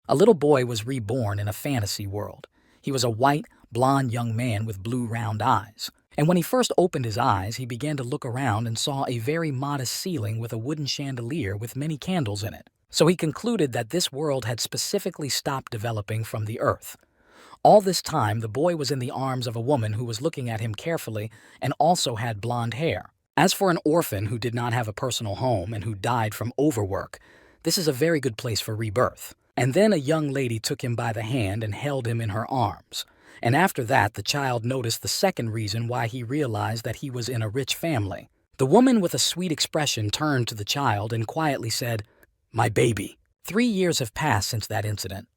A little boy was reborn in a fantasy world. He was a white, blond young man with blue round eyes. And when he first opened his eyes, he began to look around and saw a very modest ceiling with a wooden chandelier with many candles in it. So he concluded that this world had specifically stopped developing from the Earth. All this time, the boy was in the arms of a woman who was looking at him carefully and also had blonde hair. As for an orphan who did not have a personal home and who died from overwork, this is a very good place for rebirth. And then a young lady took him by the hand and held him in her arms. And after that, the child noticed the second reason why he realized that he was in a rich family. The woman with a sweet expression turned to the child and quietly said, "My baby." 3 years have passed since that incident.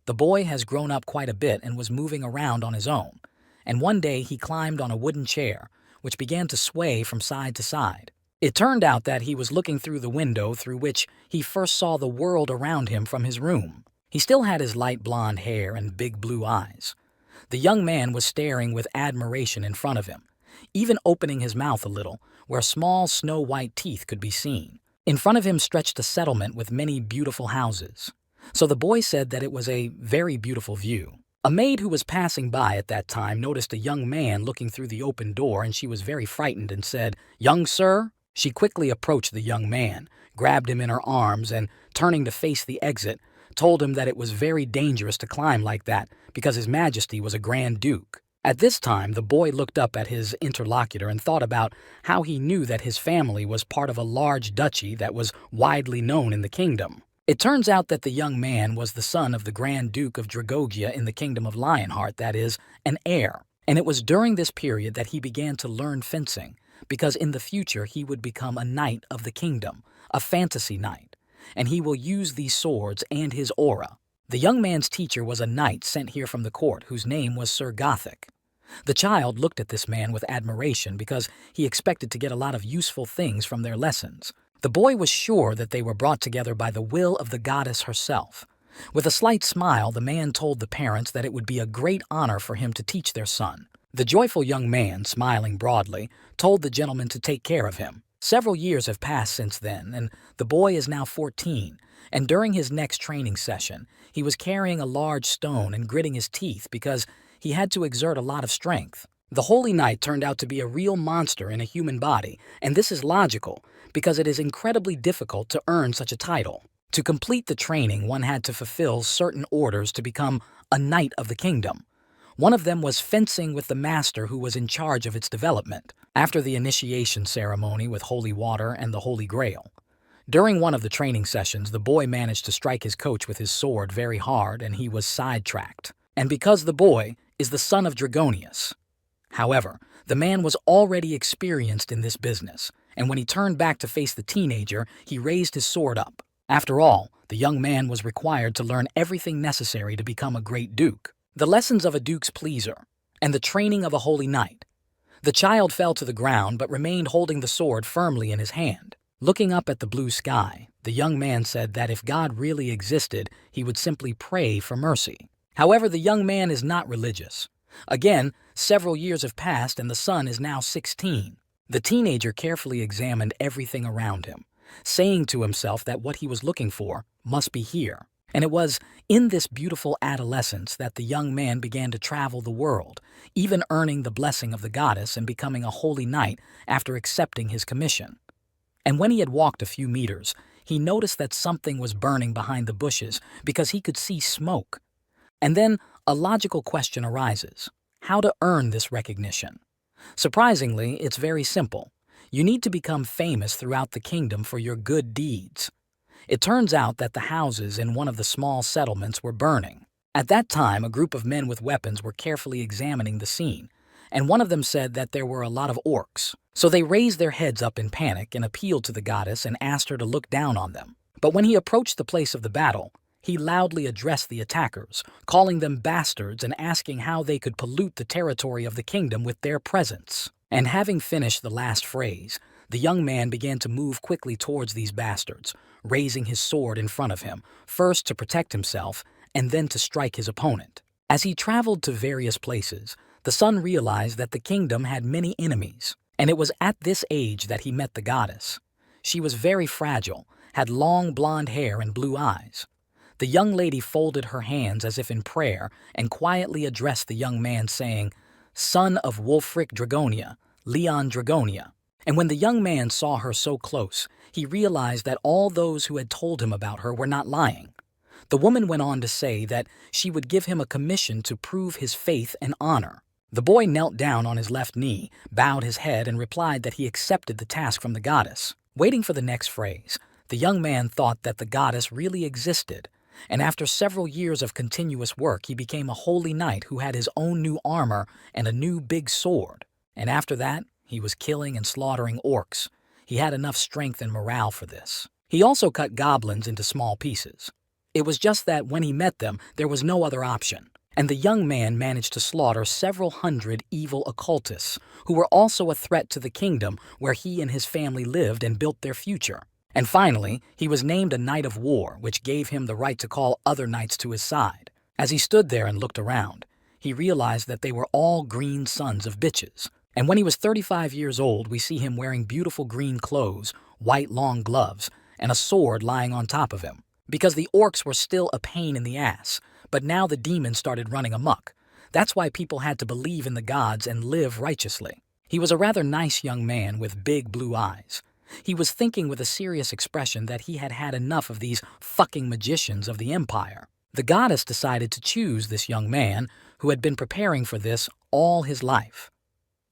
The boy has grown up quite a bit and was moving around on his own. And one day he climbed on a wooden chair, which began to sway from side to side. It turned out that he was looking through the window through which he first saw the world around him from his room. He still had his light blonde hair and big blue eyes. The young man was staring with admiration in front of him, even opening his mouth a little, where small snow-white teeth could be seen. In front of him stretched a settlement with many beautiful houses. So the boy said that it was a very beautiful view. A maid who was passing by at that time noticed a young man looking through the open door, and she was very frightened and said, "Young sir?" She quickly approached the young man, grabbed him in her arms, and, turning to face the exit, told him that it was very dangerous to climb like that because His Majesty was a Grand Duke. At this time, the boy looked up at his interlocutor and thought about how he knew that his family was part of a large duchy that was widely known in the kingdom. It turns out that the young man was the son of the Grand Duke of Dragogia in the Kingdom of Lionheart, that is, an heir. And it was during this period that he began to learn fencing, because in the future he would become a knight of the kingdom, a fantasy knight, and he will use these swords and his aura. The young man's teacher was a knight sent here from the court whose name was Sir Gothic. The child looked at this man with admiration because he expected to get a lot of useful things from their lessons. The boy was sure that they were brought together by the will of the goddess herself. With a slight smile, the man told the parents that it would be a great honor for him to teach their son. The joyful young man, smiling broadly, told the gentleman to take care of him. Several years have passed since then, and the boy is now 14, and during his next training session, he was carrying a large stone and gritting his teeth because he had to exert a lot of strength. The Holy Knight turned out to be a real monster in a human body, and this is logical because it is incredibly difficult to earn such a title. To complete the training, one had to fulfill certain orders to become a knight of the kingdom. One of them was fencing with the master who was in charge of its development, after the initiation ceremony with holy water and the Holy Grail. During one of the training sessions, the boy managed to strike his coach with his sword very hard, and he was sidetracked. And because the boy is the son of Dragonius. However, the man was already experienced in this business, and when he turned back to face the teenager, he raised his sword up. After all, the young man was required to learn everything necessary to become a great duke. The lessons of a duke's pleaser, and the training of a holy knight. The child fell to the ground but remained holding the sword firmly in his hand. Looking up at the blue sky, the young man said that if God really existed, he would simply pray for mercy. However, the young man is not religious. Again, several years have passed and the son is now 16. The teenager carefully examined everything around him, saying to himself that what he was looking for must be here. And it was in this beautiful adolescence that the young man began to travel the world, even earning the blessing of the goddess and becoming a holy knight after accepting his commission. And when he had walked a few meters, he noticed that something was burning behind the bushes because he could see smoke. And then a logical question arises: how to earn this recognition? Surprisingly, it's very simple. You need to become famous throughout the kingdom for your good deeds. It turns out that the houses in one of the small settlements were burning. At that time, a group of men with weapons were carefully examining the scene, and one of them said that there were a lot of orcs. So they raised their heads up in panic and appealed to the goddess and asked her to look down on them. But when he approached the place of the battle, he loudly addressed the attackers, calling them bastards and asking how they could pollute the territory of the kingdom with their presence. And having finished the last phrase, the young man began to move quickly towards these bastards, raising his sword in front of him, first to protect himself and then to strike his opponent. As he traveled to various places, the son realized that the kingdom had many enemies, and it was at this age that he met the goddess. She was very fragile, had long blonde hair and blue eyes. The young lady folded her hands as if in prayer and quietly addressed the young man, saying, "Son of Wolfric Dragonia, Leon Dragonia." And when the young man saw her so close, he realized that all those who had told him about her were not lying. The woman went on to say that she would give him a commission to prove his faith and honor. The boy knelt down on his left knee, bowed his head, and replied that he accepted the task from the goddess. Waiting for the next phrase, the young man thought that the goddess really existed, and after several years of continuous work, he became a holy knight who had his own new armor and a new big sword. And after that, he was killing and slaughtering orcs. He had enough strength and morale for this. He also cut goblins into small pieces. It was just that when he met them, there was no other option. And the young man managed to slaughter several hundred evil occultists, who were also a threat to the kingdom where he and his family lived and built their future. And finally, he was named a Knight of War, which gave him the right to call other knights to his side. As he stood there and looked around, he realized that they were all green sons of bitches. And when he was 35 years old, we see him wearing beautiful green clothes, white long gloves, and a sword lying on top of him. Because the orcs were still a pain in the ass, but now the demons started running amok. That's why people had to believe in the gods and live righteously. He was a rather nice young man with big blue eyes. He was thinking with a serious expression that he had had enough of these fucking magicians of the empire. The goddess decided to choose this young man who had been preparing for this all his life.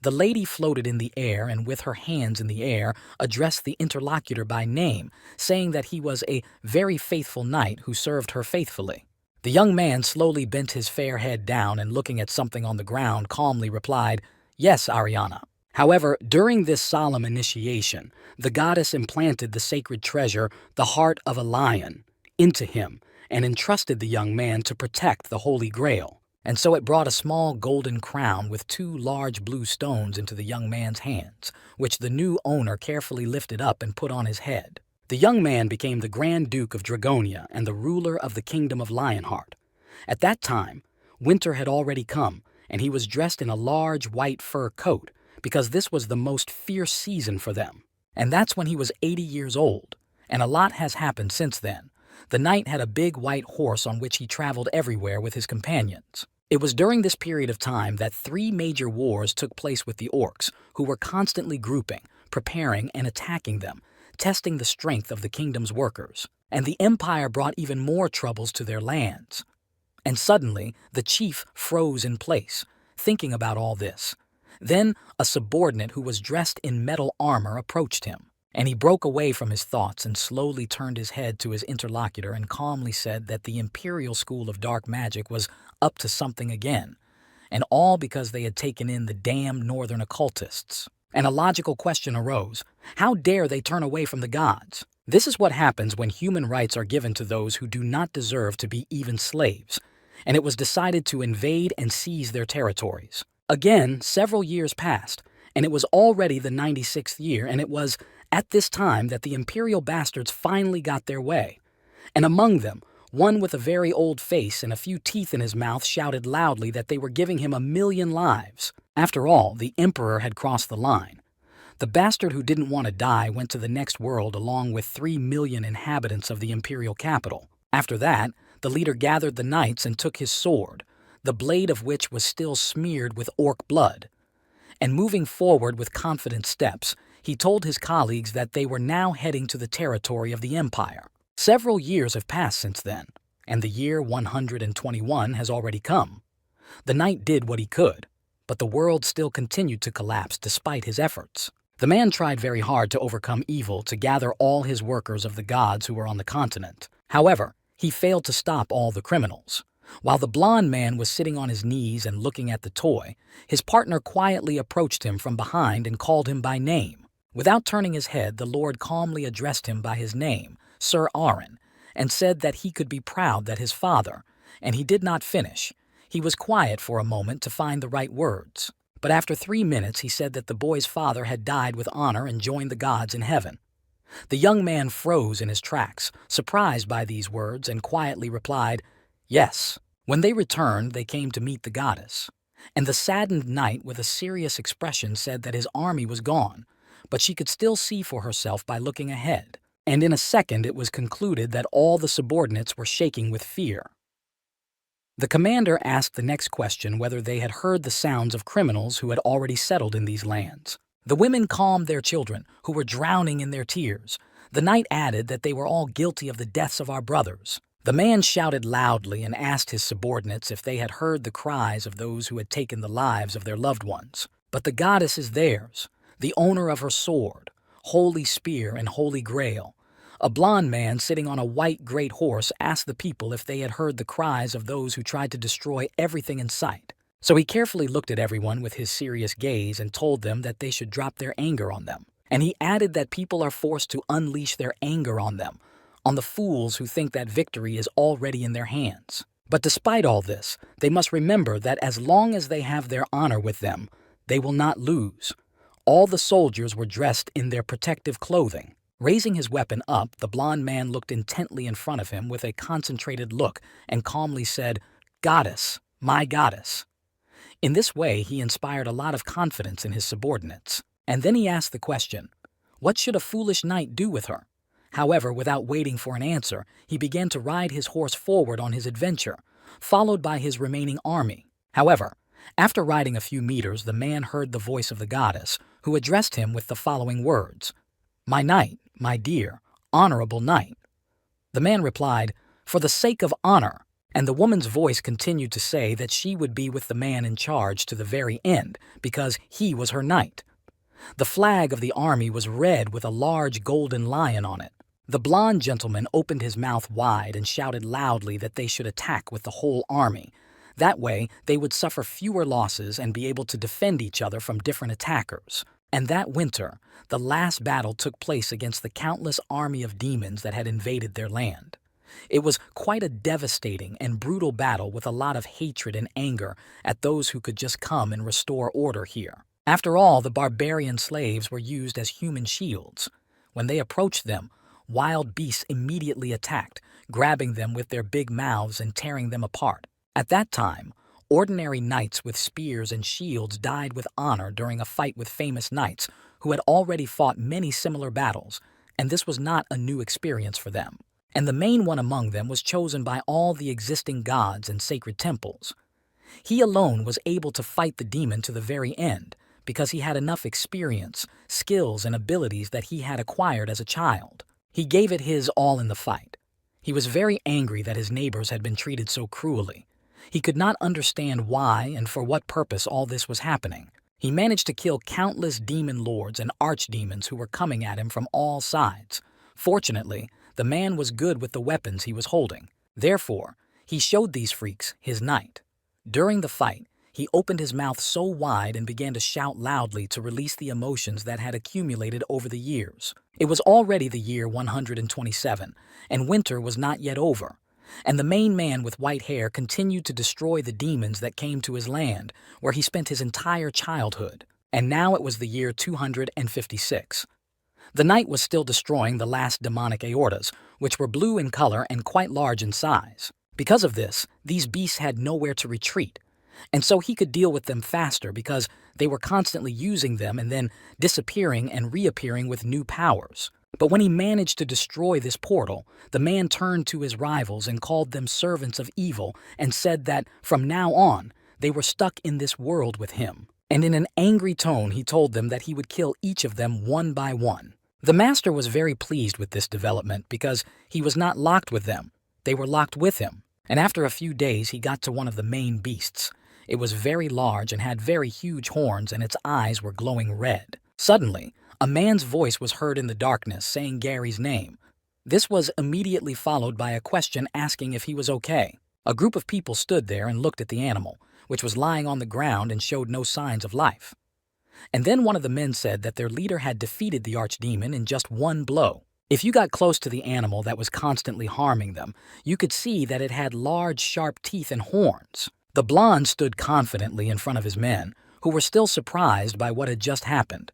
The lady floated in the air and with her hands in the air addressed the interlocutor by name, saying that he was a very faithful knight who served her faithfully. The young man slowly bent his fair head down and looking at something on the ground calmly replied, "Yes, Ariana." However, during this solemn initiation, the goddess implanted the sacred treasure, the heart of a lion, into him and entrusted the young man to protect the Holy Grail. And so it brought a small golden crown with 2 large blue stones into the young man's hands, which the new owner carefully lifted up and put on his head. The young man became the Grand Duke of Dragonia and the ruler of the Kingdom of Lionheart. At that time, winter had already come, and he was dressed in a large white fur coat, because this was the most fierce season for them. And that's when he was 80 years old, and a lot has happened since then. The knight had a big white horse on which he traveled everywhere with his companions. It was during this period of time that 3 major wars took place with the orcs, who were constantly grouping, preparing, and attacking them, testing the strength of the kingdom's workers. And the empire brought even more troubles to their lands. And suddenly, the chief froze in place, thinking about all this. Then, a subordinate who was dressed in metal armor approached him, and he broke away from his thoughts and slowly turned his head to his interlocutor and calmly said that the Imperial School of Dark Magic was up to something again, and all because they had taken in the damned northern occultists. And a logical question arose: how dare they turn away from the gods? This is what happens when human rights are given to those who do not deserve to be even slaves, and it was decided to invade and seize their territories. Again, several years passed, and it was already the 96th year, and it was at this time that the imperial bastards finally got their way. And among them, one with a very old face and a few teeth in his mouth shouted loudly that they were giving him 1,000,000 lives. After all, the emperor had crossed the line. The bastard who didn't want to die went to the next world along with 3 million inhabitants of the imperial capital. After that, the leader gathered the knights and took his sword, the blade of which was still smeared with orc blood. And moving forward with confident steps, he told his colleagues that they were now heading to the territory of the empire. Several years have passed since then, and the year 121 has already come. The knight did what he could, but the world still continued to collapse despite his efforts. The man tried very hard to overcome evil to gather all his workers of the gods who were on the continent. However, he failed to stop all the criminals. While the blond man was sitting on his knees and looking at the toy, his partner quietly approached him from behind and called him by name. Without turning his head, the Lord calmly addressed him by his name, Sir Aaron, and said that he could be proud that his father, and he did not finish. He was quiet for a moment to find the right words. But after 3 minutes, he said that the boy's father had died with honor and joined the gods in heaven. The young man froze in his tracks, surprised by these words, and quietly replied, "Yes." When they returned, they came to meet the goddess. And the saddened knight with a serious expression said that his army was gone, but she could still see for herself by looking ahead. and in a second it was concluded that all the subordinates were shaking with fear. The commander asked the next question whether they had heard the sounds of criminals who had already settled in these lands. The women calmed their children, who were drowning in their tears. The knight added that they were all guilty of the deaths of our brothers. The man shouted loudly and asked his subordinates if they had heard the cries of those who had taken the lives of their loved ones. But the goddess is theirs, the owner of her sword, holy spear and holy grail. A blond man sitting on a white great horse asked the people if they had heard the cries of those who tried to destroy everything in sight. So he carefully looked at everyone with his serious gaze and told them that they should drop their anger on them. And he added that people are forced to unleash their anger on them, on the fools who think that victory is already in their hands. But despite all this, they must remember that as long as they have their honor with them, they will not lose. All the soldiers were dressed in their protective clothing. Raising his weapon up, the blond man looked intently in front of him with a concentrated look and calmly said, "Goddess, my goddess." In this way, he inspired a lot of confidence in his subordinates. And then he asked the question, what should a foolish knight do with her? However, without waiting for an answer, he began to ride his horse forward on his adventure, followed by his remaining army. However, after riding a few meters, the man heard the voice of the goddess, who addressed him with the following words, "My knight, my dear, honorable knight." The man replied, "For the sake of honor," and the woman's voice continued to say that she would be with the man in charge to the very end, because he was her knight. The flag of the army was red with a large golden lion on it. The blond gentleman opened his mouth wide and shouted loudly that they should attack with the whole army. That way, they would suffer fewer losses and be able to defend each other from different attackers. And that winter, the last battle took place against the countless army of demons that had invaded their land. It was quite a devastating and brutal battle with a lot of hatred and anger at those who could just come and restore order here. After all, the barbarian slaves were used as human shields. When they approached them, wild beasts immediately attacked, grabbing them with their big mouths and tearing them apart. At that time, ordinary knights with spears and shields died with honor during a fight with famous knights who had already fought many similar battles, and this was not a new experience for them. And the main one among them was chosen by all the existing gods and sacred temples. He alone was able to fight the demon to the very end, because he had enough experience, skills, and abilities that he had acquired as a child. He gave it his all in the fight. He was very angry that his neighbors had been treated so cruelly. He could not understand why and for what purpose all this was happening. He managed to kill countless demon lords and archdemons who were coming at him from all sides. Fortunately, the man was good with the weapons he was holding. Therefore, he showed these freaks his knight. During the fight, he opened his mouth so wide and began to shout loudly to release the emotions that had accumulated over the years. It was already the year 127, and winter was not yet over. And the main man with white hair continued to destroy the demons that came to his land, where he spent his entire childhood. And now it was the year 256. The knight was still destroying the last demonic aortas, which were blue in color and quite large in size. Because of this, these beasts had nowhere to retreat. And so he could deal with them faster because they were constantly using them and then disappearing and reappearing with new powers. But when he managed to destroy this portal, the man turned to his rivals and called them servants of evil and said that from now on, they were stuck in this world with him. And in an angry tone, he told them that he would kill each of them one by one. The master was very pleased with this development because he was not locked with them. They were locked with him. And after a few days, he got to one of the main beasts. It was very large and had very huge horns, and its eyes were glowing red. Suddenly, a man's voice was heard in the darkness saying Gary's name. This was immediately followed by a question asking if he was okay. A group of people stood there and looked at the animal, which was lying on the ground and showed no signs of life. And then one of the men said that their leader had defeated the archdemon in just one blow. If you got close to the animal that was constantly harming them, you could see that it had large, sharp teeth and horns. The blonde stood confidently in front of his men, who were still surprised by what had just happened.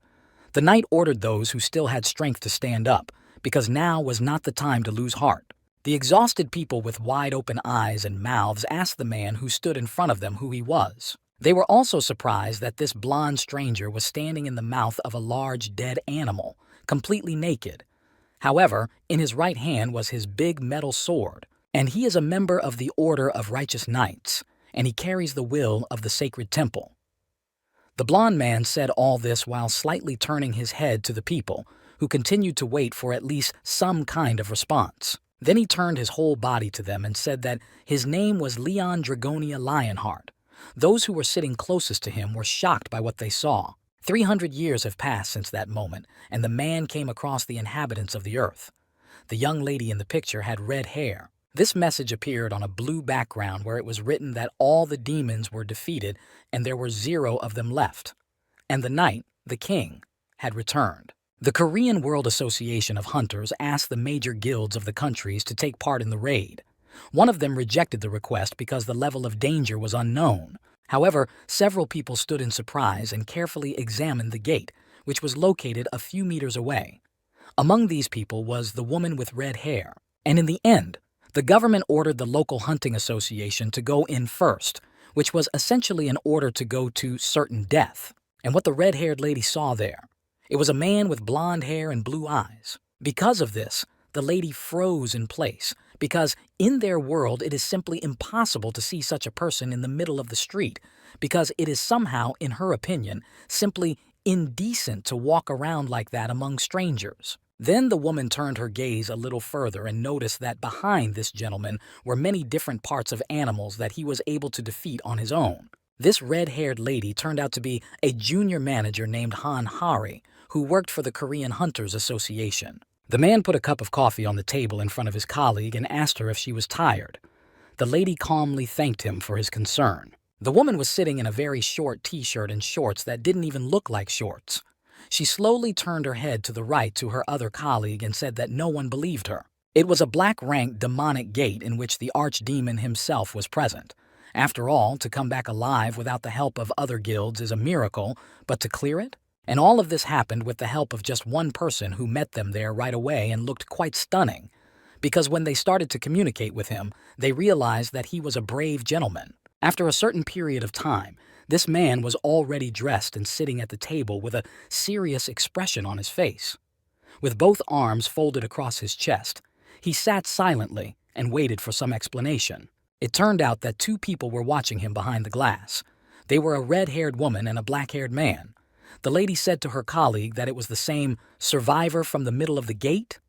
The knight ordered those who still had strength to stand up, because now was not the time to lose heart. The exhausted people with wide-open eyes and mouths asked the man who stood in front of them who he was. They were also surprised that this blonde stranger was standing in the mouth of a large dead animal, completely naked. However, in his right hand was his big metal sword, and he is a member of the Order of Righteous Knights, and he carries the will of the sacred temple. The blond man said all this while slightly turning his head to the people, who continued to wait for at least some kind of response. Then he turned his whole body to them and said that his name was Leon Dragonia Lionheart. Those who were sitting closest to him were shocked by what they saw. 300 years have passed since that moment, and the man came across the inhabitants of the earth. The young lady in the picture had red hair. This message appeared on a blue background where it was written that all the demons were defeated and there were 0 of them left. And the knight, the king, had returned. The Korean World Association of Hunters asked the major guilds of the countries to take part in the raid. One of them rejected the request because the level of danger was unknown. However, several people stood in surprise and carefully examined the gate, which was located a few meters away. Among these people was the woman with red hair. And in the end, the government ordered the local hunting association to go in first, which was essentially an order to go to certain death. And what the red-haired lady saw there, it was a man with blonde hair and blue eyes. Because of this, the lady froze in place, because in their world it is simply impossible to see such a person in the middle of the street, because it is somehow, in her opinion, simply indecent to walk around like that among strangers. Then the woman turned her gaze a little further and noticed that behind this gentleman were many different parts of animals that he was able to defeat on his own. This red-haired lady turned out to be a junior manager named Han Hari, who worked for the Korean Hunters Association. The man put a cup of coffee on the table in front of his colleague and asked her if she was tired. The lady calmly thanked him for his concern. The woman was sitting in a very short t-shirt and shorts that didn't even look like shorts. She slowly turned her head to the right to her other colleague and said that no one believed her. It was a black-ranked demonic gate in which the archdemon himself was present. After all, to come back alive without the help of other guilds is a miracle, but to clear it? And all of this happened with the help of just one person who met them there right away and looked quite stunning. Because when they started to communicate with him, they realized that he was a brave gentleman. After a certain period of time, this man was already dressed and sitting at the table with a serious expression on his face. With both arms folded across his chest, he sat silently and waited for some explanation. It turned out that 2 people were watching him behind the glass. They were a red-haired woman and a black-haired man. The lady said to her colleague that it was the same survivor from the middle of the gate.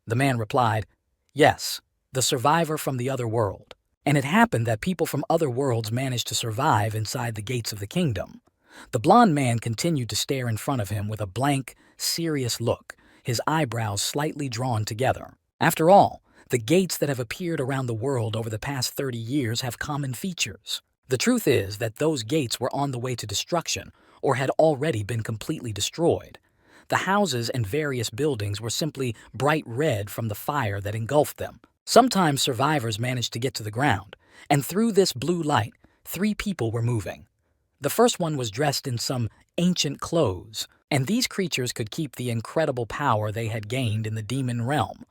The man replied, "Yes, the survivor from the other world." And it happened that people from other worlds managed to survive inside the gates of the kingdom. The blond man continued to stare in front of him with a blank, serious look, his eyebrows slightly drawn together. After all, the gates that have appeared around the world over the past 30 years have common features. The truth is that those gates were on the way to destruction, or had already been completely destroyed. The houses and various buildings were simply bright red from the fire that engulfed them. Sometimes survivors managed to get to the ground, and through this blue light, 3 people were moving. The first one was dressed in some ancient clothes, and these creatures could keep the incredible power they had gained in the demon realm.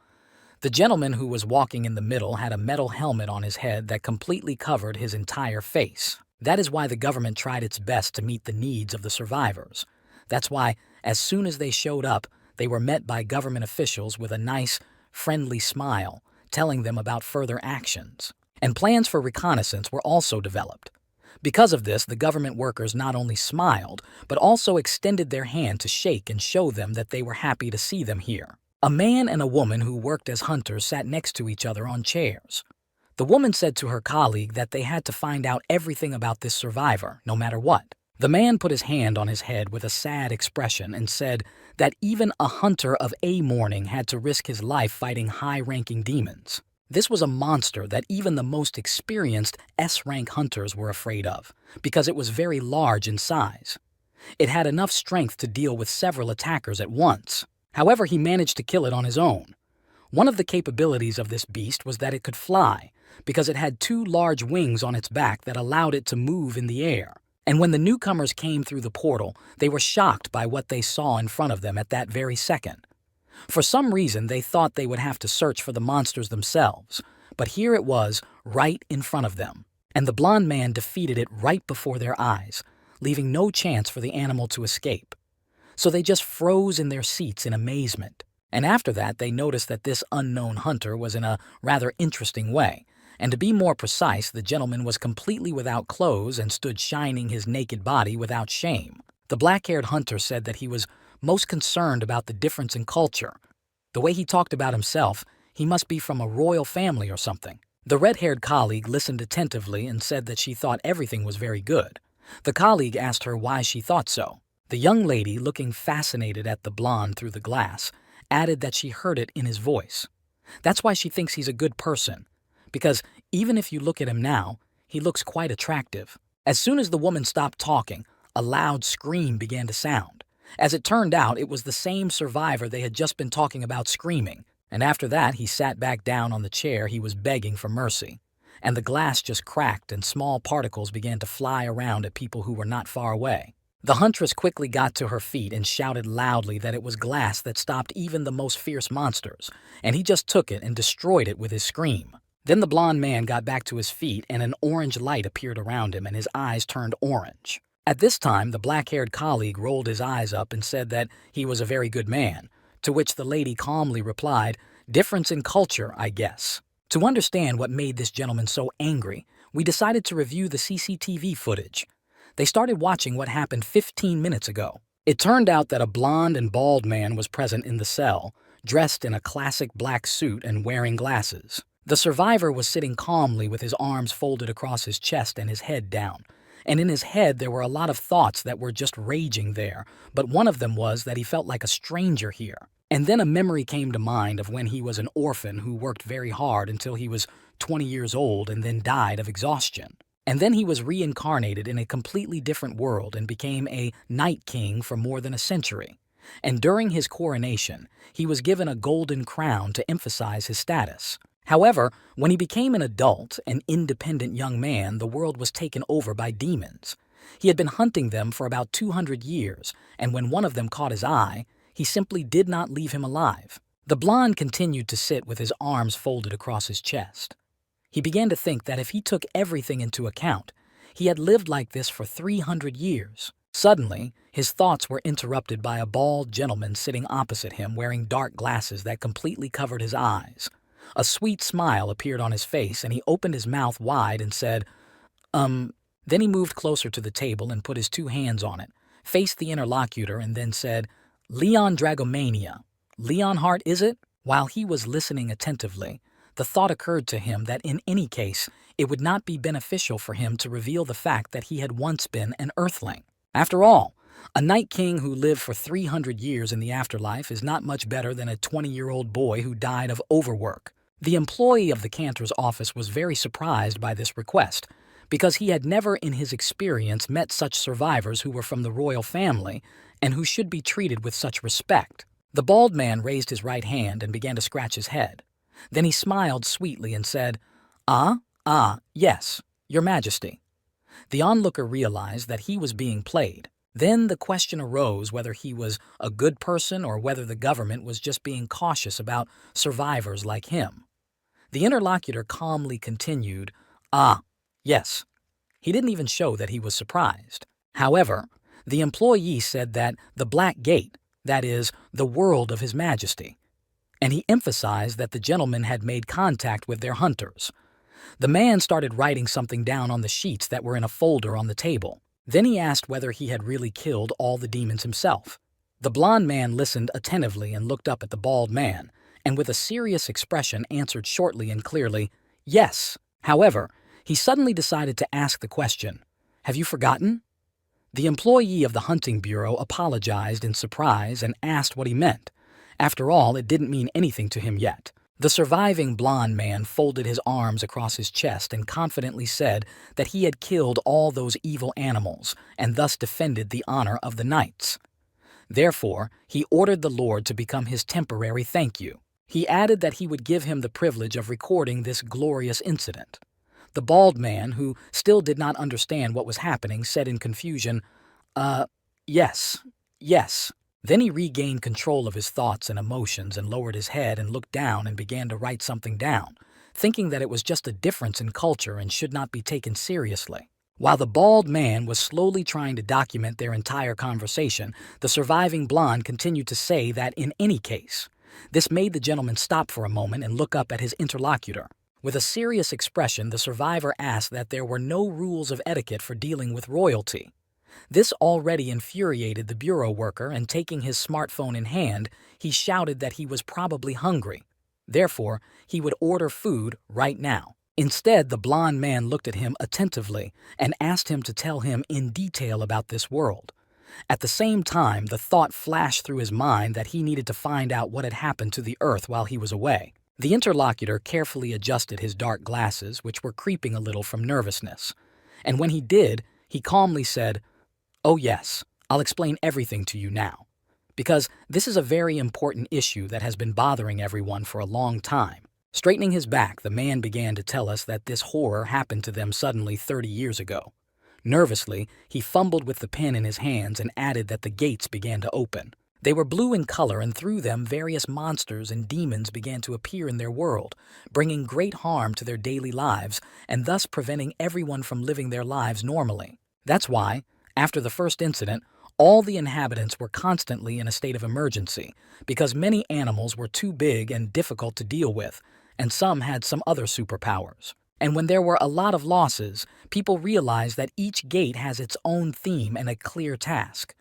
The gentleman who was walking in the middle had a metal helmet on his head that completely covered his entire face. That is why the government tried its best to meet the needs of the survivors. That's why, as soon as they showed up, they were met by government officials with a nice, friendly smile, telling them about further actions. And plans for reconnaissance were also developed. Because of this, the government workers not only smiled, but also extended their hand to shake and show them that they were happy to see them here. A man and a woman who worked as hunters sat next to each other on chairs. The woman said to her colleague that they had to find out everything about this survivor, no matter what. The man put his hand on his head with a sad expression and said that even a hunter of A morning had to risk his life fighting high-ranking demons. This was a monster that even the most experienced S-rank hunters were afraid of, because it was very large in size. It had enough strength to deal with several attackers at once. However, he managed to kill it on his own. One of the capabilities of this beast was that it could fly, because it had 2 large wings on its back that allowed it to move in the air. And when the newcomers came through the portal, they were shocked by what they saw in front of them at that very second. For some reason, they thought they would have to search for the monsters themselves, but here it was, right in front of them. And the blond man defeated it right before their eyes, leaving no chance for the animal to escape. So they just froze in their seats in amazement. And after that, they noticed that this unknown hunter was in a rather interesting way. And to be more precise, the gentleman was completely without clothes and stood shining his naked body without shame. The black-haired hunter said that he was most concerned about the difference in culture. The way he talked about himself, he must be from a royal family or something. The red-haired colleague listened attentively and said that she thought everything was very good. The colleague asked her why she thought so. The young lady, looking fascinated at the blonde through the glass, added that she heard it in his voice. That's why she thinks he's a good person, because even if you look at him now, he looks quite attractive. As soon as the woman stopped talking, a loud scream began to sound. As it turned out, it was the same survivor they had just been talking about screaming, and after that he sat back down on the chair he was begging for mercy. And the glass just cracked and small particles began to fly around at people who were not far away. The huntress quickly got to her feet and shouted loudly that it was glass that stopped even the most fierce monsters, and he just took it and destroyed it with his scream. Then the blond man got back to his feet and an orange light appeared around him and his eyes turned orange. At this time, the black-haired colleague rolled his eyes up and said that he was a very good man, to which the lady calmly replied, "Difference in culture, I guess." To understand what made this gentleman so angry, we decided to review the CCTV footage. They started watching what happened 15 minutes ago. It turned out that a blonde and bald man was present in the cell, dressed in a classic black suit and wearing glasses. The survivor was sitting calmly with his arms folded across his chest and his head down. And in his head there were a lot of thoughts that were just raging there, but one of them was that he felt like a stranger here. And then a memory came to mind of when he was an orphan who worked very hard until he was 20 years old and then died of exhaustion. And then he was reincarnated in a completely different world and became a Night King for more than a century. And during his coronation, he was given a golden crown to emphasize his status. However, when he became an adult, an independent young man, the world was taken over by demons. He had been hunting them for about 200 years, and when one of them caught his eye, he simply did not leave him alive. The blonde continued to sit with his arms folded across his chest. He began to think that if he took everything into account, he had lived like this for 300 years. Suddenly, his thoughts were interrupted by a bald gentleman sitting opposite him wearing dark glasses that completely covered his eyes. A sweet smile appeared on his face and he opened his mouth wide and said, Then he moved closer to the table and put his two hands on it, faced the interlocutor and then said, "Leon Dragomania. Leonhardt, is it?" While he was listening attentively, the thought occurred to him that in any case, it would not be beneficial for him to reveal the fact that he had once been an Earthling. After all, a Night King who lived for 300 years in the afterlife is not much better than a 20-year-old boy who died of overwork. The employee of the cantor's office was very surprised by this request, because he had never in his experience met such survivors who were from the royal family and who should be treated with such respect. The bald man raised his right hand and began to scratch his head. Then he smiled sweetly and said, Yes, Your Majesty." The onlooker realized that he was being played. Then the question arose whether he was a good person or whether the government was just being cautious about survivors like him. The interlocutor calmly continued, Yes." He didn't even show that he was surprised. However, the employee said that the Black Gate, that is, the world of His Majesty, and he emphasized that the gentleman had made contact with their hunters. The man started writing something down on the sheets that were in a folder on the table. Then he asked whether he had really killed all the demons himself. The blond man listened attentively and looked up at the bald man, and with a serious expression answered shortly and clearly, "Yes." However, he suddenly decided to ask the question, "Have you forgotten?" The employee of the hunting bureau apologized in surprise and asked what he meant. After all, it didn't mean anything to him yet. The surviving blond man folded his arms across his chest and confidently said that he had killed all those evil animals and thus defended the honor of the knights. Therefore, he ordered the Lord to become his temporary thank you. He added that he would give him the privilege of recording this glorious incident. The bald man, who still did not understand what was happening, said in confusion, Yes. Then he regained control of his thoughts and emotions and lowered his head and looked down and began to write something down, thinking that it was just a difference in culture and should not be taken seriously. While the bald man was slowly trying to document their entire conversation, the surviving blonde continued to say that in any case, This made the gentleman stop for a moment and look up at his interlocutor. With a serious expression, the survivor asked that there were no rules of etiquette for dealing with royalty. This already infuriated the bureau worker, and taking his smartphone in hand, he shouted that he was probably hungry. Therefore, he would order food right now. Instead, the blond man looked at him attentively and asked him to tell him in detail about this world. At the same time, the thought flashed through his mind that he needed to find out what had happened to the earth while he was away. The interlocutor carefully adjusted his dark glasses, which were creeping a little from nervousness. And when he did, he calmly said, "Oh yes, I'll explain everything to you now. Because this is a very important issue that has been bothering everyone for a long time." Straightening his back, the man began to tell us that this horror happened to them suddenly 30 years ago. Nervously, he fumbled with the pen in his hands and added that the gates began to open. They were blue in color, and through them various monsters and demons began to appear in their world, bringing great harm to their daily lives and thus preventing everyone from living their lives normally. That's why, after the first incident, all the inhabitants were constantly in a state of emergency because many animals were too big and difficult to deal with, and some had some other superpowers. And when there were a lot of losses, people realized that each gate has its own theme and a clear task.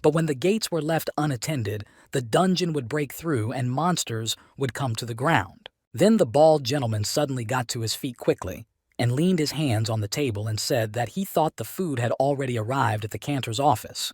But when the gates were left unattended, the dungeon would break through and monsters would come to the ground. Then the bald gentleman suddenly got to his feet quickly and leaned his hands on the table and said that he thought the food had already arrived at the cantor's office.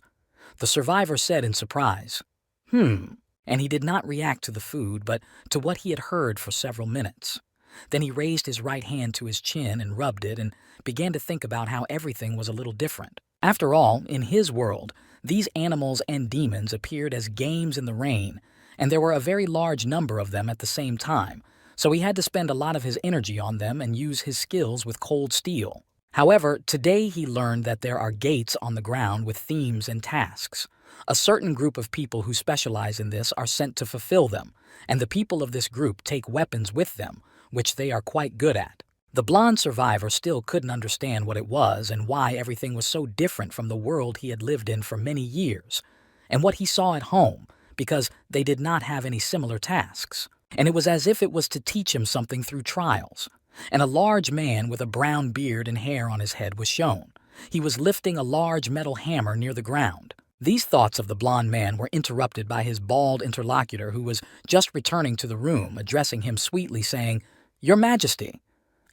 The survivor said in surprise, and he did not react to the food but to what he had heard for several minutes. Then he raised his right hand to his chin and rubbed it and began to think about how everything was a little different. After all, in his world, these animals and demons appeared as games in the rain, and there were a very large number of them at the same time, so he had to spend a lot of his energy on them and use his skills with cold steel. However, today he learned that there are gates on the ground with themes and tasks. A certain group of people who specialize in this are sent to fulfill them, and the people of this group take weapons with them, which they are quite good at. The blonde survivor still couldn't understand what it was and why everything was so different from the world he had lived in for many years, and what he saw at home, because they did not have any similar tasks. And it was as if it was to teach him something through trials. And a large man with a brown beard and hair on his head was shown. He was lifting a large metal hammer near the ground. These thoughts of the blond man were interrupted by his bald interlocutor, who was just returning to the room, addressing him sweetly, saying, "Your Majesty."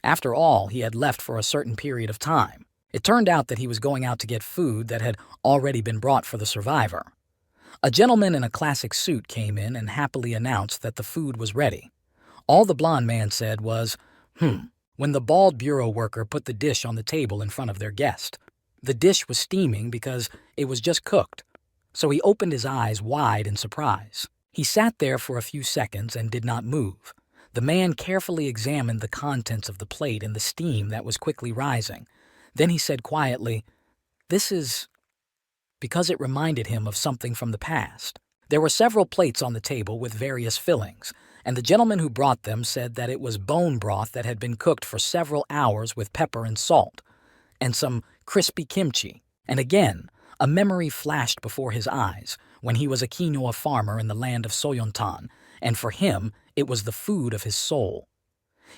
After all, he had left for a certain period of time. It turned out that he was going out to get food that had already been brought for the survivor. A gentleman in a classic suit came in and happily announced that the food was ready. All the blond man said was, when the bald bureau worker put the dish on the table in front of their guest. The dish was steaming because it was just cooked, so he opened his eyes wide in surprise. He sat there for a few seconds and did not move. The man carefully examined the contents of the plate and the steam that was quickly rising. Then he said quietly, "This is..." because it reminded him of something from the past. There were several plates on the table with various fillings, and the gentleman who brought them said that it was bone broth that had been cooked for several hours with pepper and salt, and some crispy kimchi. And again, a memory flashed before his eyes when he was a quinoa farmer in the land of Soyontan, and for him, it was the food of his soul.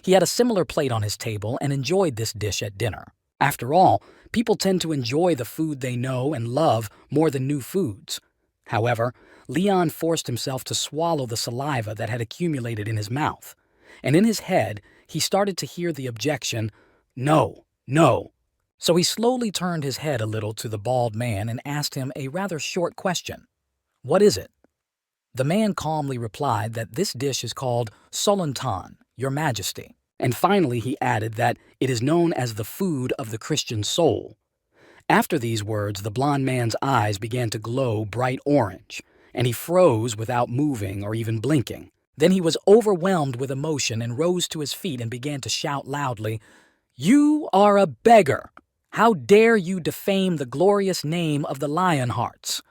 He had a similar plate on his table and enjoyed this dish at dinner. After all, people tend to enjoy the food they know and love more than new foods. However, Leon forced himself to swallow the saliva that had accumulated in his mouth, and in his head, he started to hear the objection, "No, no." So he slowly turned his head a little to the bald man and asked him a rather short question. "What is it?" The man calmly replied that this dish is called Solontan, Your Majesty. And finally he added that it is known as the food of the Christian soul. After these words, the blond man's eyes began to glow bright orange, and he froze without moving or even blinking. Then he was overwhelmed with emotion and rose to his feet and began to shout loudly, "You are a beggar! How dare you defame the glorious name of the Lionhearts?"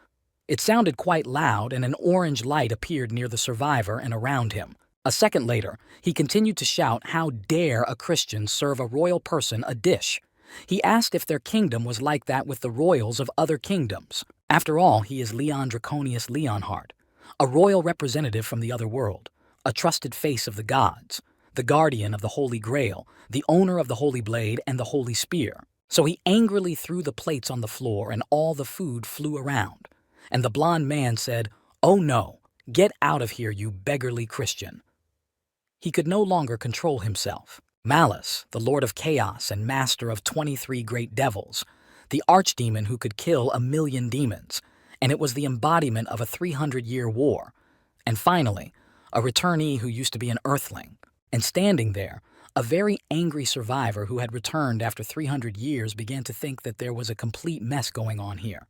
It sounded quite loud, and an orange light appeared near the survivor and around him. A second later, he continued to shout, "How dare a Christian serve a royal person a dish?" He asked if their kingdom was like that with the royals of other kingdoms. After all, he is Leon Draconius Leonhardt, a royal representative from the other world, a trusted face of the gods, the guardian of the Holy Grail, the owner of the Holy Blade and the Holy Spear. So he angrily threw the plates on the floor and all the food flew around. And the blond man said, "Oh no, get out of here, you beggarly Christian." He could no longer control himself. Malice, the Lord of Chaos and master of 23 great devils, the archdemon who could kill 1,000,000 demons, and it was the embodiment of a 300-year war. And finally, a returnee who used to be an earthling. And standing there, a very angry survivor who had returned after 300 years began to think that there was a complete mess going on here,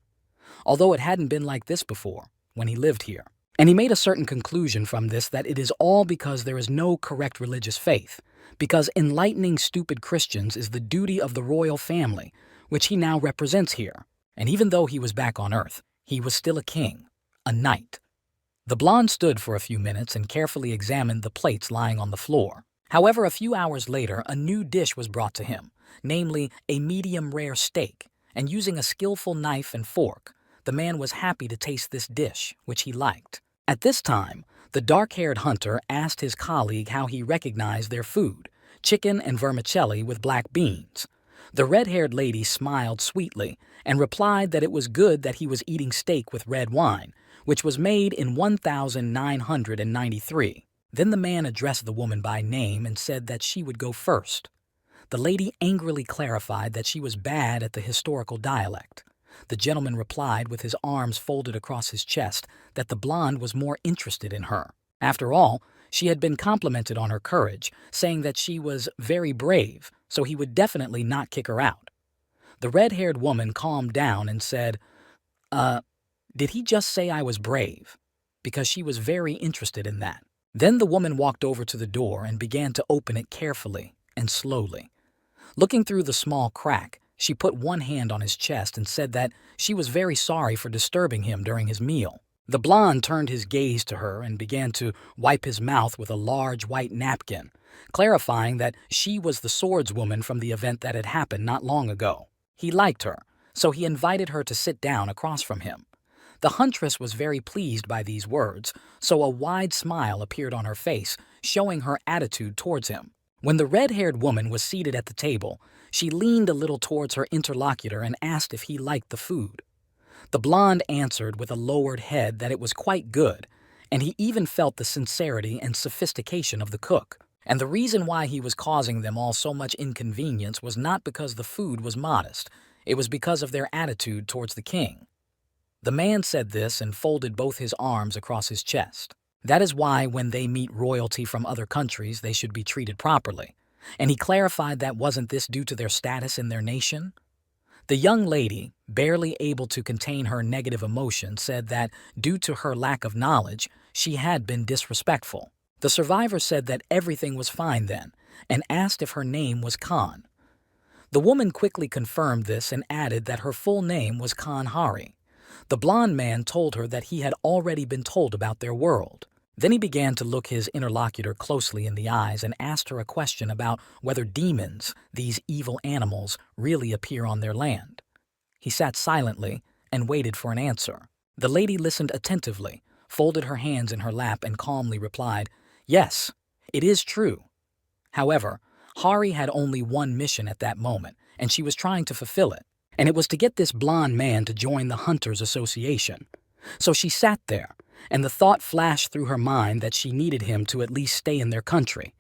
although it hadn't been like this before, when he lived here. And he made a certain conclusion from this that it is all because there is no correct religious faith, because enlightening stupid Christians is the duty of the royal family, which he now represents here. And even though he was back on Earth, he was still a king, a knight. The blonde stood for a few minutes and carefully examined the plates lying on the floor. However, a few hours later, a new dish was brought to him, namely a medium-rare steak, and using a skillful knife and fork, the man was happy to taste this dish, which he liked. At this time, the dark-haired hunter asked his colleague how he recognized their food, chicken and vermicelli with black beans. The red-haired lady smiled sweetly and replied that it was good that he was eating steak with red wine, which was made in 1993. Then the man addressed the woman by name and said that she would go first. The lady angrily clarified that she was bad at the historical dialect. The gentleman replied with his arms folded across his chest that the blonde was more interested in her. After all, she had been complimented on her courage, saying that she was very brave, so he would definitely not kick her out. The red-haired woman calmed down and said, did he just say I was brave?" Because she was very interested in that. Then the woman walked over to the door and began to open it carefully and slowly. Looking through the small crack, she put one hand on his chest and said that she was very sorry for disturbing him during his meal. The blonde turned his gaze to her and began to wipe his mouth with a large white napkin, clarifying that she was the swordswoman from the event that had happened not long ago. He liked her, so he invited her to sit down across from him. The huntress was very pleased by these words, so a wide smile appeared on her face, showing her attitude towards him. When the red-haired woman was seated at the table, she leaned a little towards her interlocutor and asked if he liked the food. The blonde answered with a lowered head that it was quite good, and he even felt the sincerity and sophistication of the cook. And the reason why he was causing them all so much inconvenience was not because the food was modest, it was because of their attitude towards the king. The man said this and folded both his arms across his chest. That is why when they meet royalty from other countries, they should be treated properly. And he clarified that wasn't this due to their status in their nation? The young lady, barely able to contain her negative emotion, said that due to her lack of knowledge, she had been disrespectful. The survivor said that everything was fine then, and asked if her name was Khan. The woman quickly confirmed this and added that her full name was Khan Hari. The blond man told her that he had already been told about their world. Then he began to look his interlocutor closely in the eyes and asked her a question about whether demons, these evil animals, really appear on their land. He sat silently and waited for an answer. The lady listened attentively, folded her hands in her lap and calmly replied, "Yes, it is true." However, Hari had only one mission at that moment, and she was trying to fulfill it. And it was to get this blond man to join the Hunters Association. So she sat there, and the thought flashed through her mind that she needed him to at least stay in their country.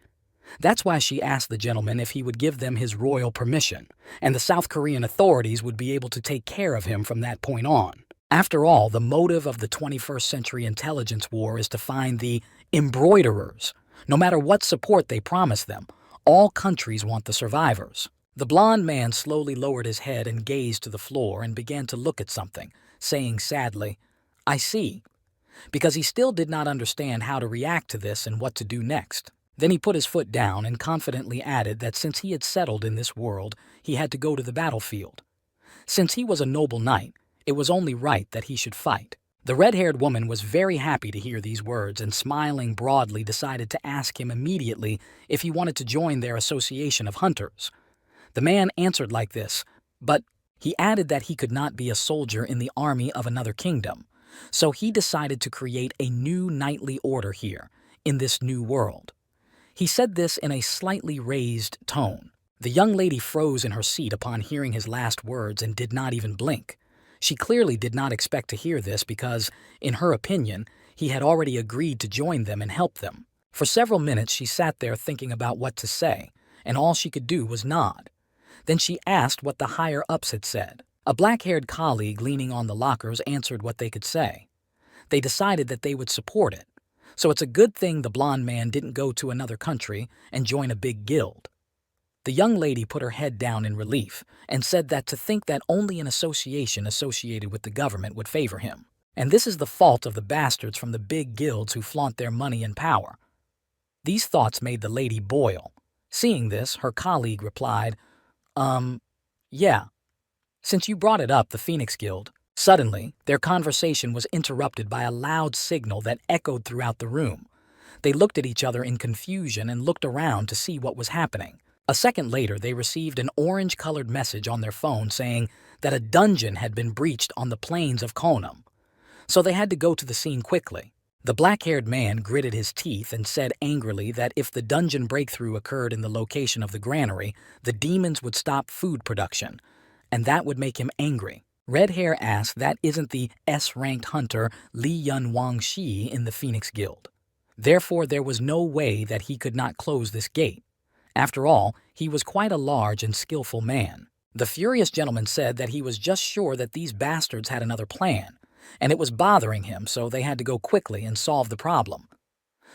That's why she asked the gentleman if he would give them his royal permission, and the South Korean authorities would be able to take care of him from that point on. After all, the motive of the 21st century intelligence war is to find the embroiderers. No matter what support they promise them, all countries want the survivors. The blond man slowly lowered his head and gazed to the floor and began to look at something, saying sadly, "I see," because he still did not understand how to react to this and what to do next. Then he put his foot down and confidently added that since he had settled in this world, he had to go to the battlefield. Since he was a noble knight, it was only right that he should fight. The red-haired woman was very happy to hear these words and smiling broadly decided to ask him immediately if he wanted to join their association of hunters. The man answered like this, but he added that he could not be a soldier in the army of another kingdom, So he decided to create a new nightly order here, in this new world. He said this in a slightly raised tone. The young lady froze in her seat upon hearing his last words and did not even blink. She clearly did not expect to hear this because, in her opinion, he had already agreed to join them and help them. For several minutes she sat there thinking about what to say, and all she could do was nod. Then she asked what the higher-ups had said. A black-haired colleague leaning on the lockers answered what they could say. They decided that they would support it. So it's a good thing the blonde man didn't go to another country and join a big guild. The young lady put her head down in relief and said that to think that only an association associated with the government would favor him. And this is the fault of the bastards from the big guilds who flaunt their money and power. These thoughts made the lady boil. Seeing this, her colleague replied, yeah. Since you brought it up, the Phoenix Guild. Suddenly, their conversation was interrupted by a loud signal that echoed throughout the room. They looked at each other in confusion and looked around to see what was happening. A second later, they received an orange-colored message on their phone saying that a dungeon had been breached on the plains of Konam. So they had to go to the scene quickly. The black-haired man gritted his teeth and said angrily that if the dungeon breakthrough occurred in the location of the granary, the demons would stop food production, and that would make him angry. Red Hair asked that isn't the S-ranked hunter Li Yun Wang Shi in the Phoenix Guild. Therefore, there was no way that he could not close this gate. After all, he was quite a large and skillful man. The furious gentleman said that he was just sure that these bastards had another plan, and it was bothering him, so they had to go quickly and solve the problem.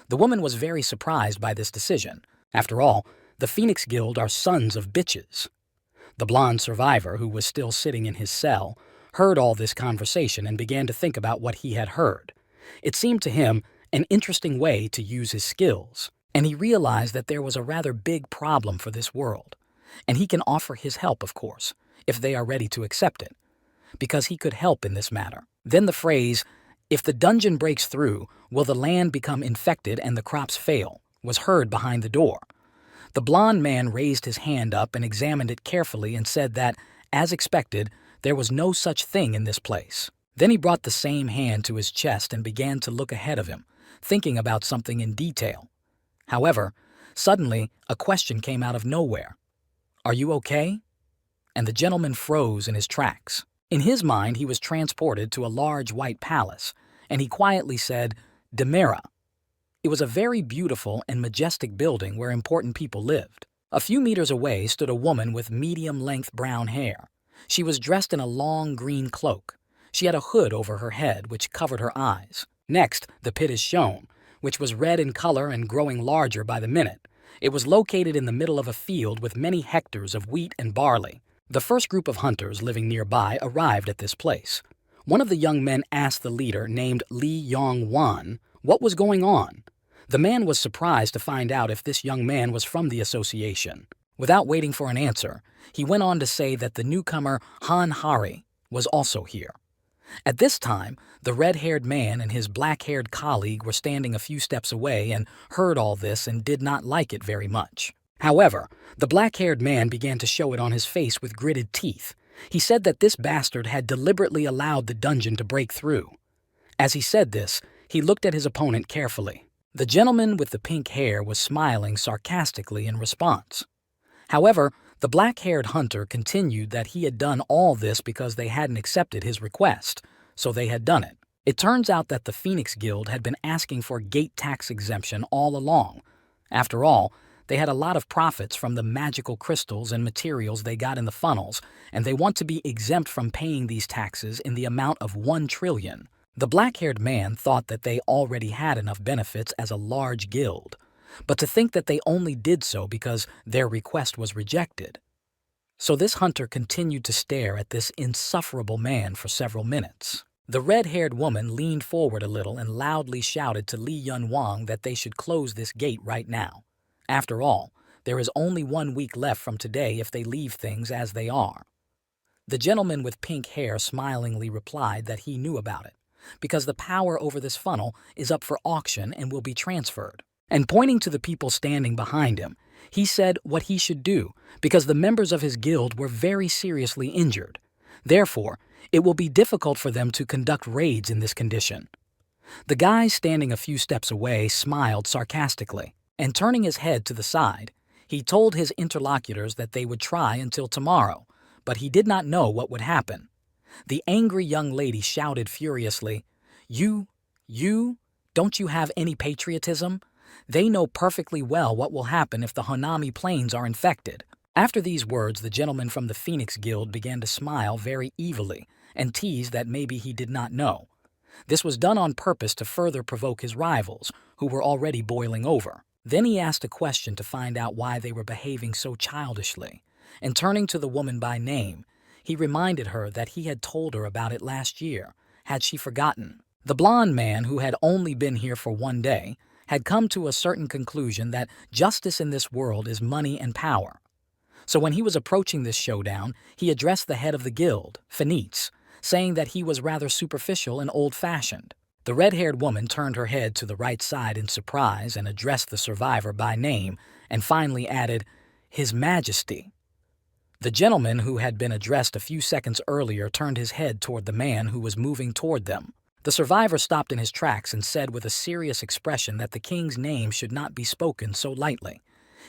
The woman was very surprised by this decision. After all, the Phoenix Guild are sons of bitches. The blonde survivor, who was still sitting in his cell, heard all this conversation and began to think about what he had heard. It seemed to him an interesting way to use his skills, and he realized that there was a rather big problem for this world. And he can offer his help, of course, if they are ready to accept it, because he could help in this matter. Then the phrase, "If the dungeon breaks through, will the land become infected and the crops fail?" was heard behind the door. The blond man raised his hand up and examined it carefully and said that, as expected, there was no such thing in this place. Then he brought the same hand to his chest and began to look ahead of him, thinking about something in detail. However, suddenly, a question came out of nowhere. "Are you okay?" And the gentleman froze in his tracks. In his mind, he was transported to a large white palace, and he quietly said, "Demira." It was a very beautiful and majestic building where important people lived. A few meters away stood a woman with medium-length brown hair. She was dressed in a long green cloak. She had a hood over her head which covered her eyes. Next, the pit is shown, which was red in color and growing larger by the minute. It was located in the middle of a field with many hectares of wheat and barley. The first group of hunters living nearby arrived at this place. One of the young men asked the leader, named Li Yong Wan, what was going on. The man was surprised to find out if this young man was from the association. Without waiting for an answer, he went on to say that the newcomer Han Hari was also here. At this time, the red-haired man and his black-haired colleague were standing a few steps away and heard all this and did not like it very much. However, the black-haired man began to show it on his face with gritted teeth. He said that this bastard had deliberately allowed the dungeon to break through. As he said this, he looked at his opponent carefully. The gentleman with the pink hair was smiling sarcastically in response. However, the black-haired hunter continued that he had done all this because they hadn't accepted his request, so they had done it. It turns out that the Phoenix Guild had been asking for gate tax exemption all along. After all, they had a lot of profits from the magical crystals and materials they got in the funnels, and they want to be exempt from paying these taxes in the amount of 1 trillion. The black-haired man thought that they already had enough benefits as a large guild, but to think that they only did so because their request was rejected. So this hunter continued to stare at this insufferable man for several minutes. The red-haired woman leaned forward a little and loudly shouted to Li Yun Wang that they should close this gate right now. After all, there is only 1 week left from today if they leave things as they are. The gentleman with pink hair smilingly replied that he knew about it, because the power over this funnel is up for auction and will be transferred. And pointing to the people standing behind him, he said what he should do, because the members of his guild were very seriously injured. Therefore, It will be difficult for them to conduct raids in this condition. The guy standing a few steps away smiled sarcastically, and turning his head to the side, he told his interlocutors that they would try until tomorrow, but he did not know what would happen. The angry young lady shouted furiously, You, don't you have any patriotism? They know perfectly well what will happen if the Hanami Plains are infected. After these words, the gentleman from the Phoenix Guild began to smile very evilly and teased that maybe he did not know. This was done on purpose to further provoke his rivals, who were already boiling over. Then he asked a question to find out why they were behaving so childishly, and turning to the woman by name, he reminded her that he had told her about it last year. Had she forgotten? The blond man, who had only been here for one day, had come to a certain conclusion that justice in this world is money and power. So when he was approaching this showdown, he addressed the head of the guild, Phoenix, saying that he was rather superficial and old-fashioned. The red-haired woman turned her head to the right side in surprise and addressed the survivor by name, and finally added, His Majesty. The gentleman who had been addressed a few seconds earlier turned his head toward the man who was moving toward them. The survivor stopped in his tracks and said with a serious expression that the king's name should not be spoken so lightly.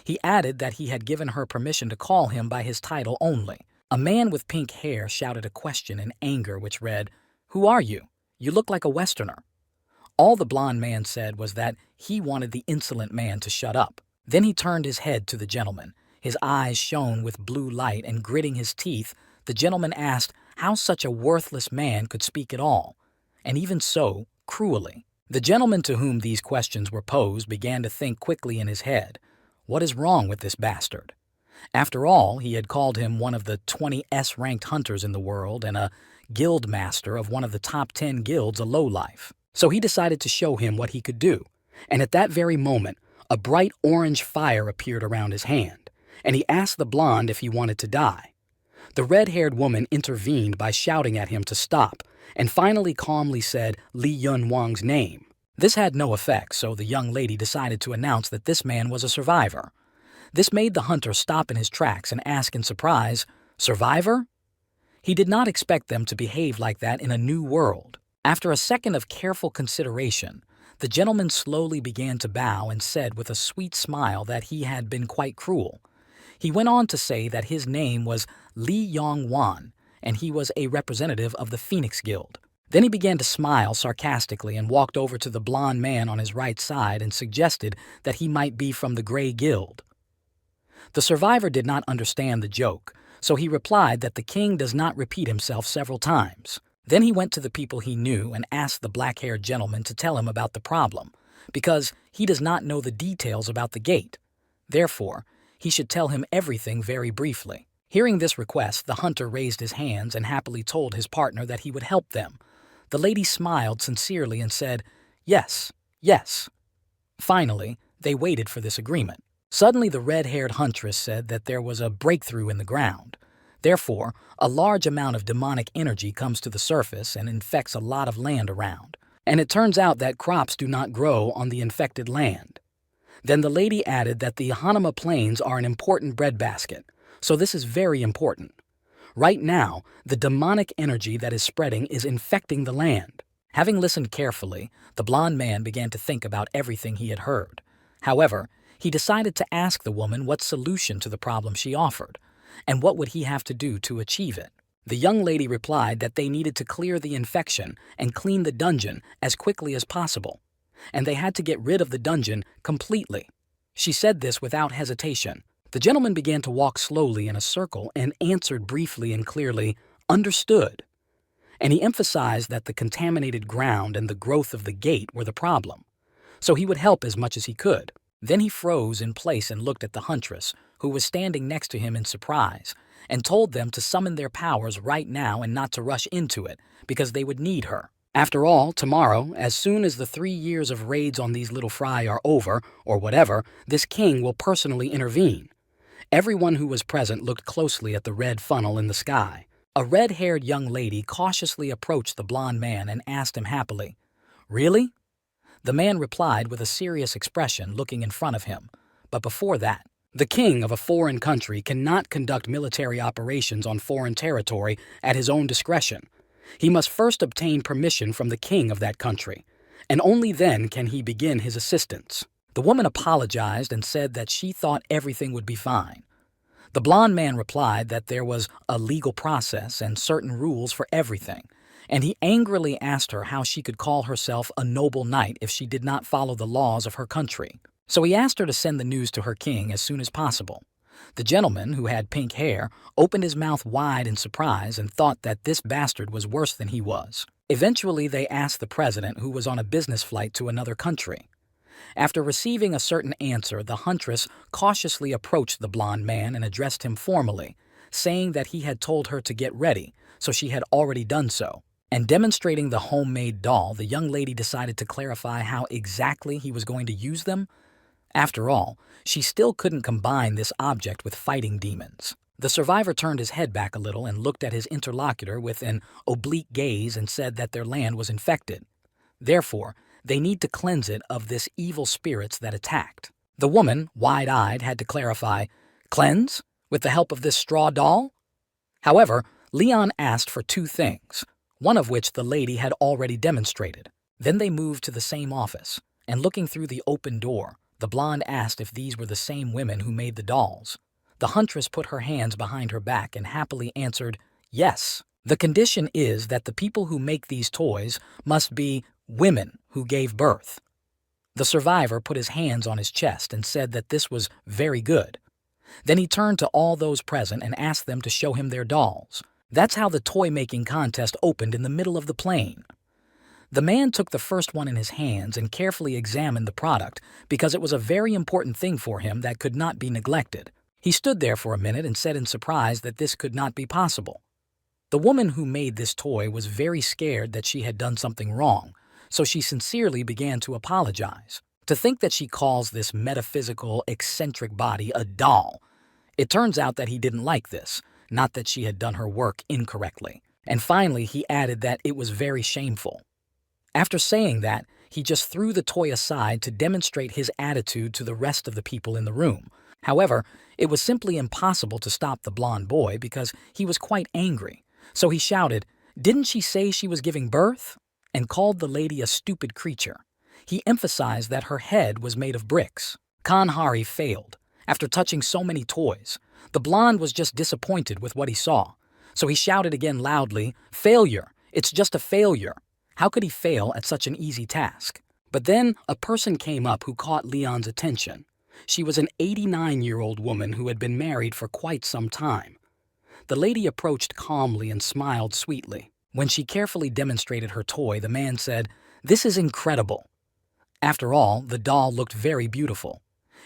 He added that he had given her permission to call him by his title only. A man with pink hair shouted a question in anger which read, Who are you? You look like a Westerner. All the blond man said was that he wanted the insolent man to shut up. Then he turned his head to the gentleman. His eyes shone with blue light, and gritting his teeth, the gentleman asked how such a worthless man could speak at all, and even so, cruelly. The gentleman to whom these questions were posed began to think quickly in his head, What is wrong with this bastard? After all, he had called him one of the 20 S-ranked hunters in the world and a guild master of one of the top 10 guilds a lowlife. So he decided to show him what he could do, and at that very moment, a bright orange fire appeared around his hand, and he asked the blonde if he wanted to die. The red-haired woman intervened by shouting at him to stop, and finally calmly said Li Yun Wang's name. This had no effect, so the young lady decided to announce that this man was a survivor. This made the hunter stop in his tracks and ask in surprise, Survivor? He did not expect them to behave like that in a new world. After a second of careful consideration, the gentleman slowly began to bow and said with a sweet smile that he had been quite cruel. He went on to say that his name was Li Yong Wan, and he was a representative of the Phoenix Guild. Then he began to smile sarcastically and walked over to the blond man on his right side and suggested that he might be from the Gray Guild. The survivor did not understand the joke, so he replied that the king does not repeat himself several times. Then he went to the people he knew and asked the black-haired gentleman to tell him about the problem, because he does not know the details about the gate. Therefore, he should tell him everything very briefly. Hearing this request, the hunter raised his hands and happily told his partner that he would help them. The lady smiled sincerely and said, Yes, yes. Finally, they waited for this agreement. Suddenly, the red-haired huntress said that there was a breakthrough in the ground. Therefore, a large amount of demonic energy comes to the surface and infects a lot of land around. And it turns out that crops do not grow on the infected land. Then the lady added that the Hanama Plains are an important breadbasket, so this is very important. Right now, the demonic energy that is spreading is infecting the land. Having listened carefully, the blond man began to think about everything he had heard. However, he decided to ask the woman what solution to the problem she offered, and what would he have to do to achieve it. The young lady replied that they needed to clear the infection and clean the dungeon as quickly as possible, and they had to get rid of the dungeon completely. She said this without hesitation. The gentleman began to walk slowly in a circle and answered briefly and clearly, Understood. And he emphasized that the contaminated ground and the growth of the gate were the problem, so he would help as much as he could. Then he froze in place and looked at the huntress, who was standing next to him in surprise, and told them to summon their powers right now and not to rush into it, because they would need her. After all, tomorrow, as soon as the 3 years of raids on these little fry are over, or whatever, this king will personally intervene. Everyone who was present looked closely at the red funnel in the sky. A red-haired young lady cautiously approached the blond man and asked him happily, Really? The man replied with a serious expression, looking in front of him. But before that, the king of a foreign country cannot conduct military operations on foreign territory at his own discretion, He must first obtain permission from the king of that country, and only then can he begin his assistance. The woman apologized and said that she thought everything would be fine. The blond man replied that there was a legal process and certain rules for everything, and he angrily asked her how she could call herself a noble knight if she did not follow the laws of her country. So he asked her to send the news to her king as soon as possible. The gentleman, who had pink hair, opened his mouth wide in surprise and thought that this bastard was worse than he was. Eventually, they asked the president, who was on a business flight to another country. After receiving a certain answer, the huntress cautiously approached the blond man and addressed him formally, saying that he had told her to get ready, so she had already done so. And demonstrating the homemade doll, the young lady decided to clarify how exactly he was going to use them. After all, she still couldn't combine this object with fighting demons. The survivor turned his head back a little and looked at his interlocutor with an oblique gaze and said that their land was infected. Therefore, they need to cleanse it of this evil spirits that attacked. The woman, wide-eyed, had to clarify, "Cleanse? With the help of this straw doll?" However, Leon asked for two things, one of which the lady had already demonstrated. Then they moved to the same office, and looking through the open door, the blonde asked if these were the same women who made the dolls. The huntress put her hands behind her back and happily answered, "Yes. The condition is that the people who make these toys must be women who gave birth." The survivor put his hands on his chest and said that this was very good. Then he turned to all those present and asked them to show him their dolls. That's how the toy-making contest opened in the middle of the plain. The man took the first one in his hands and carefully examined the product because it was a very important thing for him that could not be neglected. He stood there for a minute and said in surprise that this could not be possible. The woman who made this toy was very scared that she had done something wrong, so she sincerely began to apologize. To think that she calls this metaphysical, eccentric body a doll. It turns out that he didn't like this, not that she had done her work incorrectly. And finally, he added that it was very shameful. After saying that, he just threw the toy aside to demonstrate his attitude to the rest of the people in the room. However, it was simply impossible to stop the blond boy because he was quite angry. So he shouted, "Didn't she say she was giving birth?" and called the lady a stupid creature. He emphasized that her head was made of bricks. Kanhari failed. After touching so many toys, the blonde was just disappointed with what he saw. So he shouted again loudly, "Failure! It's just a failure!" How could he fail at such an easy task? But then a person came up who caught Leon's attention. She was an 89-year-old woman who had been married for quite some time. The lady approached calmly and smiled sweetly. When she carefully demonstrated her toy, the man said, "This is incredible." After all, the doll looked very beautiful.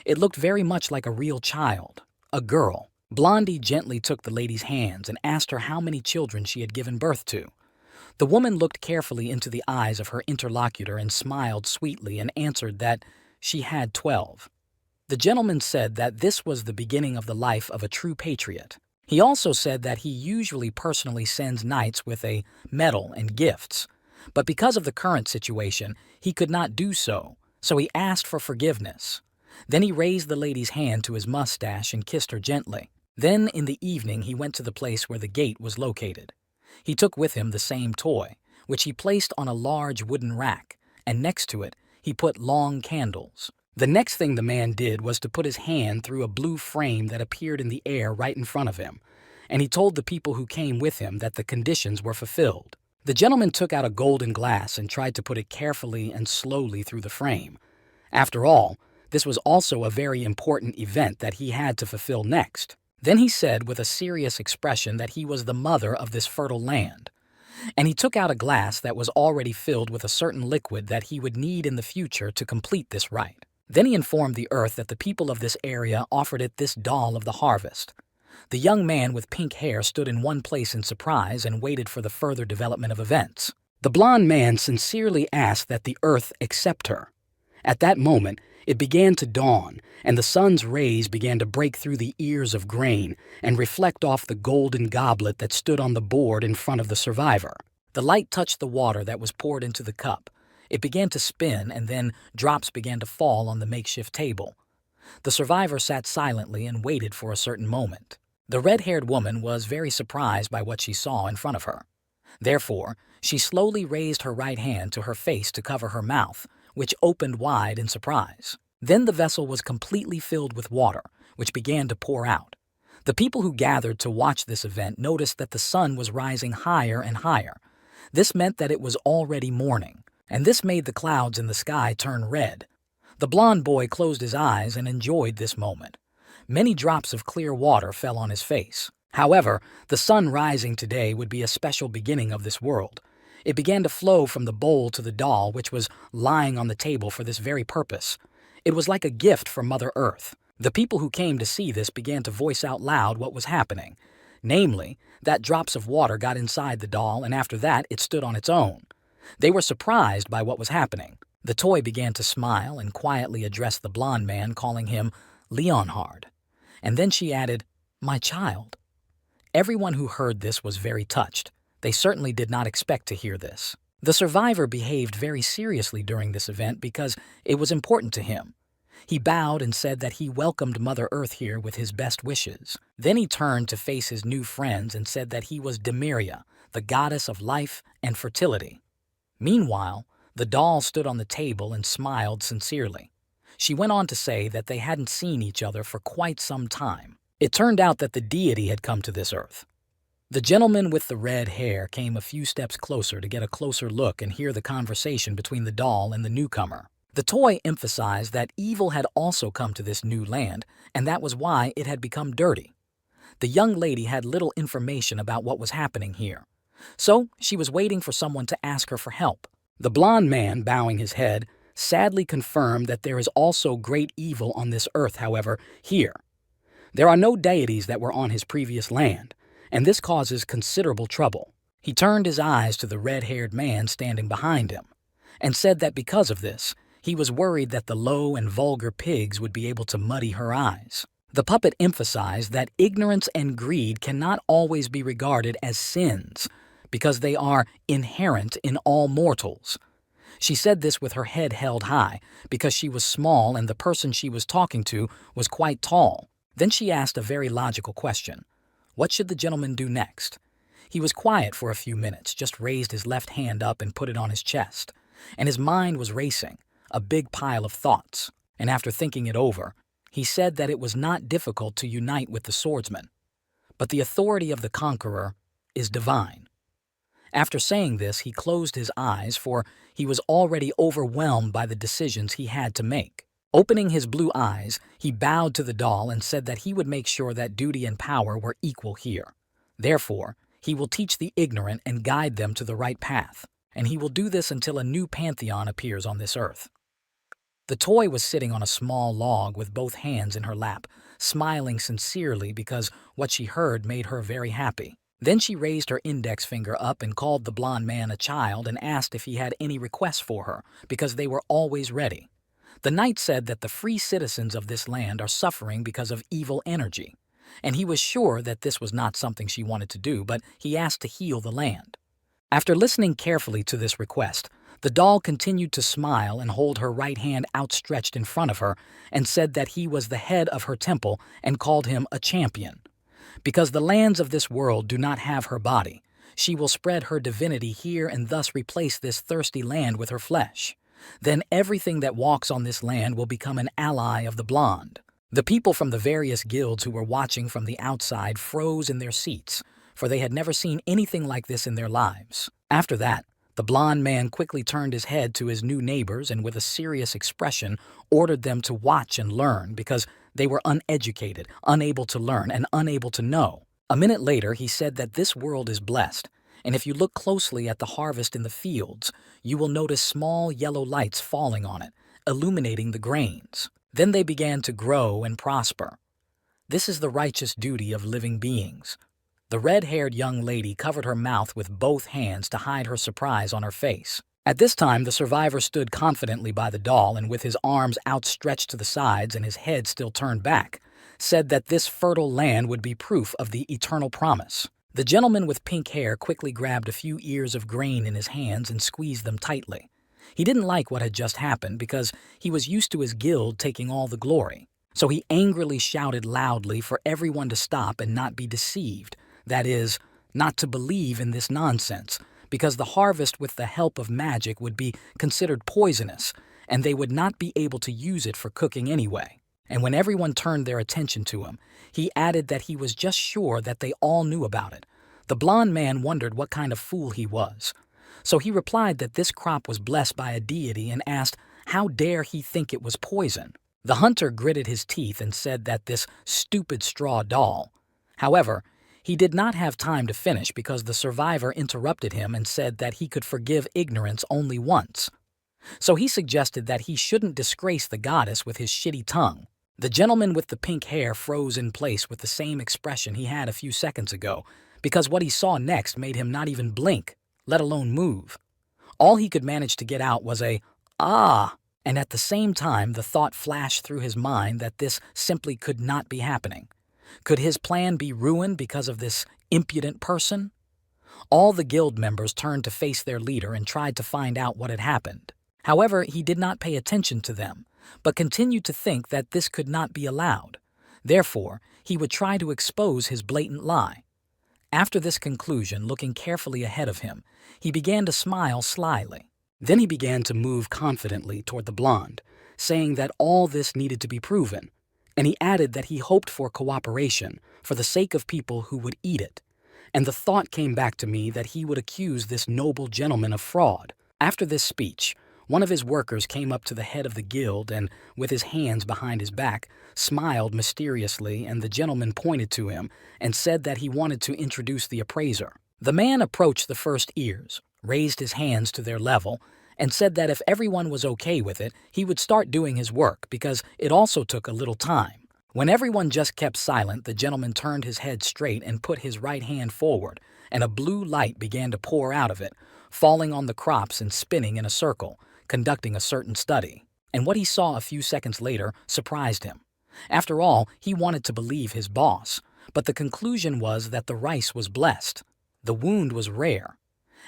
It looked very much like a real child, a girl. Blondie gently took the lady's hands and asked her how many children she had given birth to. The woman looked carefully into the eyes of her interlocutor and smiled sweetly and answered that she had 12. The gentleman said that this was the beginning of the life of a true patriot. He also said that he usually personally sends knights with a medal and gifts, but because of the current situation, he could not do so, so he asked for forgiveness. Then he raised the lady's hand to his mustache and kissed her gently. Then, in the evening, he went to the place where the gate was located. He took with him the same toy, which he placed on a large wooden rack, and next to it, he put long candles. The next thing the man did was to put his hand through a blue frame that appeared in the air right in front of him, and he told the people who came with him that the conditions were fulfilled. The gentleman took out a golden glass and tried to put it carefully and slowly through the frame. After all, this was also a very important event that he had to fulfill next. Then he said with a serious expression that he was the mother of this fertile land, and he took out a glass that was already filled with a certain liquid that he would need in the future to complete this rite. Then he informed the earth that the people of this area offered it this doll of the harvest. The young man with pink hair stood in one place in surprise and waited for the further development of events. The blond man sincerely asked that the earth accept her. At that moment, it began to dawn, and the sun's rays began to break through the ears of grain and reflect off the golden goblet that stood on the board in front of the survivor. The light touched the water that was poured into the cup. It began to spin, and then drops began to fall on the makeshift table. The survivor sat silently and waited for a certain moment. The red-haired woman was very surprised by what she saw in front of her. Therefore, she slowly raised her right hand to her face to cover her mouth, which opened wide in surprise. Then the vessel was completely filled with water, which began to pour out. The people who gathered to watch this event noticed that the sun was rising higher and higher. This meant that it was already morning, and this made the clouds in the sky turn red. The blond boy closed his eyes and enjoyed this moment. Many drops of clear water fell on his face. However, the sun rising today would be a special beginning of this world. It began to flow from the bowl to the doll, which was lying on the table for this very purpose. It was like a gift from Mother Earth. The people who came to see this began to voice out loud what was happening. Namely, that drops of water got inside the doll, and after that it stood on its own. They were surprised by what was happening. The toy began to smile and quietly address the blond man, calling him Leonhard. And then she added, "My child." Everyone who heard this was very touched. They certainly did not expect to hear this. The survivor behaved very seriously during this event because it was important to him. He bowed and said that he welcomed Mother Earth here with his best wishes. Then he turned to face his new friends and said that he was Demiria, the goddess of life and fertility. Meanwhile, the doll stood on the table and smiled sincerely. She went on to say that they hadn't seen each other for quite some time. It turned out that the deity had come to this earth. The gentleman with the red hair came a few steps closer to get a closer look and hear the conversation between the doll and the newcomer. The toy emphasized that evil had also come to this new land, and that was why it had become dirty. The young lady had little information about what was happening here, so she was waiting for someone to ask her for help. The blond man, bowing his head, sadly confirmed that there is also great evil on this earth, however, here. There are no deities that were on his previous land, and this causes considerable trouble. He turned his eyes to the red-haired man standing behind him, and said that because of this, he was worried that the low and vulgar pigs would be able to muddy her eyes. The puppet emphasized that ignorance and greed cannot always be regarded as sins, because they are inherent in all mortals. She said this with her head held high, because she was small and the person she was talking to was quite tall. Then she asked a very logical question. What should the gentleman do next? He was quiet for a few minutes, just raised his left hand up and put it on his chest, and his mind was racing, a big pile of thoughts. And after thinking it over, he said that it was not difficult to unite with the swordsman, but the authority of the conqueror is divine. After saying this, he closed his eyes, for he was already overwhelmed by the decisions he had to make. Opening his blue eyes, he bowed to the doll and said that he would make sure that duty and power were equal here. Therefore, he will teach the ignorant and guide them to the right path, and he will do this until a new pantheon appears on this earth. The toy was sitting on a small log with both hands in her lap, smiling sincerely because what she heard made her very happy. Then she raised her index finger up and called the blond man a child and asked if he had any requests for her, because they were always ready. The knight said that the free citizens of this land are suffering because of evil energy, and he was sure that this was not something she wanted to do, but he asked to heal the land. After listening carefully to this request, the doll continued to smile and hold her right hand outstretched in front of her and said that he was the head of her temple and called him a champion. Because the lands of this world do not have her body, she will spread her divinity here and thus replace this thirsty land with her flesh. Then everything that walks on this land will become an ally of the blonde. The people from the various guilds who were watching from the outside froze in their seats, for they had never seen anything like this in their lives. After that, the blond man quickly turned his head to his new neighbors and with a serious expression ordered them to watch and learn because they were uneducated, unable to learn, and unable to know. A minute later, he said that this world is blessed, and if you look closely at the harvest in the fields, you will notice small yellow lights falling on it, illuminating the grains. Then they began to grow and prosper. This is the righteous duty of living beings. The red-haired young lady covered her mouth with both hands to hide her surprise on her face. At this time, the survivor stood confidently by the doll and with his arms outstretched to the sides and his head still turned back, said that this fertile land would be proof of the eternal promise. The gentleman with pink hair quickly grabbed a few ears of grain in his hands and squeezed them tightly. He didn't like what had just happened because he was used to his guild taking all the glory. So he angrily shouted loudly for everyone to stop and not be deceived, that is, not to believe in this nonsense, because the harvest with the help of magic would be considered poisonous, and they would not be able to use it for cooking anyway. And when everyone turned their attention to him, he added that he was just sure that they all knew about it. The blond man wondered what kind of fool he was. So he replied that this crop was blessed by a deity and asked how dare he think it was poison. The hunter gritted his teeth and said that this stupid straw doll. However, he did not have time to finish because the survivor interrupted him and said that he could forgive ignorance only once. So he suggested that he shouldn't disgrace the goddess with his shitty tongue. The gentleman with the pink hair froze in place with the same expression he had a few seconds ago, because what he saw next made him not even blink, let alone move. All he could manage to get out was a, "Ah!" And at the same time the thought flashed through his mind that this simply could not be happening. Could his plan be ruined because of this impudent person? All the guild members turned to face their leader and tried to find out what had happened. However, he did not pay attention to them, but continued to think that this could not be allowed. Therefore, he would try to expose his blatant lie. After this conclusion, looking carefully ahead of him, he began to smile slyly. Then he began to move confidently toward the blonde, saying that all this needed to be proven, and he added that he hoped for cooperation for the sake of people who would eat it. And the thought came back to me that he would accuse this noble gentleman of fraud. After this speech, one of his workers came up to the head of the guild and, with his hands behind his back, smiled mysteriously, and the gentleman pointed to him and said that he wanted to introduce the appraiser. The man approached the first ears, raised his hands to their level, and said that if everyone was okay with it, he would start doing his work because it also took a little time. When everyone just kept silent, the gentleman turned his head straight and put his right hand forward, and a blue light began to pour out of it, falling on the crops and spinning in a circle, conducting a certain study. And what he saw a few seconds later surprised him. After all, he wanted to believe his boss, but the conclusion was that the rice was blessed. The wound was rare,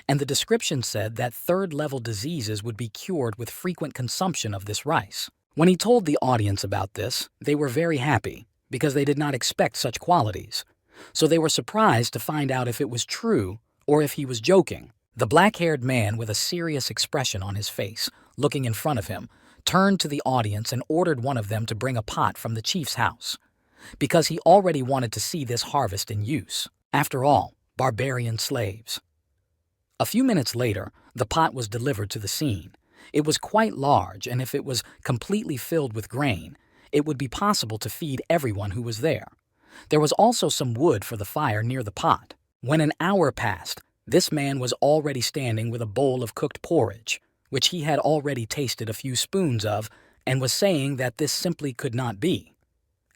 and the description said that third-level diseases would be cured with frequent consumption of this rice. When he told the audience about this, they were very happy because they did not expect such qualities. So they were surprised to find out if it was true or if he was joking. The black-haired man with a serious expression on his face, looking in front of him, turned to the audience and ordered one of them to bring a pot from the chief's house, because he already wanted to see this harvest in use. After all, barbarian slaves. A few minutes later, the pot was delivered to the scene. It was quite large, and if it was completely filled with grain, it would be possible to feed everyone who was there. There was also some wood for the fire near the pot. When an hour passed, this man was already standing with a bowl of cooked porridge, which he had already tasted a few spoons of, and was saying that this simply could not be.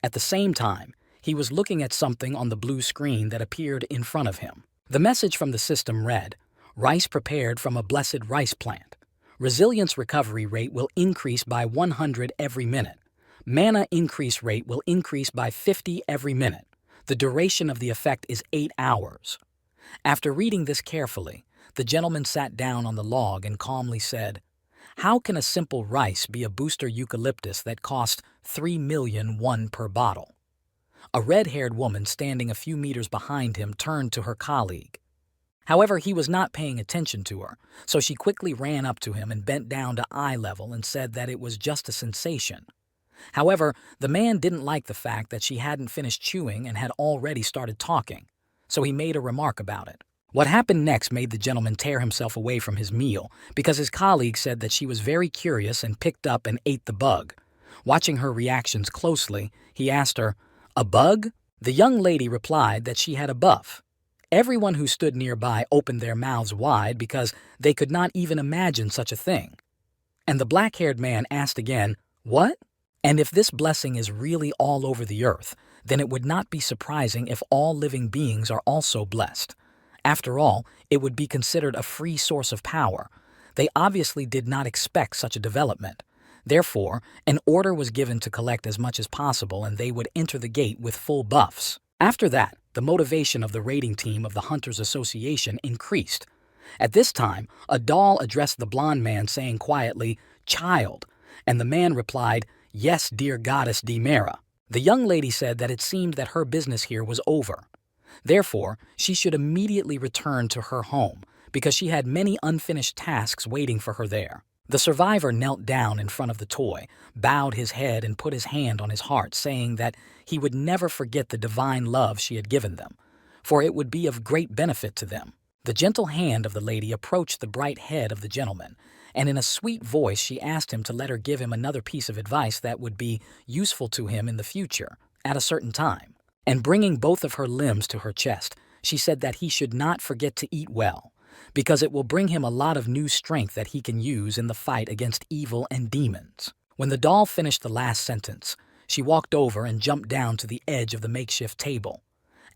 At the same time, he was looking at something on the blue screen that appeared in front of him. The message from the system read, "Rice prepared from a blessed rice plant. Resilience recovery rate will increase by 100 every minute. Mana increase rate will increase by 50 every minute. The duration of the effect is 8 hours." After reading this carefully, the gentleman sat down on the log and calmly said, "How can a simple rice be a booster eucalyptus that costs 3,000,001 per bottle?" A red-haired woman standing a few meters behind him turned to her colleague. However, he was not paying attention to her, so she quickly ran up to him and bent down to eye level and said that it was just a sensation. However, the man didn't like the fact that she hadn't finished chewing and had already started talking, so he made a remark about it. What happened next made the gentleman tear himself away from his meal because his colleague said that she was very curious and picked up and ate the bug. Watching her reactions closely, he asked her, "A bug?" The young lady replied that she had a buff. Everyone who stood nearby opened their mouths wide because they could not even imagine such a thing. And the black-haired man asked again, "What?" And if this blessing is really all over the earth, then it would not be surprising if all living beings are also blessed. After all, it would be considered a free source of power. They obviously did not expect such a development. Therefore, an order was given to collect as much as possible, and they would enter the gate with full buffs. After that, the motivation of the raiding team of the Hunters Association increased. At this time, a doll addressed the blond man saying quietly, "Child," and the man replied, "Yes, dear goddess Dimera." The young lady said that it seemed that her business here was over. Therefore, she should immediately return to her home because she had many unfinished tasks waiting for her there. The survivor knelt down in front of the toy, bowed his head and put his hand on his heart, saying that he would never forget the divine love she had given them, for it would be of great benefit to them. The gentle hand of the lady approached the bright head of the gentleman, and in a sweet voice she asked him to let her give him another piece of advice that would be useful to him in the future, at a certain time. And bringing both of her limbs to her chest, she said that he should not forget to eat well, because it will bring him a lot of new strength that he can use in the fight against evil and demons. When the doll finished the last sentence, she walked over and jumped down to the edge of the makeshift table.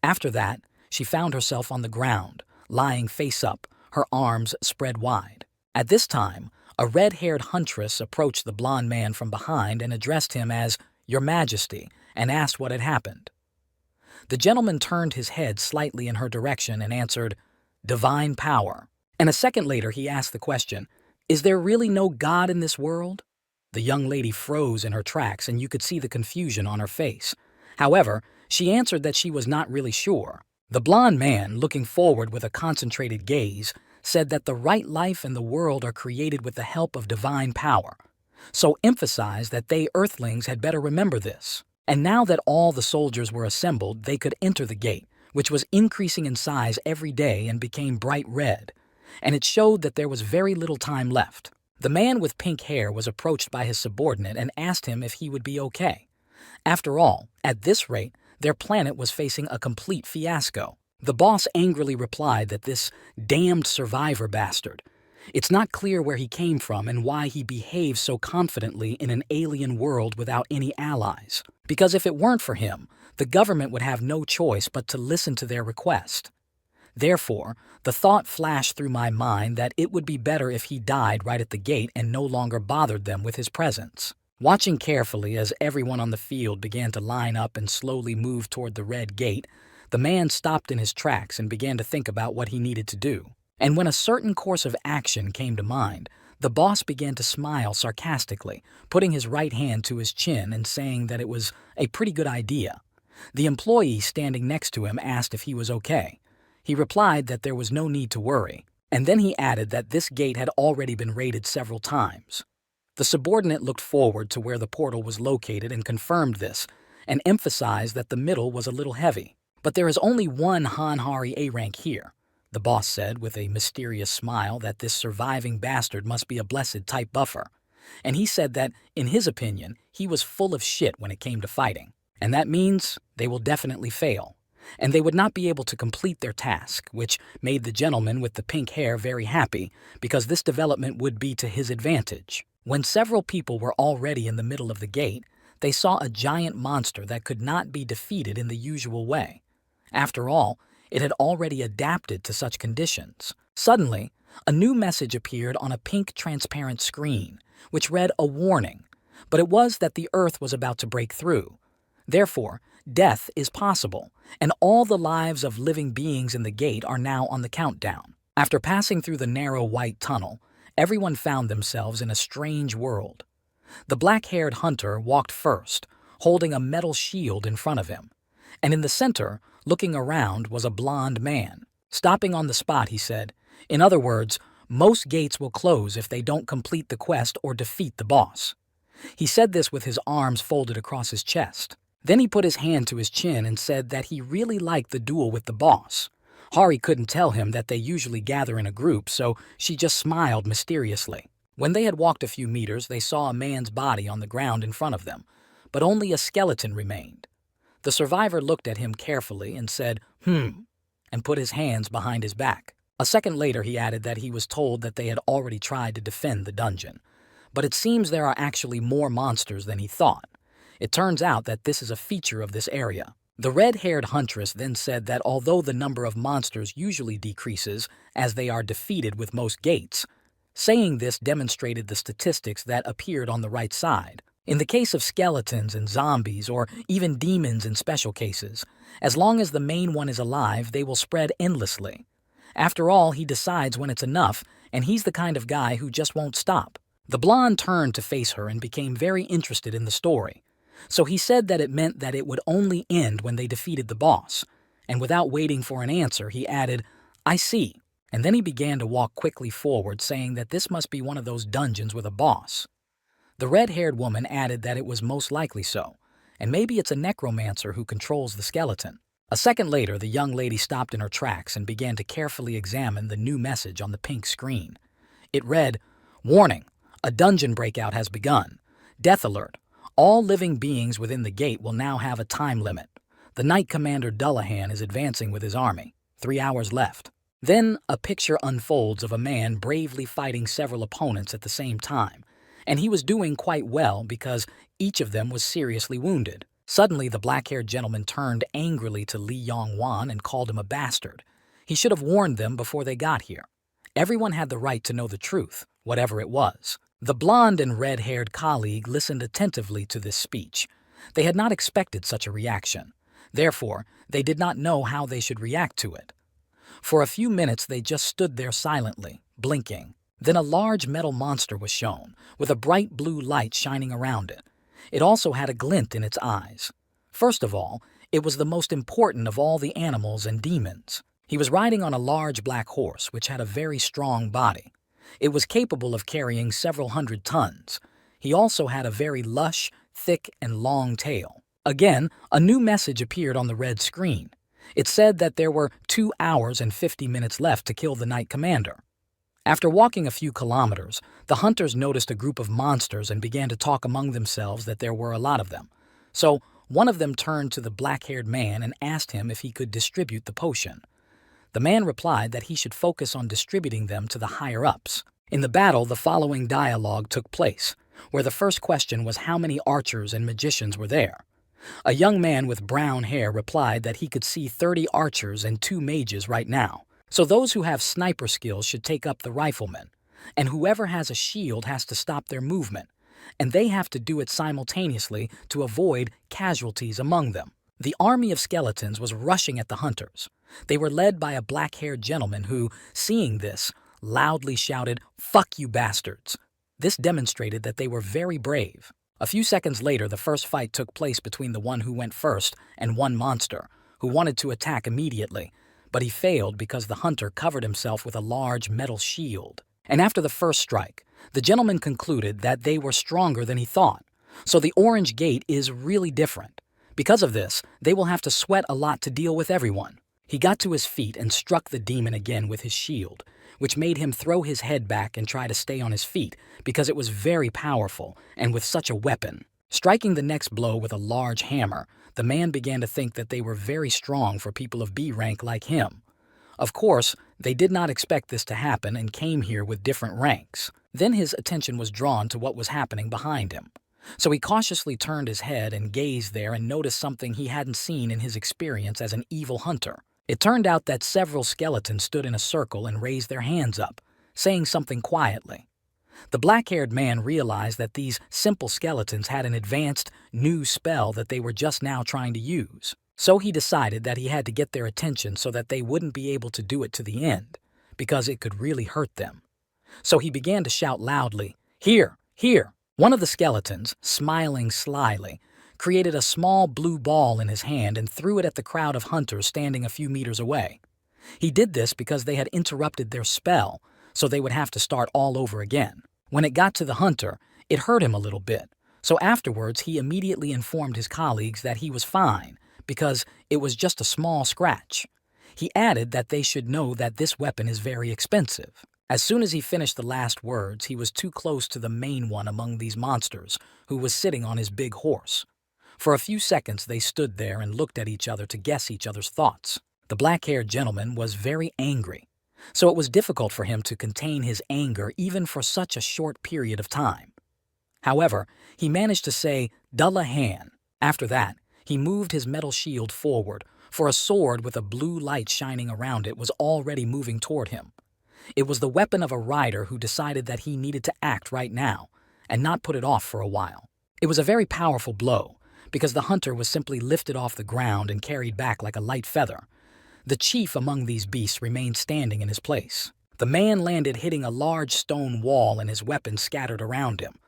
After that, she found herself on the ground, lying face up, her arms spread wide. At this time, a red-haired huntress approached the blond man from behind and addressed him as "Your Majesty," and asked what had happened. The gentleman turned his head slightly in her direction and answered, "Divine power." And a second later he asked the question, "Is there really no God in this world?" The young lady froze in her tracks and you could see the confusion on her face. However, she answered that she was not really sure. The blond man, looking forward with a concentrated gaze, said that the right life and the world are created with the help of divine power, so emphasized that they Earthlings had better remember this. And now that all the soldiers were assembled, they could enter the gate, which was increasing in size every day and became bright red, and it showed that there was very little time left. The man with pink hair was approached by his subordinate and asked him if he would be okay. After all, at this rate, their planet was facing a complete fiasco. The boss angrily replied that this damned survivor bastard. It's not clear where he came from and why he behaves so confidently in an alien world without any allies. Because if it weren't for him, the government would have no choice but to listen to their request. Therefore, the thought flashed through my mind that it would be better if he died right at the gate and no longer bothered them with his presence. Watching carefully as everyone on the field began to line up and slowly move toward the red gate, the man stopped in his tracks and began to think about what he needed to do. And when a certain course of action came to mind, the boss began to smile sarcastically, putting his right hand to his chin and saying that it was a pretty good idea. The employee standing next to him asked if he was okay. He replied that there was no need to worry, and then he added that this gate had already been raided several times. The subordinate looked forward to where the portal was located and confirmed this, and emphasized that the middle was a little heavy. But there is only one Hanhari A rank here. The boss said with a mysterious smile that this surviving bastard must be a blessed type buffer. And he said that, in his opinion, he was full of shit when it came to fighting. And that means they will definitely fail. And they would not be able to complete their task, which made the gentleman with the pink hair very happy, because this development would be to his advantage. When several people were already in the middle of the gate, they saw a giant monster that could not be defeated in the usual way. After all, it had already adapted to such conditions. Suddenly, a new message appeared on a pink transparent screen, which read a warning, but it was that the Earth was about to break through. Therefore, death is possible, and all the lives of living beings in the gate are now on the countdown. After passing through the narrow white tunnel, everyone found themselves in a strange world. The black-haired hunter walked first, holding a metal shield in front of him, and in the center, looking around, was a blond man. Stopping on the spot, he said, "In other words, most gates will close if they don't complete the quest or defeat the boss." He said this with his arms folded across his chest. Then he put his hand to his chin and said that he really liked the duel with the boss. Hari couldn't tell him that they usually gather in a group, so she just smiled mysteriously. When they had walked a few meters, they saw a man's body on the ground in front of them, but only a skeleton remained. The survivor looked at him carefully and said, and put his hands behind his back. A second later he added that he was told that they had already tried to defend the dungeon, but it seems there are actually more monsters than he thought. It turns out that this is a feature of this area. The red-haired huntress then said that although the number of monsters usually decreases as they are defeated with most gates, saying this demonstrated the statistics that appeared on the right side. In the case of skeletons and zombies, or even demons in special cases, as long as the main one is alive, they will spread endlessly. After all, he decides when it's enough, and he's the kind of guy who just won't stop. The blonde turned to face her and became very interested in the story. So he said that it meant that it would only end when they defeated the boss, and without waiting for an answer, he added, "I see." And then he began to walk quickly forward, saying that this must be one of those dungeons with a boss. The red-haired woman added that it was most likely so, and maybe it's a necromancer who controls the skeleton. A second later, the young lady stopped in her tracks and began to carefully examine the new message on the pink screen. It read, "Warning, a dungeon breakout has begun. Death alert. All living beings within the gate will now have a time limit. The Knight Commander Dullahan is advancing with his army. 3 hours left." Then a picture unfolds of a man bravely fighting several opponents at the same time, and he was doing quite well because each of them was seriously wounded. Suddenly, the black-haired gentleman turned angrily to Li Yongwan and called him a bastard. He should have warned them before they got here. Everyone had the right to know the truth, whatever it was. The blonde and red-haired colleague listened attentively to this speech. They had not expected such a reaction. Therefore, they did not know how they should react to it. For a few minutes, they just stood there silently, blinking. Then a large metal monster was shown, with a bright blue light shining around it. It also had a glint in its eyes. First of all, it was the most important of all the animals and demons. He was riding on a large black horse, which had a very strong body. It was capable of carrying several hundred tons. He also had a very lush, thick, and long tail. Again, a new message appeared on the red screen. It said that there were 2 hours and 50 minutes left to kill the Knight Commander. After walking a few kilometers, the hunters noticed a group of monsters and began to talk among themselves that there were a lot of them. So one of them turned to the black-haired man and asked him if he could distribute the potion. The man replied that he should focus on distributing them to the higher-ups. In the battle, the following dialogue took place, where the first question was how many archers and magicians were there. A young man with brown hair replied that he could see 30 archers and 2 mages right now. So those who have sniper skills should take up the riflemen, and whoever has a shield has to stop their movement, and they have to do it simultaneously to avoid casualties among them. The army of skeletons was rushing at the hunters. They were led by a black-haired gentleman who, seeing this, loudly shouted, "Fuck you bastards!" This demonstrated that they were very brave. A few seconds later, the first fight took place between the one who went first and one monster, who wanted to attack immediately, but he failed because the hunter covered himself with a large metal shield. And after the first strike, the gentleman concluded that they were stronger than he thought. So the orange gate is really different. Because of this, they will have to sweat a lot to deal with everyone. He got to his feet and struck the demon again with his shield, which made him throw his head back and try to stay on his feet because it was very powerful and with such a weapon. Striking the next blow with a large hammer, the man began to think that they were very strong for people of B rank like him. Of course, they did not expect this to happen and came here with different ranks. Then his attention was drawn to what was happening behind him. So he cautiously turned his head and gazed there and noticed something he hadn't seen in his experience as an evil hunter. It turned out that several skeletons stood in a circle and raised their hands up, saying something quietly. The black-haired man realized that these simple skeletons had an advanced, new spell that they were just now trying to use. So he decided that he had to get their attention so that they wouldn't be able to do it to the end, because it could really hurt them. So he began to shout loudly, "Here, here!" One of the skeletons, smiling slyly, created a small blue ball in his hand and threw it at the crowd of hunters standing a few meters away. He did this because they had interrupted their spell, so they would have to start all over again. When it got to the hunter, it hurt him a little bit, so afterwards he immediately informed his colleagues that he was fine, because it was just a small scratch. He added that they should know that this weapon is very expensive. As soon as he finished the last words, he was too close to the main one among these monsters, who was sitting on his big horse. For a few seconds they stood there and looked at each other to guess each other's thoughts. The black-haired gentleman was very angry, so it was difficult for him to contain his anger even for such a short period of time. However, he managed to say, "Dullahan." After that, he moved his metal shield forward, for a sword with a blue light shining around it was already moving toward him. It was the weapon of a rider who decided that he needed to act right now, and not put it off for a while. It was a very powerful blow, because the hunter was simply lifted off the ground and carried back like a light feather. The chief among these beasts remained standing in his place. The man landed hitting a large stone wall and his weapons scattered around him.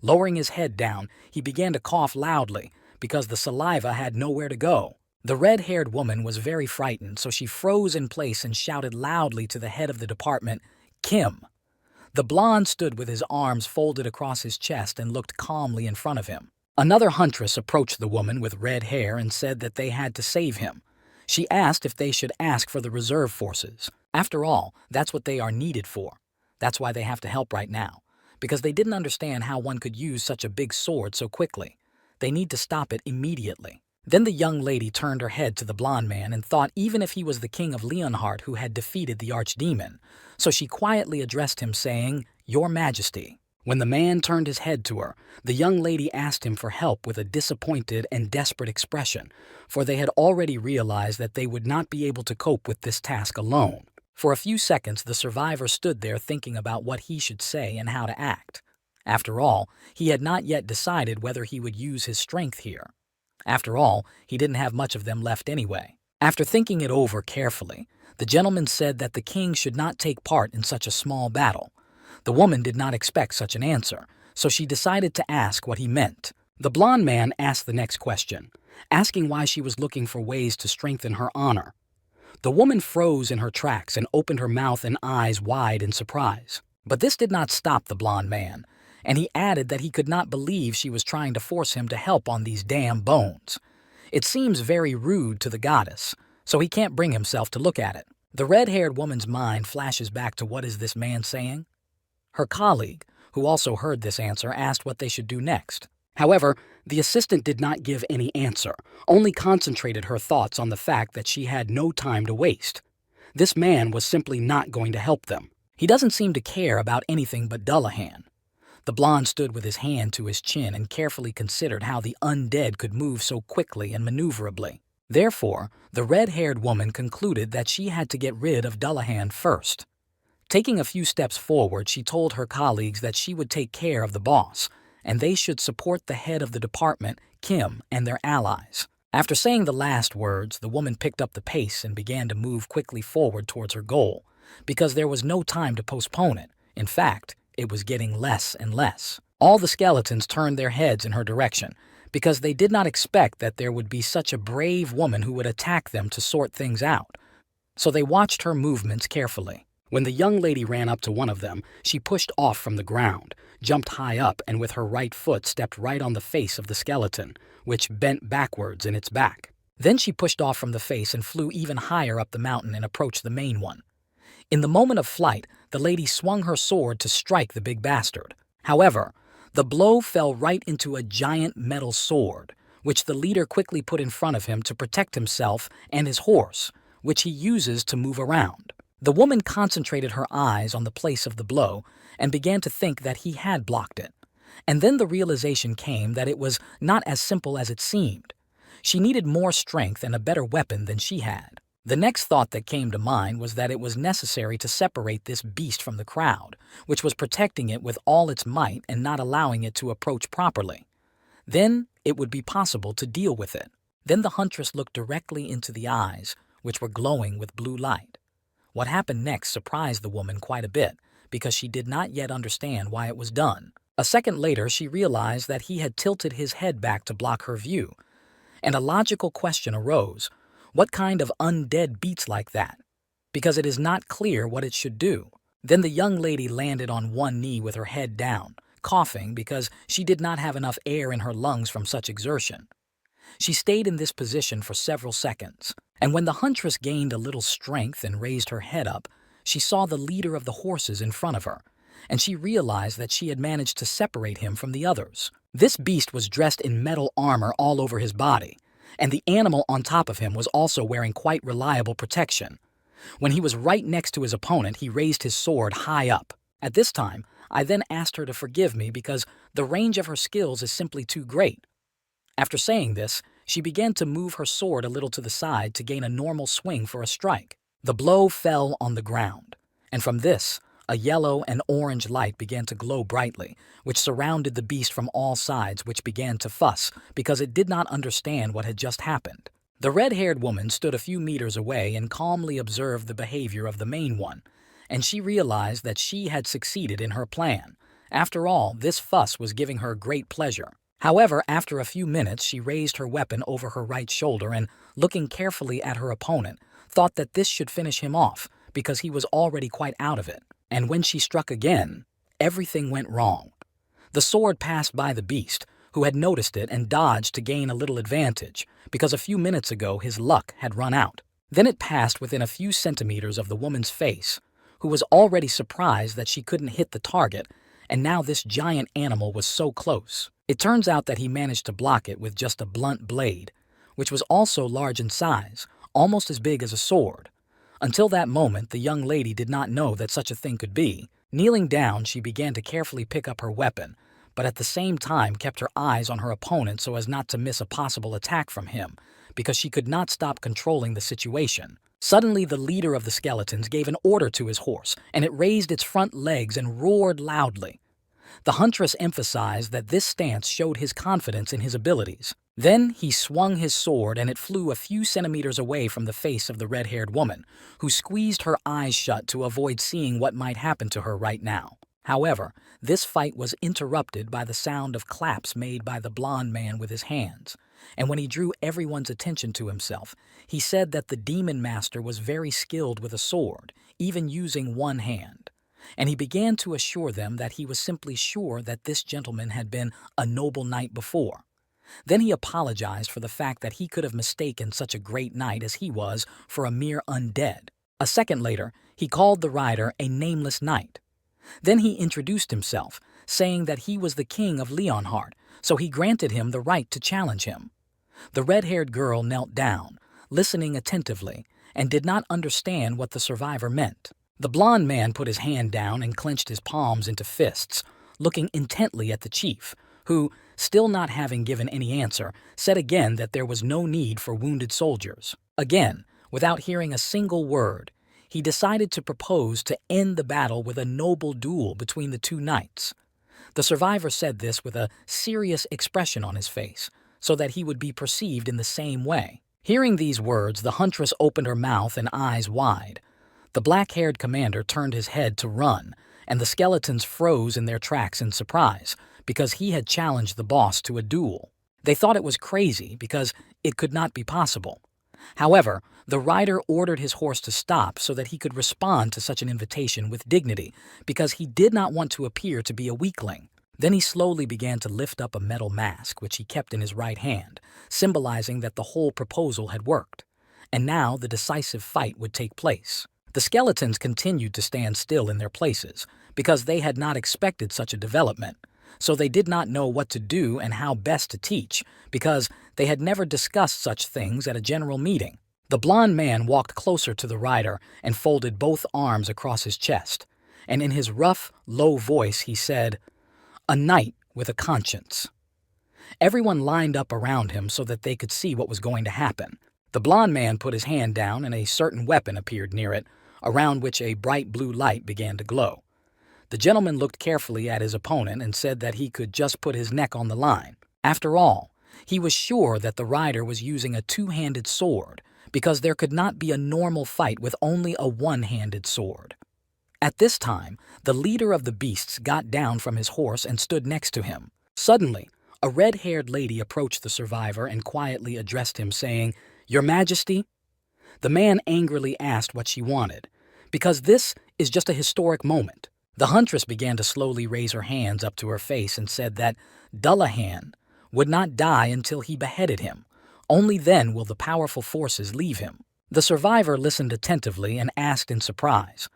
Lowering his head down, he began to cough loudly because the saliva had nowhere to go. The red-haired woman was very frightened, so she froze in place and shouted loudly to the head of the department, "Kim." The blonde stood with his arms folded across his chest and looked calmly in front of him. Another huntress approached the woman with red hair and said that they had to save him. She asked if they should ask for the reserve forces. After all, that's what they are needed for. That's why they have to help right now, because they didn't understand how one could use such a big sword so quickly. They need to stop it immediately. Then the young lady turned her head to the blonde man and thought even if he was the king of Leonhardt who had defeated the archdemon, so she quietly addressed him saying, "Your Majesty." When the man turned his head to her, the young lady asked him for help with a disappointed and desperate expression, for they had already realized that they would not be able to cope with this task alone. For a few seconds, the survivor stood there thinking about what he should say and how to act. After all, he had not yet decided whether he would use his strength here. After all, he didn't have much of them left anyway. After thinking it over carefully, the gentleman said that the king should not take part in such a small battle. The woman did not expect such an answer, so she decided to ask what he meant. The blonde man asked the next question, asking why she was looking for ways to strengthen her honor. The woman froze in her tracks and opened her mouth and eyes wide in surprise. But this did not stop the blonde man, and he added that he could not believe she was trying to force him to help on these damn bones. It seems very rude to the goddess, so he can't bring himself to look at it. The red-haired woman's mind flashes back to what is this man saying? Her colleague, who also heard this answer, asked what they should do next. However, the assistant did not give any answer, only concentrated her thoughts on the fact that she had no time to waste. This man was simply not going to help them. He doesn't seem to care about anything but Dullahan. The blonde stood with his hand to his chin and carefully considered how the undead could move so quickly and maneuverably. Therefore, the red-haired woman concluded that she had to get rid of Dullahan first. Taking a few steps forward, she told her colleagues that she would take care of the boss, and they should support the head of the department, Kim, and their allies. After saying the last words, the woman picked up the pace and began to move quickly forward towards her goal, because there was no time to postpone it. In fact, it was getting less and less. All the skeletons turned their heads in her direction, because they did not expect that there would be such a brave woman who would attack them to sort things out. So they watched her movements carefully. When the young lady ran up to one of them, she pushed off from the ground, jumped high up, and with her right foot stepped right on the face of the skeleton, which bent backwards in its back. Then she pushed off from the face and flew even higher up the mountain and approached the main one. In the moment of flight, the lady swung her sword to strike the big bastard. However, the blow fell right into a giant metal sword, which the leader quickly put in front of him to protect himself and his horse, which he uses to move around. The woman concentrated her eyes on the place of the blow and began to think that he had blocked it. And then the realization came that it was not as simple as it seemed. She needed more strength and a better weapon than she had. The next thought that came to mind was that it was necessary to separate this beast from the crowd, which was protecting it with all its might and not allowing it to approach properly. Then it would be possible to deal with it. Then the huntress looked directly into the eyes, which were glowing with blue light. What happened next surprised the woman quite a bit, because she did not yet understand why it was done. A second later, she realized that he had tilted his head back to block her view, and a logical question arose. What kind of undead beats like that? Because it is not clear what it should do. Then the young lady landed on one knee with her head down, coughing because she did not have enough air in her lungs from such exertion. She stayed in this position for several seconds, and when the huntress gained a little strength and raised her head up, she saw the leader of the horses in front of her, and she realized that she had managed to separate him from the others. This beast was dressed in metal armor all over his body, and the animal on top of him was also wearing quite reliable protection. When he was right next to his opponent, he raised his sword high up. At this time, I then asked her to forgive me because the range of her skills is simply too great. After saying this, she began to move her sword a little to the side to gain a normal swing for a strike. The blow fell on the ground, and from this, a yellow and orange light began to glow brightly, which surrounded the beast from all sides, which began to fuss because it did not understand what had just happened. The red-haired woman stood a few meters away and calmly observed the behavior of the main one, and she realized that she had succeeded in her plan. After all, this fuss was giving her great pleasure. However, after a few minutes, she raised her weapon over her right shoulder and, looking carefully at her opponent, thought that this should finish him off because he was already quite out of it. And when she struck again, everything went wrong. The sword passed by the beast, who had noticed it and dodged to gain a little advantage because a few minutes ago his luck had run out. Then it passed within a few centimeters of the woman's face, who was already surprised that she couldn't hit the target, and now this giant animal was so close. It turns out that he managed to block it with just a blunt blade, which was also large in size, almost as big as a sword. Until that moment, the young lady did not know that such a thing could be. Kneeling down, she began to carefully pick up her weapon, but at the same time kept her eyes on her opponent so as not to miss a possible attack from him, because she could not stop controlling the situation. Suddenly, the leader of the skeletons gave an order to his horse, and it raised its front legs and roared loudly. The huntress emphasized that this stance showed his confidence in his abilities. Then he swung his sword and it flew a few centimeters away from the face of the red-haired woman, who squeezed her eyes shut to avoid seeing what might happen to her right now. However, this fight was interrupted by the sound of claps made by the blond man with his hands, and when he drew everyone's attention to himself, he said that the demon master was very skilled with a sword, even using one hand. And he began to assure them that he was simply sure that this gentleman had been a noble knight before. Then he apologized for the fact that he could have mistaken such a great knight as he was for a mere undead. A second later, he called the rider a nameless knight. Then he introduced himself, saying that he was the king of Leonhardt, so he granted him the right to challenge him. The red-haired girl knelt down, listening attentively, and did not understand what the survivor meant. The blond man put his hand down and clenched his palms into fists, looking intently at the chief, who, still not having given any answer, said again that there was no need for wounded soldiers. Again, without hearing a single word, he decided to propose to end the battle with a noble duel between the two knights. The survivor said this with a serious expression on his face, so that he would be perceived in the same way. Hearing these words, the huntress opened her mouth and eyes wide. The black-haired commander turned his head to run, and the skeletons froze in their tracks in surprise, because he had challenged the boss to a duel. They thought it was crazy because it could not be possible. However, the rider ordered his horse to stop so that he could respond to such an invitation with dignity, because he did not want to appear to be a weakling. Then he slowly began to lift up a metal mask which he kept in his right hand, symbolizing that the whole proposal had worked. And now the decisive fight would take place. The skeletons continued to stand still in their places, because they had not expected such a development, so they did not know what to do and how best to teach, because they had never discussed such things at a general meeting. The blond man walked closer to the rider and folded both arms across his chest, and in his rough, low voice he said, "A knight with a conscience." Everyone lined up around him so that they could see what was going to happen. The blond man put his hand down and a certain weapon appeared near it, around which a bright blue light began to glow. The gentleman looked carefully at his opponent and said that he could just put his neck on the line. After all, he was sure that the rider was using a two-handed sword, because there could not be a normal fight with only a one-handed sword. At this time, the leader of the beasts got down from his horse and stood next to him. Suddenly, a red-haired lady approached the survivor and quietly addressed him, saying, "Your Majesty?" The man angrily asked what she wanted, because this is just a historic moment. The huntress began to slowly raise her hands up to her face and said that Dullahan would not die until he beheaded him. Only then will the powerful forces leave him. The survivor listened attentively and asked in surprise,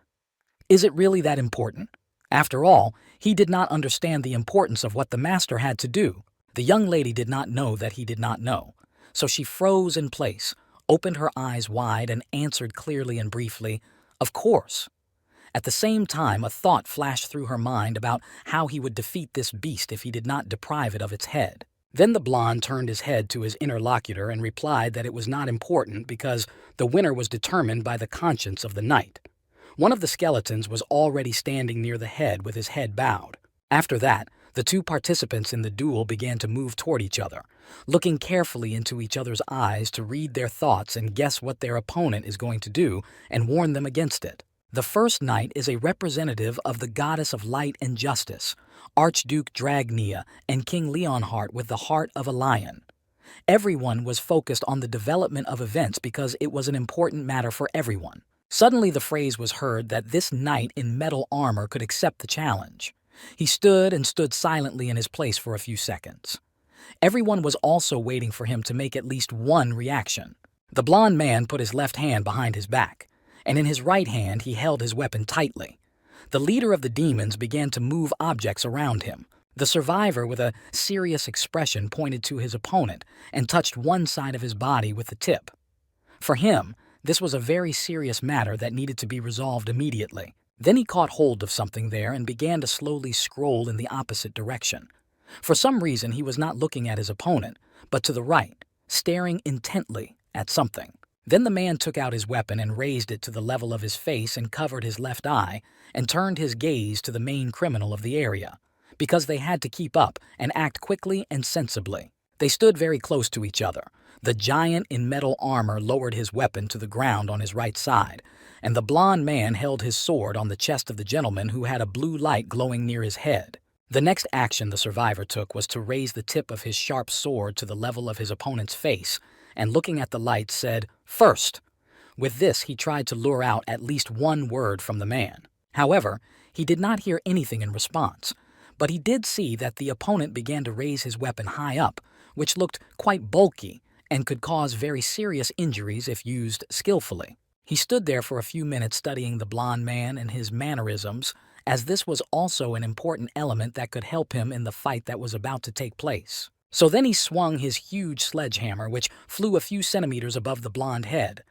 "Is it really that important?" After all, he did not understand the importance of what the master had to do. The young lady did not know that he did not know, so she froze in place, opened her eyes wide, and answered clearly and briefly, "Of course." At the same time, a thought flashed through her mind about how he would defeat this beast if he did not deprive it of its head. Then the blonde turned his head to his interlocutor and replied that it was not important because the winner was determined by the conscience of the knight. One of the skeletons was already standing near the head with his head bowed. After that, the two participants in the duel began to move toward each other, looking carefully into each other's eyes to read their thoughts and guess what their opponent is going to do and warn them against it. The first knight is a representative of the goddess of light and justice, Archduke Dragnia and King Leonhart with the heart of a lion. Everyone was focused on the development of events because it was an important matter for everyone. Suddenly the phrase was heard that this knight in metal armor could accept the challenge. He stood silently in his place for a few seconds. Everyone was also waiting for him to make at least one reaction. The blond man put his left hand behind his back, and in his right hand he held his weapon tightly. The leader of the demons began to move objects around him. The survivor, with a serious expression, pointed to his opponent and touched one side of his body with the tip. For him, this was a very serious matter that needed to be resolved immediately. Then he caught hold of something there and began to slowly scroll in the opposite direction. For some reason, he was not looking at his opponent, but to the right, staring intently at something. Then the man took out his weapon and raised it to the level of his face and covered his left eye and turned his gaze to the main criminal of the area, because they had to keep up and act quickly and sensibly. They stood very close to each other. The giant in metal armor lowered his weapon to the ground on his right side, and the blond man held his sword on the chest of the gentleman who had a blue light glowing near his head. The next action the survivor took was to raise the tip of his sharp sword to the level of his opponent's face, and looking at the light said, "First." With this, he tried to lure out at least one word from the man. However, he did not hear anything in response, but he did see that the opponent began to raise his weapon high up, which looked quite bulky and could cause very serious injuries if used skillfully. He stood there for a few minutes studying the blond man and his mannerisms, as this was also an important element that could help him in the fight that was about to take place. So then he swung his huge sledgehammer, which flew a few centimeters above the blond head.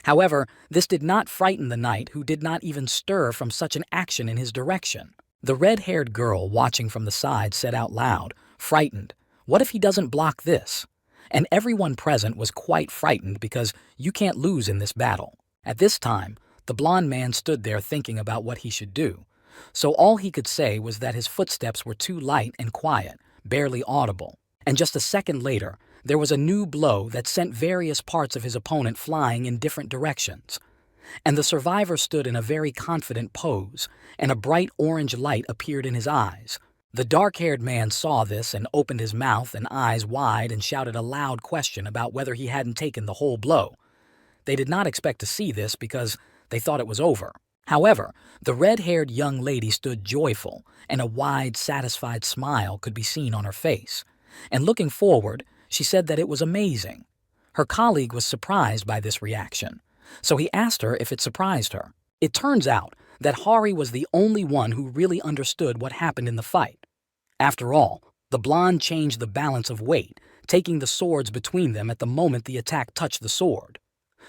However, this did not frighten the knight, who did not even stir from such an action in his direction. The red-haired girl, watching from the side, said out loud, frightened, "What if he doesn't block this?" And everyone present was quite frightened because you can't lose in this battle. At this time, the blond man stood there thinking about what he should do. So all he could say was that his footsteps were too light and quiet, barely audible. And just a second later, there was a new blow that sent various parts of his opponent flying in different directions. And the survivor stood in a very confident pose, and a bright orange light appeared in his eyes. The dark-haired man saw this and opened his mouth and eyes wide and shouted a loud question about whether he hadn't taken the whole blow. They did not expect to see this because they thought it was over. However, the red-haired young lady stood joyful, and a wide, satisfied smile could be seen on her face. And looking forward, she said that it was amazing. Her colleague was surprised by this reaction, so he asked her if it surprised her. It turns out that Hari was the only one who really understood what happened in the fight. After all, the blonde changed the balance of weight, taking the swords between them at the moment the attack touched the sword.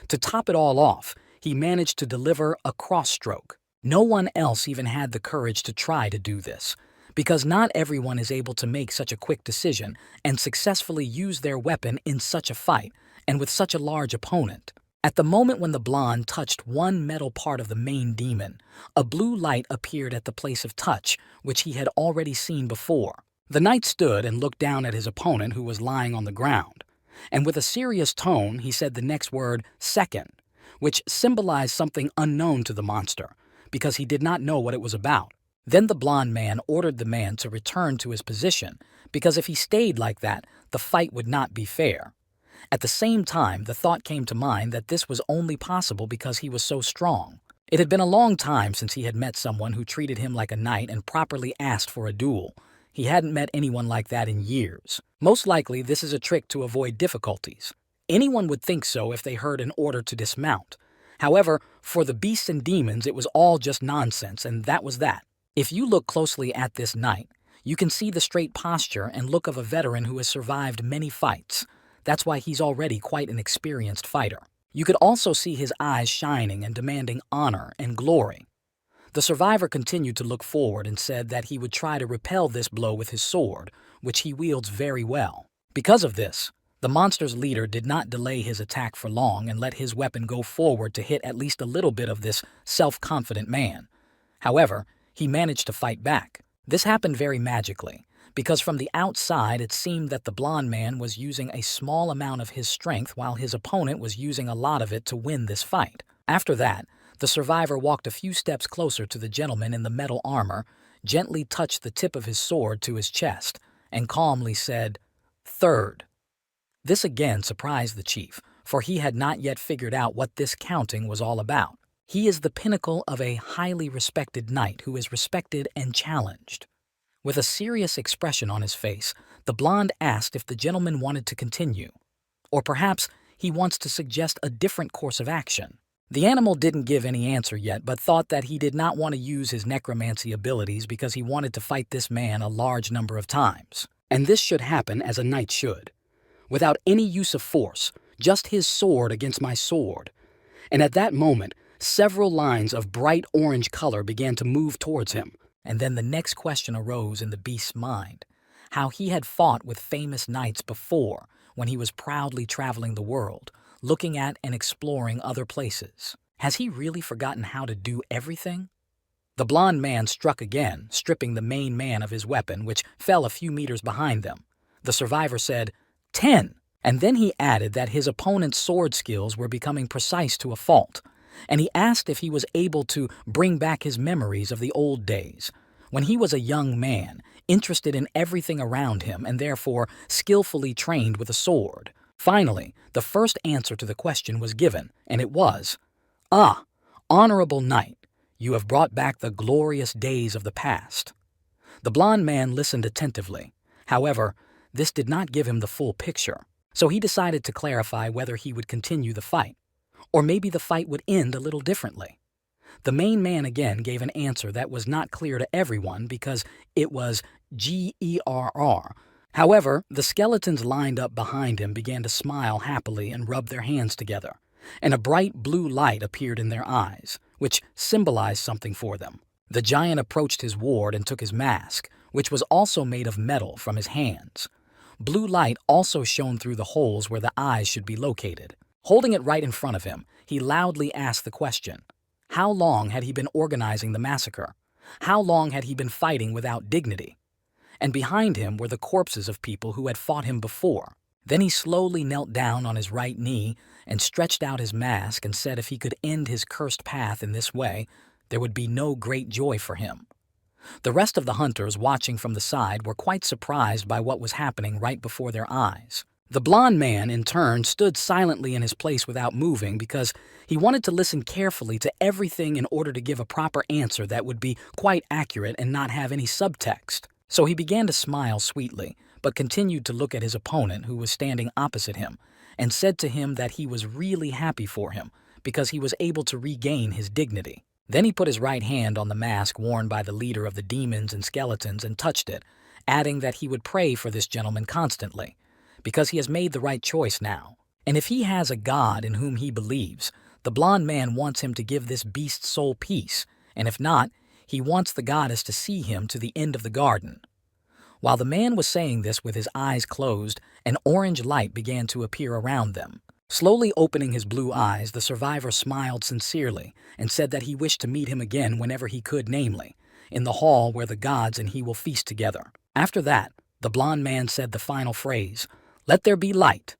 To top it all off, he managed to deliver a cross-stroke. No one else even had the courage to try to do this, because not everyone is able to make such a quick decision and successfully use their weapon in such a fight and with such a large opponent. At the moment when the blonde touched one metal part of the main demon, a blue light appeared at the place of touch, which he had already seen before. The knight stood and looked down at his opponent, who was lying on the ground, and with a serious tone he said the next word, "second," which symbolized something unknown to the monster, because he did not know what it was about. Then the blond man ordered the man to return to his position, because if he stayed like that, the fight would not be fair. At the same time, the thought came to mind that this was only possible because he was so strong. It had been a long time since he had met someone who treated him like a knight and properly asked for a duel. He hadn't met anyone like that in years. Most likely, this is a trick to avoid difficulties. Anyone would think so if they heard an order to dismount. However, for the beasts and demons, it was all just nonsense, and that was that. If you look closely at this knight, you can see the straight posture and look of a veteran who has survived many fights. That's why he's already quite an experienced fighter. You could also see his eyes shining and demanding honor and glory. The survivor continued to look forward and said that he would try to repel this blow with his sword, which he wields very well. Because of this, the monster's leader did not delay his attack for long and let his weapon go forward to hit at least a little bit of this self-confident man. However, he managed to fight back. This happened very magically, because from the outside it seemed that the blond man was using a small amount of his strength while his opponent was using a lot of it to win this fight. After that, The survivor walked a few steps closer to the gentleman in the metal armor, gently touched the tip of his sword to his chest, and calmly said, "Third." This again surprised the chief, for he had not yet figured out what this counting was all about. He is the pinnacle of a highly respected knight who is respected and challenged. With a serious expression on his face, the blonde asked if the gentleman wanted to continue, or perhaps he wants to suggest a different course of action. The animal didn't give any answer yet, but thought that he did not want to use his necromancy abilities because he wanted to fight this man a large number of times. And this should happen as a knight should, without any use of force, just his sword against my sword. And at that moment, several lines of bright orange color began to move towards him. And then the next question arose in the beast's mind, how he had fought with famous knights before when he was proudly traveling the world, looking at and exploring other places. Has he really forgotten how to do everything? The blond man struck again, stripping the main man of his weapon, which fell a few meters behind them. The survivor said, 10, and then he added that his opponent's sword skills were becoming precise to a fault, and he asked if he was able to bring back his memories of the old days, when he was a young man, interested in everything around him and therefore skillfully trained with a sword. Finally, the first answer to the question was given, and it was, "Ah, honorable knight, you have brought back the glorious days of the past." The blond man listened attentively. However, this did not give him the full picture, so he decided to clarify whether he would continue the fight, or maybe the fight would end a little differently. The main man again gave an answer that was not clear to everyone because it was GERR. However, the skeletons lined up behind him began to smile happily and rub their hands together, and a bright blue light appeared in their eyes, which symbolized something for them. The giant approached his ward and took his mask, which was also made of metal, from his hands. Blue light also shone through the holes where the eyes should be located. Holding it right in front of him, he loudly asked the question, how long had he been organizing the massacre? How long had he been fighting without dignity? And behind him were the corpses of people who had fought him before. Then he slowly knelt down on his right knee and stretched out his mask and said if he could end his cursed path in this way, there would be no great joy for him. The rest of the hunters watching from the side were quite surprised by what was happening right before their eyes. The blond man, in turn, stood silently in his place without moving because he wanted to listen carefully to everything in order to give a proper answer that would be quite accurate and not have any subtext. So he began to smile sweetly, but continued to look at his opponent who was standing opposite him, and said to him that he was really happy for him because he was able to regain his dignity. Then he put his right hand on the mask worn by the leader of the demons and skeletons and touched it, adding that he would pray for this gentleman constantly, because he has made the right choice now. And if he has a God in whom he believes, the blond man wants him to give this beast's soul peace, and if not, he wants the goddess to see him to the end of the garden. While the man was saying this with his eyes closed, an orange light began to appear around them. Slowly opening his blue eyes, the survivor smiled sincerely and said that he wished to meet him again whenever he could, namely, in the hall where the gods and he will feast together. After that, the blond man said the final phrase, "Let there be light."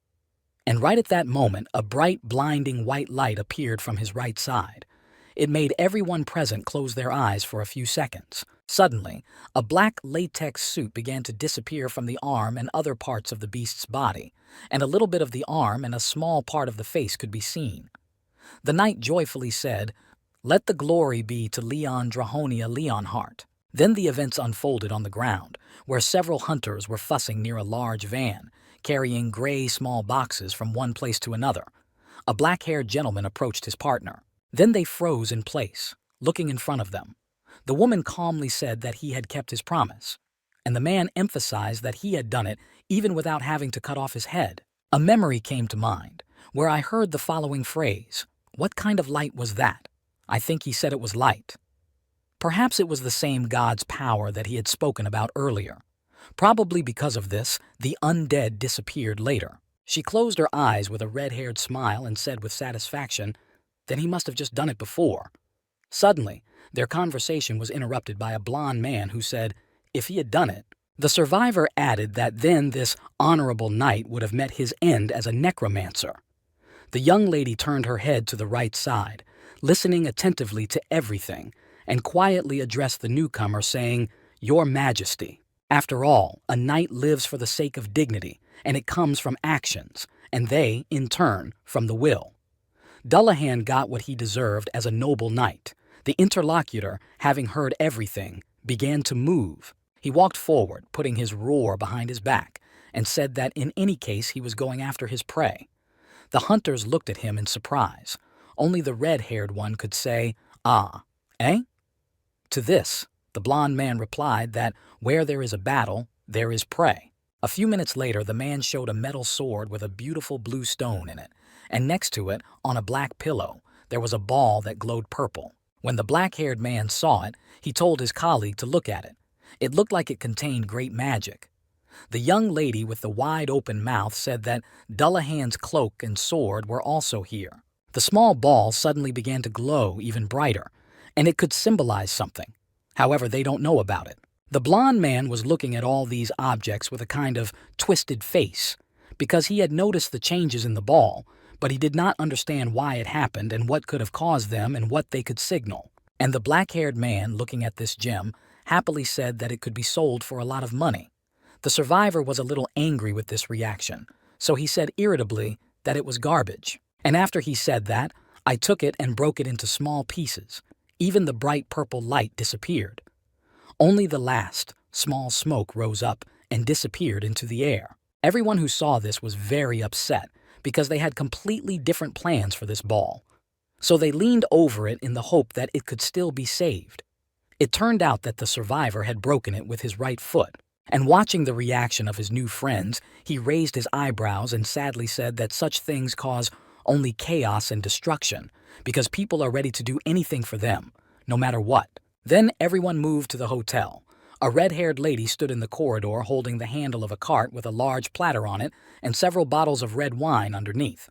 And right at that moment, a bright, blinding white light appeared from his right side. It made everyone present close their eyes for a few seconds. Suddenly, a black latex suit began to disappear from the arm and other parts of the beast's body, and a little bit of the arm and a small part of the face could be seen. The knight joyfully said, "Let the glory be to Leon Drahonia Leonhart." Then the events unfolded on the ground, where several hunters were fussing near a large van, carrying gray small boxes from one place to another. A black-haired gentleman approached his partner. Then they froze in place, looking in front of them. The woman calmly said that he had kept his promise, and the man emphasized that he had done it even without having to cut off his head. A memory came to mind, where I heard the following phrase, "What kind of light was that?" I think he said it was light. Perhaps it was the same God's power that he had spoken about earlier. Probably because of this, the undead disappeared later. She closed her eyes with a red-haired smile and said with satisfaction, "Then he must have just done it before." Suddenly, their conversation was interrupted by a blond man who said, if he had done it. The survivor added that then this honorable knight would have met his end as a necromancer. The young lady turned her head to the right side, listening attentively to everything, and quietly addressed the newcomer, saying, "Your Majesty. After all, a knight lives for the sake of dignity, and it comes from actions, and they, in turn, from the will." Dullahan got what he deserved as a noble knight. The interlocutor, having heard everything, began to move. He walked forward, putting his roar behind his back, and said that in any case he was going after his prey. The hunters looked at him in surprise. Only the red-haired one could say, "Ah, eh?" To this, the blond man replied that where there is a battle, there is prey. A few minutes later, the man showed a metal sword with a beautiful blue stone in it, and next to it, on a black pillow, there was a ball that glowed purple. When the black-haired man saw it, he told his colleague to look at it. It looked like it contained great magic. The young lady with the wide-open mouth said that Dullahan's cloak and sword were also here. The small ball suddenly began to glow even brighter, and it could symbolize something. However, they don't know about it. The blond man was looking at all these objects with a kind of twisted face, because he had noticed the changes in the ball, but he did not understand why it happened and what could have caused them and what they could signal. And the black-haired man, looking at this gem, happily said that it could be sold for a lot of money. The survivor was a little angry with this reaction, so he said irritably that it was garbage. And after he said that, I took it and broke it into small pieces. Even the bright purple light disappeared. Only the last, small smoke rose up and disappeared into the air. Everyone who saw this was very upset because they had completely different plans for this ball. So they leaned over it in the hope that it could still be saved. It turned out that the survivor had broken it with his right foot. And watching the reaction of his new friends, he raised his eyebrows and sadly said that such things cause only chaos and destruction, because people are ready to do anything for them, no matter what. Then everyone moved to the hotel. A red-haired lady stood in the corridor holding the handle of a cart with a large platter on it and several bottles of red wine underneath.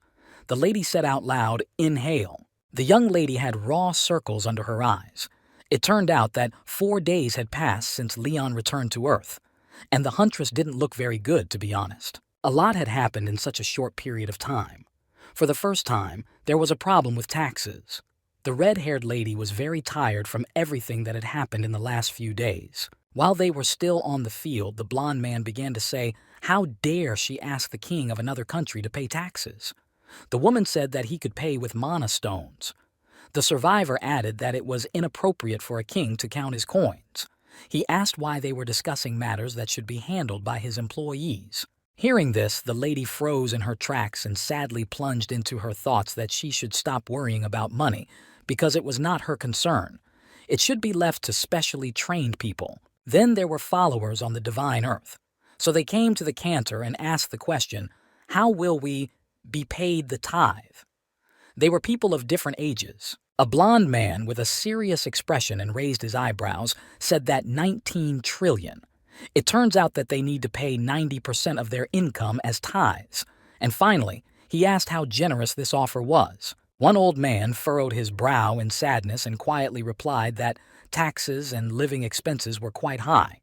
The lady said out loud, "Inhale." The young lady had raw circles under her eyes. It turned out that 4 days had passed since Leon returned to Earth, and the huntress didn't look very good, to be honest. A lot had happened in such a short period of time. For the first time, there was a problem with taxes. The red-haired lady was very tired from everything that had happened in the last few days. While they were still on the field, the blond man began to say, how dare she ask the king of another country to pay taxes? The woman said that he could pay with mana stones. The survivor added that it was inappropriate for a king to count his coins. He asked why they were discussing matters that should be handled by his employees. Hearing this, the lady froze in her tracks and sadly plunged into her thoughts that she should stop worrying about money because it was not her concern. It should be left to specially trained people. Then there were followers on the divine earth. So they came to the cantor and asked the question, how will we be paid the tithe? They were people of different ages. A blond man with a serious expression and raised his eyebrows said that 19 trillion. It turns out that they need to pay 90% of their income as tithes. And finally, he asked how generous this offer was. One old man furrowed his brow in sadness and quietly replied that taxes and living expenses were quite high.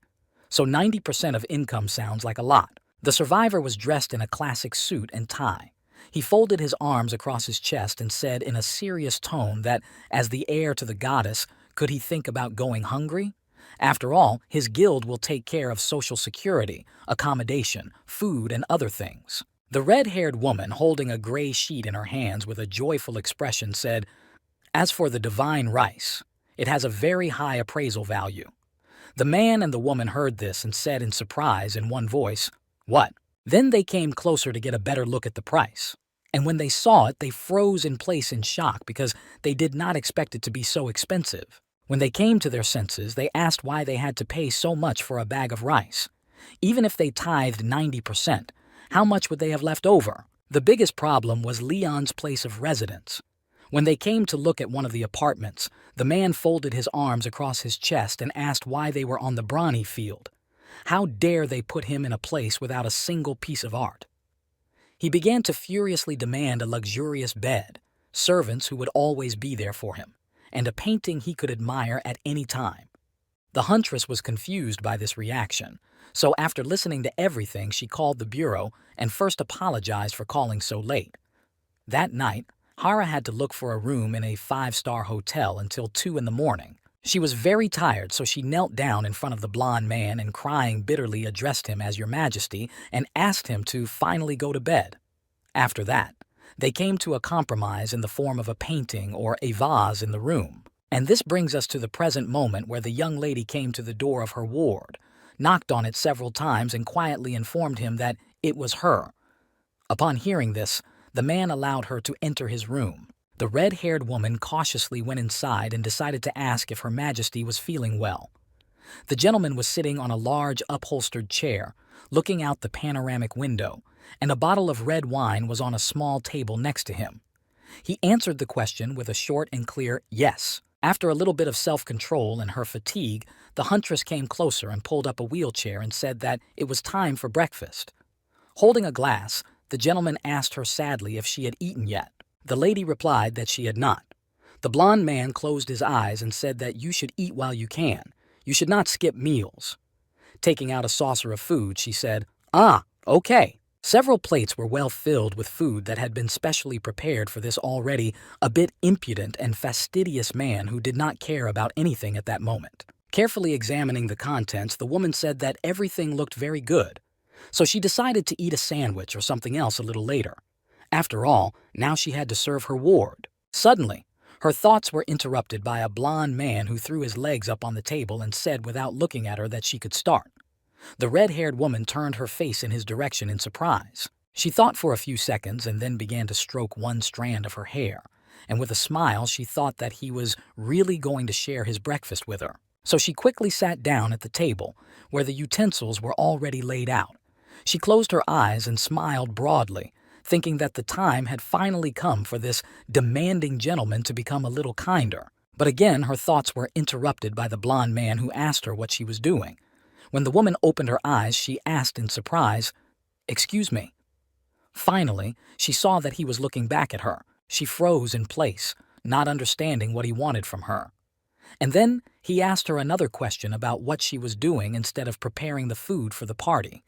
So 90% of income sounds like a lot. The survivor was dressed in a classic suit and tie. He folded his arms across his chest and said in a serious tone that, as the heir to the goddess, could he think about going hungry? After all, his guild will take care of social security, accommodation, food, and other things. The red-haired woman, holding a gray sheet in her hands with a joyful expression, said, as for the divine rice, it has a very high appraisal value. The man and the woman heard this and said in surprise in one voice, what? Then they came closer to get a better look at the price. And when they saw it, they froze in place in shock because they did not expect it to be so expensive. When they came to their senses, they asked why they had to pay so much for a bag of rice. Even if they tithed 90%, how much would they have left over? The biggest problem was Leon's place of residence. When they came to look at one of the apartments, the man folded his arms across his chest and asked why they were on the brawny field. How dare they put him in a place without a single piece of art? He began to furiously demand a luxurious bed, servants who would always be there for him, and a painting he could admire at any time. The huntress was confused by this reaction, so after listening to everything, she called the bureau and first apologized for calling so late. That night, Hara had to look for a room in a five-star hotel until 2 in the morning. She was very tired, so she knelt down in front of the blond man and crying bitterly addressed him as Your Majesty and asked him to finally go to bed. After that, they came to a compromise in the form of a painting or a vase in the room. And this brings us to the present moment where the young lady came to the door of her ward, knocked on it several times and quietly informed him that it was her. Upon hearing this, the man allowed her to enter his room. The red-haired woman cautiously went inside and decided to ask if Her Majesty was feeling well. The gentleman was sitting on a large upholstered chair, looking out the panoramic window, and a bottle of red wine was on a small table next to him. He answered the question with a short and clear yes. After a little bit of self-control and her fatigue, the huntress came closer and pulled up a wheelchair and said that it was time for breakfast. Holding a glass, the gentleman asked her sadly if she had eaten yet. The lady replied that she had not. The blond man closed his eyes and said that you should eat while you can. You should not skip meals. Taking out a saucer of food, she said, "Ah, okay." Several plates were well filled with food that had been specially prepared for this already a bit impudent and fastidious man who did not care about anything at that moment. Carefully examining the contents, the woman said that everything looked very good, so she decided to eat a sandwich or something else a little later. After all, now she had to serve her ward. Suddenly, her thoughts were interrupted by a blond man who threw his legs up on the table and said without looking at her that she could start. The red-haired woman turned her face in his direction in surprise. She thought for a few seconds and then began to stroke one strand of her hair, and with a smile she thought that he was really going to share his breakfast with her. So she quickly sat down at the table, where the utensils were already laid out. She closed her eyes and smiled broadly, thinking that the time had finally come for this demanding gentleman to become a little kinder. But again her thoughts were interrupted by the blond man who asked her what she was doing. When the woman opened her eyes, she asked in surprise, "Excuse me." Finally, she saw that he was looking back at her. She froze in place, not understanding what he wanted from her. And then he asked her another question about what she was doing instead of preparing the food for the party.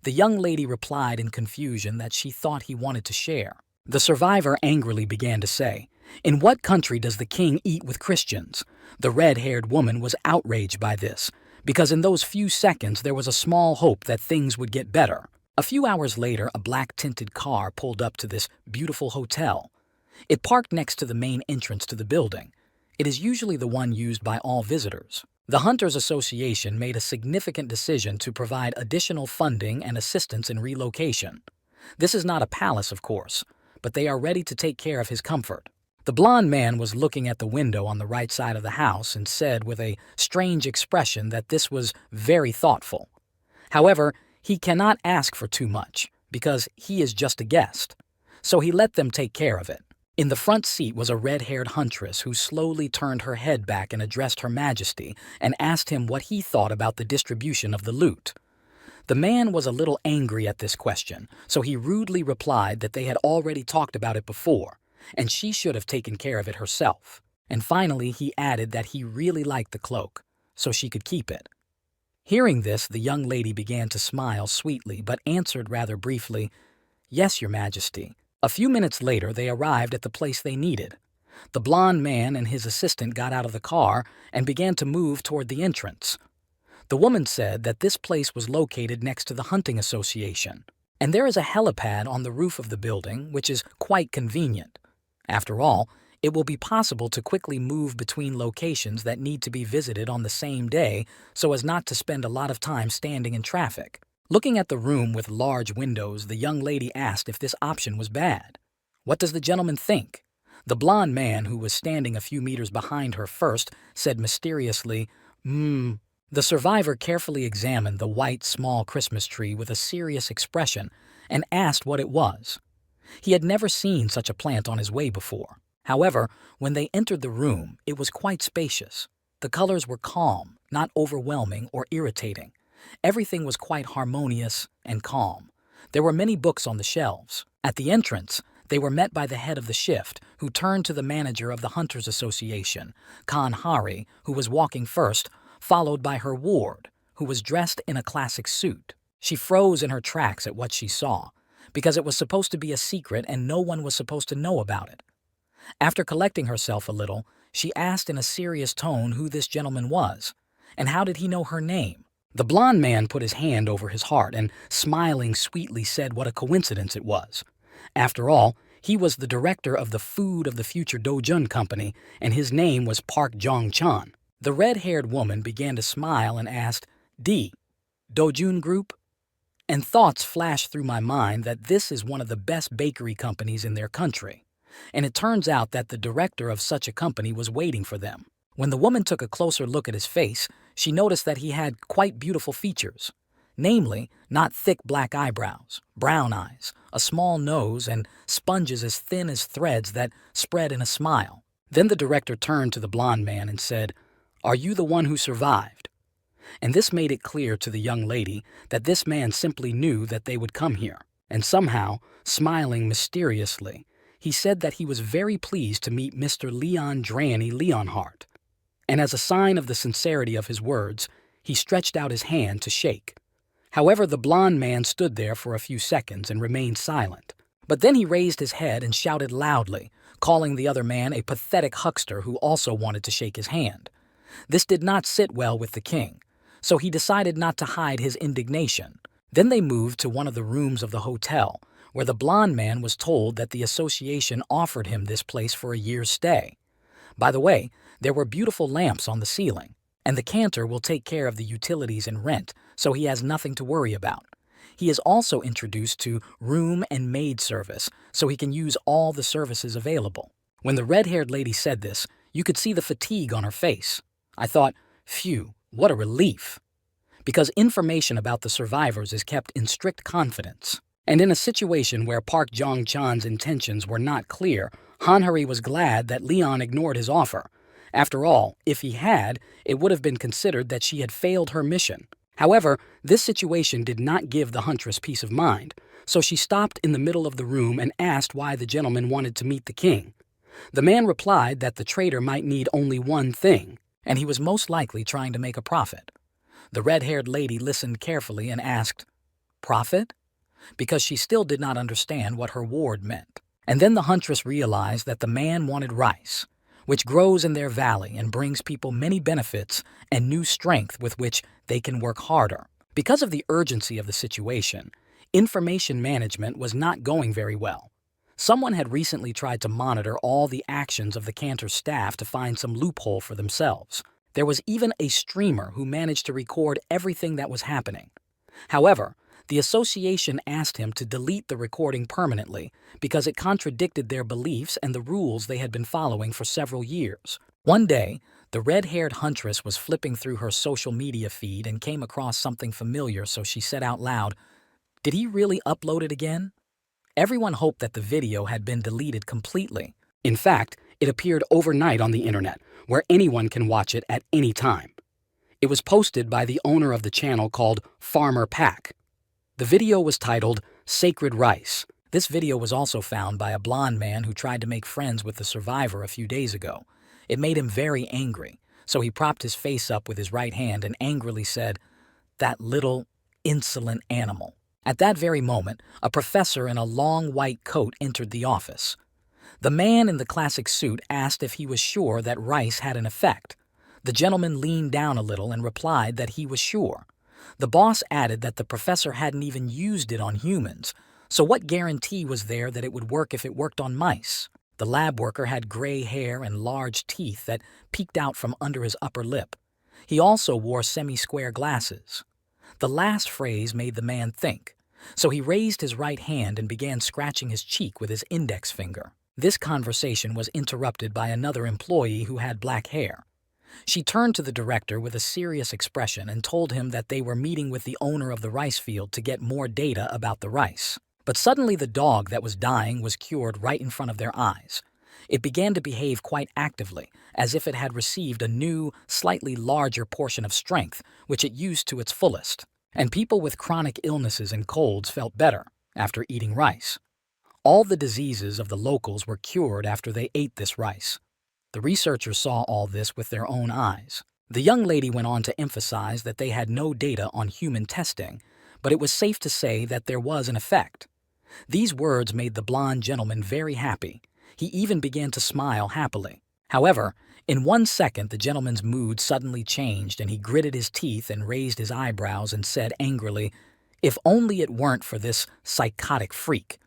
The young lady replied in confusion that she thought he wanted to share. The survivor angrily began to say, "In what country does the king eat with Christians?" The red-haired woman was outraged by this, because in those few seconds there was a small hope that things would get better. A few hours later, a black-tinted car pulled up to this beautiful hotel. It parked next to the main entrance to the building. It is usually the one used by all visitors. The Hunters Association made a significant decision to provide additional funding and assistance in relocation. This is not a palace, of course, but they are ready to take care of his comfort. The blond man was looking at the window on the right side of the house and said with a strange expression that this was very thoughtful. However, he cannot ask for too much, because he is just a guest, so he let them take care of it. In the front seat was a red-haired huntress who slowly turned her head back and addressed Her Majesty and asked him what he thought about the distribution of the loot. The man was a little angry at this question, so he rudely replied that they had already talked about it before, and she should have taken care of it herself. And finally he added that he really liked the cloak, so she could keep it. Hearing this, the young lady began to smile sweetly, but answered rather briefly, "Yes, Your Majesty." A few minutes later they arrived at the place they needed. The blond man and his assistant got out of the car and began to move toward the entrance. The woman said that this place was located next to the Hunting Association, and there is a helipad on the roof of the building, which is quite convenient. After all, it will be possible to quickly move between locations that need to be visited on the same day so as not to spend a lot of time standing in traffic. Looking at the room with large windows, the young lady asked if this option was bad. "What does the gentleman think?" The blond man, who was standing a few meters behind her first, said mysteriously, The survivor carefully examined the white, small Christmas tree with a serious expression and asked what it was. He had never seen such a plant on his way before. However, when they entered the room, it was quite spacious. The colors were calm, not overwhelming or irritating. Everything was quite harmonious and calm. There were many books on the shelves. At the entrance, they were met by the head of the shift, who turned to the manager of the Hunters Association, Khan Hari, who was walking first, followed by her ward, who was dressed in a classic suit. She froze in her tracks at what she saw, because it was supposed to be a secret and no one was supposed to know about it. After collecting herself a little, she asked in a serious tone who this gentleman was, and how did he know her name. The blond man put his hand over his heart and, smiling sweetly, said what a coincidence it was. After all, he was the director of the Food of the Future Dojun Company, and his name was Park Jong-chan. The red-haired woman began to smile and asked, D. Dojun Group? And thoughts flashed through my mind that this is one of the best bakery companies in their country. And it turns out that the director of such a company was waiting for them. When the woman took a closer look at his face, she noticed that he had quite beautiful features. Namely, not thick black eyebrows, brown eyes, a small nose, and sponges as thin as threads that spread in a smile. Then the director turned to the blond man and said, "Are you the one who survived?" And this made it clear to the young lady that this man simply knew that they would come here. And somehow, smiling mysteriously, he said that he was very pleased to meet Mr. Leon Dranny Leonhardt. And as a sign of the sincerity of his words, he stretched out his hand to shake. However, the blond man stood there for a few seconds and remained silent. But then he raised his head and shouted loudly, calling the other man a pathetic huckster who also wanted to shake his hand. This did not sit well with the king, so he decided not to hide his indignation. Then they moved to one of the rooms of the hotel, where the blond man was told that the association offered him this place for a year's stay. By the way, there were beautiful lamps on the ceiling, and the cantor will take care of the utilities and rent, so he has nothing to worry about. He is also introduced to room and maid service, so he can use all the services available. When the red-haired lady said this, you could see the fatigue on her face. I thought, phew, what a relief. Because information about the survivors is kept in strict confidence. And in a situation where Park Jong-chan's intentions were not clear, Han-huri was glad that Leon ignored his offer. After all, if he had, it would have been considered that she had failed her mission. However, this situation did not give the huntress peace of mind, so she stopped in the middle of the room and asked why the gentleman wanted to meet the king. The man replied that the trader might need only one thing, and he was most likely trying to make a profit. The red-haired lady listened carefully and asked, "Profit?" because she still did not understand what her ward meant. And then the huntress realized that the man wanted rice, which grows in their valley and brings people many benefits and new strength with which they can work harder. Because of the urgency of the situation, information management was not going very well. Someone had recently tried to monitor all the actions of the cantor's staff to find some loophole for themselves. There was even a streamer who managed to record everything that was happening. However, the association asked him to delete the recording permanently because it contradicted their beliefs and the rules they had been following for several years. One day, the red-haired huntress was flipping through her social media feed and came across something familiar, so she said out loud, "Did he really upload it again?" Everyone hoped that the video had been deleted completely. In fact, it appeared overnight on the internet, where anyone can watch it at any time. It was posted by the owner of the channel called Farmer Pack. The video was titled Sacred Rice. This video was also found by a blond man who tried to make friends with the survivor a few days ago. It made him very angry, so he propped his face up with his right hand and angrily said, "That little, insolent animal." At that very moment, a professor in a long white coat entered the office. The man in the classic suit asked if he was sure that rice had an effect. The gentleman leaned down a little and replied that he was sure. The boss added that the professor hadn't even used it on humans, so what guarantee was there that it would work if it worked on mice? The lab worker had gray hair and large teeth that peeked out from under his upper lip. He also wore semi-square glasses. The last phrase made the man think, so he raised his right hand and began scratching his cheek with his index finger. This conversation was interrupted by another employee who had black hair. She turned to the director with a serious expression and told him that they were meeting with the owner of the rice field to get more data about the rice. But suddenly the dog that was dying was cured right in front of their eyes. It began to behave quite actively, as if it had received a new, slightly larger portion of strength, which it used to its fullest. And people with chronic illnesses and colds felt better after eating rice. All the diseases of the locals were cured after they ate this rice. The researchers saw all this with their own eyes. The young lady went on to emphasize that they had no data on human testing, but it was safe to say that there was an effect. These words made the blond gentleman very happy. He even began to smile happily. However, in 1 second the gentleman's mood suddenly changed and he gritted his teeth and raised his eyebrows and said angrily, "If only it weren't for this psychotic freak."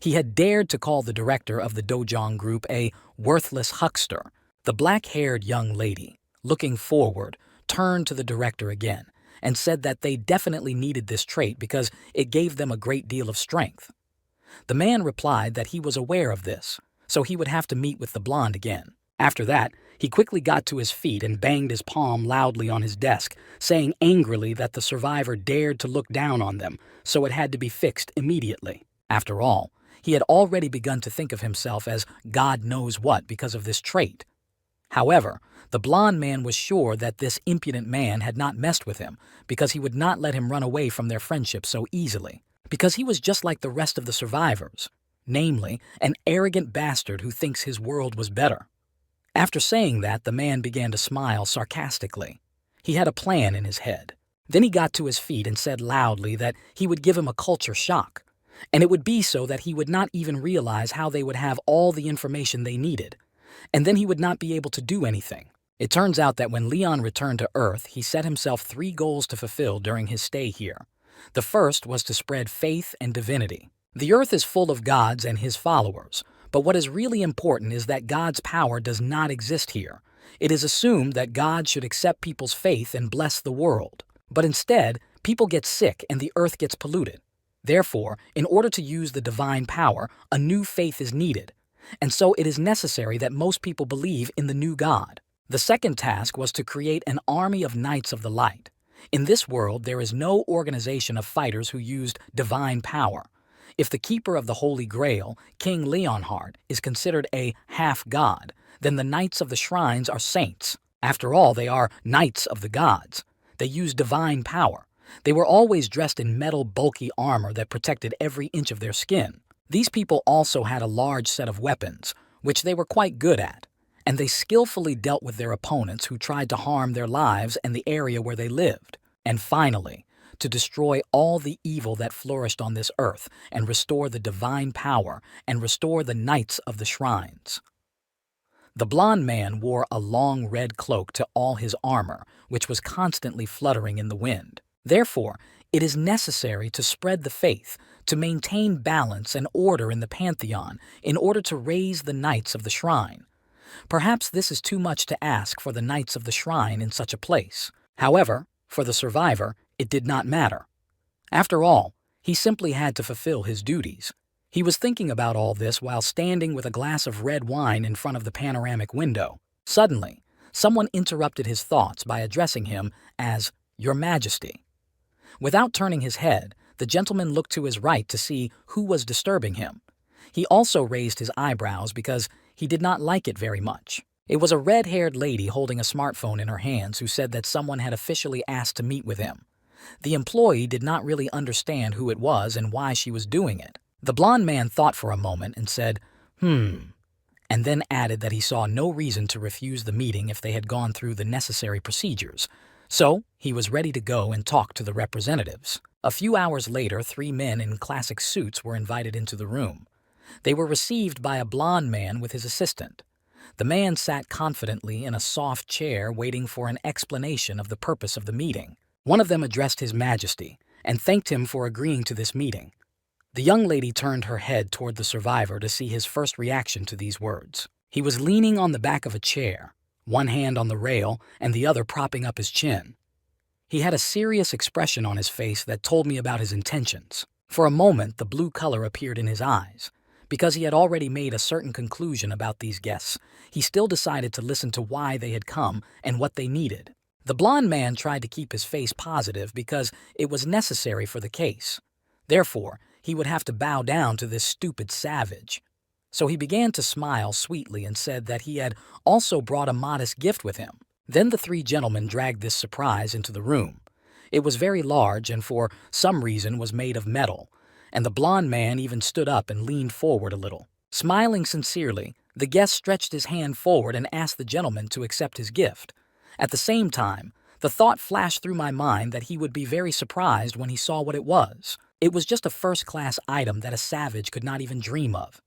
He had dared to call the director of the Dojong group a worthless huckster. The black-haired young lady, looking forward, turned to the director again and said that they definitely needed this trait because it gave them a great deal of strength. The man replied that he was aware of this, so he would have to meet with the blonde again. After that, he quickly got to his feet and banged his palm loudly on his desk, saying angrily that the survivor dared to look down on them, so it had to be fixed immediately. After all, he had already begun to think of himself as God knows what because of this trait. However, the blond man was sure that this impudent man had not messed with him because he would not let him run away from their friendship so easily, because he was just like the rest of the survivors, namely, an arrogant bastard who thinks his world was better. After saying that, the man began to smile sarcastically. He had a plan in his head. Then he got to his feet and said loudly that he would give him a culture shock, and it would be so that he would not even realize how they would have all the information they needed, and then he would not be able to do anything. It turns out that when Leon returned to Earth, he set himself 3 goals to fulfill during his stay here. The first was to spread faith and divinity. The Earth is full of gods and his followers, but what is really important is that God's power does not exist here. It is assumed that God should accept people's faith and bless the world. But instead, people get sick and the Earth gets polluted. Therefore, in order to use the divine power, a new faith is needed, and so it is necessary that most people believe in the new God. The second task was to create an army of Knights of the Light. In this world, there is no organization of fighters who used divine power. If the keeper of the Holy Grail, King Leonhard, is considered a half-god, then the Knights of the Shrines are saints. After all, they are Knights of the Gods. They use divine power. They were always dressed in metal bulky armor that protected every inch of their skin. These people also had a large set of weapons, which they were quite good at, and they skillfully dealt with their opponents who tried to harm their lives and the area where they lived. And finally, to destroy all the evil that flourished on this earth and restore the divine power and restore the Knights of the Shrines. The blond man wore a long red cloak to all his armor, which was constantly fluttering in the wind. Therefore, it is necessary to spread the faith, to maintain balance and order in the pantheon in order to raise the Knights of the Shrine. Perhaps this is too much to ask for the Knights of the Shrine in such a place. However, for the survivor, it did not matter. After all, he simply had to fulfill his duties. He was thinking about all this while standing with a glass of red wine in front of the panoramic window. Suddenly, someone interrupted his thoughts by addressing him as Your Majesty. Without turning his head, the gentleman looked to his right to see who was disturbing him. He also raised his eyebrows because he did not like it very much. It was a red-haired lady holding a smartphone in her hands who said that someone had officially asked to meet with him. The employee did not really understand who it was and why she was doing it. The blond man thought for a moment and said, and then added that he saw no reason to refuse the meeting if they had gone through the necessary procedures. So, he was ready to go and talk to the representatives. A few hours later, 3 men in classic suits were invited into the room. They were received by a blond man with his assistant. The man sat confidently in a soft chair waiting for an explanation of the purpose of the meeting. One of them addressed His Majesty and thanked him for agreeing to this meeting. The young lady turned her head toward the survivor to see his first reaction to these words. He was leaning on the back of a chair, one hand on the rail and the other propping up his chin. He had a serious expression on his face that told me about his intentions. For a moment, the blue color appeared in his eyes. Because he had already made a certain conclusion about these guests, he still decided to listen to why they had come and what they needed. The blond man tried to keep his face positive because it was necessary for the case. Therefore, he would have to bow down to this stupid savage. So he began to smile sweetly and said that he had also brought a modest gift with him. Then the 3 gentlemen dragged this surprise into the room. It was very large and for some reason was made of metal, and the blond man even stood up and leaned forward a little. Smiling sincerely, the guest stretched his hand forward and asked the gentleman to accept his gift. At the same time, the thought flashed through my mind that he would be very surprised when he saw what it was. It was just a first-class item that a savage could not even dream of.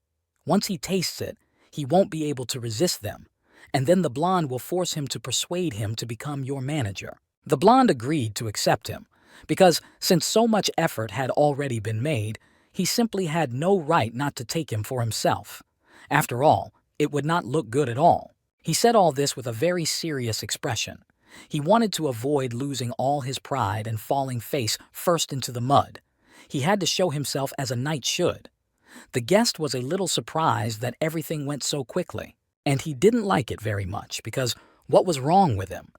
Once he tastes it, he won't be able to resist them, and then the blonde will force him to persuade him to become your manager. The blonde agreed to accept him, because since so much effort had already been made, he simply had no right not to take him for himself. After all, it would not look good at all. He said all this with a very serious expression. He wanted to avoid losing all his pride and falling face first into the mud. He had to show himself as a knight should. The guest was a little surprised that everything went so quickly, and he didn't like it very much because what was wrong with him?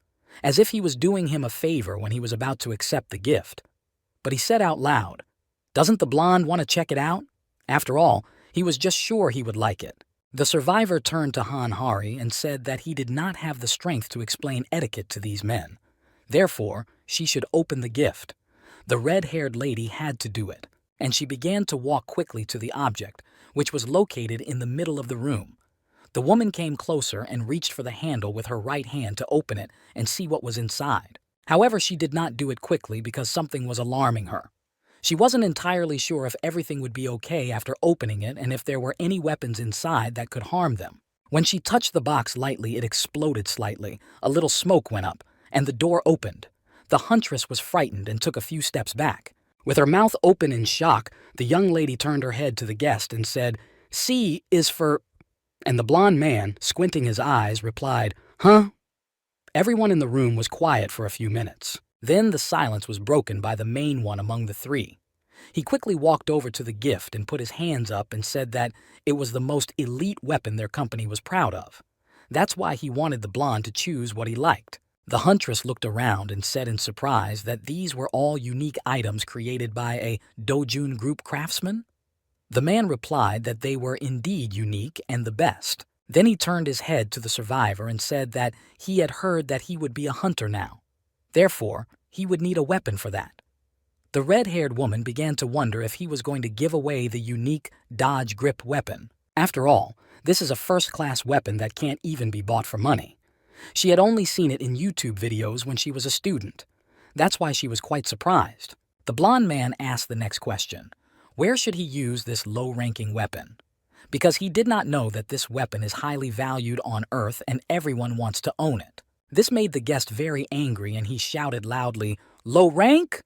As if he was doing him a favor when he was about to accept the gift. But he said out loud, "Doesn't the blonde want to check it out?" After all, he was just sure he would like it. The survivor turned to Han Hari and said that he did not have the strength to explain etiquette to these men. Therefore, she should open the gift. The red-haired lady had to do it, and she began to walk quickly to the object, which was located in the middle of the room. The woman came closer and reached for the handle with her right hand to open it and see what was inside. However, she did not do it quickly because something was alarming her. She wasn't entirely sure if everything would be okay after opening it and if there were any weapons inside that could harm them. When she touched the box lightly, it exploded slightly, a little smoke went up, and the door opened. The huntress was frightened and took a few steps back. With her mouth open in shock, the young lady turned her head to the guest and said, "C is for..." And the blond man, squinting his eyes, replied, "Huh?" Everyone in the room was quiet for a few minutes. Then the silence was broken by the main one among the three. He quickly walked over to the gift and put his hands up and said that it was the most elite weapon their company was proud of. That's why he wanted the blonde to choose what he liked. The huntress looked around and said in surprise that these were all unique items created by a Dojun group craftsman. The man replied that they were indeed unique and the best. Then he turned his head to the survivor and said that he had heard that he would be a hunter now. Therefore, he would need a weapon for that. The red-haired woman began to wonder if he was going to give away the unique Dodge grip weapon. After all, this is a first-class weapon that can't even be bought for money. She had only seen it in YouTube videos when she was a student. That's why she was quite surprised. The blond man asked the next question. Where should he use this low-ranking weapon? Because he did not know that this weapon is highly valued on Earth and everyone wants to own it. This made the guest very angry and he shouted loudly, "Low rank?"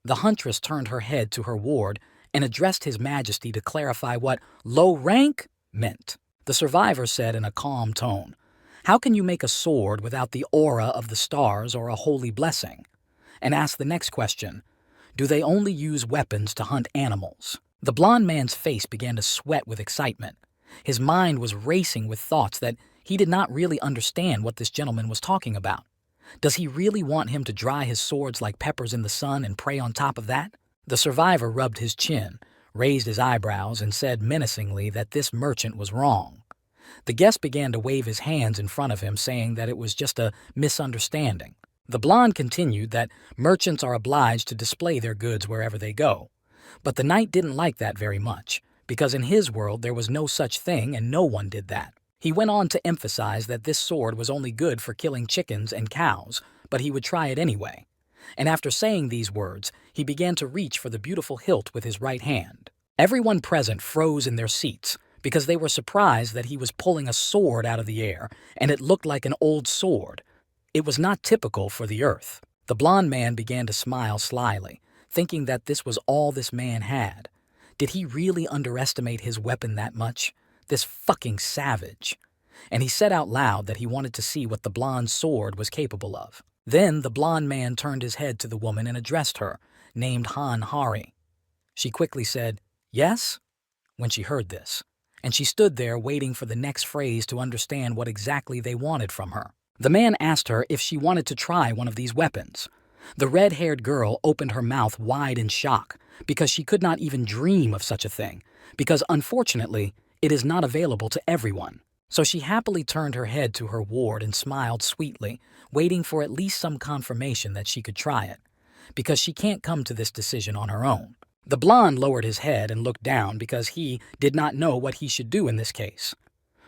The huntress turned her head to her ward and addressed His Majesty to clarify what low rank meant. The survivor said in a calm tone, "How can you make a sword without the aura of the stars or a holy blessing?" And asked the next question, "Do they only use weapons to hunt animals?" The blond man's face began to sweat with excitement. His mind was racing with thoughts that he did not really understand what this gentleman was talking about. Does he really want him to dry his swords like peppers in the sun and pray on top of that? The survivor rubbed his chin, raised his eyebrows, and said menacingly that this merchant was wrong. The guest began to wave his hands in front of him, saying that it was just a misunderstanding. The blonde continued that merchants are obliged to display their goods wherever they go. But the knight didn't like that very much, because in his world there was no such thing and no one did that. He went on to emphasize that this sword was only good for killing chickens and cows, but he would try it anyway. And after saying these words, he began to reach for the beautiful hilt with his right hand. Everyone present froze in their seats, because they were surprised that he was pulling a sword out of the air, and it looked like an old sword. It was not typical for the earth. The blond man began to smile slyly, thinking that this was all this man had. Did he really underestimate his weapon that much? This fucking savage. And he said out loud that he wanted to see what the blonde sword was capable of. Then the blond man turned his head to the woman and addressed her, named Han Hari. She quickly said, "Yes?" when she heard this, and she stood there waiting for the next phrase to understand what exactly they wanted from her. The man asked her if she wanted to try one of these weapons. The red-haired girl opened her mouth wide in shock because she could not even dream of such a thing, because unfortunately, it is not available to everyone. So she happily turned her head to her ward and smiled sweetly, waiting for at least some confirmation that she could try it, because she can't come to this decision on her own. The blonde lowered his head and looked down because he did not know what he should do in this case.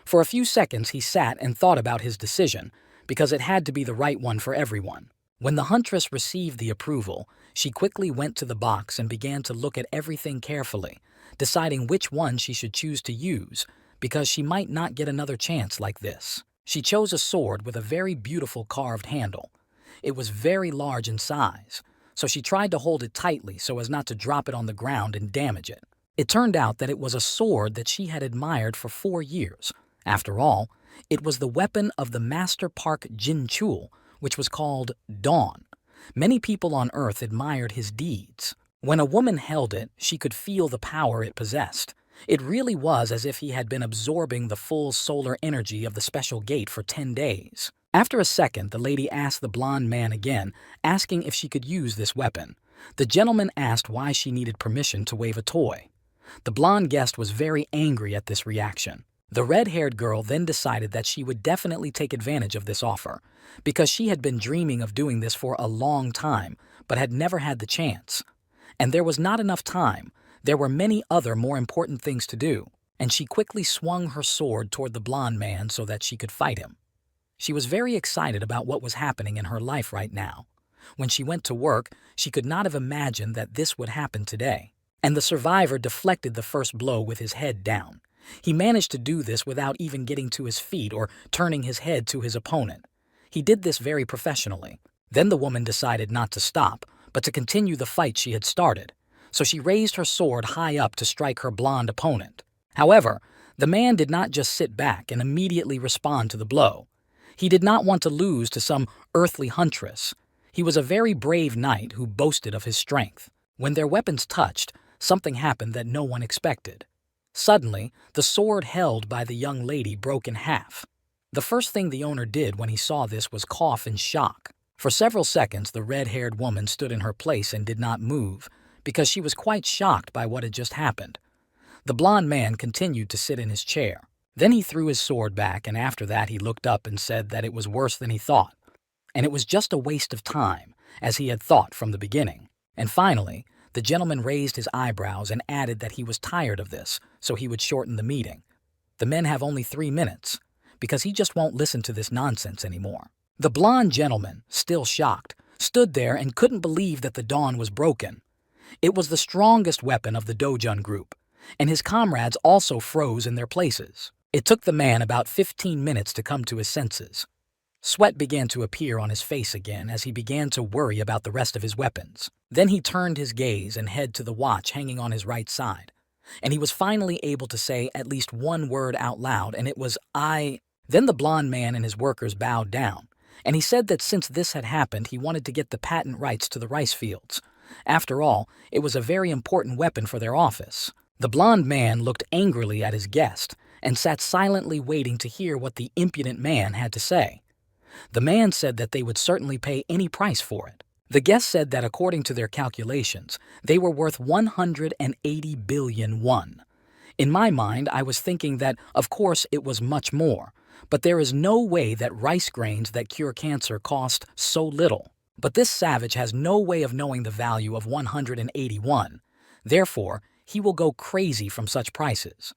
For a few seconds he sat and thought about his decision, because it had to be the right one for everyone. When the huntress received the approval, she quickly went to the box and began to look at everything carefully, deciding which one she should choose to use, because she might not get another chance like this. She chose a sword with a very beautiful carved handle. It was very large in size, so she tried to hold it tightly so as not to drop it on the ground and damage it. It turned out that it was a sword that she had admired for 4 years. After all, it was the weapon of the Master Park Jinchul, which was called Dawn. Many people on Earth admired his deeds. When a woman held it, she could feel the power it possessed. It really was as if he had been absorbing the full solar energy of the special gate for 10 days. After a second, the lady asked the blonde man again, asking if she could use this weapon. The gentleman asked why she needed permission to wave a toy. The blonde guest was very angry at this reaction. The red-haired girl then decided that she would definitely take advantage of this offer, because she had been dreaming of doing this for a long time, but had never had the chance. And there was not enough time. There were many other more important things to do, and she quickly swung her sword toward the blonde man so that she could fight him. She was very excited about what was happening in her life right now. When she went to work, she could not have imagined that this would happen today. And the survivor deflected the first blow with his head down. He managed to do this without even getting to his feet or turning his head to his opponent. He did this very professionally. Then the woman decided not to stop, but to continue the fight she had started. So she raised her sword high up to strike her blonde opponent. However, the man did not just sit back and immediately respond to the blow. He did not want to lose to some earthly huntress. He was a very brave knight who boasted of his strength. When their weapons touched, something happened that no one expected. Suddenly, the sword held by the young lady broke in half. The first thing the owner did when he saw this was cough in shock. For several seconds, the red-haired woman stood in her place and did not move, because she was quite shocked by what had just happened. The blonde man continued to sit in his chair. Then he threw his sword back, and after that he looked up and said that it was worse than he thought. And it was just a waste of time, as he had thought from the beginning. And finally, the gentleman raised his eyebrows and added that he was tired of this, so he would shorten the meeting. The men have only 3 minutes, because he just won't listen to this nonsense anymore. The blonde gentleman, still shocked, stood there and couldn't believe that the dawn was broken. It was the strongest weapon of the Dojun group, and his comrades also froze in their places. It took the man about 15 minutes to come to his senses. Sweat began to appear on his face again as he began to worry about the rest of his weapons. Then he turned his gaze and head to the watch hanging on his right side, and he was finally able to say at least one word out loud, and it was, "I." Then the blonde man and his workers bowed down, and he said that since this had happened, he wanted to get the patent rights to the rice fields. After all, it was a very important weapon for their office. The blonde man looked angrily at his guest and sat silently waiting to hear what the impudent man had to say. The man said that they would certainly pay any price for it. The guest said that according to their calculations, they were worth 180 billion won. In my mind, I was thinking that, of course, it was much more, but there is no way that rice grains that cure cancer cost so little. But this savage has no way of knowing the value of 181. Therefore, he will go crazy from such prices.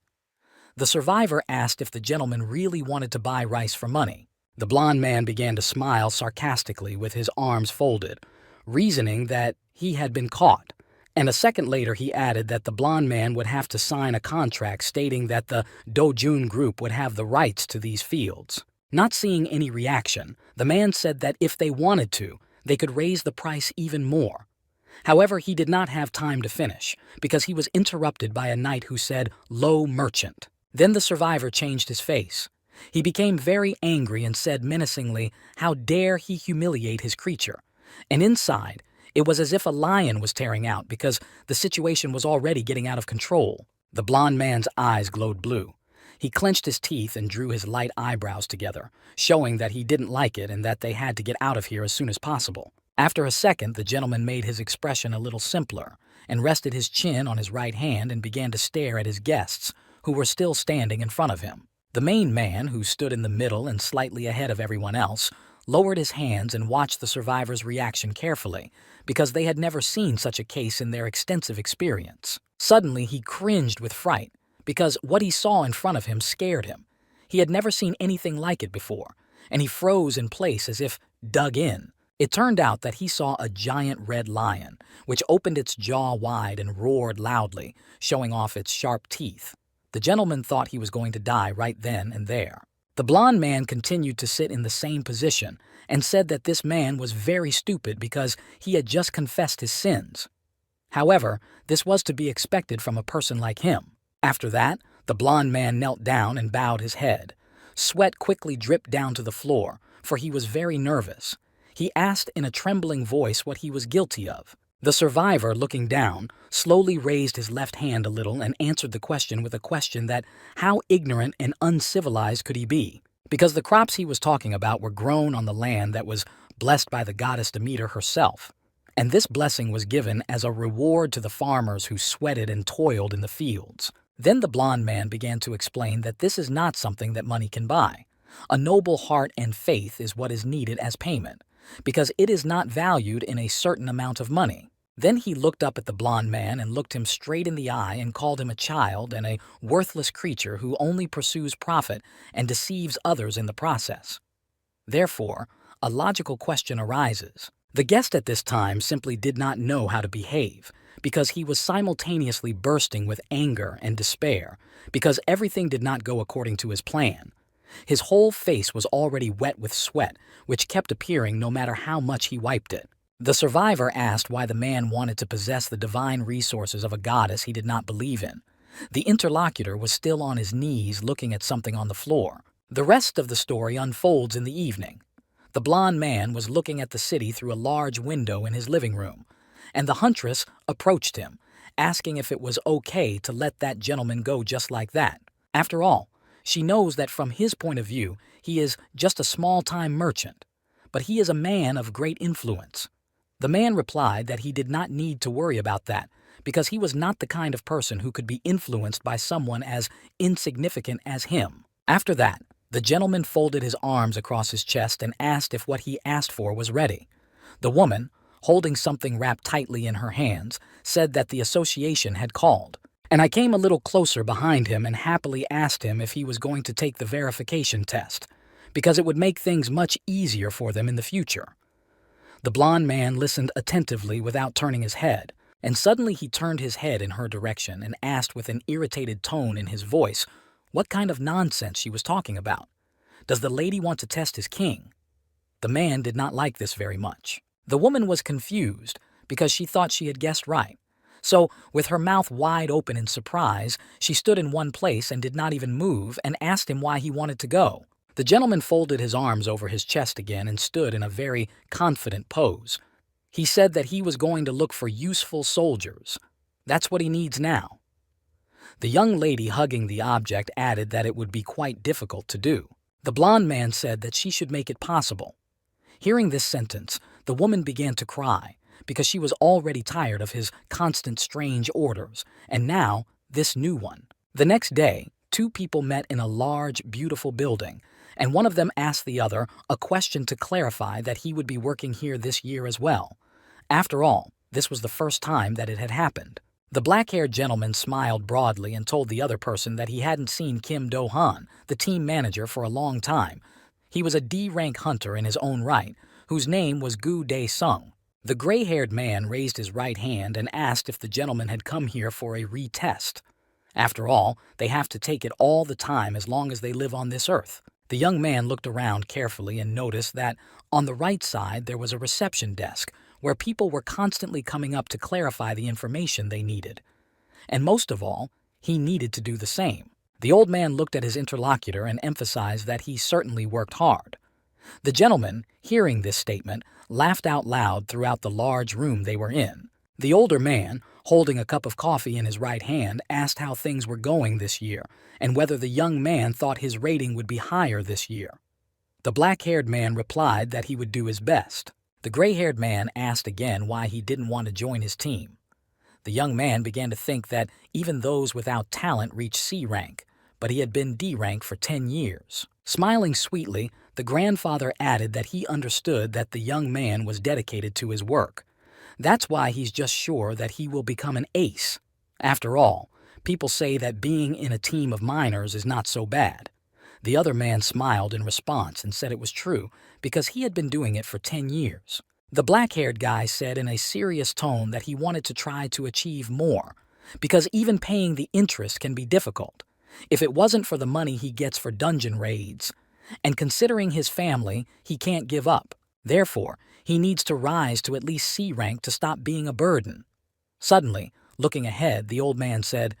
The survivor asked if the gentleman really wanted to buy rice for money. The blonde man began to smile sarcastically with his arms folded, reasoning that he had been caught. And a second later he added that the blonde man would have to sign a contract stating that the Dojun group would have the rights to these fields. Not seeing any reaction, the man said that if they wanted to, they could raise the price even more. However, he did not have time to finish, because he was interrupted by a knight who said, "Low merchant." Then the survivor changed his face. He became very angry and said menacingly, how dare he humiliate his creature. And inside, it was as if a lion was tearing out because the situation was already getting out of control. The blonde man's eyes glowed blue. He clenched his teeth and drew his light eyebrows together, showing that he didn't like it and that they had to get out of here as soon as possible. After a second, the gentleman made his expression a little simpler and rested his chin on his right hand and began to stare at his guests, who were still standing in front of him. The main man, who stood in the middle and slightly ahead of everyone else, lowered his hands and watched the survivor's reaction carefully, because they had never seen such a case in their extensive experience. Suddenly, he cringed with fright, because what he saw in front of him scared him. He had never seen anything like it before, and he froze in place as if dug in. It turned out that he saw a giant red lion, which opened its jaw wide and roared loudly, showing off its sharp teeth. The gentleman thought he was going to die right then and there. The blond man continued to sit in the same position and said that this man was very stupid because he had just confessed his sins. However, this was to be expected from a person like him. After that, the blond man knelt down and bowed his head. Sweat quickly dripped down to the floor, for he was very nervous. He asked in a trembling voice what he was guilty of. The survivor, looking down, slowly raised his left hand a little and answered the question with a question that how ignorant and uncivilized could he be? Because the crops he was talking about were grown on the land that was blessed by the goddess Demeter herself. And this blessing was given as a reward to the farmers who sweated and toiled in the fields. Then the blond man began to explain that this is not something that money can buy. A noble heart and faith is what is needed as payment, because it is not valued in a certain amount of money. Then he looked up at the blond man and looked him straight in the eye and called him a child and a worthless creature who only pursues profit and deceives others in the process. Therefore, a logical question arises. The guest at this time simply did not know how to behave, because he was simultaneously bursting with anger and despair, because everything did not go according to his plan. His whole face was already wet with sweat, which kept appearing no matter how much he wiped it. The survivor asked why the man wanted to possess the divine resources of a goddess he did not believe in. The interlocutor was still on his knees looking at something on the floor. The rest of the story unfolds in the evening. The blond man was looking at the city through a large window in his living room, and the huntress approached him, asking if it was okay to let that gentleman go just like that. After all, she knows that from his point of view, he is just a small-time merchant, but he is a man of great influence. The man replied that he did not need to worry about that, because he was not the kind of person who could be influenced by someone as insignificant as him. After that, the gentleman folded his arms across his chest and asked if what he asked for was ready. The woman, holding something wrapped tightly in her hands, said that the association had called. And I came a little closer behind him and happily asked him if he was going to take the verification test, because it would make things much easier for them in the future. The blond man listened attentively without turning his head, and suddenly he turned his head in her direction and asked with an irritated tone in his voice what kind of nonsense she was talking about. Does the lady want to test his king? The man did not like this very much. The woman was confused because she thought she had guessed right. So, with her mouth wide open in surprise, she stood in one place and did not even move and asked him why he wanted to go. The gentleman folded his arms over his chest again and stood in a very confident pose. He said that he was going to look for useful soldiers. That's what he needs now. The young lady hugging the object added that it would be quite difficult to do. The blond man said that she should make it possible. Hearing this sentence, the woman began to cry, because she was already tired of his constant strange orders, and now this new one. The next day, two people met in a large, beautiful building, and one of them asked the other a question to clarify that he would be working here this year as well. After all, this was the first time that it had happened. The black-haired gentleman smiled broadly and told the other person that he hadn't seen Kim Do-han, the team manager, for a long time. He was a D-rank hunter in his own right, whose name was Gu Dae-sung. The gray-haired man raised his right hand and asked if the gentleman had come here for a retest. After all, they have to take it all the time as long as they live on this earth. The young man looked around carefully and noticed that on the right side there was a reception desk where people were constantly coming up to clarify the information they needed. And most of all, he needed to do the same. The old man looked at his interlocutor and emphasized that he certainly worked hard. The gentleman, hearing this statement, laughed out loud throughout the large room they were in. The older man, holding a cup of coffee in his right hand, asked how things were going this year and whether the young man thought his rating would be higher this year. The black-haired man replied that he would do his best. The gray-haired man asked again why he didn't want to join his team. The young man began to think that even those without talent reach C rank, but he had been D rank for 10 years. Smiling sweetly, the grandfather added that he understood that the young man was dedicated to his work. That's why he's just sure that he will become an ace. After all, people say that being in a team of miners is not so bad. The other man smiled in response and said it was true because he had been doing it for 10 years. The black-haired guy said in a serious tone that he wanted to try to achieve more, because even paying the interest can be difficult, if it wasn't for the money he gets for dungeon raids. And considering his family, he can't give up. Therefore, he needs to rise to at least C rank to stop being a burden. Suddenly, looking ahead, the old man said,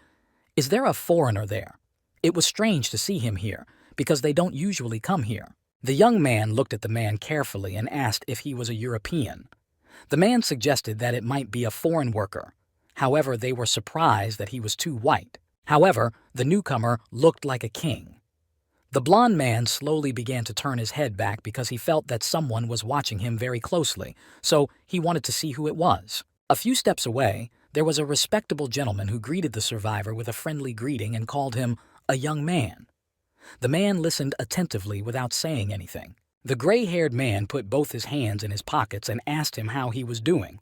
"Is there a foreigner there? It was strange to see him here, because they don't usually come here." The young man looked at the man carefully and asked if he was a European. The man suggested that it might be a foreign worker. However, they were surprised that he was too white. However, the newcomer looked like a king. The blond man slowly began to turn his head back because he felt that someone was watching him very closely, so he wanted to see who it was. A few steps away, there was a respectable gentleman who greeted the survivor with a friendly greeting and called him a young man. The man listened attentively without saying anything. The gray-haired man put both his hands in his pockets and asked him how he was doing.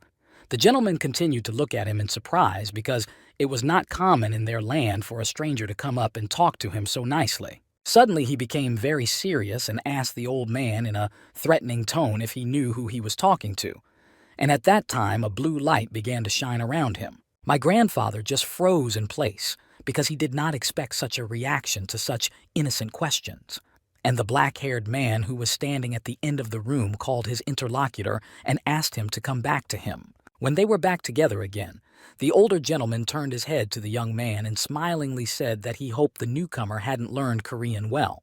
The gentleman continued to look at him in surprise because it was not common in their land for a stranger to come up and talk to him so nicely. Suddenly he became very serious and asked the old man in a threatening tone if he knew who he was talking to. And at that time a blue light began to shine around him. My grandfather just froze in place because he did not expect such a reaction to such innocent questions. And the black-haired man who was standing at the end of the room called his interlocutor and asked him to come back to him. When they were back together again, the older gentleman turned his head to the young man and smilingly said that he hoped the newcomer hadn't learned Korean well.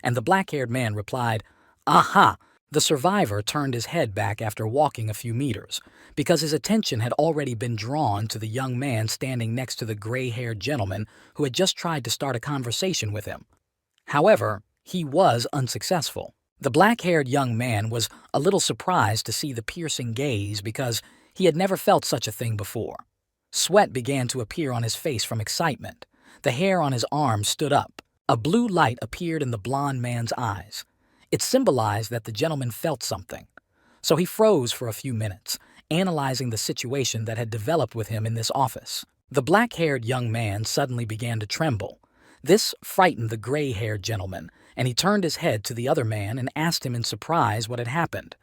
And the black-haired man replied, "Aha!" The survivor turned his head back after walking a few meters, because his attention had already been drawn to the young man standing next to the gray-haired gentleman who had just tried to start a conversation with him. However, he was unsuccessful. The black-haired young man was a little surprised to see the piercing gaze because he had never felt such a thing before. Sweat began to appear on his face from excitement. The hair on his arms stood up. A blue light appeared in the blond man's eyes. It symbolized that the gentleman felt something. So he froze for a few minutes, analyzing the situation that had developed with him in this office. The black-haired young man suddenly began to tremble. This frightened the gray-haired gentleman, and he turned his head to the other man and asked him in surprise what had happened.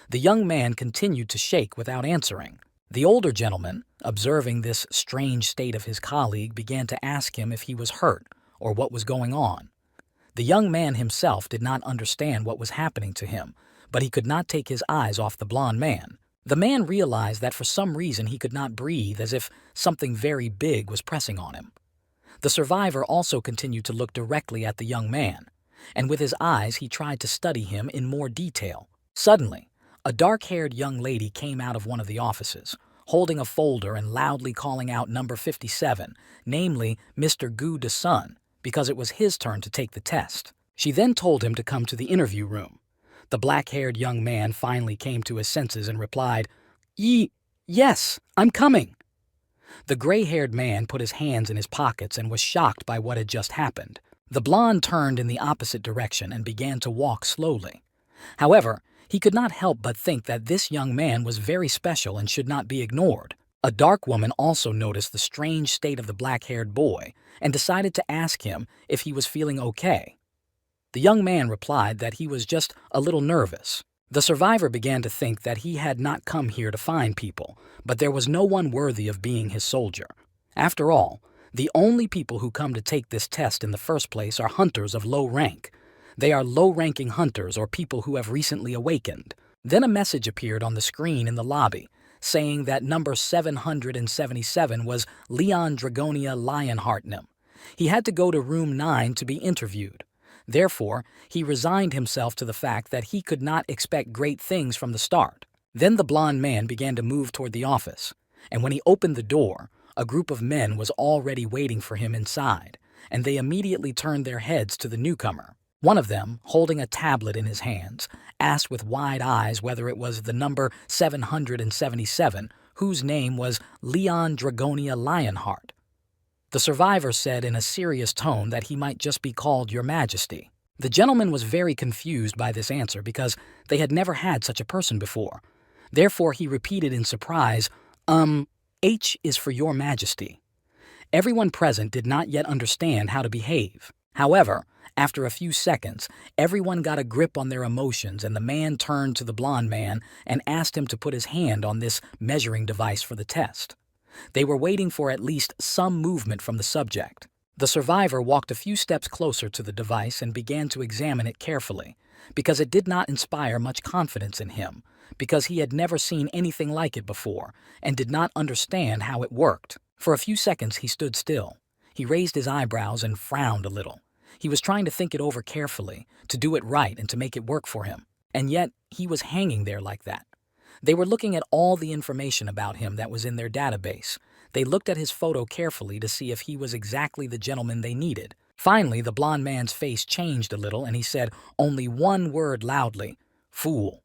The young man continued to shake without answering. The older gentleman, observing this strange state of his colleague, began to ask him if he was hurt or what was going on. The young man himself did not understand what was happening to him, but he could not take his eyes off the blond man. The man realized that for some reason he could not breathe, as if something very big was pressing on him. The survivor also continued to look directly at the young man, and with his eyes he tried to study him in more detail. Suddenly, a dark-haired young lady came out of one of the offices, holding a folder and loudly calling out number 57, namely Mr. Gu de Sun, because it was his turn to take the test. She then told him to come to the interview room. The black-haired young man finally came to his senses and replied, Yes, I'm coming." The gray-haired man put his hands in his pockets and was shocked by what had just happened. The blonde turned in the opposite direction and began to walk slowly. However, he could not help but think that this young man was very special and should not be ignored. A dark woman also noticed the strange state of the black-haired boy and decided to ask him if he was feeling okay. The young man replied that he was just a little nervous. The survivor began to think that he had not come here to find people, but there was no one worthy of being his soldier. After all, the only people who come to take this test in the first place are hunters of low rank. They are low-ranking hunters or people who have recently awakened. Then a message appeared on the screen in the lobby, saying that number 777 was Leon Dragonia Lionheartnum. He had to go to room 9 to be interviewed. Therefore, he resigned himself to the fact that he could not expect great things from the start. Then the blond man began to move toward the office, and when he opened the door, a group of men was already waiting for him inside, and they immediately turned their heads to the newcomer. One of them, holding a tablet in his hands, asked with wide eyes whether it was the number 777, whose name was Leon Dragonia Lionheart. The survivor said in a serious tone that he might just be called Your Majesty. The gentleman was very confused by this answer because they had never had such a person before. Therefore, he repeated in surprise, H is for Your Majesty. Everyone present did not yet understand how to behave. However, after a few seconds, everyone got a grip on their emotions, and the man turned to the blond man and asked him to put his hand on this measuring device for the test. They were waiting for at least some movement from the subject. The survivor walked a few steps closer to the device and began to examine it carefully, because it did not inspire much confidence in him, because he had never seen anything like it before and did not understand how it worked. For a few seconds he stood still. He raised his eyebrows and frowned a little. He was trying to think it over carefully, to do it right and to make it work for him. And yet, he was hanging there like that. They were looking at all the information about him that was in their database. They looked at his photo carefully to see if he was exactly the gentleman they needed. Finally, the blond man's face changed a little and he said only one word loudly, "Fool."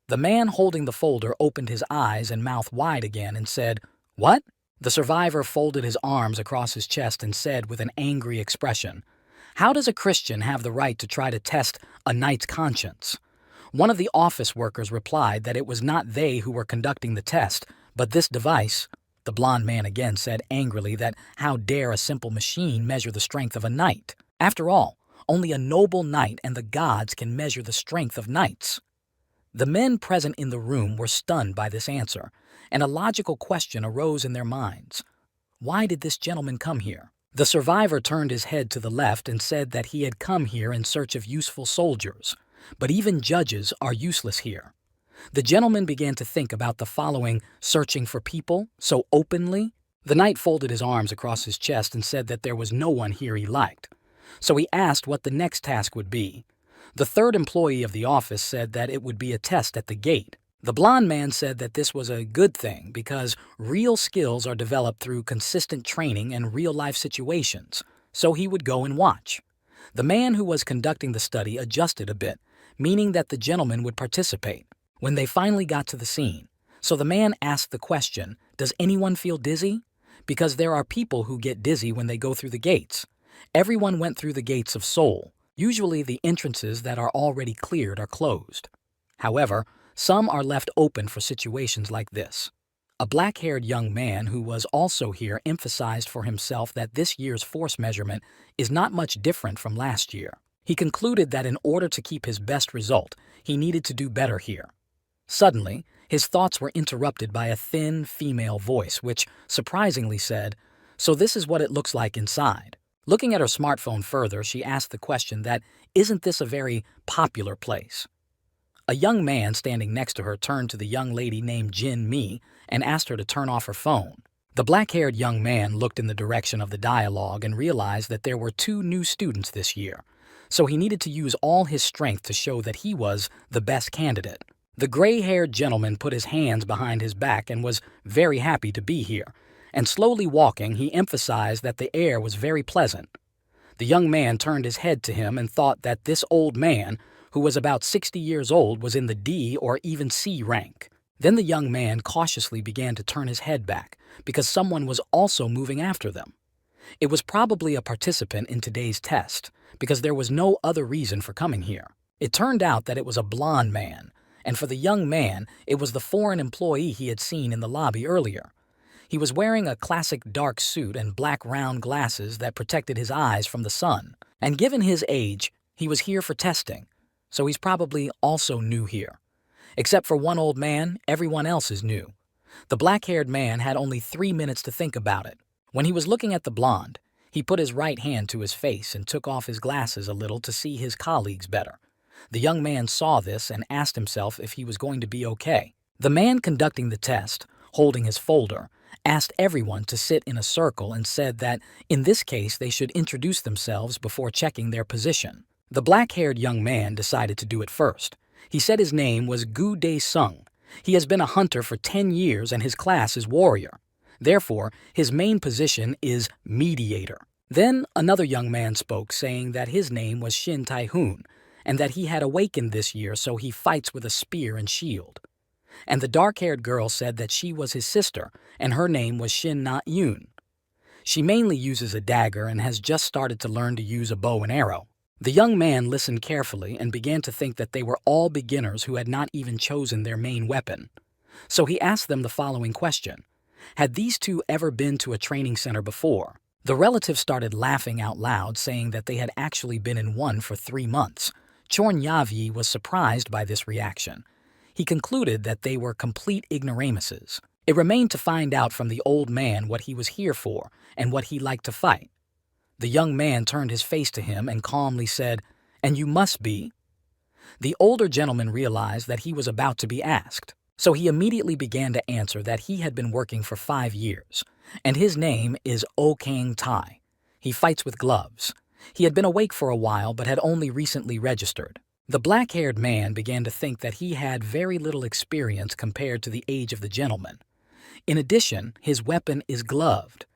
The man holding the folder opened his eyes and mouth wide again and said, "What?" The survivor folded his arms across his chest and said with an angry expression, "How does a Christian have the right to try to test a knight's conscience?" One of the office workers replied that it was not they who were conducting the test, but this device. The blond man again said angrily that how dare a simple machine measure the strength of a knight? After all, only a noble knight and the gods can measure the strength of knights. The men present in the room were stunned by this answer, and a logical question arose in their minds. Why did this gentleman come here? The survivor turned his head to the left and said that he had come here in search of useful soldiers, but even judges are useless here. The gentleman began to think about the following, searching for people so openly. The knight folded his arms across his chest and said that there was no one here he liked. So he asked what the next task would be. The third employee of the office said that it would be a test at the gate. The blond man said that this was a good thing because real skills are developed through consistent training and real-life situations, so he would go and watch. The man who was conducting the study adjusted a bit, meaning that the gentleman would participate. When they finally got to the scene, so the man asked the question, "Does anyone feel dizzy?" Because there are people who get dizzy when they go through the gates. Everyone went through the gates of Seoul. Usually the entrances that are already cleared are closed. However, some are left open for situations like this. A black-haired young man who was also here emphasized for himself that this year's force measurement is not much different from last year. He concluded that in order to keep his best result, he needed to do better here. Suddenly, his thoughts were interrupted by a thin, female voice which, surprisingly said, "So this is what it looks like inside." Looking at her smartphone further, she asked the question that, "Isn't this a very popular place?" A young man standing next to her turned to the young lady named Jin Mi and asked her to turn off her phone. The black-haired young man looked in the direction of the dialogue and realized that there were 2 new students this year, so he needed to use all his strength to show that he was the best candidate. The gray-haired gentleman put his hands behind his back and was very happy to be here, and slowly walking, he emphasized that the air was very pleasant. The young man turned his head to him and thought that this old man, who was about 60 years old, was in the D or even C rank. Then the young man cautiously began to turn his head back, because someone was also moving after them. It was probably a participant in today's test, because there was no other reason for coming here. It turned out that it was a blond man, and for the young man, it was the foreign employee he had seen in the lobby earlier. He was wearing a classic dark suit and black round glasses that protected his eyes from the sun. And given his age, he was here for testing, so he's probably also new here. Except for one old man, everyone else is new. The black-haired man had only 3 minutes to think about it. When he was looking at the blonde, he put his right hand to his face and took off his glasses a little to see his colleagues better. The young man saw this and asked himself if he was going to be okay. The man conducting the test, holding his folder, asked everyone to sit in a circle and said that, in this case, they should introduce themselves before checking their position. The black-haired young man decided to do it first. He said his name was Gu Dae-sung. He has been a hunter for 10 years and his class is warrior. Therefore, his main position is mediator. Then another young man spoke, saying that his name was Shin Tae-hoon, and that he had awakened this year, so he fights with a spear and shield. And the dark-haired girl said that she was his sister, and her name was Shin Na-yoon. She mainly uses a dagger and has just started to learn to use a bow and arrow. The young man listened carefully and began to think that they were all beginners who had not even chosen their main weapon. So he asked them the following question. Had these 2 ever been to a training center before? The relatives started laughing out loud, saying that they had actually been in one for 3 months. Chorn Yavi was surprised by this reaction. He concluded that they were complete ignoramuses. It remained to find out from the old man what he was here for and what he liked to fight. The young man turned his face to him and calmly said, "And you must be?" The older gentleman realized that he was about to be asked, so he immediately began to answer that he had been working for 5 years, and his name is O Kang Tai. He fights with gloves. He had been awake for a while but had only recently registered. The black-haired man began to think that he had very little experience compared to the age of the gentleman. In addition, his weapon is gloved.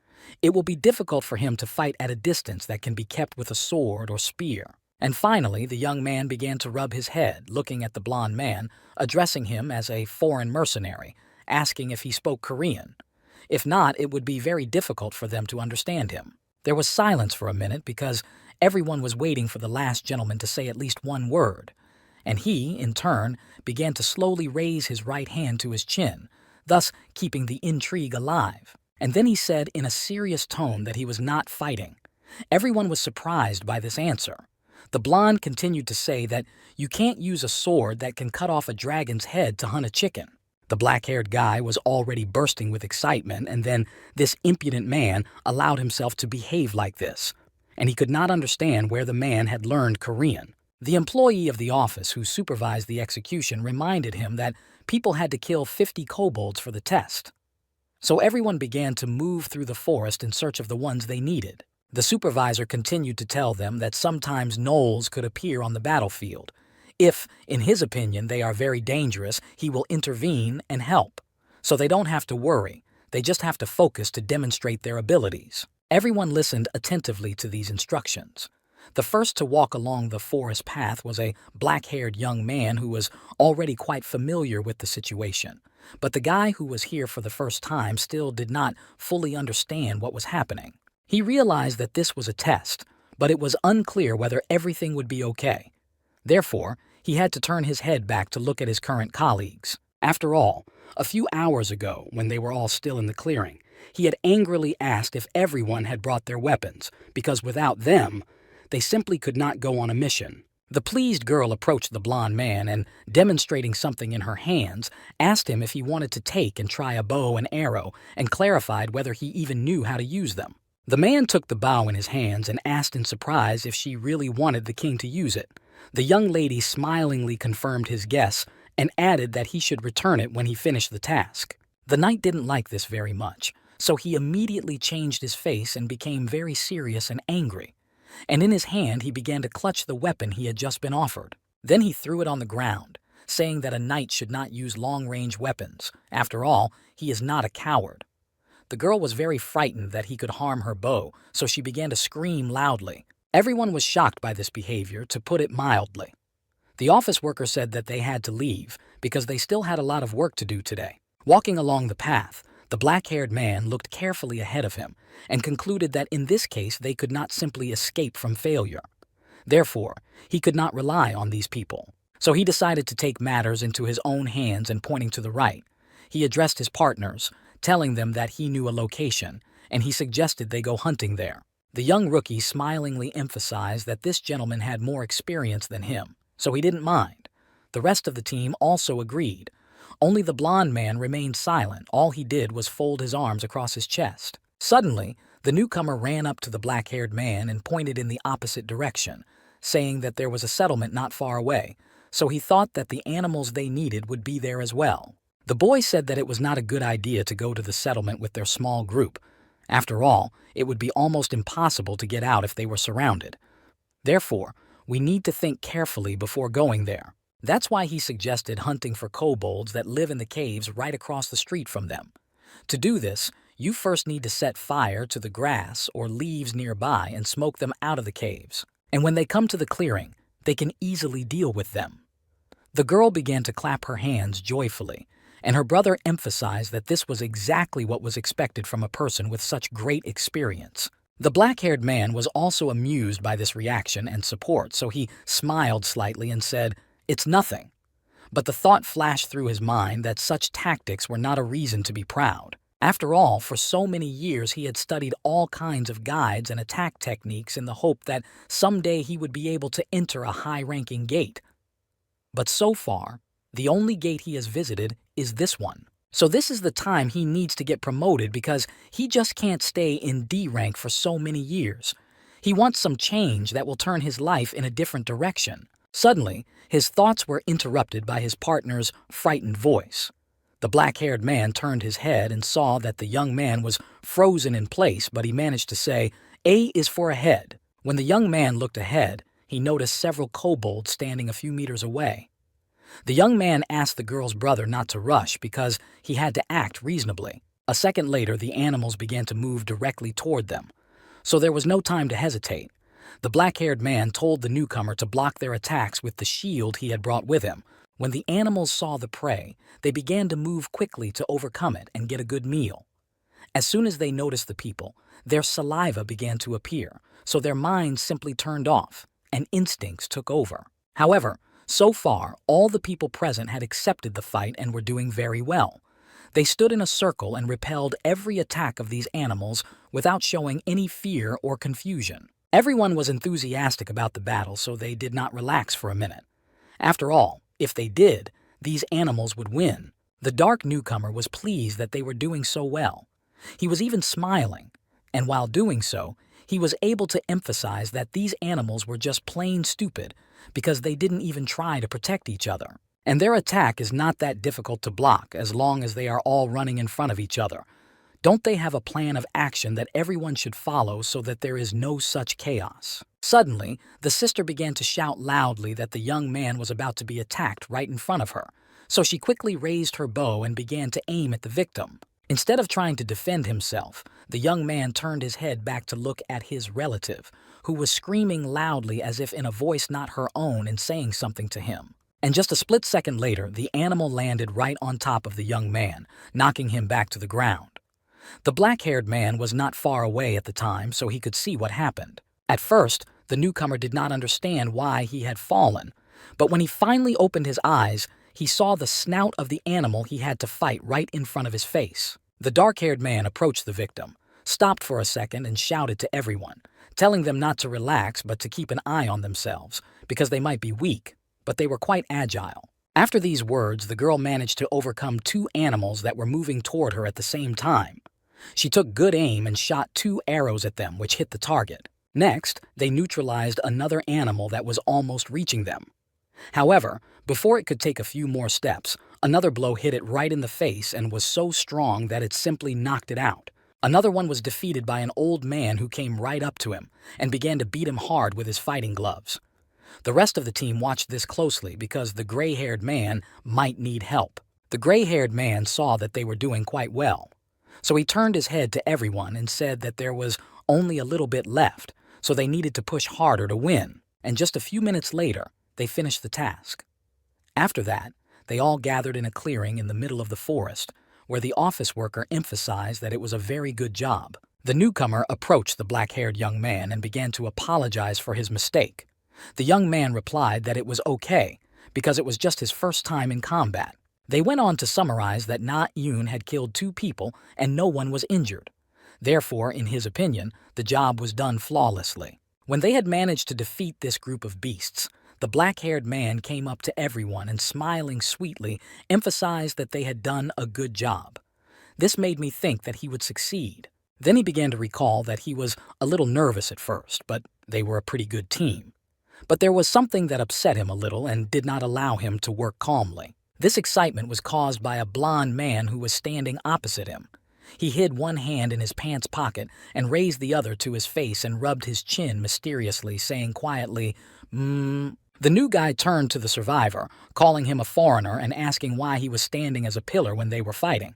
It will be difficult for him to fight at a distance that can be kept with a sword or spear. And finally, the young man began to rub his head, looking at the blond man, addressing him as a foreign mercenary, asking if he spoke Korean. If not, it would be very difficult for them to understand him. There was silence for a minute because everyone was waiting for the last gentleman to say at least one word, and he, in turn, began to slowly raise his right hand to his chin, thus keeping the intrigue alive. And then he said in a serious tone that he was not fighting. Everyone was surprised by this answer. The blonde continued to say that you can't use a sword that can cut off a dragon's head to hunt a chicken. The black-haired guy was already bursting with excitement, and then this impudent man allowed himself to behave like this, and he could not understand where the man had learned Korean. The employee of the office who supervised the execution reminded him that people had to kill 50 kobolds for the test. So everyone began to move through the forest in search of the ones they needed. The supervisor continued to tell them that sometimes gnolls could appear on the battlefield. If, in his opinion, they are very dangerous, he will intervene and help. So they don't have to worry, they just have to focus to demonstrate their abilities. Everyone listened attentively to these instructions. The first to walk along the forest path was a black-haired young man who was already quite familiar with the situation. But the guy who was here for the first time still did not fully understand what was happening. He realized that this was a test, but it was unclear whether everything would be okay. Therefore, he had to turn his head back to look at his current colleagues. After all, a few hours ago, when they were all still in the clearing, he had angrily asked if everyone had brought their weapons, because without them, they simply could not go on a mission. The pleased girl approached the blond man and, demonstrating something in her hands, asked him if he wanted to take and try a bow and arrow, and clarified whether he even knew how to use them. The man took the bow in his hands and asked in surprise if she really wanted the king to use it. The young lady smilingly confirmed his guess and added that he should return it when he finished the task. The knight didn't like this very much, so he immediately changed his face and became very serious and angry. And in his hand he began to clutch the weapon he had just been offered. Then he threw it on the ground, saying that a knight should not use long-range weapons. After all, he is not a coward. The girl was very frightened that he could harm her bow, so she began to scream loudly. Everyone was shocked by this behavior, to put it mildly. The office worker said that they had to leave because they still had a lot of work to do today. Walking along the path, the black-haired man looked carefully ahead of him and concluded that in this case they could not simply escape from failure. Therefore, he could not rely on these people. So he decided to take matters into his own hands, and pointing to the right, he addressed his partners, telling them that he knew a location, and he suggested they go hunting there. The young rookie smilingly emphasized that this gentleman had more experience than him, so he didn't mind. The rest of the team also agreed. Only the blond man remained silent. All he did was fold his arms across his chest. Suddenly, the newcomer ran up to the black-haired man and pointed in the opposite direction, saying that there was a settlement not far away, so he thought that the animals they needed would be there as well. The boy said that it was not a good idea to go to the settlement with their small group. After all, it would be almost impossible to get out if they were surrounded. Therefore, we need to think carefully before going there. That's why he suggested hunting for kobolds that live in the caves right across the street from them. To do this, you first need to set fire to the grass or leaves nearby and smoke them out of the caves. And when they come to the clearing, they can easily deal with them. The girl began to clap her hands joyfully, and her brother emphasized that this was exactly what was expected from a person with such great experience. The black-haired man was also amused by this reaction and support, so he smiled slightly and said, "It's nothing." But the thought flashed through his mind that such tactics were not a reason to be proud. After all, for so many years he had studied all kinds of guides and attack techniques in the hope that someday he would be able to enter a high-ranking gate. But so far, the only gate he has visited is this one. So this is the time he needs to get promoted, because he just can't stay in D rank for so many years. He wants some change that will turn his life in a different direction. Suddenly, his thoughts were interrupted by his partner's frightened voice. The black-haired man turned his head and saw that the young man was frozen in place, but he managed to say, "A is for ahead." When the young man looked ahead, he noticed several kobolds standing a few meters away. The young man asked the girl's brother not to rush because he had to act reasonably. A second later, the animals began to move directly toward them, so there was no time to hesitate. The black-haired man told the newcomer to block their attacks with the shield he had brought with him. When the animals saw the prey, they began to move quickly to overcome it and get a good meal. As soon as they noticed the people, their saliva began to appear, so their minds simply turned off, and instincts took over. However, so far, all the people present had accepted the fight and were doing very well. They stood in a circle and repelled every attack of these animals without showing any fear or confusion. Everyone was enthusiastic about the battle, so they did not relax for a minute. After all, if they did, these animals would win. The dark newcomer was pleased that they were doing so well. He was even smiling, and while doing so, he was able to emphasize that these animals were just plain stupid because they didn't even try to protect each other. And their attack is not that difficult to block as long as they are all running in front of each other. Don't they have a plan of action that everyone should follow so that there is no such chaos? Suddenly, the sister began to shout loudly that the young man was about to be attacked right in front of her, so she quickly raised her bow and began to aim at the victim. Instead of trying to defend himself, the young man turned his head back to look at his relative, who was screaming loudly as if in a voice not her own and saying something to him. And just a split second later, the animal landed right on top of the young man, knocking him back to the ground. The black-haired man was not far away at the time, so he could see what happened. At first, the newcomer did not understand why he had fallen, but when he finally opened his eyes, he saw the snout of the animal he had to fight right in front of his face. The dark-haired man approached the victim, stopped for a second and shouted to everyone, telling them not to relax but to keep an eye on themselves, because they might be weak, but they were quite agile. After these words, the girl managed to overcome two animals that were moving toward her at the same time. She took good aim and shot 2 arrows at them, which hit the target. Next, they neutralized another animal that was almost reaching them. However, before it could take a few more steps, another blow hit it right in the face and was so strong that it simply knocked it out. Another one was defeated by an old man who came right up to him and began to beat him hard with his fighting gloves. The rest of the team watched this closely because the gray-haired man might need help. The gray-haired man saw that they were doing quite well, so he turned his head to everyone and said that there was only a little bit left, so they needed to push harder to win. And just a few minutes later, they finished the task. After that, they all gathered in a clearing in the middle of the forest, where the office worker emphasized that it was a very good job. The newcomer approached the black-haired young man and began to apologize for his mistake. The young man replied that it was okay, because it was just his first time in combat. They went on to summarize that Na Yun had killed 2 people and no one was injured. Therefore, in his opinion, the job was done flawlessly. When they had managed to defeat this group of beasts, the black-haired man came up to everyone and, smiling sweetly, emphasized that they had done a good job. This made me think that he would succeed. Then he began to recall that he was a little nervous at first, but they were a pretty good team. But there was something that upset him a little and did not allow him to work calmly. This excitement was caused by a blond man who was standing opposite him. He hid one hand in his pants pocket and raised the other to his face and rubbed his chin mysteriously, saying quietly, The new guy turned to the survivor, calling him a foreigner and asking why he was standing as a pillar when they were fighting.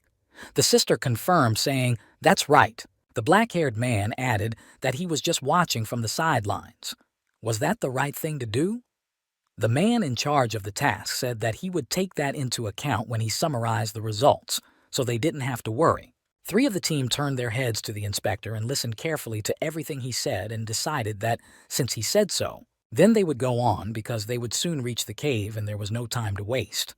The sister confirmed, saying, "That's right." The black-haired man added that he was just watching from the sidelines. Was that the right thing to do? The man in charge of the task said that he would take that into account when he summarized the results, so they didn't have to worry. 3 of the team turned their heads to the inspector and listened carefully to everything he said and decided that, since he said so, then they would go on because they would soon reach the cave and there was no time to waste.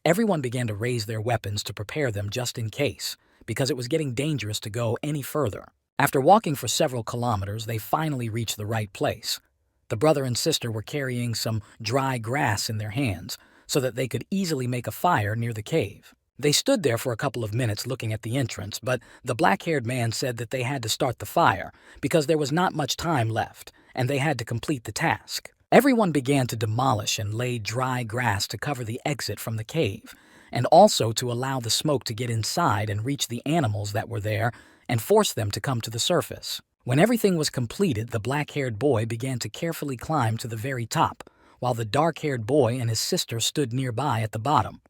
Everyone began to raise their weapons to prepare them just in case, because it was getting dangerous to go any further. After walking for several kilometers, they finally reached the right place. The brother and sister were carrying some dry grass in their hands so that they could easily make a fire near the cave. They stood there for a couple of minutes looking at the entrance, but the black-haired man said that they had to start the fire because there was not much time left, and they had to complete the task. Everyone began to demolish and lay dry grass to cover the exit from the cave, and also to allow the smoke to get inside and reach the animals that were there and force them to come to the surface. When everything was completed, the black-haired boy began to carefully climb to the very top, while the dark-haired boy and his sister stood nearby at the bottom.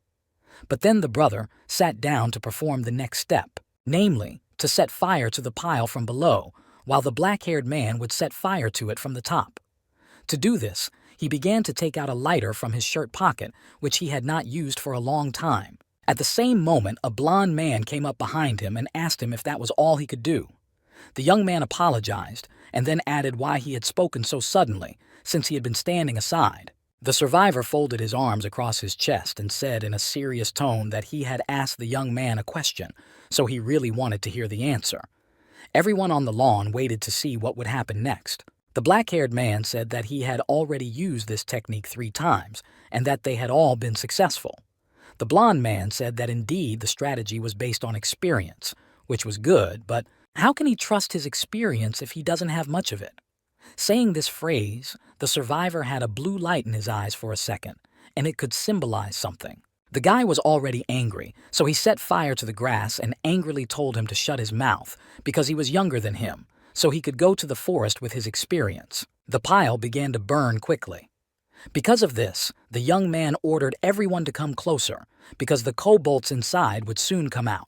But then the brother sat down to perform the next step, namely, to set fire to the pile from below, while the black-haired man would set fire to it from the top. To do this, he began to take out a lighter from his shirt pocket, which he had not used for a long time. At the same moment, a blond man came up behind him and asked him if that was all he could do. The young man apologized and then added why he had spoken so suddenly, since he had been standing aside. The survivor folded his arms across his chest and said in a serious tone that he had asked the young man a question, so he really wanted to hear the answer. Everyone on the lawn waited to see what would happen next. The black-haired man said that he had already used this technique 3 times and that they had all been successful. The blond man said that indeed the strategy was based on experience, which was good, but how can he trust his experience if he doesn't have much of it? Saying this phrase, the survivor had a blue light in his eyes for a second, and it could symbolize something. The guy was already angry, so he set fire to the grass and angrily told him to shut his mouth because he was younger than him, so he could go to the forest with his experience. The pile began to burn quickly. Because of this, the young man ordered everyone to come closer because the kobolds inside would soon come out.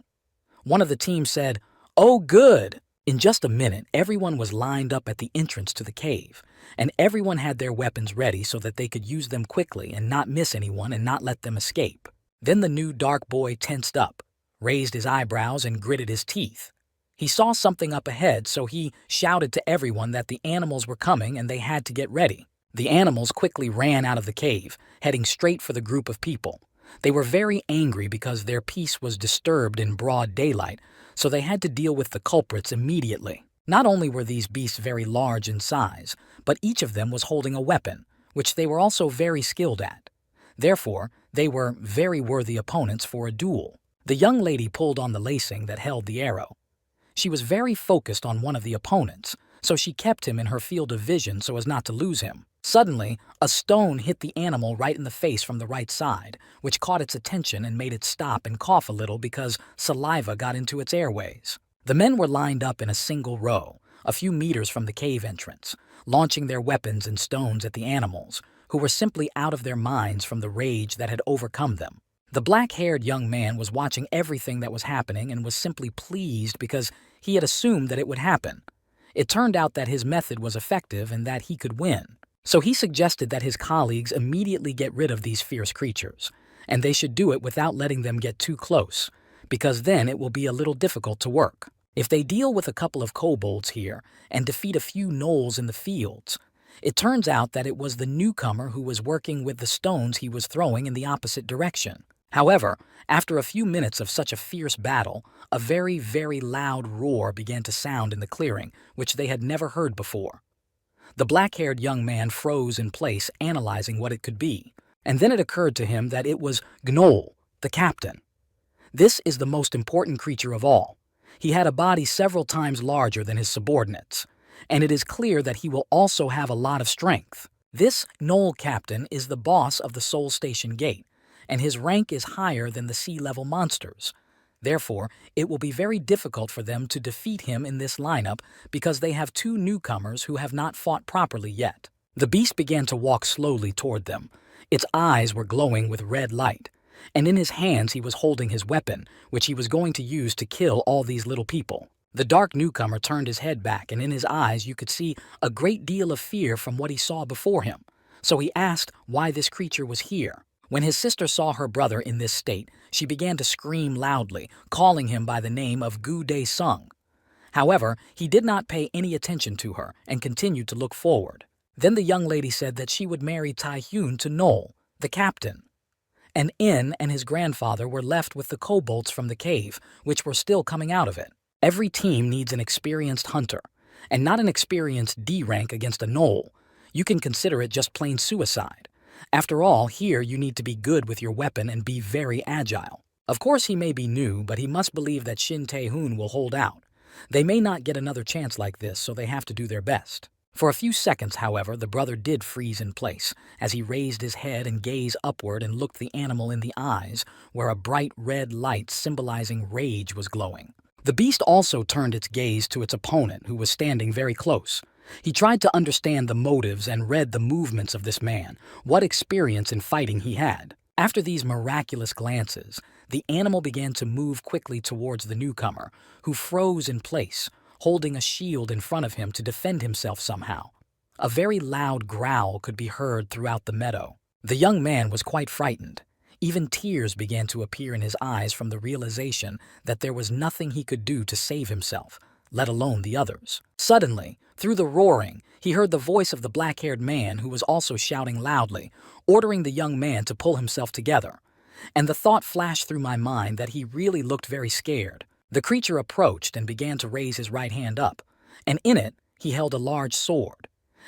One of the team said, "Oh, good!" In just a minute, everyone was lined up at the entrance to the cave, and everyone had their weapons ready so that they could use them quickly and not miss anyone and not let them escape. Then the new dark boy tensed up, raised his eyebrows, and gritted his teeth. He saw something up ahead, so he shouted to everyone that the animals were coming and they had to get ready. The animals quickly ran out of the cave, heading straight for the group of people. They were very angry because their peace was disturbed in broad daylight, so they had to deal with the culprits immediately. Not only were these beasts very large in size, but each of them was holding a weapon, which they were also very skilled at. Therefore, they were very worthy opponents for a duel. The young lady pulled on the lacing that held the arrow. She was very focused on one of the opponents, so she kept him in her field of vision so as not to lose him. Suddenly, a stone hit the animal right in the face from the right side, which caught its attention and made it stop and cough a little because saliva got into its airways. The men were lined up in a single row, a few meters from the cave entrance, launching their weapons and stones at the animals, who were simply out of their minds from the rage that had overcome them. The black-haired young man was watching everything that was happening and was simply pleased because he had assumed that it would happen. It turned out that his method was effective and that he could win. So he suggested that his colleagues immediately get rid of these fierce creatures, and they should do it without letting them get too close, because then it will be a little difficult to work. If they deal with a couple of kobolds here and defeat a few gnolls in the fields, it turns out that it was the newcomer who was working with the stones he was throwing in the opposite direction. However, after a few minutes of such a fierce battle, a very, very loud roar began to sound in the clearing, which they had never heard before. The black-haired young man froze in place, analyzing what it could be, and then it occurred to him that it was Gnoll, the captain. This is the most important creature of all. He had a body several times larger than his subordinates, and it is clear that he will also have a lot of strength. This Gnoll captain is the boss of the Soul Station Gate, and his rank is higher than the sea-level monsters. Therefore, it will be very difficult for them to defeat him in this lineup because they have 2 newcomers who have not fought properly yet. The beast began to walk slowly toward them. Its eyes were glowing with red light, and in his hands he was holding his weapon, which he was going to use to kill all these little people. The dark newcomer turned his head back, and in his eyes you could see a great deal of fear from what he saw before him. So he asked why this creature was here. When his sister saw her brother in this state, she began to scream loudly, calling him by the name of Gu De Sung. However, he did not pay any attention to her and continued to look forward. Then the young lady said that she would marry Tai Hyun to Noel, the captain. And In and his grandfather were left with the kobolds from the cave, which were still coming out of it. Every team needs an experienced hunter, and not an experienced D rank against a Noel. You can consider it just plain suicide. After all, here you need to be good with your weapon and be very agile. Of course he may be new, but he must believe that Shin Tae-hoon will hold out. They may not get another chance like this, so they have to do their best. For a few seconds, however, the brother did freeze in place, as he raised his head and gazed upward and looked the animal in the eyes, where a bright red light symbolizing rage was glowing. The beast also turned its gaze to its opponent, who was standing very close. He tried to understand the motives and read the movements of this man, what experience in fighting he had. After these miraculous glances, the animal began to move quickly towards the newcomer, who froze in place, holding a shield in front of him to defend himself somehow. A very loud growl could be heard throughout the meadow. The young man was quite frightened. Even tears began to appear in his eyes from the realization that there was nothing he could do to save himself, let alone the others. Suddenly, through the roaring, he heard the voice of the black-haired man, who was also shouting loudly, ordering the young man to pull himself together. And the thought flashed through my mind that he really looked very scared. The creature approached and began to raise his right hand up, and in it he held a large sword.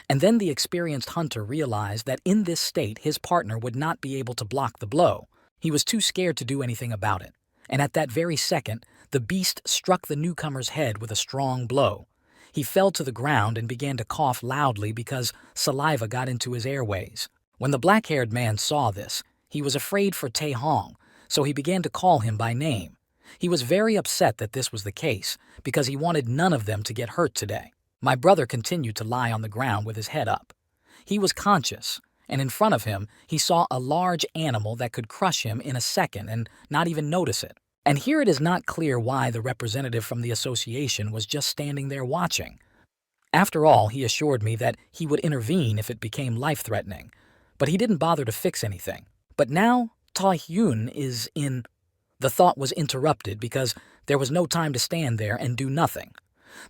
And then the experienced hunter realized that in this state his partner would not be able to block the blow. He was too scared to do anything about it, and at that very second, the beast struck the newcomer's head with a strong blow. He fell to the ground and began to cough loudly because saliva got into his airways. When the black-haired man saw this, he was afraid for Tae-hong, so he began to call him by name. He was very upset that this was the case, because he wanted none of them to get hurt today. My brother continued to lie on the ground with his head up. He was conscious, and in front of him he saw a large animal that could crush him in a second and not even notice it. And here it is not clear why the representative from the association was just standing there watching. After all, he assured me that he would intervene if it became life-threatening, but he didn't bother to fix anything. But now, Tae-hyun is in... The thought was interrupted because there was no time to stand there and do nothing.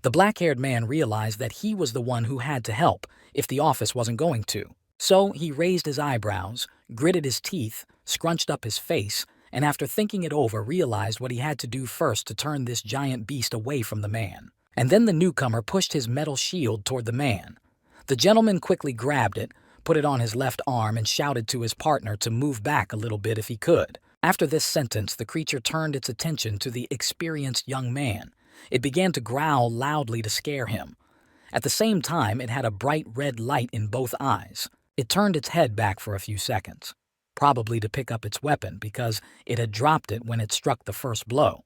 The black-haired man realized that he was the one who had to help if the office wasn't going to. So he raised his eyebrows, gritted his teeth, scrunched up his face, and after thinking it over realized what he had to do first to turn this giant beast away from the man. And then the newcomer pushed his metal shield toward the man. The gentleman quickly grabbed it, put it on his left arm, and shouted to his partner to move back a little bit if he could. After this sentence, the creature turned its attention to the experienced young man. It began to growl loudly to scare him. At the same time, it had a bright red light in both eyes. It turned its head back for a few seconds, probably to pick up its weapon because it had dropped it when it struck the first blow.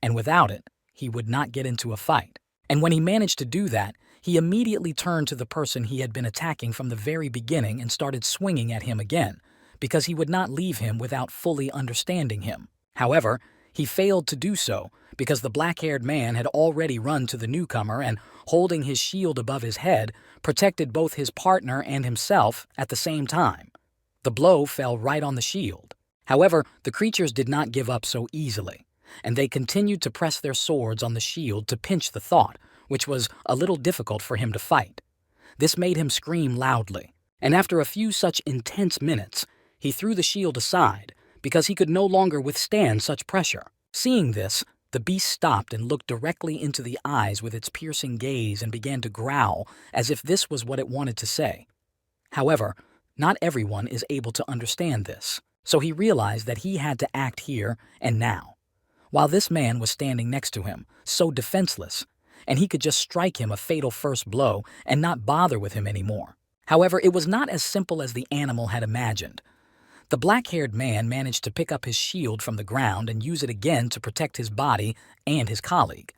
And without it, he would not get into a fight. And when he managed to do that, he immediately turned to the person he had been attacking from the very beginning and started swinging at him again, because he would not leave him without fully understanding him. However, he failed to do so because the black-haired man had already run to the newcomer and, holding his shield above his head, protected both his partner and himself at the same time. The blow fell right on the shield. However, the creatures did not give up so easily, and they continued to press their swords on the shield to pinch the thought, which was a little difficult for him to fight. This made him scream loudly, and after a few such intense minutes, he threw the shield aside because he could no longer withstand such pressure. Seeing this, the beast stopped and looked directly into the eyes with its piercing gaze and began to growl as if this was what it wanted to say. However, not everyone is able to understand this, so he realized that he had to act here and now. While this man was standing next to him, so defenseless, and he could just strike him a fatal first blow and not bother with him anymore. However, it was not as simple as the animal had imagined. The black-haired man managed to pick up his shield from the ground and use it again to protect his body and his colleague.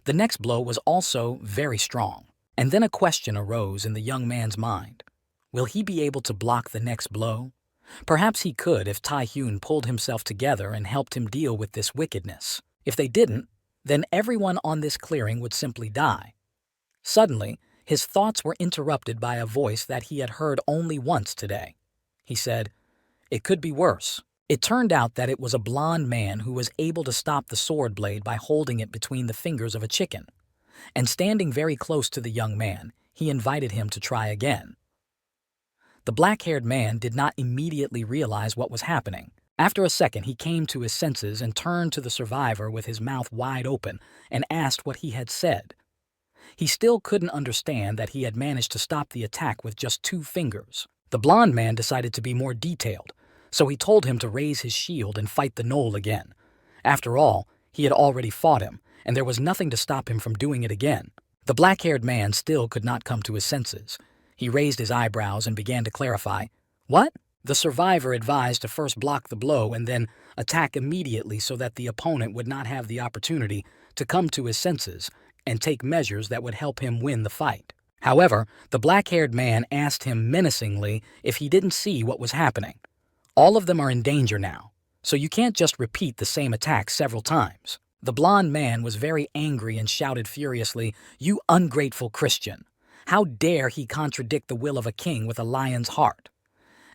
The next blow was also very strong, and then a question arose in the young man's mind. Will he be able to block the next blow? Perhaps he could if Tae-hyun pulled himself together and helped him deal with this wickedness. If they didn't, then everyone on this clearing would simply die. Suddenly, his thoughts were interrupted by a voice that he had heard only once today. He said, "It could be worse." It turned out that it was a blond man who was able to stop the sword blade by holding it between the fingers of a chicken. And standing very close to the young man, he invited him to try again. The black-haired man did not immediately realize what was happening. After a second, he came to his senses and turned to the survivor with his mouth wide open and asked what he had said. He still couldn't understand that he had managed to stop the attack with just 2 fingers. The blond man decided to be more detailed, so he told him to raise his shield and fight the knoll again, After all, he had already fought him, and there was nothing to stop him from doing it again. The black-haired man still could not come to his senses. He raised his eyebrows and began to clarify. What? The survivor advised to first block the blow and then attack immediately so that the opponent would not have the opportunity to come to his senses and take measures that would help him win the fight. However, the black-haired man asked him menacingly if he didn't see what was happening. All of them are in danger now, so you can't just repeat the same attack several times. The blond man was very angry and shouted furiously, "You ungrateful Christian! How dare he contradict the will of a king with a lion's heart?"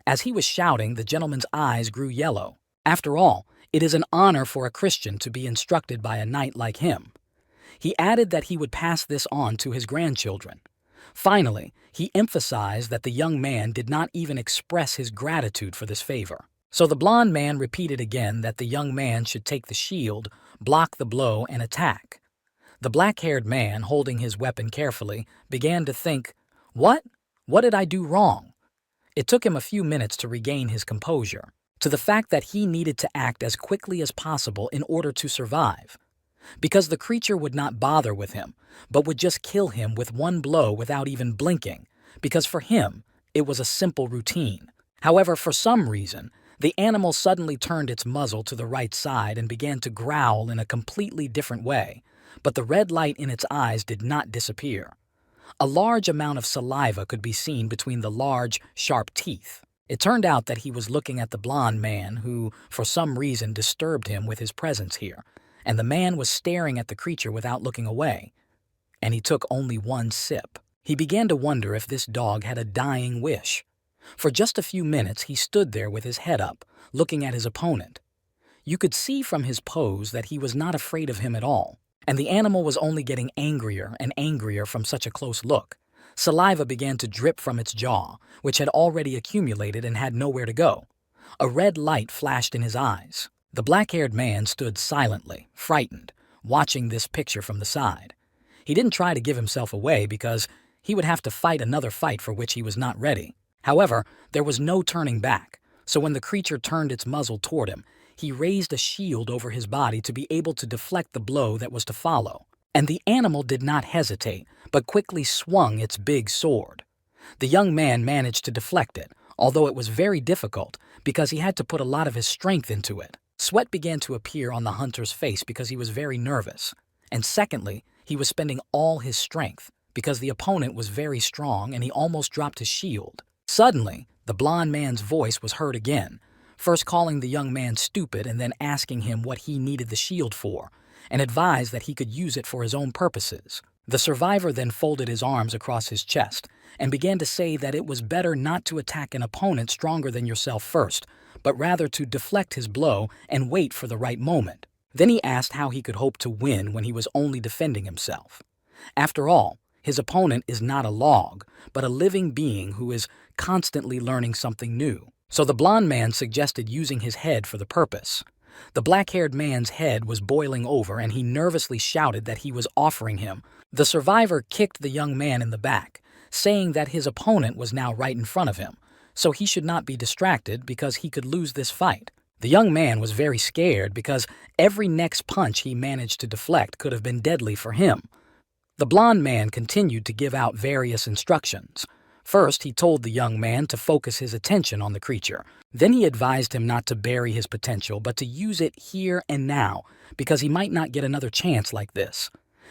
As he was shouting, the gentleman's eyes grew yellow. After all, it is an honor for a Christian to be instructed by a knight like him. He added that he would pass this on to his grandchildren. Finally, he emphasized that the young man did not even express his gratitude for this favor. So the blond man repeated again that the young man should take the shield, block the blow, and attack. The black-haired man, holding his weapon carefully, began to think, What? What did I do wrong? It took him a few minutes to regain his composure, to the fact that he needed to act as quickly as possible in order to survive. Because the creature would not bother with him, but would just kill him with one blow without even blinking, because for him, it was a simple routine. However, for some reason, the animal suddenly turned its muzzle to the right side and began to growl in a completely different way, but the red light in its eyes did not disappear. A large amount of saliva could be seen between the large, sharp teeth. It turned out that he was looking at the blond man who, for some reason, disturbed him with his presence here, and the man was staring at the creature without looking away. And he took only one sip. He began to wonder if this dog had a dying wish. For just a few minutes, he stood there with his head up, looking at his opponent. You could see from his pose that he was not afraid of him at all, and the animal was only getting angrier and angrier from such a close look. Saliva began to drip from its jaw, which had already accumulated and had nowhere to go. A red light flashed in his eyes. The black-haired man stood silently, frightened, watching this picture from the side. He didn't try to give himself away because he would have to fight another fight for which he was not ready. However, there was no turning back, so when the creature turned its muzzle toward him, he raised a shield over his body to be able to deflect the blow that was to follow. And the animal did not hesitate, but quickly swung its big sword. The young man managed to deflect it, although it was very difficult because he had to put a lot of his strength into it. Sweat began to appear on the hunter's face because he was very nervous. And secondly, he was spending all his strength because the opponent was very strong and he almost dropped his shield. Suddenly, the blond man's voice was heard again, first calling the young man stupid and then asking him what he needed the shield for, and advised that he could use it for his own purposes. The survivor then folded his arms across his chest and began to say that it was better not to attack an opponent stronger than yourself first, but rather to deflect his blow and wait for the right moment. Then he asked how he could hope to win when he was only defending himself. After all, his opponent is not a log, but a living being who is constantly learning something new. So the blond man suggested using his head for the purpose. The black-haired man's head was boiling over and he nervously shouted that he was offering him. The survivor kicked the young man in the back, saying that his opponent was now right in front of him, so he should not be distracted because he could lose this fight. The young man was very scared because every next punch he managed to deflect could have been deadly for him. The blond man continued to give out various instructions. First, he told the young man to focus his attention on the creature. Then he advised him not to bury his potential, but to use it here and now, because he might not get another chance like this.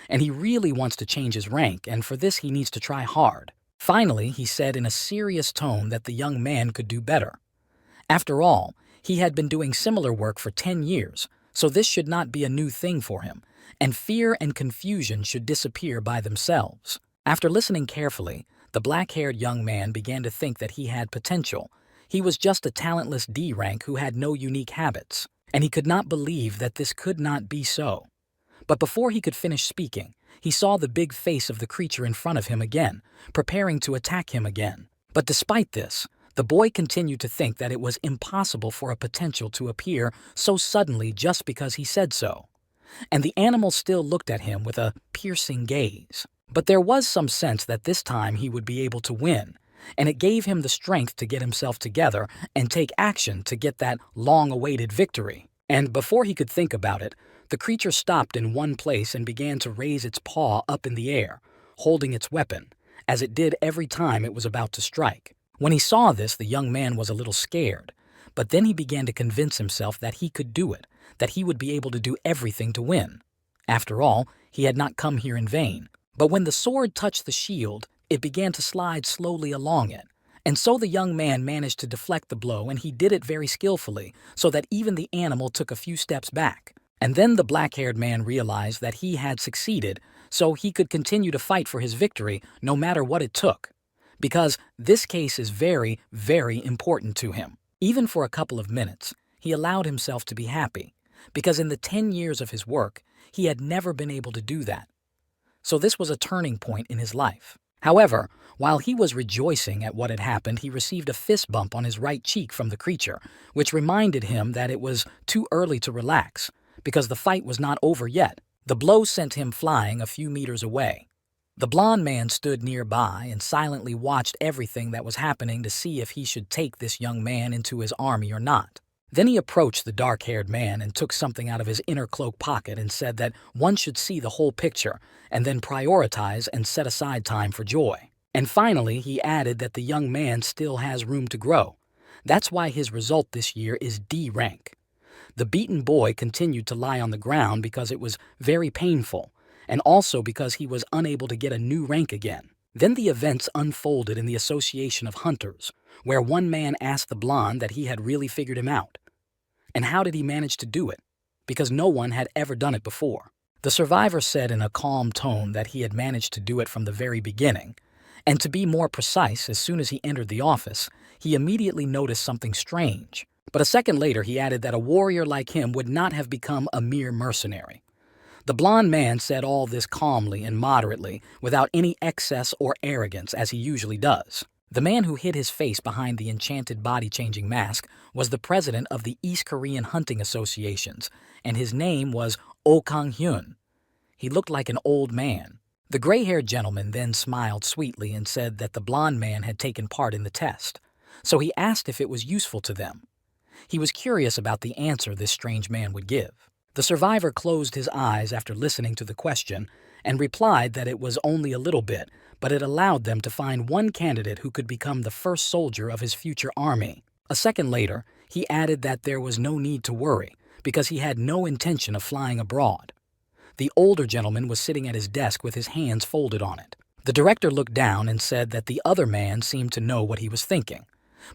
And he really wants to change his rank, and for this he needs to try hard. Finally, he said in a serious tone that the young man could do better. After all, he had been doing similar work for 10 years, so this should not be a new thing for him, and fear and confusion should disappear by themselves. After listening carefully, the black-haired young man began to think that he had potential. He was just a talentless D rank who had no unique habits, and he could not believe that this could not be so. But before he could finish speaking, he saw the big face of the creature in front of him again, preparing to attack him again. But despite this, the boy continued to think that it was impossible for a potential to appear so suddenly just because he said so. And the animal still looked at him with a piercing gaze. But there was some sense that this time he would be able to win, and it gave him the strength to get himself together and take action to get that long-awaited victory. And before he could think about it, the creature stopped in one place and began to raise its paw up in the air, holding its weapon, as it did every time it was about to strike. When he saw this, the young man was a little scared, but then he began to convince himself that he could do it, that he would be able to do everything to win. After all, he had not come here in vain. But when the sword touched the shield, it began to slide slowly along it. And so the young man managed to deflect the blow, and he did it very skillfully, so that even the animal took a few steps back. And then the black-haired man realized that he had succeeded, so he could continue to fight for his victory no matter what it took. Because this case is very, very important to him. Even for a couple of minutes, he allowed himself to be happy, because in the 10 years of his work, he had never been able to do that. So this was a turning point in his life. However, while he was rejoicing at what had happened, he received a fist bump on his right cheek from the creature, which reminded him that it was too early to relax, because the fight was not over yet. The blow sent him flying a few meters away. The blond man stood nearby and silently watched everything that was happening to see if he should take this young man into his army or not. Then he approached the dark-haired man and took something out of his inner cloak pocket and said that one should see the whole picture and then prioritize and set aside time for joy. And finally, he added that the young man still has room to grow. That's why his result this year is D rank. The beaten boy continued to lie on the ground because it was very painful, and also because he was unable to get a new rank again. Then the events unfolded in the Association of Hunters, where one man asked the blonde that he had really figured him out. And how did he manage to do it? Because no one had ever done it before. The survivor said in a calm tone that he had managed to do it from the very beginning, and to be more precise, as soon as he entered the office, he immediately noticed something strange. But a second later, he added that a warrior like him would not have become a mere mercenary. The blond man said all this calmly and moderately, without any excess or arrogance, as he usually does. The man who hid his face behind the enchanted body-changing mask was the president of the East Korean Hunting Associations, and his name was Oh Kang-hyun. He looked like an old man. The gray-haired gentleman then smiled sweetly and said that the blond man had taken part in the test, so he asked if it was useful to them. He was curious about the answer this strange man would give. The survivor closed his eyes after listening to the question and replied that it was only a little bit, but it allowed them to find one candidate who could become the first soldier of his future army. A second later, he added that there was no need to worry, because he had no intention of flying abroad. The older gentleman was sitting at his desk with his hands folded on it. The director looked down and said that the other man seemed to know what he was thinking,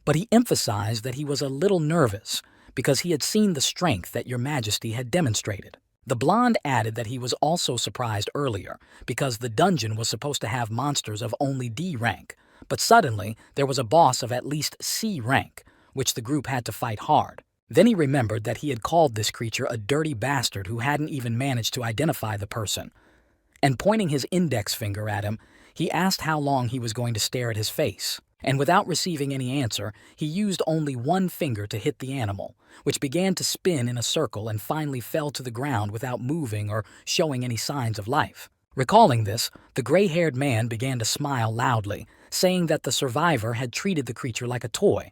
but he emphasized that he was a little nervous because he had seen the strength that Your Majesty had demonstrated. The blonde added that he was also surprised earlier because the dungeon was supposed to have monsters of only D rank, but suddenly there was a boss of at least C rank, which the group had to fight hard. Then he remembered that he had called this creature a dirty bastard who hadn't even managed to identify the person. And pointing his index finger at him, he asked how long he was going to stare at his face. And without receiving any answer, he used only one finger to hit the animal, which began to spin in a circle and finally fell to the ground without moving or showing any signs of life. Recalling this, the gray-haired man began to smile loudly, saying that the survivor had treated the creature like a toy.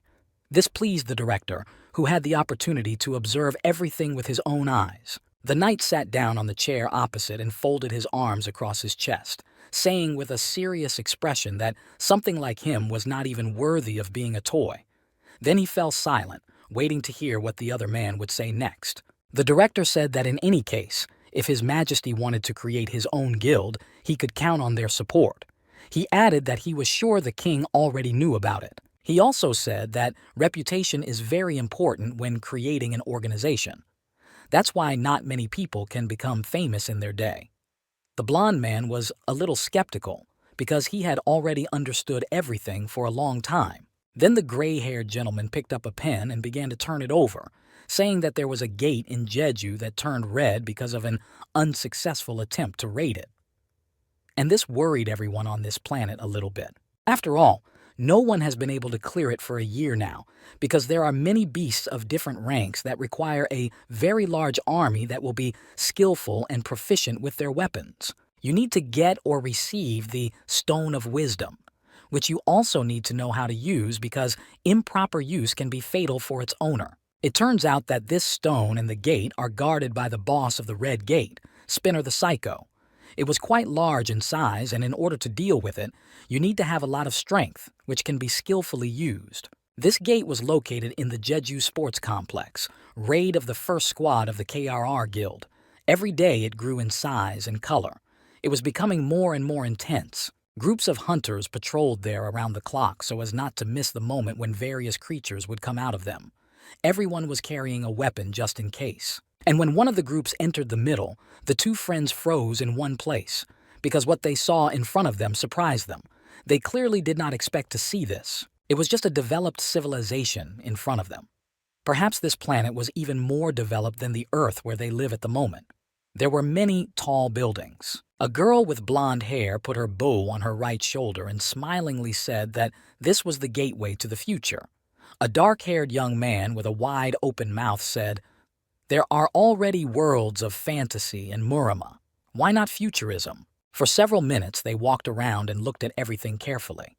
This pleased the director, who had the opportunity to observe everything with his own eyes. The knight sat down on the chair opposite and folded his arms across his chest, saying with a serious expression that something like him was not even worthy of being a toy. Then he fell silent, waiting to hear what the other man would say next. The director said that in any case, if His Majesty wanted to create his own guild, he could count on their support. He added that he was sure the king already knew about it. He also said that reputation is very important when creating an organization. That's why not many people can become famous in their day. The blond man was a little skeptical because he had already understood everything for a long time. Then the gray-haired gentleman picked up a pen and began to turn it over, saying that there was a gate in Jeju that turned red because of an unsuccessful attempt to raid it. And this worried everyone on this planet a little bit. After all, no one has been able to clear it for a year now, because there are many beasts of different ranks that require a very large army that will be skillful and proficient with their weapons. You need to get or receive the Stone of Wisdom, which you also need to know how to use because improper use can be fatal for its owner. It turns out that this stone and the gate are guarded by the boss of the Red Gate, Spinner the Psycho. It was quite large in size, and in order to deal with it, you need to have a lot of strength, which can be skillfully used. This gate was located in the Jeju Sports Complex, raid of the first squad of the KRR Guild. Every day it grew in size and color. It was becoming more and more intense. Groups of hunters patrolled there around the clock so as not to miss the moment when various creatures would come out of them. Everyone was carrying a weapon just in case. And when one of the groups entered the middle, the two friends froze in one place, because what they saw in front of them surprised them. They clearly did not expect to see this. It was just a developed civilization in front of them. Perhaps this planet was even more developed than the Earth where they live at the moment. There were many tall buildings. A girl with blonde hair put her bow on her right shoulder and smilingly said that this was the gateway to the future. A dark-haired young man with a wide open mouth said, "There are already worlds of fantasy in Murama. Why not futurism?" For several minutes they walked around and looked at everything carefully.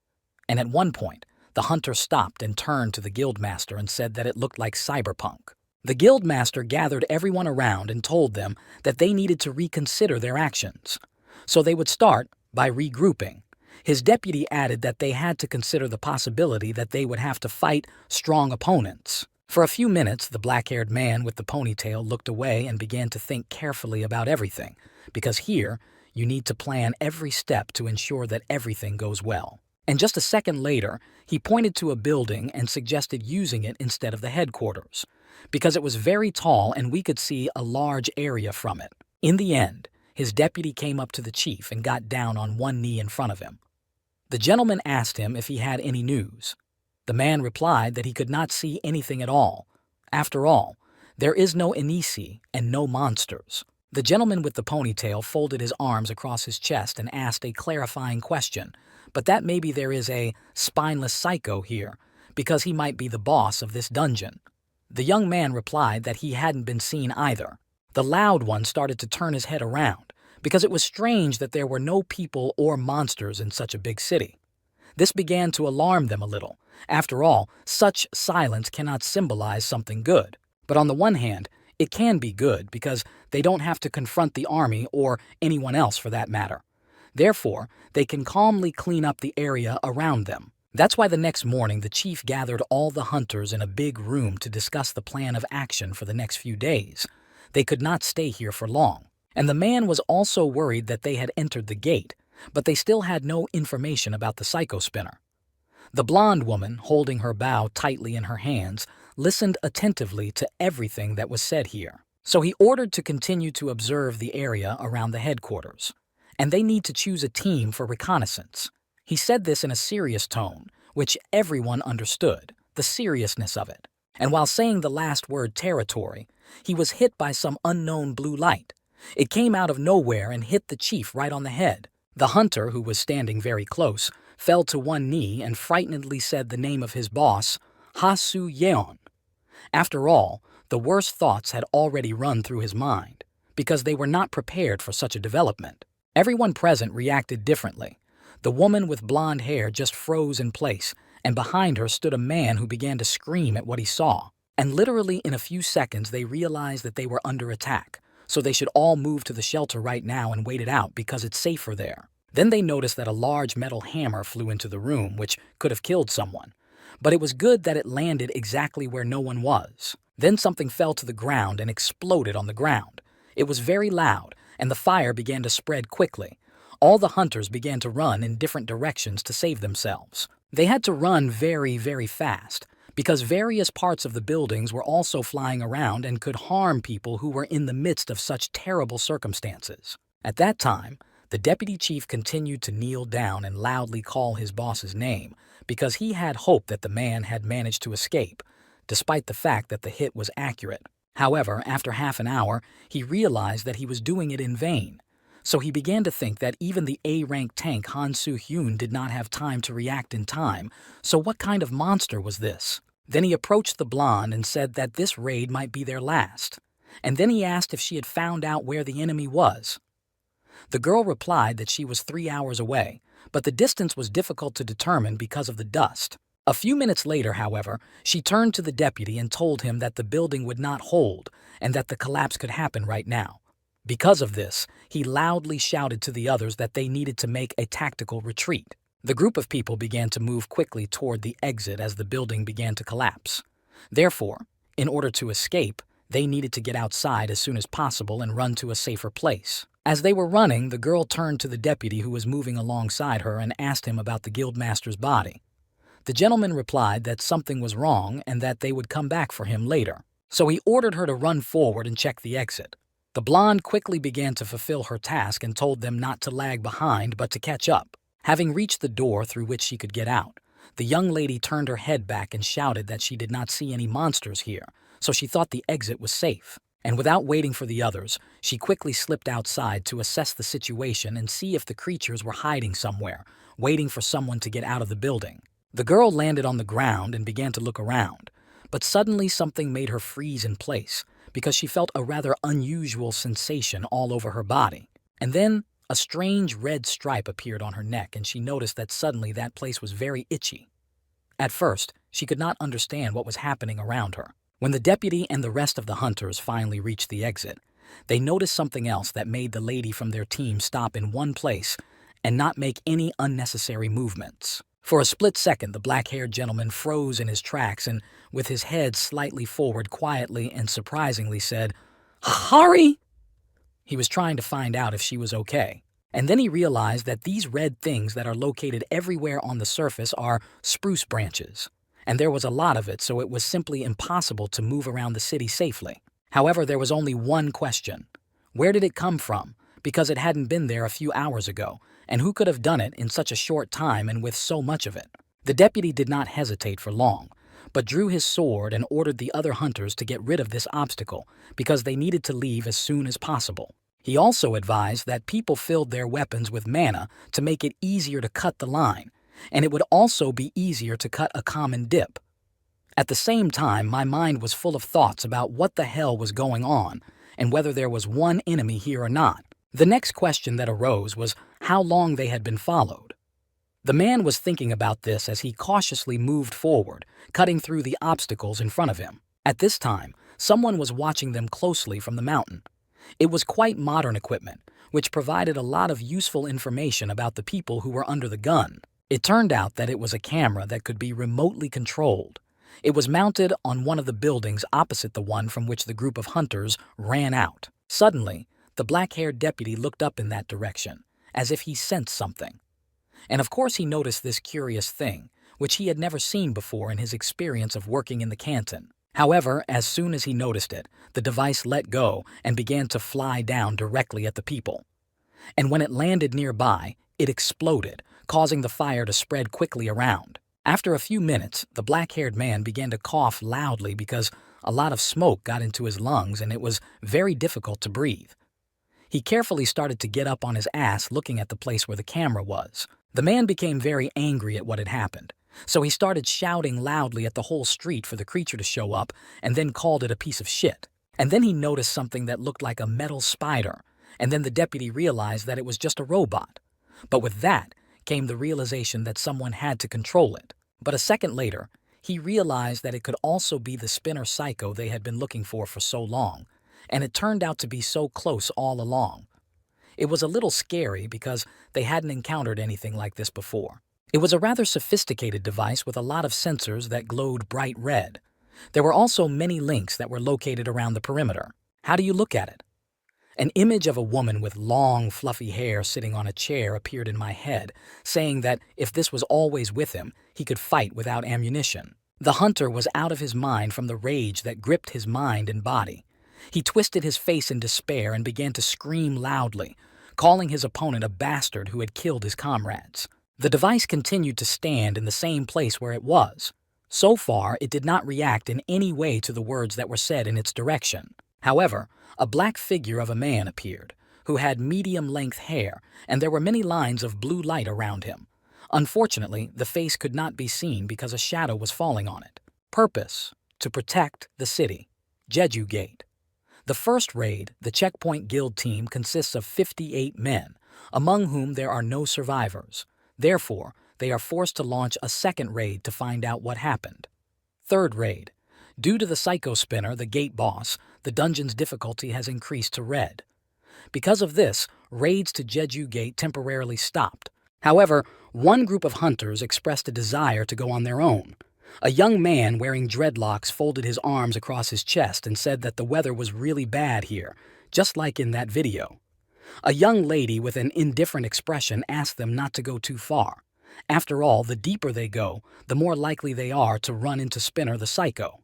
And at one point, the hunter stopped and turned to the guildmaster and said that it looked like cyberpunk. The guildmaster gathered everyone around and told them that they needed to reconsider their actions. So they would start by regrouping. His deputy added that they had to consider the possibility that they would have to fight strong opponents. For a few minutes, the black-haired man with the ponytail looked away and began to think carefully about everything, because here, you need to plan every step to ensure that everything goes well. And just a second later, he pointed to a building and suggested using it instead of the headquarters, because it was very tall and we could see a large area from it. In the end, his deputy came up to the chief and got down on one knee in front of him. The gentleman asked him if he had any news. The man replied that he could not see anything at all. After all, there is no Inisi and no monsters. The gentleman with the ponytail folded his arms across his chest and asked a clarifying question, but that maybe there is a spineless psycho here, because he might be the boss of this dungeon. The young man replied that he hadn't been seen either. The loud one started to turn his head around, because it was strange that there were no people or monsters in such a big city. This began to alarm them a little. After all, such silence cannot symbolize something good. But on the one hand, it can be good because they don't have to confront the army or anyone else for that matter. Therefore, they can calmly clean up the area around them. That's why the next morning the chief gathered all the hunters in a big room to discuss the plan of action for the next few days. They could not stay here for long. And the man was also worried that they had entered the gate, but they still had no information about the psycho spinner. The blonde woman, holding her bow tightly in her hands, listened attentively to everything that was said here. So he ordered to continue to observe the area around the headquarters. And they need to choose a team for reconnaissance. He said this in a serious tone, which everyone understood, the seriousness of it. And while saying the last word territory, he was hit by some unknown blue light. It came out of nowhere and hit the chief right on the head. The hunter, who was standing very close, fell to one knee and frightenedly said the name of his boss, Ha-Su Yeon. After all, the worst thoughts had already run through his mind, because they were not prepared for such a development. Everyone present reacted differently. The woman with blonde hair just froze in place, and behind her stood a man who began to scream at what he saw. And literally in a few seconds they realized that they were under attack, so they should all move to the shelter right now and wait it out because it's safer there. Then they noticed that a large metal hammer flew into the room, which could have killed someone. But it was good that it landed exactly where no one was. Then something fell to the ground and exploded on the ground. It was very loud, and the fire began to spread quickly. All the hunters began to run in different directions to save themselves. They had to run very, very fast, because various parts of the buildings were also flying around and could harm people who were in the midst of such terrible circumstances. At that time, the deputy chief continued to kneel down and loudly call his boss's name, because he had hope that the man had managed to escape, despite the fact that the hit was accurate. However, after half an hour, he realized that he was doing it in vain. So he began to think that even the A-rank tank Han Soo-hyun did not have time to react in time, so what kind of monster was this? Then he approached the blonde and said that this raid might be their last. And then he asked if she had found out where the enemy was. The girl replied that she was 3 hours away, but the distance was difficult to determine because of the dust. A few minutes later, however, she turned to the deputy and told him that the building would not hold and that the collapse could happen right now. Because of this, he loudly shouted to the others that they needed to make a tactical retreat. The group of people began to move quickly toward the exit as the building began to collapse. Therefore, in order to escape, they needed to get outside as soon as possible and run to a safer place. As they were running, the girl turned to the deputy who was moving alongside her and asked him about the guildmaster's body. The gentleman replied that something was wrong and that they would come back for him later. So he ordered her to run forward and check the exit. The blonde quickly began to fulfill her task and told them not to lag behind but to catch up. Having reached the door through which she could get out, the young lady turned her head back and shouted that she did not see any monsters here, so she thought the exit was safe. And without waiting for the others, she quickly slipped outside to assess the situation and see if the creatures were hiding somewhere, waiting for someone to get out of the building. The girl landed on the ground and began to look around, but suddenly something made her freeze in place because she felt a rather unusual sensation all over her body. And then a strange red stripe appeared on her neck and she noticed that suddenly that place was very itchy. At first, she could not understand what was happening around her. When the deputy and the rest of the hunters finally reached the exit, they noticed something else that made the lady from their team stop in one place and not make any unnecessary movements. For a split second, the black-haired gentleman froze in his tracks and, with his head slightly forward, quietly and surprisingly said, "Hurry!" He was trying to find out if she was okay. And then he realized that these red things that are located everywhere on the surface are spruce branches. And there was a lot of it, so it was simply impossible to move around the city safely. However, there was only one question. Where did it come from? Because it hadn't been there a few hours ago, and who could have done it in such a short time and with so much of it? The deputy did not hesitate for long, but drew his sword and ordered the other hunters to get rid of this obstacle because they needed to leave as soon as possible. He also advised that people filled their weapons with mana to make it easier to cut the line, and it would also be easier to cut a common dip. At the same time, my mind was full of thoughts about what the hell was going on and whether there was one enemy here or not. The next question that arose was how long they had been followed. The man was thinking about this as he cautiously moved forward, cutting through the obstacles in front of him. At this time, someone was watching them closely from the mountain. It was quite modern equipment, which provided a lot of useful information about the people who were under the gun. It turned out that it was a camera that could be remotely controlled. It was mounted on one of the buildings opposite the one from which the group of hunters ran out. Suddenly, the black-haired deputy looked up in that direction, as if he sensed something. And of course he noticed this curious thing, which he had never seen before in his experience of working in the canton. However, as soon as he noticed it, the device let go and began to fly down directly at the people. And when it landed nearby, it exploded, causing the fire to spread quickly around. After a few minutes, the black-haired man began to cough loudly because a lot of smoke got into his lungs and it was very difficult to breathe. He carefully started to get up on his ass looking at the place where the camera was. The man became very angry at what had happened, so he started shouting loudly at the whole street for the creature to show up and then called it a piece of shit. And then he noticed something that looked like a metal spider, and then the deputy realized that it was just a robot. But with that came the realization that someone had to control it. But a second later, he realized that it could also be the spinner psycho they had been looking for so long, and it turned out to be so close all along. It was a little scary because they hadn't encountered anything like this before. It was a rather sophisticated device with a lot of sensors that glowed bright red. There were also many links that were located around the perimeter. How do you look at it? An image of a woman with long, fluffy hair sitting on a chair appeared in my head, saying that if this was always with him, he could fight without ammunition. The hunter was out of his mind from the rage that gripped his mind and body. He twisted his face in despair and began to scream loudly, calling his opponent a bastard who had killed his comrades. The device continued to stand in the same place where it was. So far, it did not react in any way to the words that were said in its direction. However, a black figure of a man appeared, who had medium-length hair, and there were many lines of blue light around him. Unfortunately, the face could not be seen because a shadow was falling on it. Purpose: to protect the city. Jeju Gate. The first raid, the Checkpoint Guild team, consists of 58 men, among whom there are no survivors. Therefore, they are forced to launch a second raid to find out what happened. Third raid. Due to the Psycho Spinner, the gate boss, the dungeon's difficulty has increased to red. Because of this, raids to Jeju Gate temporarily stopped. However, one group of hunters expressed a desire to go on their own. A young man wearing dreadlocks folded his arms across his chest and said that the weather was really bad here, just like in that video. A young lady with an indifferent expression asked them not to go too far. After all, the deeper they go, the more likely they are to run into Spinner the Psycho.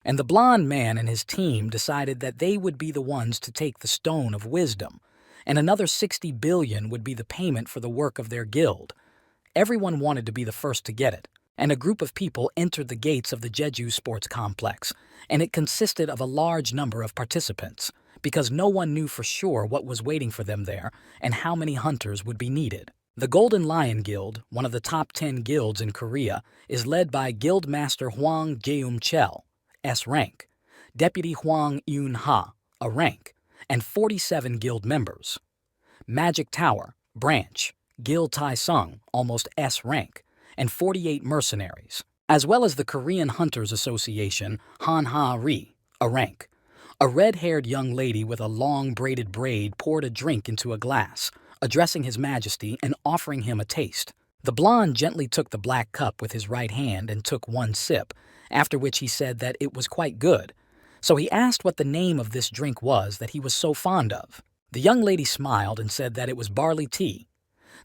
And the blonde man and his team decided that they would be the ones to take the Stone of Wisdom, and another 60 billion would be the payment for the work of their guild. Everyone wanted to be the first to get it, and a group of people entered the gates of the Jeju Sports Complex, and it consisted of a large number of participants, because no one knew for sure what was waiting for them there and how many hunters would be needed. The Golden Lion Guild, one of the top 10 guilds in Korea, is led by Guild Master Hwang Jaeum-chel, S rank, Deputy Hwang Eun-ha, a rank, and 47 guild members. Magic Tower, branch, Guild Tai-sung, almost S rank, and 48 mercenaries, as well as the Korean Hunters Association, Han-ha-ri, a rank. A red-haired young lady with a long braided braid poured a drink into a glass, addressing His Majesty and offering him a taste. The blonde gently took the black cup with his right hand and took one sip, after which he said that it was quite good. So he asked what the name of this drink was that he was so fond of. The young lady smiled and said that it was barley tea.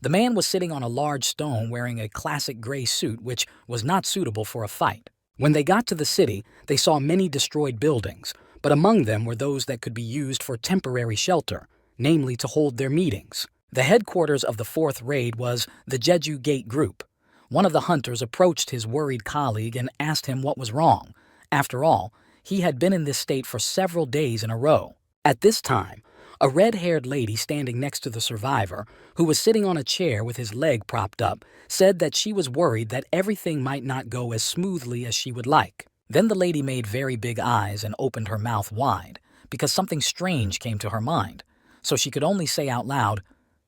The man was sitting on a large stone wearing a classic gray suit which was not suitable for a fight. When they got to the city, they saw many destroyed buildings, but among them were those that could be used for temporary shelter, namely to hold their meetings. The headquarters of the fourth raid was the Jeju Gate Group. One of the hunters approached his worried colleague and asked him what was wrong. After all, he had been in this state for several days in a row. At this time, a red-haired lady standing next to the survivor, who was sitting on a chair with his leg propped up, said that she was worried that everything might not go as smoothly as she would like. Then the lady made very big eyes and opened her mouth wide, because something strange came to her mind, so she could only say out loud,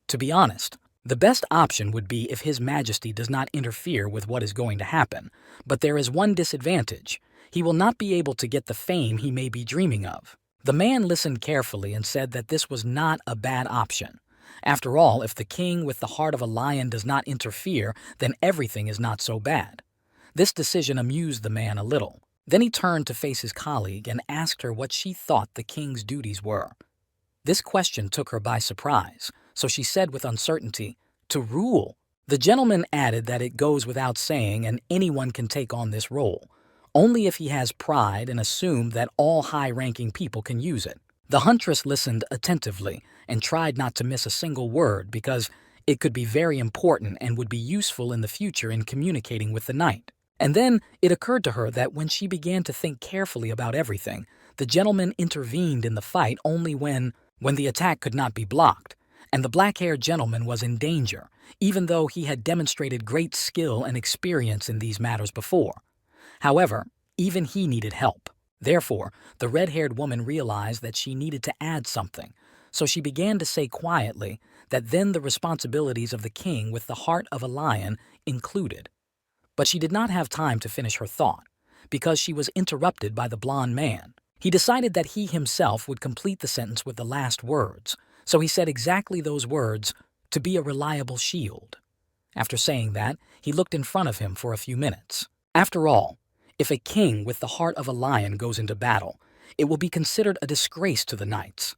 "To be honest, the best option would be if His Majesty does not interfere with what is going to happen, but there is one disadvantage. He will not be able to get the fame he may be dreaming of." The man listened carefully and said that this was not a bad option. After all, if the king with the heart of a lion does not interfere, then everything is not so bad. This decision amused the man a little. Then he turned to face his colleague and asked her what she thought the king's duties were. This question took her by surprise, so she said with uncertainty, "To rule." The gentleman added that it goes without saying and anyone can take on this role, only if he has pride and assumed that all high-ranking people can use it. The huntress listened attentively and tried not to miss a single word because it could be very important and would be useful in the future in communicating with the knight. And then it occurred to her that when she began to think carefully about everything, the gentleman intervened in the fight only when the attack could not be blocked, and the black-haired gentleman was in danger, even though he had demonstrated great skill and experience in these matters before. However, even he needed help. Therefore, the red-haired woman realized that she needed to add something, so she began to say quietly that then the responsibilities of the king with the heart of a lion included. But she did not have time to finish her thought, because she was interrupted by the blond man. He decided that he himself would complete the sentence with the last words, so he said exactly those words, "to be a reliable shield." After saying that, he looked in front of him for a few minutes. After all, if a king with the heart of a lion goes into battle, it will be considered a disgrace to the knights.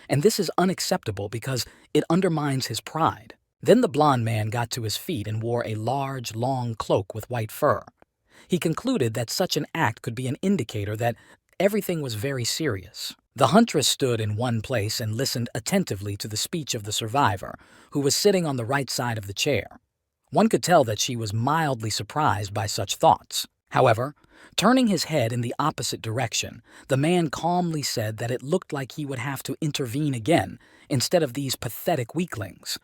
And this is unacceptable because it undermines his pride. Then the blond man got to his feet and wore a large, long cloak with white fur. He concluded that such an act could be an indicator that everything was very serious. The huntress stood in one place and listened attentively to the speech of the survivor, who was sitting on the right side of the chair. One could tell that she was mildly surprised by such thoughts. However, turning his head in the opposite direction, the man calmly said that it looked like he would have to intervene again instead of these pathetic weaklings.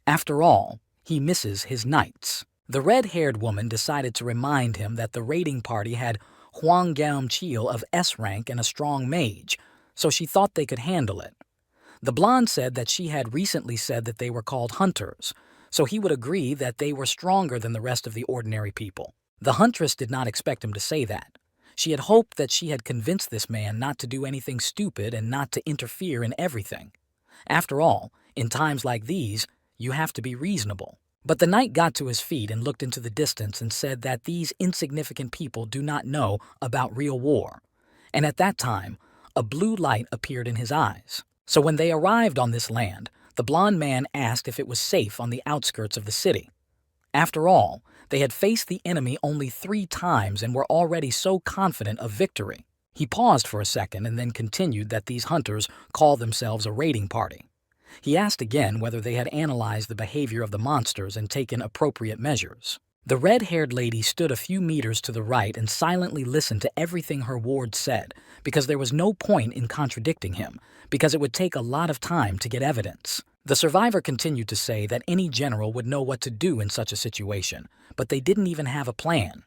After all, he misses his knights. The red-haired woman decided to remind him that the raiding party had Hwang Jaeum-chel of S rank and a strong mage, so she thought they could handle it. The blonde said that she had recently said that they were called hunters, so he would agree that they were stronger than the rest of the ordinary people. The huntress did not expect him to say that. She had hoped that she had convinced this man not to do anything stupid and not to interfere in everything. After all, in times like these, you have to be reasonable. But the knight got to his feet and looked into the distance and said that these insignificant people do not know about real war. And at that time, a blue light appeared in his eyes. So when they arrived on this land, the blond man asked if it was safe on the outskirts of the city. After all, they had faced the enemy only 3 times and were already so confident of victory. He paused for a second and then continued that these hunters call themselves a raiding party. He asked again whether they had analyzed the behavior of the monsters and taken appropriate measures. The red-haired lady stood a few meters to the right and silently listened to everything her ward said, because there was no point in contradicting him, because it would take a lot of time to get evidence. The survivor continued to say that any general would know what to do in such a situation, but they didn't even have a plan.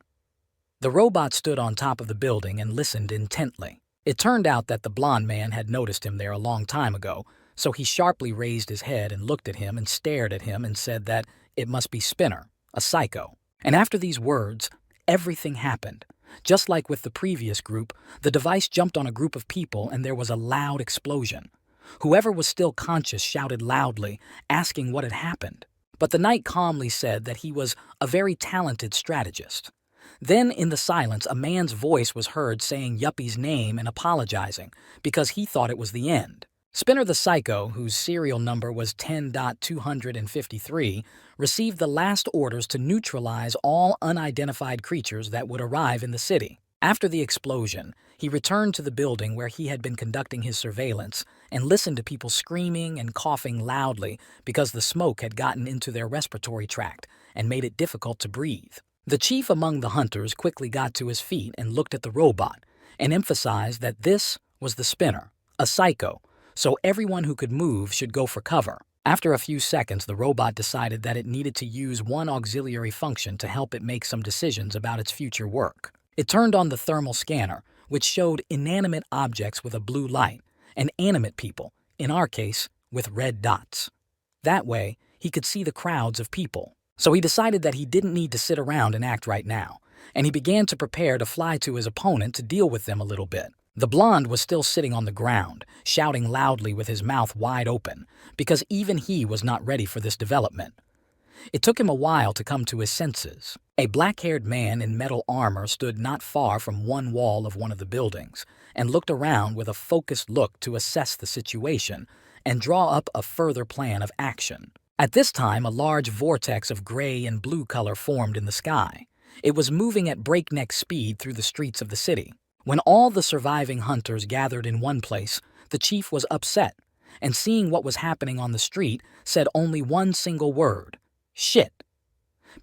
The robot stood on top of the building and listened intently. It turned out that the blond man had noticed him there a long time ago, so he sharply raised his head and looked at him and stared at him and said that it must be Spinner, a psycho. And after these words, everything happened. Just like with the previous group, the device jumped on a group of people and there was a loud explosion. Whoever was still conscious shouted loudly, asking what had happened. But the knight calmly said that he was a very talented strategist. Then, in the silence, a man's voice was heard saying Yuppie's name and apologizing, because he thought it was the end. Spinner the Psycho, whose serial number was 10.253, received the last orders to neutralize all unidentified creatures that would arrive in the city. After the explosion, he returned to the building where he had been conducting his surveillance and listened to people screaming and coughing loudly because the smoke had gotten into their respiratory tract and made it difficult to breathe. The chief among the hunters quickly got to his feet and looked at the robot and emphasized that this was the Spinner, a psycho, so everyone who could move should go for cover. After a few seconds, the robot decided that it needed to use one auxiliary function to help it make some decisions about its future work. It turned on the thermal scanner, which showed inanimate objects with a blue light, and animate people, in our case, with red dots. That way, he could see the crowds of people. So he decided that he didn't need to sit around and act right now, and he began to prepare to fly to his opponent to deal with them a little bit. The blonde was still sitting on the ground, shouting loudly with his mouth wide open, because even he was not ready for this development. It took him a while to come to his senses. A black-haired man in metal armor stood not far from one wall of one of the buildings and looked around with a focused look to assess the situation and draw up a further plan of action. At this time, a large vortex of gray and blue color formed in the sky. It was moving at breakneck speed through the streets of the city. When all the surviving hunters gathered in one place, the chief was upset, and seeing what was happening on the street, said only one single word: shit,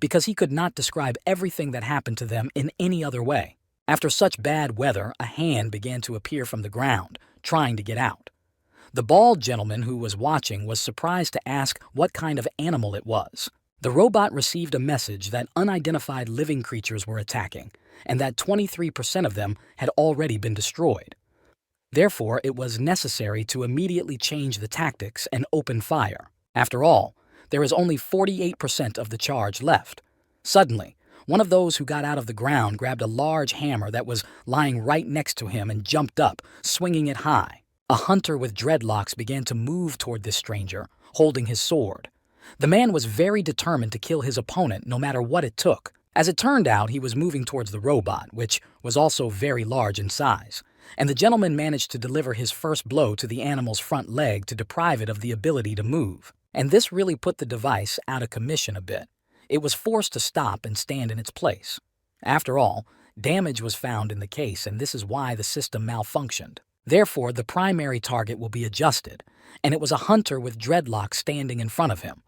because he could not describe everything that happened to them in any other way. After such bad weather, a hand began to appear from the ground, trying to get out. The bald gentleman who was watching was surprised to ask what kind of animal it was. The robot received a message that unidentified living creatures were attacking, and that 23% of them had already been destroyed. Therefore, it was necessary to immediately change the tactics and open fire. After all, there is only 48% of the charge left. Suddenly, one of those who got out of the ground grabbed a large hammer that was lying right next to him and jumped up, swinging it high. A hunter with dreadlocks began to move toward this stranger, holding his sword. The man was very determined to kill his opponent no matter what it took. As it turned out, he was moving towards the robot, which was also very large in size, and the gentleman managed to deliver his first blow to the animal's front leg to deprive it of the ability to move. And this really put the device out of commission a bit. It was forced to stop and stand in its place. After all, damage was found in the case, and this is why the system malfunctioned. Therefore, the primary target will be adjusted, and it was a hunter with dreadlocks standing in front of him.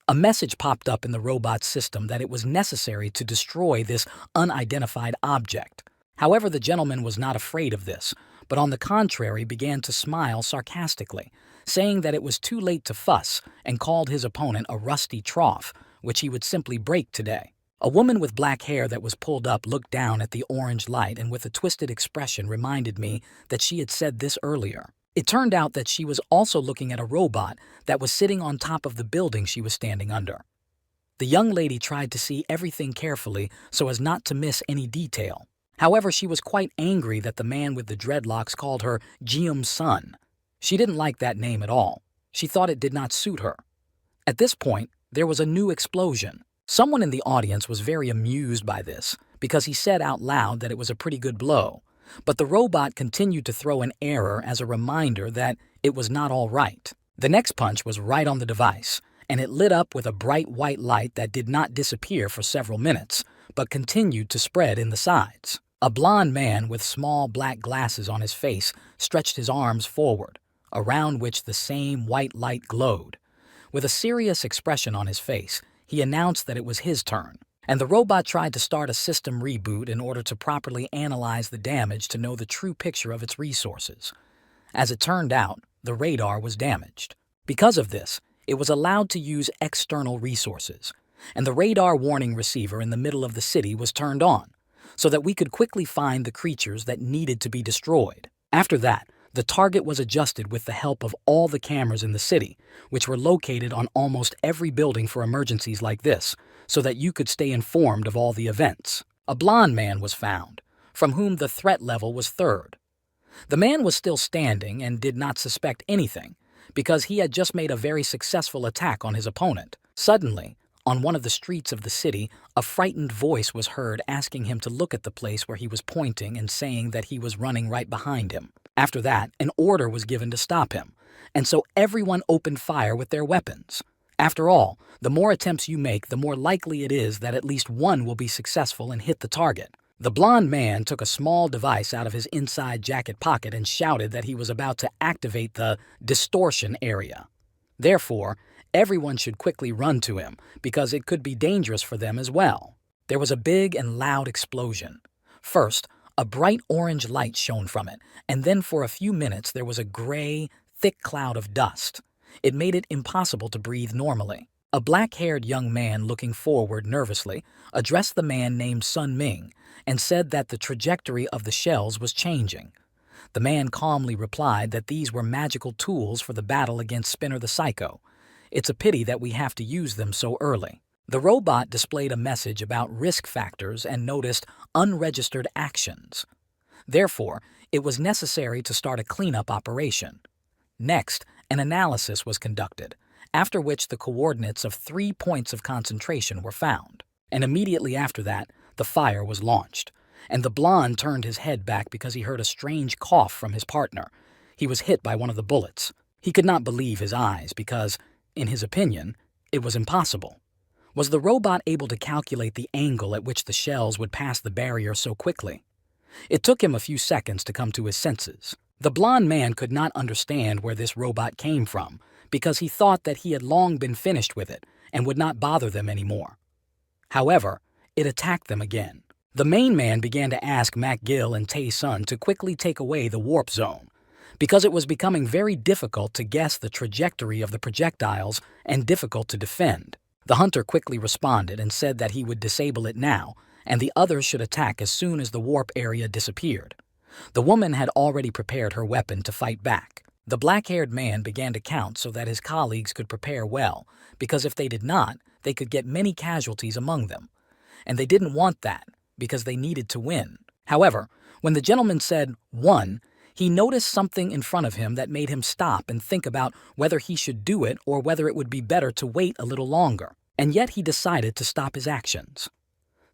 A message popped up in the robot's system that it was necessary to destroy this unidentified object. However, the gentleman was not afraid of this, but on the contrary began to smile sarcastically, saying that it was too late to fuss, and called his opponent a rusty trough, which he would simply break today. A woman with black hair that was pulled up looked down at the orange light and with a twisted expression reminded me that she had said this earlier. It turned out that she was also looking at a robot that was sitting on top of the building she was standing under. The young lady tried to see everything carefully so as not to miss any detail. However, she was quite angry that the man with the dreadlocks called her Jium's son. She didn't like that name at all. She thought it did not suit her. At this point, there was a new explosion. Someone in the audience was very amused by this because he said out loud that it was a pretty good blow. But the robot continued to throw an error as a reminder that it was not all right. The next punch was right on the device, and it lit up with a bright white light that did not disappear for several minutes, but continued to spread in the sides. A blond man with small black glasses on his face stretched his arms forward, around which the same white light glowed. With a serious expression on his face, he announced that it was his turn, and the robot tried to start a system reboot in order to properly analyze the damage to know the true picture of its resources. As it turned out, the radar was damaged. Because of this, it was allowed to use external resources, and the radar warning receiver in the middle of the city was turned on, so that we could quickly find the creatures that needed to be destroyed. After that, the target was adjusted with the help of all the cameras in the city, which were located on almost every building for emergencies like this, so that you could stay informed of all the events. A blond man was found, from whom the threat level was third. The man was still standing and did not suspect anything, because he had just made a very successful attack on his opponent. Suddenly, on one of the streets of the city, a frightened voice was heard asking him to look at the place where he was pointing and saying that he was running right behind him. After that, an order was given to stop him, and so everyone opened fire with their weapons. After all, the more attempts you make, the more likely it is that at least one will be successful and hit the target. The blond man took a small device out of his inside jacket pocket and shouted that he was about to activate the distortion area. Therefore, everyone should quickly run to him, because it could be dangerous for them as well. There was a big and loud explosion. First, a bright orange light shone from it, and then for a few minutes there was a gray, thick cloud of dust. It made it impossible to breathe normally. A black-haired young man looking forward nervously addressed the man named Sun Ming and said that the trajectory of the shells was changing. The man calmly replied that these were magical tools for the battle against Spinner the Psycho. It's a pity that we have to use them so early. The robot displayed a message about risk factors and noticed unregistered actions. Therefore, it was necessary to start a cleanup operation. Next, an analysis was conducted, after which the coordinates of 3 points of concentration were found. And immediately after that, the fire was launched, and the blonde turned his head back because he heard a strange cough from his partner. He was hit by one of the bullets. He could not believe his eyes because, in his opinion, it was impossible. Was the robot able to calculate the angle at which the shells would pass the barrier so quickly? It took him a few seconds to come to his senses. The blond man could not understand where this robot came from because he thought that he had long been finished with it and would not bother them anymore. However, it attacked them again. The main man began to ask MacGill and Tae-sun to quickly take away the warp zone, because it was becoming very difficult to guess the trajectory of the projectiles and difficult to defend. The hunter quickly responded and said that he would disable it now, and the others should attack as soon as the warp area disappeared. The woman had already prepared her weapon to fight back. The black-haired man began to count so that his colleagues could prepare well, because if they did not, they could get many casualties among them. And they didn't want that, because they needed to win. However, when the gentleman said 1, he noticed something in front of him that made him stop and think about whether he should do it or whether it would be better to wait a little longer. And yet he decided to stop his actions.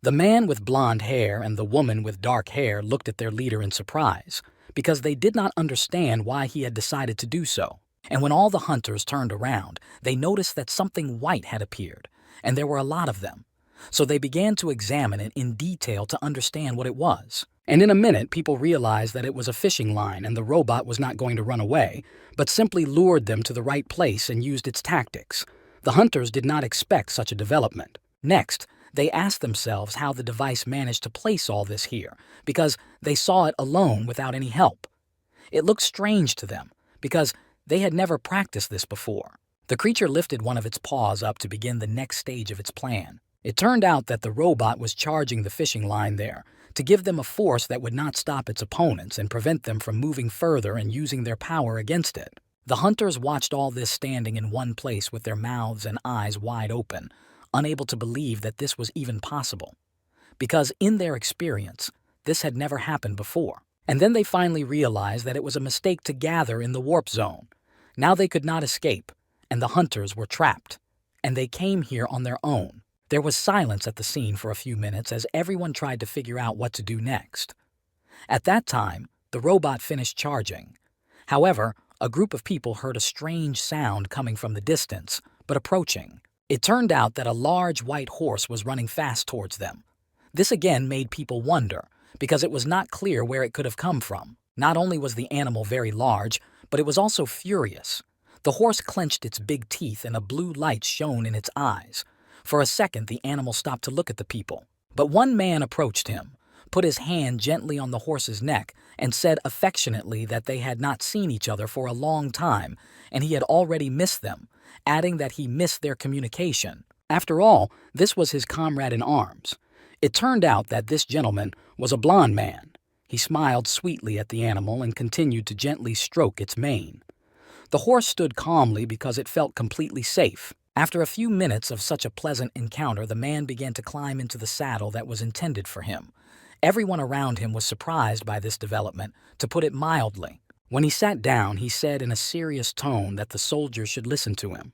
The man with blonde hair and the woman with dark hair looked at their leader in surprise, because they did not understand why he had decided to do so. And when all the hunters turned around, they noticed that something white had appeared, and there were a lot of them. So they began to examine it in detail to understand what it was. And in a minute, people realized that it was a fishing line and the robot was not going to run away, but simply lured them to the right place and used its tactics. The hunters did not expect such a development. Next, they asked themselves how the device managed to place all this here, because they saw it alone without any help. It looked strange to them, because they had never practiced this before. The creature lifted one of its paws up to begin the next stage of its plan. It turned out that the robot was charging the fishing line there to give them a force that would not stop its opponents and prevent them from moving further and using their power against it. The hunters watched all this standing in one place with their mouths and eyes wide open, unable to believe that this was even possible. Because in their experience, this had never happened before. And then they finally realized that it was a mistake to gather in the warp zone. Now they could not escape, and the hunters were trapped. And they came here on their own. There was silence at the scene for a few minutes as everyone tried to figure out what to do next. At that time, the robot finished charging. However, a group of people heard a strange sound coming from the distance, but approaching. It turned out that a large white horse was running fast towards them. This again made people wonder, because it was not clear where it could have come from. Not only was the animal very large, but it was also furious. The horse clenched its big teeth and a blue light shone in its eyes. For a second, the animal stopped to look at the people. But one man approached him, put his hand gently on the horse's neck, and said affectionately that they had not seen each other for a long time, and he had already missed them, adding that he missed their communication. After all, this was his comrade in arms. It turned out that this gentleman was a blond man. He smiled sweetly at the animal and continued to gently stroke its mane. The horse stood calmly because it felt completely safe. After a few minutes of such a pleasant encounter, the man began to climb into the saddle that was intended for him. Everyone around him was surprised by this development, to put it mildly. When he sat down, he said in a serious tone that the soldiers should listen to him.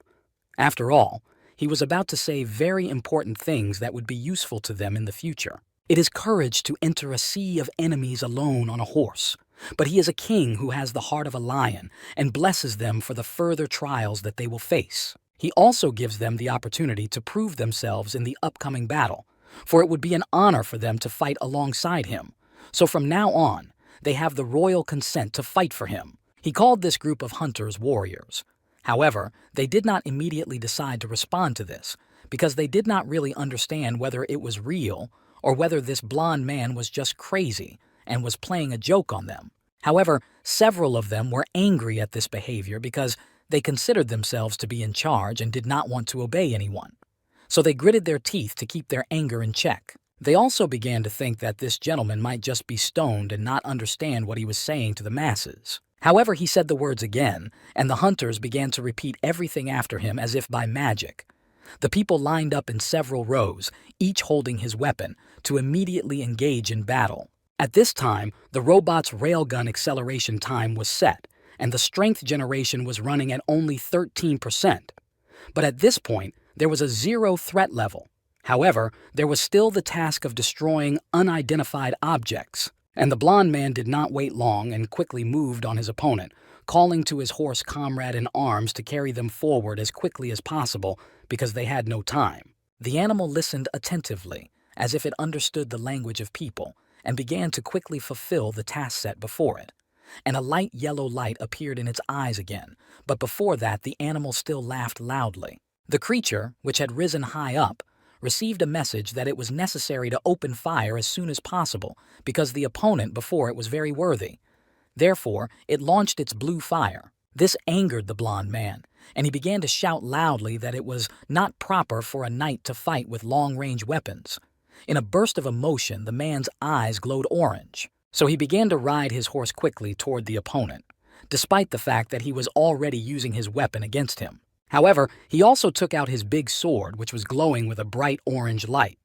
After all, he was about to say very important things that would be useful to them in the future. It is courage to enter a sea of enemies alone on a horse, but he is a king who has the heart of a lion and blesses them for the further trials that they will face. He also gives them the opportunity to prove themselves in the upcoming battle, for it would be an honor for them to fight alongside him. So from now on, they have the royal consent to fight for him. He called this group of hunters warriors. However, they did not immediately decide to respond to this, because they did not really understand whether it was real or whether this blond man was just crazy and was playing a joke on them. However, several of them were angry at this behavior because they considered themselves to be in charge and did not want to obey anyone. So they gritted their teeth to keep their anger in check. They also began to think that this gentleman might just be stoned and not understand what he was saying to the masses. However, he said the words again, and the hunters began to repeat everything after him as if by magic. The people lined up in several rows, each holding his weapon, to immediately engage in battle. At this time, the robot's railgun acceleration time was set, and the strength generation was running at only 13%. But at this point, there was a zero threat level. However, there was still the task of destroying unidentified objects, and the blond man did not wait long and quickly moved on his opponent, calling to his horse comrade in arms to carry them forward as quickly as possible because they had no time. The animal listened attentively, as if it understood the language of people, and began to quickly fulfill the task set before it. And a light yellow light appeared in its eyes again, but before that the animal still laughed loudly. The creature, which had risen high up, received a message that it was necessary to open fire as soon as possible because the opponent before it was very worthy. Therefore, it launched its blue fire. This angered the blond man, and he began to shout loudly that it was not proper for a knight to fight with long-range weapons. In a burst of emotion, the man's eyes glowed orange, so he began to ride his horse quickly toward the opponent, despite the fact that he was already using his weapon against him. However, he also took out his big sword, which was glowing with a bright orange light.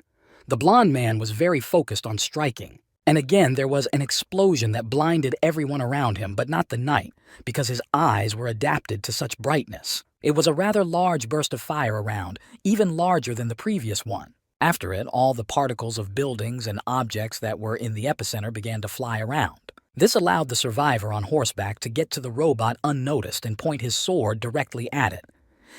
The blond man was very focused on striking. And again, there was an explosion that blinded everyone around him, but not the knight, because his eyes were adapted to such brightness. It was a rather large burst of fire around, even larger than the previous one. After it, all the particles of buildings and objects that were in the epicenter began to fly around. This allowed the survivor on horseback to get to the robot unnoticed and point his sword directly at it.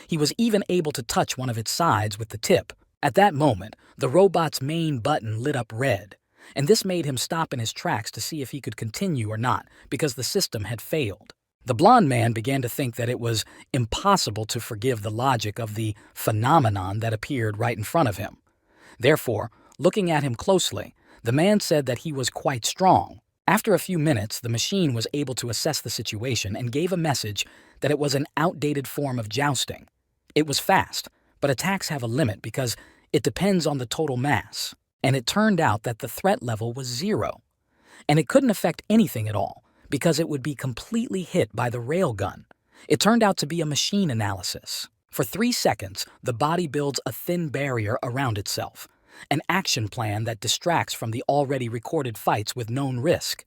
He was even able to touch one of its sides with the tip. At that moment, the robot's main button lit up red, and this made him stop in his tracks to see if he could continue or not, because the system had failed. The blond man began to think that it was impossible to forgive the logic of the phenomenon that appeared right in front of him. Therefore, looking at him closely, the man said that he was quite strong. After a few minutes, the machine was able to assess the situation and gave a message that it was an outdated form of jousting. It was fast, but attacks have a limit because it depends on the total mass. And it turned out that the threat level was 0. And it couldn't affect anything at all because it would be completely hit by the railgun. It turned out to be a machine analysis. For 3 seconds, the body builds a thin barrier around itself, an action plan that distracts from the already recorded fights with known risk.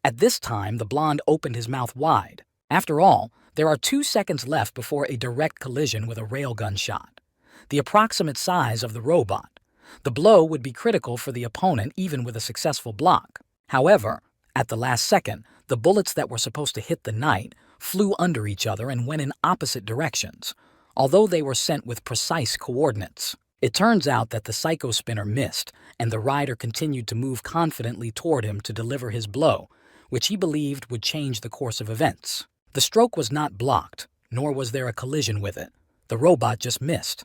At this time, the blonde opened his mouth wide. After all, there are 2 seconds left before a direct collision with a railgun shot. The approximate size of the robot. The blow would be critical for the opponent even with a successful block. However, at the last second, the bullets that were supposed to hit the knight flew under each other and went in opposite directions, although they were sent with precise coordinates. It turns out that the psycho spinner missed, and the rider continued to move confidently toward him to deliver his blow, which he believed would change the course of events. The stroke was not blocked, nor was there a collision with it. The robot just missed.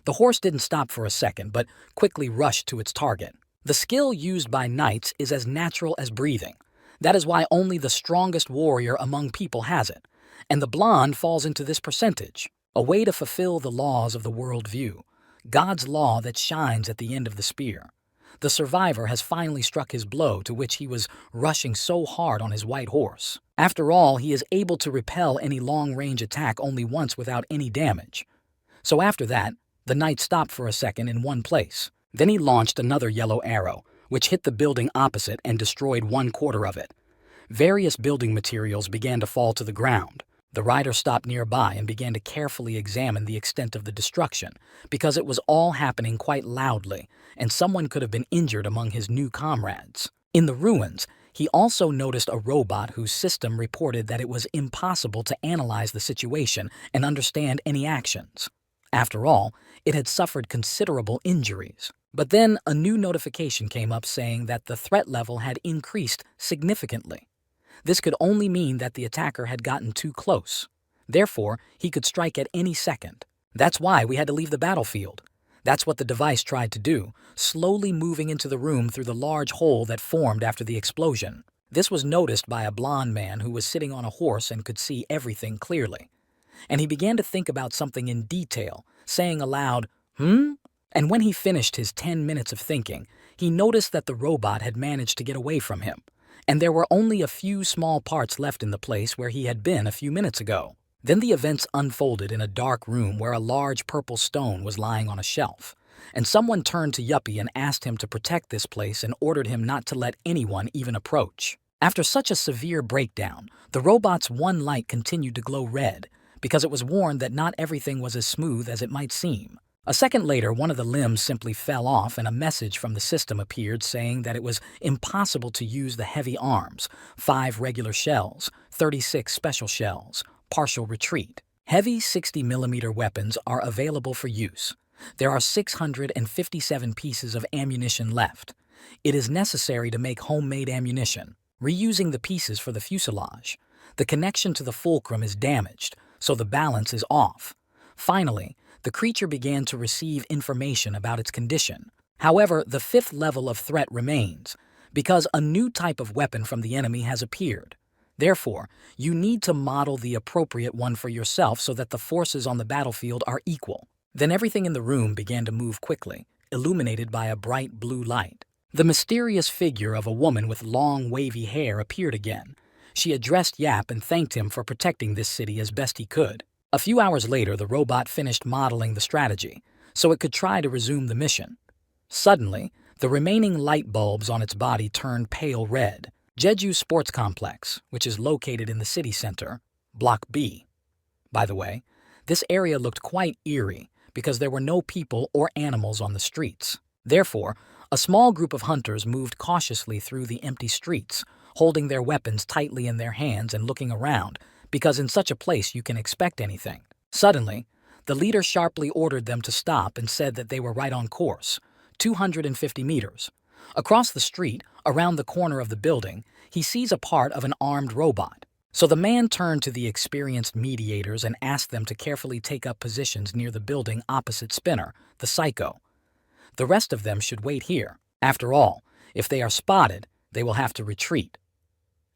The horse didn't stop for a second, but quickly rushed to its target. The skill used by knights is as natural as breathing. That is why only the strongest warrior among people has it, and the blonde falls into this percentage, a way to fulfill the laws of the world view, God's law that shines at the end of the spear. The survivor has finally struck his blow to which he was rushing so hard on his white horse. After all, he is able to repel any long-range attack only once without any damage. So after that, the knight stopped for a second in one place. Then he launched another yellow arrow, which hit the building opposite and destroyed 1/4 of it. Various building materials began to fall to the ground. The rider stopped nearby and began to carefully examine the extent of the destruction, because it was all happening quite loudly, and someone could have been injured among his new comrades. In the ruins, he also noticed a robot whose system reported that it was impossible to analyze the situation and understand any actions. After all, it had suffered considerable injuries. But then a new notification came up saying that the threat level had increased significantly. This could only mean that the attacker had gotten too close. Therefore, he could strike at any second. That's why we had to leave the battlefield. That's what the device tried to do, slowly moving into the room through the large hole that formed after the explosion. This was noticed by a blond man who was sitting on a horse and could see everything clearly. And he began to think about something in detail, saying aloud, And when he finished his 10 minutes of thinking, he noticed that the robot had managed to get away from him, and there were only a few small parts left in the place where he had been a few minutes ago. Then the events unfolded in a dark room where a large purple stone was lying on a shelf, and someone turned to Yuppie and asked him to protect this place and ordered him not to let anyone even approach. After such a severe breakdown, the robot's one light continued to glow red, because it was warned that not everything was as smooth as it might seem. A second later, one of the limbs simply fell off and a message from the system appeared saying that it was impossible to use the heavy arms, 5 regular shells, 36 special shells, partial retreat. Heavy 60mm weapons are available for use. There are 657 pieces of ammunition left. It is necessary to make homemade ammunition, reusing the pieces for the fuselage. The connection to the fulcrum is damaged, so the balance is off. Finally, the creature began to receive information about its condition. However, the 5th level of threat remains, because a new type of weapon from the enemy has appeared. Therefore, you need to model the appropriate one for yourself so that the forces on the battlefield are equal. Then everything in the room began to move quickly, illuminated by a bright blue light. The mysterious figure of a woman with long, wavy hair appeared again. She addressed Yap and thanked him for protecting this city as best he could. A few hours later, the robot finished modeling the strategy, so it could try to resume the mission. Suddenly, the remaining light bulbs on its body turned pale red. Jeju Sports Complex, which is located in the city center, Block B. By the way, this area looked quite eerie because there were no people or animals on the streets. Therefore, a small group of hunters moved cautiously through the empty streets, holding their weapons tightly in their hands and looking around, because in such a place you can expect anything. Suddenly, the leader sharply ordered them to stop and said that they were right on course, 250 meters. Across the street, around the corner of the building, he sees a part of an armed robot. So the man turned to the experienced mediators and asked them to carefully take up positions near the building opposite Spinner, the psycho. The rest of them should wait here. After all, if they are spotted, they will have to retreat.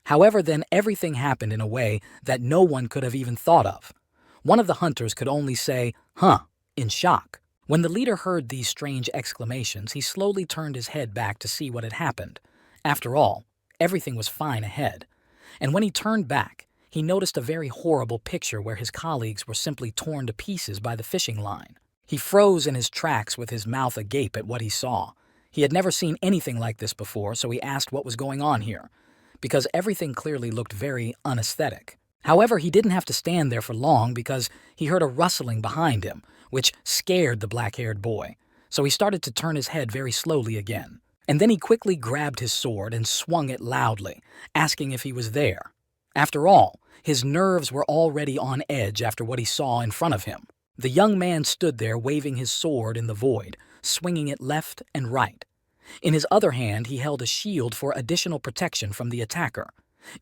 However, then everything happened in a way that no one could have even thought of. One of the hunters could only say, "Huh," in shock. When the leader heard these strange exclamations, he slowly turned his head back to see what had happened. After all, everything was fine ahead. And when he turned back, he noticed a very horrible picture where his colleagues were simply torn to pieces by the fishing line. He froze in his tracks with his mouth agape at what he saw. He had never seen anything like this before, so he asked what was going on here, because everything clearly looked very unaesthetic. However, he didn't have to stand there for long because he heard a rustling behind him, which scared the black-haired boy, so he started to turn his head very slowly again. And then he quickly grabbed his sword and swung it loudly, asking if he was there. After all, his nerves were already on edge after what he saw in front of him. The young man stood there waving his sword in the void, swinging it left and right. In his other hand, he held a shield for additional protection from the attacker.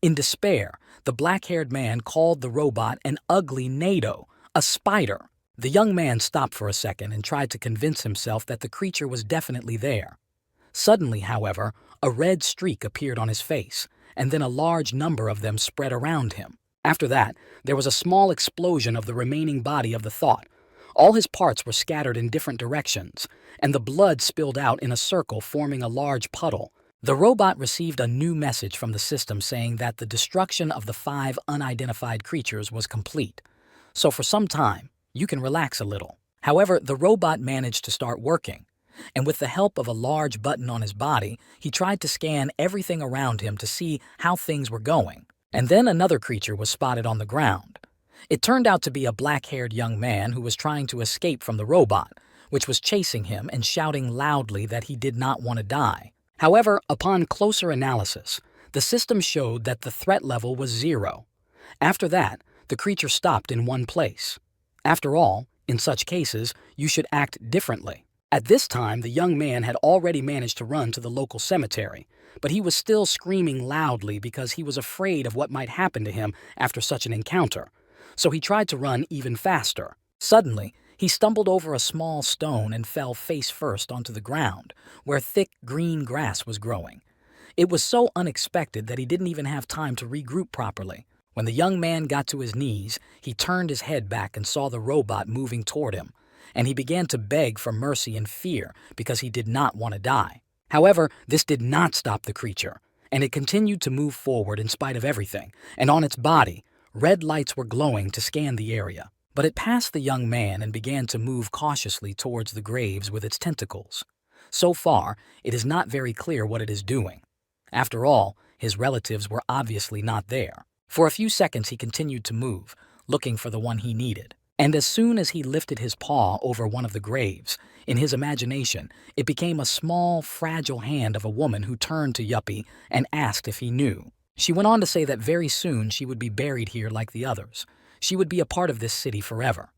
In despair, the black-haired man called the robot an ugly NATO, a spider. The young man stopped for a second and tried to convince himself that the creature was definitely there. Suddenly, however, a red streak appeared on his face, and then a large number of them spread around him. After that, there was a small explosion of the remaining body of the thought. All his parts were scattered in different directions, and the blood spilled out in a circle, forming a large puddle. The robot received a new message from the system saying that the destruction of the 5 unidentified creatures was complete. So for some time, you can relax a little. However, the robot managed to start working, and with the help of a large button on his body, he tried to scan everything around him to see how things were going. And then another creature was spotted on the ground. It turned out to be a black-haired young man who was trying to escape from the robot, which was chasing him and shouting loudly that he did not want to die. However, upon closer analysis, the system showed that the threat level was 0. After that, the creature stopped in one place. After all, in such cases, you should act differently. At this time, the young man had already managed to run to the local cemetery, but he was still screaming loudly because he was afraid of what might happen to him after such an encounter. So he tried to run even faster. Suddenly, he stumbled over a small stone and fell face first onto the ground, where thick green grass was growing. It was so unexpected that he didn't even have time to regroup properly. When the young man got to his knees, he turned his head back and saw the robot moving toward him, and he began to beg for mercy and fear because he did not want to die. However, this did not stop the creature, and it continued to move forward in spite of everything, and on its body, red lights were glowing to scan the area. But it passed the young man and began to move cautiously towards the graves with its tentacles. So far, it is not very clear what it is doing. After all, his relatives were obviously not there. For a few seconds he continued to move, looking for the one he needed. And as soon as he lifted his paw over one of the graves, in his imagination, it became a small, fragile hand of a woman who turned to Yuppie and asked if he knew. She went on to say that very soon she would be buried here like the others. She would be a part of this city forever.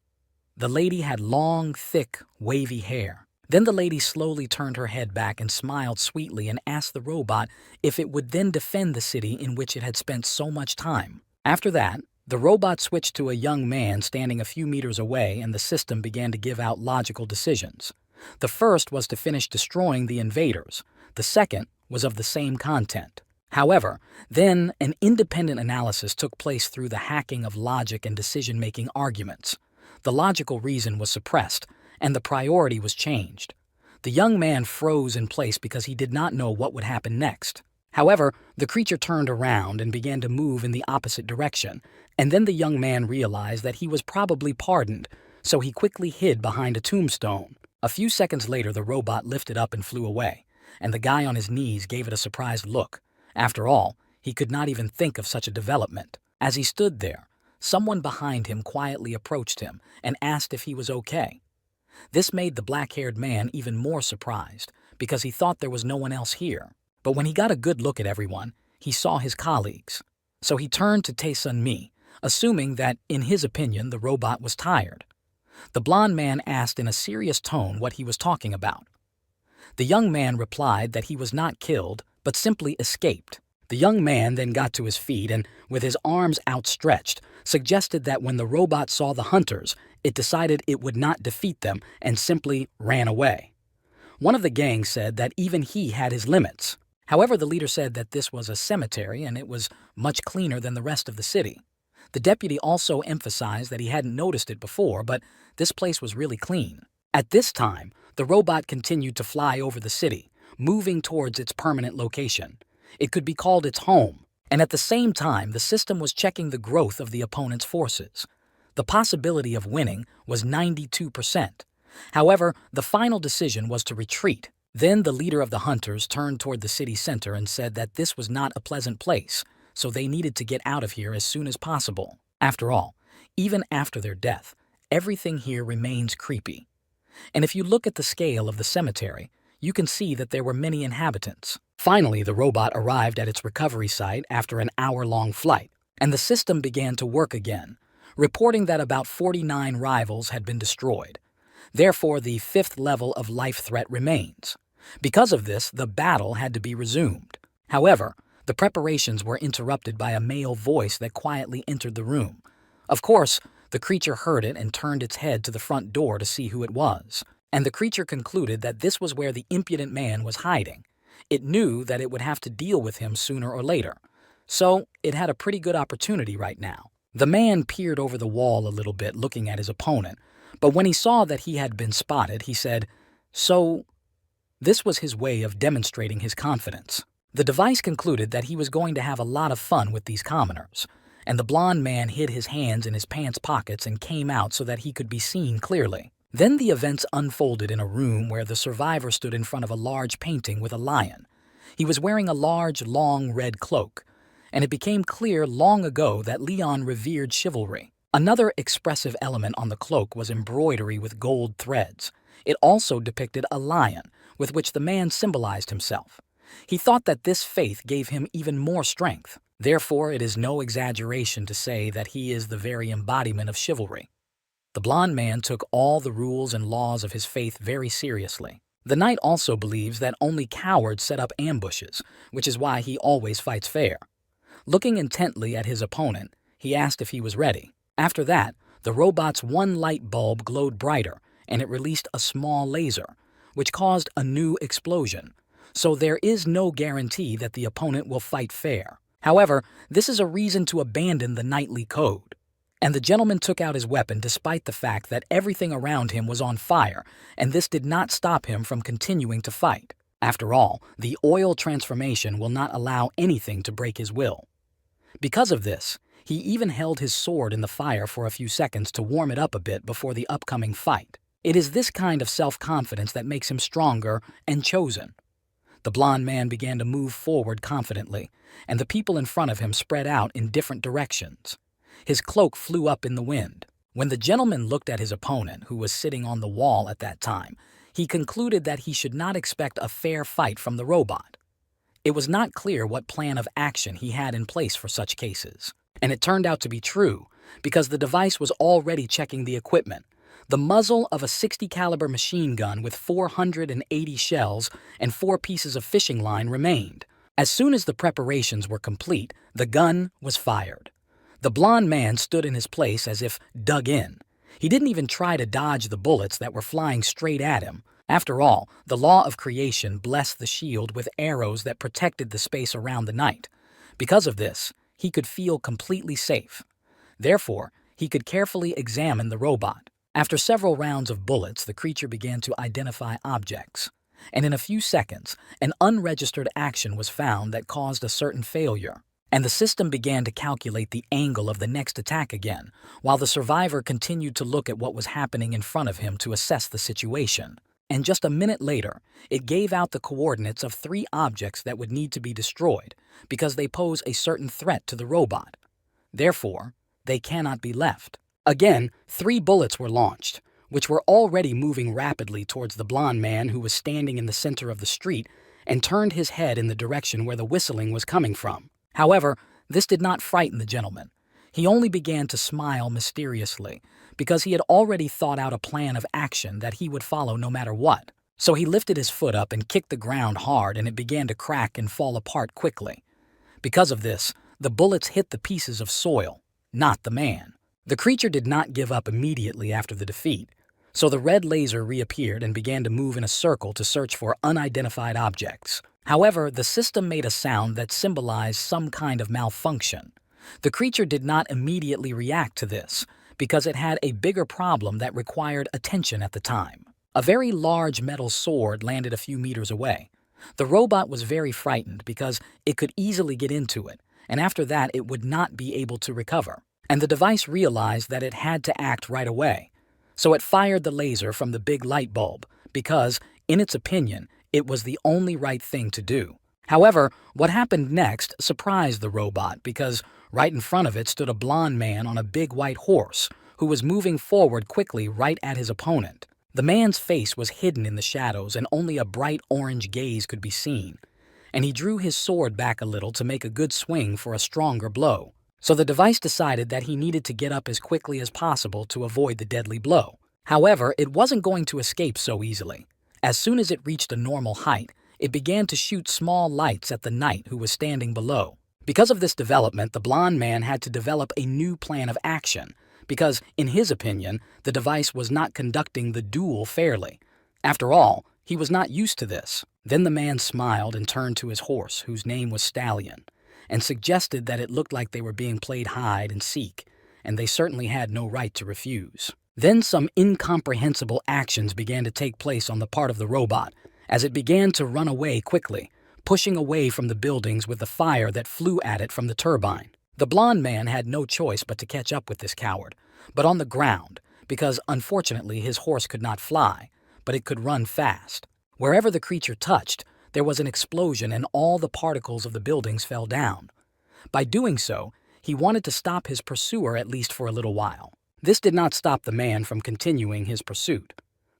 The lady had long, thick, wavy hair. Then the lady slowly turned her head back and smiled sweetly and asked the robot if it would then defend the city in which it had spent so much time. After that, the robot switched to a young man standing a few meters away, and the system began to give out logical decisions. The first was to finish destroying the invaders. The second was of the same content. However, then an independent analysis took place through the hacking of logic and decision-making arguments. The logical reason was suppressed, and the priority was changed. The young man froze in place because he did not know what would happen next. However, the creature turned around and began to move in the opposite direction, and then the young man realized that he was probably pardoned, so he quickly hid behind a tombstone. A few seconds later, the robot lifted up and flew away, and the guy on his knees gave it a surprised look. After all, he could not even think of such a development. As he stood there, someone behind him quietly approached him and asked if he was okay. This made the black-haired man even more surprised because he thought there was no one else here. But when he got a good look at everyone, he saw his colleagues. So he turned to Tae-sun Mi, assuming that, in his opinion, the robot was tired. The blond man asked in a serious tone what he was talking about. The young man replied that he was not killed, but simply escaped. The young man then got to his feet and, with his arms outstretched, suggested that when the robot saw the hunters, it decided it would not defeat them and simply ran away. One of the gang said that even he had his limits. However, the leader said that this was a cemetery and it was much cleaner than the rest of the city. The deputy also emphasized that he hadn't noticed it before, but this place was really clean. At this time, the robot continued to fly over the city, moving towards its permanent location. It could be called its home, And at the same time, the system was checking the growth of the opponent's forces. The possibility of winning was 92%. However, the final decision was to retreat. Then the leader of the hunters turned toward the city center and said that this was not a pleasant place, so they needed to get out of here as soon as possible. After all, even after their death, everything here remains creepy. And if you look at the scale of the cemetery, you can see that there were many inhabitants. Finally, the robot arrived at its recovery site after an hour-long flight, and the system began to work again, reporting that about 49 rivals had been destroyed. Therefore, the fifth level of life threat remains. Because of this, the battle had to be resumed. However, the preparations were interrupted by a male voice that quietly entered the room. Of course, the creature heard it and turned its head to the front door to see who it was. And the creature concluded that this was where the impudent man was hiding. It knew that it would have to deal with him sooner or later. So, it had a pretty good opportunity right now. The man peered over the wall a little bit, looking at his opponent, but when he saw that he had been spotted, he said, "So..." This was his way of demonstrating his confidence. The device concluded that he was going to have a lot of fun with these commoners, and the blond man hid his hands in his pants pockets and came out so that he could be seen clearly. Then the events unfolded in a room where the survivor stood in front of a large painting with a lion. He was wearing a large, long red cloak, and it became clear long ago that Leon revered chivalry. Another expressive element on the cloak was embroidery with gold threads. It also depicted a lion, with which the man symbolized himself. He thought that this faith gave him even more strength. Therefore, it is no exaggeration to say that he is the very embodiment of chivalry. The blond man took all the rules and laws of his faith very seriously. The knight also believes that only cowards set up ambushes, which is why he always fights fair. Looking intently at his opponent, he asked if he was ready. After that, the robot's one light bulb glowed brighter, and it released a small laser, which caused a new explosion. So there is no guarantee that the opponent will fight fair. However, this is a reason to abandon the knightly code. And the gentleman took out his weapon despite the fact that everything around him was on fire, and this did not stop him from continuing to fight. After all, the oil transformation will not allow anything to break his will. Because of this, he even held his sword in the fire for a few seconds to warm it up a bit before the upcoming fight. It is this kind of self-confidence that makes him stronger and chosen. The blond man began to move forward confidently, and the people in front of him spread out in different directions. His cloak flew up in the wind. When the gentleman looked at his opponent, who was sitting on the wall at that time, he concluded that he should not expect a fair fight from the robot. It was not clear what plan of action he had in place for such cases. And it turned out to be true, because the device was already checking the equipment. The muzzle of a .60 caliber machine gun with 480 shells and 4 pieces of fishing line remained. As soon as the preparations were complete, the gun was fired. The blond man stood in his place as if dug in. He didn't even try to dodge the bullets that were flying straight at him. After all, the law of creation blessed the shield with arrows that protected the space around the knight. Because of this, he could feel completely safe. Therefore, he could carefully examine the robot. After several rounds of bullets, the creature began to identify objects. And in a few seconds, an unregistered action was found that caused a certain failure. And the system began to calculate the angle of the next attack again, while the survivor continued to look at what was happening in front of him to assess the situation. And just a minute later, it gave out the coordinates of 3 objects that would need to be destroyed because they pose a certain threat to the robot. Therefore, they cannot be left. Again, 3 bullets were launched, which were already moving rapidly towards the blond man who was standing in the center of the street and turned his head in the direction where the whistling was coming from. However, this did not frighten the gentleman. He only began to smile mysteriously, because he had already thought out a plan of action that he would follow no matter what. So he lifted his foot up and kicked the ground hard, and it began to crack and fall apart quickly. Because of this, the bullets hit the pieces of soil, not the man. The creature did not give up immediately after the defeat, so the red laser reappeared and began to move in a circle to search for unidentified objects. However, the system made a sound that symbolized some kind of malfunction. The creature did not immediately react to this, because it had a bigger problem that required attention at the time. A very large metal sword landed a few meters away. The robot was very frightened because it could easily get into it, and after that it would not be able to recover. And the device realized that it had to act right away. So it fired the laser from the big light bulb because, in its opinion, it was the only right thing to do. However, what happened next surprised the robot because right in front of it stood a blond man on a big white horse who was moving forward quickly right at his opponent. The man's face was hidden in the shadows and only a bright orange gaze could be seen, and he drew his sword back a little to make a good swing for a stronger blow. So the device decided that he needed to get up as quickly as possible to avoid the deadly blow. However, it wasn't going to escape so easily. As soon as it reached a normal height, it began to shoot small lights at the knight who was standing below. Because of this development, the blond man had to develop a new plan of action, because, in his opinion, the device was not conducting the duel fairly. After all, he was not used to this. Then the man smiled and turned to his horse, whose name was Stallion, and suggested that it looked like they were being played hide and seek, and they certainly had no right to refuse. Then some incomprehensible actions began to take place on the part of the robot, as it began to run away quickly, pushing away from the buildings with the fire that flew at it from the turbine. The blond man had no choice but to catch up with this coward, but on the ground, because unfortunately his horse could not fly, but it could run fast. Wherever the creature touched, there was an explosion and all the particles of the buildings fell down. By doing so, he wanted to stop his pursuer at least for a little while. This did not stop the man from continuing his pursuit.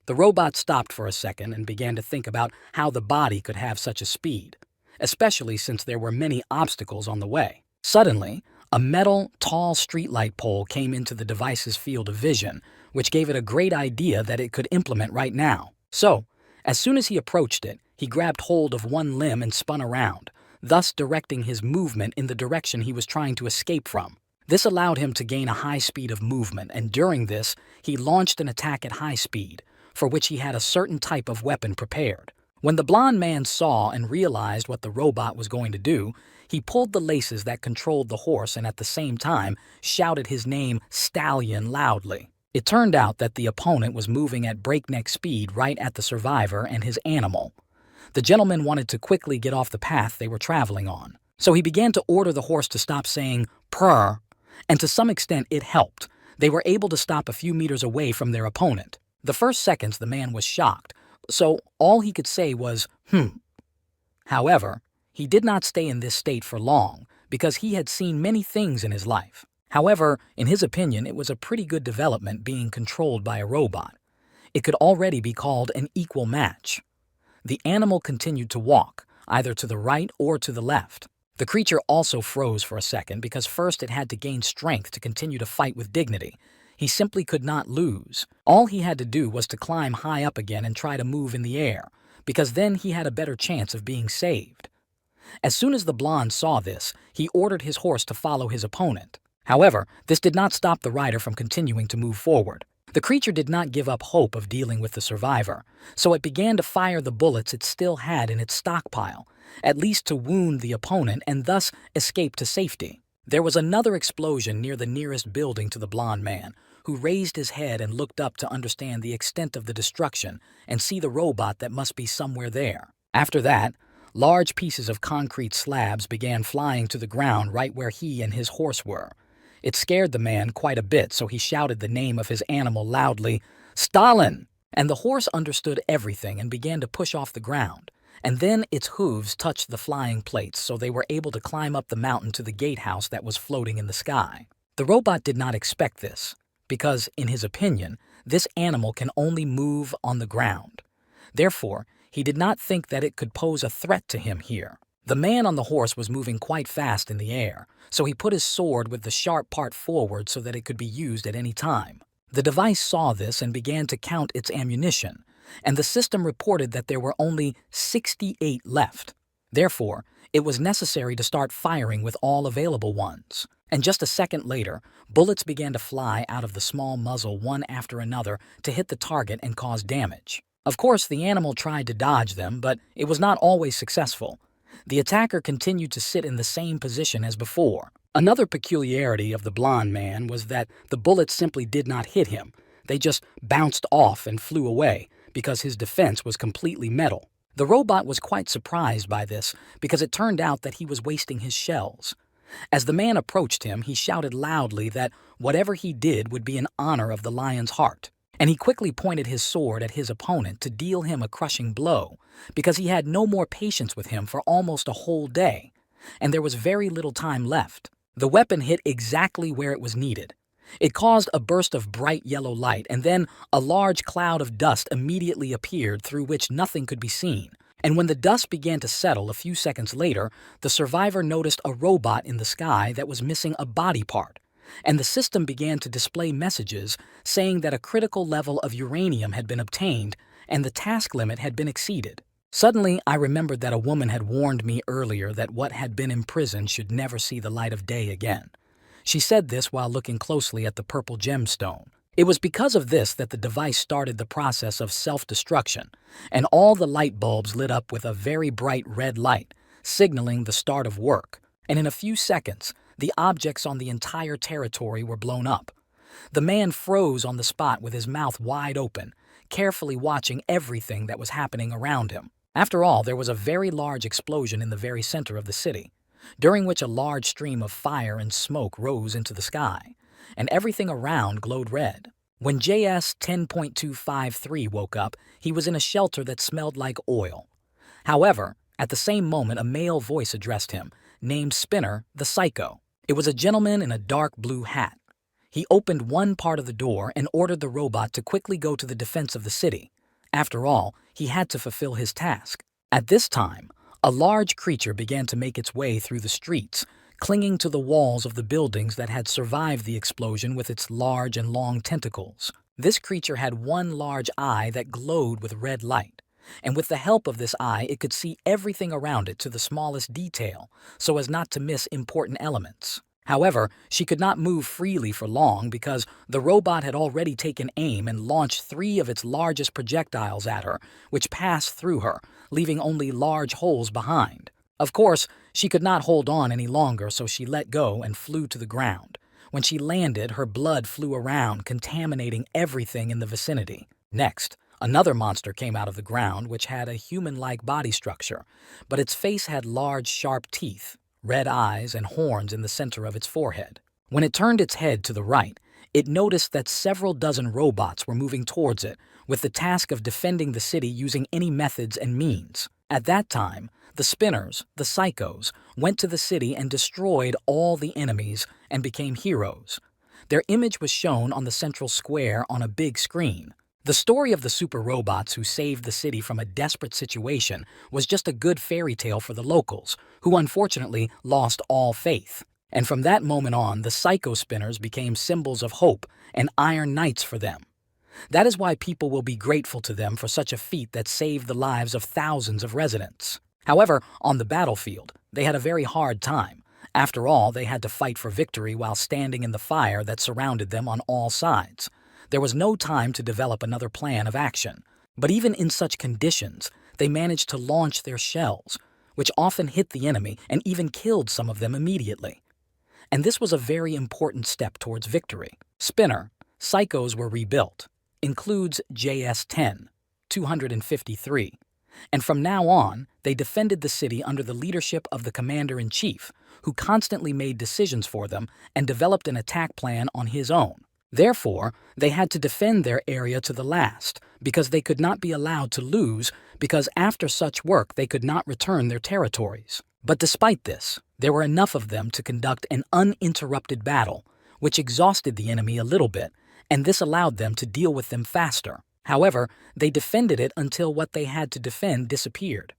The robot stopped for a second and began to think about how the body could have such a speed, especially since there were many obstacles on the way. Suddenly, a metal, tall streetlight pole came into the device's field of vision, which gave it a great idea that it could implement right now. So, as soon as he approached it, he grabbed hold of one limb and spun around, thus directing his movement in the direction he was trying to escape from. This allowed him to gain a high speed of movement, and during this, he launched an attack at high speed, for which he had a certain type of weapon prepared. When the blond man saw and realized what the robot was going to do, he pulled the laces that controlled the horse and at the same time shouted his name Stallion loudly. It turned out that the opponent was moving at breakneck speed right at the survivor and his animal. The gentleman wanted to quickly get off the path they were traveling on, so he began to order the horse to stop saying "purr," and to some extent it helped. They were able to stop a few meters away from their opponent. The first seconds the man was shocked, so all he could say was, However, he did not stay in this state for long, because he had seen many things in his life. However, in his opinion, it was a pretty good development being controlled by a robot. It could already be called an equal match. The animal continued to walk, either to the right or to the left. The creature also froze for a second because first it had to gain strength to continue to fight with dignity. He simply could not lose. All he had to do was to climb high up again and try to move in the air, because then he had a better chance of being saved. As soon as the blonde saw this, he ordered his horse to follow his opponent. However, this did not stop the rider from continuing to move forward. The creature did not give up hope of dealing with the survivor, so it began to fire the bullets it still had in its stockpile, at least to wound the opponent and thus escape to safety. There was another explosion near the nearest building to the blond man, who raised his head and looked up to understand the extent of the destruction and see the robot that must be somewhere there. After that, large pieces of concrete slabs began flying to the ground right where he and his horse were. It scared the man quite a bit, so he shouted the name of his animal loudly, "Stalin!" And the horse understood everything and began to push off the ground. And then its hooves touched the flying plates, so they were able to climb up the mountain to the gatehouse that was floating in the sky. The robot did not expect this, because, in his opinion, this animal can only move on the ground. Therefore, he did not think that it could pose a threat to him here. The man on the horse was moving quite fast in the air, so he put his sword with the sharp part forward so that it could be used at any time. The device saw this and began to count its ammunition, and the system reported that there were only 68 left. Therefore, it was necessary to start firing with all available ones. And just a second later, bullets began to fly out of the small muzzle one after another to hit the target and cause damage. Of course, the animal tried to dodge them, but it was not always successful. The attacker continued to sit in the same position as before. Another peculiarity of the blond man was that the bullets simply did not hit him. They just bounced off and flew away, because his defense was completely metal. The robot was quite surprised by this, because it turned out that he was wasting his shells. As the man approached him, he shouted loudly that whatever he did would be in honor of the lion's heart. And he quickly pointed his sword at his opponent to deal him a crushing blow, because he had no more patience with him for almost a whole day, and there was very little time left. The weapon hit exactly where it was needed. It caused a burst of bright yellow light, and then a large cloud of dust immediately appeared through which nothing could be seen. And when the dust began to settle a few seconds later, the survivor noticed a robot in the sky that was missing a body part, and the system began to display messages saying that a critical level of uranium had been obtained and the task limit had been exceeded. Suddenly, I remembered that a woman had warned me earlier that what had been imprisoned should never see the light of day again. She said this while looking closely at the purple gemstone. It was because of this that the device started the process of self-destruction, and all the light bulbs lit up with a very bright red light, signaling the start of work. And in a few seconds, the objects on the entire territory were blown up. The man froze on the spot with his mouth wide open, carefully watching everything that was happening around him. After all, there was a very large explosion in the very center of the city, during which a large stream of fire and smoke rose into the sky, and everything around glowed red. When JS 10.253 woke up, he was in a shelter that smelled like oil. However, at the same moment, a male voice addressed him, named Spinner the Psycho. It was a gentleman in a dark blue hat. He opened one part of the door and ordered the robot to quickly go to the defense of the city. After all, he had to fulfill his task. At this time, a large creature began to make its way through the streets, clinging to the walls of the buildings that had survived the explosion with its large and long tentacles. This creature had one large eye that glowed with red light, and with the help of this eye it could see everything around it to the smallest detail, so as not to miss important elements. However, she could not move freely for long because the robot had already taken aim and launched 3 of its largest projectiles at her, which passed through her, leaving only large holes behind. Of course, she could not hold on any longer, so she let go and flew to the ground. When she landed, her blood flew around, contaminating everything in the vicinity. Next, another monster came out of the ground, which had a human-like body structure, but its face had large, sharp teeth, red eyes, and horns in the center of its forehead. When it turned its head to the right, it noticed that several dozen robots were moving towards it, with the task of defending the city using any methods and means. At that time, the Spinners, the Psychos, went to the city and destroyed all the enemies and became heroes. Their image was shown on the central square on a big screen. The story of the super robots who saved the city from a desperate situation was just a good fairy tale for the locals, who unfortunately lost all faith. And from that moment on, the Psycho Spinners became symbols of hope and iron knights for them. That is why people will be grateful to them for such a feat that saved the lives of thousands of residents. However, on the battlefield, they had a very hard time. After all, they had to fight for victory while standing in the fire that surrounded them on all sides. There was no time to develop another plan of action. But even in such conditions, they managed to launch their shells, which often hit the enemy and even killed some of them immediately. And this was a very important step towards victory. Spinner, Psychos were rebuilt, includes JS-10, 253. And from now on, they defended the city under the leadership of the commander-in-chief, who constantly made decisions for them and developed an attack plan on his own. Therefore, they had to defend their area to the last, because they could not be allowed to lose, because after such work they could not return their territories. But despite this, there were enough of them to conduct an uninterrupted battle, which exhausted the enemy a little bit, and this allowed them to deal with them faster. However, they defended it until what they had to defend disappeared.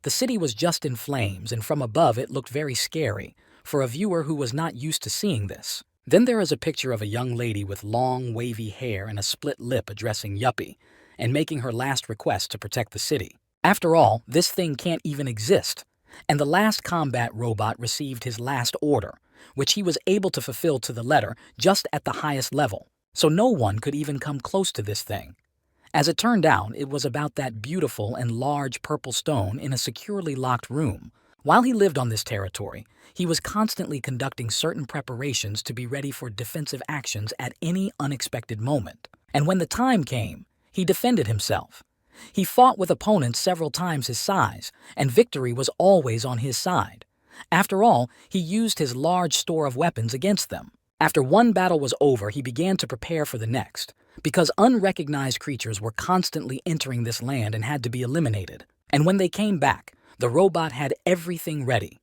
The city was just in flames, and from above it looked very scary for a viewer who was not used to seeing this. Then there is a picture of a young lady with long, wavy hair and a split lip addressing Yuppie and making her last request to protect the city. After all, this thing can't even exist. And the last combat robot received his last order, which he was able to fulfill to the letter just at the highest level. So no one could even come close to this thing. As it turned out, it was about that beautiful and large purple stone in a securely locked room. While he lived on this territory, he was constantly conducting certain preparations to be ready for defensive actions at any unexpected moment. And when the time came, he defended himself. He fought with opponents several times his size, and victory was always on his side. After all, he used his large store of weapons against them. After one battle was over, he began to prepare for the next, because unrecognized creatures were constantly entering this land and had to be eliminated. And when they came back, the robot had everything ready.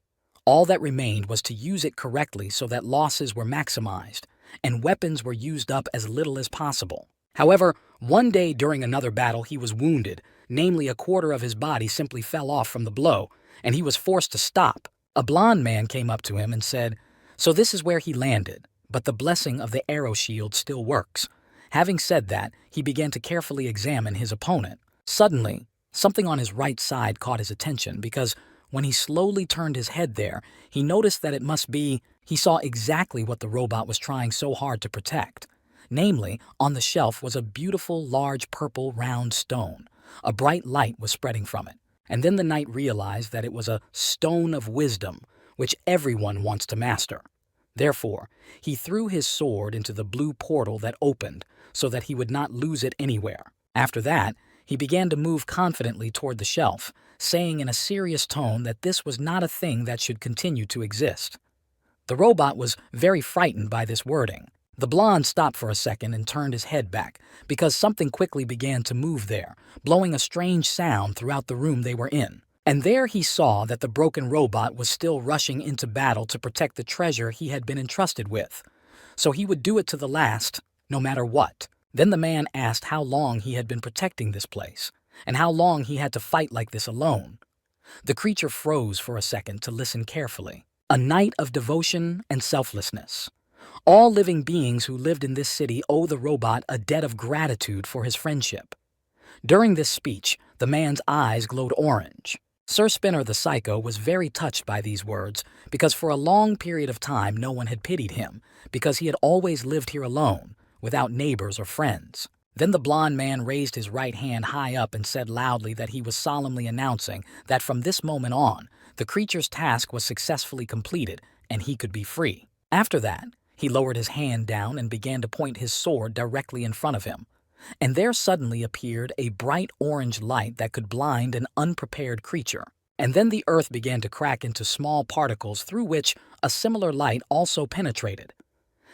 All that remained was to use it correctly so that losses were maximized, and weapons were used up as little as possible. However, one day during another battle he was wounded, namely a quarter of his body simply fell off from the blow, and he was forced to stop. A blond man came up to him and said, "So this is where he landed, but the blessing of the arrow shield still works." Having said that, he began to carefully examine his opponent. Suddenly, something on his right side caught his attention because when he slowly turned his head there, he noticed that he saw exactly what the robot was trying so hard to protect. Namely, on the shelf was a beautiful, large, purple, round stone. A bright light was spreading from it. And then the knight realized that it was a stone of wisdom, which everyone wants to master. Therefore, he threw his sword into the blue portal that opened so that he would not lose it anywhere. After that, he began to move confidently toward the shelf, saying in a serious tone that this was not a thing that should continue to exist. The robot was very frightened by this wording. The blonde stopped for a second and turned his head back, because something quickly began to move there, blowing a strange sound throughout the room they were in. And there he saw that the broken robot was still rushing into battle to protect the treasure he had been entrusted with. So he would do it to the last, no matter what. Then the man asked how long he had been protecting this place, and how long he had to fight like this alone. The creature froze for a second to listen carefully. A night of devotion and selflessness. All living beings who lived in this city owe the robot a debt of gratitude for his friendship. During this speech, the man's eyes glowed orange. Sir Spinner the Psycho was very touched by these words because for a long period of time no one had pitied him because he had always lived here alone, without neighbors or friends. Then the blond man raised his right hand high up and said loudly that he was solemnly announcing that from this moment on, the creature's task was successfully completed and he could be free. After that, he lowered his hand down and began to point his sword directly in front of him. And there suddenly appeared a bright orange light that could blind an unprepared creature. And then the earth began to crack into small particles through which a similar light also penetrated.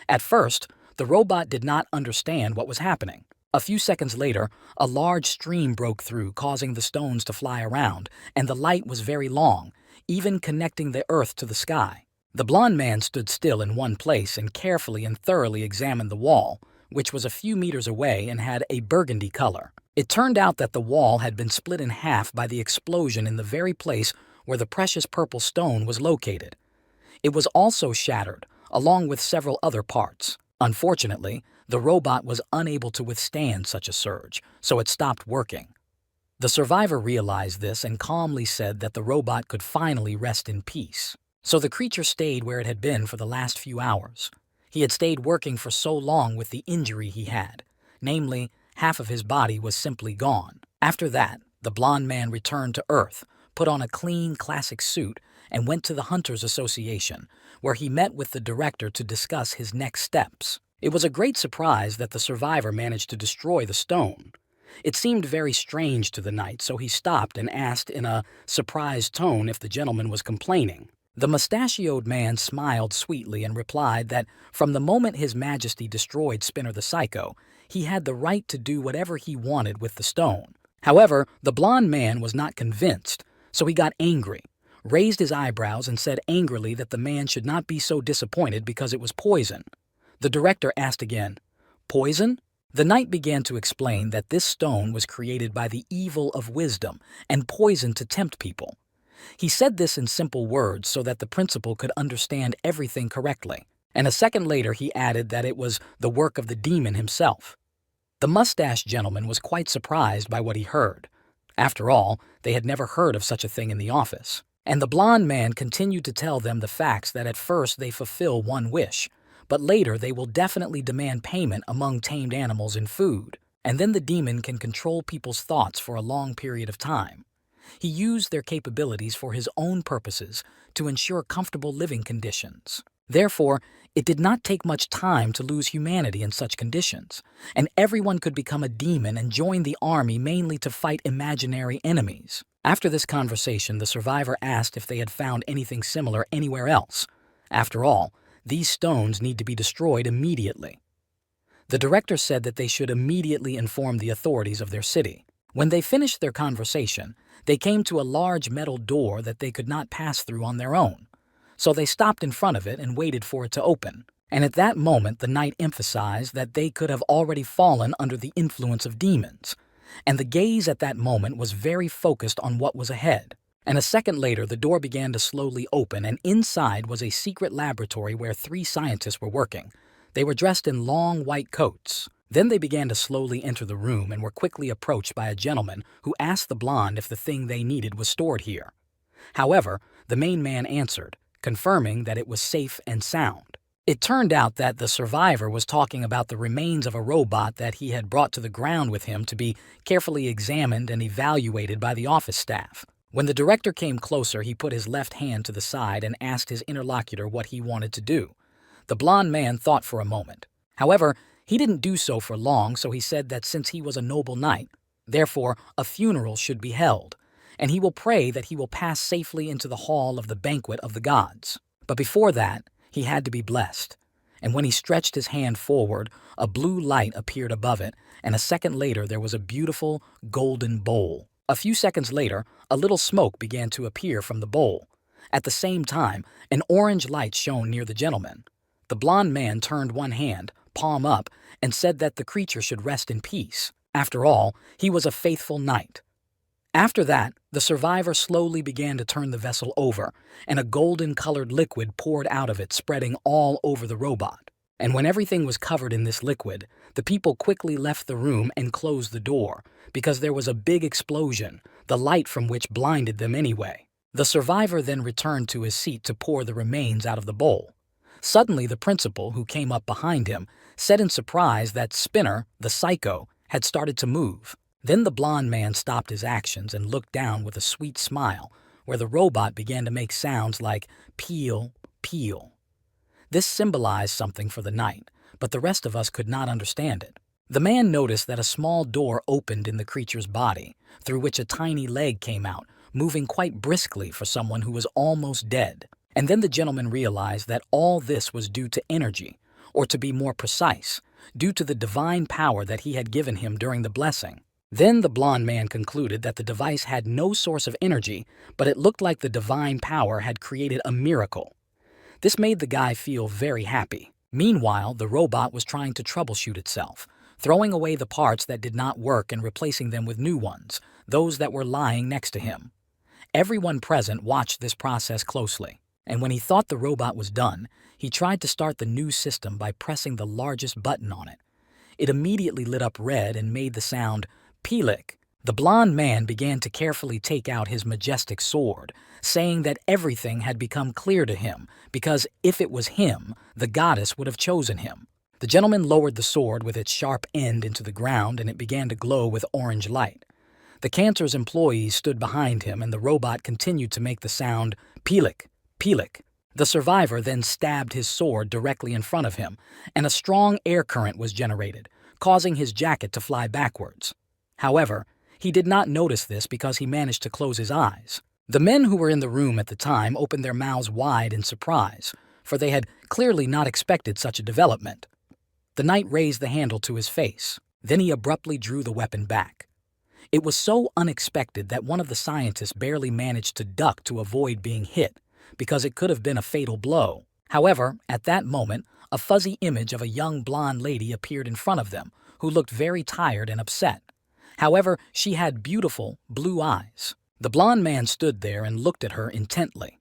At first, the robot did not understand what was happening. A few seconds later, a large stream broke through, causing the stones to fly around, and the light was very long, even connecting the earth to the sky. The blond man stood still in one place and carefully and thoroughly examined the wall, which was a few meters away and had a burgundy color. It turned out that the wall had been split in half by the explosion in the very place where the precious purple stone was located. It was also shattered, along with several other parts. Unfortunately, the robot was unable to withstand such a surge, so it stopped working. The survivor realized this and calmly said that the robot could finally rest in peace. So the creature stayed where it had been for the last few hours. He had stayed working for so long with the injury he had. Namely, half of his body was simply gone. After that, the blond man returned to Earth, put on a clean, classic suit, and went to the Hunters Association, where he met with the director to discuss his next steps. It was a great surprise that the survivor managed to destroy the stone. It seemed very strange to the knight, so he stopped and asked in a surprised tone if the gentleman was complaining. The mustachioed man smiled sweetly and replied that from the moment His Majesty destroyed Spinner the Psycho, he had the right to do whatever he wanted with the stone. However, the blond man was not convinced, so he got angry, raised his eyebrows and said angrily that the man should not be so disappointed because it was poison. The director asked again, "Poison?" The knight began to explain that this stone was created by the evil of wisdom and poisoned to tempt people. He said this in simple words so that the principal could understand everything correctly, and a second later he added that it was the work of the demon himself. The mustached gentleman was quite surprised by what he heard. After all, they had never heard of such a thing in the office. And the blond man continued to tell them the facts that at first they fulfill one wish, but later they will definitely demand payment among tamed animals and food, and then the demon can control people's thoughts for a long period of time. He used their capabilities for his own purposes to ensure comfortable living conditions. Therefore, it did not take much time to lose humanity in such conditions, and everyone could become a demon and join the army mainly to fight imaginary enemies. After this conversation, the survivor asked if they had found anything similar anywhere else. After all, these stones need to be destroyed immediately. The director said that they should immediately inform the authorities of their city. When they finished their conversation, they came to a large metal door that they could not pass through on their own. So they stopped in front of it and waited for it to open. And at that moment, the knight emphasized that they could have already fallen under the influence of demons. And the gaze at that moment was very focused on what was ahead. And a second later, the door began to slowly open, and inside was a secret laboratory where 3 scientists were working. They were dressed in long white coats. Then they began to slowly enter the room and were quickly approached by a gentleman who asked the blonde if the thing they needed was stored here. However, the main man answered, confirming that it was safe and sound. It turned out that the survivor was talking about the remains of a robot that he had brought to the ground with him to be carefully examined and evaluated by the office staff. When the director came closer, he put his left hand to the side and asked his interlocutor what he wanted to do. The blond man thought for a moment. However, he didn't do so for long, so he said that since he was a noble knight, therefore a funeral should be held, and he will pray that he will pass safely into the hall of the banquet of the gods. But before that, he had to be blessed. And when he stretched his hand forward, a blue light appeared above it, and a second later there was a beautiful golden bowl. A few seconds later, a little smoke began to appear from the bowl. At the same time, an orange light shone near the gentleman. The blond man turned one hand, palm up, and said that the creature should rest in peace. After all, he was a faithful knight. After that, the survivor slowly began to turn the vessel over, and a golden-colored liquid poured out of it, spreading all over the robot. And when everything was covered in this liquid, the people quickly left the room and closed the door, because there was a big explosion, the light from which blinded them anyway. The survivor then returned to his seat to pour the remains out of the bowl. Suddenly, the principal, who came up behind him, said in surprise that Spinner, the psycho, had started to move. Then the blond man stopped his actions and looked down with a sweet smile, where the robot began to make sounds like peel, peel. This symbolized something for the knight, but the rest of us could not understand it. The man noticed that a small door opened in the creature's body, through which a tiny leg came out, moving quite briskly for someone who was almost dead. And then the gentleman realized that all this was due to energy, or to be more precise, due to the divine power that he had given him during the blessing. Then the blond man concluded that the device had no source of energy, but it looked like the divine power had created a miracle. This made the guy feel very happy. Meanwhile, the robot was trying to troubleshoot itself, throwing away the parts that did not work and replacing them with new ones, those that were lying next to him. Everyone present watched this process closely, and when he thought the robot was done, he tried to start the new system by pressing the largest button on it. It immediately lit up red and made the sound Pelik. The blond man began to carefully take out his majestic sword, saying that everything had become clear to him, because if it was him, the goddess would have chosen him. The gentleman lowered the sword with its sharp end into the ground, and it began to glow with orange light. The cantor's employees stood behind him, and the robot continued to make the sound Pelik, Pelik. The survivor then stabbed his sword directly in front of him, and a strong air current was generated, causing his jacket to fly backwards. However, he did not notice this because he managed to close his eyes. The men who were in the room at the time opened their mouths wide in surprise, for they had clearly not expected such a development. The knight raised the handle to his face. Then he abruptly drew the weapon back. It was so unexpected that one of the scientists barely managed to duck to avoid being hit, because it could have been a fatal blow. However, at that moment, a fuzzy image of a young blonde lady appeared in front of them, who looked very tired and upset. However, she had beautiful blue eyes. The blond man stood there and looked at her intently.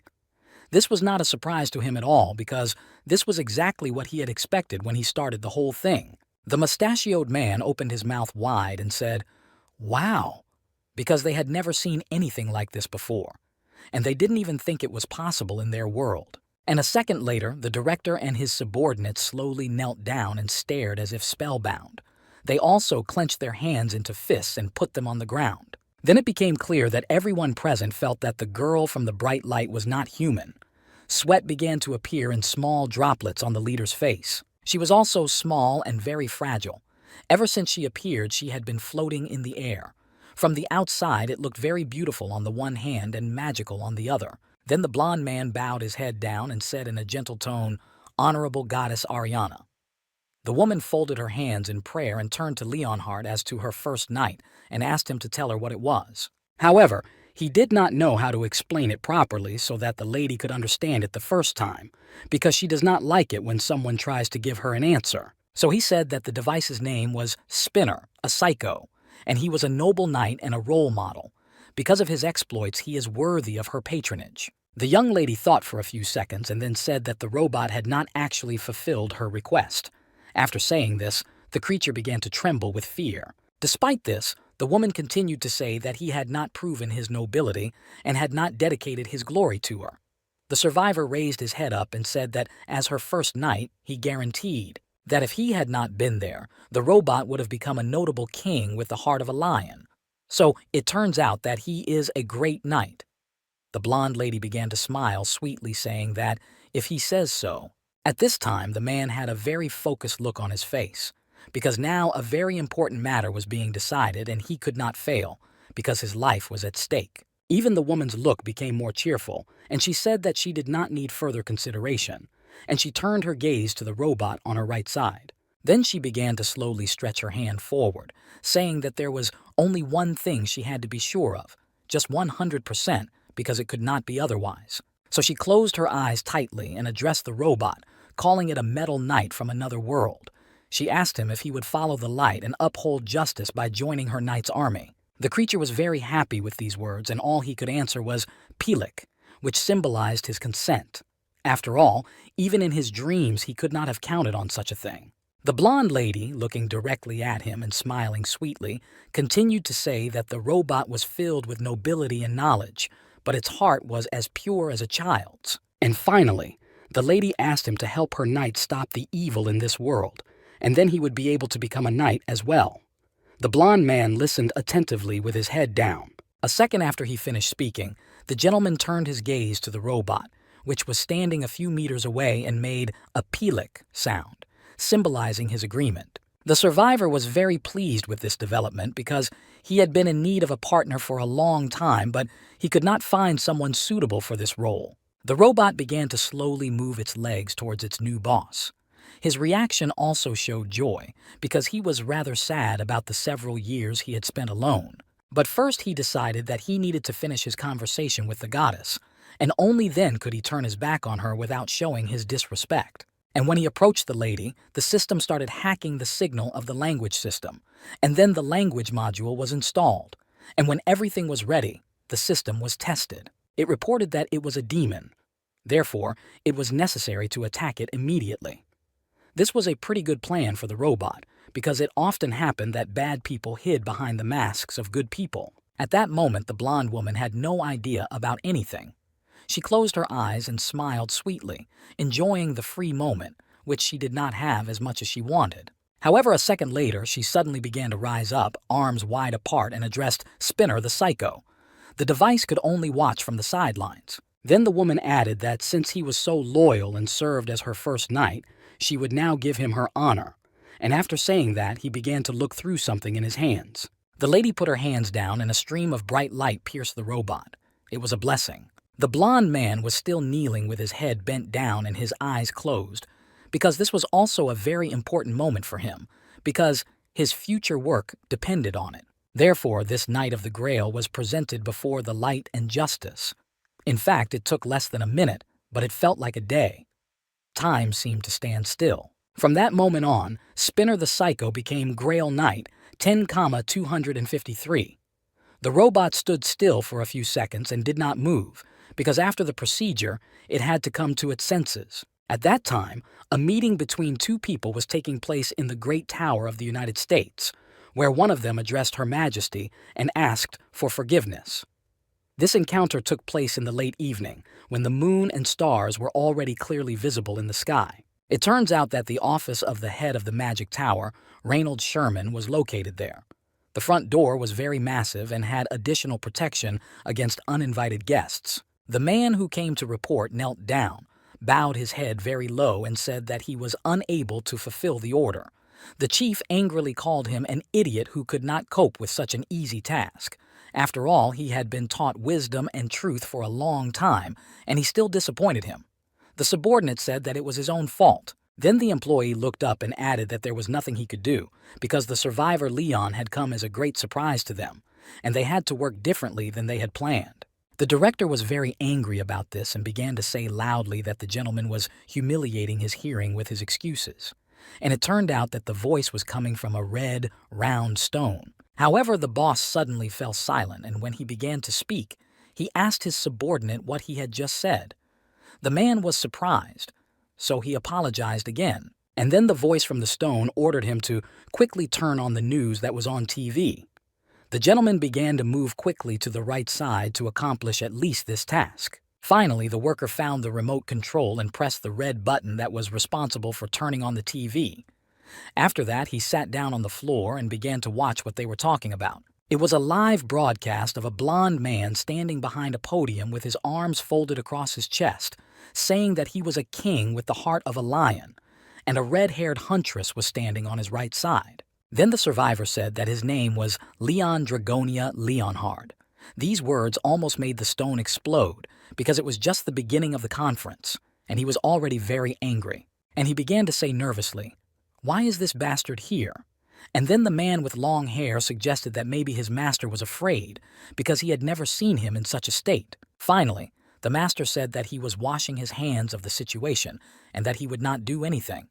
This was not a surprise to him at all, because this was exactly what he had expected when he started the whole thing. The mustachioed man opened his mouth wide and said, "Wow," because they had never seen anything like this before, and they didn't even think it was possible in their world. And a second later, the director and his subordinates slowly knelt down and stared as if spellbound. They also clenched their hands into fists and put them on the ground. Then it became clear that everyone present felt that the girl from the bright light was not human. Sweat began to appear in small droplets on the leader's face. She was also small and very fragile. Ever since she appeared, she had been floating in the air. From the outside, it looked very beautiful on the one hand and magical on the other. Then the blond man bowed his head down and said in a gentle tone, "Honorable Goddess Ariana." The woman folded her hands in prayer and turned to Leonhard as to her first night and asked him to tell her what it was. However, he did not know how to explain it properly so that the lady could understand it the first time, because she does not like it when someone tries to give her an answer. So he said that the device's name was Spinner, a psycho, and he was a noble knight and a role model. Because of his exploits, he is worthy of her patronage. The young lady thought for a few seconds and then said that the robot had not actually fulfilled her request. After saying this, the creature began to tremble with fear. Despite this, the woman continued to say that he had not proven his nobility and had not dedicated his glory to her. The survivor raised his head up and said that as her first knight, he guaranteed that if he had not been there, the robot would have become a notable king with the heart of a lion. So it turns out that he is a great knight. The blonde lady began to smile sweetly, saying that if he says so. At this time, the man had a very focused look on his face, because now a very important matter was being decided and he could not fail, because his life was at stake. Even the woman's look became more cheerful, and she said that she did not need further consideration, and she turned her gaze to the robot on her right side. Then she began to slowly stretch her hand forward, saying that there was only one thing she had to be sure of, just 100%, because it could not be otherwise. So she closed her eyes tightly and addressed the robot, calling it a metal knight from another world. She asked him if he would follow the light and uphold justice by joining her knight's army. The creature was very happy with these words, and all he could answer was Pilik, which symbolized his consent. After all, even in his dreams he could not have counted on such a thing. The blonde lady, looking directly at him and smiling sweetly, continued to say that the robot was filled with nobility and knowledge, but its heart was as pure as a child's. And finally, the lady asked him to help her knight stop the evil in this world, and then he would be able to become a knight as well. The blond man listened attentively with his head down. A second after he finished speaking, the gentleman turned his gaze to the robot, which was standing a few meters away and made a Pilik sound, symbolizing his agreement. The survivor was very pleased with this development because he had been in need of a partner for a long time, but he could not find someone suitable for this role. The robot began to slowly move its legs towards its new boss. His reaction also showed joy, because he was rather sad about the several years he had spent alone. But first he decided that he needed to finish his conversation with the goddess, and only then could he turn his back on her without showing his disrespect. And when he approached the lady, the system started hacking the signal of the language system, and then the language module was installed. And when everything was ready, the system was tested. It reported that it was a demon. Therefore, it was necessary to attack it immediately. This was a pretty good plan for the robot, because it often happened that bad people hid behind the masks of good people. At that moment, the blonde woman had no idea about anything. She closed her eyes and smiled sweetly, enjoying the free moment, which she did not have as much as she wanted. However, a second later, she suddenly began to rise up, arms wide apart, and addressed Spinner the Psycho. The device could only watch from the sidelines. Then the woman added that since he was so loyal and served as her first knight, she would now give him her honor. And after saying that, he began to look through something in his hands. The lady put her hands down and a stream of bright light pierced the robot. It was a blessing. The blond man was still kneeling with his head bent down and his eyes closed, because this was also a very important moment for him, because his future work depended on it. Therefore, this Knight of the Grail was presented before the light and justice. In fact, it took less than a minute, but it felt like a day. Time seemed to stand still. From that moment on, Spinner the Psycho became Grail Knight 10,253. The robot stood still for a few seconds and did not move, because after the procedure, it had to come to its senses. At that time, a meeting between two people was taking place in the Great Tower of the United States, where one of them addressed Her Majesty and asked for forgiveness. This encounter took place in the late evening, when the moon and stars were already clearly visible in the sky. It turns out that the office of the head of the Magic Tower, Reynold Sherman, was located there. The front door was very massive and had additional protection against uninvited guests. The man who came to report knelt down, bowed his head very low, and said that he was unable to fulfill the order, The chief angrily called him an idiot who could not cope with such an easy task. After all, he had been taught wisdom and truth for a long time, and he still disappointed him. The subordinate said that it was his own fault. Then the employee looked up and added that there was nothing he could do, because the survivor Leon had come as a great surprise to them, and they had to work differently than they had planned. The director was very angry about this and began to say loudly that the gentleman was humiliating his hearing with his excuses. And it turned out that the voice was coming from a red, round stone. However, the boss suddenly fell silent, and when he began to speak, he asked his subordinate what he had just said. The man was surprised, so he apologized again, and then the voice from the stone ordered him to quickly turn on the news that was on TV. The gentleman began to move quickly to the right side to accomplish at least this task. Finally, the worker found the remote control and pressed the red button that was responsible for turning on the TV. After that, he sat down on the floor and began to watch what they were talking about. It was a live broadcast of a blond man standing behind a podium with his arms folded across his chest, saying that he was a king with the heart of a lion, and a red-haired huntress was standing on his right side. Then the survivor said that his name was Leon Dragonia Leonhard. These words almost made the stone explode, because it was just the beginning of the conference, and he was already very angry. And he began to say nervously, "Why is this bastard here?" And then the man with long hair suggested that maybe his master was afraid, because he had never seen him in such a state. Finally, the master said that he was washing his hands of the situation, and that he would not do anything.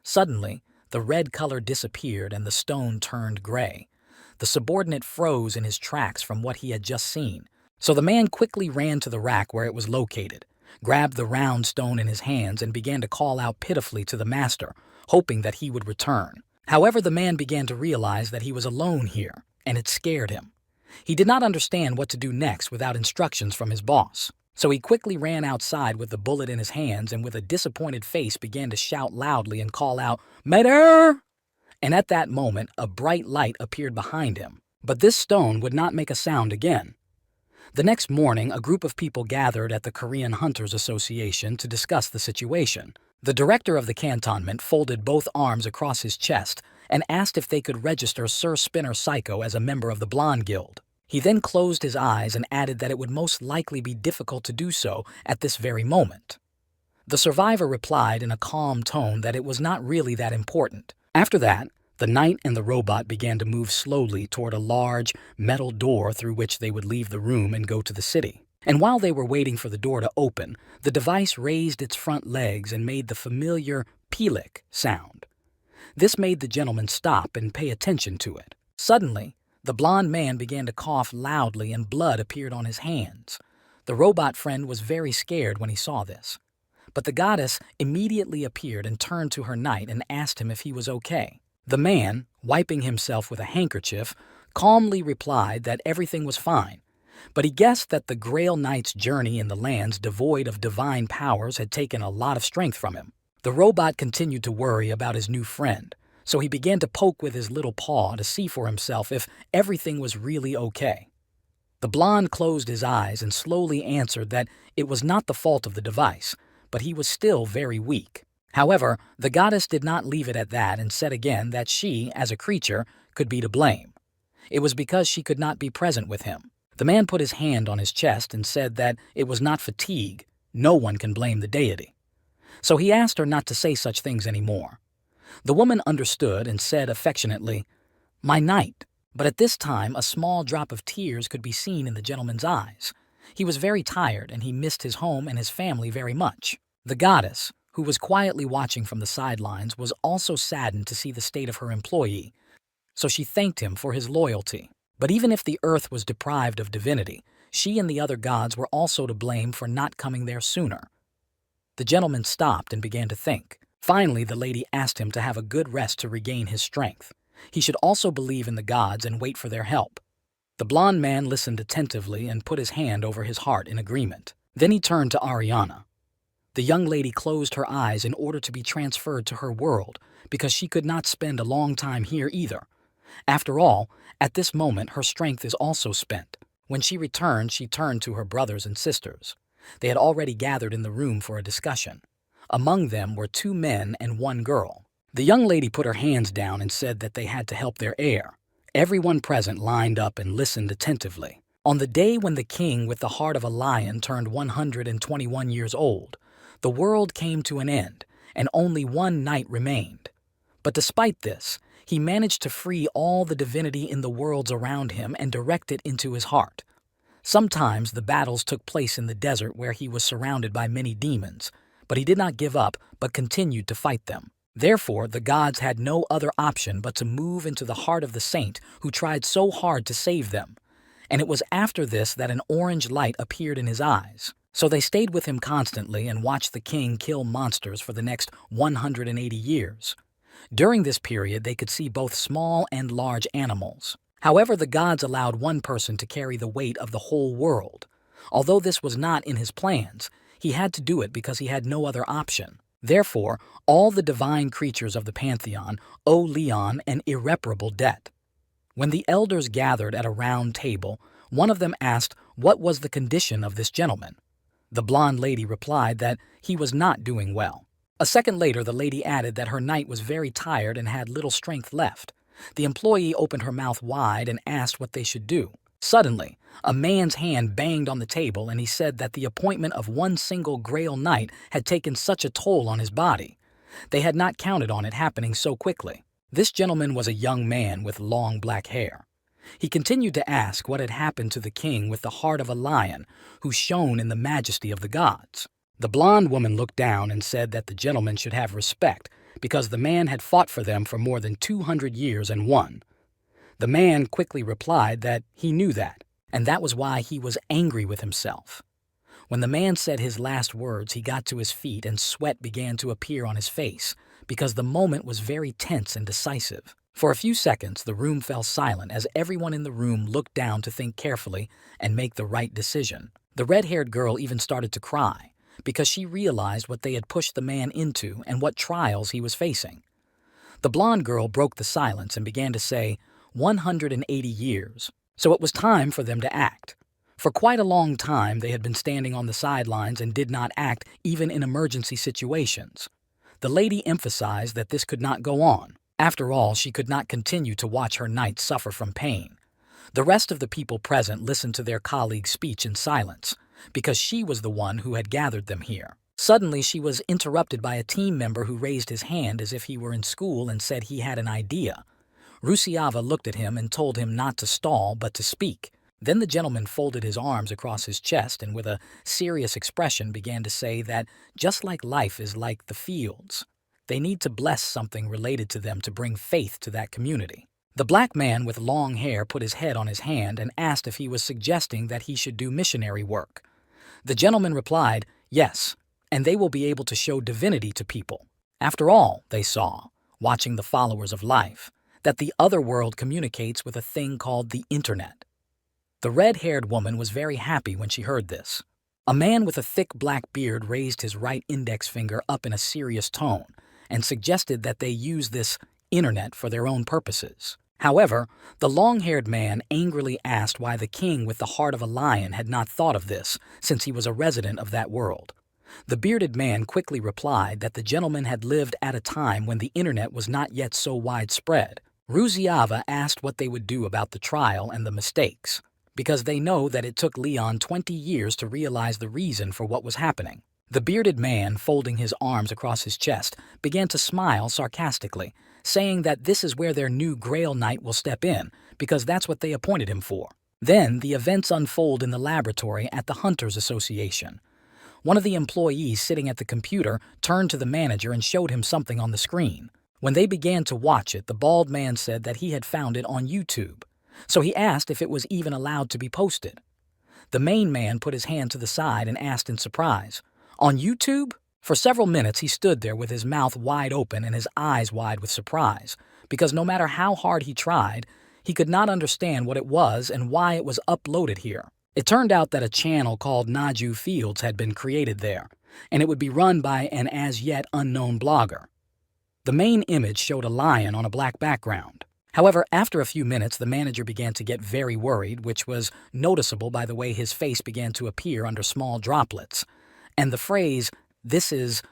Suddenly, the red color disappeared and the stone turned gray. The subordinate froze in his tracks from what he had just seen. So the man quickly ran to the rack where it was located, grabbed the round stone in his hands, and began to call out pitifully to the master, hoping that he would return. However, the man began to realize that he was alone here, and it scared him. He did not understand what to do next without instructions from his boss. So he quickly ran outside with the bullet in his hands and with a disappointed face began to shout loudly and call out, "Mater!" And at that moment, a bright light appeared behind him. But this stone would not make a sound again. The next morning, a group of people gathered at the Korean Hunters Association to discuss the situation. The director of the cantonment folded both arms across his chest and asked if they could register Sir Spinner Psycho as a member of the Blonde Guild. He then closed his eyes and added that it would most likely be difficult to do so at this very moment. The survivor replied in a calm tone that it was not really that important. After that, the knight and the robot began to move slowly toward a large metal door through which they would leave the room and go to the city. And while they were waiting for the door to open, the device raised its front legs and made the familiar pelik sound. This made the gentleman stop and pay attention to it. Suddenly, the blond man began to cough loudly and blood appeared on his hands. The robot friend was very scared when he saw this. But the goddess immediately appeared and turned to her knight and asked him if he was okay. The man, wiping himself with a handkerchief, calmly replied that everything was fine, but he guessed that the Grail Knight's journey in the lands devoid of divine powers had taken a lot of strength from him. The robot continued to worry about his new friend, so he began to poke with his little paw to see for himself if everything was really okay. The blonde closed his eyes and slowly answered that it was not the fault of the device, but he was still very weak. However, the goddess did not leave it at that and said again that she, as a creature, could be to blame. It was because she could not be present with him. The man put his hand on his chest and said that it was not fatigue. No one can blame the deity. So he asked her not to say such things anymore. The woman understood and said affectionately, "My knight." But at this time, a small drop of tears could be seen in the gentleman's eyes. He was very tired and he missed his home and his family very much. The goddess, who was quietly watching from the sidelines, was also saddened to see the state of her employee, so she thanked him for his loyalty. But even if the earth was deprived of divinity, she and the other gods were also to blame for not coming there sooner. The gentleman stopped and began to think. Finally, the lady asked him to have a good rest to regain his strength. He should also believe in the gods and wait for their help. The blond man listened attentively and put his hand over his heart in agreement. Then he turned to Ariana. The young lady closed her eyes in order to be transferred to her world, because she could not spend a long time here either. After all, at this moment her strength is also spent. When she returned, she turned to her brothers and sisters. They had already gathered in the room for a discussion. Among them were 2 men and 1 girl. The young lady put her hands down and said that they had to help their heir. Everyone present lined up and listened attentively. On the day when the king with the heart of a lion turned 121 years old, the world came to an end, and only one knight remained. But despite this, he managed to free all the divinity in the worlds around him and direct it into his heart. Sometimes the battles took place in the desert where he was surrounded by many demons, but he did not give up but continued to fight them. Therefore, the gods had no other option but to move into the heart of the saint who tried so hard to save them. And it was after this that an orange light appeared in his eyes. So they stayed with him constantly and watched the king kill monsters for the next 180 years. During this period, they could see both small and large animals. However, the gods allowed one person to carry the weight of the whole world. Although this was not in his plans, he had to do it because he had no other option. Therefore, all the divine creatures of the pantheon owe Leon an irreparable debt. When the elders gathered at a round table, one of them asked what was the condition of this gentleman. The blonde lady replied that he was not doing well. A second later, the lady added that her knight was very tired and had little strength left. The employee opened her mouth wide and asked what they should do. Suddenly, a man's hand banged on the table and he said that the appointment of one single Grail Knight had taken such a toll on his body. They had not counted on it happening so quickly. This gentleman was a young man with long black hair. He continued to ask what had happened to the king with the heart of a lion who shone in the majesty of the gods. The blonde woman looked down and said that the gentleman should have respect because the man had fought for them for more than 200 years and won. The man quickly replied that he knew that, and that was why he was angry with himself. When the man said his last words, he got to his feet and sweat began to appear on his face because the moment was very tense and decisive. For a few seconds, the room fell silent as everyone in the room looked down to think carefully and make the right decision. The red-haired girl even started to cry because she realized what they had pushed the man into and what trials he was facing. The blonde girl broke the silence and began to say, 180 years. So it was time for them to act. For quite a long time, they had been standing on the sidelines and did not act even in emergency situations. The lady emphasized that this could not go on. After all, she could not continue to watch her knight suffer from pain. The rest of the people present listened to their colleague's speech in silence, because she was the one who had gathered them here. Suddenly, she was interrupted by a team member who raised his hand as if he were in school and said he had an idea. Rusiava looked at him and told him not to stall but to speak. Then the gentleman folded his arms across his chest and with a serious expression began to say that just like life is like the fields, they need to bless something related to them to bring faith to that community. The black man with long hair put his head on his hand and asked if he was suggesting that he should do missionary work. The gentleman replied, yes, and they will be able to show divinity to people. After all, they saw, watching the followers of life, that the other world communicates with a thing called the internet. The red-haired woman was very happy when she heard this. A man with a thick black beard raised his right index finger up in a serious tone and suggested that they use this internet for their own purposes. However, the long-haired man angrily asked why the king with the heart of a lion had not thought of this, since he was a resident of that world. The bearded man quickly replied that the gentleman had lived at a time when the internet was not yet so widespread. Rusiava asked what they would do about the trial and the mistakes, because they know that it took Leon 20 years to realize the reason for what was happening. The bearded man, folding his arms across his chest, began to smile sarcastically, saying that this is where their new Grail Knight will step in, because that's what they appointed him for. Then the events unfold in the laboratory at the Hunters Association. One of the employees sitting at the computer turned to the manager and showed him something on the screen. When they began to watch it, the bald man said that he had found it on YouTube, so he asked if it was even allowed to be posted. The main man put his hand to the side and asked in surprise, "On YouTube?" For several minutes he stood there with his mouth wide open and his eyes wide with surprise, because no matter how hard he tried, he could not understand what it was and why it was uploaded here. It turned out that a channel called Naju Fields had been created there, and it would be run by an as-yet unknown blogger. The main image showed a lion on a black background. However, after a few minutes, the manager began to get very worried, which was noticeable by the way his face began to appear under small droplets, and the phrase, "this is,"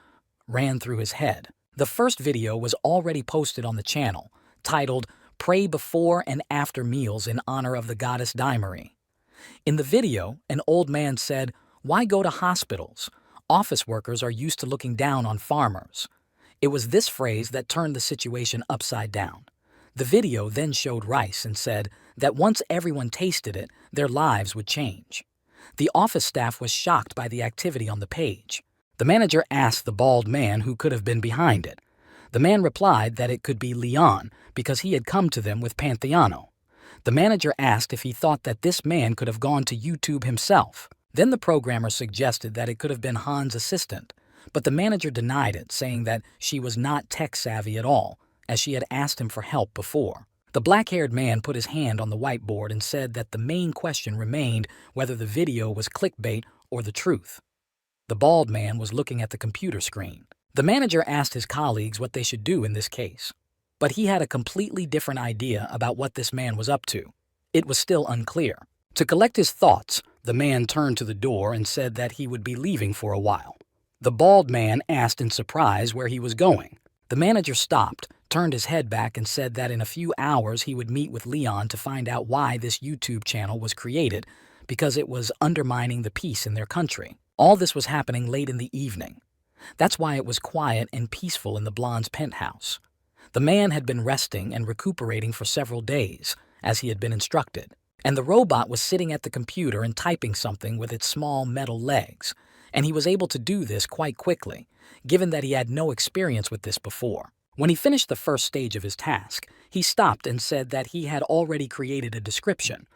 ran through his head. The first video was already posted on the channel, titled Pray Before and After Meals in Honor of the Goddess Daimari. In the video, an old man said, "Why go to hospitals? Office workers are used to looking down on farmers." It was this phrase that turned the situation upside down. The video then showed rice and said that once everyone tasted it, their lives would change. The office staff was shocked by the activity on the page. The manager asked the bald man who could have been behind it. The man replied that it could be Leon because he had come to them with Pantheano. The manager asked if he thought that this man could have gone to YouTube himself. Then the programmer suggested that it could have been Han's assistant, but the manager denied it, saying that she was not tech-savvy at all, as she had asked him for help before. The black-haired man put his hand on the whiteboard and said that the main question remained whether the video was clickbait or the truth. The bald man was looking at the computer screen. The manager asked his colleagues what they should do in this case, but he had a completely different idea about what this man was up to. It was still unclear. To collect his thoughts, the man turned to the door and said that he would be leaving for a while. The bald man asked in surprise where he was going. The manager stopped, turned his head back and said that in a few hours he would meet with Leon to find out why this YouTube channel was created, because it was undermining the peace in their country. All this was happening late in the evening. That's why it was quiet and peaceful in the blonde's penthouse. The man had been resting and recuperating for several days, as he had been instructed, and the robot was sitting at the computer and typing something with its small metal legs, and he was able to do this quite quickly, given that he had no experience with this before. When he finished the first stage of his task, he stopped and said that he had already created a description.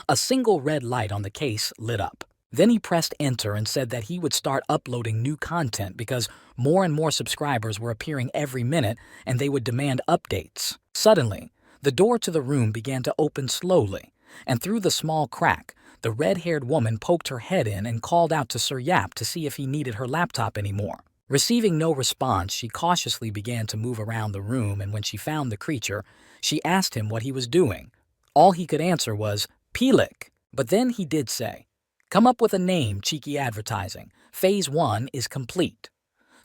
A single red light on the case lit up. Then he pressed enter and said that he would start uploading new content because more and more subscribers were appearing every minute and they would demand updates. Suddenly, the door to the room began to open slowly, and through the small crack, the red-haired woman poked her head in and called out to Sir Yap to see if he needed her laptop anymore. Receiving no response, she cautiously began to move around the room, and when she found the creature, she asked him what he was doing. All he could answer was, "Pelik." But then he did say, "Come up with a name, cheeky advertising. Phase 1 is complete."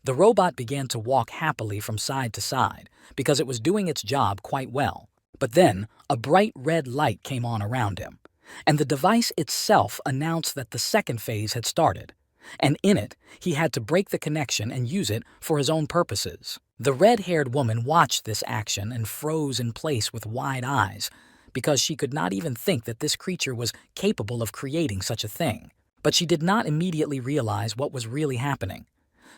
The robot began to walk happily from side to side because it was doing its job quite well. But then a bright red light came on around him, and the device itself announced that the second phase had started. And in it, he had to break the connection and use it for his own purposes. The red-haired woman watched this action and froze in place with wide eyes, because she could not even think that this creature was capable of creating such a thing. But she did not immediately realize what was really happening.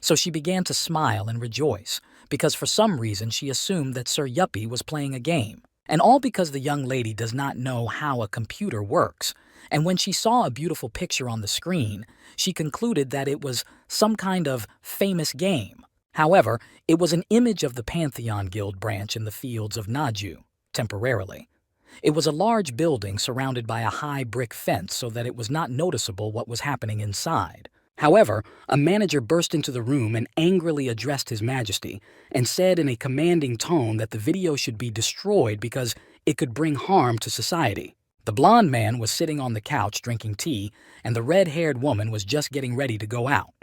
So she began to smile and rejoice, because for some reason she assumed that Sir Yuppie was playing a game. And all because the young lady does not know how a computer works, and when she saw a beautiful picture on the screen, she concluded that it was some kind of famous game. However, it was an image of the Pantheon Guild branch in the fields of Naju, temporarily. It was a large building surrounded by a high brick fence so that it was not noticeable what was happening inside. However, a manager burst into the room and angrily addressed His Majesty and said in a commanding tone that the video should be destroyed because it could bring harm to society. The blonde man was sitting on the couch drinking tea, and the red-haired woman was just getting ready to go out.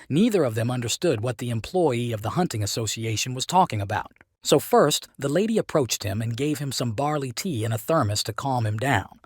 Neither of them understood what the employee of the hunting association was talking about. So first, the lady approached him and gave him some barley tea in a thermos to calm him down.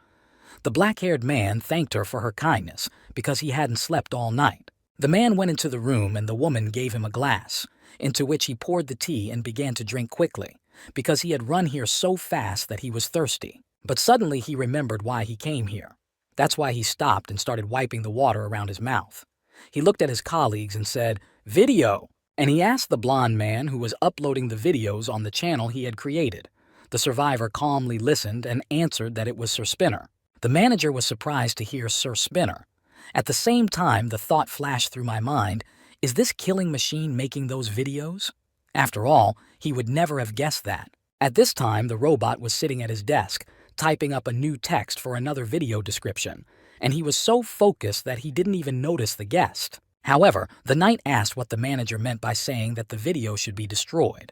The black-haired man thanked her for her kindness because he hadn't slept all night. The man went into the room and the woman gave him a glass, into which he poured the tea and began to drink quickly, because he had run here so fast that he was thirsty. But suddenly he remembered why he came here. That's why he stopped and started wiping the water around his mouth. He looked at his colleagues and said, "Video!" And he asked the blonde man who was uploading the videos on the channel he had created. The survivor calmly listened and answered that it was Sir Spinner. The manager was surprised to hear Sir Spinner. At the same time, the thought flashed through my mind, is this killing machine making those videos? After all, he would never have guessed that. At this time, the robot was sitting at his desk, typing up a new text for another video description, and he was so focused that he didn't even notice the guest. However, the knight asked what the manager meant by saying that the video should be destroyed.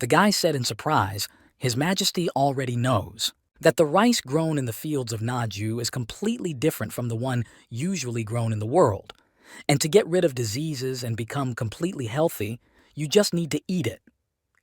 The guy said in surprise, His Majesty already knows that the rice grown in the fields of Naju is completely different from the one usually grown in the world. And to get rid of diseases and become completely healthy, you just need to eat it.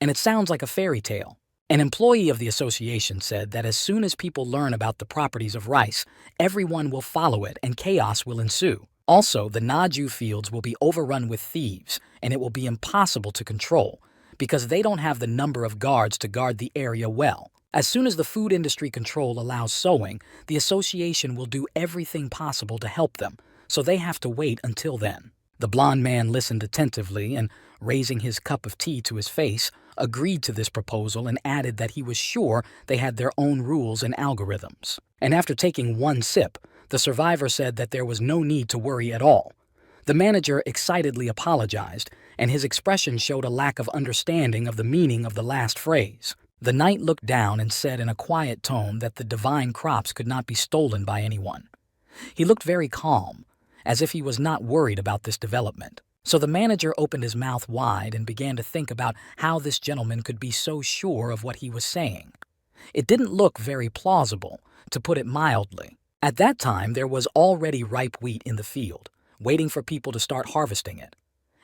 and it sounds like a fairy tale. An employee of the association said that as soon as people learn about the properties of rice, everyone will follow it and chaos will ensue. Also, the Naju fields will be overrun with thieves, and it will be impossible to control because they don't have the number of guards to guard the area well. As soon as the food industry control allows sowing, the association will do everything possible to help them, so they have to wait until then. The blond man listened attentively and, raising his cup of tea to his face, agreed to this proposal and added that he was sure they had their own rules and algorithms. And after taking one sip, the survivor said that there was no need to worry at all. The manager excitedly apologized, and his expression showed a lack of understanding of the meaning of the last phrase. The knight looked down and said in a quiet tone that the divine crops could not be stolen by anyone. He looked very calm, as if he was not worried about this development. So the manager opened his mouth wide and began to think about how this gentleman could be so sure of what he was saying. It didn't look very plausible, to put it mildly. At that time, there was already ripe wheat in the field, waiting for people to start harvesting it.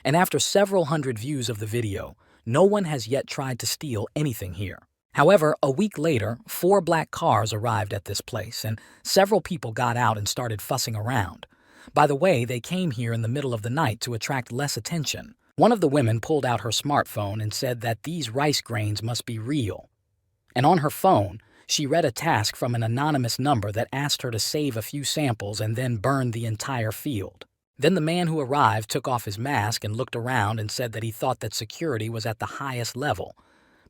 And after several hundred views of the video, no one has yet tried to steal anything here. However, a week later, 4 black cars arrived at this place, and several people got out and started fussing around. By the way, they came here in the middle of the night to attract less attention. One of the women pulled out her smartphone and said that these rice grains must be real. And on her phone, she read a task from an anonymous number that asked her to save a few samples and then burn the entire field. Then the man who arrived took off his mask and looked around and said that he thought that security was at the highest level.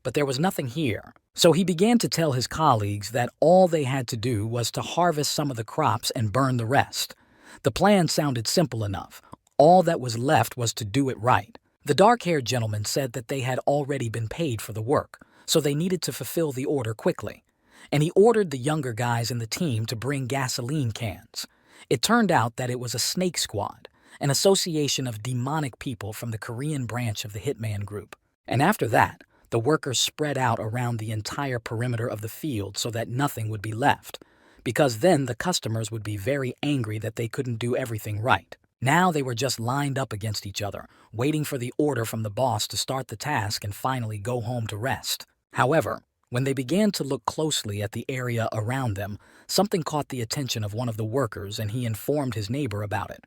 But there was nothing here. So he began to tell his colleagues that all they had to do was to harvest some of the crops and burn the rest. The plan sounded simple enough. All that was left was to do it right. The dark-haired gentleman said that they had already been paid for the work, so they needed to fulfill the order quickly. And he ordered the younger guys in the team to bring gasoline cans. It turned out that it was a snake squad, an association of demonic people from the Korean branch of the Hitman Group. And after that, the workers spread out around the entire perimeter of the field so that nothing would be left, because then the customers would be very angry that they couldn't do everything right. Now they were just lined up against each other, waiting for the order from the boss to start the task and finally go home to rest. However, when they began to look closely at the area around them, something caught the attention of one of the workers and he informed his neighbor about it.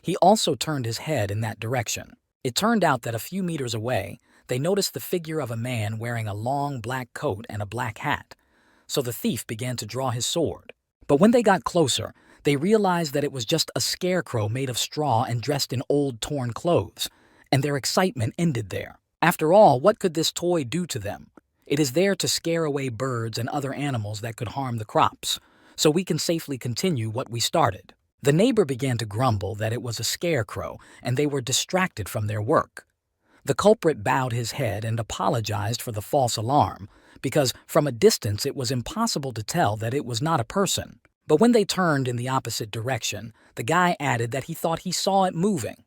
He also turned his head in that direction. It turned out that a few meters away, they noticed the figure of a man wearing a long black coat and a black hat. So the thief began to draw his sword. But when they got closer, they realized that it was just a scarecrow made of straw and dressed in old torn clothes, and their excitement ended there. After all, what could this toy do to them? It is there to scare away birds and other animals that could harm the crops, so we can safely continue what we started. The neighbor began to grumble that it was a scarecrow and they were distracted from their work. The culprit bowed his head and apologized for the false alarm, because from a distance it was impossible to tell that it was not a person. But when they turned in the opposite direction, the guy added that he thought he saw it moving.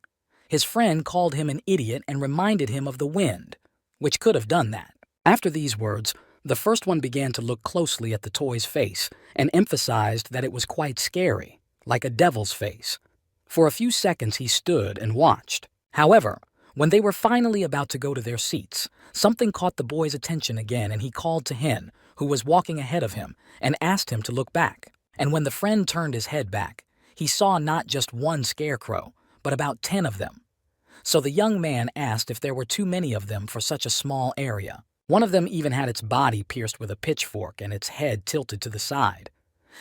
His friend called him an idiot and reminded him of the wind, which could have done that. After these words, the first one began to look closely at the toy's face and emphasized that it was quite scary, like a devil's face. For a few seconds he stood and watched. However, when they were finally about to go to their seats, something caught the boy's attention again and he called to Hen, who was walking ahead of him, and asked him to look back. And when the friend turned his head back, he saw not just one scarecrow, but about 10 of them. So the young man asked if there were too many of them for such a small area. One of them even had its body pierced with a pitchfork and its head tilted to the side.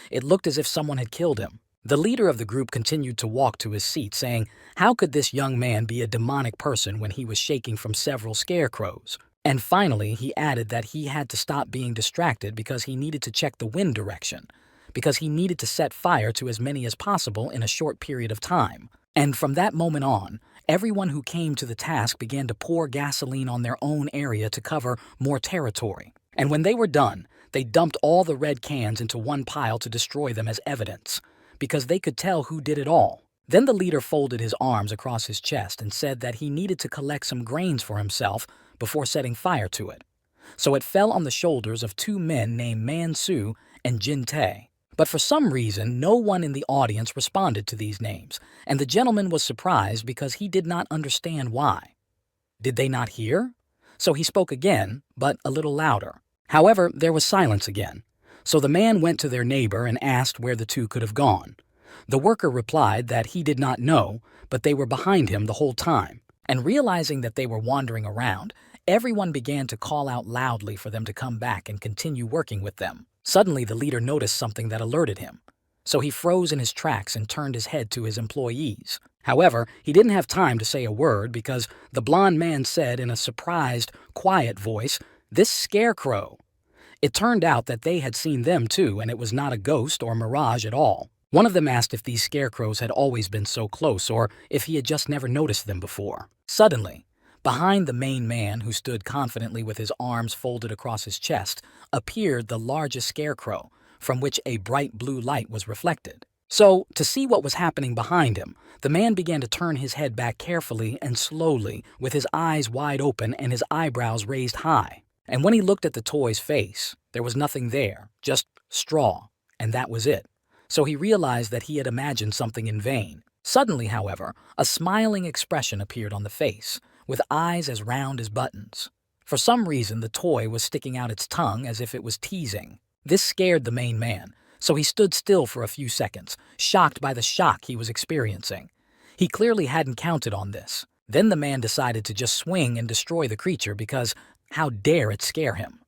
It looked as if someone had killed him. The leader of the group continued to walk to his seat, saying, how could this young man be a demonic person when he was shaking from several scarecrows? And finally, he added that he had to stop being distracted because he needed to check the wind direction, because he needed to set fire to as many as possible in a short period of time. And from that moment on, everyone who came to the task began to pour gasoline on their own area to cover more territory. And when they were done, they dumped all the red cans into one pile to destroy them as evidence, because they could tell who did it all. Then the leader folded his arms across his chest and said that he needed to collect some grains for himself before setting fire to it. So it fell on the shoulders of 2 men named Man-Soo and Jin-Tae. But for some reason, no one in the audience responded to these names, and the gentleman was surprised because he did not understand why. Did they not hear? So he spoke again, but a little louder. However, there was silence again. So the man went to their neighbor and asked where the two could have gone. The worker replied that he did not know, but they were behind him the whole time. And realizing that they were wandering around, everyone began to call out loudly for them to come back and continue working with them. Suddenly, the leader noticed something that alerted him. So he froze in his tracks and turned his head to his employees. However, he didn't have time to say a word because the blond man said in a surprised, quiet voice, "This scarecrow." It turned out that they had seen them too, and it was not a ghost or mirage at all. One of them asked if these scarecrows had always been so close or if he had just never noticed them before. Suddenly, behind the main man, who stood confidently with his arms folded across his chest, appeared the largest scarecrow, from which a bright blue light was reflected. So, to see what was happening behind him, the man began to turn his head back carefully and slowly, with his eyes wide open and his eyebrows raised high. And when he looked at the toy's face, there was nothing there, just straw, and that was it. So he realized that he had imagined something in vain. Suddenly, however, a smiling expression appeared on the face, with eyes as round as buttons. For some reason, the toy was sticking out its tongue as if it was teasing. This scared the main man, so he stood still for a few seconds, shocked by the shock he was experiencing. He clearly hadn't counted on this. Then the man decided to just swing and destroy the creature because how dare it scare him?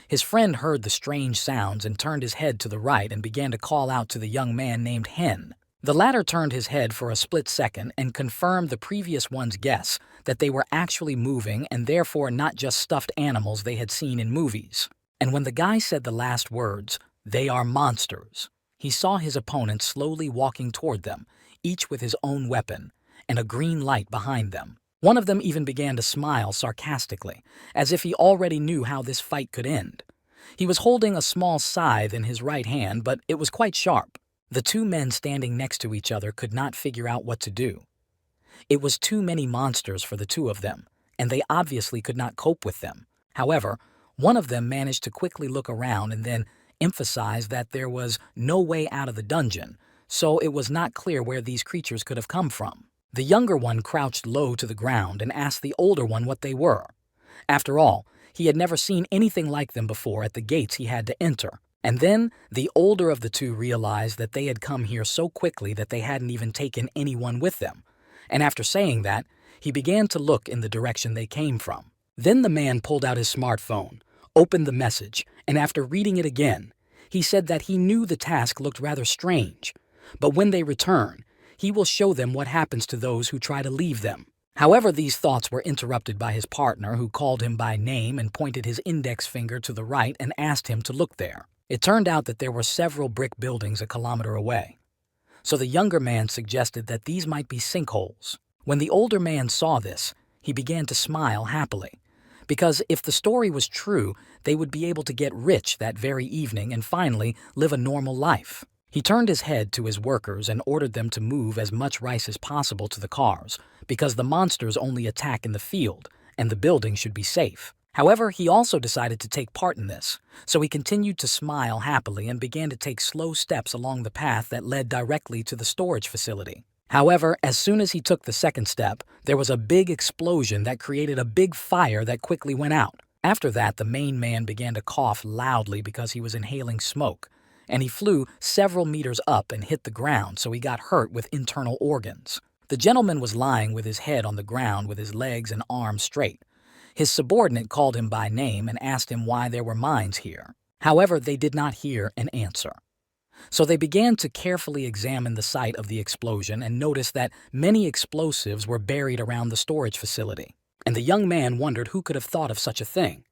His friend heard the strange sounds and turned his head to the right and began to call out to the young man named Hen. The latter turned his head for a split second and confirmed the previous one's guess that they were actually moving and therefore not just stuffed animals they had seen in movies. And when the guy said the last words, "They are monsters," he saw his opponents slowly walking toward them, each with his own weapon, and a green light behind them. One of them even began to smile sarcastically, as if he already knew how this fight could end. He was holding a small scythe in his right hand, but it was quite sharp. The two men standing next to each other could not figure out what to do. It was too many monsters for the two of them, and they obviously could not cope with them. However, one of them managed to quickly look around and then emphasize that there was no way out of the dungeon, so it was not clear where these creatures could have come from. The younger one crouched low to the ground and asked the older one what they were. After all, he had never seen anything like them before at the gates he had to enter. And then the older of the two realized that they had come here so quickly that they hadn't even taken anyone with them. And after saying that, he began to look in the direction they came from. Then the man pulled out his smartphone, opened the message, and after reading it again, he said that he knew the task looked rather strange, but when they return, he will show them what happens to those who try to leave them. However, these thoughts were interrupted by his partner, who called him by name and pointed his index finger to the right and asked him to look there. It turned out that there were several brick buildings a kilometer away. So the younger man suggested that these might be sinkholes. When the older man saw this, he began to smile happily, because if the story was true, they would be able to get rich that very evening and finally live a normal life. He turned his head to his workers and ordered them to move as much rice as possible to the cars, because the monsters only attack in the field, and the building should be safe. However, he also decided to take part in this, so he continued to smile happily and began to take slow steps along the path that led directly to the storage facility. However, as soon as he took the second step, there was a big explosion that created a big fire that quickly went out. After that, the main man began to cough loudly because he was inhaling smoke, and he flew several meters up and hit the ground, so he got hurt with internal organs. The gentleman was lying with his head on the ground with his legs and arms straight. His subordinate called him by name and asked him why there were mines here. However, they did not hear an answer. So they began to carefully examine the site of the explosion and noticed that many explosives were buried around the storage facility. And the young man wondered who could have thought of such a thing.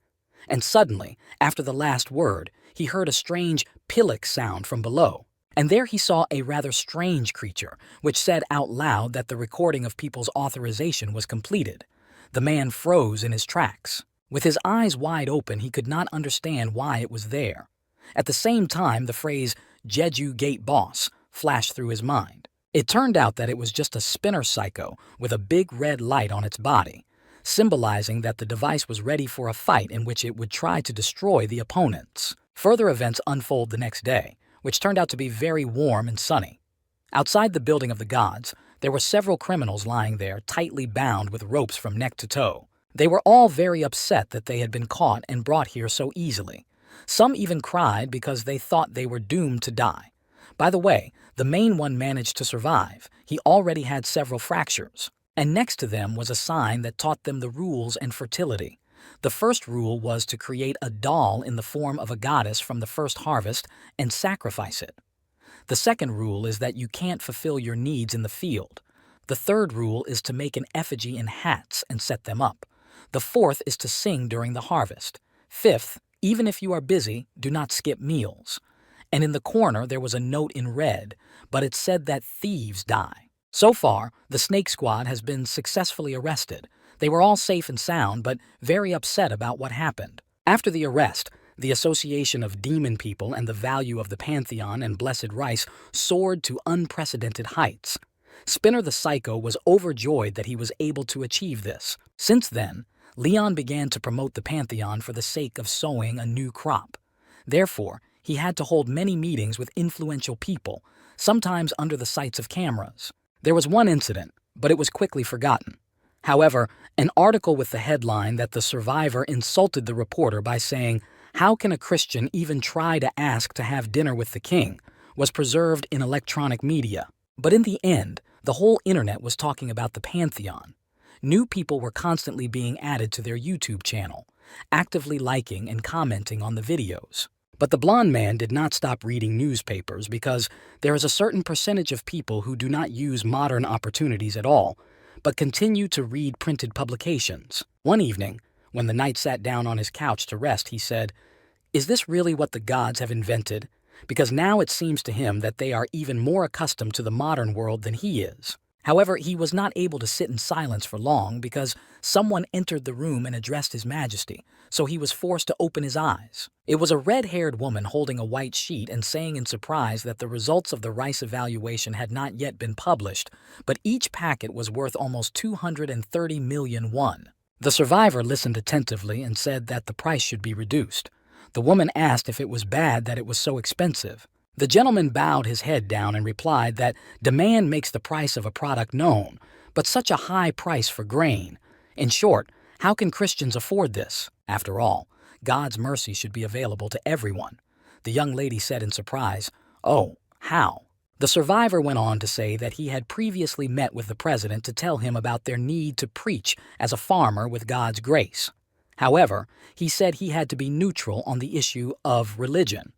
And suddenly, after the last word, he heard a strange pillock sound from below. And there he saw a rather strange creature, which said out loud that the recording of people's authorization was completed. The man froze in his tracks. With his eyes wide open, he could not understand why it was there. At the same time, the phrase, "Jeju Gate Boss," flashed through his mind. It turned out that it was just a spinner psycho with a big red light on its body, symbolizing that the device was ready for a fight in which it would try to destroy the opponents. Further events unfold the next day, which turned out to be very warm and sunny. Outside the building of the gods, there were several criminals lying there, tightly bound with ropes from neck to toe. They were all very upset that they had been caught and brought here so easily. Some even cried because they thought they were doomed to die. By the way, the main one managed to survive. He already had several fractures. And next to them was a sign that taught them the rules and fertility. The first rule was to create a doll in the form of a goddess from the first harvest and sacrifice it. The second rule is that you can't fulfill your needs in the field. The third rule is to make an effigy in hats and set them up. The fourth is to sing during the harvest. Fifth, even if you are busy, do not skip meals. And in the corner there was a note in red, but it said that thieves die. So far, the Snake Squad has been successfully arrested. They were all safe and sound, but very upset about what happened. After the arrest, the association of demon people and the value of the pantheon and blessed rice soared to unprecedented heights. Spinner the Psycho was overjoyed that he was able to achieve this. Since then, Leon began to promote the pantheon for the sake of sowing a new crop. Therefore, he had to hold many meetings with influential people, sometimes under the sights of cameras. There was one incident, but it was quickly forgotten. However, an article with the headline that the survivor insulted the reporter by saying, "How can a Christian even try to ask to have dinner with the king?" was preserved in electronic media. But in the end, the whole internet was talking about the pantheon. New people were constantly being added to their YouTube channel, actively liking and commenting on the videos. But the blonde man did not stop reading newspapers because there is a certain percentage of people who do not use modern opportunities at all, but continue to read printed publications. One evening, when the knight sat down on his couch to rest, he said, "Is this really what the gods have invented? Because now it seems to him that they are even more accustomed to the modern world than he is." However, he was not able to sit in silence for long because someone entered the room and addressed His Majesty, so he was forced to open his eyes. It was a red-haired woman holding a white sheet and saying in surprise that the results of the rice evaluation had not yet been published, but each packet was worth almost 230 million won. The survivor listened attentively and said that the price should be reduced. The woman asked if it was bad that it was so expensive. The gentleman bowed his head down and replied that demand makes the price of a product known, but such a high price for grain. In short, how can Christians afford this? After all, God's mercy should be available to everyone. The young lady said in surprise, "Oh, how?" The survivor went on to say that he had previously met with the president to tell him about their need to preach as a farmer with God's grace. However, he said he had to be neutral on the issue of religion.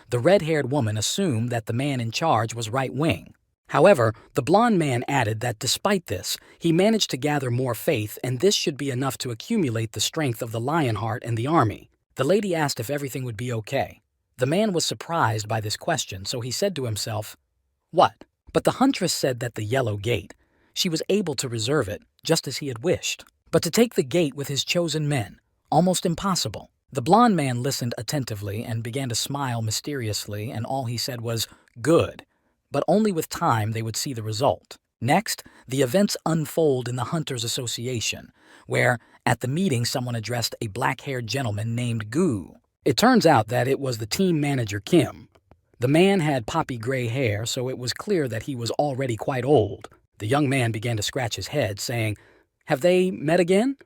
The red-haired woman assumed that the man in charge was right-wing. However, the blonde man added that despite this, he managed to gather more faith, and this should be enough to accumulate the strength of the Lionheart and the army. The lady asked if everything would be okay. The man was surprised by this question, so he said to himself, "What?" But the huntress said that the yellow gate, she was able to reserve it, just as he had wished. But to take the gate with his chosen men, almost impossible. The blonde man listened attentively and began to smile mysteriously, and all he said was, "Good." But only with time they would see the result. Next, the events unfold in the Hunters Association, where, at the meeting, someone addressed a black-haired gentleman named Goo. It turns out that it was the team manager, Kim. The man had poppy gray hair, so it was clear that he was already quite old. The young man began to scratch his head, saying, "Have they met again?"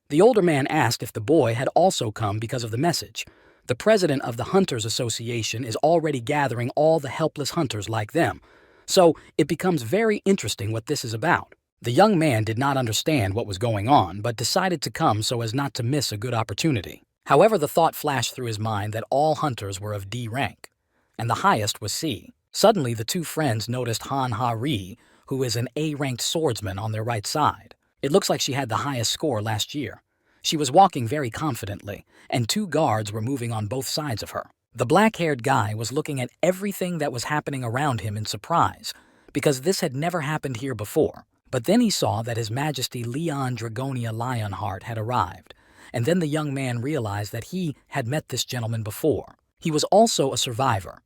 The older man asked if the boy had also come because of the message. The president of the Hunters Association is already gathering all the helpless hunters like them, so it becomes very interesting what this is about. The young man did not understand what was going on, but decided to come so as not to miss a good opportunity. However, the thought flashed through his mind that all hunters were of D rank, and the highest was C. Suddenly, the two friends noticed Han Ha-ri, who is an A-ranked swordsman, on their right side. It looks like she had the highest score last year. She was walking very confidently, and two guards were moving on both sides of her. The black-haired guy was looking at everything that was happening around him in surprise, because this had never happened here before. But then he saw that His Majesty Leon Dragonia Lionheart had arrived, and then the young man realized that he had met this gentleman before. He was also a survivor.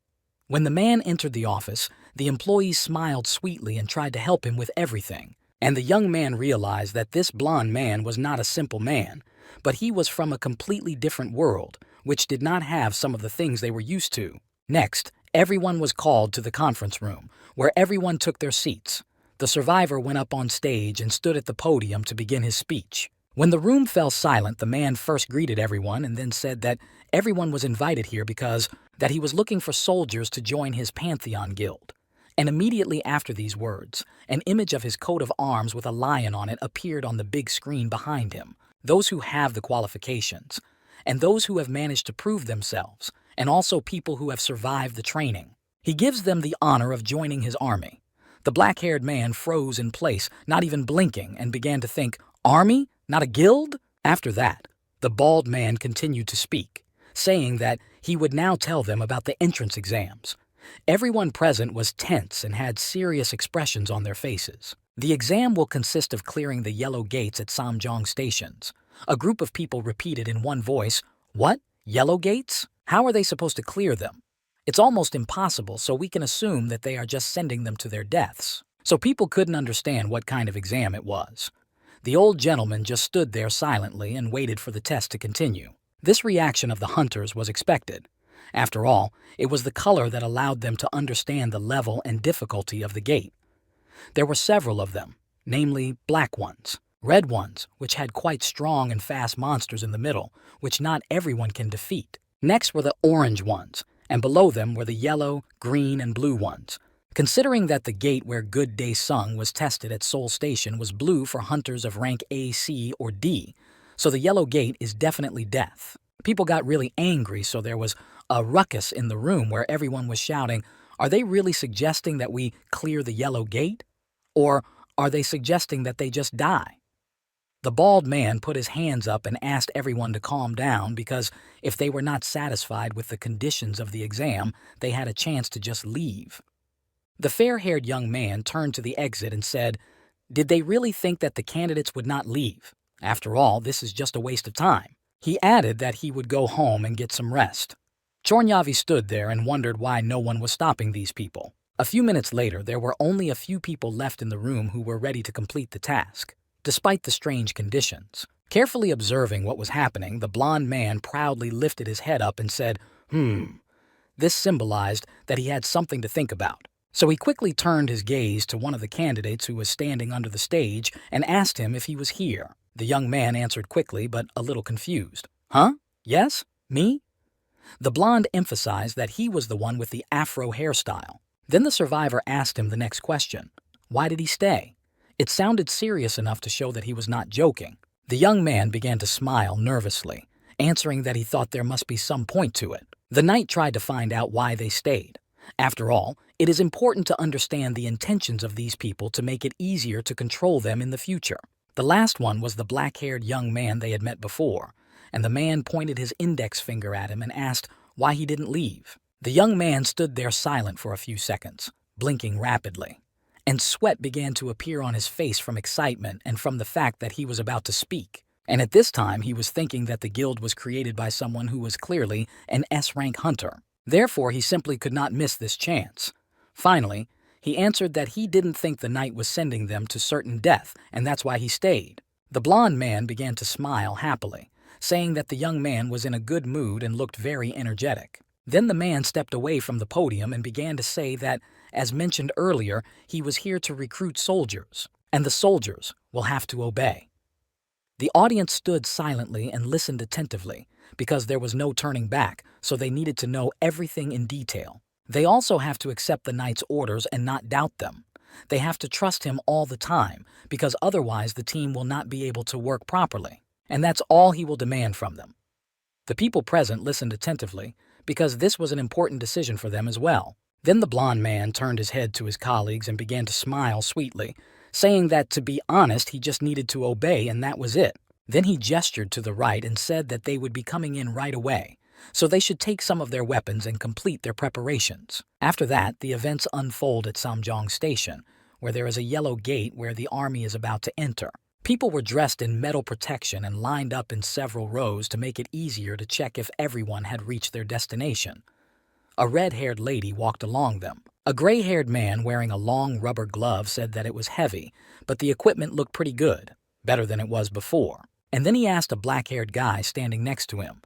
When the man entered the office, the employees smiled sweetly and tried to help him with everything. And the young man realized that this blonde man was not a simple man, but he was from a completely different world, which did not have some of the things they were used to. Next, everyone was called to the conference room, where everyone took their seats. The survivor went up on stage and stood at the podium to begin his speech. When the room fell silent, the man first greeted everyone and then said that everyone was invited here because that he was looking for soldiers to join his Pantheon Guild. And immediately after these words, an image of his coat of arms with a lion on it appeared on the big screen behind him. Those who have the qualifications, and those who have managed to prove themselves, and also people who have survived the training. He gives them the honor of joining his army. The black-haired man froze in place, not even blinking, and began to think, "Army? Not a guild?" After that, the bald man continued to speak, saying that he would now tell them about the entrance exams. Everyone present was tense and had serious expressions on their faces. The exam will consist of clearing the yellow gates at Samjong stations. A group of people repeated in one voice, "What? Yellow gates? How are they supposed to clear them? It's almost impossible, so we can assume that they are just sending them to their deaths." So people couldn't understand what kind of exam it was. The old gentleman just stood there silently and waited for the test to continue. This reaction of the hunters was expected. After all, it was the color that allowed them to understand the level and difficulty of the gate. There were several of them, namely black ones, red ones, which had quite strong and fast monsters in the middle, which not everyone can defeat. Next were the orange ones, and below them were the yellow, green, and blue ones. Considering that the gate where Good Day Sung was tested at Seoul Station was blue for hunters of rank A, C, or D, so the yellow gate is definitely death. People got really angry, so there was a ruckus in the room where everyone was shouting, "Are they really suggesting that we clear the yellow gate? Or are they suggesting that they just die?" The bald man put his hands up and asked everyone to calm down because if they were not satisfied with the conditions of the exam, they had a chance to just leave. The fair-haired young man turned to the exit and said, "Did they really think that the candidates would not leave? After all, this is just a waste of time." He added that he would go home and get some rest. Chornyavi stood there and wondered why no one was stopping these people. A few minutes later, there were only a few people left in the room who were ready to complete the task, despite the strange conditions. Carefully observing what was happening, the blond man proudly lifted his head up and said, This symbolized that he had something to think about. So he quickly turned his gaze to one of the candidates who was standing under the stage and asked him if he was here. The young man answered quickly, but a little confused. "Huh? Yes? Me?" The blonde emphasized that he was the one with the afro hairstyle. Then the survivor asked him the next question. Why did he stay? It sounded serious enough to show that he was not joking. The young man began to smile nervously, answering that he thought there must be some point to it. The knight tried to find out why they stayed. After all, it is important to understand the intentions of these people to make it easier to control them in the future. The last one was the black-haired young man they had met before, and the man pointed his index finger at him and asked why he didn't leave. The young man stood there silent for a few seconds, blinking rapidly, and sweat began to appear on his face from excitement and from the fact that he was about to speak. And at this time he was thinking that the guild was created by someone who was clearly an S-rank hunter. Therefore, he simply could not miss this chance. Finally, he answered that he didn't think the knight was sending them to certain death, and that's why he stayed. The blond man began to smile happily, saying that the young man was in a good mood and looked very energetic. Then the man stepped away from the podium and began to say that, as mentioned earlier, he was here to recruit soldiers, and the soldiers will have to obey. The audience stood silently and listened attentively, because there was no turning back, so they needed to know everything in detail. They also have to accept the knight's orders and not doubt them. They have to trust him all the time, because otherwise the team will not be able to work properly, and that's all he will demand from them. The people present listened attentively, because this was an important decision for them as well. Then the blond man turned his head to his colleagues and began to smile sweetly, saying that to be honest he just needed to obey and that was it. Then he gestured to the right and said that they would be coming in right away, so they should take some of their weapons and complete their preparations. After that, the events unfold at Samjong Station, where there is a yellow gate where the army is about to enter. People were dressed in metal protection and lined up in several rows to make it easier to check if everyone had reached their destination. A red-haired lady walked along them. A gray-haired man wearing a long rubber glove said that it was heavy, but the equipment looked pretty good, better than it was before. And then he asked a black-haired guy standing next to him,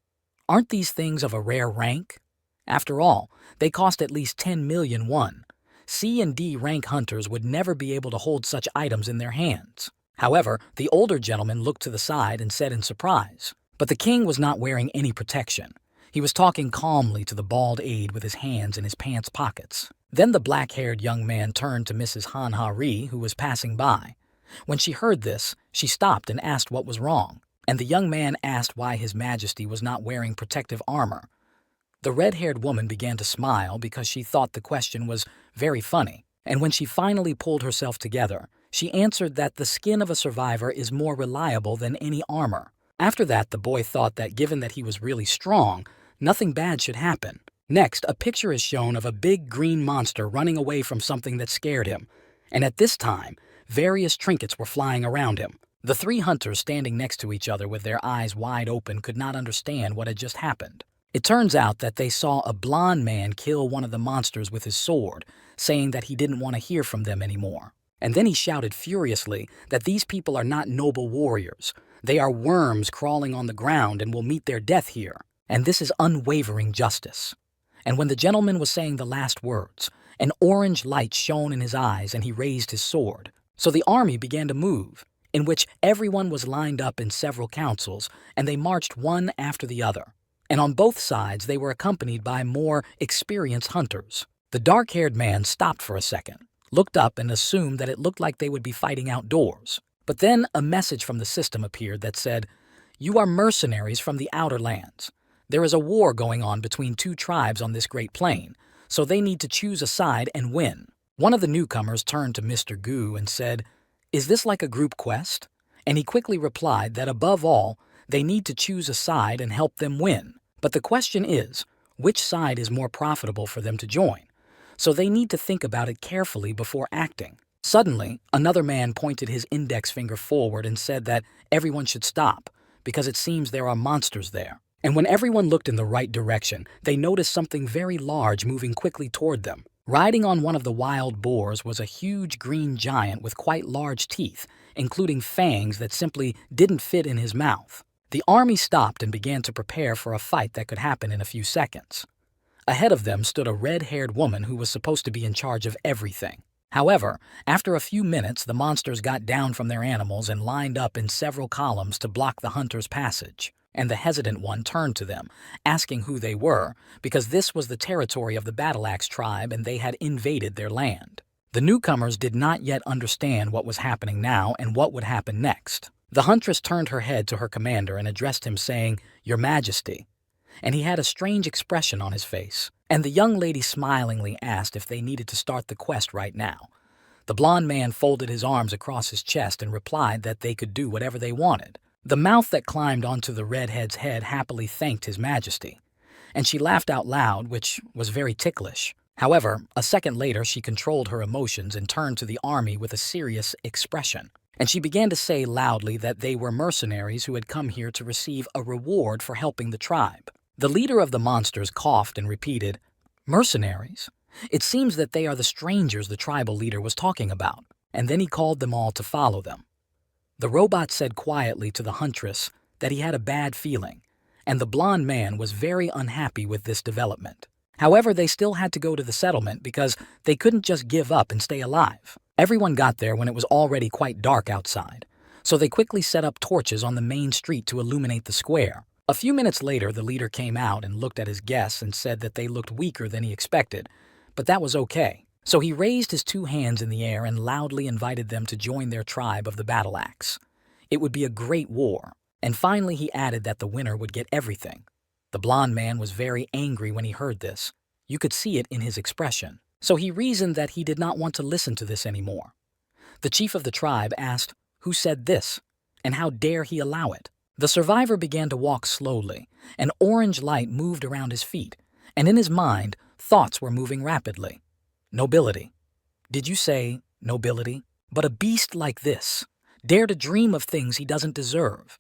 "Aren't these things of a rare rank? After all, they cost at least 10 million won. C and D rank hunters would never be able to hold such items in their hands." However, the older gentleman looked to the side and said in surprise, but the king was not wearing any protection. He was talking calmly to the bald aide with his hands in his pants pockets. Then the black-haired young man turned to Mrs. Han-Ha-Ri, who was passing by. When she heard this, she stopped and asked what was wrong, and the young man asked why His Majesty was not wearing protective armor. The red-haired woman began to smile because she thought the question was very funny, and when she finally pulled herself together, she answered that the skin of a survivor is more reliable than any armor. After that, the boy thought that given that he was really strong, nothing bad should happen. Next, a picture is shown of a big green monster running away from something that scared him, and at this time, various trinkets were flying around him. The three hunters standing next to each other with their eyes wide open could not understand what had just happened. It turns out that they saw a blond man kill one of the monsters with his sword, saying that he didn't want to hear from them anymore. And then he shouted furiously that these people are not noble warriors. They are worms crawling on the ground and will meet their death here. And this is unwavering justice. And when the gentleman was saying the last words, an orange light shone in his eyes and he raised his sword. So the army began to move, in which everyone was lined up in several councils, and they marched one after the other. And on both sides they were accompanied by more experienced hunters. The dark-haired man stopped for a second, looked up and assumed that it looked like they would be fighting outdoors. But then a message from the system appeared that said, "You are mercenaries from the outer lands. There is a war going on between two tribes on this great plain, so they need to choose a side and win." One of the newcomers turned to Mr. Gu and said, "Is this like a group quest?" And he quickly replied that above all, they need to choose a side and help them win. But the question is, which side is more profitable for them to join? So they need to think about it carefully before acting. Suddenly, another man pointed his index finger forward and said that everyone should stop, because it seems there are monsters there. And when everyone looked in the right direction, they noticed something very large moving quickly toward them. Riding on one of the wild boars was a huge green giant with quite large teeth, including fangs that simply didn't fit in his mouth. The army stopped and began to prepare for a fight that could happen in a few seconds. Ahead of them stood a red-haired woman who was supposed to be in charge of everything. However, after a few minutes, the monsters got down from their animals and lined up in several columns to block the hunters' passage. And the hesitant one turned to them, asking who they were, because this was the territory of the Battle-Axe tribe and they had invaded their land. The newcomers did not yet understand what was happening now and what would happen next. The huntress turned her head to her commander and addressed him saying, "Your Majesty," and he had a strange expression on his face. And the young lady smilingly asked if they needed to start the quest right now. The blond man folded his arms across his chest and replied that they could do whatever they wanted. The mouth that climbed onto the redhead's head happily thanked His Majesty, and she laughed out loud, which was very ticklish. However, a second later she controlled her emotions and turned to the army with a serious expression. And she began to say loudly that they were mercenaries who had come here to receive a reward for helping the tribe. The leader of the monsters coughed and repeated, "Mercenaries? It seems that they are the strangers the tribal leader was talking about." And then he called them all to follow them. The robot said quietly to the huntress that he had a bad feeling, and the blond man was very unhappy with this development. However, they still had to go to the settlement because they couldn't just give up and stay alive. Everyone got there when it was already quite dark outside, so they quickly set up torches on the main street to illuminate the square. A few minutes later, the leader came out and looked at his guests and said that they looked weaker than he expected, but that was okay. So he raised his two hands in the air and loudly invited them to join their tribe of the Battle-Axe. It would be a great war, and finally he added that the winner would get everything. The blond man was very angry when he heard this. You could see it in his expression. So he reasoned that he did not want to listen to this anymore. The chief of the tribe asked, "Who said this? And how dare he allow it?" The survivor began to walk slowly. An orange light moved around his feet, and in his mind, thoughts were moving rapidly. Nobility. Did you say nobility? But a beast like this dare to dream of things he doesn't deserve.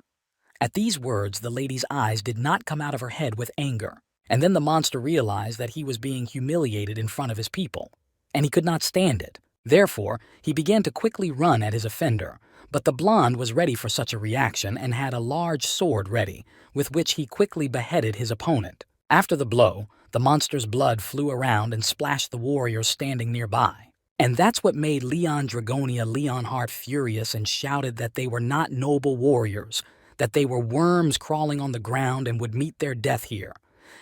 At these words, the lady's eyes did not come out of her head with anger. And then the monster realized that he was being humiliated in front of his people, and he could not stand it. Therefore, he began to quickly run at his offender, but the blonde was ready for such a reaction and had a large sword ready, with which he quickly beheaded his opponent. After the blow, the monster's blood flew around and splashed the warriors standing nearby. And that's what made Leon Dragonia Leonhardt furious and shouted that they were not noble warriors, that they were worms crawling on the ground and would meet their death here.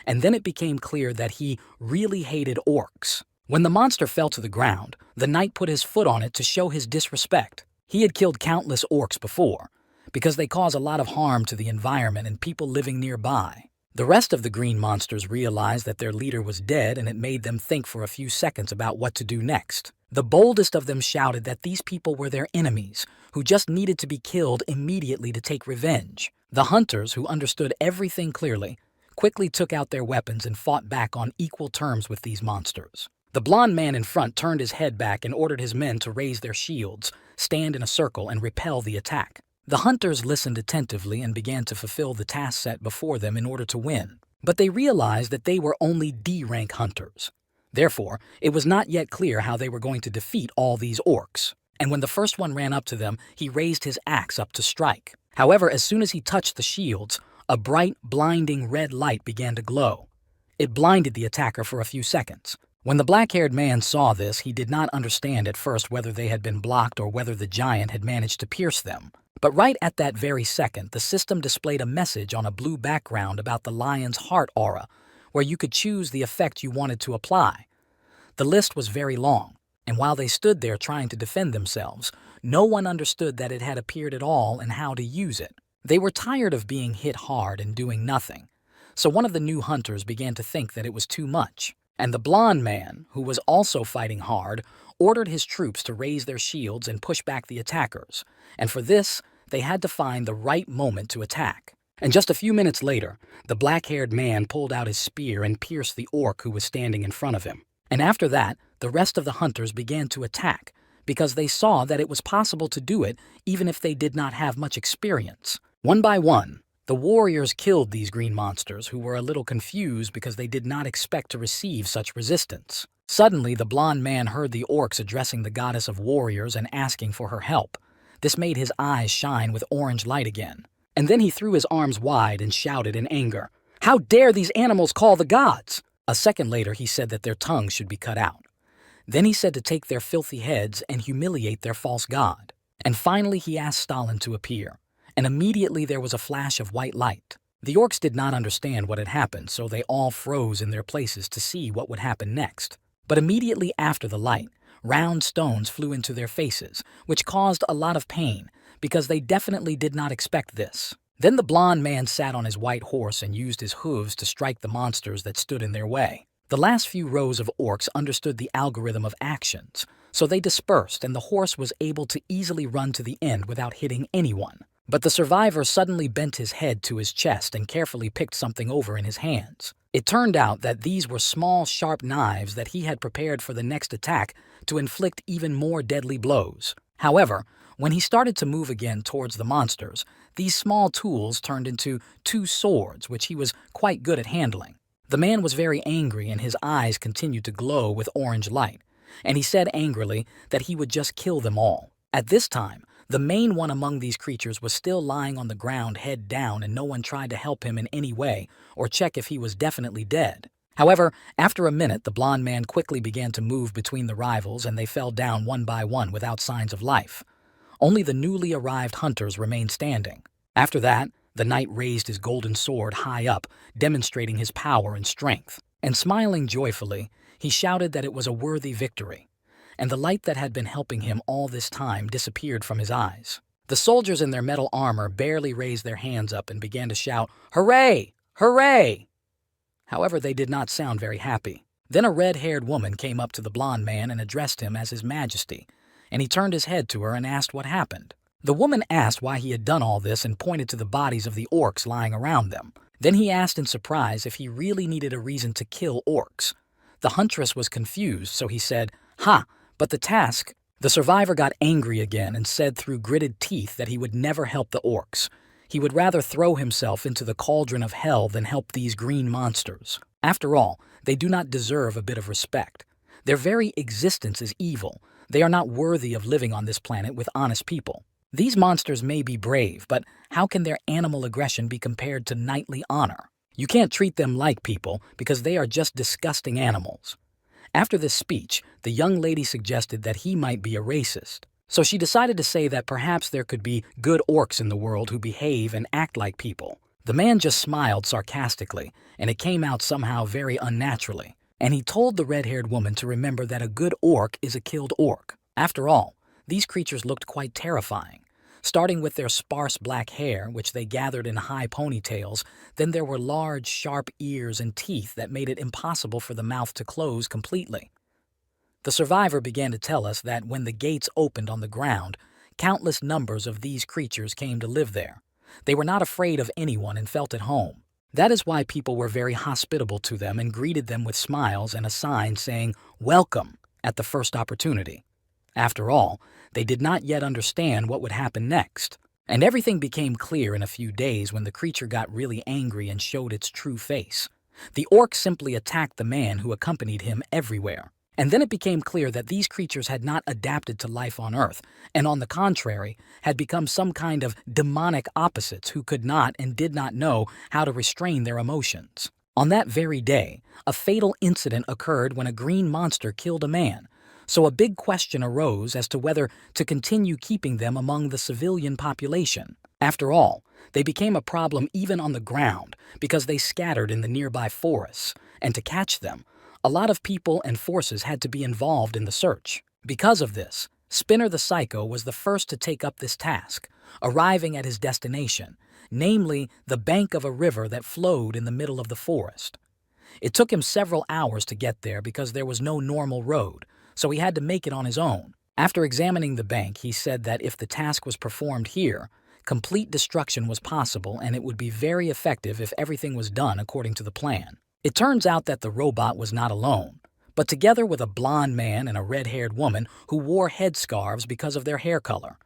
And then it became clear that he really hated orcs. When the monster fell to the ground, the knight put his foot on it to show his disrespect. He had killed countless orcs before, because they cause a lot of harm to the environment and people living nearby. The rest of the green monsters realized that their leader was dead, and it made them think for a few seconds about what to do next. The boldest of them shouted that these people were their enemies, who just needed to be killed immediately to take revenge. The hunters, who understood everything clearly, quickly took out their weapons and fought back on equal terms with these monsters. The blond man in front turned his head back and ordered his men to raise their shields, stand in a circle, and repel the attack. The hunters listened attentively and began to fulfill the task set before them in order to win. But they realized that they were only D-rank hunters. Therefore, it was not yet clear how they were going to defeat all these orcs. And when the first one ran up to them, he raised his axe up to strike. However, as soon as he touched the shields, a bright, blinding red light began to glow. It blinded the attacker for a few seconds. When the black-haired man saw this, he did not understand at first whether they had been blocked or whether the giant had managed to pierce them. But right at that very second, the system displayed a message on a blue background about the lion's heart aura, where you could choose the effect you wanted to apply. The list was very long, and while they stood there trying to defend themselves, no one understood that it had appeared at all and how to use it. They were tired of being hit hard and doing nothing, so one of the new hunters began to think that it was too much. And the blond man, who was also fighting hard, ordered his troops to raise their shields and push back the attackers, and for this, they had to find the right moment to attack. And just a few minutes later, the black-haired man pulled out his spear and pierced the orc who was standing in front of him. And after that, the rest of the hunters began to attack, because they saw that it was possible to do it even if they did not have much experience. One by one, the warriors killed these green monsters, who were a little confused because they did not expect to receive such resistance. Suddenly, the blond man heard the orcs addressing the goddess of warriors and asking for her help. This made his eyes shine with orange light again. And then he threw his arms wide and shouted in anger, "How dare these animals call the gods?" A second later, he said that their tongues should be cut out. Then he said to take their filthy heads and humiliate their false god. And finally, he asked Stalin to appear. And immediately there was a flash of white light. The orcs did not understand what had happened, so they all froze in their places to see what would happen next. But immediately after the light, round stones flew into their faces, which caused a lot of pain, because they definitely did not expect this. Then the blond man sat on his white horse and used his hooves to strike the monsters that stood in their way. The last few rows of orcs understood the algorithm of actions, so they dispersed and the horse was able to easily run to the end without hitting anyone. But the survivor suddenly bent his head to his chest and carefully picked something over in his hands. It turned out that these were small, sharp knives that he had prepared for the next attack to inflict even more deadly blows. However, when he started to move again towards the monsters, these small tools turned into 2 swords, which he was quite good at handling. The man was very angry and his eyes continued to glow with orange light, and he said angrily that he would just kill them all. At this time, the main one among these creatures was still lying on the ground head down, and no one tried to help him in any way or check if he was definitely dead. However, after a minute, the blond man quickly began to move between the rivals and they fell down one by one without signs of life. Only the newly arrived hunters remained standing. After that, the knight raised his golden sword high up, demonstrating his power and strength. And smiling joyfully, he shouted that it was a worthy victory. And the light that had been helping him all this time disappeared from his eyes. The soldiers in their metal armor barely raised their hands up and began to shout, "Hooray! Hooray!" However, they did not sound very happy. Then a red-haired woman came up to the blond man and addressed him as His Majesty, and he turned his head to her and asked what happened. The woman asked why he had done all this and pointed to the bodies of the orcs lying around them. Then he asked in surprise if he really needed a reason to kill orcs. The huntress was confused, so he said, "Ha! But the task." The survivor got angry again and said through gritted teeth that he would never help the orcs. He would rather throw himself into the cauldron of hell than help these green monsters. After all, they do not deserve a bit of respect. Their very existence is evil. They are not worthy of living on this planet with honest people. These monsters may be brave, but how can their animal aggression be compared to knightly honor? You can't treat them like people because they are just disgusting animals. After this speech, the young lady suggested that he might be a racist. So she decided to say that perhaps there could be good orcs in the world who behave and act like people. The man just smiled sarcastically, and it came out somehow very unnaturally. And he told the red-haired woman to remember that a good orc is a killed orc. After all, these creatures looked quite terrifying. Starting with their sparse black hair, which they gathered in high ponytails, then there were large, sharp ears and teeth that made it impossible for the mouth to close completely. The survivor began to tell us that when the gates opened on the ground, countless numbers of these creatures came to live there. They were not afraid of anyone and felt at home. That is why people were very hospitable to them and greeted them with smiles and a sign saying, "Welcome," at the first opportunity. After all, they did not yet understand what would happen next. And everything became clear in a few days when the creature got really angry and showed its true face. The orc simply attacked the man who accompanied him everywhere. And then it became clear that these creatures had not adapted to life on Earth, and on the contrary, had become some kind of demonic opposites who could not and did not know how to restrain their emotions. On that very day, a fatal incident occurred when a green monster killed a man, so a big question arose as to whether to continue keeping them among the civilian population. After all, they became a problem even on the ground because they scattered in the nearby forests, and to catch them, a lot of people and forces had to be involved in the search. Because of this, Spinner the Psycho was the first to take up this task, arriving at his destination, namely the bank of a river that flowed in the middle of the forest. It took him several hours to get there because there was no normal road, so he had to make it on his own. After examining the bank, he said that if the task was performed here, complete destruction was possible and it would be very effective if everything was done according to the plan. It turns out that the robot was not alone, but together with a blonde man and a red-haired woman who wore headscarves because of their hair color.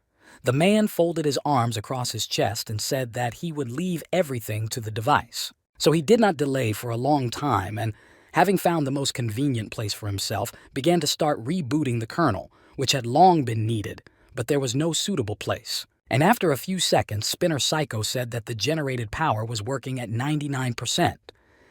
The man folded his arms across his chest and said that he would leave everything to the device. So he did not delay for a long time and, having found the most convenient place for himself, began to start rebooting the kernel, which had long been needed, but there was no suitable place. And after a few seconds, Spinner Psycho said that the generated power was working at 99%.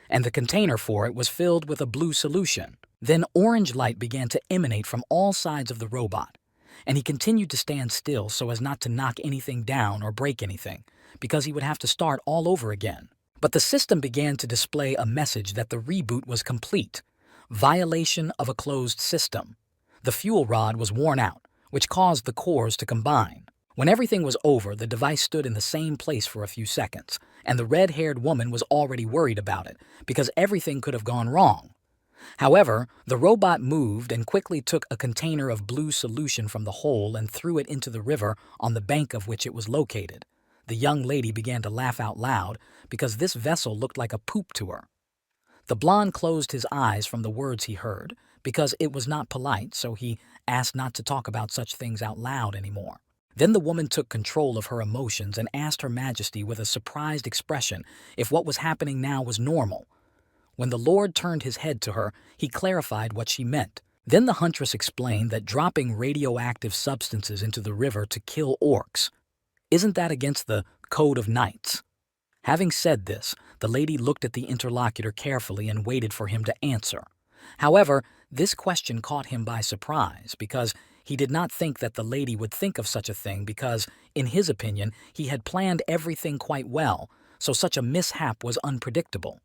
And the container for it was filled with a blue solution. Then orange light began to emanate from all sides of the robot, and he continued to stand still so as not to knock anything down or break anything, because he would have to start all over again. But the system began to display a message that the reboot was complete. Violation of a closed system. The fuel rod was worn out, which caused the cores to combine. When everything was over, the device stood in the same place for a few seconds, and the red-haired woman was already worried about it, because everything could have gone wrong. However, the robot moved and quickly took a container of blue solution from the hole and threw it into the river on the bank of which it was located. The young lady began to laugh out loud because this vessel looked like a poop to her. The blonde closed his eyes from the words he heard, because it was not polite, so he asked not to talk about such things out loud anymore. Then the woman took control of her emotions and asked Her Majesty with a surprised expression if what was happening now was normal. When the Lord turned his head to her, he clarified what she meant. Then the huntress explained that dropping radioactive substances into the river to kill orcs, isn't that against the Code of Knights? Having said this, the lady looked at the interlocutor carefully and waited for him to answer. However, this question caught him by surprise because he did not think that the lady would think of such a thing because, in his opinion, he had planned everything quite well, so such a mishap was unpredictable.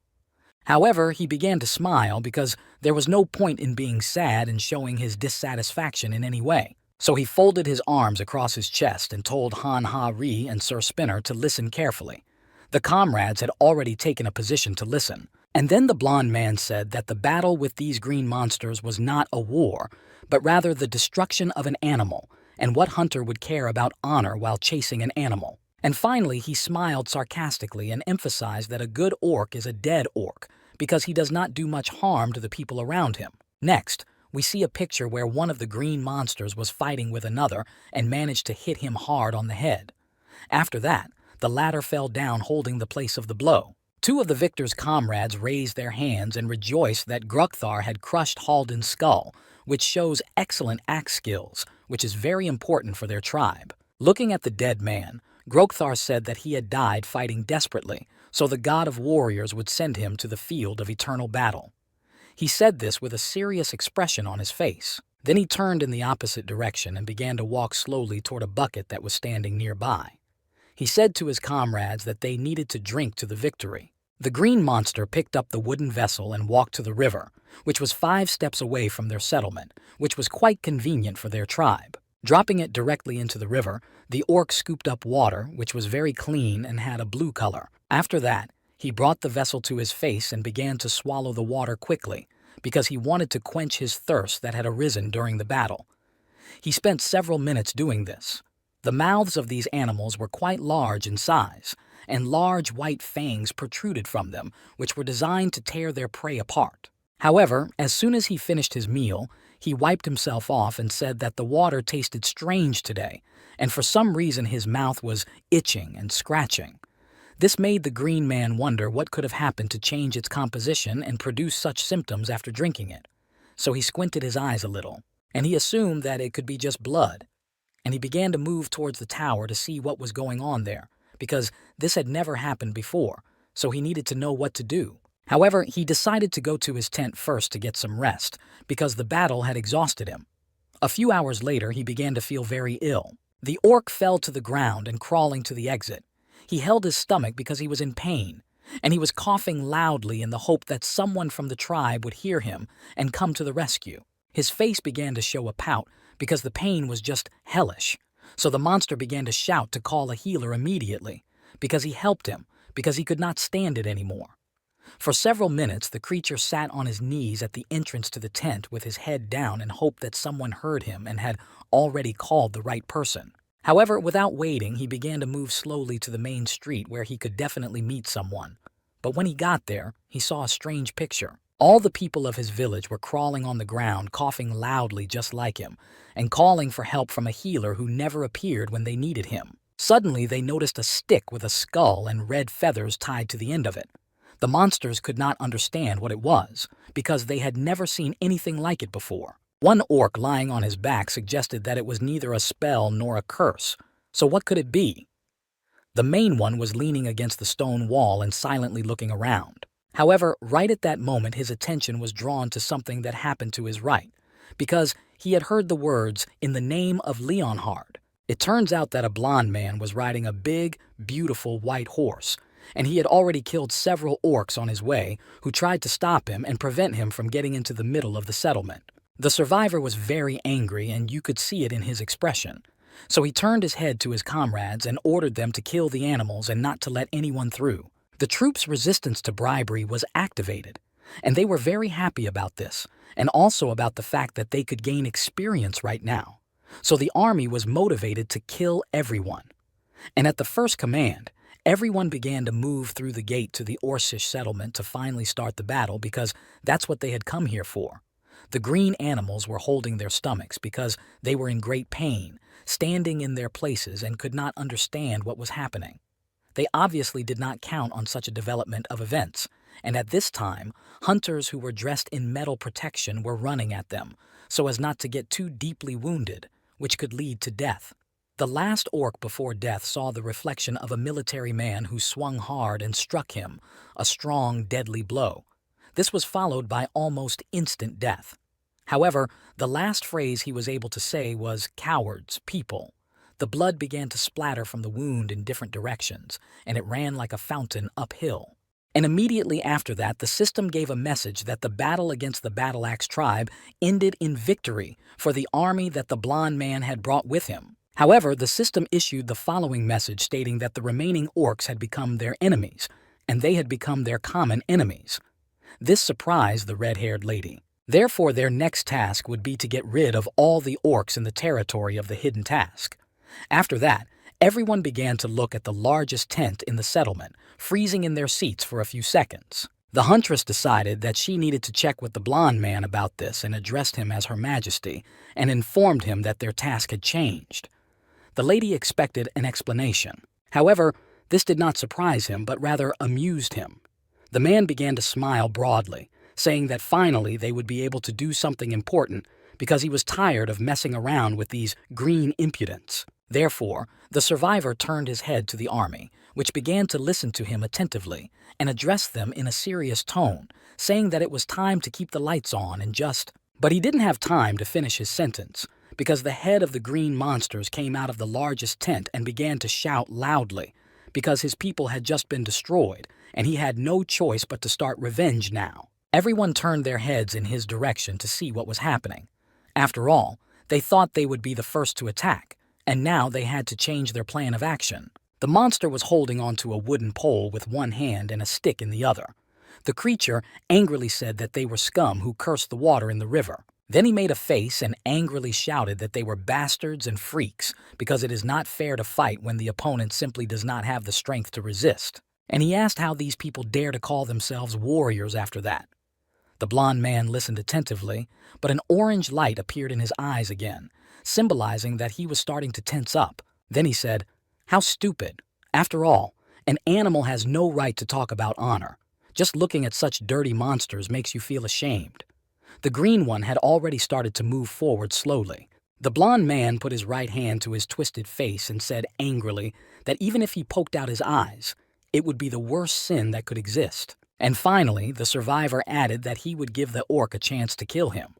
However, he began to smile because there was no point in being sad and showing his dissatisfaction in any way. So he folded his arms across his chest and told Han Ha-Ri and Sir Spinner to listen carefully. The comrades had already taken a position to listen. And then the blond man said that the battle with these green monsters was not a war, but rather the destruction of an animal, and what hunter would care about honor while chasing an animal? And finally, he smiled sarcastically and emphasized that a good orc is a dead orc, because he does not do much harm to the people around him. Next, we see a picture where one of the green monsters was fighting with another and managed to hit him hard on the head. After that, the latter fell down holding the place of the blow. Two of the victor's comrades raised their hands and rejoiced that Grukthar had crushed Haldan's skull, which shows excellent axe skills, which is very important for their tribe. Looking at the dead man, Grukthar said that he had died fighting desperately, so the god of warriors would send him to the field of eternal battle. He said this with a serious expression on his face. Then he turned in the opposite direction and began to walk slowly toward a bucket that was standing nearby. He said to his comrades that they needed to drink to the victory. The green monster picked up the wooden vessel and walked to the river, which was 5 steps away from their settlement, which was quite convenient for their tribe. Dropping it directly into the river, the orc scooped up water, which was very clean and had a blue color. After that, he brought the vessel to his face and began to swallow the water quickly, because he wanted to quench his thirst that had arisen during the battle. He spent several minutes doing this. The mouths of these animals were quite large in size, and large white fangs protruded from them, which were designed to tear their prey apart. However, as soon as he finished his meal, he wiped himself off and said that the water tasted strange today, and for some reason his mouth was itching and scratching. This made the green man wonder what could have happened to change its composition and produce such symptoms after drinking it. So he squinted his eyes a little, and he assumed that it could be just blood. And he began to move towards the tower to see what was going on there, because this had never happened before, so he needed to know what to do. However, he decided to go to his tent first to get some rest, because the battle had exhausted him. A few hours later, he began to feel very ill. The orc fell to the ground and crawling to the exit. He held his stomach because he was in pain, and he was coughing loudly in the hope that someone from the tribe would hear him and come to the rescue. His face began to show a pout because the pain was just hellish. So the monster began to shout to call a healer immediately, because he helped him, because he could not stand it anymore. For several minutes, the creature sat on his knees at the entrance to the tent with his head down and hoped that someone heard him and had already called the right person. However, without waiting, he began to move slowly to the main street where he could definitely meet someone. But when he got there, he saw a strange picture. All the people of his village were crawling on the ground, coughing loudly just like him, and calling for help from a healer who never appeared when they needed him. Suddenly, they noticed a stick with a skull and red feathers tied to the end of it. The monsters could not understand what it was, because they had never seen anything like it before. One orc lying on his back suggested that it was neither a spell nor a curse. So what could it be? The main one was leaning against the stone wall and silently looking around. However, right at that moment his attention was drawn to something that happened to his right, because he had heard the words, "In the name of Leonhard." It turns out that a blond man was riding a big, beautiful white horse, and he had already killed several orcs on his way who tried to stop him and prevent him from getting into the middle of the settlement. The survivor was very angry, and you could see it in his expression. So he turned his head to his comrades and ordered them to kill the animals and not to let anyone through. The troops' resistance to bribery was activated, and they were very happy about this, and also about the fact that they could gain experience right now. So the army was motivated to kill everyone. And at the first command, everyone began to move through the gate to the Orcish settlement to finally start the battle, because that's what they had come here for. The green animals were holding their stomachs because they were in great pain, standing in their places and could not understand what was happening. They obviously did not count on such a development of events, and at this time, hunters who were dressed in metal protection were running at them, so as not to get too deeply wounded, which could lead to death. The last orc before death saw the reflection of a military man who swung hard and struck him, a strong, deadly blow. This was followed by almost instant death. However, the last phrase he was able to say was, "Cowards, people." The blood began to splatter from the wound in different directions, and it ran like a fountain uphill. And immediately after that, the system gave a message that the battle against the Battle Axe tribe ended in victory for the army that the blond man had brought with him. However, the system issued the following message stating that the remaining orcs had become their enemies, and they had become their common enemies. This surprised the red-haired lady. Therefore, their next task would be to get rid of all the orcs in the territory of the hidden task. After that, everyone began to look at the largest tent in the settlement, freezing in their seats for a few seconds. The huntress decided that she needed to check with the blond man about this and addressed him as Her Majesty and informed him that their task had changed. The lady expected an explanation. However, this did not surprise him, but rather amused him. The man began to smile broadly, saying that finally they would be able to do something important because he was tired of messing around with these green impudents. Therefore, the survivor turned his head to the army, which began to listen to him attentively and addressed them in a serious tone, saying that it was time to keep the lights on and just... But he didn't have time to finish his sentence, because the head of the green monsters came out of the largest tent and began to shout loudly, because his people had just been destroyed, and he had no choice but to start revenge now. Everyone turned their heads in his direction to see what was happening. After all, they thought they would be the first to attack, and now they had to change their plan of action. The monster was holding onto a wooden pole with one hand and a stick in the other. The creature angrily said that they were scum who cursed the water in the river. Then he made a face and angrily shouted that they were bastards and freaks because it is not fair to fight when the opponent simply does not have the strength to resist. And he asked how these people dare to call themselves warriors after that. The blond man listened attentively, but an orange light appeared in his eyes again, symbolizing that he was starting to tense up. Then he said, "How stupid. After all, an animal has no right to talk about honor. Just looking at such dirty monsters makes you feel ashamed." The green one had already started to move forward slowly. The blond man put his right hand to his twisted face and said angrily that even if he poked out his eyes, it would be the worst sin that could exist. And finally, the survivor added that he would give the orc a chance to kill him.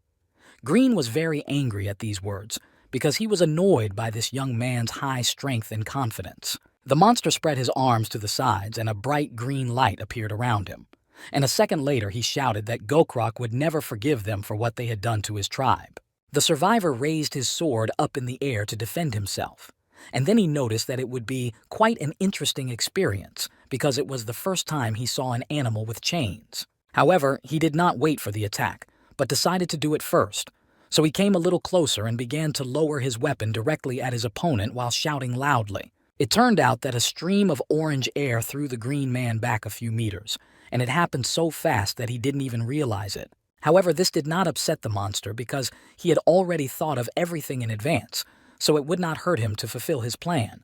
Green was very angry at these words because he was annoyed by this young man's high strength and confidence. The monster spread his arms to the sides and a bright green light appeared around him. And a second later he shouted that Gokrak would never forgive them for what they had done to his tribe. The survivor raised his sword up in the air to defend himself. And then he noticed that it would be quite an interesting experience because it was the first time he saw an animal with chains. However, he did not wait for the attack, but decided to do it first. So he came a little closer and began to lower his weapon directly at his opponent while shouting loudly. It turned out that a stream of orange air threw the green man back a few meters, and it happened so fast that he didn't even realize it. However, this did not upset the monster because he had already thought of everything in advance, so it would not hurt him to fulfill his plan.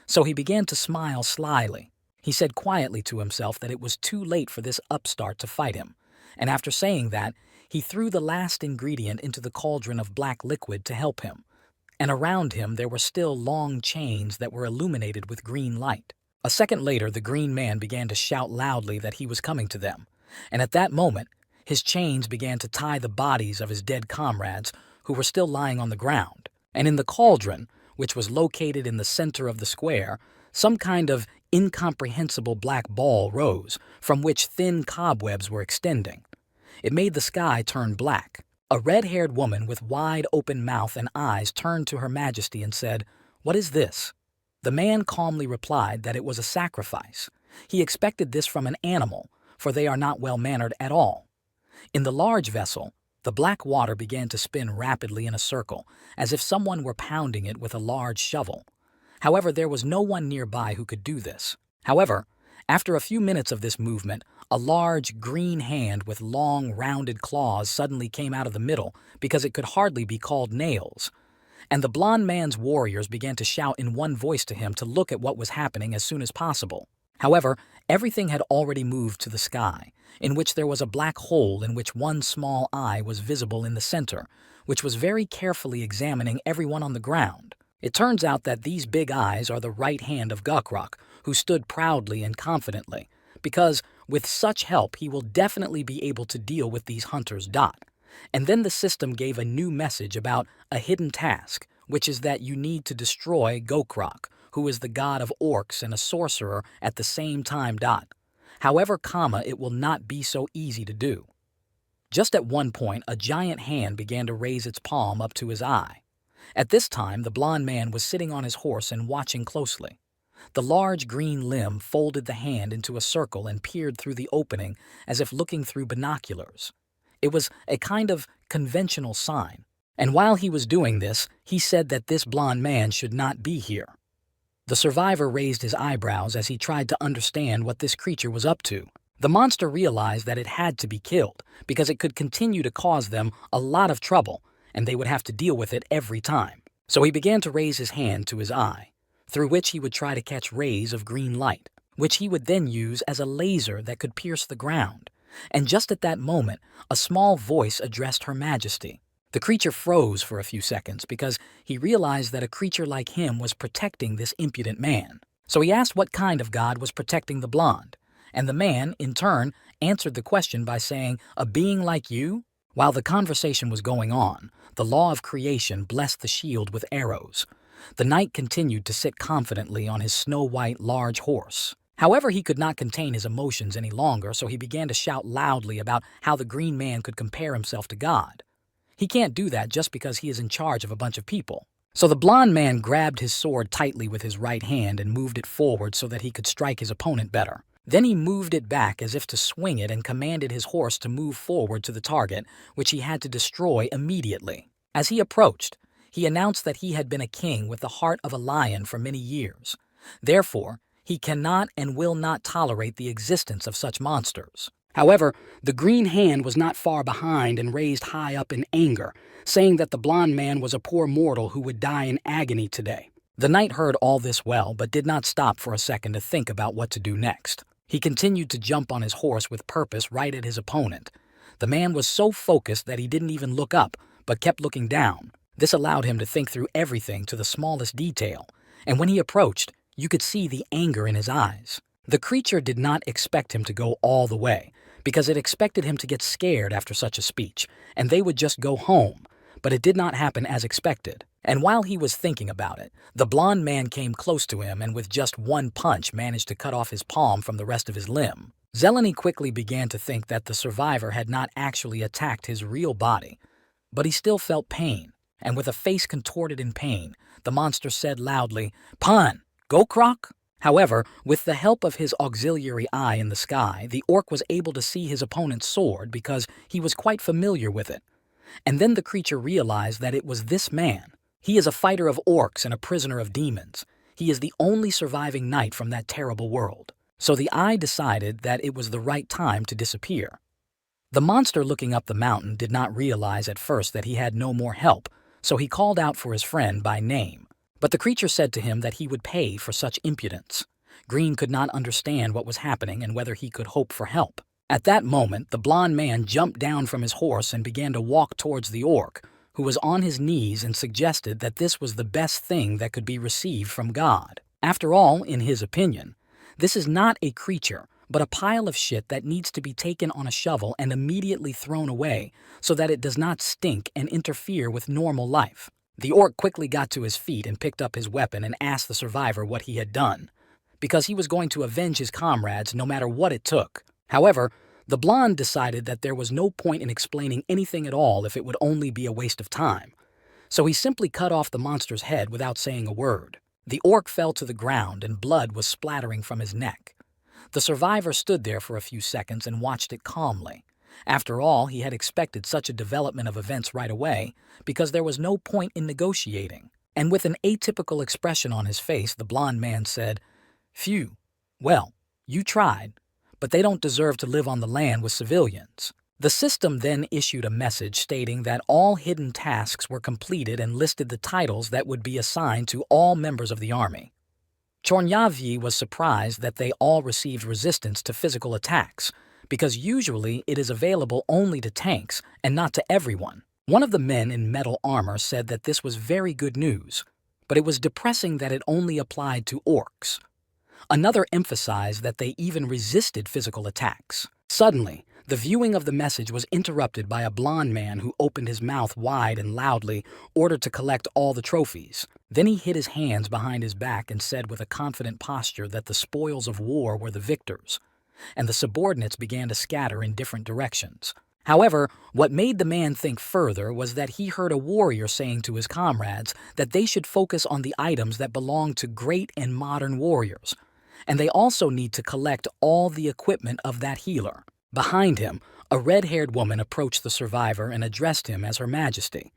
So he began to smile slyly. He said quietly to himself that it was too late for this upstart to fight him, and after saying that, he threw the last ingredient into the cauldron of black liquid to help him, and around him there were still long chains that were illuminated with green light. A second later, the green man began to shout loudly that he was coming to them, and at that moment, his chains began to tie the bodies of his dead comrades who were still lying on the ground. And in the cauldron, which was located in the center of the square, some kind of incomprehensible black ball rose, from which thin cobwebs were extending. It made the sky turn black. A red-haired woman with wide open mouth and eyes turned to Her Majesty and said, "What is this?" The man calmly replied that it was a sacrifice. He expected this from an animal, for they are not well-mannered at all. In the large vessel, the black water began to spin rapidly in a circle, as if someone were pounding it with a large shovel. However, there was no one nearby who could do this. However, after a few minutes of this movement, a large green hand with long, rounded claws suddenly came out of the middle because it could hardly be called nails. And the blond man's warriors began to shout in one voice to him to look at what was happening as soon as possible. However, everything had already moved to the sky, in which there was a black hole in which one small eye was visible in the center, which was very carefully examining everyone on the ground. It turns out that these big eyes are the right hand of Gokrak, who stood proudly and confidently, because with such help he will definitely be able to deal with these hunters. And then the system gave a new message about a hidden task, which is that you need to destroy Gokrak, who is the god of orcs and a sorcerer at the same time. However, it will not be so easy to do. Just at one point, a giant hand began to raise its palm up to his eye. At this time, the blond man was sitting on his horse and watching closely. The large green limb folded the hand into a circle and peered through the opening as if looking through binoculars. It was a kind of conventional sign, and while he was doing this, he said that this blond man should not be here. The survivor raised his eyebrows as he tried to understand what this creature was up to. The monster realized that it had to be killed because it could continue to cause them a lot of trouble, and they would have to deal with it every time. So he began to raise his hand to his eye, through which he would try to catch rays of green light, which he would then use as a laser that could pierce the ground. And just at that moment, a small voice addressed Her Majesty. The creature froze for a few seconds because he realized that a creature like him was protecting this impudent man. So he asked what kind of god was protecting the blonde, and the man, in turn, answered the question by saying, "A being like you?" While the conversation was going on, the law of creation blessed the shield with arrows. The knight continued to sit confidently on his snow-white large horse. However, he could not contain his emotions any longer, so he began to shout loudly about how the green man could compare himself to God. He can't do that just because he is in charge of a bunch of people. So the blonde man grabbed his sword tightly with his right hand and moved it forward so that he could strike his opponent better. Then he moved it back as if to swing it and commanded his horse to move forward to the target, which he had to destroy immediately. As he approached, he announced that he had been a king with the heart of a lion for many years. Therefore, he cannot and will not tolerate the existence of such monsters. However, the green hand was not far behind and raised high up in anger, saying that the blonde man was a poor mortal who would die in agony today. The knight heard all this well, but did not stop for a second to think about what to do next. He continued to jump on his horse with purpose right at his opponent. The man was so focused that he didn't even look up, but kept looking down. This allowed him to think through everything to the smallest detail, and when he approached, you could see the anger in his eyes. The creature did not expect him to go all the way, because it expected him to get scared after such a speech, and they would just go home, but it did not happen as expected. And while he was thinking about it, the blonde man came close to him and with just one punch managed to cut off his palm from the rest of his limb. Zeleny quickly began to think that the survivor had not actually attacked his real body, but he still felt pain, and with a face contorted in pain, the monster said loudly, "Pun! Go croc!" However, with the help of his auxiliary eye in the sky, the orc was able to see his opponent's sword because he was quite familiar with it. And then the creature realized that it was this man. He is a fighter of orcs and a prisoner of demons. He is the only surviving knight from that terrible world. So the eye decided that it was the right time to disappear. The monster looking up the mountain did not realize at first that he had no more help, so he called out for his friend by name. But the creature said to him that he would pay for such impudence. Green could not understand what was happening and whether he could hope for help. At that moment, the blonde man jumped down from his horse and began to walk towards the orc, who was on his knees and suggested that this was the best thing that could be received from God. After all, in his opinion, this is not a creature, but a pile of shit that needs to be taken on a shovel and immediately thrown away so that it does not stink and interfere with normal life. The orc quickly got to his feet and picked up his weapon and asked the survivor what he had done, because he was going to avenge his comrades no matter what it took. However, the blonde decided that there was no point in explaining anything at all if it would only be a waste of time. So he simply cut off the monster's head without saying a word. The orc fell to the ground and blood was splattering from his neck. The survivor stood there for a few seconds and watched it calmly. After all, he had expected such a development of events right away because there was no point in negotiating. And with an atypical expression on his face, the blonde man said, "Phew, well, you tried, but they don't deserve to live on the land with civilians." The system then issued a message stating that all hidden tasks were completed and listed the titles that would be assigned to all members of the army. Chornyavyi was surprised that they all received resistance to physical attacks, because usually it is available only to tanks and not to everyone. One of the men in metal armor said that this was very good news, but it was depressing that it only applied to orcs. Another emphasized that they even resisted physical attacks. Suddenly, the viewing of the message was interrupted by a blond man who opened his mouth wide and loudly ordered to collect all the trophies. Then he hid his hands behind his back and said with a confident posture that the spoils of war were the victors, and the subordinates began to scatter in different directions. However, what made the man think further was that he heard a warrior saying to his comrades that they should focus on the items that belong to great and modern warriors, and they also need to collect all the equipment of that healer. Behind him, a red-haired woman approached the survivor and addressed him as Her Majesty.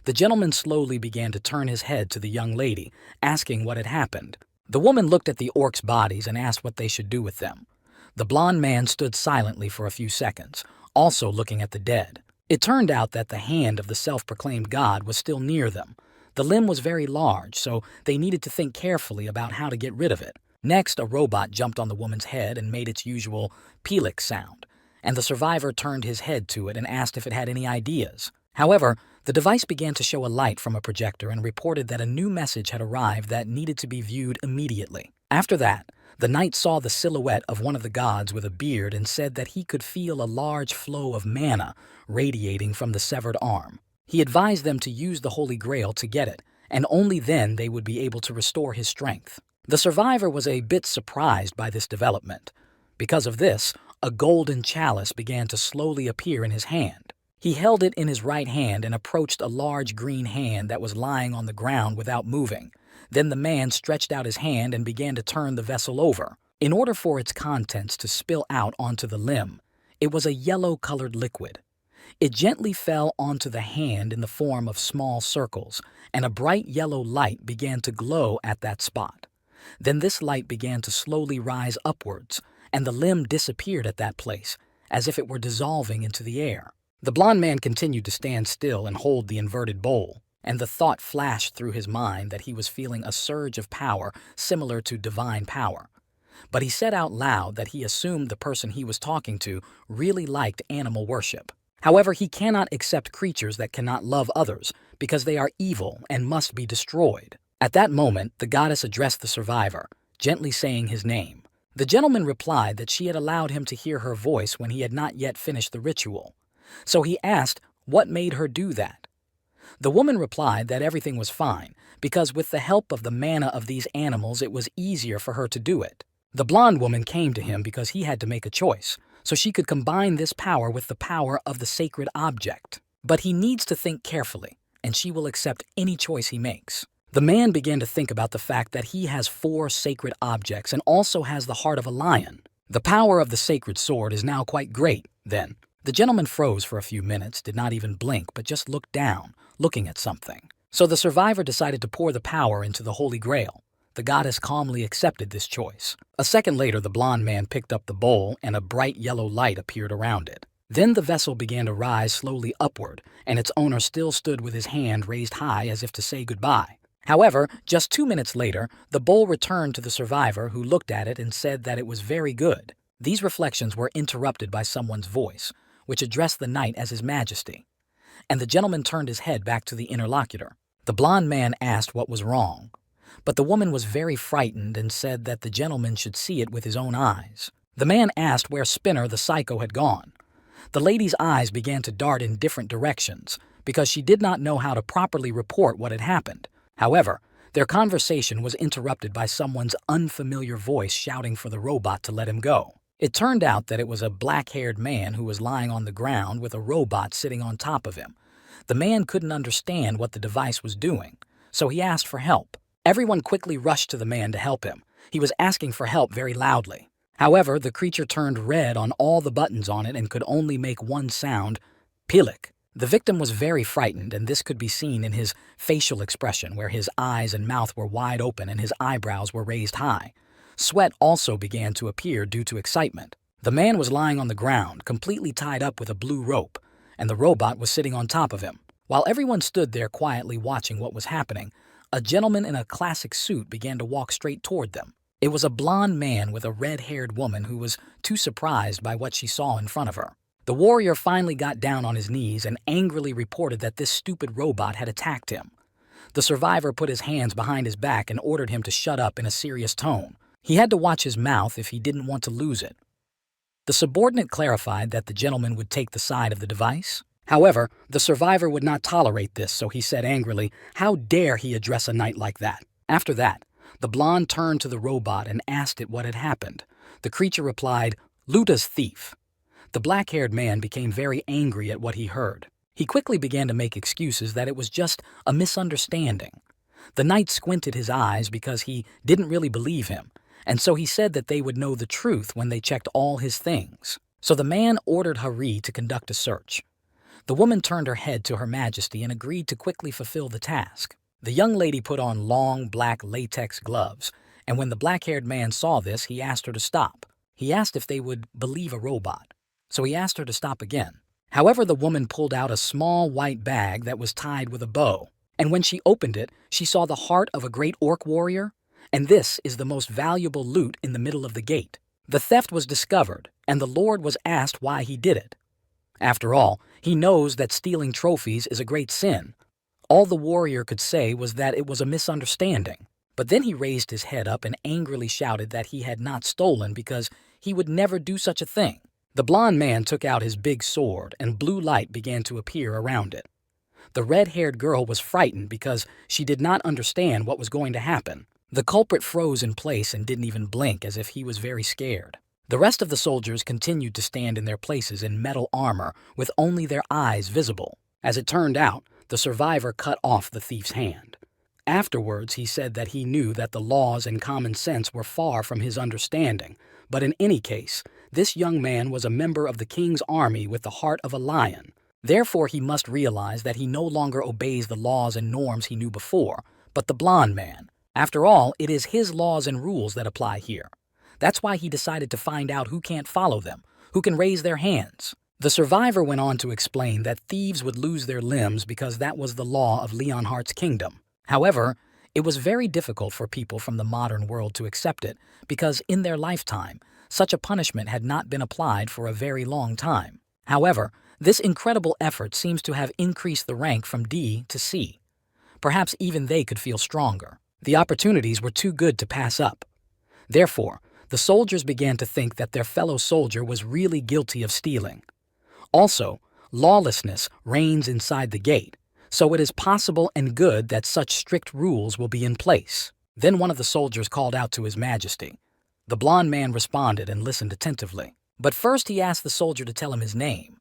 The gentleman slowly began to turn his head to the young lady, asking what had happened. The woman looked at the orcs' bodies and asked what they should do with them. The blond man stood silently for a few seconds, also looking at the dead. It turned out that the hand of the self-proclaimed god was still near them. The limb was very large, so they needed to think carefully about how to get rid of it. Next, a robot jumped on the woman's head and made its usual peelix sound, and the survivor turned his head to it and asked if it had any ideas. However, the device began to show a light from a projector and reported that a new message had arrived that needed to be viewed immediately. After that, the knight saw the silhouette of one of the gods with a beard and said that he could feel a large flow of mana radiating from the severed arm. He advised them to use the Holy Grail to get it, and only then they would be able to restore his strength. The survivor was a bit surprised by this development. Because of this, a golden chalice began to slowly appear in his hand. He held it in his right hand and approached a large green hand that was lying on the ground without moving. Then the man stretched out his hand and began to turn the vessel over. In order for its contents to spill out onto the limb, it was a yellow-colored liquid. It gently fell onto the hand in the form of small circles, and a bright yellow light began to glow at that spot. Then this light began to slowly rise upwards, and the limb disappeared at that place, as if it were dissolving into the air. The blond man continued to stand still and hold the inverted bowl, and the thought flashed through his mind that he was feeling a surge of power similar to divine power. But he said out loud that he assumed the person he was talking to really liked animal worship. However, he cannot accept creatures that cannot love others because they are evil and must be destroyed. At that moment, the goddess addressed the survivor, gently saying his name. The gentleman replied that she had allowed him to hear her voice when he had not yet finished the ritual. So he asked what made her do that. The woman replied that everything was fine, because with the help of the mana of these animals it was easier for her to do it. The blonde woman came to him because he had to make a choice, so she could combine this power with the power of the sacred object. But he needs to think carefully, and she will accept any choice he makes. The man began to think about the fact that he has 4 sacred objects and also has the heart of a lion. The power of the sacred sword is now quite great, then. The gentleman froze for a few minutes, did not even blink, but just looked down, looking at something. So the survivor decided to pour the power into the Holy Grail. The goddess calmly accepted this choice. A second later, the blond man picked up the bowl and a bright yellow light appeared around it. Then the vessel began to rise slowly upward, and its owner still stood with his hand raised high as if to say goodbye. However, just 2 minutes later, the bowl returned to the survivor, who looked at it and said that it was very good. These reflections were interrupted by someone's voice, which addressed the knight as His Majesty, and the gentleman turned his head back to the interlocutor. The blond man asked what was wrong, but the woman was very frightened and said that the gentleman should see it with his own eyes. The man asked where Spinner the psycho had gone. The lady's eyes began to dart in different directions because she did not know how to properly report what had happened. However, their conversation was interrupted by someone's unfamiliar voice shouting for the robot to let him go. It turned out that it was a black-haired man who was lying on the ground with a robot sitting on top of him. The man couldn't understand what the device was doing, so he asked for help. Everyone quickly rushed to the man to help him. He was asking for help very loudly. However, the creature turned red on all the buttons on it and could only make one sound, Pilik. The victim was very frightened, and this could be seen in his facial expression, where his eyes and mouth were wide open and his eyebrows were raised high. Sweat also began to appear due to excitement. The man was lying on the ground, completely tied up with a blue rope, and the robot was sitting on top of him. While everyone stood there quietly watching what was happening, a gentleman in a classic suit began to walk straight toward them. It was a blond man with a red-haired woman who was too surprised by what she saw in front of her. The warrior finally got down on his knees and angrily reported that this stupid robot had attacked him. The survivor put his hands behind his back and ordered him to shut up in a serious tone. He had to watch his mouth if he didn't want to lose it. The subordinate clarified that the gentleman would take the side of the device. However, the survivor would not tolerate this, so he said angrily, "How dare he address a knight like that?" After that, the blonde turned to the robot and asked it what had happened. The creature replied, "Luta's thief." The black-haired man became very angry at what he heard. He quickly began to make excuses that it was just a misunderstanding. The knight squinted his eyes because he didn't really believe him, and so he said that they would know the truth when they checked all his things. So the man ordered Hari to conduct a search. The woman turned her head to Her Majesty and agreed to quickly fulfill the task. The young lady put on long black latex gloves, and when the black-haired man saw this, he asked her to stop. He asked if they would believe a robot, so he asked her to stop again. However, the woman pulled out a small white bag that was tied with a bow, and when she opened it, she saw the heart of a great orc warrior, and this is the most valuable loot in the middle of the gate. The theft was discovered, and the Lord was asked why he did it. After all, He knows that stealing trophies is a great sin. All the warrior could say was that it was a misunderstanding. But then he raised his head up and angrily shouted that he had not stolen because he would never do such a thing. The blond man took out his big sword and blue light began to appear around it. The red-haired girl was frightened because she did not understand what was going to happen. The culprit froze in place and didn't even blink, as if he was very scared. The rest of the soldiers continued to stand in their places in metal armor with only their eyes visible. As it turned out, the survivor cut off the thief's hand. Afterwards, he said that he knew that the laws and common sense were far from his understanding, but in any case, this young man was a member of the king's army with the heart of a lion. Therefore, he must realize that he no longer obeys the laws and norms he knew before, but the blond man. After all, it is his laws and rules that apply here. That's why he decided to find out who can't follow them, who can raise their hands. The survivor went on to explain that thieves would lose their limbs because that was the law of Leonhardt's kingdom. However, it was very difficult for people from the modern world to accept it because in their lifetime, such a punishment had not been applied for a very long time. However, this incredible effort seems to have increased the rank from D to C. Perhaps even they could feel stronger. The opportunities were too good to pass up. Therefore, the soldiers began to think that their fellow soldier was really guilty of stealing. Also, lawlessness reigns inside the gate, so it is possible and good that such strict rules will be in place. Then one of the soldiers called out to His Majesty. The blond man responded and listened attentively. But first he asked the soldier to tell him his name.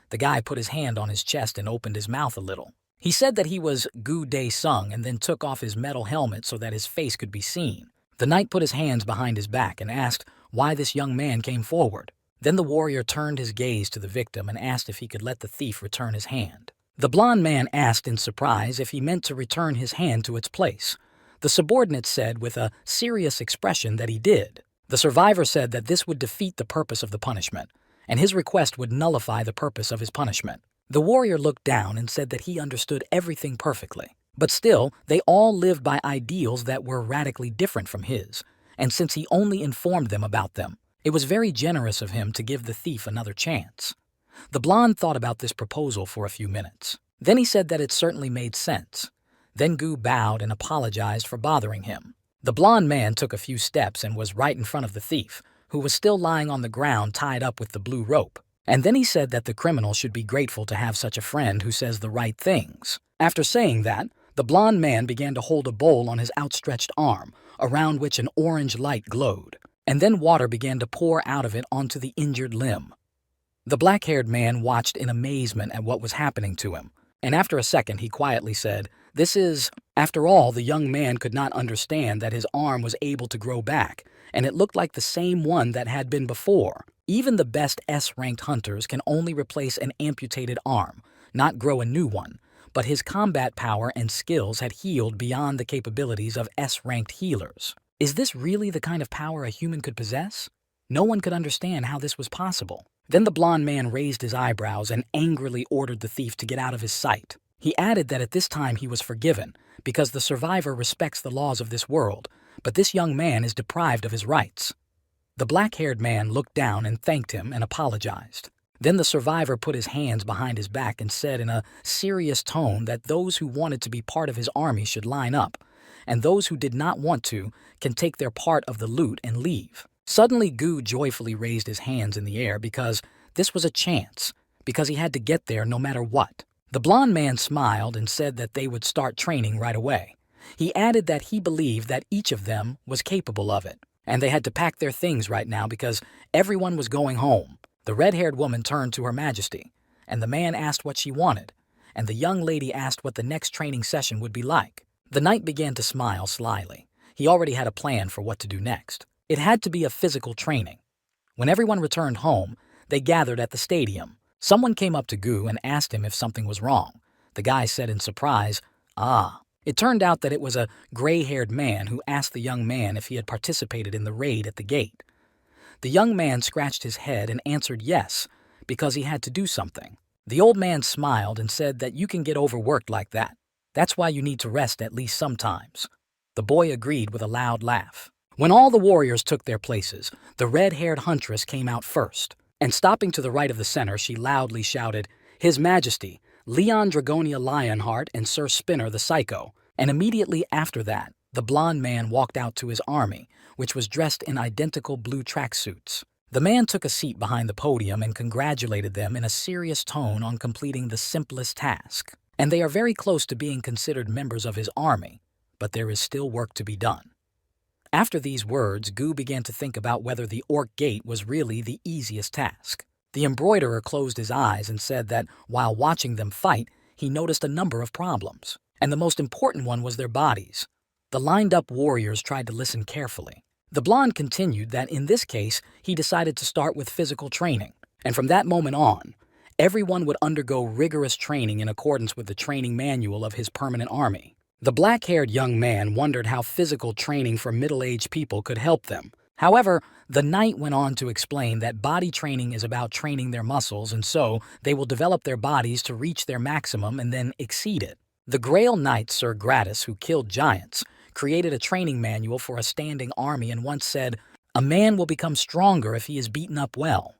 The guy put his hand on his chest and opened his mouth a little. He said that he was Gu Dae-sung and then took off his metal helmet so that his face could be seen. The knight put his hands behind his back and asked why this young man came forward. Then the warrior turned his gaze to the victim and asked if he could let the thief return his hand. The blond man asked in surprise if he meant to return his hand to its place. The subordinate said with a serious expression that he did. The survivor said that this would defeat the purpose of the punishment, and his request would nullify the purpose of his punishment. The warrior looked down and said that he understood everything perfectly. But still, they all lived by ideals that were radically different from his, and since he only informed them about them, it was very generous of him to give the thief another chance. The blonde thought about this proposal for a few minutes. Then he said that it certainly made sense. Then Gu bowed and apologized for bothering him. The blond man took a few steps and was right in front of the thief, who was still lying on the ground tied up with the blue rope. And then he said that the criminal should be grateful to have such a friend who says the right things. After saying that, the blond man began to hold a bowl on his outstretched arm, around which an orange light glowed, and then water began to pour out of it onto the injured limb. The black-haired man watched in amazement at what was happening to him, and after a second he quietly said, "This is..." After all, the young man could not understand that his arm was able to grow back, and it looked like the same one that had been before. Even the best S-ranked hunters can only replace an amputated arm, not grow a new one, but his combat power and skills had healed beyond the capabilities of S-ranked healers. Is this really the kind of power a human could possess? No one could understand how this was possible. Then the blond man raised his eyebrows and angrily ordered the thief to get out of his sight. He added that at this time he was forgiven because the survivor respects the laws of this world, but this young man is deprived of his rights. The black-haired man looked down and thanked him and apologized. Then the survivor put his hands behind his back and said in a serious tone that those who wanted to be part of his army should line up, and those who did not want to can take their part of the loot and leave. Suddenly Gu joyfully raised his hands in the air because this was a chance, because he had to get there no matter what. The blond man smiled and said that they would start training right away. He added that he believed that each of them was capable of it, and they had to pack their things right now because everyone was going home. The red-haired woman turned to Her Majesty, and the man asked what she wanted, and the young lady asked what the next training session would be like. The knight began to smile slyly. He already had a plan for what to do next. It had to be a physical training. When everyone returned home, they gathered at the stadium. Someone came up to Gu and asked him if something was wrong. The guy said in surprise, "Ah." It turned out that it was a gray-haired man who asked the young man if he had participated in the raid at the gate. The young man scratched his head and answered yes, because he had to do something. The old man smiled and said that you can get overworked like that. That's why you need to rest at least sometimes. The boy agreed with a loud laugh. When all the warriors took their places, the red-haired huntress came out first, and stopping to the right of the center, she loudly shouted, His Majesty, Leon Dragonia Lionheart, and Sir Spinner the Psycho, and immediately after that, the blond man walked out to his army, which was dressed in identical blue tracksuits. The man took a seat behind the podium and congratulated them in a serious tone on completing the simplest task. And they are very close to being considered members of his army, but there is still work to be done. After these words, Gu began to think about whether the Orc Gate was really the easiest task. The embroiderer closed his eyes and said that while watching them fight, he noticed a number of problems, and the most important one was their bodies. The lined-up warriors tried to listen carefully. The blonde continued that in this case, he decided to start with physical training, and from that moment on, everyone would undergo rigorous training in accordance with the training manual of his permanent army. The black-haired young man wondered how physical training for middle-aged people could help them. However, the knight went on to explain that body training is about training their muscles, and so they will develop their bodies to reach their maximum and then exceed it. The Grail Knight Sir Gratis, who killed giants, created a training manual for a standing army and once said, "A man will become stronger if he is beaten up well."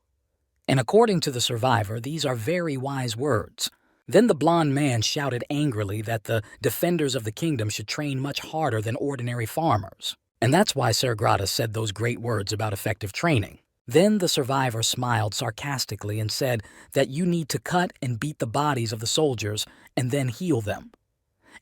And according to the survivor, these are very wise words. Then the blond man shouted angrily that the defenders of the kingdom should train much harder than ordinary farmers. And that's why Sir Gratis said those great words about effective training. Then the survivor smiled sarcastically and said that you need to cut and beat the bodies of the soldiers and then heal them.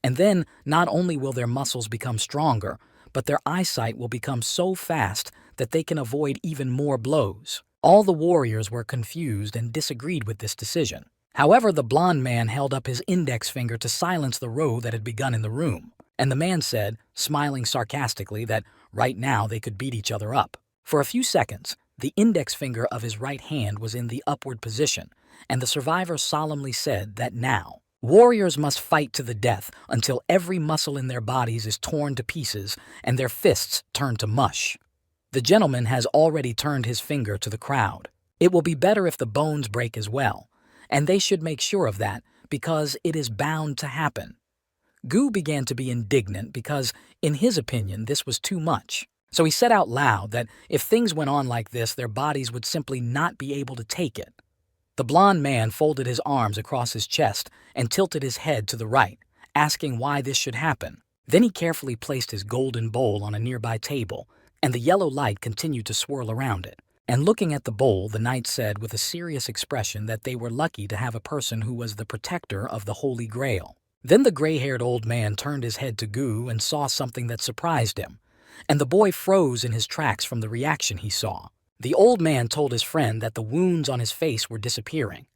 And then not only will their muscles become stronger, but their eyesight will become so fast that they can avoid even more blows. All the warriors were confused and disagreed with this decision. However, the blond man held up his index finger to silence the row that had begun in the room, and the man said, smiling sarcastically, that right now they could beat each other up. For a few seconds, the index finger of his right hand was in the upward position, and the survivor solemnly said that now, warriors must fight to the death until every muscle in their bodies is torn to pieces and their fists turned to mush. The gentleman has already turned his finger to the crowd. It will be better if the bones break as well, and they should make sure of that because it is bound to happen. Gu began to be indignant because, in his opinion, this was too much. So he said out loud that if things went on like this, their bodies would simply not be able to take it. The blond man folded his arms across his chest and tilted his head to the right, asking why this should happen. Then he carefully placed his golden bowl on a nearby table, and the yellow light continued to swirl around it. And looking at the bowl, the knight said with a serious expression that they were lucky to have a person who was the protector of the Holy Grail. Then the gray-haired old man turned his head to Gu and saw something that surprised him, and the boy froze in his tracks from the reaction he saw. The old man told his friend that the wounds on his face were disappearing.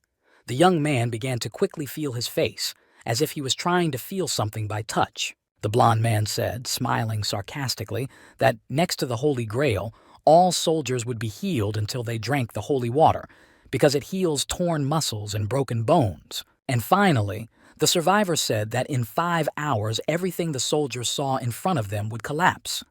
The young man began to quickly feel his face, as if he was trying to feel something by touch. The blond man said, smiling sarcastically, that next to the Holy Grail, all soldiers would be healed until they drank the holy water, because it heals torn muscles and broken bones. And finally, the survivor said that in 5 hours everything the soldiers saw in front of them would collapse.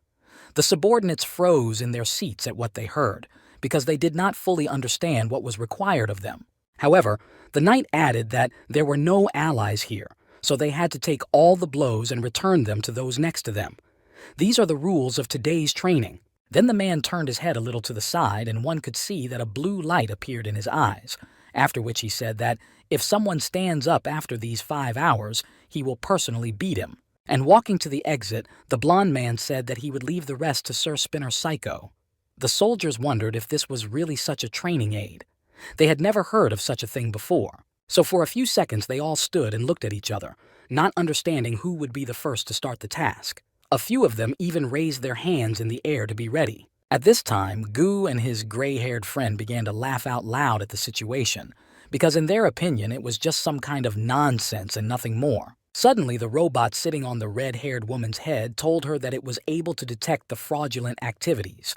The subordinates froze in their seats at what they heard, because they did not fully understand what was required of them. However, the knight added that there were no allies here, so they had to take all the blows and return them to those next to them. These are the rules of today's training. Then the man turned his head a little to the side, and one could see that a blue light appeared in his eyes, after which he said that if someone stands up after these 5 hours, he will personally beat him. And walking to the exit, the blond man said that he would leave the rest to Sir Spinner Psycho. The soldiers wondered if this was really such a training aid. They had never heard of such a thing before. So for a few seconds they all stood and looked at each other, not understanding who would be the first to start the task. A few of them even raised their hands in the air to be ready. At this time, Gu and his gray-haired friend began to laugh out loud at the situation, because in their opinion it was just some kind of nonsense and nothing more. Suddenly, the robot sitting on the red-haired woman's head told her that it was able to detect the fraudulent activities.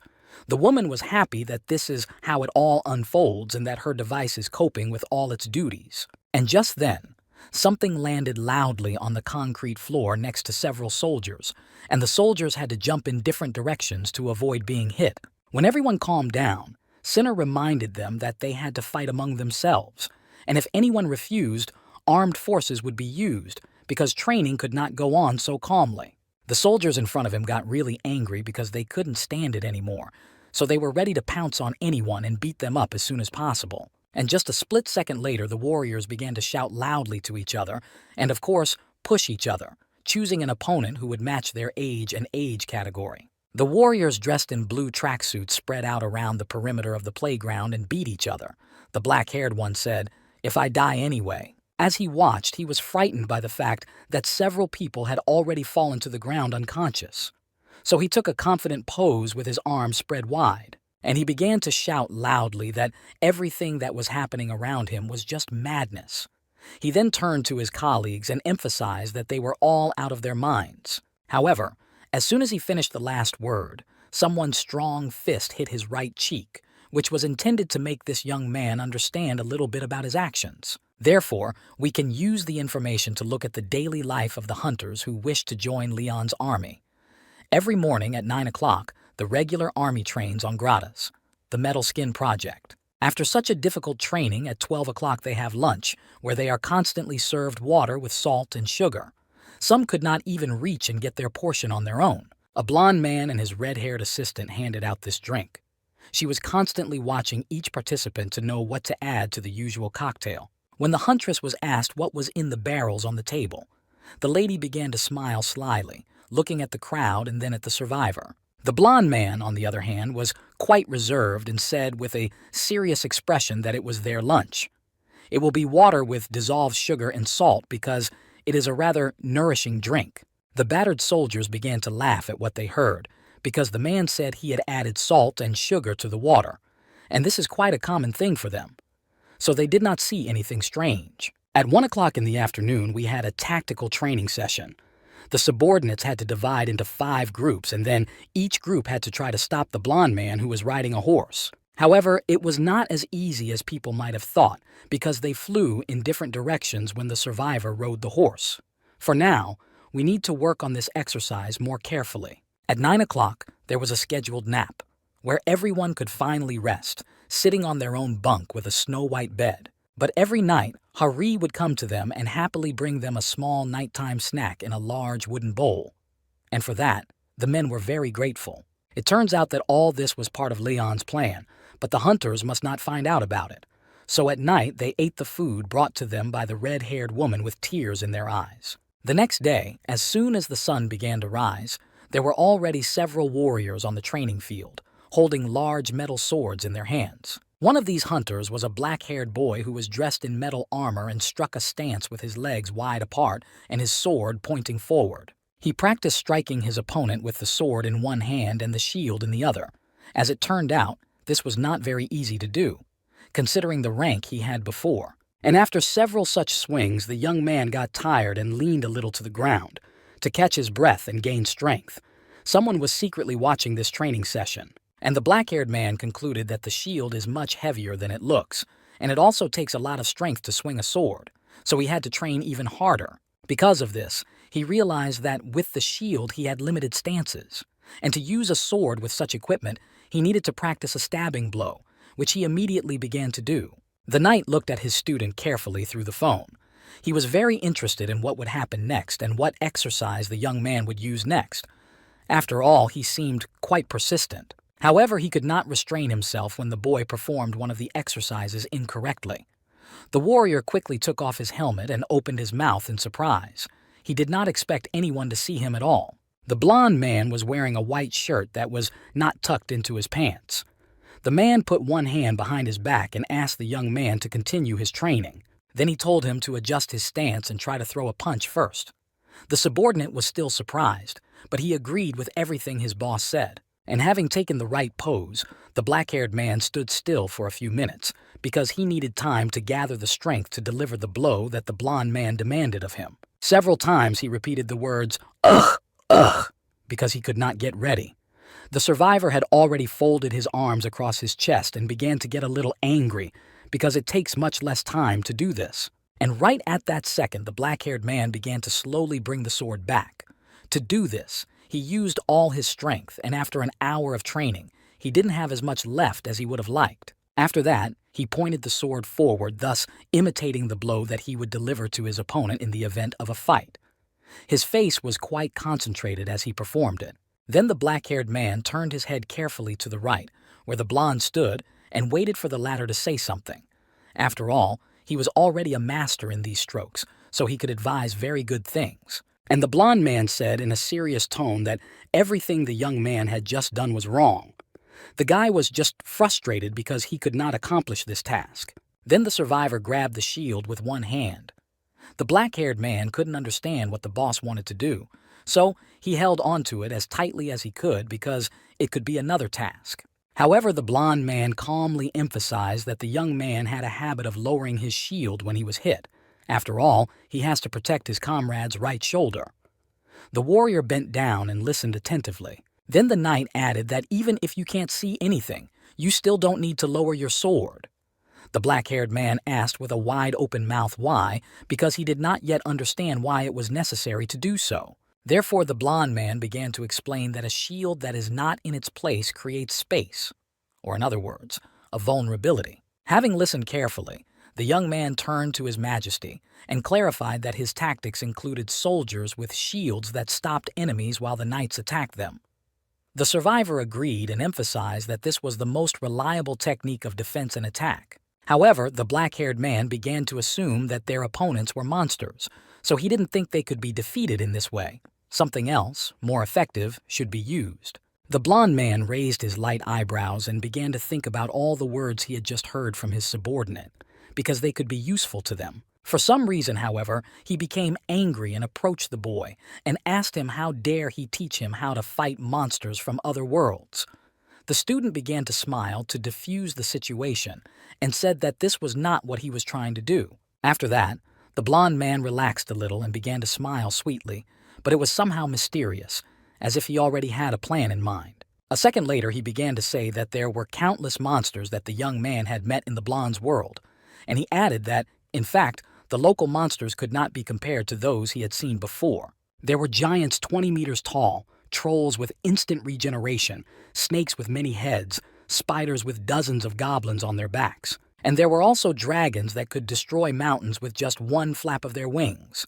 The woman was happy that this is how it all unfolds and that her device is coping with all its duties. And just then, something landed loudly on the concrete floor next to several soldiers, and the soldiers had to jump in different directions to avoid being hit. When everyone calmed down, Sinner reminded them that they had to fight among themselves, and if anyone refused, armed forces would be used, because training could not go on so calmly. The soldiers in front of him got really angry because they couldn't stand it anymore, so they were ready to pounce on anyone and beat them up as soon as possible. And just a split second later, the warriors began to shout loudly to each other and, of course, push each other, choosing an opponent who would match their age and age category. The warriors dressed in blue tracksuits spread out around the perimeter of the playground and beat each other. The black-haired one said, "If I die anyway." As he watched, he was frightened by the fact that several people had already fallen to the ground unconscious. So he took a confident pose with his arms spread wide, and he began to shout loudly that everything that was happening around him was just madness. He then turned to his colleagues and emphasized that they were all out of their minds. However, as soon as he finished the last word, someone's strong fist hit his right cheek, which was intended to make this young man understand a little bit about his actions. Therefore, we can use the information to look at the daily life of the hunters who wish to join Leon's army. Every morning at 9 o'clock, the regular army trains on Gratas, the Metal Skin Project. After such a difficult training, at 12 o'clock they have lunch, where they are constantly served water with salt and sugar. Some could not even reach and get their portion on their own. A blond man and his red-haired assistant handed out this drink. She was constantly watching each participant to know what to add to the usual cocktail. When the huntress was asked what was in the barrels on the table, the lady began to smile slyly, looking at the crowd and then at the survivor. The blond man, on the other hand, was quite reserved and said with a serious expression that it was their lunch. It will be water with dissolved sugar and salt because it is a rather nourishing drink. The battered soldiers began to laugh at what they heard because the man said he had added salt and sugar to the water, and this is quite a common thing for them. So they did not see anything strange. At 1 o'clock in the afternoon, we had a tactical training session. The subordinates had to divide into 5 groups, and then each group had to try to stop the blond man who was riding a horse. However, it was not as easy as people might have thought, because they flew in different directions when the survivor rode the horse. For now, we need to work on this exercise more carefully. At 9 o'clock, there was a scheduled nap, where everyone could finally rest, sitting on their own bunk with a snow-white bed. But every night, Hari would come to them and happily bring them a small nighttime snack in a large wooden bowl. And for that, the men were very grateful. It turns out that all this was part of Leon's plan, but the hunters must not find out about it. So at night, they ate the food brought to them by the red-haired woman with tears in their eyes. The next day, as soon as the sun began to rise, there were already several warriors on the training field, holding large metal swords in their hands. One of these hunters was a black-haired boy who was dressed in metal armor and struck a stance with his legs wide apart and his sword pointing forward. He practiced striking his opponent with the sword in one hand and the shield in the other. As it turned out, this was not very easy to do, considering the rank he had before. And after several such swings, the young man got tired and leaned a little to the ground to catch his breath and gain strength. Someone was secretly watching this training session, and the black-haired man concluded that the shield is much heavier than it looks, and it also takes a lot of strength to swing a sword, so he had to train even harder. Because of this, he realized that with the shield he had limited stances, and to use a sword with such equipment, he needed to practice a stabbing blow, which he immediately began to do. The knight looked at his student carefully through the phone. He was very interested in what would happen next and what exercise the young man would use next. After all, he seemed quite persistent. However, he could not restrain himself when the boy performed one of the exercises incorrectly. The warrior quickly took off his helmet and opened his mouth in surprise. He did not expect anyone to see him at all. The blond man was wearing a white shirt that was not tucked into his pants. The man put one hand behind his back and asked the young man to continue his training. Then he told him to adjust his stance and try to throw a punch first. The subordinate was still surprised, but he agreed with everything his boss said. And having taken the right pose, the black-haired man stood still for a few minutes because he needed time to gather the strength to deliver the blow that the blond man demanded of him. Several times he repeated the words, "Ugh, ugh," because he could not get ready. The survivor had already folded his arms across his chest and began to get a little angry because it takes much less time to do this. And right at that second, the black-haired man began to slowly bring the sword back. To do this, he used all his strength, and after an hour of training, he didn't have as much left as he would have liked. After that, he pointed the sword forward, thus imitating the blow that he would deliver to his opponent in the event of a fight. His face was quite concentrated as he performed it. Then the black-haired man turned his head carefully to the right, where the blonde stood, and waited for the latter to say something. After all, he was already a master in these strokes, so he could advise very good things. And the blond man said in a serious tone that everything the young man had just done was wrong. The guy was just frustrated because he could not accomplish this task. Then the survivor grabbed the shield with one hand. The black-haired man couldn't understand what the boss wanted to do, so he held onto it as tightly as he could because it could be another task. However, the blond man calmly emphasized that the young man had a habit of lowering his shield when he was hit. After all, he has to protect his comrade's right shoulder. The warrior bent down and listened attentively. Then the knight added that even if you can't see anything, you still don't need to lower your sword. The black-haired man asked with a wide-open mouth why, because he did not yet understand why it was necessary to do so. Therefore, the blond man began to explain that a shield that is not in its place creates space, or in other words, a vulnerability. Having listened carefully, the young man turned to His Majesty and clarified that his tactics included soldiers with shields that stopped enemies while the knights attacked them. The survivor agreed and emphasized that this was the most reliable technique of defense and attack. However, the black-haired man began to assume that their opponents were monsters, so he didn't think they could be defeated in this way. Something else, more effective, should be used. The blond man raised his light eyebrows and began to think about all the words he had just heard from his subordinate, because they could be useful to them. For some reason, however, he became angry and approached the boy and asked him how dare he teach him how to fight monsters from other worlds. The student began to smile to diffuse the situation and said that this was not what he was trying to do. After that, the blond man relaxed a little and began to smile sweetly, but it was somehow mysterious, as if he already had a plan in mind. A second later, he began to say that there were countless monsters that the young man had met in the blonde's world, and he added that, in fact, the local monsters could not be compared to those he had seen before. There were giants 20 meters tall, trolls with instant regeneration, snakes with many heads, spiders with dozens of goblins on their backs, and there were also dragons that could destroy mountains with just one flap of their wings.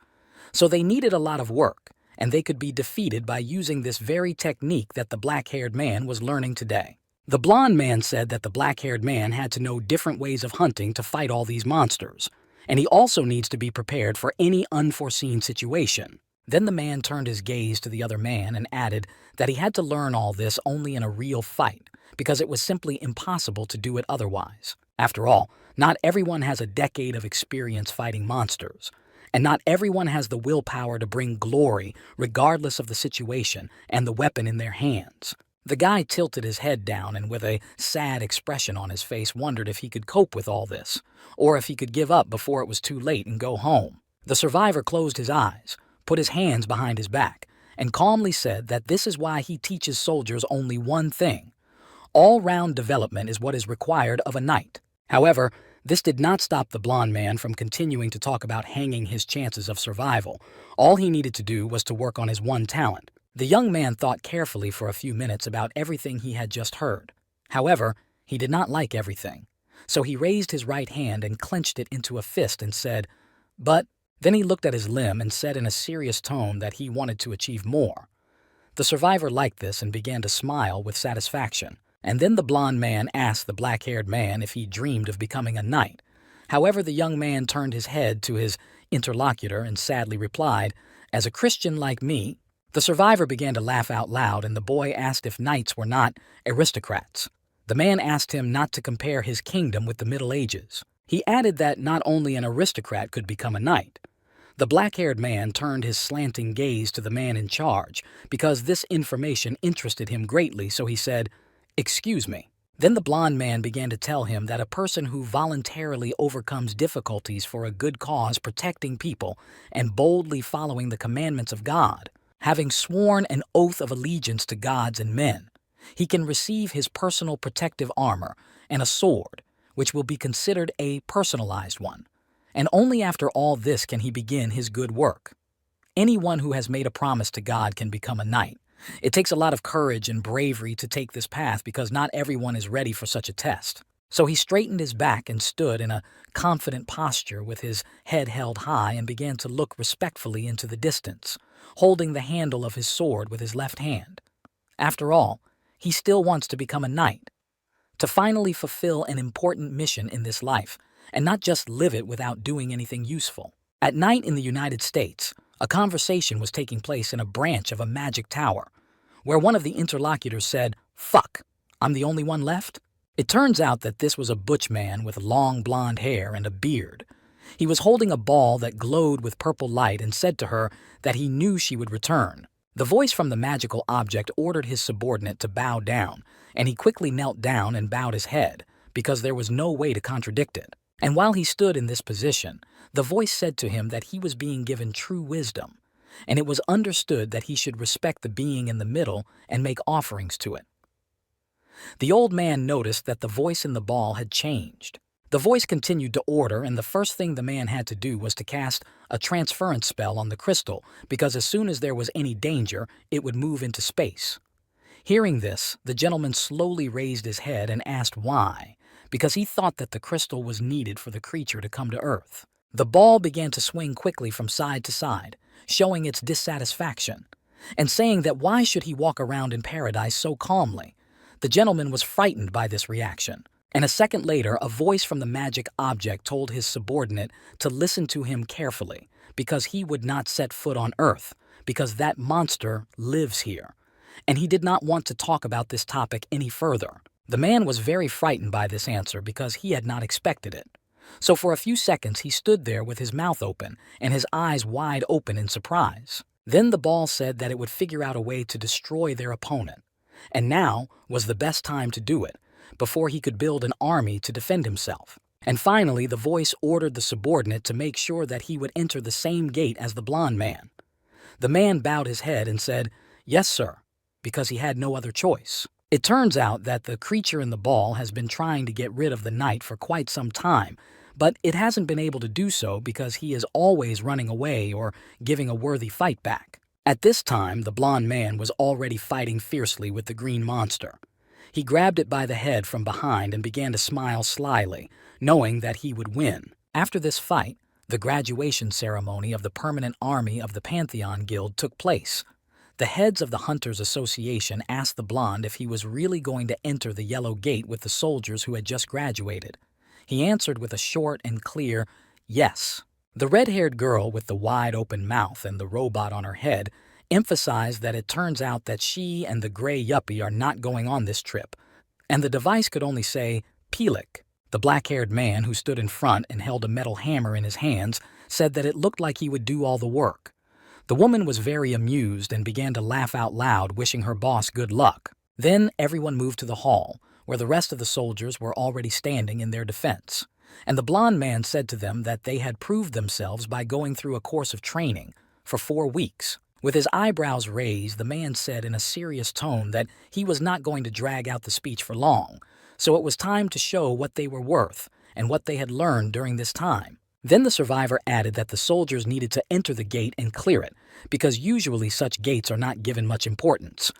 So they needed a lot of work, and they could be defeated by using this very technique that the black-haired man was learning today. The blond man said that the black-haired man had to know different ways of hunting to fight all these monsters, and he also needs to be prepared for any unforeseen situation. Then the man turned his gaze to the other man and added that he had to learn all this only in a real fight, because it was simply impossible to do it otherwise. After all, not everyone has a decade of experience fighting monsters, and not everyone has the willpower to bring glory regardless of the situation and the weapon in their hands. The guy tilted his head down and with a sad expression on his face wondered if he could cope with all this, or if he could give up before it was too late and go home. The survivor closed his eyes, put his hands behind his back, and calmly said that this is why he teaches soldiers only one thing. All-round development is what is required of a knight. However, this did not stop the blond man from continuing to talk about hanging his chances of survival. All he needed to do was to work on his one talent. The young man thought carefully for a few minutes about everything he had just heard. However, he did not like everything, so he raised his right hand and clenched it into a fist and said, "But..." Then he looked at his limb and said in a serious tone that he wanted to achieve more. The survivor liked this and began to smile with satisfaction. And then the blond man asked the black-haired man if he dreamed of becoming a knight. However, the young man turned his head to his interlocutor and sadly replied, "As a Christian like me." The survivor began to laugh out loud, and the boy asked if knights were not aristocrats. The man asked him not to compare his kingdom with the Middle Ages. He added that not only an aristocrat could become a knight. The black-haired man turned his slanting gaze to the man in charge, because this information interested him greatly, so he said, "Excuse me." Then the blond man began to tell him that a person who voluntarily overcomes difficulties for a good cause protecting people and boldly following the commandments of God, having sworn an oath of allegiance to gods and men, he can receive his personal protective armor and a sword, which will be considered a personalized one. And only after all this can he begin his good work. Anyone who has made a promise to God can become a knight. It takes a lot of courage and bravery to take this path because not everyone is ready for such a test. So he straightened his back and stood in a confident posture with his head held high and began to look respectfully into the distance, holding the handle of his sword with his left hand. After all, he still wants to become a knight, to finally fulfill an important mission in this life and not just live it without doing anything useful. At night in the United States, a conversation was taking place in a branch of a magic tower, where one of the interlocutors said, "Fuck, I'm the only one left?" It turns out that this was a butch man with long blonde hair and a beard. He was holding a ball that glowed with purple light and said to her that he knew she would return. The voice from the magical object ordered his subordinate to bow down, and he quickly knelt down and bowed his head, because there was no way to contradict it. And while he stood in this position, the voice said to him that he was being given true wisdom, and it was understood that he should respect the being in the middle and make offerings to it. The old man noticed that the voice in the ball had changed. The voice continued to order, and the first thing the man had to do was to cast a transference spell on the crystal, because as soon as there was any danger, it would move into space. Hearing this, the gentleman slowly raised his head and asked why, because he thought that the crystal was needed for the creature to come to Earth. The ball began to swing quickly from side to side, showing its dissatisfaction, and saying that why should he walk around in paradise so calmly. The gentleman was frightened by this reaction, and a second later a voice from the magic object told his subordinate to listen to him carefully, because he would not set foot on Earth, because that monster lives here, and he did not want to talk about this topic any further. The man was very frightened by this answer because he had not expected it. So for a few seconds he stood there with his mouth open and his eyes wide open in surprise. Then the ball said that it would figure out a way to destroy their opponent, and now was the best time to do it, before he could build an army to defend himself. And finally the voice ordered the subordinate to make sure that he would enter the same gate as the blond man. The man bowed his head and said, "Yes, sir," because he had no other choice. It turns out that the creature in the ball has been trying to get rid of the knight for quite some time, but it hasn't been able to do so because he is always running away or giving a worthy fight back. At this time, the blond man was already fighting fiercely with the green monster. He grabbed it by the head from behind and began to smile slyly, knowing that he would win. After this fight, the graduation ceremony of the permanent army of the Pantheon Guild took place. The heads of the Hunters Association asked the blonde if he was really going to enter the yellow gate with the soldiers who had just graduated. He answered with a short and clear yes. The red-haired girl with the wide-open mouth and the robot on her head emphasized that it turns out that she and the gray yuppie are not going on this trip, and the device could only say Pelik. The black-haired man who stood in front and held a metal hammer in his hands said that it looked like he would do all the work. The woman was very amused and began to laugh out loud, wishing her boss good luck. Then everyone moved to the hall, where the rest of the soldiers were already standing in their defense, and the blond man said to them that they had proved themselves by going through a course of training for 4 weeks. With his eyebrows raised, the man said in a serious tone that he was not going to drag out the speech for long, so it was time to show what they were worth and what they had learned during this time. Then the survivor added that the soldiers needed to enter the gate and clear it, because usually such gates are not given much importance.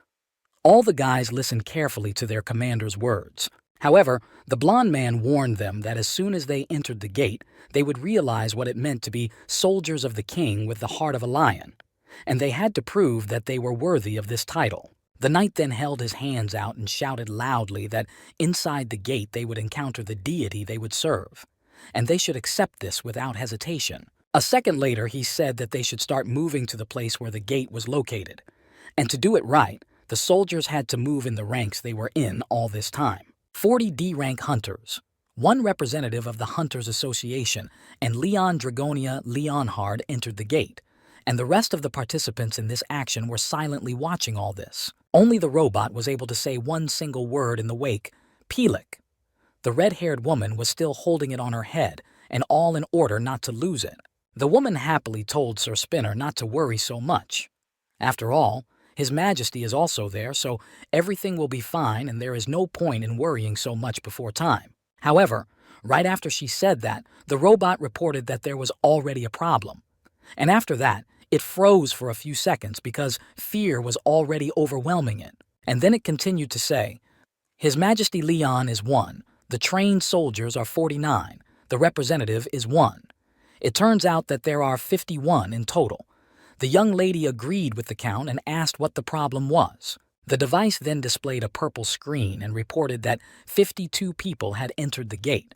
All the guys listened carefully to their commander's words. However, the blond man warned them that as soon as they entered the gate, they would realize what it meant to be soldiers of the king with the heart of a lion, and they had to prove that they were worthy of this title. The knight then held his hands out and shouted loudly that inside the gate they would encounter the deity they would serve, and they should accept this without hesitation. A second later, he said that they should start moving to the place where the gate was located, and to do it right, the soldiers had to move in the ranks they were in all this time. 40 D-rank hunters, 1 representative of the Hunters Association, and Leon Dragonia Leonhard entered the gate, and the rest of the participants in this action were silently watching all this. Only the robot was able to say one single word in the wake, Pelik. The red-haired woman was still holding it on her head, and all in order not to lose it. The woman happily told Sir Spinner not to worry so much. After all, His Majesty is also there, so everything will be fine and there is no point in worrying so much before time. However, right after she said that, the robot reported that there was already a problem. And after that, it froze for a few seconds because fear was already overwhelming it. And then it continued to say, His Majesty Leon is 1. The trained soldiers are 49. The representative is 1. It turns out that there are 51 in total. The young lady agreed with the count and asked what the problem was. The device then displayed a purple screen and reported that 52 people had entered the gate.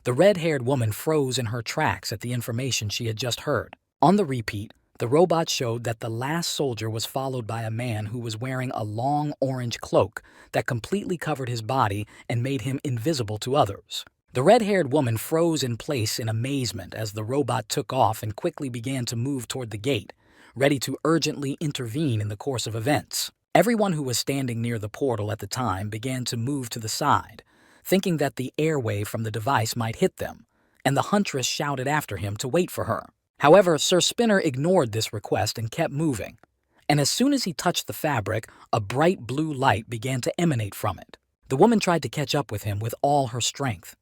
The red-haired woman froze in her tracks at the information she had just heard. On the repeat, the robot showed that the last soldier was followed by a man who was wearing a long orange cloak that completely covered his body and made him invisible to others. The red-haired woman froze in place in amazement as the robot took off and quickly began to move toward the gate, ready to urgently intervene in the course of events. Everyone who was standing near the portal at the time began to move to the side, thinking that the airwave from the device might hit them, and the huntress shouted after him to wait for her. However, Sir Spinner ignored this request and kept moving, and as soon as he touched the fabric, a bright blue light began to emanate from it. The woman tried to catch up with him with all her strength.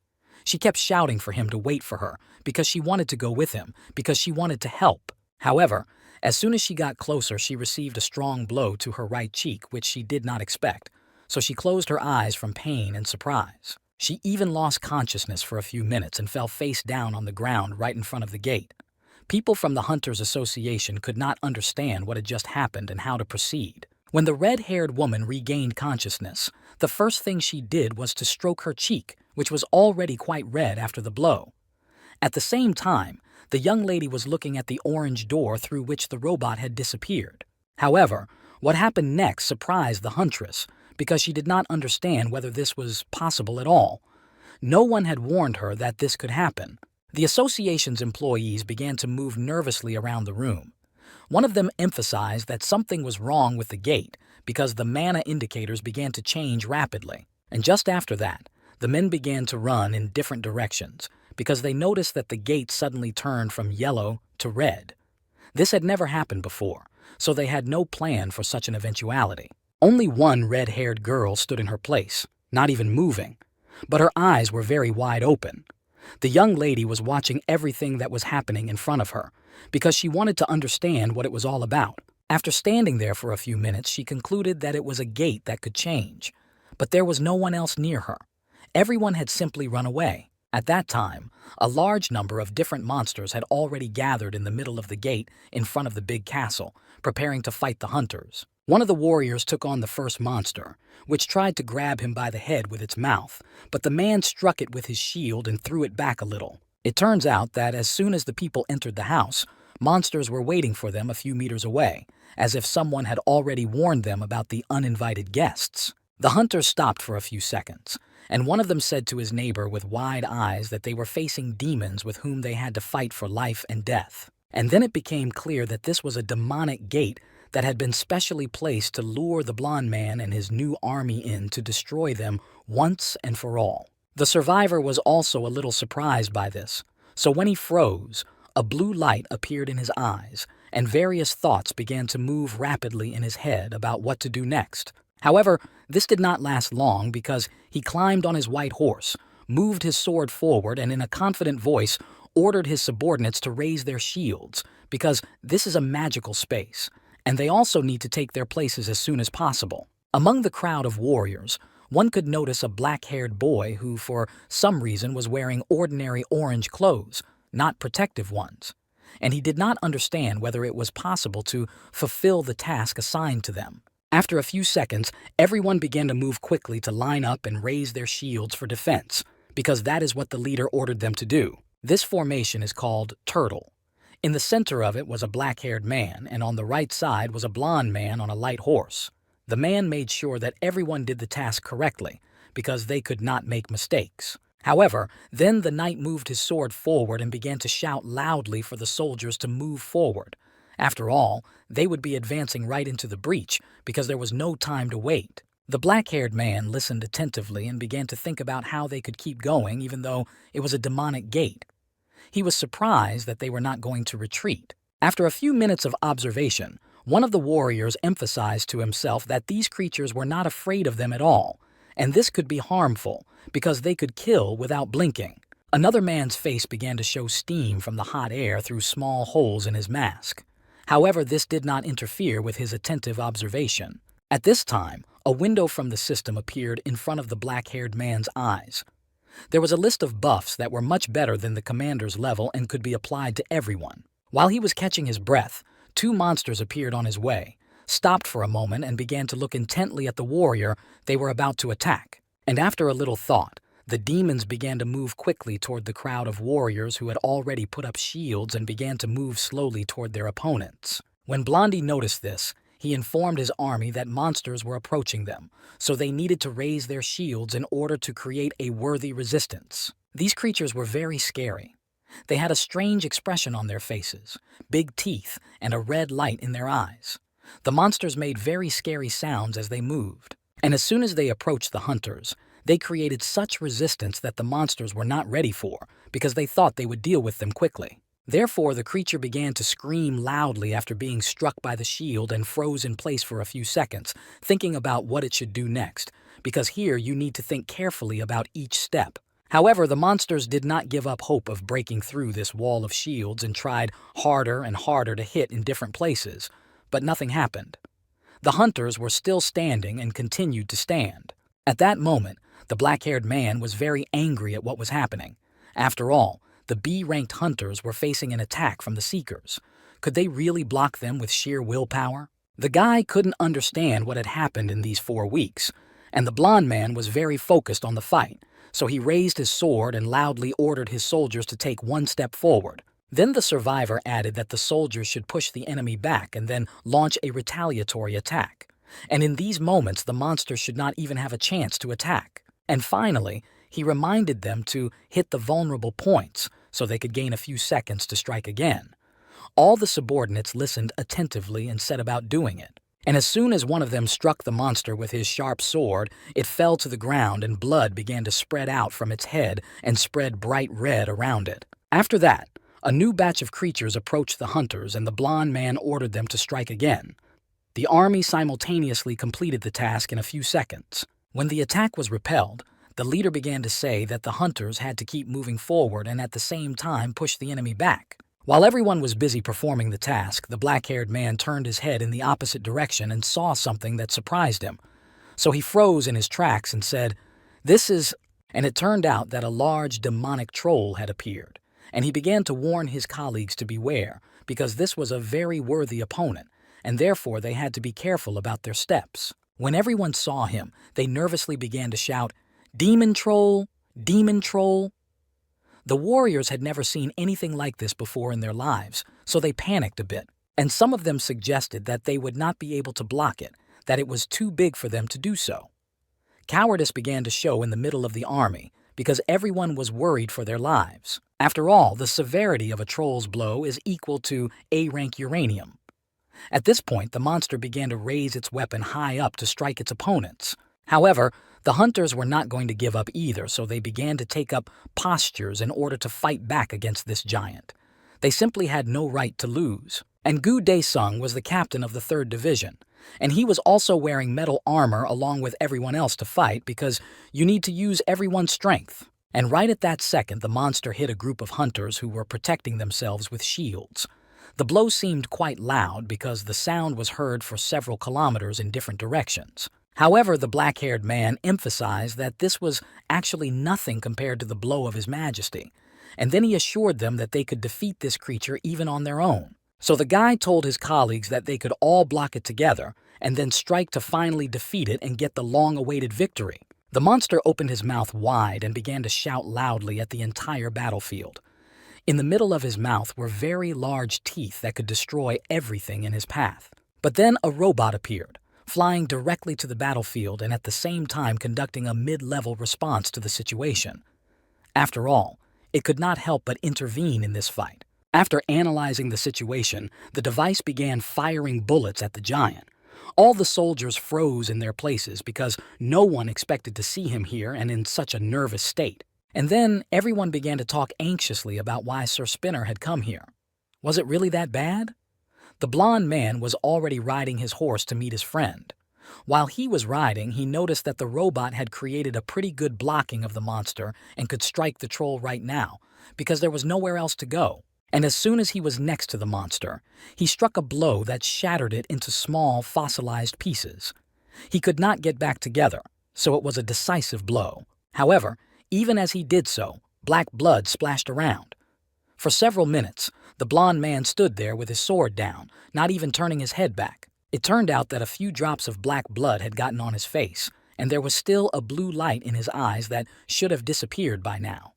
She kept shouting for him to wait for her, because she wanted to go with him, because she wanted to help. However, as soon as she got closer, she received a strong blow to her right cheek, which she did not expect, so she closed her eyes from pain and surprise. She even lost consciousness for a few minutes and fell face down on the ground right in front of the gate. People from the Hunters Association could not understand what had just happened and how to proceed. When the red-haired woman regained consciousness, the first thing she did was to stroke her cheek, which was already quite red after the blow. At the same time, the young lady was looking at the orange door through which the robot had disappeared. However, what happened next surprised the huntress, because she did not understand whether this was possible at all. No one had warned her that this could happen. The association's employees began to move nervously around the room. One of them emphasized that something was wrong with the gate because the mana indicators began to change rapidly. And just after that, the men began to run in different directions because they noticed that the gate suddenly turned from yellow to red. This had never happened before, so they had no plan for such an eventuality. Only one red-haired girl stood in her place, not even moving, but her eyes were very wide open. The young lady was watching everything that was happening in front of her because she wanted to understand what it was all about. After standing there for a few minutes, she concluded that it was a gate that could change, but there was no one else near her. Everyone had simply run away. At that time, a large number of different monsters had already gathered in the middle of the gate in front of the big castle, preparing to fight the hunters. One of the warriors took on the first monster, which tried to grab him by the head with its mouth, but the man struck it with his shield and threw it back a little. It turns out that as soon as the people entered the house, monsters were waiting for them a few meters away, as if someone had already warned them about the uninvited guests. The hunters stopped for a few seconds, and one of them said to his neighbor with wide eyes that they were facing demons with whom they had to fight for life and death. And then it became clear that this was a demonic gate that had been specially placed to lure the blonde man and his new army in to destroy them once and for all. The survivor was also a little surprised by this, so when he froze, a blue light appeared in his eyes, and various thoughts began to move rapidly in his head about what to do next. However, this did not last long because he climbed on his white horse, moved his sword forward, and in a confident voice ordered his subordinates to raise their shields because this is a magical space, and they also need to take their places as soon as possible. Among the crowd of warriors, one could notice a black-haired boy who, for some reason, was wearing ordinary orange clothes, not protective ones, and he did not understand whether it was possible to fulfill the task assigned to them. After a few seconds, everyone began to move quickly to line up and raise their shields for defense, because that is what the leader ordered them to do. This formation is called turtle. In the center of it was a black-haired man, and on the right side was a blonde man on a light horse. The man made sure that everyone did the task correctly, because they could not make mistakes. However, then the knight moved his sword forward and began to shout loudly for the soldiers to move forward. After all, they would be advancing right into the breach because there was no time to wait. The black-haired man listened attentively and began to think about how they could keep going even though it was a demonic gate. He was surprised that they were not going to retreat. After a few minutes of observation, one of the warriors emphasized to himself that these creatures were not afraid of them at all, and this could be harmful because they could kill without blinking. Another man's face began to show steam from the hot air through small holes in his mask. However, this did not interfere with his attentive observation. At this time, a window from the system appeared in front of the black-haired man's eyes. There was a list of buffs that were much better than the commander's level and could be applied to everyone. While he was catching his breath, two monsters appeared on his way, stopped for a moment and began to look intently at the warrior they were about to attack. And after a little thought, the demons began to move quickly toward the crowd of warriors who had already put up shields and began to move slowly toward their opponents. When Blondie noticed this, he informed his army that monsters were approaching them, so they needed to raise their shields in order to create a worthy resistance. These creatures were very scary. They had a strange expression on their faces, big teeth, and a red light in their eyes. The monsters made very scary sounds as they moved, and as soon as they approached the hunters, they created such resistance that the monsters were not ready for because they thought they would deal with them quickly. Therefore, the creature began to scream loudly after being struck by the shield and froze in place for a few seconds, thinking about what it should do next, because here you need to think carefully about each step. However, the monsters did not give up hope of breaking through this wall of shields and tried harder and harder to hit in different places, but nothing happened. The hunters were still standing and continued to stand. At that moment, the black-haired man was very angry at what was happening. After all, the B-ranked hunters were facing an attack from the Seekers. Could they really block them with sheer willpower? The guy couldn't understand what had happened in these 4 weeks, and the blonde man was very focused on the fight, so he raised his sword and loudly ordered his soldiers to take 1 step forward. Then the survivor added that the soldiers should push the enemy back and then launch a retaliatory attack. And in these moments, the monsters should not even have a chance to attack. And finally, he reminded them to hit the vulnerable points so they could gain a few seconds to strike again. All the subordinates listened attentively and set about doing it. And as soon as one of them struck the monster with his sharp sword, it fell to the ground and blood began to spread out from its head and spread bright red around it. After that, a new batch of creatures approached the hunters and the blonde man ordered them to strike again. The army simultaneously completed the task in a few seconds. When the attack was repelled, the leader began to say that the hunters had to keep moving forward and at the same time push the enemy back. While everyone was busy performing the task, the black-haired man turned his head in the opposite direction and saw something that surprised him. So he froze in his tracks and said, "This is..." And it turned out that a large demonic troll had appeared, and he began to warn his colleagues to beware, because this was a very worthy opponent, and therefore they had to be careful about their steps. When everyone saw him, they nervously began to shout, "Demon troll! Demon troll!" The warriors had never seen anything like this before in their lives, so they panicked a bit, and some of them suggested that they would not be able to block it, that it was too big for them to do so. Cowardice began to show in the middle of the army, because everyone was worried for their lives. After all, the severity of a troll's blow is equal to A-rank uranium. At this point, the monster began to raise its weapon high up to strike its opponents. However, the hunters were not going to give up either, so they began to take up postures in order to fight back against this giant. They simply had no right to lose. And Gu Daesung was the captain of the 3rd Division, and he was also wearing metal armor along with everyone else to fight because you need to use everyone's strength. And right at that second, the monster hit a group of hunters who were protecting themselves with shields. The blow seemed quite loud because the sound was heard for several kilometers in different directions. However, the black-haired man emphasized that this was actually nothing compared to the blow of His Majesty, and then he assured them that they could defeat this creature even on their own. So the guy told his colleagues that they could all block it together and then strike to finally defeat it and get the long-awaited victory. The monster opened his mouth wide and began to shout loudly at the entire battlefield. In the middle of his mouth were very large teeth that could destroy everything in his path. But then a robot appeared, flying directly to the battlefield and at the same time conducting a mid-level response to the situation. After all, it could not help but intervene in this fight. After analyzing the situation, the device began firing bullets at the giant. All the soldiers froze in their places because no one expected to see him here and in such a nervous state. And then everyone began to talk anxiously about why Sir Spinner had come here. Was it really that bad? The blond man was already riding his horse to meet his friend. While he was riding, he noticed that the robot had created a pretty good blocking of the monster and could strike the troll right now, because there was nowhere else to go. And as soon as he was next to the monster, he struck a blow that shattered it into small, fossilized pieces. He could not get back together, so it was a decisive blow. However, even as he did so, black blood splashed around. For several minutes, the blond man stood there with his sword down, not even turning his head back. It turned out that a few drops of black blood had gotten on his face, and there was still a blue light in his eyes that should have disappeared by now.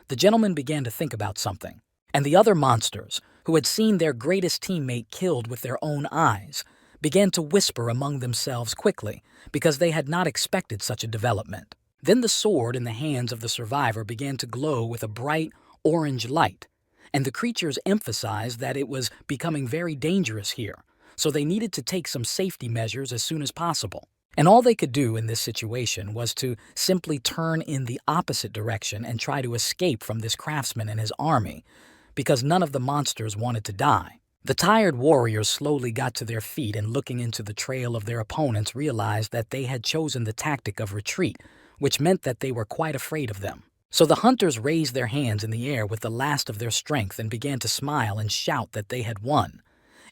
The gentleman began to think about something, and the other monsters, who had seen their greatest teammate killed with their own eyes, began to whisper among themselves quickly because they had not expected such a development. Then the sword in the hands of the survivor began to glow with a bright orange light, and the creatures emphasized that it was becoming very dangerous here, so they needed to take some safety measures as soon as possible. And all they could do in this situation was to simply turn in the opposite direction and try to escape from this craftsman and his army, because none of the monsters wanted to die. The tired warriors slowly got to their feet and, looking into the trail of their opponents, realized that they had chosen the tactic of retreat, which meant that they were quite afraid of them. So the hunters raised their hands in the air with the last of their strength and began to smile and shout that they had won.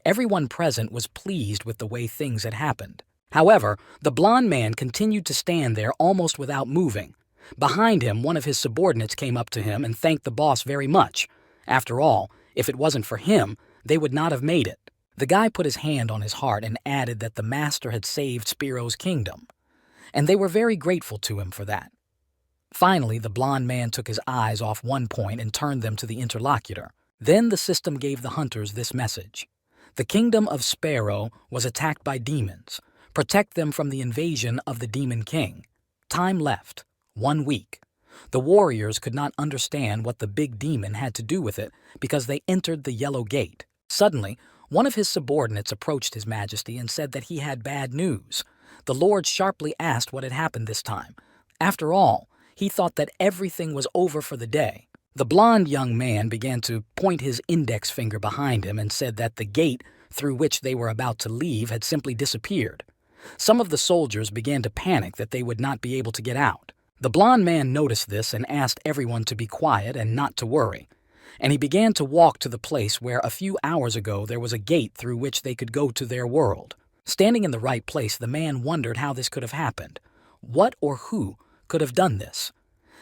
Everyone present was pleased with the way things had happened. However, the blond man continued to stand there almost without moving. Behind him, one of his subordinates came up to him and thanked the boss very much. After all, if it wasn't for him, they would not have made it. The guy put his hand on his heart and added that the master had saved Spiro's kingdom, and they were very grateful to him for that. Finally, the blond man took his eyes off one point and turned them to the interlocutor. Then the system gave the hunters this message. The kingdom of Spiro was attacked by demons. Protect them from the invasion of the Demon King. Time left, 1 week. The warriors could not understand what the big demon had to do with it because they entered the yellow gate. Suddenly, one of his subordinates approached His Majesty and said that he had bad news. The Lord sharply asked what had happened this time. After all, he thought that everything was over for the day. The blond young man began to point his index finger behind him and said that the gate through which they were about to leave had simply disappeared. Some of the soldiers began to panic that they would not be able to get out. The blond man noticed this and asked everyone to be quiet and not to worry. And he began to walk to the place where a few hours ago there was a gate through which they could go to their world. Standing in the right place, the man wondered how this could have happened. What or who could have done this?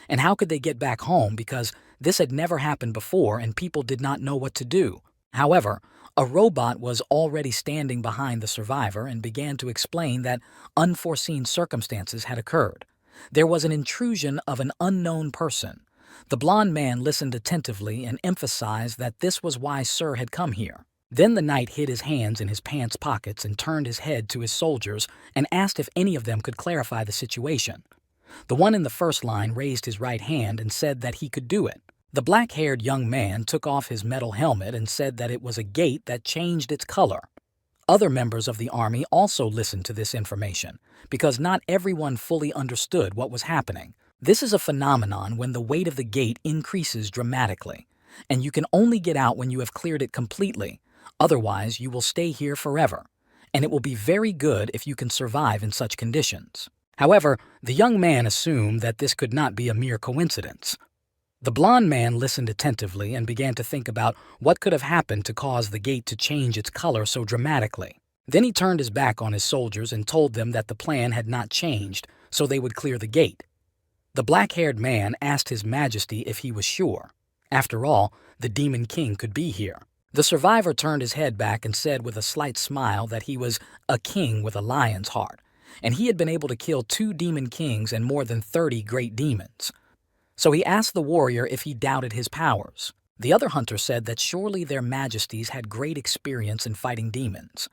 And how could they get back home, because this had never happened before and people did not know what to do? However, a robot was already standing behind the survivor and began to explain that unforeseen circumstances had occurred. There was an intrusion of an unknown person. The blond man listened attentively and emphasized that this was why Sir had come here. Then the knight hid his hands in his pants pockets and turned his head to his soldiers and asked if any of them could clarify the situation. The one in the first line raised his right hand and said that he could do it. The black-haired young man took off his metal helmet and said that it was a gate that changed its color. Other members of the army also listened to this information, because not everyone fully understood what was happening. This is a phenomenon when the weight of the gate increases dramatically, and you can only get out when you have cleared it completely. Otherwise, you will stay here forever, and it will be very good if you can survive in such conditions. However, the young man assumed that this could not be a mere coincidence. The blond man listened attentively and began to think about what could have happened to cause the gate to change its color so dramatically. Then he turned his back on his soldiers and told them that the plan had not changed, so they would clear the gate. The black-haired man asked His Majesty if he was sure. After all, the Demon King could be here. The survivor turned his head back and said with a slight smile that he was a king with a lion's heart, and he had been able to kill 2 demon kings and more than 30 great demons. So he asked the warrior if he doubted his powers. The other hunter said that surely their majesties had great experience in fighting demons.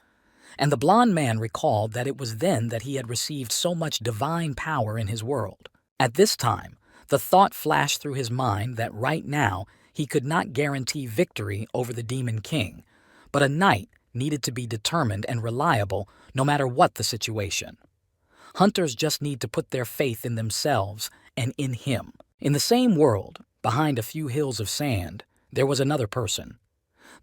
And the blond man recalled that it was then that he had received so much divine power in his world. At this time, the thought flashed through his mind that right now he could not guarantee victory over the Demon King, but a knight needed to be determined and reliable no matter what the situation. Hunters just need to put their faith in themselves and in him. In the same world, behind a few hills of sand, there was another person.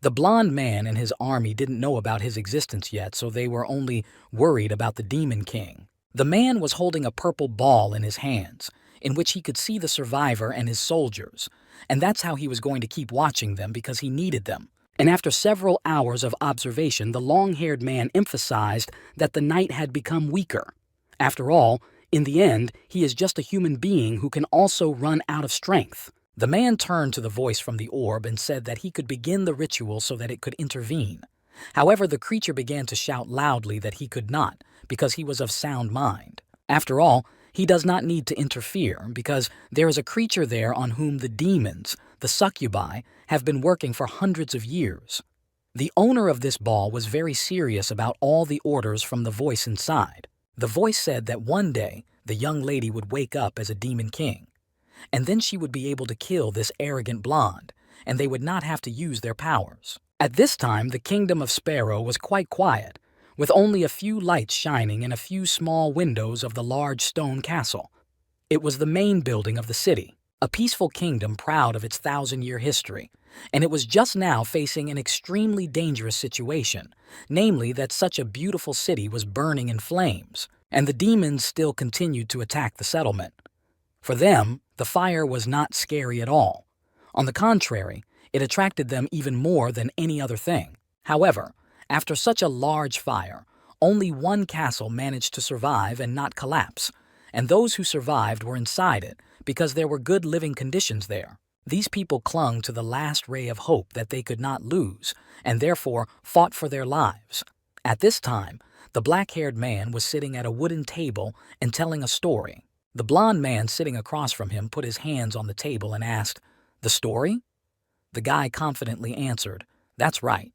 The blond man and his army didn't know about his existence yet, so they were only worried about the Demon King. The man was holding a purple ball in his hands, in which he could see the survivor and his soldiers, and that's how he was going to keep watching them because he needed them. And after several hours of observation, the long-haired man emphasized that the knight had become weaker. After all, in the end, he is just a human being who can also run out of strength. The man turned to the voice from the orb and said that he could begin the ritual so that it could intervene. However, the creature began to shout loudly that he could not, because he was of sound mind. After all, he does not need to interfere because there is a creature there on whom the demons, the succubi, have been working for hundreds of years. The owner of this ball was very serious about all the orders from the voice inside. The voice said that one day the young lady would wake up as a demon king, and then she would be able to kill this arrogant blonde, and they would not have to use their powers. At this time, the kingdom of Sparrow was quite quiet, with only a few lights shining in a few small windows of the large stone castle. It was the main building of the city, a peaceful kingdom proud of its 1,000-year history, and it was just now facing an extremely dangerous situation, namely that such a beautiful city was burning in flames, and the demons still continued to attack the settlement. For them, the fire was not scary at all. On the contrary, it attracted them even more than any other thing. However, after such a large fire, only one castle managed to survive and not collapse, and those who survived were inside it because there were good living conditions there. These people clung to the last ray of hope that they could not lose, and therefore fought for their lives. At this time, the black-haired man was sitting at a wooden table and telling a story. The blond man sitting across from him put his hands on the table and asked, "The story?" The guy confidently answered, "That's right."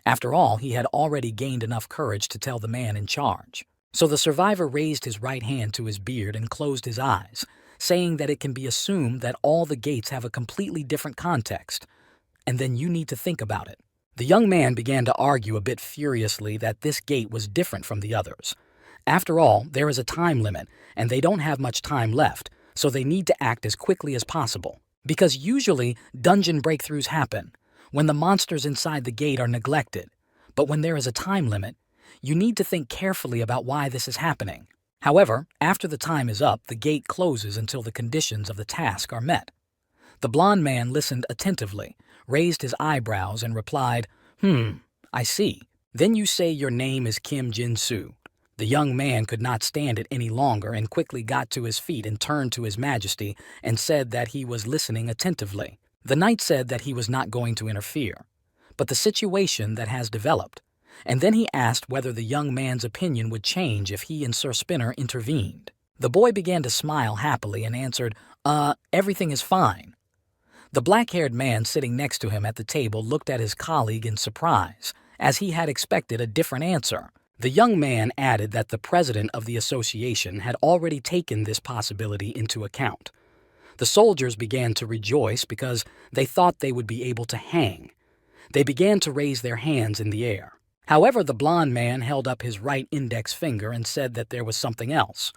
After all, he had already gained enough courage to tell the man in charge. So the survivor raised his right hand to his beard and closed his eyes, saying that it can be assumed that all the gates have a completely different context, and then you need to think about it. The young man began to argue a bit furiously that this gate was different from the others. After all, there is a time limit, and they don't have much time left, so they need to act as quickly as possible. Because usually, dungeon breakthroughs happen when the monsters inside the gate are neglected, but when there is a time limit, you need to think carefully about why this is happening. However, after the time is up, the gate closes until the conditions of the task are met. The blond man listened attentively, raised his eyebrows, and replied, I see. Then you say your name is Kim Jin-soo." The young man could not stand it any longer and quickly got to his feet and turned to His Majesty and said that he was listening attentively. The knight said that he was not going to interfere, but the situation that has developed, and then he asked whether the young man's opinion would change if he and Sir Spinner intervened. The boy began to smile happily and answered, everything is fine." The black-haired man sitting next to him at the table looked at his colleague in surprise, as he had expected a different answer. The young man added that the president of the association had already taken this possibility into account. The soldiers began to rejoice because they thought they would be able to hang. They began to raise their hands in the air. However, the blond man held up his right index finger and said that there was something else.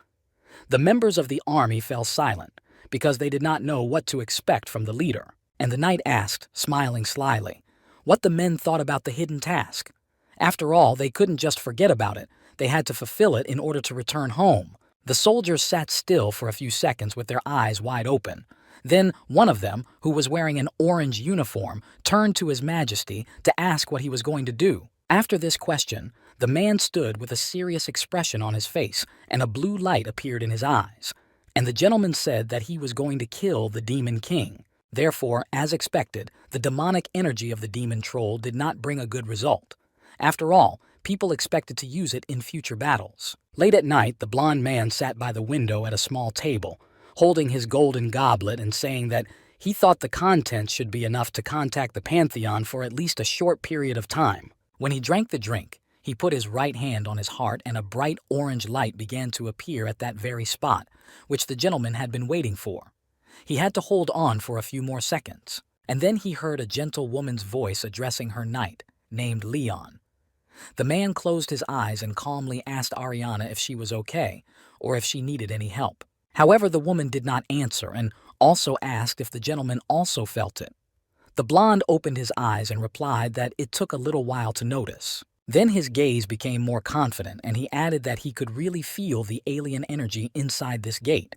The members of the army fell silent because they did not know what to expect from the leader, and the knight asked, smiling slyly, what the men thought about the hidden task. After all, they couldn't just forget about it. They had to fulfill it in order to return home. The soldiers sat still for a few seconds with their eyes wide open. Then one of them, who was wearing an orange uniform, turned to His Majesty to ask what he was going to do. After this question, the man stood with a serious expression on his face, and a blue light appeared in his eyes. And the gentleman said that he was going to kill the demon king. Therefore, as expected, the demonic energy of the demon troll did not bring a good result. After all, people expected to use it in future battles. Late at night, the blond man sat by the window at a small table, holding his golden goblet and saying that he thought the contents should be enough to contact the Pantheon for at least a short period of time. When he drank the drink, he put his right hand on his heart and a bright orange light began to appear at that very spot, which the gentleman had been waiting for. He had to hold on for a few more seconds, and then he heard a gentle woman's voice addressing her knight, named Leon. The man closed his eyes and calmly asked Ariana if she was okay, or if she needed any help. However, the woman did not answer and also asked if the gentleman also felt it. The blonde opened his eyes and replied that it took a little while to notice. Then his gaze became more confident, and he added that he could really feel the alien energy inside this gate.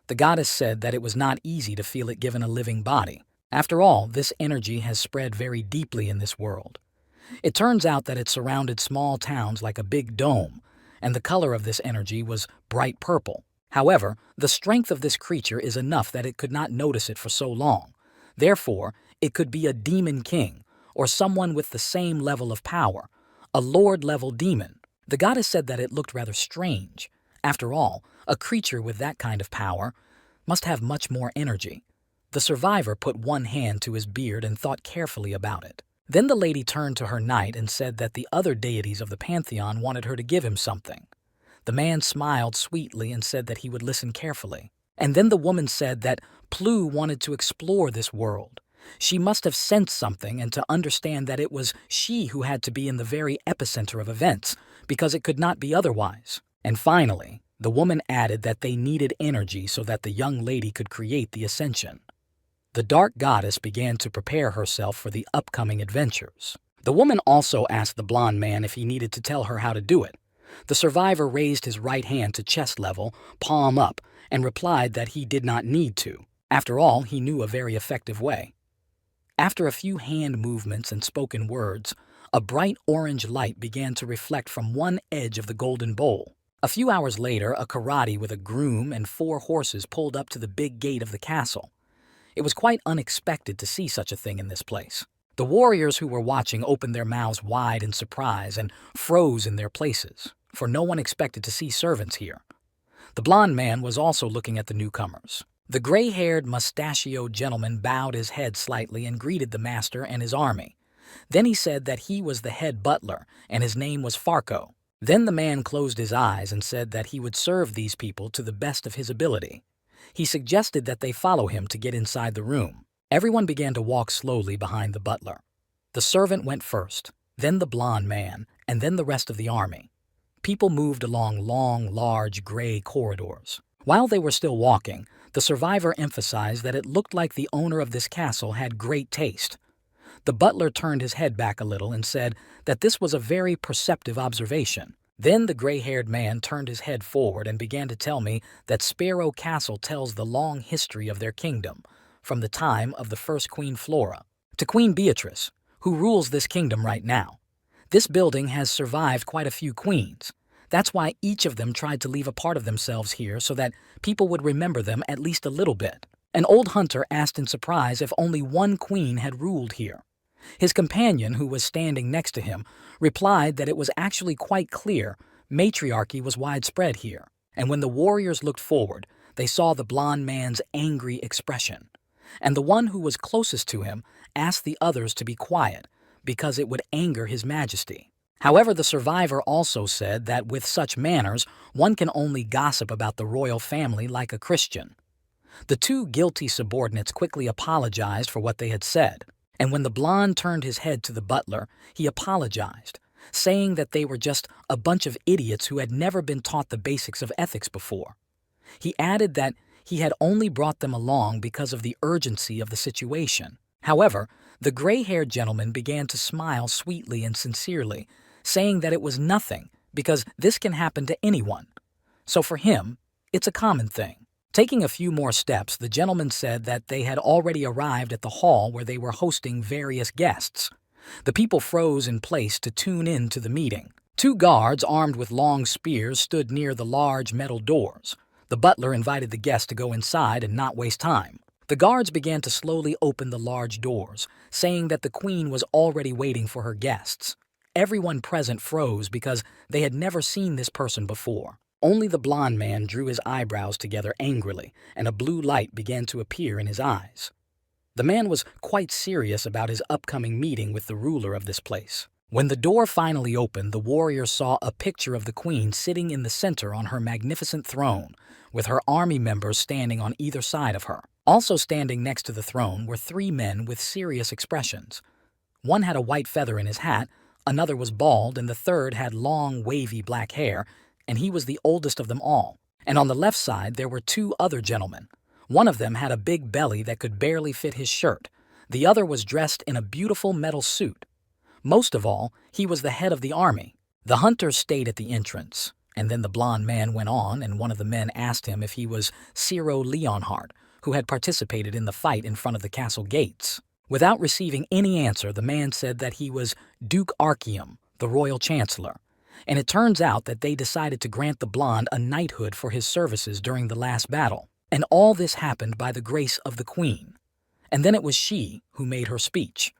The goddess said that it was not easy to feel it given a living body. After all, this energy has spread very deeply in this world. It turns out that it surrounded small towns like a big dome, and the color of this energy was bright purple. However, the strength of this creature is enough that it could not notice it for so long. Therefore, it could be a demon king, or someone with the same level of power, a lord-level demon. The goddess said that it looked rather strange. After all, a creature with that kind of power must have much more energy. The survivor put one hand to his beard and thought carefully about it. Then the lady turned to her knight and said that the other deities of the pantheon wanted her to give him something. The man smiled sweetly and said that he would listen carefully. And then the woman said that Plu wanted to explore this world. She must have sensed something and to understand that it was she who had to be in the very epicenter of events, because it could not be otherwise. And finally, the woman added that they needed energy so that the young lady could create the ascension. The dark goddess began to prepare herself for the upcoming adventures. The woman also asked the blond man if he needed to tell her how to do it. The survivor raised his right hand to chest level, palm up, and replied that he did not need to. After all, he knew a very effective way. After a few hand movements and spoken words, a bright orange light began to reflect from one edge of the golden bowl. A few hours later, a karate with a groom and 4 horses pulled up to the big gate of the castle. It was quite unexpected to see such a thing in this place. The warriors who were watching opened their mouths wide in surprise and froze in their places, for no one expected to see servants here. The blond man was also looking at the newcomers. The gray-haired, mustachioed gentleman bowed his head slightly and greeted the master and his army. Then he said that he was the head butler, and his name was Farco. Then the man closed his eyes and said that he would serve these people to the best of his ability. He suggested that they follow him to get inside the room. Everyone began to walk slowly behind the butler. The servant went first, then the blond man, and then the rest of the army. People moved along long, large, gray corridors. While they were still walking, the survivor emphasized that it looked like the owner of this castle had great taste. The butler turned his head back a little and said that this was a very perceptive observation. Then the gray-haired man turned his head forward and began to tell me that Sparrow Castle tells the long history of their kingdom, from the time of the first Queen Flora to Queen Beatrice, who rules this kingdom right now. This building has survived quite a few queens. That's why each of them tried to leave a part of themselves here so that people would remember them at least a little bit. An old hunter asked in surprise if only one queen had ruled here. His companion, who was standing next to him, replied that it was actually quite clear matriarchy was widespread here, and when the warriors looked forward, they saw the blond man's angry expression. And the one who was closest to him asked the others to be quiet, because it would anger his majesty. However, the survivor also said that with such manners, one can only gossip about the royal family like a Christian. The 2 guilty subordinates quickly apologized for what they had said. And when the blonde turned his head to the butler, he apologized, saying that they were just a bunch of idiots who had never been taught the basics of ethics before. He added that he had only brought them along because of the urgency of the situation. However, the gray-haired gentleman began to smile sweetly and sincerely, saying that it was nothing because this can happen to anyone. So for him, it's a common thing. Taking a few more steps, the gentleman said that they had already arrived at the hall where they were hosting various guests. The people froze in place to tune in to the meeting. 2 guards armed with long spears stood near the large metal doors. The butler invited the guests to go inside and not waste time. The guards began to slowly open the large doors, saying that the queen was already waiting for her guests. Everyone present froze because they had never seen this person before. Only the blond man drew his eyebrows together angrily, and a blue light began to appear in his eyes. The man was quite serious about his upcoming meeting with the ruler of this place. When the door finally opened, the warrior saw a picture of the queen sitting in the center on her magnificent throne, with her army members standing on either side of her. Also standing next to the throne were 3 men with serious expressions. One had a white feather in his hat, another was bald, and the third had long, wavy black hair, and he was the oldest of them all. And on the left side there were 2 other gentlemen. One of them had a big belly that could barely fit his shirt. The other was dressed in a beautiful metal suit. Most of all, he was the head of the army. The hunters stayed at the entrance, and then the blond man went on, and one of the men asked him if he was Ciro Leonhardt, who had participated in the fight in front of the castle gates. Without receiving any answer, the man said that he was Duke Archeum, the royal chancellor. And it turns out that they decided to grant the blonde a knighthood for his services during the last battle. And all this happened by the grace of the queen. And then it was she who made her speech.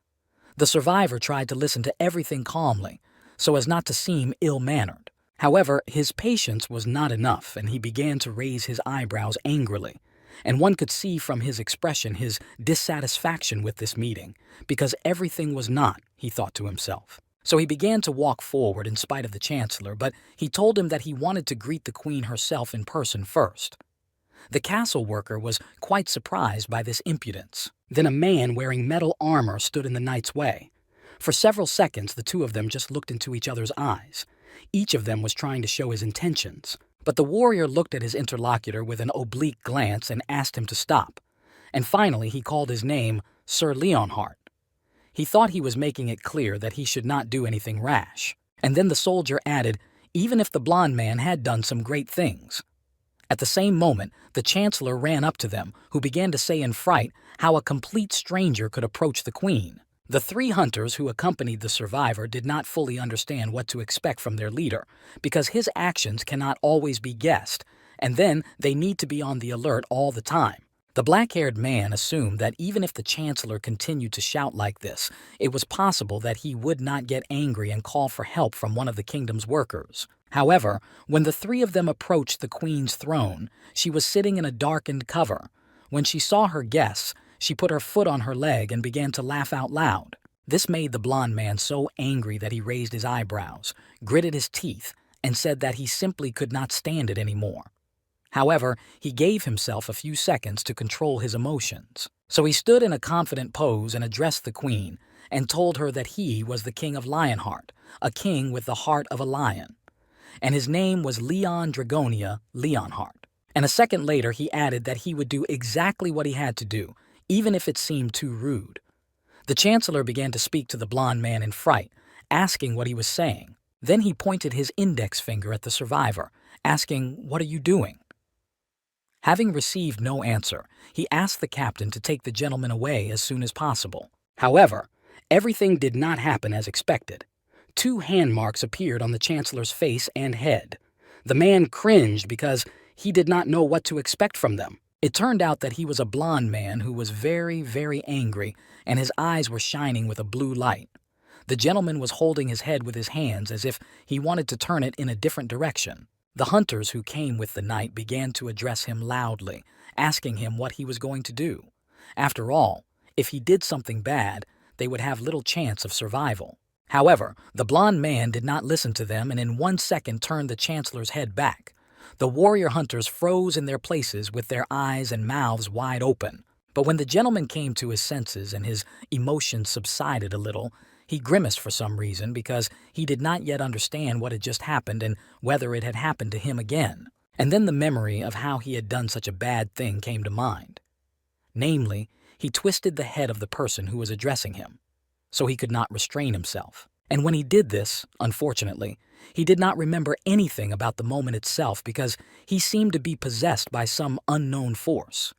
The survivor tried to listen to everything calmly, so as not to seem ill-mannered. However, his patience was not enough, and he began to raise his eyebrows angrily. And one could see from his expression his dissatisfaction with this meeting, because everything was not, he thought to himself. So he began to walk forward in spite of the chancellor, but he told him that he wanted to greet the queen herself in person first. The castle worker was quite surprised by this impudence. Then a man wearing metal armor stood in the knight's way. For several seconds, the two of them just looked into each other's eyes. Each of them was trying to show his intentions, but the warrior looked at his interlocutor with an oblique glance and asked him to stop. And finally, he called his name Sir Leonhardt. He thought he was making it clear that he should not do anything rash. And then the soldier added, even if the blond man had done some great things. At the same moment, the chancellor ran up to them, who began to say in fright how a complete stranger could approach the queen. The three hunters who accompanied the survivor did not fully understand what to expect from their leader, because his actions cannot always be guessed, and then they need to be on the alert all the time. The black-haired man assumed that even if the chancellor continued to shout like this, it was possible that he would not get angry and call for help from one of the kingdom's workers. However, when the three of them approached the queen's throne, she was sitting in a darkened cover. When she saw her guests, she put her foot on her leg and began to laugh out loud. This made the blond man so angry that he raised his eyebrows, gritted his teeth, and said that he simply could not stand it anymore. However, he gave himself a few seconds to control his emotions. So he stood in a confident pose and addressed the queen, and told her that he was the king of Lionheart, a king with the heart of a lion. And his name was Leon Dragonia Leonhardt. And a second later he added that he would do exactly what he had to do, even if it seemed too rude. The chancellor began to speak to the blond man in fright, asking what he was saying. Then he pointed his index finger at the survivor, asking, "What are you doing?" Having received no answer, he asked the captain to take the gentleman away as soon as possible. However, everything did not happen as expected. 2 hand marks appeared on the chancellor's face and head. The man cringed because he did not know what to expect from them. It turned out that he was a blond man who was very, very angry, and his eyes were shining with a blue light. The gentleman was holding his head with his hands as if he wanted to turn it in a different direction. The hunters who came with the knight began to address him loudly, asking him what he was going to do. After all, if he did something bad, they would have little chance of survival. However, the blond man did not listen to them and in 1 second turned the chancellor's head back. The warrior hunters froze in their places with their eyes and mouths wide open. But when the gentleman came to his senses and his emotions subsided a little, he grimaced for some reason because he did not yet understand what had just happened and whether it had happened to him again. And then the memory of how he had done such a bad thing came to mind. Namely, he twisted the head of the person who was addressing him, so he could not restrain himself. And when he did this, unfortunately, he did not remember anything about the moment itself because he seemed to be possessed by some unknown force.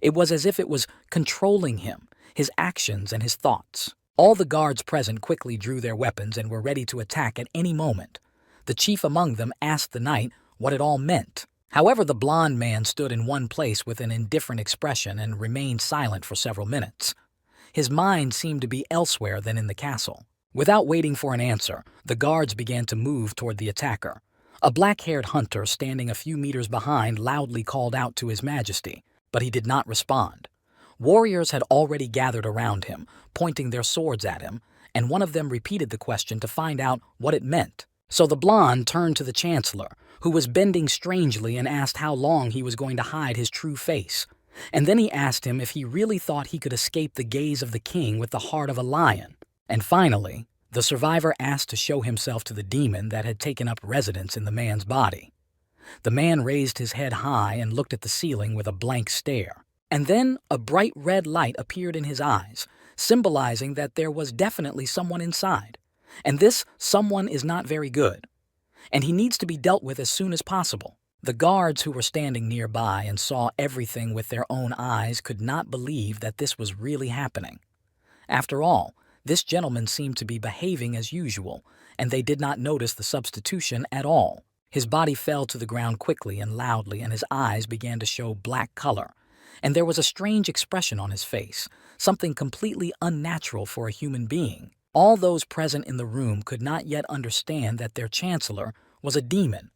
It was as if it was controlling him, his actions and his thoughts. All the guards present quickly drew their weapons and were ready to attack at any moment. The chief among them asked the knight what it all meant. However, the blond man stood in one place with an indifferent expression and remained silent for several minutes. His mind seemed to be elsewhere than in the castle. Without waiting for an answer, the guards began to move toward the attacker. A black-haired hunter standing a few meters behind loudly called out to His Majesty, but he did not respond. Warriors had already gathered around him, pointing their swords at him, and one of them repeated the question to find out what it meant. So the blonde turned to the chancellor, who was bending strangely, and asked how long he was going to hide his true face. And then he asked him if he really thought he could escape the gaze of the king with the heart of a lion. And finally, the survivor asked to show himself to the demon that had taken up residence in the man's body. The man raised his head high and looked at the ceiling with a blank stare. And then a bright red light appeared in his eyes, symbolizing that there was definitely someone inside. And this someone is not very good, and he needs to be dealt with as soon as possible. The guards who were standing nearby and saw everything with their own eyes could not believe that this was really happening. After all, this gentleman seemed to be behaving as usual, and they did not notice the substitution at all. His body fell to the ground quickly and loudly, and his eyes began to show black color. And there was a strange expression on his face, something completely unnatural for a human being. All those present in the room could not yet understand that their chancellor was a demon,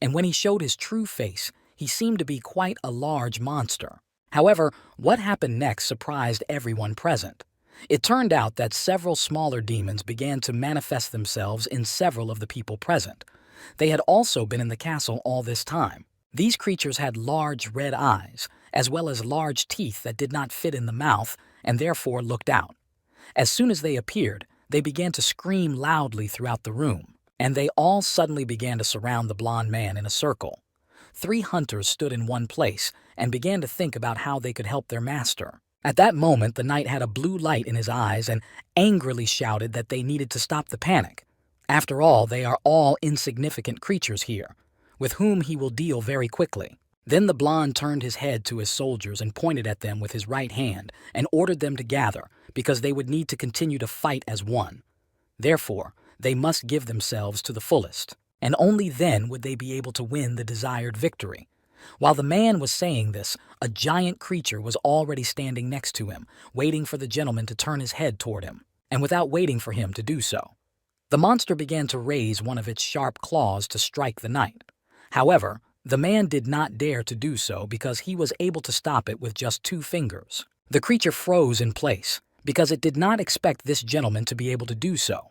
and when he showed his true face, he seemed to be quite a large monster. However, what happened next surprised everyone present. It turned out that several smaller demons began to manifest themselves in several of the people present. They had also been in the castle all this time. These creatures had large red eyes, as well as large teeth that did not fit in the mouth and therefore looked out. As soon as they appeared, they began to scream loudly throughout the room, and they all suddenly began to surround the blond man in a circle. 3 hunters stood in one place and began to think about how they could help their master. At that moment, the knight had a blue light in his eyes and angrily shouted that they needed to stop the panic. After all, they are all insignificant creatures here, with whom he will deal very quickly. Then the blonde turned his head to his soldiers and pointed at them with his right hand and ordered them to gather, because they would need to continue to fight as one. Therefore, they must give themselves to the fullest, and only then would they be able to win the desired victory. While the man was saying this, a giant creature was already standing next to him, waiting for the gentleman to turn his head toward him, and without waiting for him to do so, the monster began to raise one of its sharp claws to strike the knight. However, the man did not dare to do so because he was able to stop it with just 2 fingers. The creature froze in place because it did not expect this gentleman to be able to do so.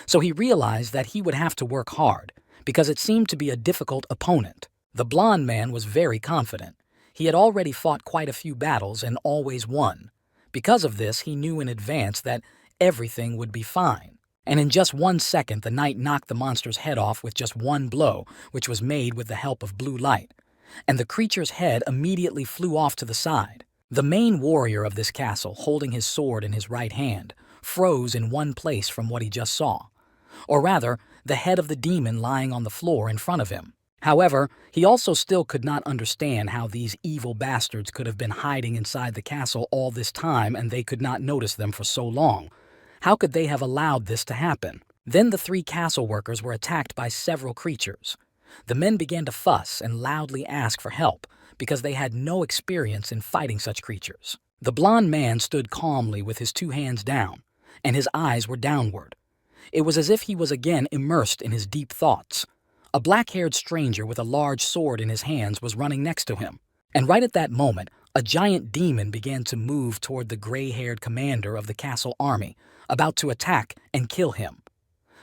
So he realized that he would have to work hard because it seemed to be a difficult opponent. The blond man was very confident. He had already fought quite a few battles and always won. Because of this, he knew in advance that everything would be fine. And in just 1 second, the knight knocked the monster's head off with just 1 blow, which was made with the help of blue light. And the creature's head immediately flew off to the side. The main warrior of this castle, holding his sword in his right hand, froze in one place from what he just saw. Or rather, the head of the demon lying on the floor in front of him. However, he also still could not understand how these evil bastards could have been hiding inside the castle all this time and they could not notice them for so long. How could they have allowed this to happen? Then the 3 castle workers were attacked by several creatures. The men began to fuss and loudly ask for help because they had no experience in fighting such creatures. The blond man stood calmly with his 2 hands down, and his eyes were downward. It was as if he was again immersed in his deep thoughts. A black-haired stranger with a large sword in his hands was running next to him, and right at that moment, a giant demon began to move toward the gray-haired commander of the castle army, about to attack and kill him.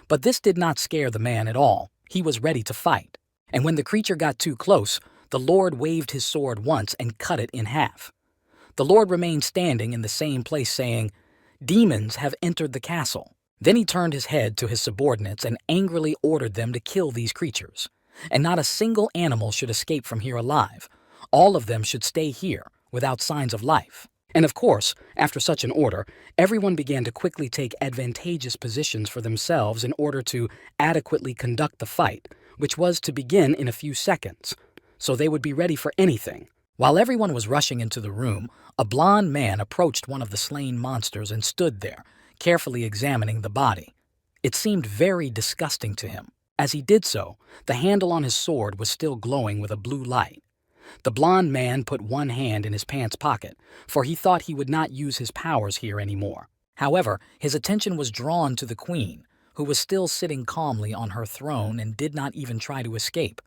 But this did not scare the man at all. He was ready to fight. And when the creature got too close, the Lord waved his sword once and cut it in half. The Lord remained standing in the same place saying, "Demons have entered the castle." Then he turned his head to his subordinates and angrily ordered them to kill these creatures. And not a single animal should escape from here alive. All of them should stay here without signs of life. And of course, after such an order, everyone began to quickly take advantageous positions for themselves in order to adequately conduct the fight, which was to begin in a few seconds, so they would be ready for anything. While everyone was rushing into the room, a blond man approached one of the slain monsters and stood there, carefully examining the body. It seemed very disgusting to him. As he did so, the handle on his sword was still glowing with a blue light. The blond man put one hand in his pants pocket, for he thought he would not use his powers here anymore. However, his attention was drawn to the queen, who was still sitting calmly on her throne and did not even try to escape.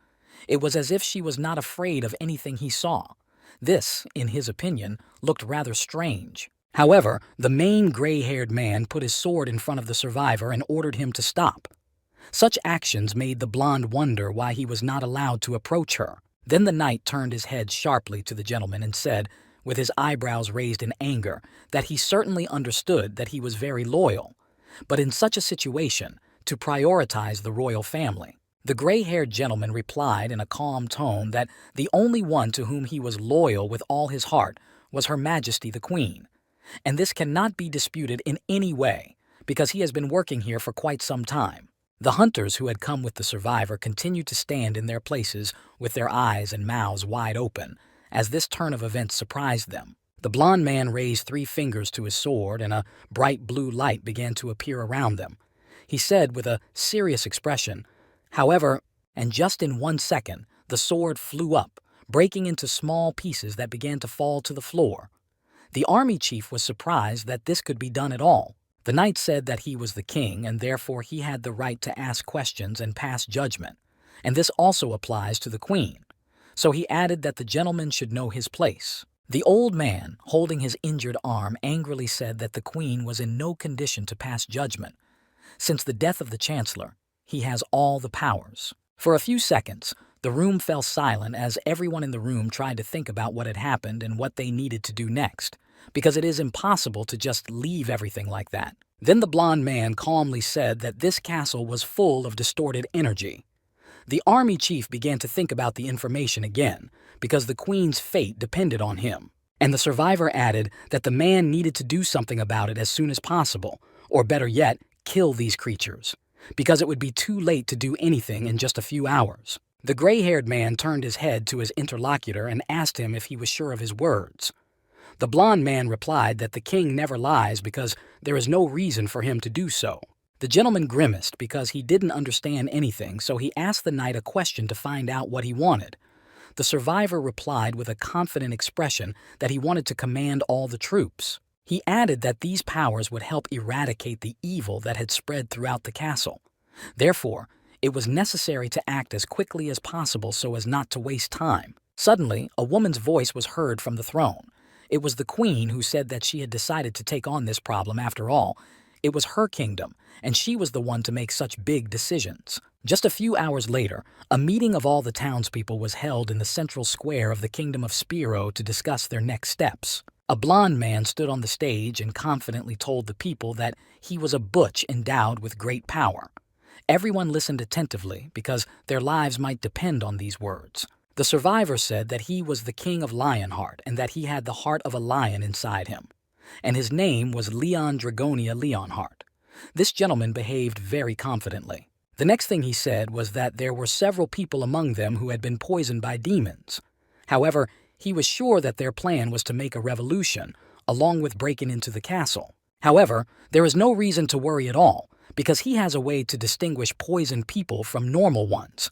It was as if she was not afraid of anything he saw. This, in his opinion, looked rather strange. However, the main gray-haired man put his sword in front of the survivor and ordered him to stop. Such actions made the blonde wonder why he was not allowed to approach her. Then the knight turned his head sharply to the gentleman and said, with his eyebrows raised in anger, that he certainly understood that he was very loyal, but in such a situation, to prioritize the royal family. The gray-haired gentleman replied in a calm tone that the only one to whom he was loyal with all his heart was Her Majesty the Queen, and this cannot be disputed in any way, because he has been working here for quite some time. The hunters who had come with the survivor continued to stand in their places with their eyes and mouths wide open, as this turn of events surprised them. The blond man raised 3 fingers to his sword, and a bright blue light began to appear around them. He said with a serious expression, "However," and just in 1 second, the sword flew up, breaking into small pieces that began to fall to the floor. The army chief was surprised that this could be done at all. The knight said that he was the king, and therefore he had the right to ask questions and pass judgment. and this also applies to the queen. So he added that the gentleman should know his place. The old man, holding his injured arm, angrily said that the queen was in no condition to pass judgment. Since the death of the chancellor, he has all the powers. For a few seconds, the room fell silent as everyone in the room tried to think about what had happened and what they needed to do next, because it is impossible to just leave everything like that. Then the blond man calmly said that this castle was full of distorted energy. The army chief began to think about the information again, because the queen's fate depended on him. And the survivor added that the man needed to do something about it as soon as possible, or better yet, kill these creatures, because it would be too late to do anything in just a few hours. The gray-haired man turned his head to his interlocutor and asked him if he was sure of his words. The blond man replied that the king never lies because there is no reason for him to do so. The gentleman grimaced because he didn't understand anything, so he asked the knight a question to find out what he wanted. The survivor replied with a confident expression that he wanted to command all the troops. He added that these powers would help eradicate the evil that had spread throughout the castle. Therefore, it was necessary to act as quickly as possible so as not to waste time. Suddenly, a woman's voice was heard from the throne. It was the queen who said that she had decided to take on this problem after all. It was her kingdom, and she was the one to make such big decisions. Just a few hours later, a meeting of all the townspeople was held in the central square of the kingdom of Spiro to discuss their next steps. A blond man stood on the stage and confidently told the people that he was a butch endowed with great power. Everyone listened attentively because their lives might depend on these words. The survivor said that he was the king of Lionheart and that he had the heart of a lion inside him. And his name was Leon Dragonia Leonheart. This gentleman behaved very confidently. The next thing he said was that there were several people among them who had been poisoned by demons. However, he was sure that their plan was to make a revolution, along with breaking into the castle. However, there is no reason to worry at all, because he has a way to distinguish poisoned people from normal ones.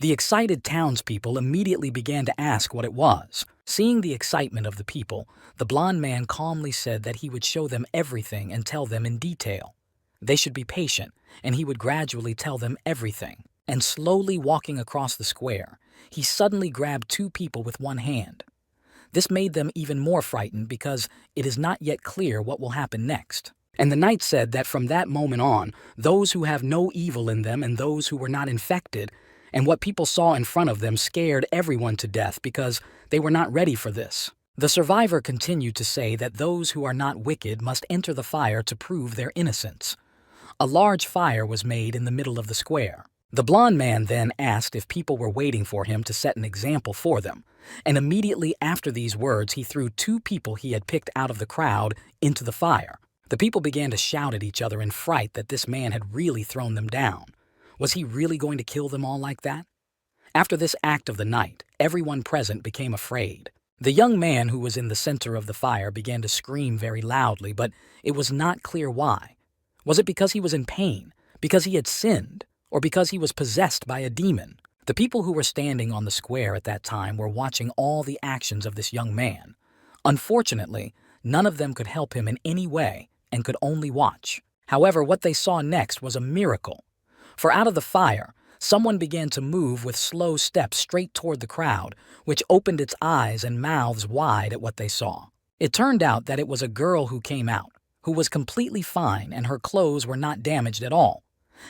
The excited townspeople immediately began to ask what it was. Seeing the excitement of the people, the blond man calmly said that he would show them everything and tell them in detail. They should be patient, and he would gradually tell them everything. And slowly walking across the square, he suddenly grabbed two people with one hand. This made them even more frightened because it is not yet clear what will happen next. And the knight said that from that moment on, those who have no evil in them and those who were not infected, and what people saw in front of them scared everyone to death because they were not ready for this. The survivor continued to say that those who are not wicked must enter the fire to prove their innocence. A large fire was made in the middle of the square. The blond man then asked if people were waiting for him to set an example for them, and immediately after these words he threw two people he had picked out of the crowd into the fire. The people began to shout at each other in fright that this man had really thrown them down. Was he really going to kill them all like that? After this act of the night, everyone present became afraid. The young man who was in the center of the fire began to scream very loudly, but it was not clear why. Was it because he was in pain, because he had sinned, or because he was possessed by a demon? The people who were standing on the square at that time were watching all the actions of this young man. Unfortunately, none of them could help him in any way and could only watch. However, what they saw next was a miracle. For out of the fire, someone began to move with slow steps straight toward the crowd, which opened its eyes and mouths wide at what they saw. It turned out that it was a girl who came out, who was completely fine and her clothes were not damaged at all.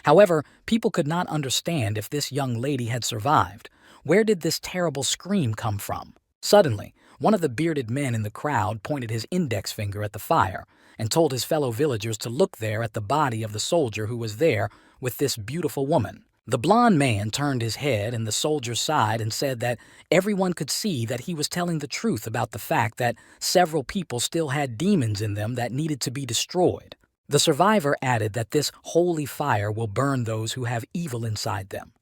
However, people could not understand if this young lady had survived. Where did this terrible scream come from? Suddenly, one of the bearded men in the crowd pointed his index finger at the fire and told his fellow villagers to look there at the body of the soldier who was there with this beautiful woman. The blond man turned his head and the soldier's side and said that everyone could see that he was telling the truth about the fact that several people still had demons in them that needed to be destroyed. The survivor added that this holy fire will burn those who have evil inside them.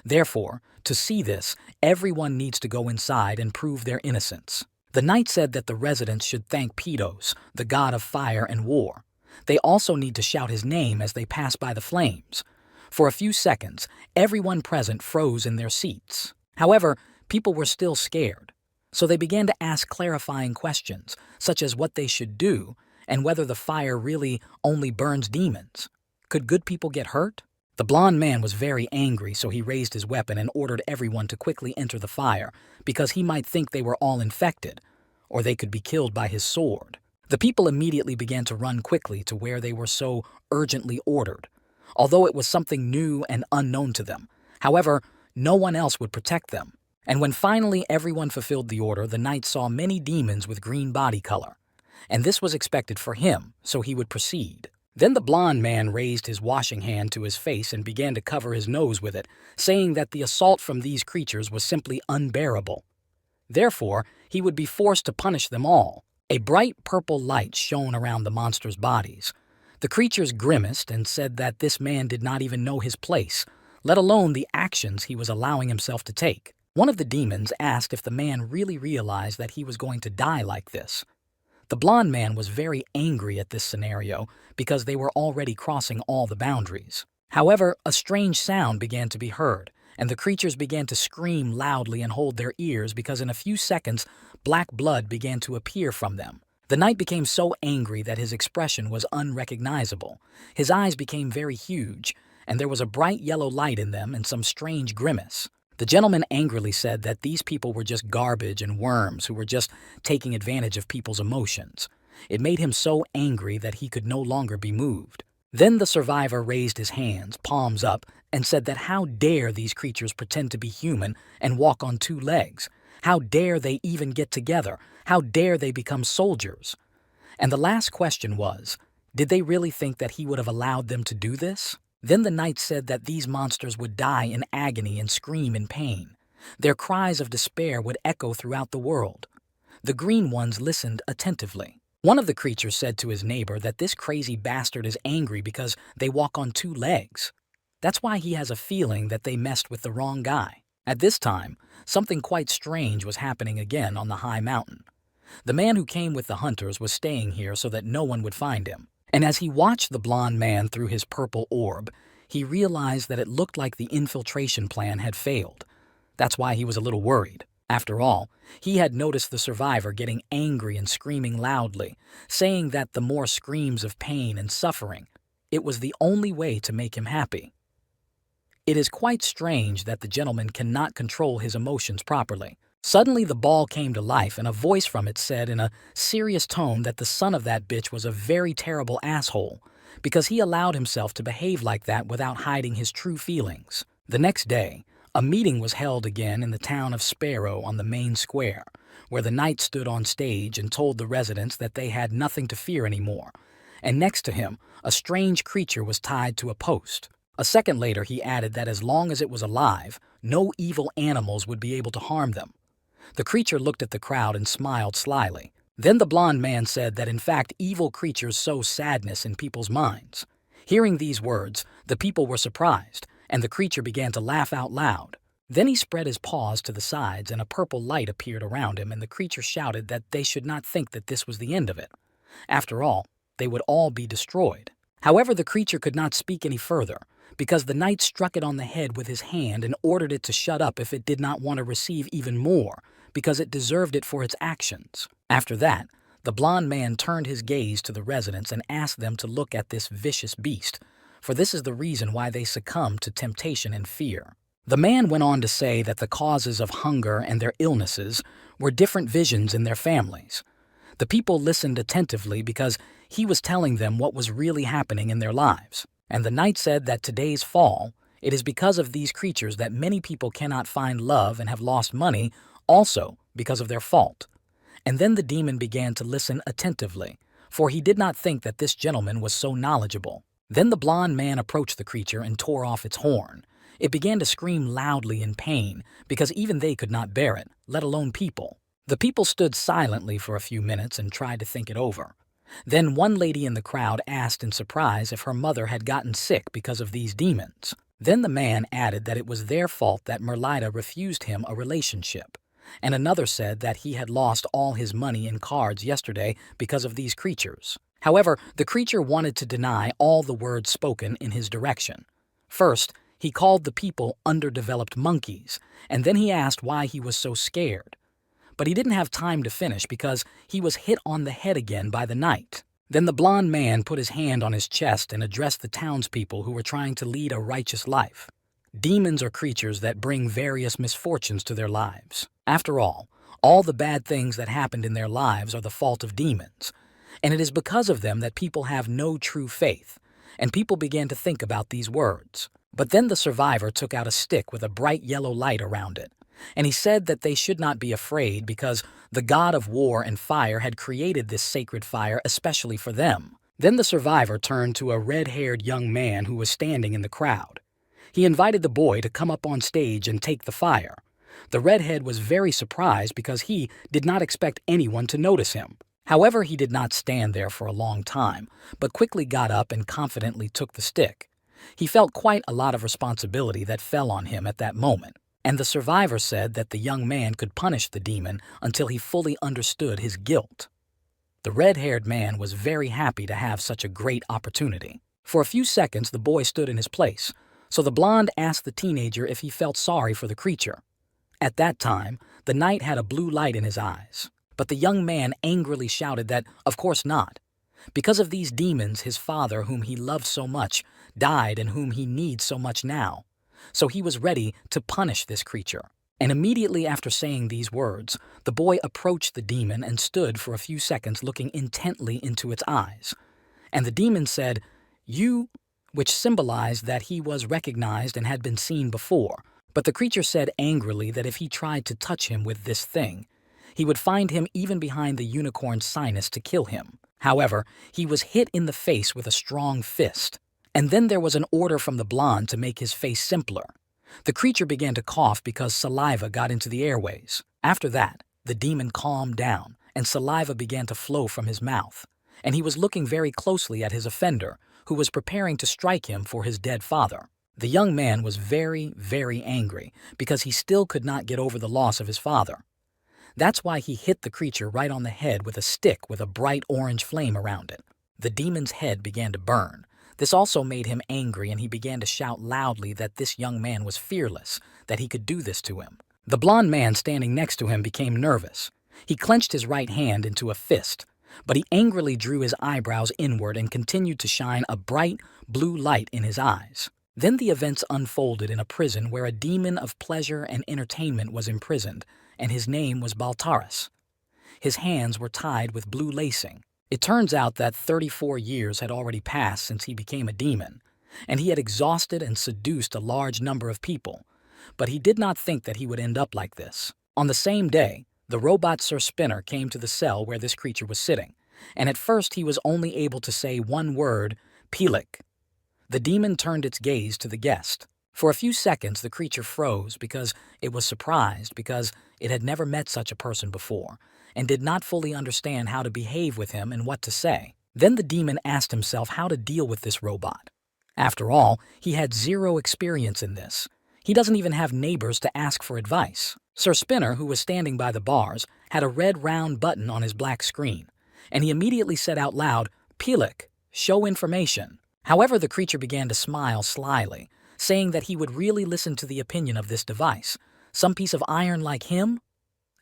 Therefore, to see this, everyone needs to go inside and prove their innocence. The knight said that the residents should thank Pidos, the god of fire and war. They also need to shout his name as they pass by the flames. For a few seconds, everyone present froze in their seats. However, people were still scared, so they began to ask clarifying questions, such as what they should do and whether the fire really only burns demons. Could good people get hurt? The blond man was very angry, so he raised his weapon and ordered everyone to quickly enter the fire because he might think they were all infected, or they could be killed by his sword. The people immediately began to run quickly to where they were so urgently ordered, although it was something new and unknown to them. However, no one else would protect them. And when finally everyone fulfilled the order, the knight saw many demons with green body color. And this was expected for him, so he would proceed. Then the blond man raised his washing hand to his face and began to cover his nose with it, saying that the assault from these creatures was simply unbearable. Therefore, he would be forced to punish them all. A bright purple light shone around the monsters' bodies. The creatures grimaced and said that this man did not even know his place, let alone the actions he was allowing himself to take. One of the demons asked if the man really realized that he was going to die like this. The blond man was very angry at this scenario because they were already crossing all the boundaries. However, a strange sound began to be heard, and the creatures began to scream loudly and hold their ears because in a few seconds, black blood began to appear from them. The knight became so angry that his expression was unrecognizable. His eyes became very huge, and there was a bright yellow light in them and some strange grimace. The gentleman angrily said that these people were just garbage and worms who were just taking advantage of people's emotions. It made him so angry that he could no longer be moved. Then the survivor raised his hands, palms up, and said that how dare these creatures pretend to be human and walk on two legs? How dare they even get together? How dare they become soldiers? And the last question was, did they really think that he would have allowed them to do this? Then the knight said that these monsters would die in agony and scream in pain. Their cries of despair would echo throughout the world. The green ones listened attentively. One of the creatures said to his neighbor that this crazy bastard is angry because they walk on two legs. That's why he has a feeling that they messed with the wrong guy. At this time, something quite strange was happening again on the high mountain. The man who came with the hunters was staying here so that no one would find him. And as he watched the blond man through his purple orb, he realized that it looked like the infiltration plan had failed. That's why he was a little worried. After all, he had noticed the survivor getting angry and screaming loudly, saying that the more screams of pain and suffering, it was the only way to make him happy. It is quite strange that the gentleman cannot control his emotions properly. Suddenly the ball came to life and a voice from it said in a serious tone that the son of that bitch was a very terrible asshole because he allowed himself to behave like that without hiding his true feelings. The next day, a meeting was held again in the town of Sparrow on the main square, where the knight stood on stage and told the residents that they had nothing to fear anymore, and next to him, a strange creature was tied to a post. A second later, he added that as long as it was alive, no evil animals would be able to harm them. The creature looked at the crowd and smiled slyly. Then the blond man said that in fact evil creatures sow sadness in people's minds. Hearing these words, the people were surprised, and the creature began to laugh out loud. Then he spread his paws to the sides and a purple light appeared around him, and the creature shouted that they should not think that this was the end of it. After all, they would all be destroyed. However, the creature could not speak any further, because the knight struck it on the head with his hand and ordered it to shut up if it did not want to receive even more, because it deserved it for its actions. After that, the blond man turned his gaze to the residents and asked them to look at this vicious beast, for this is the reason why they succumb to temptation and fear. The man went on to say that the causes of hunger and their illnesses were different visions in their families. The people listened attentively because he was telling them what was really happening in their lives. And the knight said that today's fall, it is because of these creatures that many people cannot find love and have lost money, also because of their fault. And then the demon began to listen attentively, for he did not think that this gentleman was so knowledgeable. Then the blond man approached the creature and tore off its horn. It began to scream loudly in pain, because even they could not bear it, let alone people. The people stood silently for a few minutes and tried to think it over. Then one lady in the crowd asked in surprise if her mother had gotten sick because of these demons. Then the man added that it was their fault that Merlita refused him a relationship. And another said that he had lost all his money in cards yesterday because of these creatures. However, the creature wanted to deny all the words spoken in his direction. First, he called the people underdeveloped monkeys, and then he asked why he was so scared. But he didn't have time to finish because he was hit on the head again by the knight. Then the blond man put his hand on his chest and addressed the townspeople who were trying to lead a righteous life. Demons are creatures that bring various misfortunes to their lives. After all the bad things that happened in their lives are the fault of demons. And it is because of them that people have no true faith. And people began to think about these words. But then the survivor took out a stick with a bright yellow light around it. And he said that they should not be afraid because the god of war and fire had created this sacred fire especially for them. Then the survivor turned to a red-haired young man who was standing in the crowd. He invited the boy to come up on stage and take the fire. The redhead was very surprised because he did not expect anyone to notice him. However, he did not stand there for a long time, but quickly got up and confidently took the stick. He felt quite a lot of responsibility that fell on him at that moment, and the survivor said that the young man could punish the demon until he fully understood his guilt. The red-haired man was very happy to have such a great opportunity. For a few seconds, the boy stood in his place, so the blonde asked the teenager if he felt sorry for the creature. At that time, the knight had a blue light in his eyes. But the young man angrily shouted that, of course not. Because of these demons, his father, whom he loved so much, died and whom he needs so much now. So he was ready to punish this creature. And immediately after saying these words, the boy approached the demon and stood for a few seconds looking intently into its eyes. And the demon said, "You," which symbolized that he was recognized and had been seen before. But the creature said angrily that if he tried to touch him with this thing, he would find him even behind the unicorn's sinus to kill him. However, he was hit in the face with a strong fist. And then there was an order from the blonde to make his face simpler. The creature began to cough because saliva got into the airways. After that, the demon calmed down, and saliva began to flow from his mouth. And he was looking very closely at his offender, who was preparing to strike him for his dead father. The young man was very, very angry because he still could not get over the loss of his father. That's why he hit the creature right on the head with a stick with a bright orange flame around it. The demon's head began to burn. This also made him angry, and he began to shout loudly that this young man was fearless, that he could do this to him. The blond man standing next to him became nervous. He clenched his right hand into a fist, but he angrily drew his eyebrows inward and continued to shine a bright blue light in his eyes. Then the events unfolded in a prison where a demon of pleasure and entertainment was imprisoned, and his name was Baltaras. His hands were tied with blue lacing. It turns out that 34 years had already passed since he became a demon, and he had exhausted and seduced a large number of people, but he did not think that he would end up like this. On the same day, the robot Sir Spinner came to the cell where this creature was sitting, and at first he was only able to say one word, Pelik. The demon turned its gaze to the guest. For a few seconds, the creature froze because it was surprised because it had never met such a person before and did not fully understand how to behave with him and what to say. Then the demon asked himself how to deal with this robot. After all, he had zero experience in this. He doesn't even have neighbors to ask for advice. Sir Spinner, who was standing by the bars, had a red round button on his black screen, and he immediately said out loud, Pelik, show information. However, the creature began to smile slyly, saying that he would really listen to the opinion of this device, some piece of iron like him.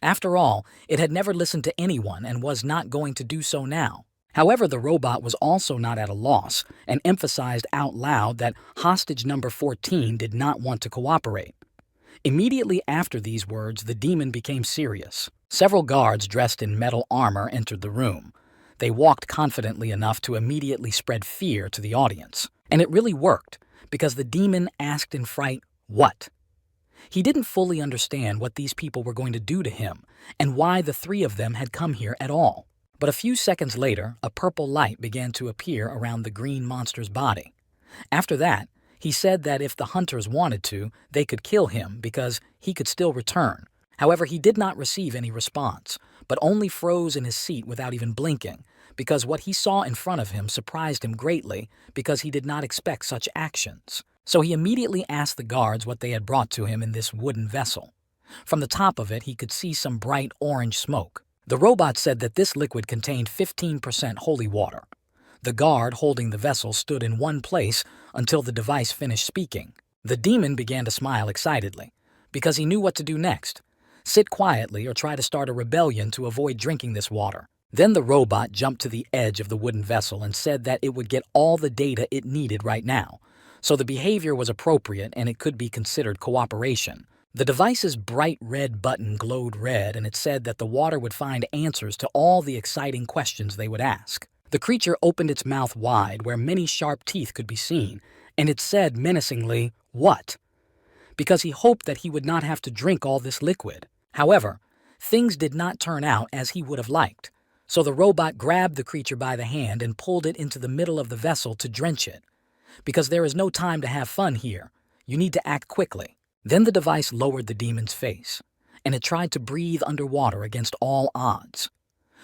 After all, it had never listened to anyone and was not going to do so now. However, the robot was also not at a loss and emphasized out loud that hostage number 14 did not want to cooperate. Immediately after these words, the demon became serious. Several guards dressed in metal armor entered the room. They walked confidently enough to immediately spread fear to the audience. And it really worked, because the demon asked in fright, "What?" He didn't fully understand what these people were going to do to him and why the three of them had come here at all. But a few seconds later, a purple light began to appear around the green monster's body. After that, he said that if the hunters wanted to, they could kill him because he could still return. However, he did not receive any response, but only froze in his seat without even blinking, because what he saw in front of him surprised him greatly because he did not expect such actions. So he immediately asked the guards what they had brought to him in this wooden vessel. From the top of it, he could see some bright orange smoke. The robot said that this liquid contained 15% holy water. The guard holding the vessel stood in one place until the device finished speaking. The demon began to smile excitedly, because he knew what to do next. Sit quietly or try to start a rebellion to avoid drinking this water. Then the robot jumped to the edge of the wooden vessel and said that it would get all the data it needed right now. So the behavior was appropriate and it could be considered cooperation. The device's bright red button glowed red and it said that the water would find answers to all the exciting questions they would ask. The creature opened its mouth wide where many sharp teeth could be seen, and it said menacingly, "What?" because he hoped that he would not have to drink all this liquid. However, things did not turn out as he would have liked. So the robot grabbed the creature by the hand and pulled it into the middle of the vessel to drench it. Because there is no time to have fun here. You need to act quickly. Then the device lowered the demon's face, and it tried to breathe underwater against all odds.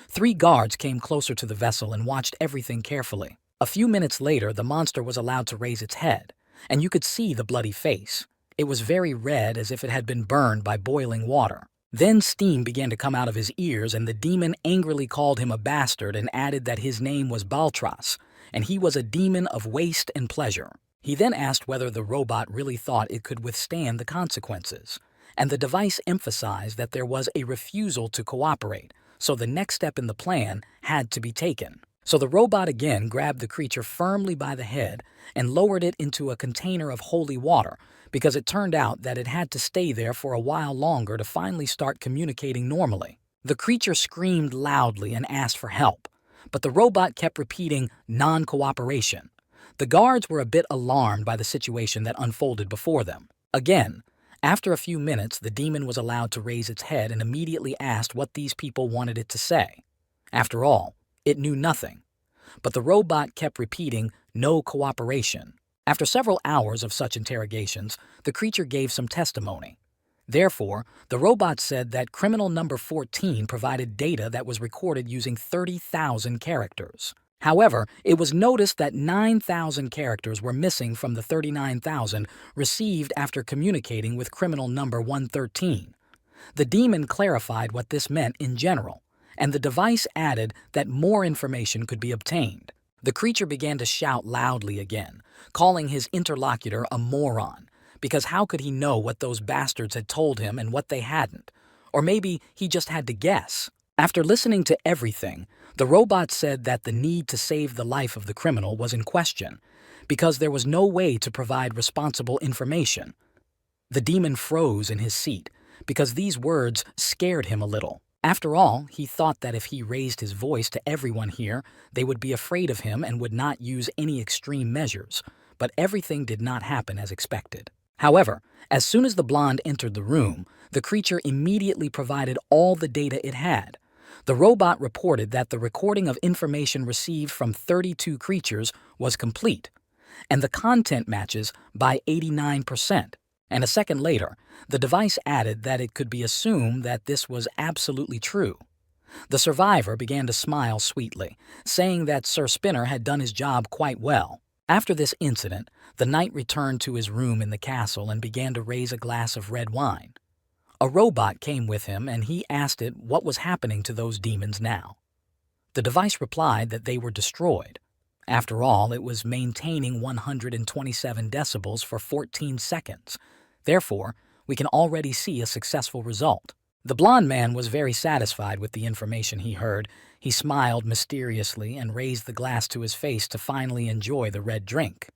3 guards came closer to the vessel and watched everything carefully. A few minutes later, the monster was allowed to raise its head, and you could see the bloody face. It was very red as if it had been burned by boiling water. Then steam began to come out of his ears, and the demon angrily called him a bastard and added that his name was Baltras, and he was a demon of waste and pleasure. He then asked whether the robot really thought it could withstand the consequences, and the device emphasized that there was a refusal to cooperate, so the next step in the plan had to be taken. So the robot again grabbed the creature firmly by the head and lowered it into a container of holy water, because it turned out that it had to stay there for a while longer to finally start communicating normally. The creature screamed loudly and asked for help, but the robot kept repeating non-cooperation. The guards were a bit alarmed by the situation that unfolded before them. Again, after a few minutes, the demon was allowed to raise its head and immediately asked what these people wanted it to say. After all, it knew nothing. But the robot kept repeating no cooperation. After several hours of such interrogations, the creature gave some testimony. Therefore, the robot said that criminal number 14 provided data that was recorded using 30,000 characters. However, it was noticed that 9,000 characters were missing from the 39,000 received after communicating with criminal number 113. The demon clarified what this meant in general, and the device added that more information could be obtained. The creature began to shout loudly again, calling his interlocutor a moron, because how could he know what those bastards had told him and what they hadn't? Or maybe he just had to guess. After listening to everything, the robot said that the need to save the life of the criminal was in question, because there was no way to provide responsible information. The demon froze in his seat, because these words scared him a little. After all, he thought that if he raised his voice to everyone here, they would be afraid of him and would not use any extreme measures, but everything did not happen as expected. However, as soon as the blonde entered the room, the creature immediately provided all the data it had. The robot reported that the recording of information received from 32 creatures was complete, and the content matches by 89%. And a second later, the device added that it could be assumed that this was absolutely true. The survivor began to smile sweetly, saying that Sir Spinner had done his job quite well. After this incident, the knight returned to his room in the castle and began to raise a glass of red wine. A robot came with him and he asked it what was happening to those demons now. The device replied that they were destroyed. After all, it was maintaining 127 decibels for 14 seconds. Therefore, we can already see a successful result. The blond man was very satisfied with the information he heard. He smiled mysteriously and raised the glass to his face to finally enjoy the red drink.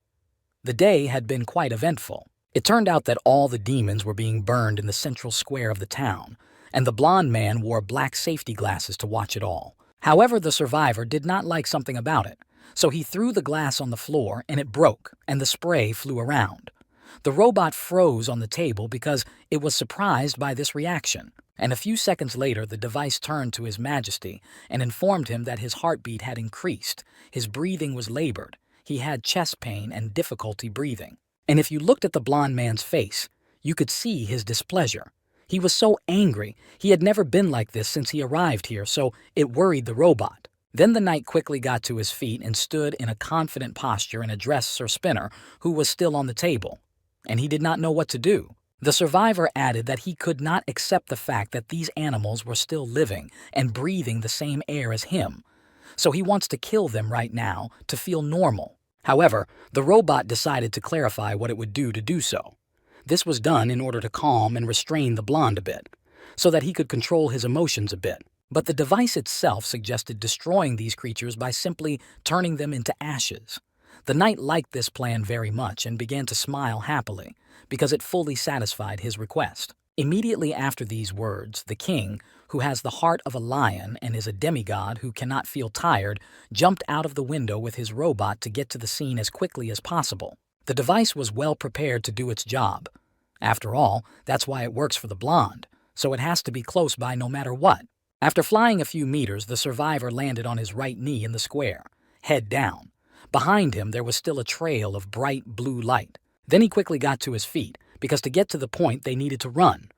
The day had been quite eventful. It turned out that all the demons were being burned in the central square of the town, and the blond man wore black safety glasses to watch it all. However, the survivor did not like something about it, so he threw the glass on the floor and it broke, and the spray flew around. The robot froze on the table because it was surprised by this reaction, and a few seconds later the device turned to His Majesty and informed him that his heartbeat had increased, his breathing was labored, he had chest pain and difficulty breathing. And if you looked at the blond man's face, you could see his displeasure. He was so angry, he had never been like this since he arrived here, so it worried the robot. Then the knight quickly got to his feet and stood in a confident posture and addressed Sir Spinner, who was still on the table. And he did not know what to do. The survivor added that he could not accept the fact that these animals were still living and breathing the same air as him. So he wants to kill them right now to feel normal. However, the robot decided to clarify what it would do to do so. This was done in order to calm and restrain the blonde a bit, so that he could control his emotions a bit. But the device itself suggested destroying these creatures by simply turning them into ashes. The knight liked this plan very much and began to smile happily, because it fully satisfied his request. Immediately after these words, the king, who has the heart of a lion and is a demigod who cannot feel tired, jumped out of the window with his robot to get to the scene as quickly as possible. The device was well prepared to do its job. After all, that's why it works for the blonde, so it has to be close by no matter what. After flying a few meters, the survivor landed on his right knee in the square, head down. Behind him, there was still a trail of bright blue light. Then he quickly got to his feet, because to get to the point, they needed to run.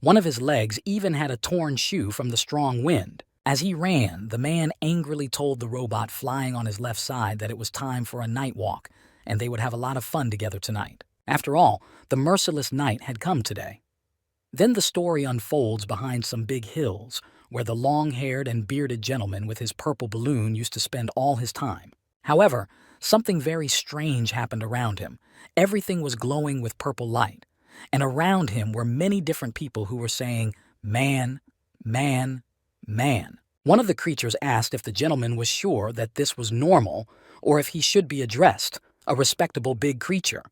One of his legs even had a torn shoe from the strong wind. As he ran, the man angrily told the robot flying on his left side that it was time for a night walk, and they would have a lot of fun together tonight. After all, the merciless night had come today. Then the story unfolds behind some big hills, where the long-haired and bearded gentleman with his purple balloon used to spend all his time. However, something very strange happened around him. Everything was glowing with purple light, and around him were many different people who were saying, "Man, man, man." One of the creatures asked if the gentleman was sure that this was normal or if he should be addressed, a respectable big creature.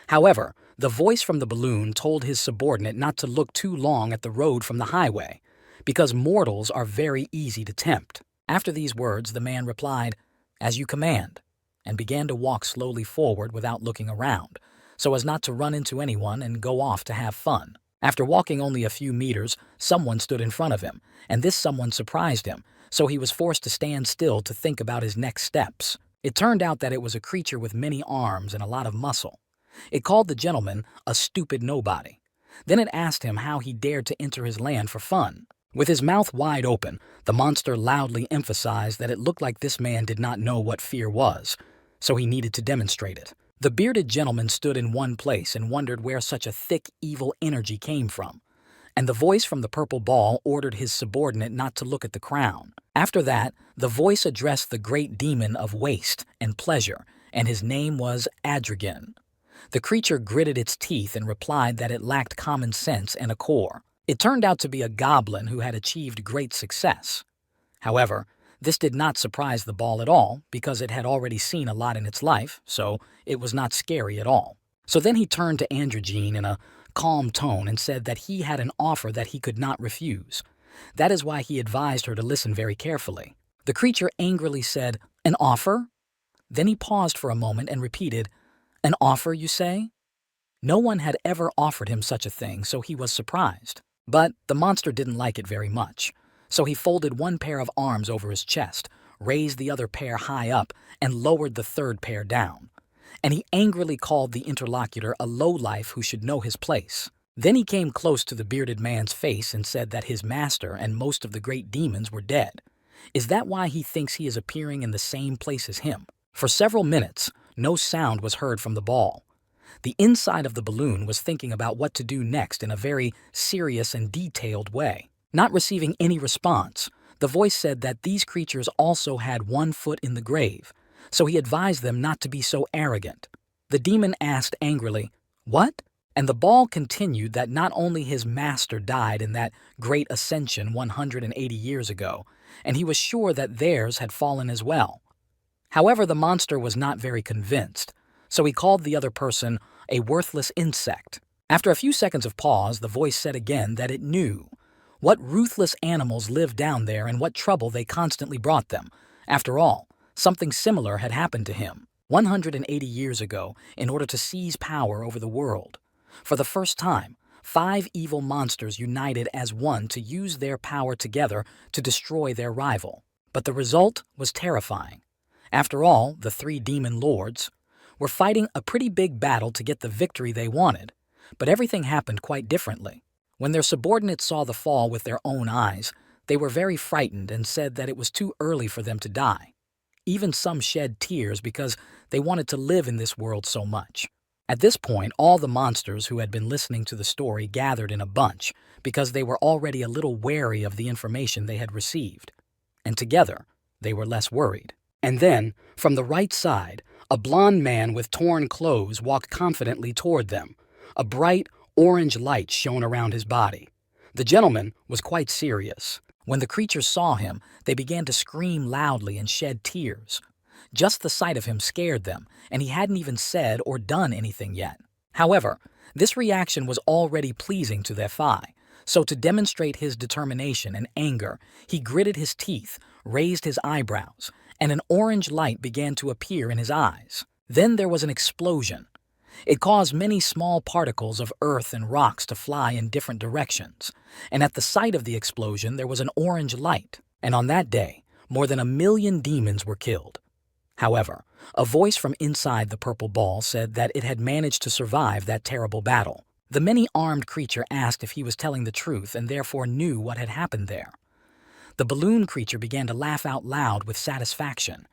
However, the voice from the balloon told his subordinate not to look too long at the road from the highway, because mortals are very easy to tempt. After these words, the man replied, "As you command," and began to walk slowly forward without looking around, so as not to run into anyone and go off to have fun. After walking only a few meters, someone stood in front of him, and this someone surprised him, so he was forced to stand still to think about his next steps. It turned out that it was a creature with many arms and a lot of muscle. It called the gentleman a stupid nobody. Then it asked him how he dared to enter his land for fun. With his mouth wide open, the monster loudly emphasized that it looked like this man did not know what fear was, so he needed to demonstrate it. The bearded gentleman stood in one place and wondered where such a thick, evil energy came from, and the voice from the purple ball ordered his subordinate not to look at the crown. After that, the voice addressed the great demon of waste and pleasure, and his name was Adragan. The creature gritted its teeth and replied that it lacked common sense and a core. It turned out to be a goblin who had achieved great success. However, this did not surprise the ball at all, because it had already seen a lot in its life, so it was not scary at all. So then he turned to Androgyne in a calm tone and said that he had an offer that he could not refuse. That is why he advised her to listen very carefully. The creature angrily said, "An offer?" Then he paused for a moment and repeated, "An offer, you say?" No one had ever offered him such a thing, so he was surprised. But the monster didn't like it very much, so he folded one pair of arms over his chest, raised the other pair high up, and lowered the third pair down. And he angrily called the interlocutor a lowlife who should know his place. Then he came close to the bearded man's face and said that his master and most of the great demons were dead. Is that why he thinks he is appearing in the same place as him? For several minutes, no sound was heard from the ball. The inside of the balloon was thinking about what to do next in a very serious and detailed way. Not receiving any response, the voice said that these creatures also had one foot in the grave, so he advised them not to be so arrogant. The demon asked angrily, "What?" And the ball continued that not only his master died in that great ascension 180 years ago, and he was sure that theirs had fallen as well. However, the monster was not very convinced, so he called the other person a worthless insect. After a few seconds of pause, the voice said again that it knew what ruthless animals lived down there and what trouble they constantly brought them. After all, something similar had happened to him 180 years ago in order to seize power over the world. For the first time, 5 evil monsters united as one to use their power together to destroy their rival. But the result was terrifying. After all, the 3 demon lords were fighting a pretty big battle to get the victory they wanted, but everything happened quite differently. When their subordinates saw the fall with their own eyes, they were very frightened and said that it was too early for them to die. Even some shed tears because they wanted to live in this world so much. At this point, all the monsters who had been listening to the story gathered in a bunch because they were already a little wary of the information they had received. And together, they were less worried. And then, from the right side, a blond man with torn clothes walked confidently toward them. A bright, orange light shone around his body. The gentleman was quite serious. When the creatures saw him, they began to scream loudly and shed tears. Just the sight of him scared them, and he hadn't even said or done anything yet. However, this reaction was already pleasing to their thigh, so to demonstrate his determination and anger, he gritted his teeth, raised his eyebrows, and an orange light began to appear in his eyes. Then there was an explosion. It caused many small particles of earth and rocks to fly in different directions, and at the sight of the explosion there was an orange light, and on that day, more than 1,000,000 demons were killed. However, a voice from inside the purple ball said that it had managed to survive that terrible battle. The many-armed creature asked if he was telling the truth and therefore knew what had happened there. The balloon creature began to laugh out loud with satisfaction.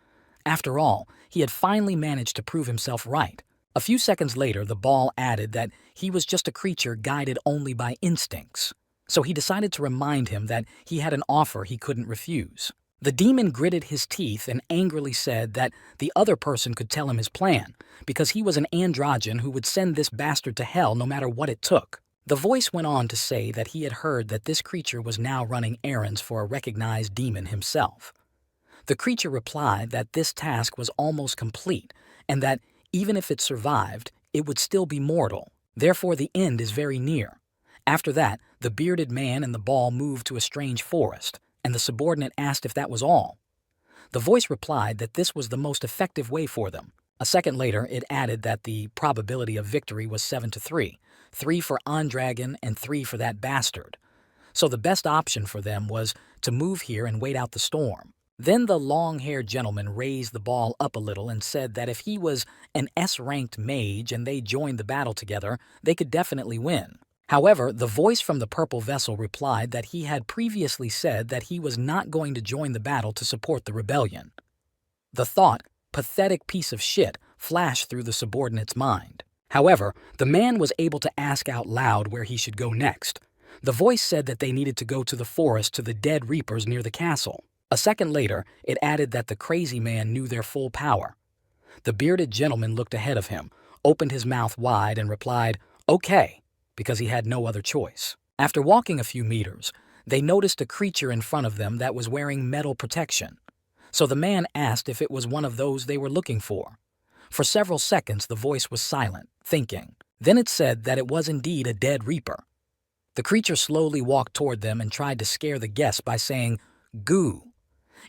After all, he had finally managed to prove himself right. A few seconds later, the ball added that he was just a creature guided only by instincts, so he decided to remind him that he had an offer he couldn't refuse. The demon gritted his teeth and angrily said that the other person could tell him his plan, because he was an androgen who would send this bastard to hell no matter what it took. The voice went on to say that he had heard that this creature was now running errands for a recognized demon himself. The creature replied that this task was almost complete, and that even if it survived, it would still be mortal. Therefore, the end is very near. After that, the bearded man and the ball moved to a strange forest, and the subordinate asked if that was all. The voice replied that this was the most effective way for them. A second later, it added that the probability of victory was 7-3, 3 for Ondragon and 3 for that bastard. So the best option for them was to move here and wait out the storm. Then the long-haired gentleman raised the ball up a little and said that if he was an S-ranked mage and they joined the battle together, they could definitely win. However, the voice from the purple vessel replied that he had previously said that he was not going to join the battle to support the rebellion. The thought, pathetic piece of shit, flashed through the subordinate's mind. However, the man was able to ask out loud where he should go next. The voice said that they needed to go to the forest to the dead reapers near the castle. A second later, it added that the crazy man knew their full power. The bearded gentleman looked ahead of him, opened his mouth wide, and replied, "Okay," because he had no other choice. After walking a few meters, they noticed a creature in front of them that was wearing metal protection. So the man asked if it was one of those they were looking for. For several seconds, the voice was silent, thinking. Then it said that it was indeed a dead reaper. The creature slowly walked toward them and tried to scare the guests by saying, "Goo,"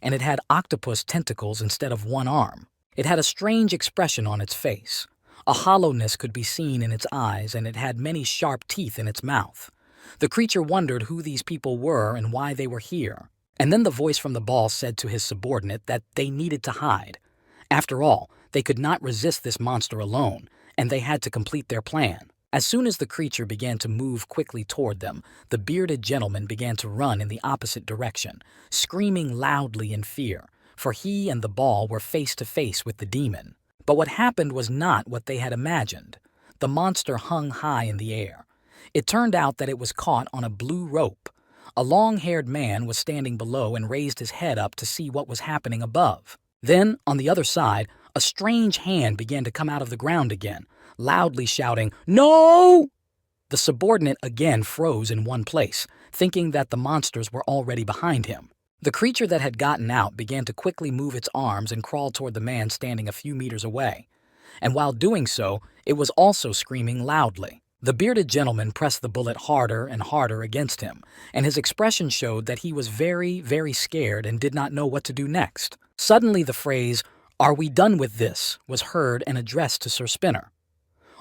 and it had octopus tentacles instead of one arm. It had a strange expression on its face. A hollowness could be seen in its eyes, and it had many sharp teeth in its mouth. The creature wondered who these people were and why they were here. And then the voice from the ball said to his subordinate that they needed to hide. After all, they could not resist this monster alone, and they had to complete their plan. As soon as the creature began to move quickly toward them, the bearded gentleman began to run in the opposite direction, screaming loudly in fear, for he and the ball were face to face with the demon. But what happened was not what they had imagined. The monster hung high in the air. It turned out that it was caught on a blue rope. A long-haired man was standing below and raised his head up to see what was happening above. Then, on the other side, a strange hand began to come out of the ground again, loudly shouting, "No!" The subordinate again froze in one place, thinking that the monsters were already behind him. The creature that had gotten out began to quickly move its arms and crawl toward the man standing a few meters away. And while doing so, it was also screaming loudly. The bearded gentleman pressed the bullet harder and harder against him, and his expression showed that he was very, very scared and did not know what to do next. Suddenly the phrase, "Are we done with this?" was heard and addressed to Sir Spinner.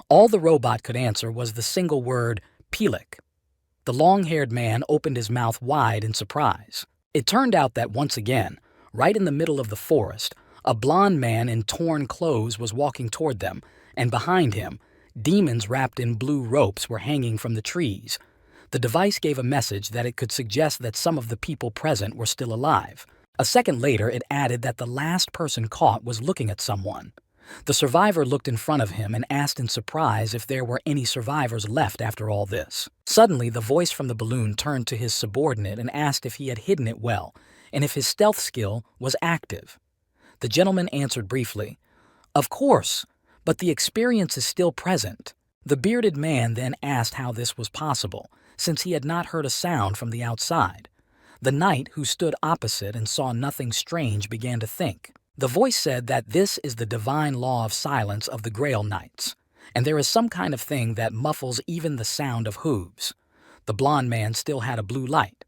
All the robot could answer was the single word, "Pelik." The long-haired man opened his mouth wide in surprise. It turned out that once again, right in the middle of the forest, a blond man in torn clothes was walking toward them, and behind him, demons wrapped in blue ropes were hanging from the trees. The device gave a message that it could suggest that some of the people present were still alive. A second later, it added that the last person caught was looking at someone. The survivor looked in front of him and asked in surprise if there were any survivors left after all this. Suddenly, the voice from the balloon turned to his subordinate and asked if he had hidden it well, and if his stealth skill was active. The gentleman answered briefly, "Of course, but the experience is still present." The bearded man then asked how this was possible, since he had not heard a sound from the outside. The knight who stood opposite and saw nothing strange began to think. The voice said that this is the divine law of silence of the Grail Knights, and there is some kind of thing that muffles even the sound of hooves. The blond man still had a blue light.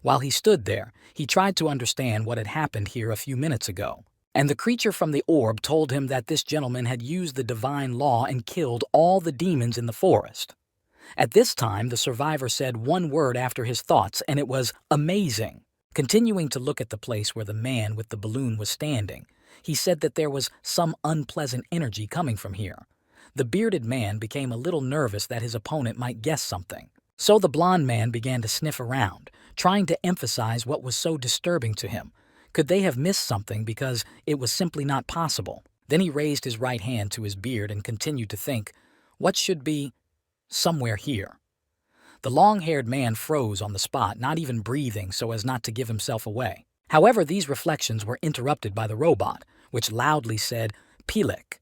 While he stood there, he tried to understand what had happened here a few minutes ago. And the creature from the orb told him that this gentleman had used the divine law and killed all the demons in the forest. At this time, the survivor said one word after his thoughts, and it was amazing. Continuing to look at the place where the man with the balloon was standing, he said that there was some unpleasant energy coming from here. The bearded man became a little nervous that his opponent might guess something. So the blond man began to sniff around, trying to emphasize what was so disturbing to him. Could they have missed something because it was simply not possible? Then he raised his right hand to his beard and continued to think, what should be somewhere here? The long-haired man froze on the spot, not even breathing so as not to give himself away. However, these reflections were interrupted by the robot, which loudly said, Pilik.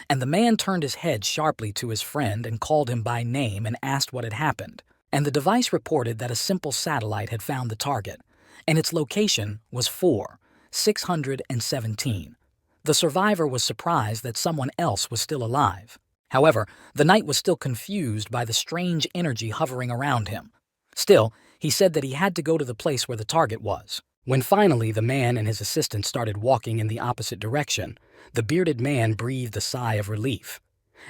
And the man turned his head sharply to his friend and called him by name and asked what had happened. And the device reported that a simple satellite had found the target, and its location was 4617. The survivor was surprised that someone else was still alive. However, the knight was still confused by the strange energy hovering around him. Still, he said that he had to go to the place where the target was. When finally the man and his assistant started walking in the opposite direction, the bearded man breathed a sigh of relief.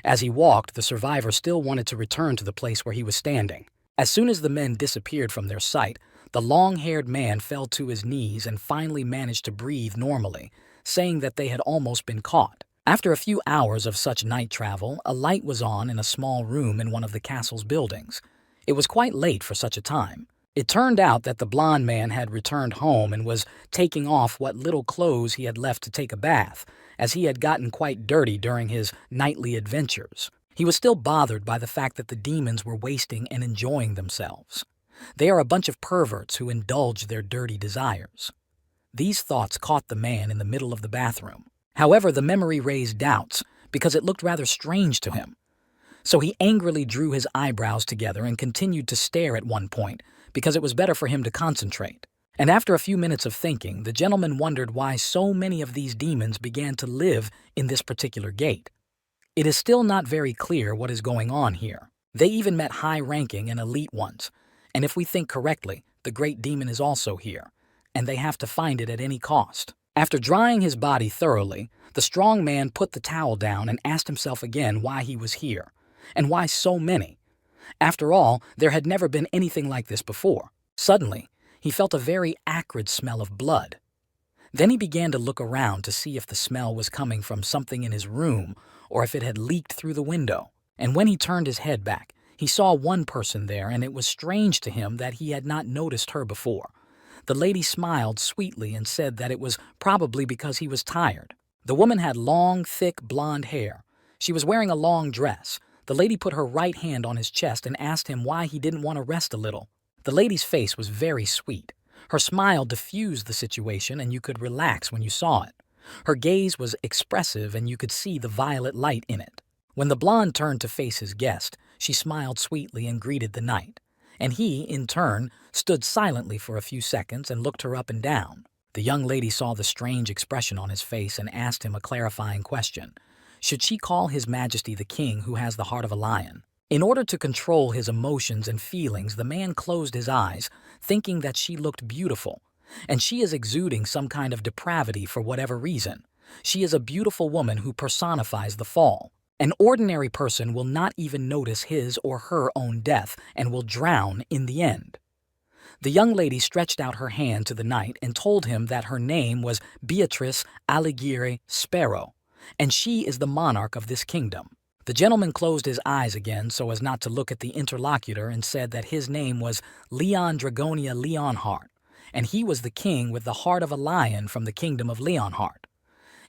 As he walked, the survivor still wanted to return to the place where he was standing. As soon as the men disappeared from their sight, the long-haired man fell to his knees and finally managed to breathe normally, saying that they had almost been caught. After a few hours of such night travel, a light was on in a small room in one of the castle's buildings. It was quite late for such a time. It turned out that the blond man had returned home and was taking off what little clothes he had left to take a bath, as he had gotten quite dirty during his nightly adventures. He was still bothered by the fact that the demons were wasting and enjoying themselves. They are a bunch of perverts who indulge their dirty desires. These thoughts caught the man in the middle of the bathroom. However, the memory raised doubts because it looked rather strange to him. So he angrily drew his eyebrows together and continued to stare at one point because it was better for him to concentrate. And after a few minutes of thinking, the gentleman wondered why so many of these demons began to live in this particular gate. It is still not very clear what is going on here. They even met high-ranking and elite ones. And if we think correctly, the great demon is also here, and they have to find it at any cost. After drying his body thoroughly, the strong man put the towel down and asked himself again why he was here, and why so many. After all, there had never been anything like this before. Suddenly, he felt a very acrid smell of blood. Then he began to look around to see if the smell was coming from something in his room or if it had leaked through the window. And when he turned his head back, he saw one person there, and it was strange to him that he had not noticed her before. The lady smiled sweetly and said that it was probably because he was tired. The woman had long, thick, blonde hair. She was wearing a long dress. The lady put her right hand on his chest and asked him why he didn't want to rest a little. The lady's face was very sweet. Her smile diffused the situation, and you could relax when you saw it. Her gaze was expressive, and you could see the violet light in it. When the blonde turned to face his guest, she smiled sweetly and greeted the knight. And he, in turn, stood silently for a few seconds and looked her up and down. The young lady saw the strange expression on his face and asked him a clarifying question. Should she call His Majesty the King who has the heart of a lion? In order to control his emotions and feelings, the man closed his eyes, thinking that she looked beautiful. And she is exuding some kind of depravity for whatever reason. She is a beautiful woman who personifies the fall. An ordinary person will not even notice his or her own death and will drown in the end. The young lady stretched out her hand to the knight and told him that her name was Beatrice Alighieri Sparrow, and she is the monarch of this kingdom. The gentleman closed his eyes again so as not to look at the interlocutor and said that his name was Leon Dragonia Leonhardt, and he was the king with the heart of a lion from the kingdom of Leonhardt.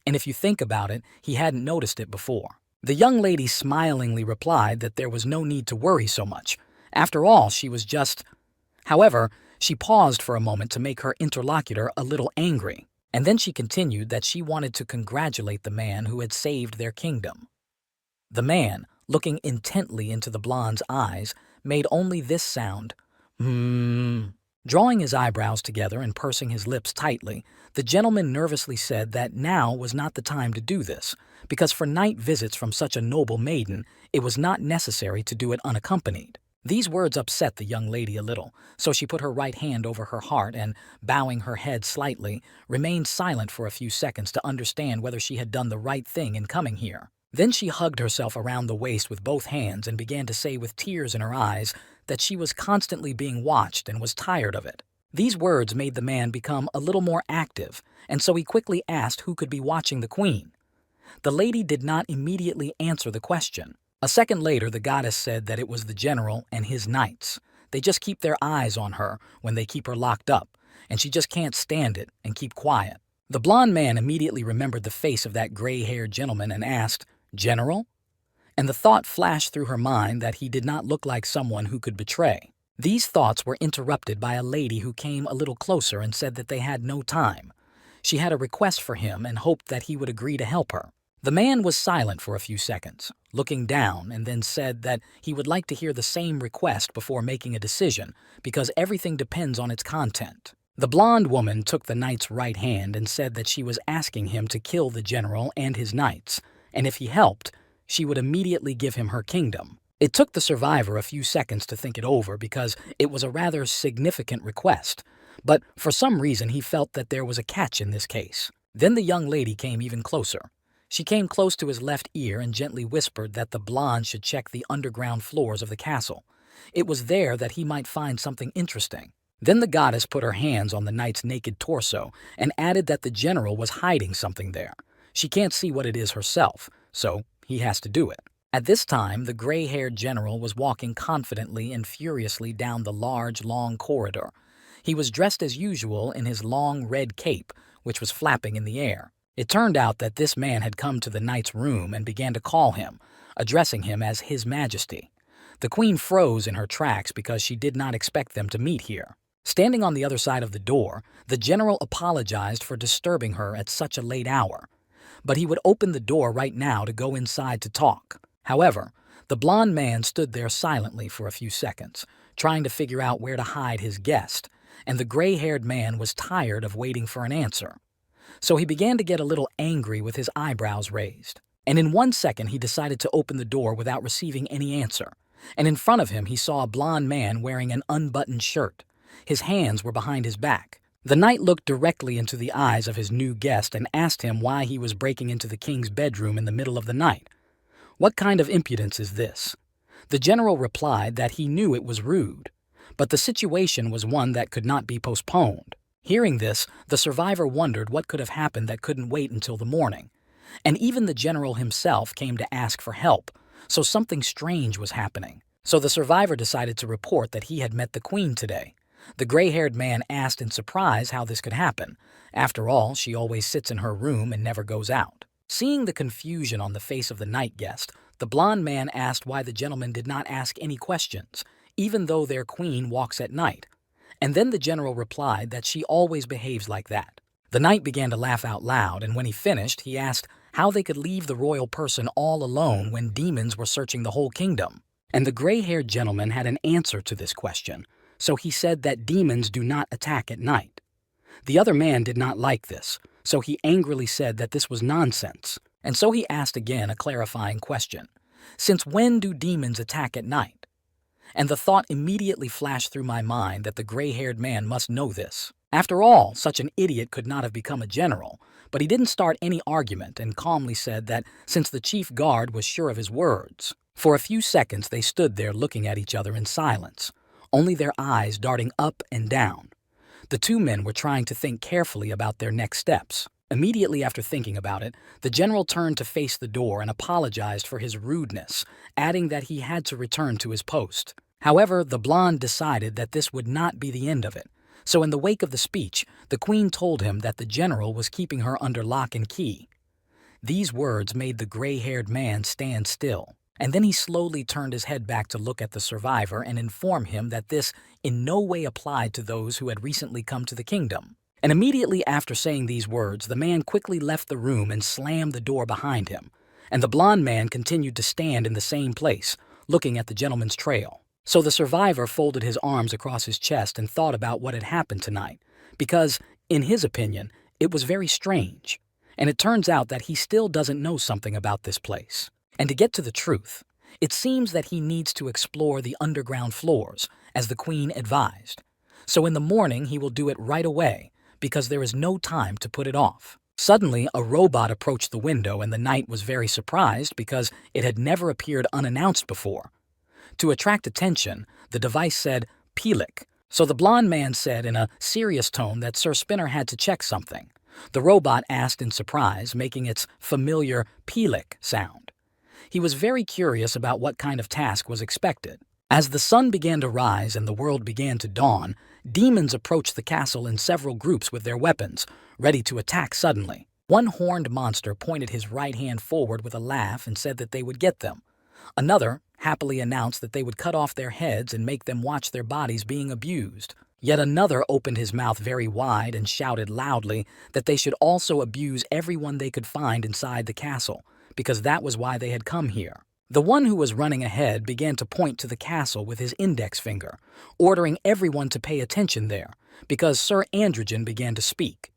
And if you think about it, he hadn't noticed it before. The young lady smilingly replied that there was no need to worry so much. After all, she was just... However, she paused for a moment to make her interlocutor a little angry, and then she continued that she wanted to congratulate the man who had saved their kingdom. The man, looking intently into the blonde's eyes, made only this sound, Drawing his eyebrows together and pursing his lips tightly, the gentleman nervously said that now was not the time to do this, because for night visits from such a noble maiden, it was not necessary to do it unaccompanied. These words upset the young lady a little, so she put her right hand over her heart and, bowing her head slightly, remained silent for a few seconds to understand whether she had done the right thing in coming here. Then she hugged herself around the waist with both hands and began to say with tears in her eyes that she was constantly being watched and was tired of it. These words made the man become a little more active, and so he quickly asked who could be watching the queen. The lady did not immediately answer the question. A second later, the goddess said that it was the general and his knights. They just keep their eyes on her when they keep her locked up, and she just can't stand it and keep quiet. The blond man immediately remembered the face of that gray-haired gentleman and asked, "General?" And the thought flashed through her mind that he did not look like someone who could betray. These thoughts were interrupted by a lady who came a little closer and said that they had no time. She had a request for him and hoped that he would agree to help her. The man was silent for a few seconds, looking down, and then said that he would like to hear the same request before making a decision, because everything depends on its content. The blonde woman took the knight's right hand and said that she was asking him to kill the general and his knights, and if he helped, she would immediately give him her kingdom. It took the survivor a few seconds to think it over because it was a rather significant request, but for some reason he felt that there was a catch in this case. Then the young lady came even closer. She came close to his left ear and gently whispered that the blonde should check the underground floors of the castle. It was there that he might find something interesting. Then the goddess put her hands on the knight's naked torso and added that the general was hiding something there. She can't see what it is herself, so he has to do it. At this time, the gray-haired general was walking confidently and furiously down the large, long corridor. He was dressed as usual in his long red cape, which was flapping in the air. It turned out that this man had come to the knight's room and began to call him, addressing him as His Majesty. The queen froze in her tracks because she did not expect them to meet here. Standing on the other side of the door, the general apologized for disturbing her at such a late hour, but he would open the door right now to go inside to talk. However, the blond man stood there silently for a few seconds, trying to figure out where to hide his guest, and the gray-haired man was tired of waiting for an answer. So he began to get a little angry with his eyebrows raised. And in 1 second, he decided to open the door without receiving any answer. And in front of him, he saw a blond man wearing an unbuttoned shirt. His hands were behind his back. The knight looked directly into the eyes of his new guest and asked him why he was breaking into the king's bedroom in the middle of the night. What kind of impudence is this? The general replied that he knew it was rude, but the situation was one that could not be postponed. Hearing this, the survivor wondered what could have happened that couldn't wait until the morning. And even the general himself came to ask for help, so something strange was happening. So the survivor decided to report that he had met the queen today. The gray-haired man asked in surprise how this could happen. After all, she always sits in her room and never goes out. Seeing the confusion on the face of the night guest, the blond man asked why the gentleman did not ask any questions, even though their queen walks at night. And then the general replied that she always behaves like that. The knight began to laugh out loud, and when he finished, he asked how they could leave the royal person all alone when demons were searching the whole kingdom. And the gray-haired gentleman had an answer to this question, so he said that demons do not attack at night. The other man did not like this, so he angrily said that this was nonsense. And so he asked again a clarifying question. Since when do demons attack at night? And the thought immediately flashed through my mind that the gray-haired man must know this. After all, such an idiot could not have become a general, but he didn't start any argument and calmly said that since the chief guard was sure of his words. For a few seconds they stood there looking at each other in silence, only their eyes darting up and down. The two men were trying to think carefully about their next steps. Immediately after thinking about it, the general turned to face the door and apologized for his rudeness, adding that he had to return to his post. However, the blonde decided that this would not be the end of it. So in the wake of the speech, the queen told him that the general was keeping her under lock and key. These words made the gray-haired man stand still, and then he slowly turned his head back to look at the survivor and inform him that this in no way applied to those who had recently come to the kingdom. And immediately after saying these words, the man quickly left the room and slammed the door behind him, and the blond man continued to stand in the same place, looking at the gentleman's trail. So the survivor folded his arms across his chest and thought about what had happened tonight, because, in his opinion, it was very strange. And it turns out that he still doesn't know something about this place. And to get to the truth, it seems that he needs to explore the underground floors, as the Queen advised. So in the morning he will do it right away, because there is no time to put it off. Suddenly, a robot approached the window and the knight was very surprised because it had never appeared unannounced before. To attract attention, the device said, "Pelik." So the blond man said in a serious tone that Sir Spinner had to check something. The robot asked in surprise, making its familiar Pelik sound. He was very curious about what kind of task was expected. As the sun began to rise and the world began to dawn, demons approached the castle in several groups with their weapons, ready to attack suddenly. One horned monster pointed his right hand forward with a laugh and said that they would get them. Another happily announced that they would cut off their heads and make them watch their bodies being abused. Yet another opened his mouth very wide and shouted loudly that they should also abuse everyone they could find inside the castle, because that was why they had come here. The one who was running ahead began to point to the castle with his index finger, ordering everyone to pay attention there, because Sir Androgen began to speak.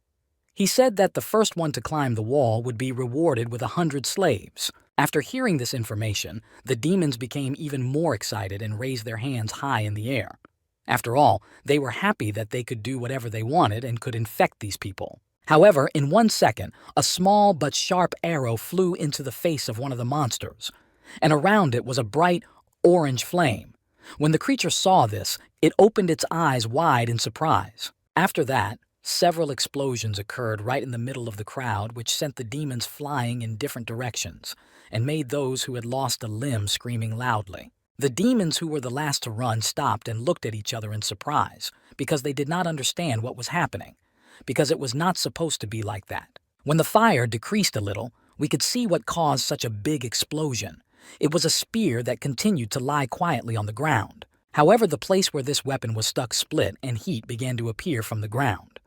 He said that the first one to climb the wall would be rewarded with 100 slaves. After hearing this information, the demons became even more excited and raised their hands high in the air. After all, they were happy that they could do whatever they wanted and could infect these people. However, in 1 second, a small but sharp arrow flew into the face of one of the monsters, and around it was a bright orange flame. When the creature saw this, it opened its eyes wide in surprise. After that, several explosions occurred right in the middle of the crowd, which sent the demons flying in different directions and made those who had lost a limb screaming loudly. The demons who were the last to run stopped and looked at each other in surprise because they did not understand what was happening, because it was not supposed to be like that. When the fire decreased a little, we could see what caused such a big explosion. It was a spear that continued to lie quietly on the ground. However, the place where this weapon was stuck split and heat began to appear from the ground.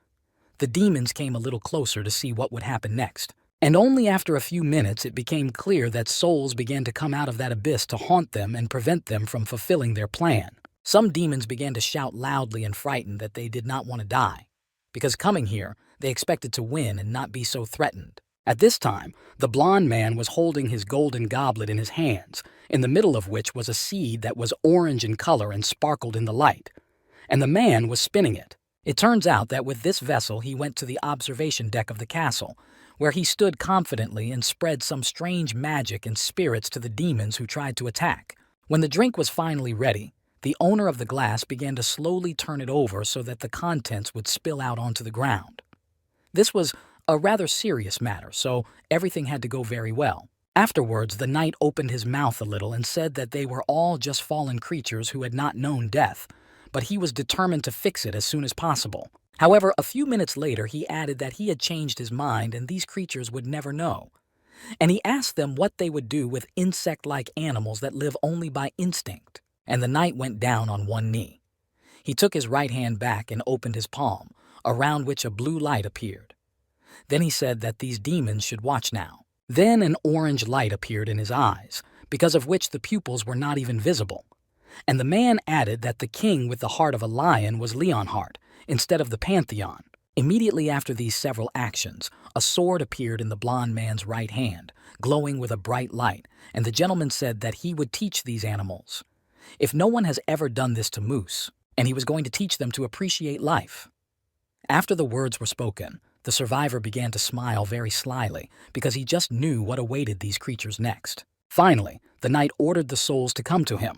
The demons came a little closer to see what would happen next. And only after a few minutes it became clear that souls began to come out of that abyss to haunt them and prevent them from fulfilling their plan. Some demons began to shout loudly and frightened that they did not want to die, because coming here, they expected to win and not be so threatened. At this time, the blond man was holding his golden goblet in his hands, in the middle of which was a seed that was orange in color and sparkled in the light. And the man was spinning it. It turns out that with this vessel he went to the observation deck of the castle, where he stood confidently and spread some strange magic and spirits to the demons who tried to attack. When the drink was finally ready, the owner of the glass began to slowly turn it over so that the contents would spill out onto the ground. This was a rather serious matter, so everything had to go very well. Afterwards, the knight opened his mouth a little and said that they were all just fallen creatures who had not known death, but he was determined to fix it as soon as possible. However, a few minutes later, he added that he had changed his mind and these creatures would never know. And he asked them what they would do with insect-like animals that live only by instinct. And the knight went down on one knee. He took his right hand back and opened his palm, around which a blue light appeared. Then he said that these demons should watch now. Then an orange light appeared in his eyes, because of which the pupils were not even visible. And the man added that the king with the heart of a lion was Leonhardt, instead of the Pantheon. Immediately after these several actions, a sword appeared in the blond man's right hand, glowing with a bright light, and the gentleman said that he would teach these animals. If no one has ever done this to moose, and he was going to teach them to appreciate life. After the words were spoken, the survivor began to smile very slyly because he just knew what awaited these creatures next. Finally, the knight ordered the souls to come to him.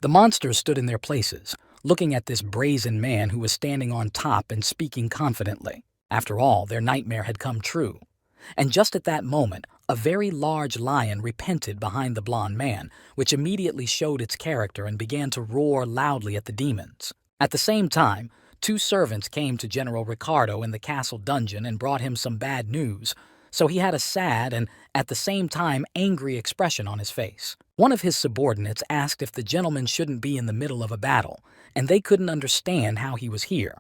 The monsters stood in their places, looking at this brazen man who was standing on top and speaking confidently. After all, their nightmare had come true. And just at that moment, a very large lion repented behind the blond man, which immediately showed its character and began to roar loudly at the demons. At the same time, 2 servants came to General Ricardo in the castle dungeon and brought him some bad news, so he had a sad and, at the same time, angry expression on his face. One of his subordinates asked if the gentleman shouldn't be in the middle of a battle, and they couldn't understand how he was here.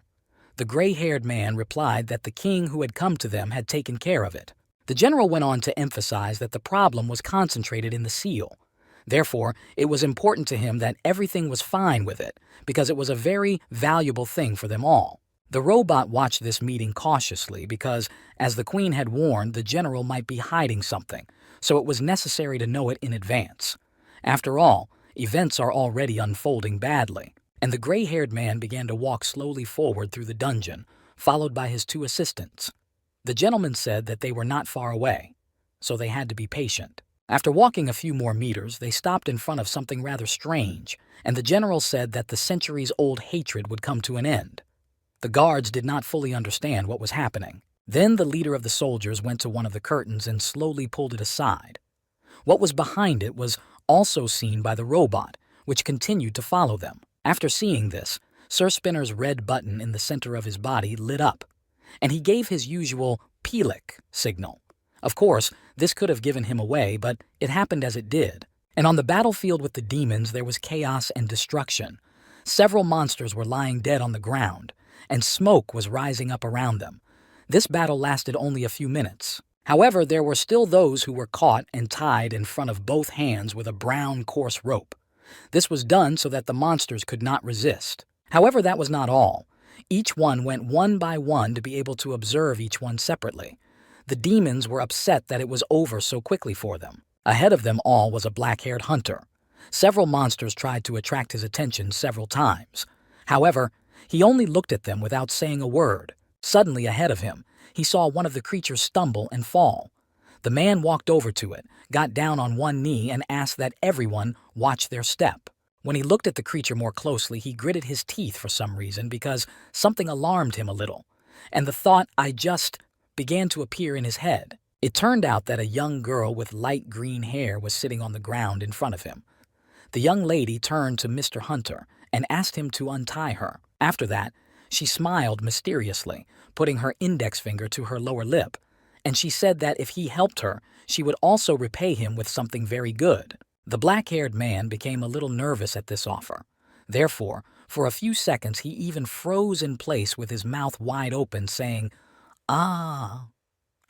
The gray-haired man replied that the king who had come to them had taken care of it. The general went on to emphasize that the problem was concentrated in the seal, Therefore, it was important to him that everything was fine with it, because it was a very valuable thing for them all. The robot watched this meeting cautiously because, as the queen had warned, the general might be hiding something, so it was necessary to know it in advance. After all, events are already unfolding badly, and the gray-haired man began to walk slowly forward through the dungeon, followed by his 2 assistants. The gentleman said that they were not far away, so they had to be patient. After walking a few more meters, they stopped in front of something rather strange, and the general said that the centuries-old hatred would come to an end. The guards did not fully understand what was happening. Then the leader of the soldiers went to one of the curtains and slowly pulled it aside. What was behind it was also seen by the robot, which continued to follow them. After seeing this, Sir Spinner's red button in the center of his body lit up, and he gave his usual "Pelik" signal. Of course, this could have given him away, but it happened as it did. And on the battlefield with the demons, there was chaos and destruction. Several monsters were lying dead on the ground, and smoke was rising up around them. This battle lasted only a few minutes. However, there were still those who were caught and tied in front of both hands with a brown, coarse rope. This was done so that the monsters could not resist. However, that was not all. Each one went one by one to be able to observe each one separately. The demons were upset that it was over so quickly for them. Ahead of them all was a black-haired hunter. Several monsters tried to attract his attention several times. However, he only looked at them without saying a word. Suddenly, ahead of him, he saw one of the creatures stumble and fall. The man walked over to it, got down on one knee, and asked that everyone watch their step. When he looked at the creature more closely, he gritted his teeth for some reason because something alarmed him a little, and the thought, "I just," began to appear in his head. It turned out that a young girl with light green hair was sitting on the ground in front of him. The young lady turned to Mr. Hunter and asked him to untie her. After that, she smiled mysteriously, putting her index finger to her lower lip, and she said that if he helped her, she would also repay him with something very good. The black-haired man became a little nervous at this offer. Therefore, for a few seconds he even froze in place with his mouth wide open, saying, "Ah."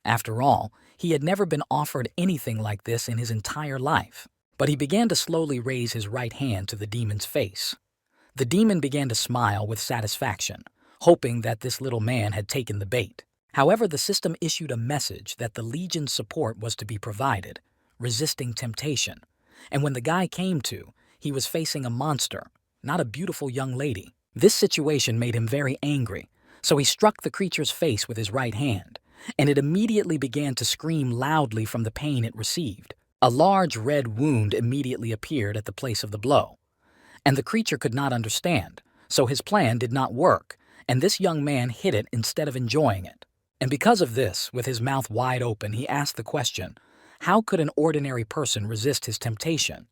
After all, he had never been offered anything like this in his entire life. But he began to slowly raise his right hand to the demon's face. The demon began to smile with satisfaction, hoping that this little man had taken the bait. However, the system issued a message that the Legion's support was to be provided, resisting temptation. And when the guy came to, he was facing a monster, not a beautiful young lady. This situation made him very angry, so he struck the creature's face with his right hand, and it immediately began to scream loudly from the pain it received. A large red wound immediately appeared at the place of the blow, and the creature could not understand, so his plan did not work, and this young man hit it instead of enjoying it. And because of this, with his mouth wide open, he asked the question, how could an ordinary person resist his temptation?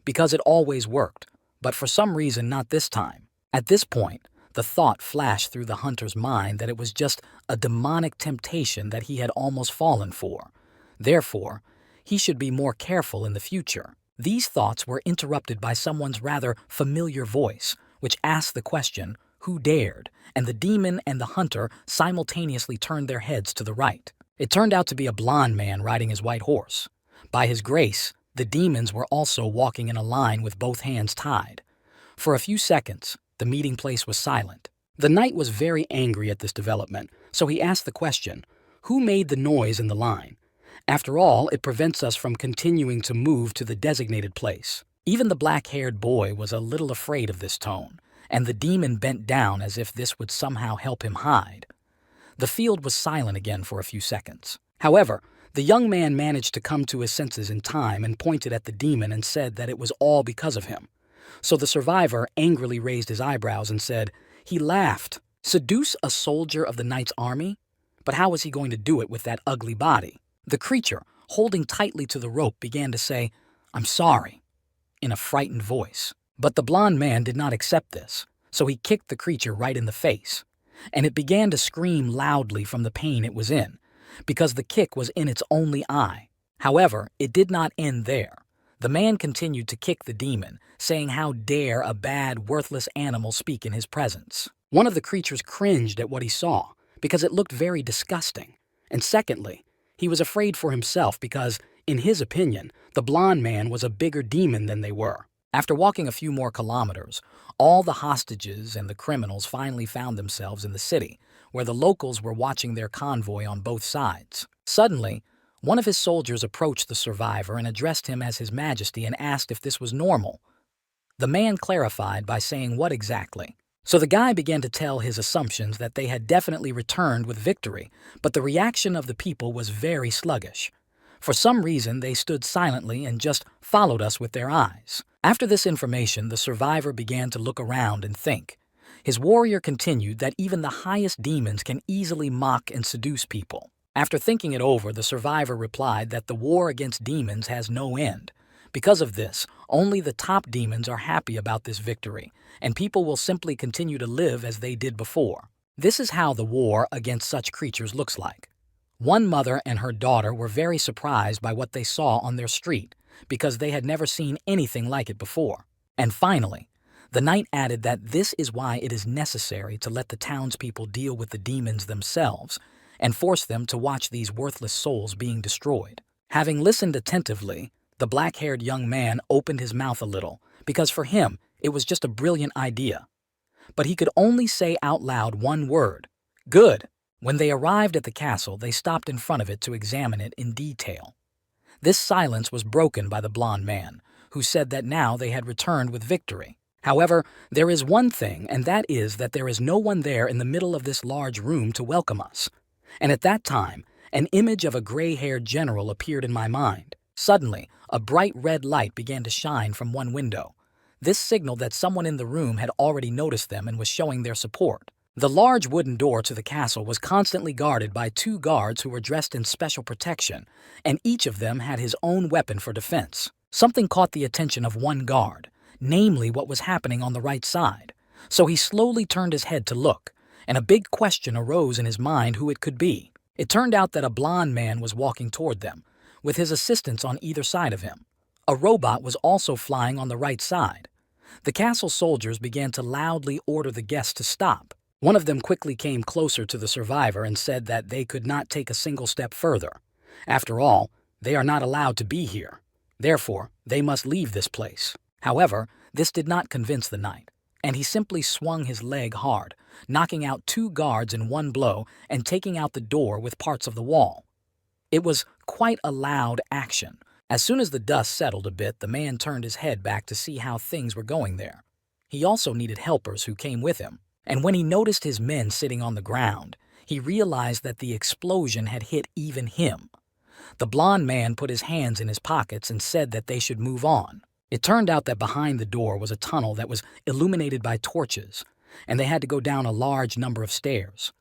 Because it always worked, but for some reason not this time. At this point, the thought flashed through the hunter's mind that it was just a demonic temptation that he had almost fallen for. Therefore, he should be more careful in the future. These thoughts were interrupted by someone's rather familiar voice, which asked the question, "Who dared?" And the demon and the hunter simultaneously turned their heads to the right. It turned out to be a blond man riding his white horse. By his grace, the demons were also walking in a line with both hands tied. For a few seconds, the meeting place was silent. The knight was very angry at this development, so he asked the question, "Who made the noise in the line? After all, it prevents us from continuing to move to the designated place." Even the black-haired boy was a little afraid of this tone, and the demon bent down as if this would somehow help him hide. The field was silent again for a few seconds. However, the young man managed to come to his senses in time and pointed at the demon and said that it was all because of him. So the survivor angrily raised his eyebrows and said, he laughed. Seduce a soldier of the knight's army? But how was he going to do it with that ugly body? The creature, holding tightly to the rope, began to say, "I'm sorry," in a frightened voice. But the blond man did not accept this, so he kicked the creature right in the face, and it began to scream loudly from the pain it was in, because the kick was in its only eye. However, it did not end there. The man continued to kick the demon, saying how dare a bad, worthless animal speak in his presence. One of the creatures cringed at what he saw, because it looked very disgusting, and secondly, he was afraid for himself because In his opinion, the blonde man was a bigger demon than they were. After walking a few more kilometers, all the hostages and the criminals finally found themselves in the city, where the locals were watching their convoy on both sides. Suddenly, one of his soldiers approached the survivor and addressed him as His Majesty and asked if this was normal. The man clarified by saying what exactly. So the guy began to tell his assumptions that they had definitely returned with victory, but the reaction of the people was very sluggish. For some reason, they stood silently and just followed us with their eyes. After this information, the survivor began to look around and think. His warrior continued that even the highest demons can easily mock and seduce people. After thinking it over, the survivor replied that the war against demons has no end. Because of this, only the top demons are happy about this victory, and people will simply continue to live as they did before. This is how the war against such creatures looks like. One mother and her daughter were very surprised by what they saw on their street, because they had never seen anything like it before. And finally, the knight added that this is why it is necessary to let the townspeople deal with the demons themselves and force them to watch these worthless souls being destroyed. Having listened attentively, the black-haired young man opened his mouth a little, because for him, it was just a brilliant idea. But he could only say out loud one word: "Good." When they arrived at the castle, they stopped in front of it to examine it in detail. This silence was broken by the blonde man, who said that now they had returned with victory. However, there is one thing, and that is that there is no one there in the middle of this large room to welcome us. And at that time, an image of a gray-haired general appeared in my mind. Suddenly, a bright red light began to shine from one window. This signaled that someone in the room had already noticed them and was showing their support. The large wooden door to the castle was constantly guarded by 2 guards who were dressed in special protection, and each of them had his own weapon for defense. Something caught the attention of one guard, namely what was happening on the right side. So he slowly turned his head to look, and a big question arose in his mind who it could be. It turned out that a blonde man was walking toward them, with his assistants on either side of him. A robot was also flying on the right side. The castle soldiers began to loudly order the guests to stop. One of them quickly came closer to the survivor and said that they could not take a single step further. After all, they are not allowed to be here. Therefore, they must leave this place. However, this did not convince the knight, and he simply swung his leg hard, knocking out 2 guards in one blow and taking out the door with parts of the wall. It was quite a loud action. As soon as the dust settled a bit, the man turned his head back to see how things were going there. He also needed helpers who came with him, and when he noticed his men sitting on the ground, he realized that the explosion had hit even him. The blonde man put his hands in his pockets and said that they should move on. It turned out that behind the door was a tunnel that was illuminated by torches, and they had to go down a large number of stairs.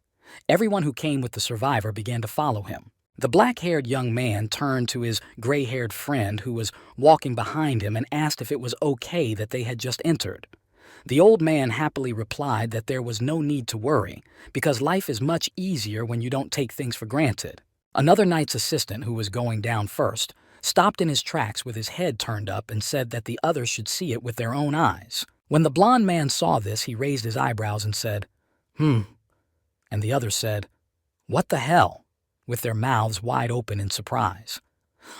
Everyone who came with the survivor began to follow him. The black-haired young man turned to his gray-haired friend who was walking behind him and asked if it was okay that they had just entered. The old man happily replied that there was no need to worry, because life is much easier when you don't take things for granted. Another knight's assistant, who was going down first, stopped in his tracks with his head turned up and said that the others should see it with their own eyes. When the blonde man saw this, he raised his eyebrows and said, And the others said, "What the hell?" with their mouths wide open in surprise.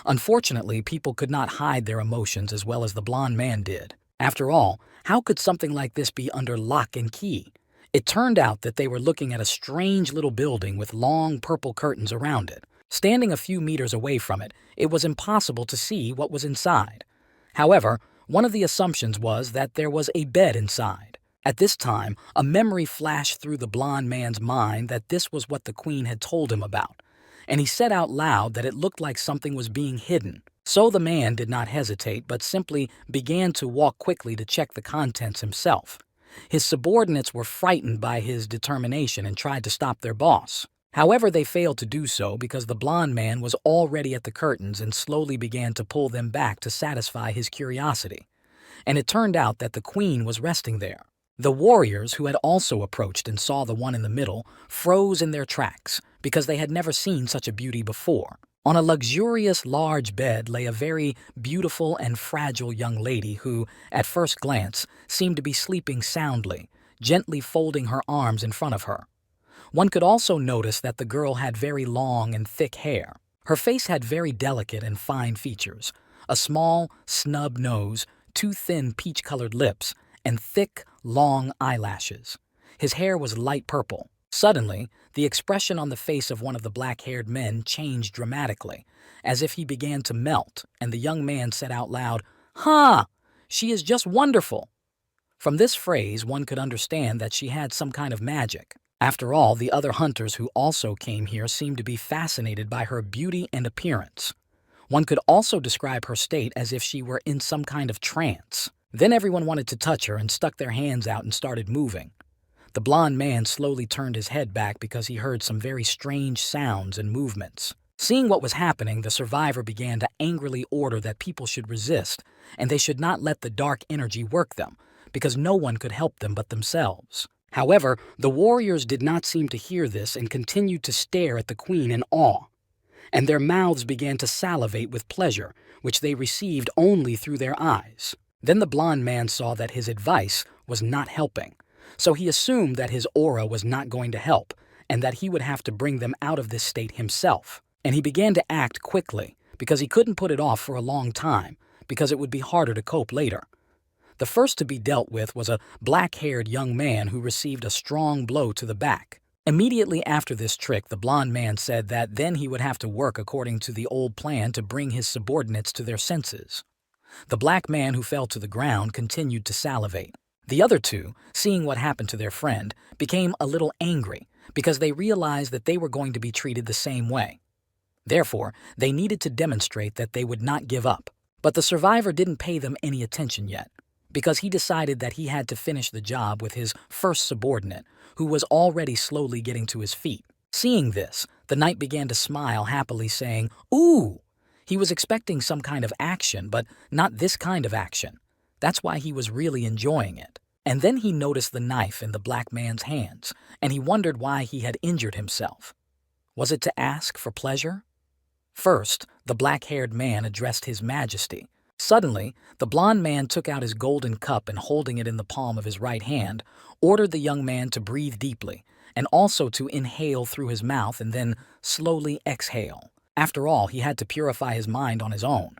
Unfortunately, people could not hide their emotions as well as the blonde man did. After all, how could something like this be under lock and key? It turned out that they were looking at a strange little building with long purple curtains around it. Standing a few meters away from it, it was impossible to see what was inside. However, one of the assumptions was that there was a bed inside. At this time, a memory flashed through the blonde man's mind that this was what the queen had told him about, and he said out loud that it looked like something was being hidden. So the man did not hesitate, but simply began to walk quickly to check the contents himself. His subordinates were frightened by his determination and tried to stop their boss. However, they failed to do so because the blonde man was already at the curtains and slowly began to pull them back to satisfy his curiosity. And it turned out that the queen was resting there. The warriors, who had also approached and saw the one in the middle, froze in their tracks because they had never seen such a beauty before. On a luxurious large bed lay a very beautiful and fragile young lady who, at first glance, seemed to be sleeping soundly, gently folding her arms in front of her. One could also notice that the girl had very long and thick hair. Her face had very delicate and fine features, a small, snub nose, two thin peach-colored lips, and thick, long eyelashes. His hair was light purple. Suddenly, the expression on the face of one of the black-haired men changed dramatically, as if he began to melt, and the young man said out loud, "Ha! She is just wonderful!" From this phrase, one could understand that she had some kind of magic. After all, the other hunters who also came here seemed to be fascinated by her beauty and appearance. One could also describe her state as if she were in some kind of trance. Then everyone wanted to touch her and stuck their hands out and started moving. The blond man slowly turned his head back because he heard some very strange sounds and movements. Seeing what was happening, the survivor began to angrily order that people should resist, and they should not let the dark energy work them, because no one could help them but themselves. However, the warriors did not seem to hear this and continued to stare at the queen in awe, and their mouths began to salivate with pleasure, which they received only through their eyes. Then the blond man saw that his advice was not helping, so he assumed that his aura was not going to help, and that he would have to bring them out of this state himself. And he began to act quickly, because he couldn't put it off for a long time, because it would be harder to cope later. The first to be dealt with was a black-haired young man who received a strong blow to the back. Immediately after this trick, the blond man said that then he would have to work according to the old plan to bring his subordinates to their senses. The black man who fell to the ground continued to salivate. The other two, seeing what happened to their friend, became a little angry because they realized that they were going to be treated the same way. Therefore, they needed to demonstrate that they would not give up. But the survivor didn't pay them any attention yet, because he decided that he had to finish the job with his first subordinate, who was already slowly getting to his feet. Seeing this, the knight began to smile happily, saying, "Ooh!" He was expecting some kind of action, but not this kind of action. That's why he was really enjoying it. And then he noticed the knife in the black man's hands, and he wondered why he had injured himself. Was it to ask for pleasure? First, the black-haired man addressed his majesty. Suddenly, the blond man took out his golden cup and, holding it in the palm of his right hand, ordered the young man to breathe deeply and also to inhale through his mouth and then slowly exhale. After all, he had to purify his mind on his own.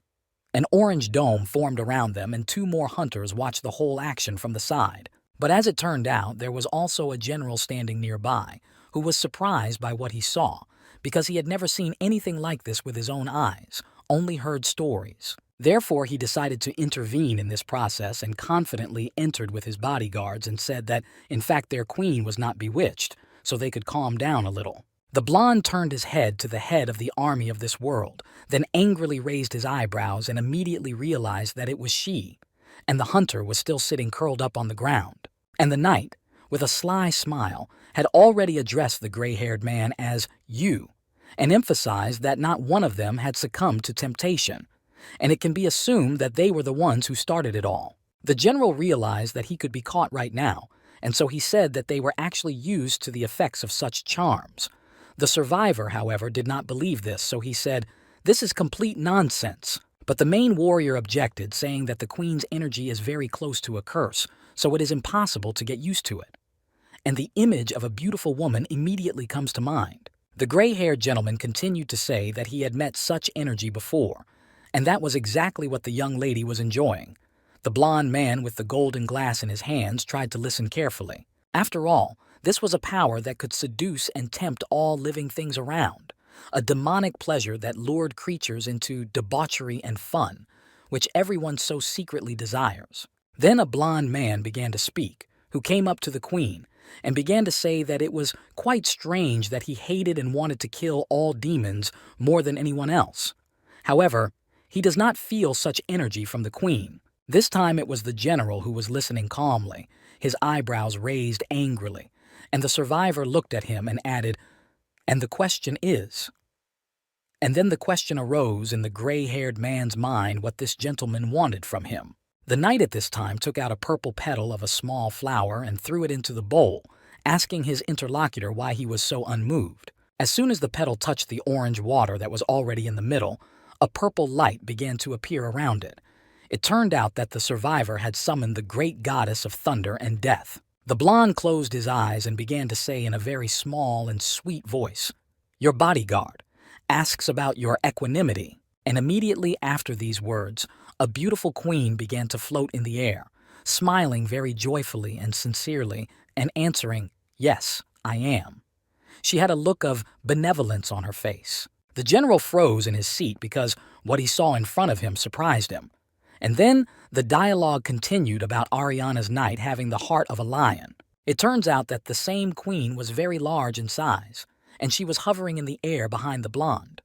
An orange dome formed around them, and two more hunters watched the whole action from the side. But as it turned out, there was also a general standing nearby who was surprised by what he saw, because he had never seen anything like this with his own eyes, only heard stories. Therefore, he decided to intervene in this process and confidently entered with his bodyguards and said that, in fact, their queen was not bewitched, so they could calm down a little. The blonde turned his head to the head of the army of this world, then angrily raised his eyebrows and immediately realized that it was she, and the hunter was still sitting curled up on the ground. And the knight, with a sly smile, had already addressed the gray-haired man as "you," and emphasized that not one of them had succumbed to temptation, and it can be assumed that they were the ones who started it all. The general realized that he could be caught right now, and so he said that they were actually used to the effects of such charms. The survivor, however, did not believe this, so he said, "This is complete nonsense." But the main warrior objected, saying that the queen's energy is very close to a curse, so it is impossible to get used to it. And the image of a beautiful woman immediately comes to mind. The gray-haired gentleman continued to say that he had met such energy before, and that was exactly what the young lady was enjoying. The blond man with the golden glass in his hands tried to listen carefully. After all, this was a power that could seduce and tempt all living things around, a demonic pleasure that lured creatures into debauchery and fun, which everyone so secretly desires. Then a blond man began to speak, who came up to the queen, and began to say that it was quite strange that he hated and wanted to kill all demons more than anyone else. However, he does not feel such energy from the queen. This time it was the general who was listening calmly, his eyebrows raised angrily, and the survivor looked at him and added, "And the question is?" And then the question arose in the gray-haired man's mind what this gentleman wanted from him. The knight at this time took out a purple petal of a small flower and threw it into the bowl, asking his interlocutor why he was so unmoved. As soon as the petal touched the orange water that was already in the middle, a purple light began to appear around it. It turned out that the survivor had summoned the great goddess of thunder and death. The blonde closed his eyes and began to say in a very small and sweet voice, "Your bodyguard, asks about your equanimity. And immediately after these words, a beautiful queen began to float in the air, smiling very joyfully and sincerely, and answering, "Yes, I am." She had a look of benevolence on her face. The general froze in his seat because what he saw in front of him surprised him. And then the dialogue continued about Ariana's knight having the heart of a lion. It turns out that the same queen was very large in size, and she was hovering in the air behind the blonde.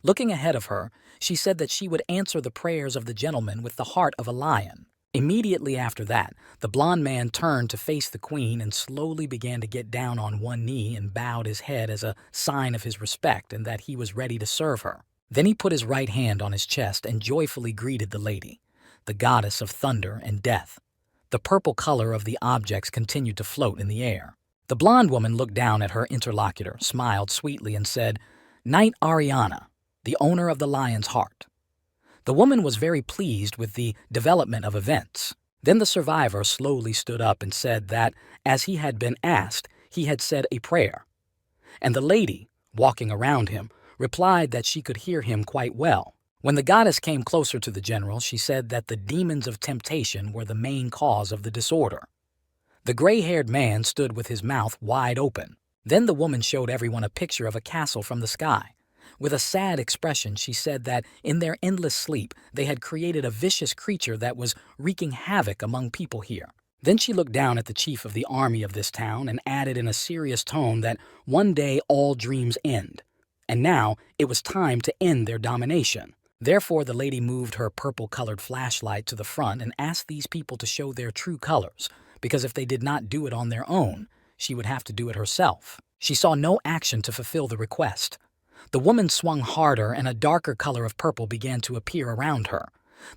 Looking ahead of her, she said that she would answer the prayers of the gentleman with the heart of a lion. Immediately after that, the blond man turned to face the queen and slowly began to get down on one knee and bowed his head as a sign of his respect and that he was ready to serve her. Then he put his right hand on his chest and joyfully greeted the lady, the goddess of thunder and death. The purple color of the objects continued to float in the air. The blonde woman looked down at her interlocutor, smiled sweetly, and said, "Knight Ariana, the owner of the lion's heart." The woman was very pleased with the development of events. Then the survivor slowly stood up and said that, as he had been asked, he had said a prayer. And the lady, walking around him, replied that she could hear him quite well. When the goddess came closer to the general, she said that the demons of temptation were the main cause of the disorder. The gray-haired man stood with his mouth wide open. Then the woman showed everyone a picture of a castle from the sky. With a sad expression, she said that in their endless sleep, they had created a vicious creature that was wreaking havoc among people here. Then she looked down at the chief of the army of this town and added in a serious tone that one day all dreams end. And now it was time to end their domination. Therefore, the lady moved her purple-colored flashlight to the front and asked these people to show their true colors, because if they did not do it on their own, she would have to do it herself. She saw no action to fulfill the request. The woman swung harder and a darker color of purple began to appear around her.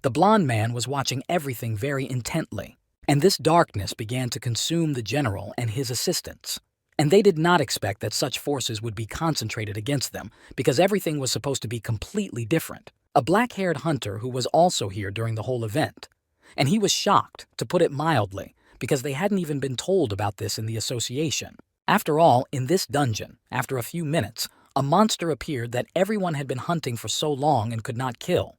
The blond man was watching everything very intently, and this darkness began to consume the general and his assistants. And they did not expect that such forces would be concentrated against them, because everything was supposed to be completely different. A black-haired hunter who was also here during the whole event. And he was shocked, to put it mildly, because they hadn't even been told about this in the association. After all, in this dungeon, after a few minutes, a monster appeared that everyone had been hunting for so long and could not kill.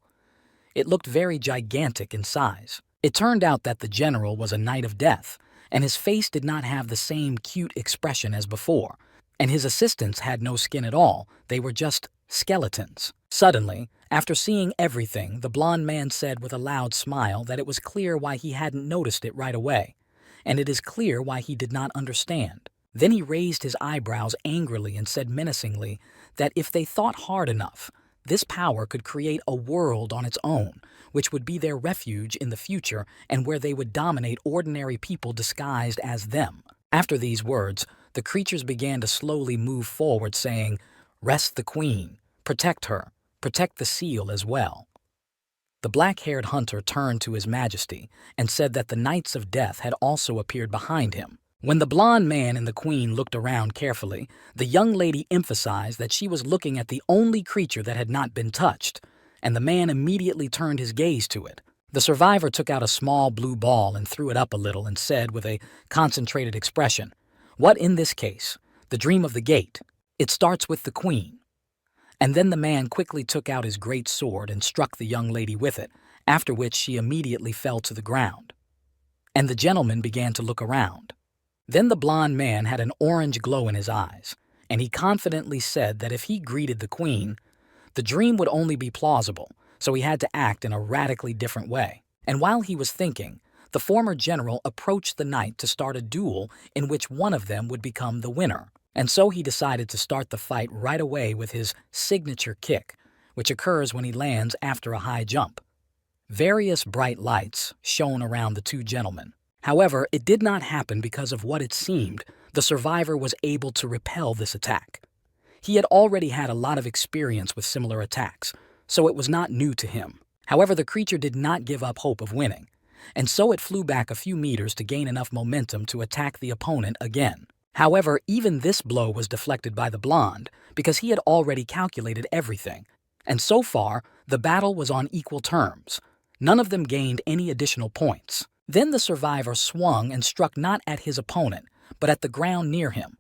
It looked very gigantic in size. It turned out that the general was a knight of death, and his face did not have the same cute expression as before, and his assistants had no skin at all. They were just skeletons. Suddenly, after seeing everything, the blond man said with a loud smile that it was clear why he hadn't noticed it right away, and it is clear why he did not understand. Then he raised his eyebrows angrily and said menacingly that if they thought hard enough, this power could create a world on its own, which would be their refuge in the future and where they would dominate ordinary people disguised as them. After these words, the creatures began to slowly move forward, saying, "Rest the queen, protect her, protect the seal as well." The black-haired hunter turned to his majesty and said that the knights of death had also appeared behind him. When the blond man and the queen looked around carefully, the young lady emphasized that she was looking at the only creature that had not been touched, and the man immediately turned his gaze to it. The survivor took out a small blue ball and threw it up a little and said with a concentrated expression, "What in this case? The dream of the gate. It starts with the queen." And then the man quickly took out his great sword and struck the young lady with it, after which she immediately fell to the ground. And the gentleman began to look around. Then the blond man had an orange glow in his eyes, and he confidently said that if he greeted the queen, the dream would only be plausible, so he had to act in a radically different way. And while he was thinking, the former general approached the knight to start a duel in which one of them would become the winner. And so he decided to start the fight right away with his signature kick, which occurs when he lands after a high jump. Various bright lights shone around the two gentlemen. However, it did not happen because of what it seemed the survivor was able to repel this attack. He had already had a lot of experience with similar attacks, so it was not new to him. However, the creature did not give up hope of winning, and so it flew back a few meters to gain enough momentum to attack the opponent again. However, even this blow was deflected by the blonde because he had already calculated everything, and so far, the battle was on equal terms. None of them gained any additional points. Then the survivor swung and struck not at his opponent, but at the ground near him.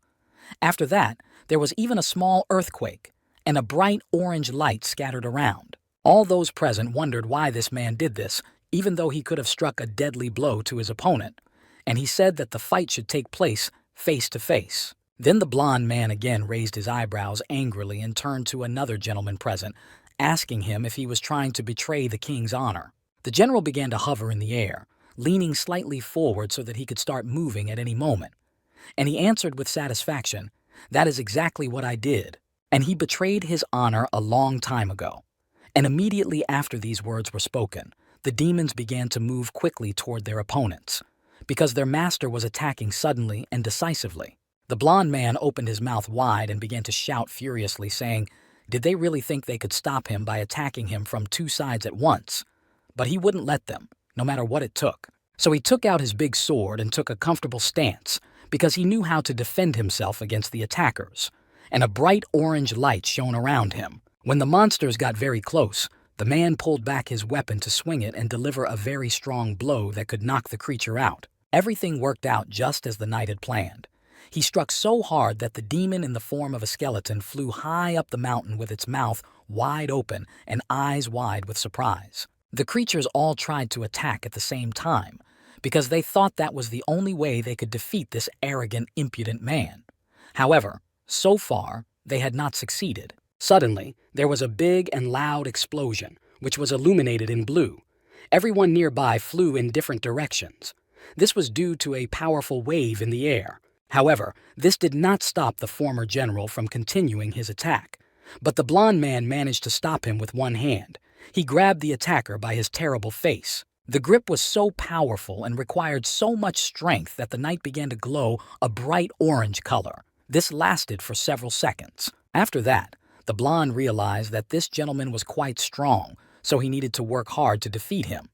After that, there was even a small earthquake, and a bright orange light scattered around. All those present wondered why this man did this, even though he could have struck a deadly blow to his opponent, and he said that the fight should take place face to face. Then the blond man again raised his eyebrows angrily and turned to another gentleman present, asking him if he was trying to betray the king's honor. The general began to hover in the air, leaning slightly forward so that he could start moving at any moment. And he answered with satisfaction, "That is exactly what I did." And he betrayed his honor a long time ago. And immediately after these words were spoken, the demons began to move quickly toward their opponents, because their master was attacking suddenly and decisively. The blond man opened his mouth wide and began to shout furiously, saying, did they really think they could stop him by attacking him from two sides at once? But he wouldn't let them, no matter what it took. So he took out his big sword and took a comfortable stance, because he knew how to defend himself against the attackers, and a bright orange light shone around him. When the monsters got very close, the man pulled back his weapon to swing it and deliver a very strong blow that could knock the creature out. Everything worked out just as the knight had planned. He struck so hard that the demon in the form of a skeleton flew high up the mountain with its mouth wide open and eyes wide with surprise. The creatures all tried to attack at the same time, because they thought that was the only way they could defeat this arrogant, impudent man. However, so far, they had not succeeded. Suddenly, there was a big and loud explosion, which was illuminated in blue. Everyone nearby flew in different directions. This was due to a powerful wave in the air. However, this did not stop the former general from continuing his attack. But the blond man managed to stop him with one hand. He grabbed the attacker by his terrible face. The grip was so powerful and required so much strength that the knight began to glow a bright orange color. This lasted for several seconds. After that, the blonde realized that this gentleman was quite strong, so he needed to work hard to defeat him.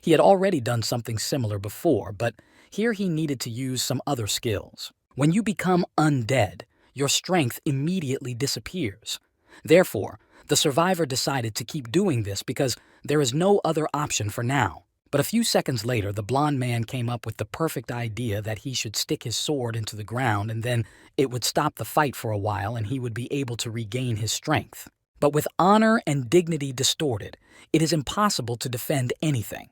He had already done something similar before, but here he needed to use some other skills. When you become undead, your strength immediately disappears. Therefore, the survivor decided to keep doing this because there is no other option for now. But a few seconds later, the blond man came up with the perfect idea that he should stick his sword into the ground and then it would stop the fight for a while and he would be able to regain his strength. But with honor and dignity distorted, it is impossible to defend anything.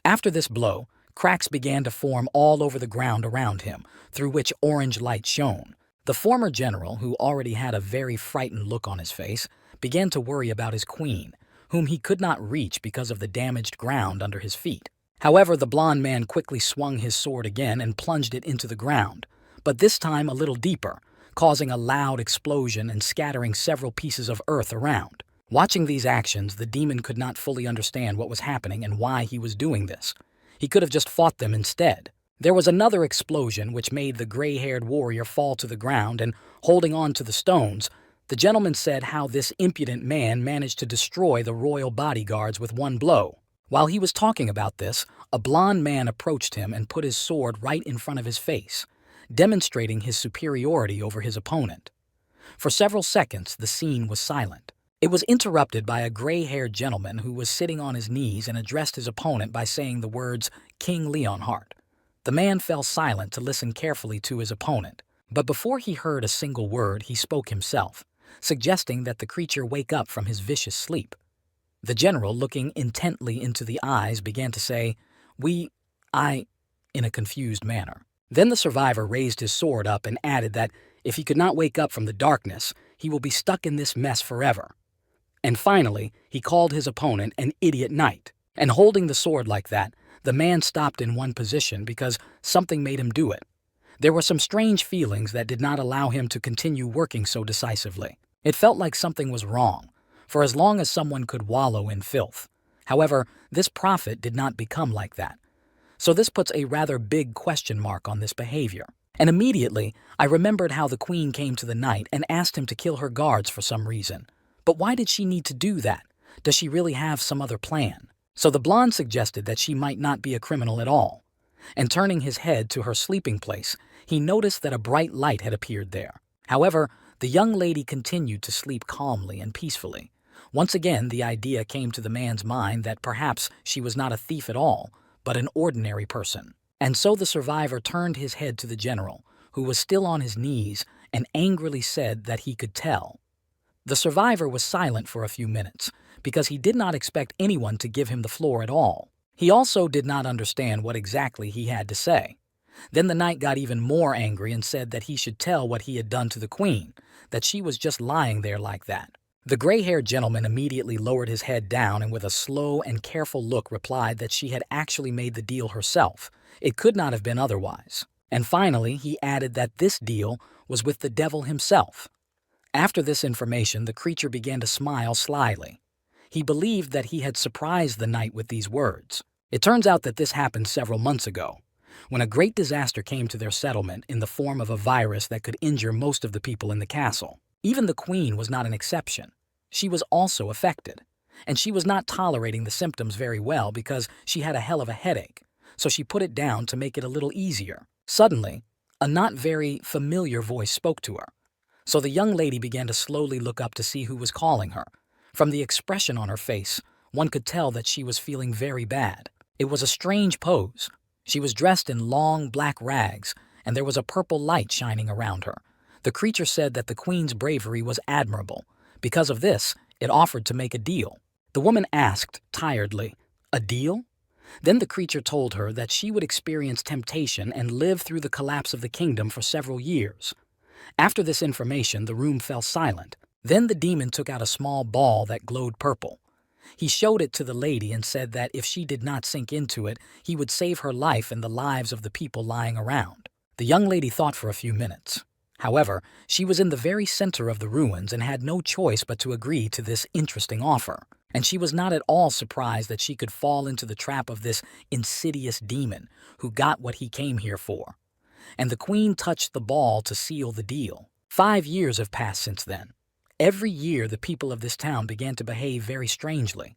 After this blow, cracks began to form all over the ground around him, through which orange light shone. The former general, who already had a very frightened look on his face, began to worry about his queen, whom he could not reach because of the damaged ground under his feet. However, the blond man quickly swung his sword again and plunged it into the ground, but this time a little deeper, causing a loud explosion and scattering several pieces of earth around. Watching these actions, the demon could not fully understand what was happening and why he was doing this. He could have just fought them instead. There was another explosion which made the gray-haired warrior fall to the ground, and holding on to the stones, the gentleman said how this impudent man managed to destroy the royal bodyguards with one blow. While he was talking about this, a blond man approached him and put his sword right in front of his face, demonstrating his superiority over his opponent. For several seconds, the scene was silent. It was interrupted by a gray-haired gentleman who was sitting on his knees and addressed his opponent by saying the words, "King Leonhardt." The man fell silent to listen carefully to his opponent, but before he heard a single word, he spoke himself, suggesting that the creature wake up from his vicious sleep. The general, looking intently into the eyes, began to say, I, in a confused manner. Then the survivor raised his sword up and added that if he could not wake up from the darkness, he will be stuck in this mess forever. And finally, he called his opponent an idiot knight. And holding the sword like that, the man stopped in one position because something made him do it. There were some strange feelings that did not allow him to continue working so decisively. It felt like something was wrong, for as long as someone could wallow in filth. However, this prophet did not become like that. So this puts a rather big question mark on this behavior. And immediately, I remembered how the queen came to the knight and asked him to kill her guards for some reason. But why did she need to do that? Does she really have some other plan? So the blonde suggested that she might not be a criminal at all. And turning his head to her sleeping place, he noticed that a bright light had appeared there. However, the young lady continued to sleep calmly and peacefully. Once again, the idea came to the man's mind that perhaps she was not a thief at all, but an ordinary person. And so the survivor turned his head to the general, who was still on his knees, and angrily said that he could tell. The survivor was silent for a few minutes because he did not expect anyone to give him the floor at all. He also did not understand what exactly he had to say. Then the knight got even more angry and said that he should tell what he had done to the queen, that she was just lying there like that. The gray-haired gentleman immediately lowered his head down and with a slow and careful look replied that she had actually made the deal herself. It could not have been otherwise. And finally, he added that this deal was with the devil himself. After this information, the creature began to smile slyly. He believed that he had surprised the knight with these words. It turns out that this happened several months ago, when a great disaster came to their settlement in the form of a virus that could injure most of the people in the castle. Even the queen was not an exception. She was also affected, and she was not tolerating the symptoms very well because she had a hell of a headache, so she put it down to make it a little easier. Suddenly, a not very familiar voice spoke to her. So the young lady began to slowly look up to see who was calling her. From the expression on her face, one could tell that she was feeling very bad. It was a strange pose. She was dressed in long black rags, and there was a purple light shining around her. The creature said that the queen's bravery was admirable. Because of this, it offered to make a deal. The woman asked, tiredly, "A deal?" Then the creature told her that she would experience temptation and live through the collapse of the kingdom for several years. After this information, the room fell silent. Then the demon took out a small ball that glowed purple. He showed it to the lady and said that if she did not sink into it, he would save her life and the lives of the people lying around. The young lady thought for a few minutes. However, she was in the very center of the ruins and had no choice but to agree to this interesting offer. And she was not at all surprised that she could fall into the trap of this insidious demon who got what he came here for. And the queen touched the ball to seal the deal. 5 years have passed since then. Every year the people of this town began to behave very strangely.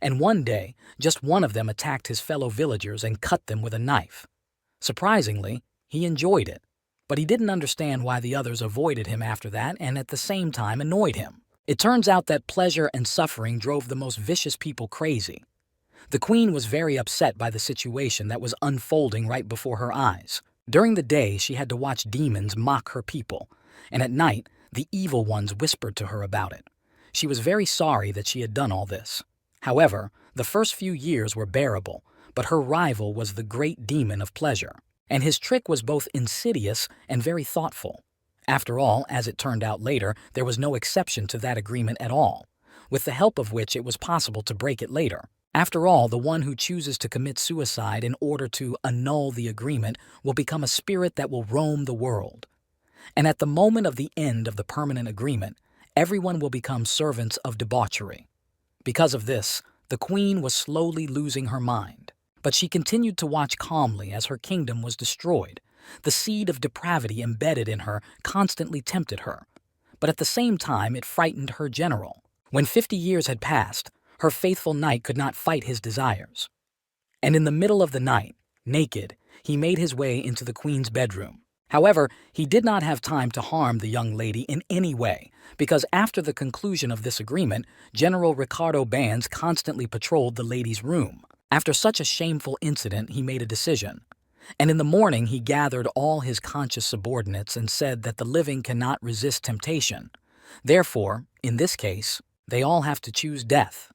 And one day, just one of them attacked his fellow villagers and cut them with a knife. Surprisingly, he enjoyed it. But he didn't understand why the others avoided him after that and at the same time annoyed him. It turns out that pleasure and suffering drove the most vicious people crazy. The queen was very upset by the situation that was unfolding right before her eyes. During the day, she had to watch demons mock her people, and at night, the evil ones whispered to her about it. She was very sorry that she had done all this. However, the first few years were bearable, but her rival was the great demon of pleasure, and his trick was both insidious and very thoughtful. After all, as it turned out later, there was no exception to that agreement at all, with the help of which it was possible to break it later. After all, the one who chooses to commit suicide in order to annul the agreement will become a spirit that will roam the world. And at the moment of the end of the permanent agreement, everyone will become servants of debauchery. Because of this, the queen was slowly losing her mind. But she continued to watch calmly as her kingdom was destroyed. The seed of depravity embedded in her constantly tempted her. But at the same time, it frightened her general. When 50 years had passed, her faithful knight could not fight his desires. And in the middle of the night, naked, he made his way into the queen's bedroom. However, he did not have time to harm the young lady in any way, because after the conclusion of this agreement, General Ricardo Bands constantly patrolled the lady's room. After such a shameful incident, he made a decision. And in the morning, he gathered all his conscious subordinates and said that the living cannot resist temptation. Therefore, in this case, they all have to choose death.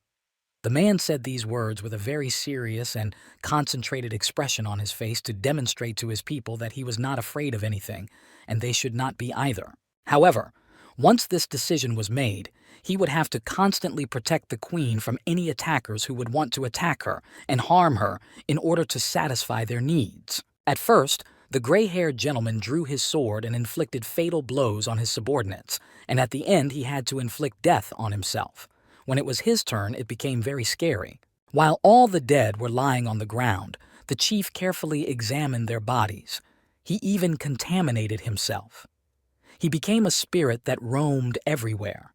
The man said these words with a very serious and concentrated expression on his face to demonstrate to his people that he was not afraid of anything, and they should not be either. However, once this decision was made, he would have to constantly protect the queen from any attackers who would want to attack her and harm her in order to satisfy their needs. At first, the gray-haired gentleman drew his sword and inflicted fatal blows on his subordinates, and at the end he had to inflict death on himself. When it was his turn, it became very scary. While all the dead were lying on the ground, the chief carefully examined their bodies. He even contaminated himself. He became a spirit that roamed everywhere.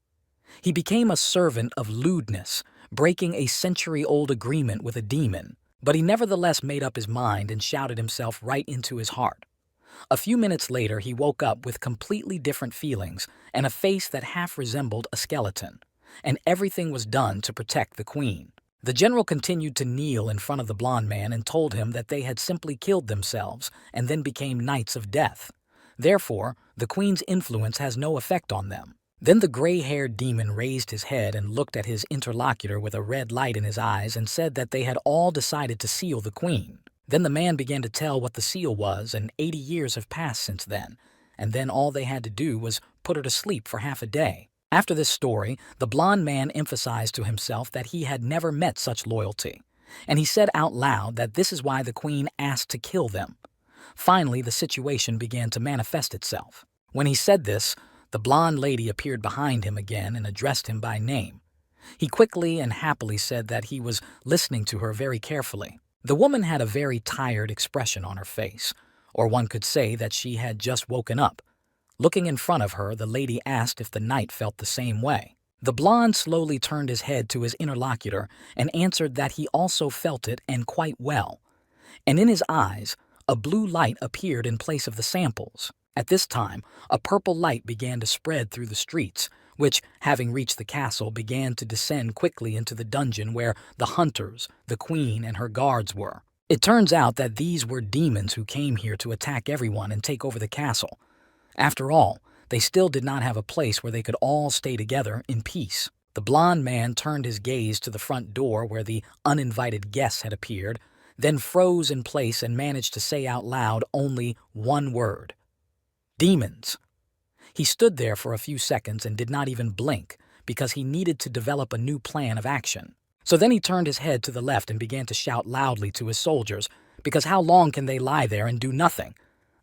He became a servant of lewdness, breaking a century-old agreement with a demon, but he nevertheless made up his mind and shouted himself right into his heart. A few minutes later, he woke up with completely different feelings and a face that half resembled a skeleton, and everything was done to protect the queen. The general continued to kneel in front of the blond man and told him that they had simply killed themselves and then became knights of death. Therefore, the queen's influence has no effect on them. Then the gray-haired demon raised his head and looked at his interlocutor with a red light in his eyes and said that they had all decided to seal the queen. Then the man began to tell what the seal was, and 80 years have passed since then, and then all they had to do was put her to sleep for half a day. After this story, the blond man emphasized to himself that he had never met such loyalty, and he said out loud that this is why the queen asked to kill them. Finally, the situation began to manifest itself. When he said this, the blonde lady appeared behind him again and addressed him by name. He quickly and happily said that he was listening to her very carefully. The woman had a very tired expression on her face, or one could say that she had just woken up. Looking in front of her, the lady asked if the knight felt the same way. The blonde slowly turned his head to his interlocutor and answered that he also felt it and quite well. And in his eyes, a blue light appeared in place of the samples. At this time, a purple light began to spread through the streets, which, having reached the castle, began to descend quickly into the dungeon where the hunters, the queen, and her guards were. It turns out that these were demons who came here to attack everyone and take over the castle. After all, they still did not have a place where they could all stay together in peace. The blond man turned his gaze to the front door where the uninvited guests had appeared, then froze in place and managed to say out loud only one word: demons. He stood there for a few seconds and did not even blink because he needed to develop a new plan of action. So then he turned his head to the left and began to shout loudly to his soldiers, because how long can they lie there and do nothing?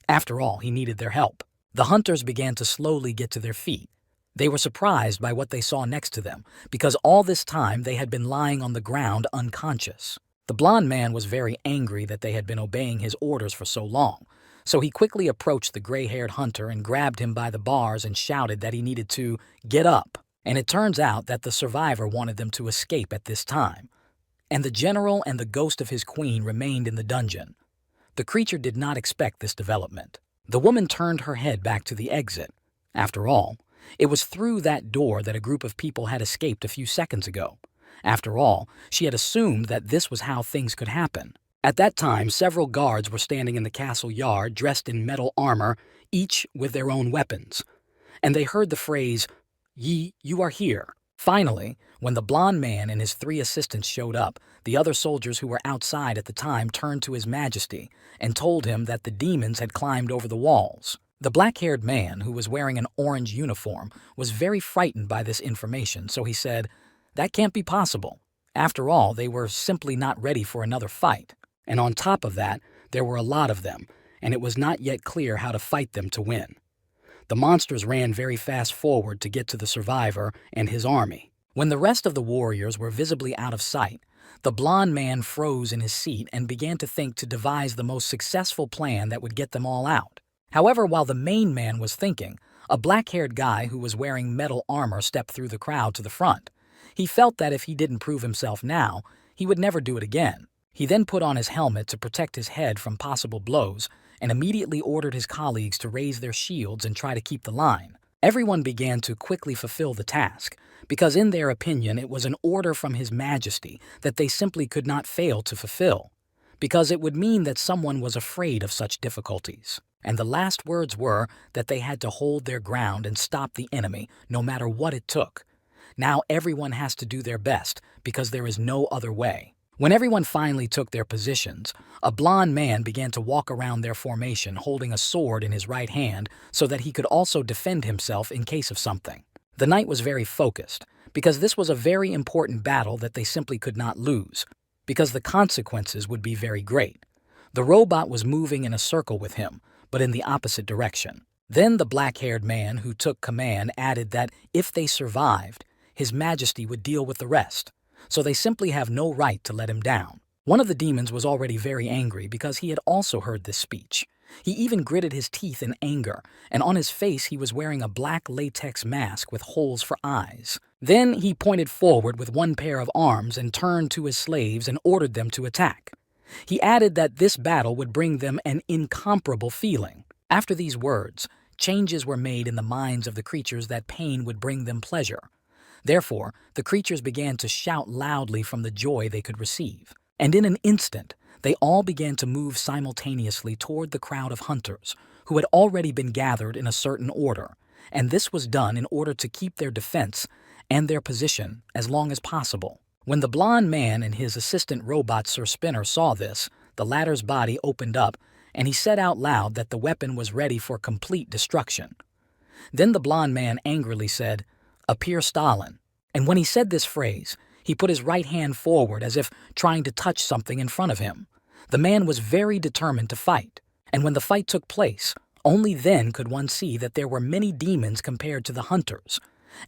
After all, he needed their help. The hunters began to slowly get to their feet. They were surprised by what they saw next to them, because all this time they had been lying on the ground unconscious. The blond man was very angry that they had been obeying his orders for so long, so he quickly approached the gray-haired hunter and grabbed him by the bars and shouted that he needed to get up. And it turns out that the survivor wanted them to escape at this time, and the general and the ghost of his queen remained in the dungeon. The creature did not expect this development. The woman turned her head back to the exit. After all, it was through that door that a group of people had escaped a few seconds ago. After all, she had assumed that this was how things could happen. At that time, several guards were standing in the castle yard dressed in metal armor, each with their own weapons. And they heard the phrase, you are here." Finally, when the blond man and his 3 assistants showed up, the other soldiers who were outside at the time turned to His Majesty and told him that the demons had climbed over the walls. The black-haired man, who was wearing an orange uniform, was very frightened by this information, so he said, "That can't be possible. After all, they were simply not ready for another fight. And on top of that, there were a lot of them, and it was not yet clear how to fight them to win." The monsters ran very fast forward to get to the survivor and his army. When the rest of the warriors were visibly out of sight, the blond man froze in his seat and began to think to devise the most successful plan that would get them all out. However, while the main man was thinking, a black-haired guy who was wearing metal armor stepped through the crowd to the front. He felt that if he didn't prove himself now, he would never do it again. He then put on his helmet to protect his head from possible blows and immediately ordered his colleagues to raise their shields and try to keep the line. Everyone began to quickly fulfill the task, because in their opinion it was an order from His Majesty that they simply could not fail to fulfill, because it would mean that someone was afraid of such difficulties. And the last words were that they had to hold their ground and stop the enemy, no matter what it took. Now everyone has to do their best, because there is no other way. When everyone finally took their positions, a blond man began to walk around their formation holding a sword in his right hand so that he could also defend himself in case of something. The knight was very focused, because this was a very important battle that they simply could not lose, because the consequences would be very great. The robot was moving in a circle with him, but in the opposite direction. Then the black-haired man who took command added that if they survived, His Majesty would deal with the rest. So they simply have no right to let him down. One of the demons was already very angry because he had also heard this speech. He even gritted his teeth in anger, and on his face he was wearing a black latex mask with holes for eyes. Then he pointed forward with one pair of arms and turned to his slaves and ordered them to attack. He added that this battle would bring them an incomparable feeling. After these words, changes were made in the minds of the creatures that pain would bring them pleasure. Therefore, the creatures began to shout loudly from the joy they could receive. And in an instant, they all began to move simultaneously toward the crowd of hunters, who had already been gathered in a certain order, and this was done in order to keep their defense and their position as long as possible. When the blonde man and his assistant robot Sir Spinner saw this, the latter's body opened up, and he said out loud that the weapon was ready for complete destruction. Then the blonde man angrily said, "Appear Stalin." And when he said this phrase, he put his right hand forward as if trying to touch something in front of him. The man was very determined to fight, and when the fight took place, only then could one see that there were many demons compared to the hunters,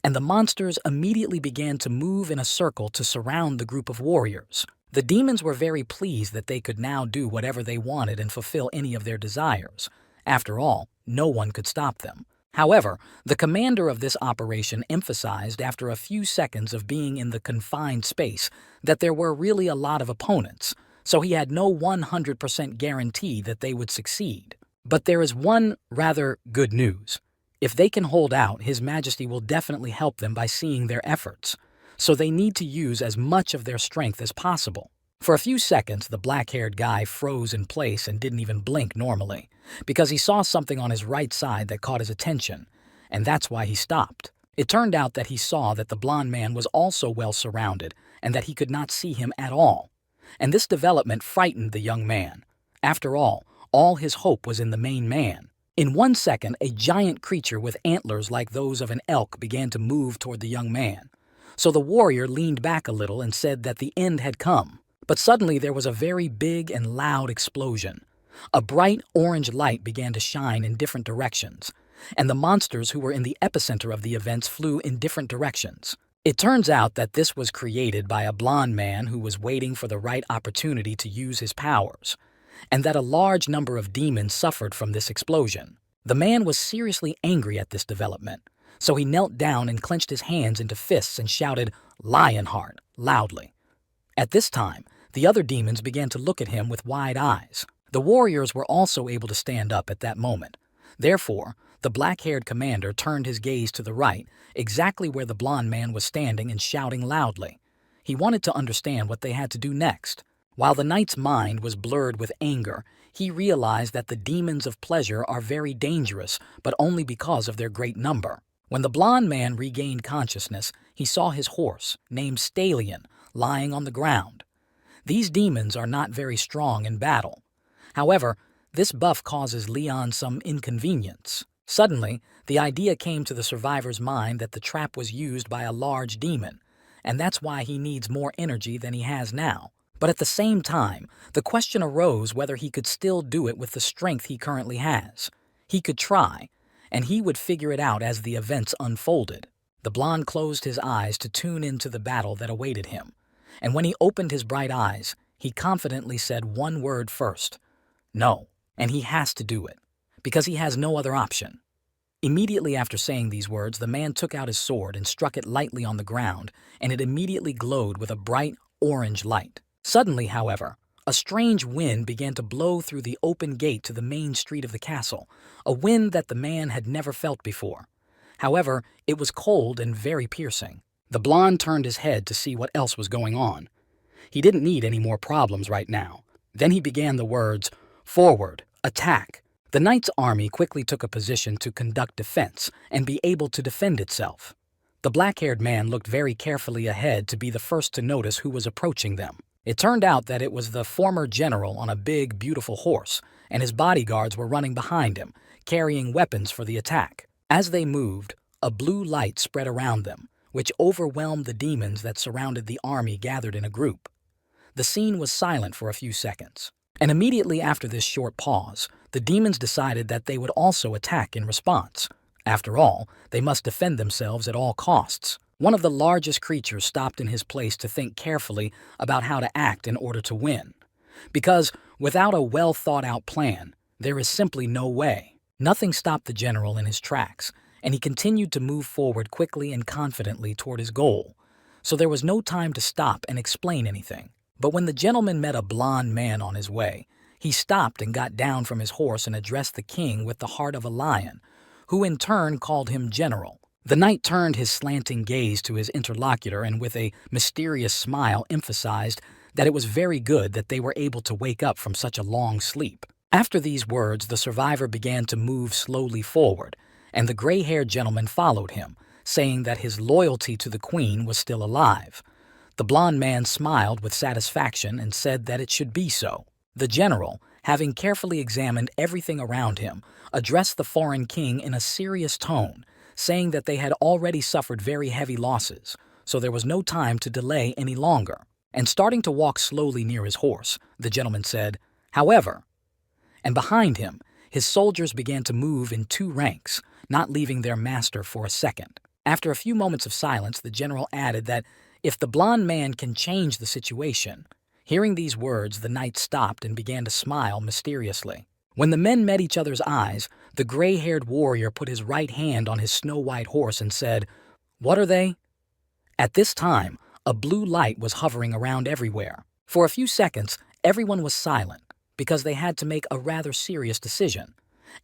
and the monsters immediately began to move in a circle to surround the group of warriors. The demons were very pleased that they could now do whatever they wanted and fulfill any of their desires. After all, no one could stop them. However, the commander of this operation emphasized after a few seconds of being in the confined space that there were really a lot of opponents, so he had no 100% guarantee that they would succeed. But there is one rather good news. If they can hold out, His Majesty will definitely help them by seeing their efforts, so they need to use as much of their strength as possible. For a few seconds, the black-haired guy froze in place and didn't even blink normally, because he saw something on his right side that caught his attention, and that's why he stopped. It turned out that he saw that the blonde man was also well surrounded and that he could not see him at all. And this development frightened the young man. After all his hope was in the main man. In 1 second, a giant creature with antlers like those of an elk began to move toward the young man. So the warrior leaned back a little and said that the end had come. But suddenly there was a very big and loud explosion. A bright orange light began to shine in different directions, and the monsters who were in the epicenter of the events flew in different directions. It turns out that this was created by a blonde man who was waiting for the right opportunity to use his powers, and that a large number of demons suffered from this explosion. The man was seriously angry at this development, so he knelt down and clenched his hands into fists and shouted, "Lionheart," loudly. At this time, the other demons began to look at him with wide eyes. The warriors were also able to stand up at that moment. Therefore, the black-haired commander turned his gaze to the right, exactly where the blonde man was standing and shouting loudly. He wanted to understand what they had to do next. While the knight's mind was blurred with anger, he realized that the demons of pleasure are very dangerous, but only because of their great number. When the blonde man regained consciousness, he saw his horse, named Stallion, lying on the ground. These demons are not very strong in battle. However, this buff causes Leon some inconvenience. Suddenly, the idea came to the survivor's mind that the trap was used by a large demon, and that's why he needs more energy than he has now. But at the same time, the question arose whether he could still do it with the strength he currently has. He could try, and he would figure it out as the events unfolded. The blonde closed his eyes to tune into the battle that awaited him, and when he opened his bright eyes, he confidently said one word first: "No," and he has to do it, because he has no other option. Immediately after saying these words, the man took out his sword and struck it lightly on the ground, and it immediately glowed with a bright orange light. Suddenly, however, a strange wind began to blow through the open gate to the main street of the castle, a wind that the man had never felt before. However, it was cold and very piercing. The blonde turned his head to see what else was going on. He didn't need any more problems right now. Then he began the words, "Forward, attack." The knight's army quickly took a position to conduct defense and be able to defend itself. The black-haired man looked very carefully ahead to be the first to notice who was approaching them. It turned out that it was the former general on a big, beautiful horse, and his bodyguards were running behind him, carrying weapons for the attack. As they moved, a blue light spread around them, which overwhelmed the demons that surrounded the army gathered in a group. The scene was silent for a few seconds, and immediately after this short pause, the demons decided that they would also attack in response. After all, they must defend themselves at all costs. One of the largest creatures stopped in his place to think carefully about how to act in order to win. Because without a well-thought-out plan, there is simply no way. Nothing stopped the general in his tracks, and he continued to move forward quickly and confidently toward his goal. So there was no time to stop and explain anything. But when the gentleman met a blonde man on his way, he stopped and got down from his horse and addressed the king with the heart of a lion, who in turn called him general. The knight turned his slanting gaze to his interlocutor and with a mysterious smile emphasized that it was very good that they were able to wake up from such a long sleep. After these words, the survivor began to move slowly forward, and the gray-haired gentleman followed him, saying that his loyalty to the queen was still alive. The blond man smiled with satisfaction and said that it should be so. The general, having carefully examined everything around him, addressed the foreign king in a serious tone, saying that they had already suffered very heavy losses, so there was no time to delay any longer. And starting to walk slowly near his horse, the gentleman said, "However," and behind him, his soldiers began to move in two ranks, not leaving their master for a second. After a few moments of silence, the general added that if the blond man can change the situation. Hearing these words, the knight stopped and began to smile mysteriously. When the men met each other's eyes, the gray-haired warrior put his right hand on his snow-white horse and said, "What are they?" At this time, a blue light was hovering around everywhere. For a few seconds, everyone was silent because they had to make a rather serious decision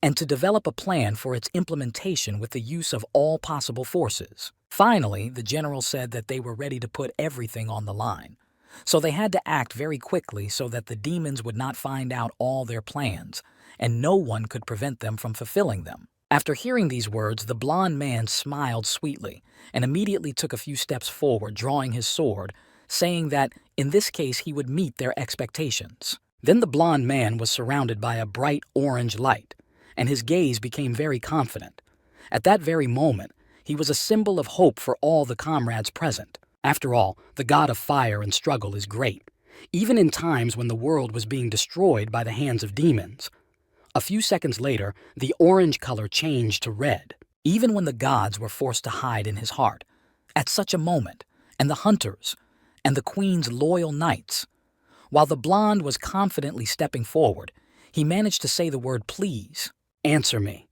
and to develop a plan for its implementation with the use of all possible forces. Finally, the general said that they were ready to put everything on the line. So they had to act very quickly so that the demons would not find out all their plans, and no one could prevent them from fulfilling them. After hearing these words, the blond man smiled sweetly and immediately took a few steps forward, drawing his sword, saying that in this case he would meet their expectations. Then the blond man was surrounded by a bright orange light, and his gaze became very confident. At that very moment, he was a symbol of hope for all the comrades present. After all, the god of fire and struggle is great, even in times when the world was being destroyed by the hands of demons. A few seconds later, the orange color changed to red, even when the gods were forced to hide in his heart. At such a moment, and the hunters, and the queen's loyal knights, while the blonde was confidently stepping forward, he managed to say the word "please." "Answer me."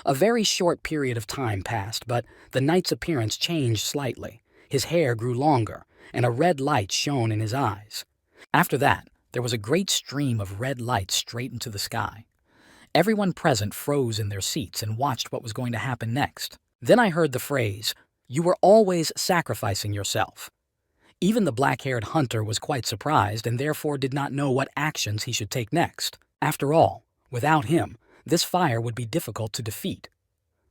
A very short period of time passed, but the knight's appearance changed slightly. His hair grew longer, and a red light shone in his eyes. After that, there was a great stream of red light straight into the sky. Everyone present froze in their seats and watched what was going to happen next. Then I heard the phrase, "You were always sacrificing yourself." Even the black-haired hunter was quite surprised and therefore did not know what actions he should take next. After all, without him, this fire would be difficult to defeat.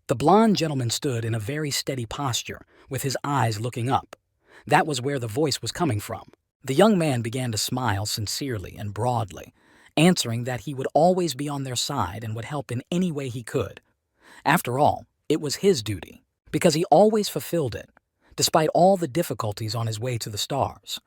The blond gentleman stood in a very steady posture, with his eyes looking up. That was where the voice was coming from. The young man began to smile sincerely and broadly, answering that he would always be on their side and would help in any way he could. After all, it was his duty, because he always fulfilled it, despite all the difficulties on his way to the stars.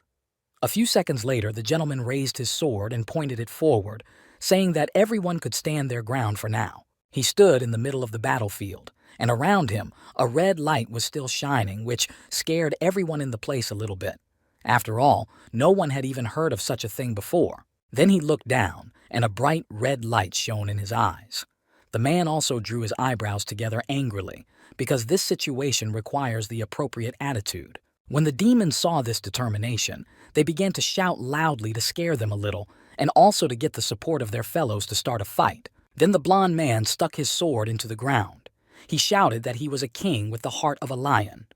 A few seconds later, the gentleman raised his sword and pointed it forward, saying that everyone could stand their ground for now. He stood in the middle of the battlefield, and around him, a red light was still shining, which scared everyone in the place a little bit. After all, no one had even heard of such a thing before. Then he looked down, and a bright red light shone in his eyes. The man also drew his eyebrows together angrily, because this situation requires the appropriate attitude. When the demons saw this determination, they began to shout loudly to scare them a little, and also to get the support of their fellows to start a fight. Then the blond man stuck his sword into the ground. He shouted that he was a king with the heart of a lion,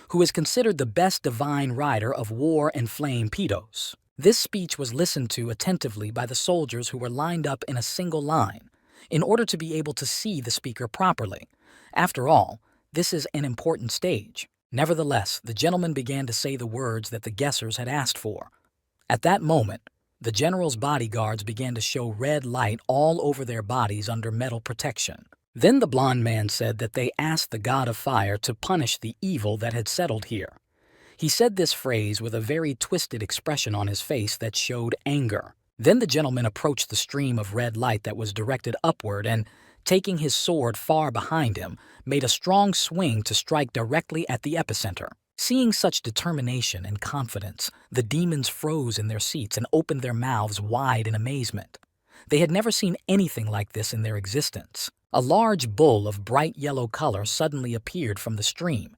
who is considered the best divine rider of war and flame pedos. This speech was listened to attentively by the soldiers who were lined up in a single line, in order to be able to see the speaker properly. After all, this is an important stage. Nevertheless, the gentleman began to say the words that the guessers had asked for. At that moment, the general's bodyguards began to show red light all over their bodies under metal protection. Then the blond man said that they asked the god of fire to punish the evil that had settled here. He said this phrase with a very twisted expression on his face that showed anger. Then the gentleman approached the stream of red light that was directed upward and, taking his sword far behind him, made a strong swing to strike directly at the epicenter. Seeing such determination and confidence, the demons froze in their seats and opened their mouths wide in amazement. They had never seen anything like this in their existence. A large bull of bright yellow color suddenly appeared from the stream.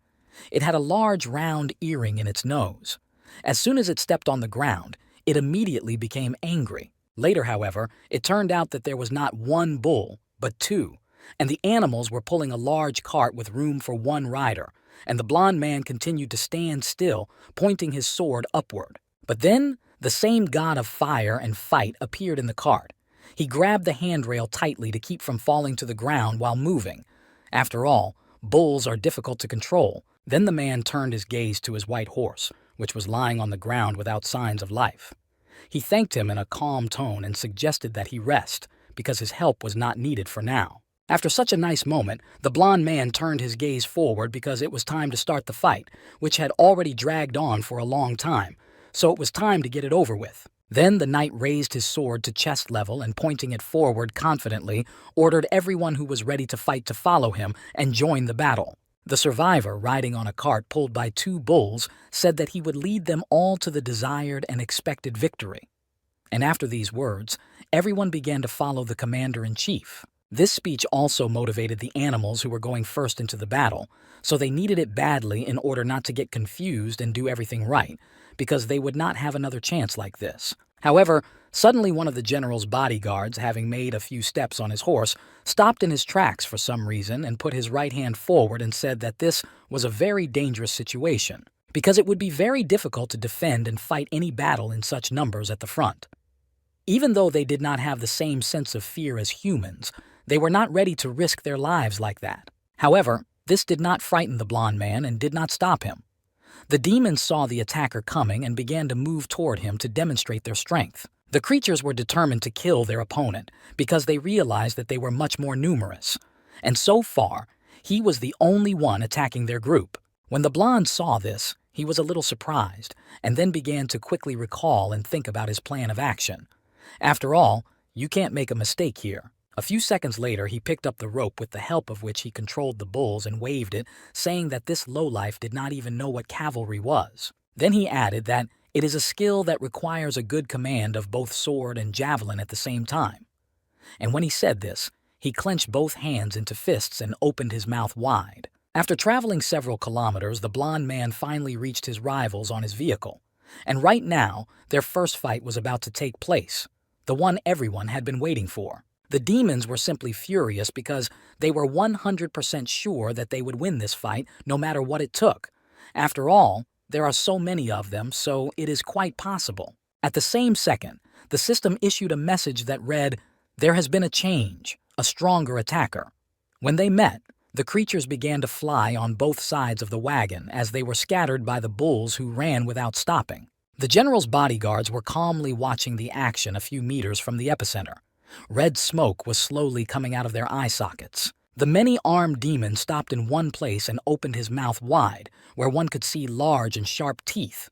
It had a large round earring in its nose. As soon as it stepped on the ground, it immediately became angry. Later, however, it turned out that there was not one bull, but two, and the animals were pulling a large cart with room for one rider, and the blond man continued to stand still, pointing his sword upward. But then, the same god of fire and fight appeared in the cart. He grabbed the handrail tightly to keep from falling to the ground while moving, After all, bulls are difficult to control. Then the man turned his gaze to his white horse, which was lying on the ground without signs of life. He thanked him in a calm tone and suggested that he rest, because his help was not needed for now. After such a nice moment, the blond man turned his gaze forward because it was time to start the fight, which had already dragged on for a long time, so it was time to get it over with. Then the knight raised his sword to chest level and, pointing it forward confidently, ordered everyone who was ready to fight to follow him and join the battle. The survivor, riding on a cart pulled by 2 bulls, said that he would lead them all to the desired and expected victory. And after these words, everyone began to follow the commander-in-chief. This speech also motivated the animals who were going first into the battle, so they needed it badly in order not to get confused and do everything right, because they would not have another chance like this. However, suddenly one of the general's bodyguards, having made a few steps on his horse, stopped in his tracks for some reason and put his right hand forward and said that this was a very dangerous situation, because it would be very difficult to defend and fight any battle in such numbers at the front. Even though they did not have the same sense of fear as humans, they were not ready to risk their lives like that. However, this did not frighten the blond man and did not stop him. The demons saw the attacker coming and began to move toward him to demonstrate their strength. The creatures were determined to kill their opponent because they realized that they were much more numerous. And so far, he was the only one attacking their group. When the blonde saw this, he was a little surprised and then began to quickly recall and think about his plan of action. After all, you can't make a mistake here. A few seconds later, he picked up the rope with the help of which he controlled the bulls and waved it, saying that this lowlife did not even know what cavalry was. Then he added that it is a skill that requires a good command of both sword and javelin at the same time. And when he said this, he clenched both hands into fists and opened his mouth wide. After traveling several kilometers, the blond man finally reached his rivals on his vehicle. And right now, their first fight was about to take place, the one everyone had been waiting for. The demons were simply furious because they were 100% sure that they would win this fight no matter what it took. After all, there are so many of them, so it is quite possible. At the same second, the system issued a message that read, "There has been a change, a stronger attacker." When they met, the creatures began to fly on both sides of the wagon as they were scattered by the bulls who ran without stopping. The general's bodyguards were calmly watching the action a few meters from the epicenter. Red smoke was slowly coming out of their eye sockets. The many-armed demon stopped in one place and opened his mouth wide, where one could see large and sharp teeth.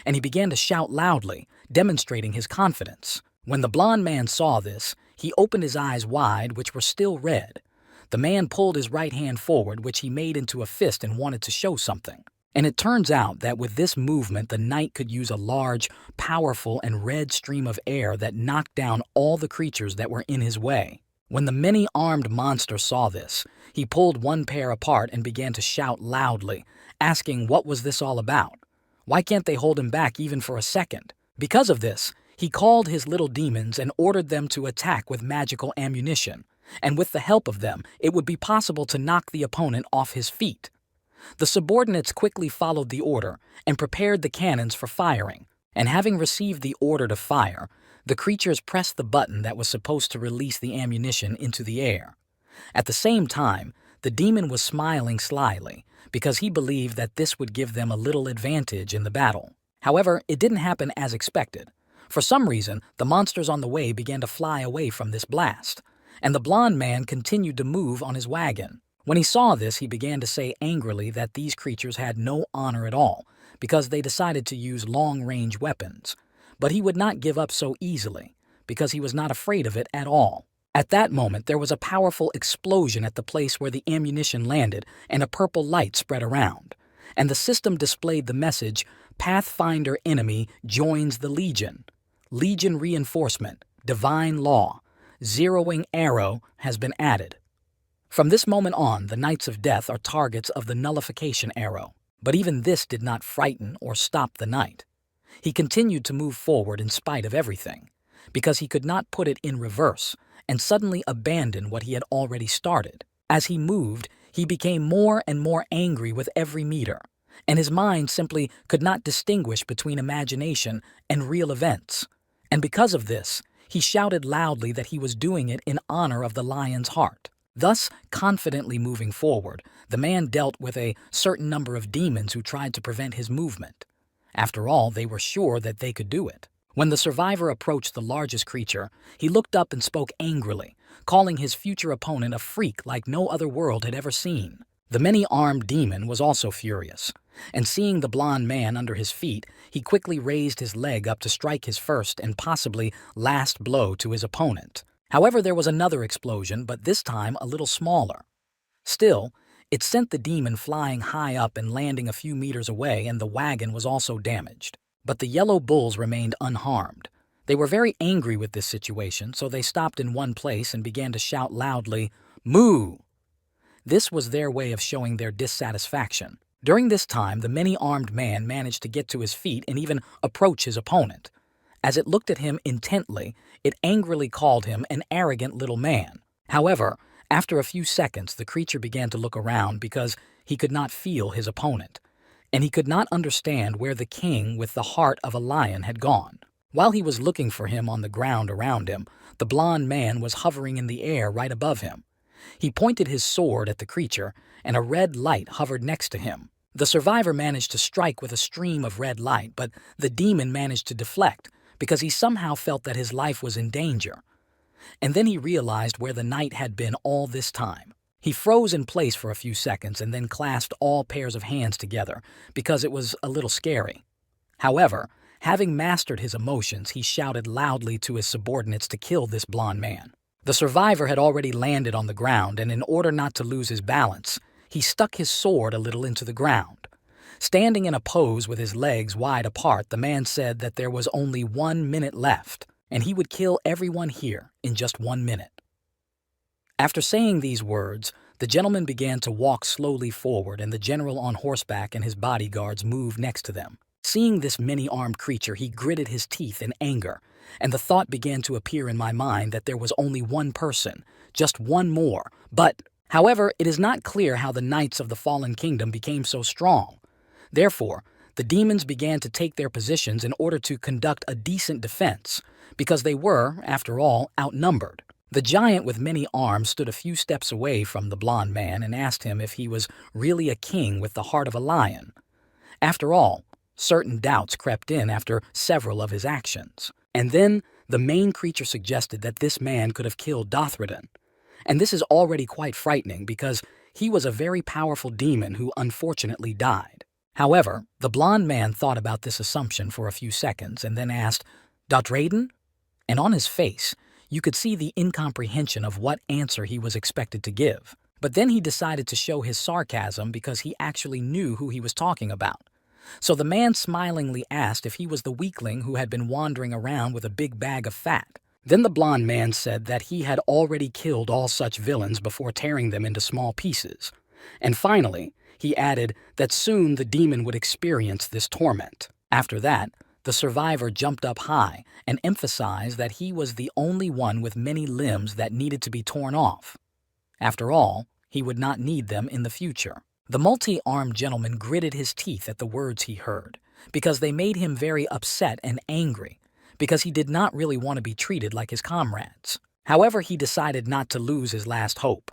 And he began to shout loudly, demonstrating his confidence. When the blond man saw this, he opened his eyes wide, which were still red. The man pulled his right hand forward, which he made into a fist and wanted to show something. And it turns out that with this movement, the knight could use a large, powerful, and red stream of air that knocked down all the creatures that were in his way. When the many-armed monster saw this, he pulled one pair apart and began to shout loudly, asking what was this all about? Why can't they hold him back even for a second? Because of this, he called his little demons and ordered them to attack with magical ammunition, and with the help of them, it would be possible to knock the opponent off his feet. The subordinates quickly followed the order and prepared the cannons for firing, and having received the order to fire, the creatures pressed the button that was supposed to release the ammunition into the air. At the same time, the demon was smiling slyly because he believed that this would give them a little advantage in the battle. However, it didn't happen as expected. For some reason, the monsters on the way began to fly away from this blast, and the blond man continued to move on his wagon. When he saw this, he began to say angrily that these creatures had no honor at all because they decided to use long-range weapons. But he would not give up so easily because he was not afraid of it at all. At that moment, there was a powerful explosion at the place where the ammunition landed and a purple light spread around. And the system displayed the message, "Pathfinder enemy joins the Legion. Legion reinforcement, divine law, zeroing arrow has been added." From this moment on, the Knights of Death are targets of the nullification arrow. But even this did not frighten or stop the knight. He continued to move forward in spite of everything, because he could not put it in reverse and suddenly abandon what he had already started. As he moved, he became more and more angry with every meter, and his mind simply could not distinguish between imagination and real events. And because of this, he shouted loudly that he was doing it in honor of the lion's heart. Thus, confidently moving forward, the man dealt with a certain number of demons who tried to prevent his movement. After all, they were sure that they could do it. When the survivor approached the largest creature, he looked up and spoke angrily, calling his future opponent a freak like no other world had ever seen. The many-armed demon was also furious, and seeing the blond man under his feet, he quickly raised his leg up to strike his first and possibly last blow to his opponent. However, there was another explosion, but this time a little smaller. Still, it sent the demon flying high up and landing a few meters away, and the wagon was also damaged. But the yellow bulls remained unharmed. They were very angry with this situation, so they stopped in one place and began to shout loudly, "Moo!" This was their way of showing their dissatisfaction. During this time, the many-armed man managed to get to his feet and even approach his opponent. As it looked at him intently, it angrily called him an arrogant little man. However, after a few seconds, the creature began to look around because he could not feel his opponent, and he could not understand where the king with the heart of a lion had gone. While he was looking for him on the ground around him, the blond man was hovering in the air right above him. He pointed his sword at the creature, and a red light hovered next to him. The survivor managed to strike with a stream of red light, but the demon managed to deflect because he somehow felt that his life was in danger. And then he realized where the knight had been all this time. He froze in place for a few seconds and then clasped all pairs of hands together because it was a little scary. However, having mastered his emotions, he shouted loudly to his subordinates to kill this blond man. The survivor had already landed on the ground, and in order not to lose his balance, he stuck his sword a little into the ground. Standing in a pose with his legs wide apart, the man said that there was only 1 minute left, and he would kill everyone here in just 1 minute. After saying these words, the gentleman began to walk slowly forward, and the general on horseback and his bodyguards moved next to them. Seeing this many-armed creature, he gritted his teeth in anger, and the thought began to appear in my mind that there was only one person, just one more. However, it is not clear how the knights of the fallen kingdom became so strong. Therefore, the demons began to take their positions in order to conduct a decent defense, because they were, after all, outnumbered. The giant with many arms stood a few steps away from the blond man and asked him if he was really a king with the heart of a lion. After all, certain doubts crept in after several of his actions. And then the main creature suggested that this man could have killed Dothradan. And this is already quite frightening because he was a very powerful demon who unfortunately died. However, the blond man thought about this assumption for a few seconds and then asked, "Dothradan?" And on his face, you could see the incomprehension of what answer he was expected to give. But then he decided to show his sarcasm because he actually knew who he was talking about. So the man smilingly asked if he was the weakling who had been wandering around with a big bag of fat. Then the blond man said that he had already killed all such villains before tearing them into small pieces. And finally, he added that soon the demon would experience this torment. After that, the survivor jumped up high and emphasized that he was the only one with many limbs that needed to be torn off. After all, he would not need them in the future. The multi-armed gentleman gritted his teeth at the words he heard, because they made him very upset and angry, because he did not really want to be treated like his comrades. However, he decided not to lose his last hope.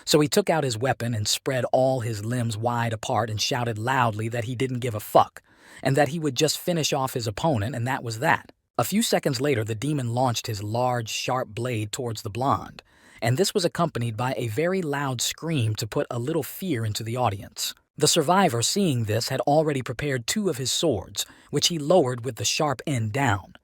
So he took out his weapon and spread all his limbs wide apart and shouted loudly that he didn't give a fuck, and that he would just finish off his opponent, and that was that. A few seconds later, the demon launched his large, sharp blade towards the blonde, and this was accompanied by a very loud scream to put a little fear into the audience. The survivor, seeing this, had already prepared 2 of his swords, which he lowered with the sharp end down,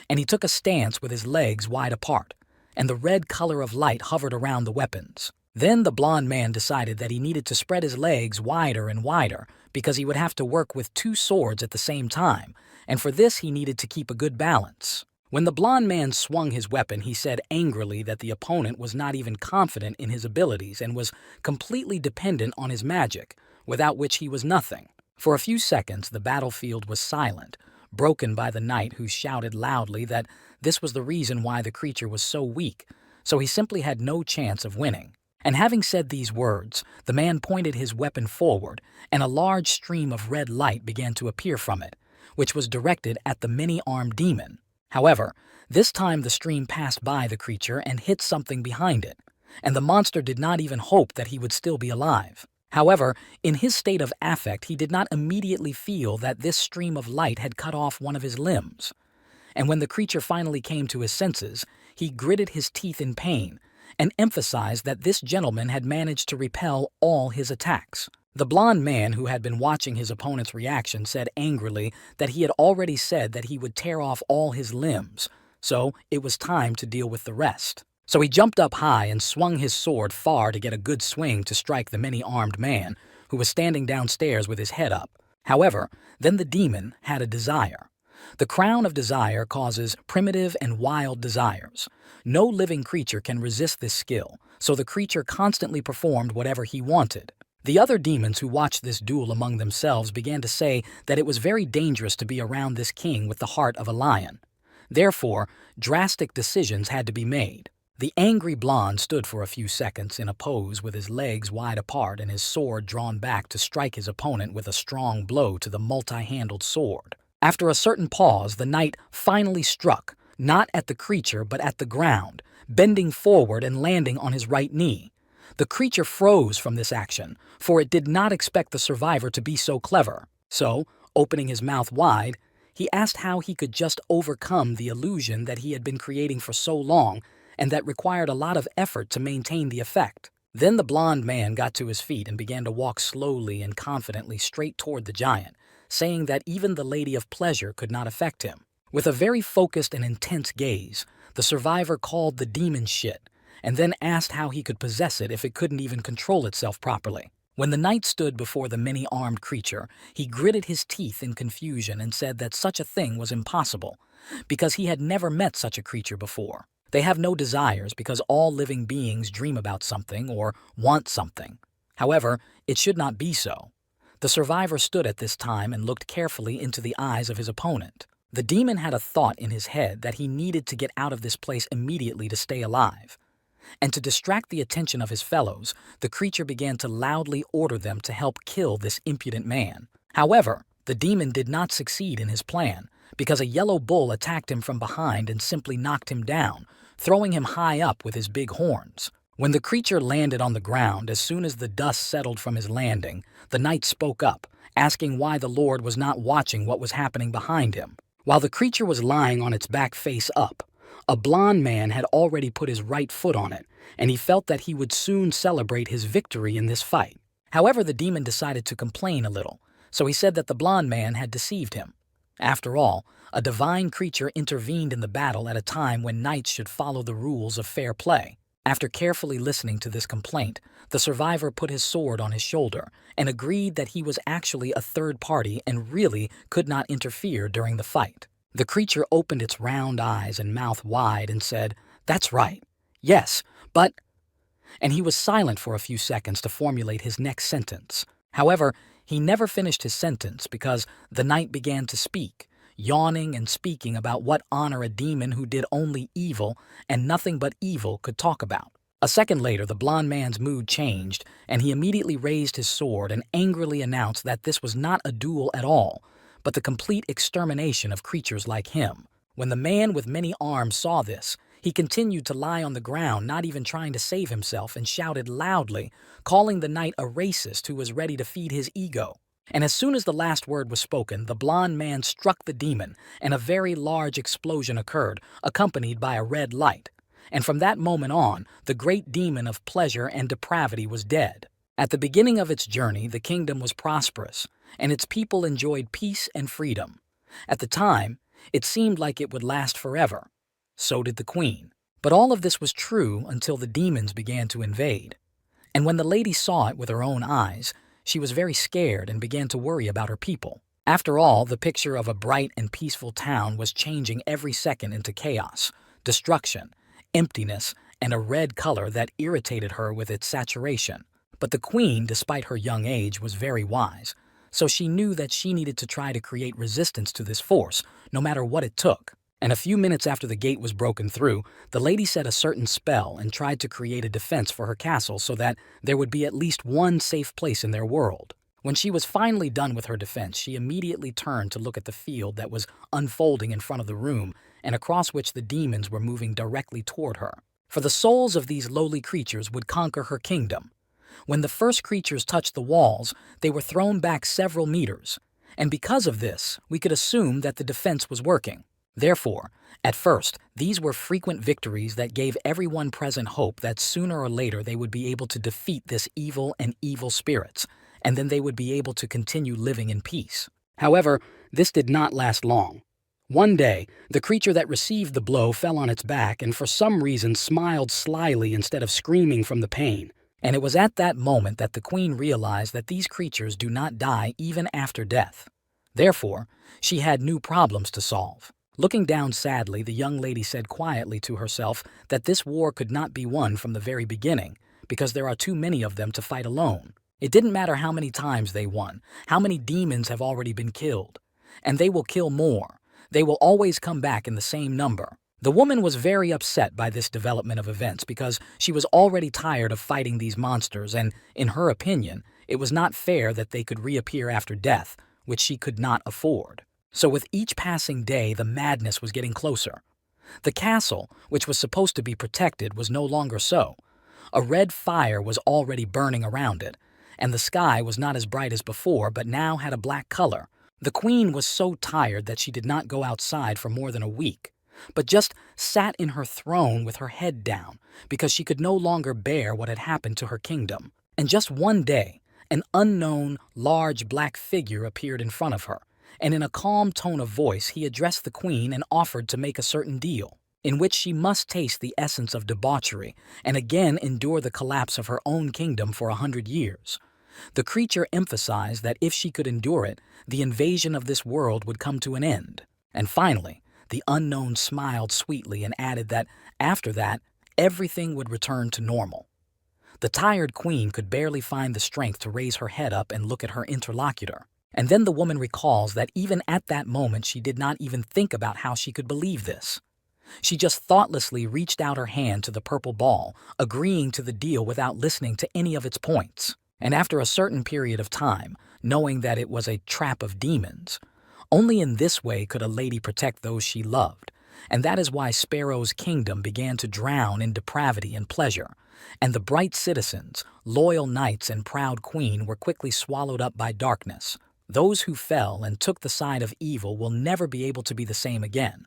and he took a stance with his legs wide apart, and the red color of light hovered around the weapons. Then the blond man decided that he needed to spread his legs wider and wider because he would have to work with 2 swords at the same time, and for this he needed to keep a good balance. When the blond man swung his weapon, he said angrily that the opponent was not even confident in his abilities and was completely dependent on his magic, without which he was nothing. For a few seconds, the battlefield was silent, broken by the knight who shouted loudly that this was the reason why the creature was so weak, so he simply had no chance of winning. And having said these words, the man pointed his weapon forward, and a large stream of red light began to appear from it, which was directed at the many-armed demon. However, this time the stream passed by the creature and hit something behind it. and the monster did not even hope that he would still be alive. However, in his state of affect, he did not immediately feel that this stream of light had cut off one of his limbs. And when the creature finally came to his senses, he gritted his teeth in pain and emphasized that this gentleman had managed to repel all his attacks. The blond man who had been watching his opponent's reaction said angrily that he had already said that he would tear off all his limbs, so it was time to deal with the rest. So he jumped up high and swung his sword far to get a good swing to strike the many-armed man, who was standing downstairs with his head up. However, then the demon had a desire. The crown of desire causes primitive and wild desires. No living creature can resist this skill, so the creature constantly performed whatever he wanted. The other demons who watched this duel among themselves began to say that it was very dangerous to be around this king with the heart of a lion. Therefore, drastic decisions had to be made. The angry blonde stood for a few seconds in a pose with his legs wide apart and his sword drawn back to strike his opponent with a strong blow to the multi-handled sword. After a certain pause, the knight finally struck, not at the creature but at the ground, bending forward and landing on his right knee. The creature froze from this action, for it did not expect the survivor to be so clever. So, opening his mouth wide, he asked how he could just overcome the illusion that he had been creating for so long and that required a lot of effort to maintain the effect. Then the blond man got to his feet and began to walk slowly and confidently straight toward the giant, saying that even the Lady of Pleasure could not affect him. With a very focused and intense gaze, the survivor called the demon shit, and then asked how he could possess it if it couldn't even control itself properly. When the knight stood before the many-armed creature, he gritted his teeth in confusion and said that such a thing was impossible, because he had never met such a creature before. They have no desires because all living beings dream about something or want something. However, it should not be so. The survivor stood at this time and looked carefully into the eyes of his opponent. The demon had a thought in his head that he needed to get out of this place immediately to stay alive. And to distract the attention of his fellows, the creature began to loudly order them to help kill this impudent man. However, the demon did not succeed in his plan, because a yellow bull attacked him from behind and simply knocked him down, throwing him high up with his big horns. When the creature landed on the ground, as soon as the dust settled from his landing, the knight spoke up, asking why the Lord was not watching what was happening behind him. While the creature was lying on its back face up, a blond man had already put his right foot on it, and he felt that he would soon celebrate his victory in this fight. However, the demon decided to complain a little, so he said that the blond man had deceived him. After all, a divine creature intervened in the battle at a time when knights should follow the rules of fair play. After carefully listening to this complaint, the survivor put his sword on his shoulder and agreed that he was actually a third party and really could not interfere during the fight. The creature opened its round eyes and mouth wide and said, "That's right. Yes, but—" And he was silent for a few seconds to formulate his next sentence. However, he never finished his sentence because the knight began to speak, yawning and speaking about what honor a demon who did only evil and nothing but evil could talk about. A second later, the blond man's mood changed, and he immediately raised his sword and angrily announced that this was not a duel at all, but the complete extermination of creatures like him. When the man with many arms saw this, he continued to lie on the ground, not even trying to save himself, and shouted loudly, calling the knight a racist who was ready to feed his ego. And as soon as the last word was spoken, the blond man struck the demon, and a very large explosion occurred, accompanied by a red light. And from that moment on, the great demon of pleasure and depravity was dead. At the beginning of its journey, the kingdom was prosperous, and its people enjoyed peace and freedom. At the time, it seemed like it would last forever. So did the queen. But all of this was true until the demons began to invade. And when the lady saw it with her own eyes, she was very scared and began to worry about her people. After all, the picture of a bright and peaceful town was changing every second into chaos, destruction, emptiness, and a red color that irritated her with its saturation. But the queen, despite her young age, was very wise, so she knew that she needed to try to create resistance to this force, no matter what it took. And a few minutes after the gate was broken through, the lady said a certain spell and tried to create a defense for her castle so that there would be at least one safe place in their world. When she was finally done with her defense, she immediately turned to look at the field that was unfolding in front of the room and across which the demons were moving directly toward her. For the souls of these lowly creatures would conquer her kingdom. When the first creatures touched the walls, they were thrown back several meters, and because of this, we could assume that the defense was working. Therefore, at first, these were frequent victories that gave everyone present hope that sooner or later they would be able to defeat this evil and evil spirits, and then they would be able to continue living in peace. However, this did not last long. One day, the creature that received the blow fell on its back and for some reason smiled slyly instead of screaming from the pain. And it was at that moment that the queen realized that these creatures do not die even after death. Therefore, she had new problems to solve. Looking down sadly, the young lady said quietly to herself that this war could not be won from the very beginning, because there are too many of them to fight alone. It didn't matter how many times they won, how many demons have already been killed. And they will kill more. They will always come back in the same number. The woman was very upset by this development of events because she was already tired of fighting these monsters and, in her opinion, it was not fair that they could reappear after death, which she could not afford. So with each passing day, the madness was getting closer. The castle, which was supposed to be protected, was no longer so. A red fire was already burning around it, and the sky was not as bright as before but now had a black color. The queen was so tired that she did not go outside for more than a week, but just sat in her throne with her head down because she could no longer bear what had happened to her kingdom. And just one day, an unknown, large black figure appeared in front of her, and in a calm tone of voice he addressed the queen and offered to make a certain deal, in which she must taste the essence of debauchery and again endure the collapse of her own kingdom for 100 years. The creature emphasized that if she could endure it, the invasion of this world would come to an end. And finally, the unknown smiled sweetly and added that, after that, everything would return to normal. The tired queen could barely find the strength to raise her head up and look at her interlocutor. And then the woman recalls that even at that moment she did not even think about how she could believe this. She just thoughtlessly reached out her hand to the purple ball, agreeing to the deal without listening to any of its points. And after a certain period of time, knowing that it was a trap of demons, only in this way could a lady protect those she loved, and that is why Sparrow's kingdom began to drown in depravity and pleasure, and the bright citizens, loyal knights and proud queen were quickly swallowed up by darkness. Those who fell and took the side of evil will never be able to be the same again.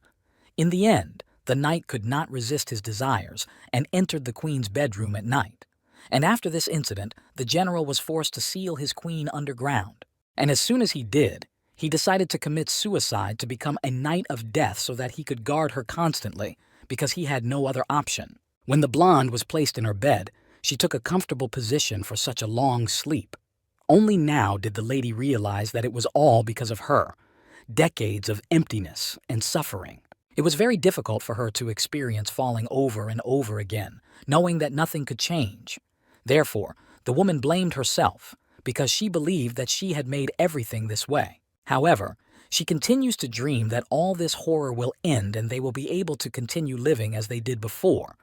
In the end, the knight could not resist his desires and entered the queen's bedroom at night. And after this incident, the general was forced to seal his queen underground. And as soon as he did, he decided to commit suicide to become a knight of death so that he could guard her constantly, because he had no other option. When the blonde was placed in her bed, she took a comfortable position for such a long sleep. Only now did the lady realize that it was all because of her. Decades of emptiness and suffering. It was very difficult for her to experience falling over and over again, knowing that nothing could change. Therefore, the woman blamed herself, because she believed that she had made everything this way. However, she continues to dream that all this horror will end and they will be able to continue living as they did before,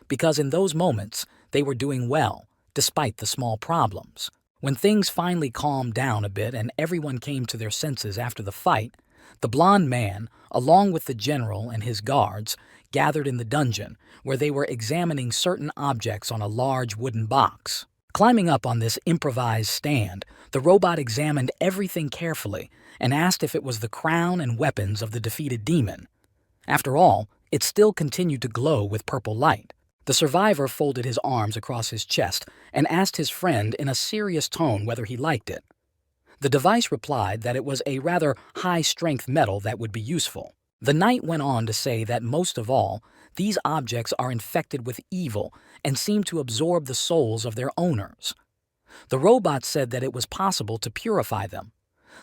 because in those moments they were doing well, despite the small problems. When things finally calmed down a bit and everyone came to their senses after the fight, the blond man, along with the general and his guards, gathered in the dungeon, where they were examining certain objects on a large wooden box. Climbing up on this improvised stand, the robot examined everything carefully and asked if it was the crown and weapons of the defeated demon. After all, it still continued to glow with purple light. The survivor folded his arms across his chest and asked his friend in a serious tone whether he liked it. The device replied that it was a rather high-strength metal that would be useful. The knight went on to say that most of all, these objects are infected with evil and seem to absorb the souls of their owners. The robot said that it was possible to purify them.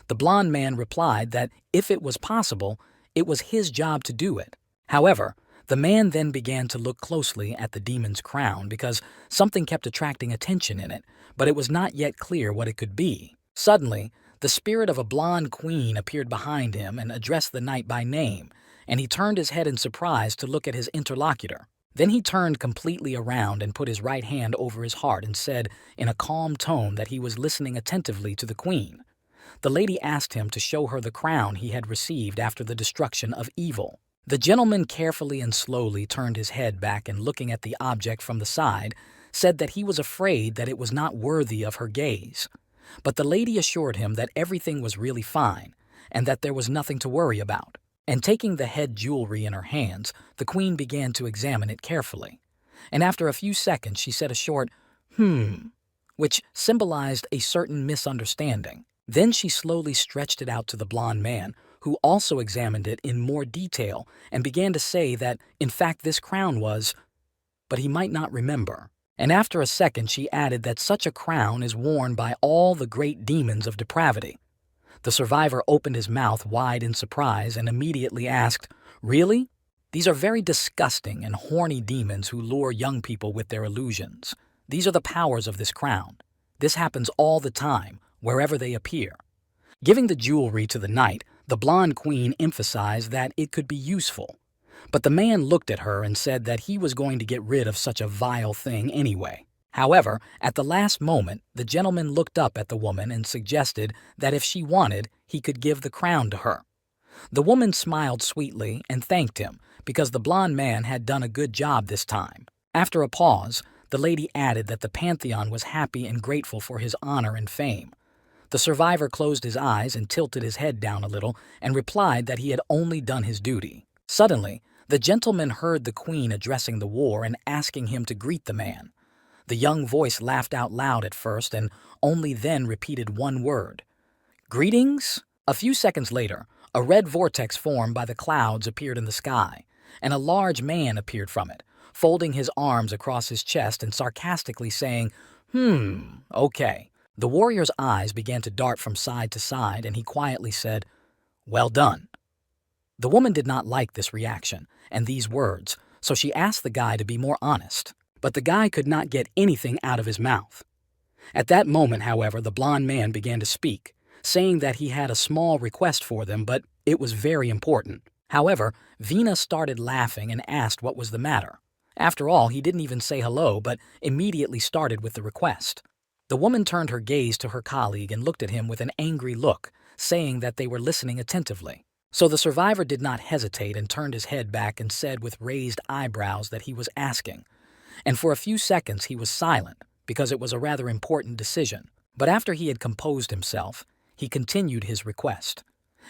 The blond man replied that if it was possible, it was his job to do it. However, the man then began to look closely at the demon's crown because something kept attracting attention in it, but it was not yet clear what it could be. Suddenly, the spirit of a blonde queen appeared behind him and addressed the knight by name, and he turned his head in surprise to look at his interlocutor. Then he turned completely around and put his right hand over his heart and said in a calm tone that he was listening attentively to the queen. The lady asked him to show her the crown he had received after the destruction of evil. The gentleman carefully and slowly turned his head back and looking at the object from the side, said that he was afraid that it was not worthy of her gaze. But the lady assured him that everything was really fine and that there was nothing to worry about. And taking the head jewelry in her hands, the queen began to examine it carefully. And after a few seconds, she said a short, which symbolized a certain misunderstanding. Then she slowly stretched it out to the blond man, who also examined it in more detail and began to say that, in fact, this crown was, but he might not remember. And after a second, she added that such a crown is worn by all the great demons of depravity. The survivor opened his mouth wide in surprise and immediately asked, "Really? These are very disgusting and horny demons who lure young people with their illusions. These are the powers of this crown. This happens all the time, wherever they appear." Giving the jewelry to the knight, the blonde queen emphasized that it could be useful. But the man looked at her and said that he was going to get rid of such a vile thing anyway. However, at the last moment, the gentleman looked up at the woman and suggested that if she wanted, he could give the crown to her. The woman smiled sweetly and thanked him because the blond man had done a good job this time. After a pause, the lady added that the Pantheon was happy and grateful for his honor and fame. The survivor closed his eyes and tilted his head down a little and replied that he had only done his duty. Suddenly, the gentleman heard the queen addressing the war and asking him to greet the man. The young voice laughed out loud at first and only then repeated one word, "Greetings?" A few seconds later, a red vortex formed by the clouds appeared in the sky, and a large man appeared from it, folding his arms across his chest and sarcastically saying, okay." The warrior's eyes began to dart from side to side, and he quietly said, "Well done." The woman did not like this reaction and these words, so she asked the guy to be more honest. But the guy could not get anything out of his mouth. At that moment, however, the blond man began to speak, saying that he had a small request for them, but it was very important. However, Vina started laughing and asked what was the matter. After all, he didn't even say hello, but immediately started with the request. The woman turned her gaze to her colleague and looked at him with an angry look, saying that they were listening attentively. So the survivor did not hesitate and turned his head back and said with raised eyebrows that he was asking. And for a few seconds he was silent, because it was a rather important decision. But after he had composed himself, he continued his request.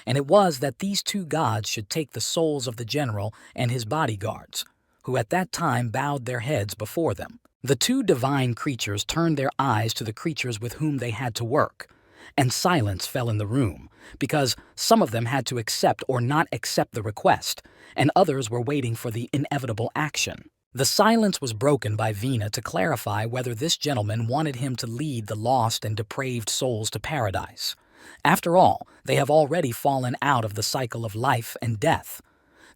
And it was that these two gods should take the souls of the general and his bodyguards, who at that time bowed their heads before them. The two divine creatures turned their eyes to the creatures with whom they had to work, and silence fell in the room, because some of them had to accept or not accept the request, and others were waiting for the inevitable action. The silence was broken by Vina to clarify whether this gentleman wanted him to lead the lost and depraved souls to paradise. After all, they have already fallen out of the cycle of life and death.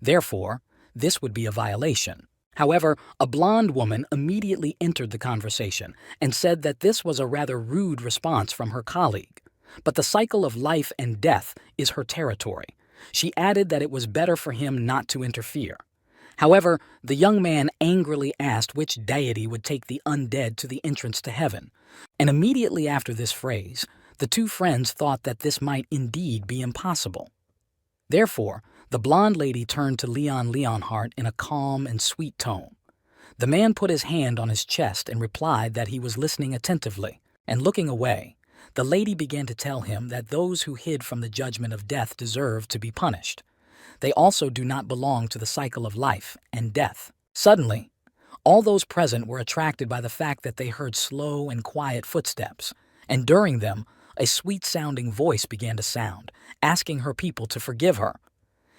Therefore, this would be a violation. However, a blonde woman immediately entered the conversation and said that this was a rather rude response from her colleague. But the cycle of life and death is her territory. She added that it was better for him not to interfere. However, the young man angrily asked which deity would take the undead to the entrance to heaven, and immediately after this phrase, the two friends thought that this might indeed be impossible. Therefore, the blonde lady turned to Leonhardt in a calm and sweet tone. The man put his hand on his chest and replied that he was listening attentively, and looking away, the lady began to tell him that those who hid from the judgment of death deserved to be punished. They also do not belong to the cycle of life and death. Suddenly, all those present were attracted by the fact that they heard slow and quiet footsteps, and during them, a sweet-sounding voice began to sound, asking her people to forgive her.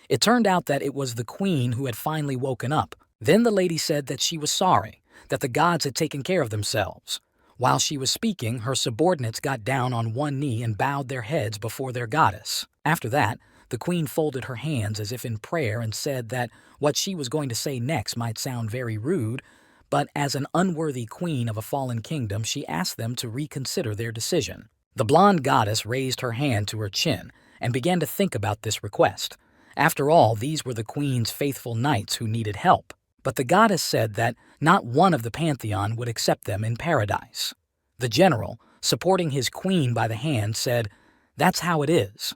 It turned out that it was the queen who had finally woken up. Then the lady said that she was sorry, that the gods had taken care of themselves. While she was speaking, her subordinates got down on one knee and bowed their heads before their goddess. After that, the queen folded her hands as if in prayer and said that what she was going to say next might sound very rude, but as an unworthy queen of a fallen kingdom, she asked them to reconsider their decision. The blonde goddess raised her hand to her chin and began to think about this request. After all, these were the queen's faithful knights who needed help. But the goddess said that not one of the Pantheon would accept them in paradise. The general, supporting his queen by the hand, said, "That's how it is."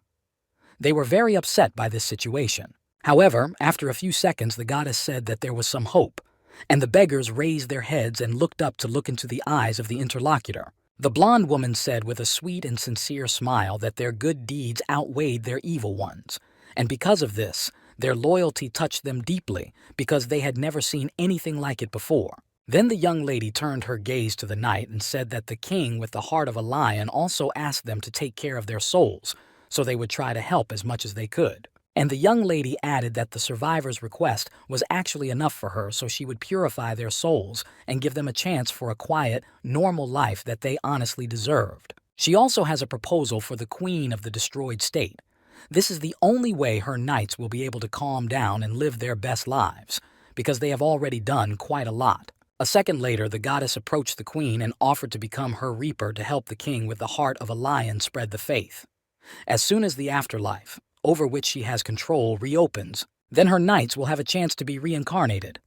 They were very upset by this situation. However, after a few seconds, the goddess said that there was some hope, and the beggars raised their heads and looked up to look into the eyes of the interlocutor. The blonde woman said with a sweet and sincere smile that their good deeds outweighed their evil ones, and because of this, their loyalty touched them deeply because they had never seen anything like it before. Then the young lady turned her gaze to the night and said that the king with the heart of a lion also asked them to take care of their souls, so they would try to help as much as they could. And the young lady added that the survivor's request was actually enough for her, so she would purify their souls and give them a chance for a quiet, normal life that they honestly deserved. She also has a proposal for the queen of the destroyed state. This is the only way her knights will be able to calm down and live their best lives, because they have already done quite a lot. A second later, the goddess approached the queen and offered to become her reaper to help the king with the heart of a lion spread the faith. As soon as the afterlife, over which she has control, reopens, then her knights will have a chance to be reincarnated.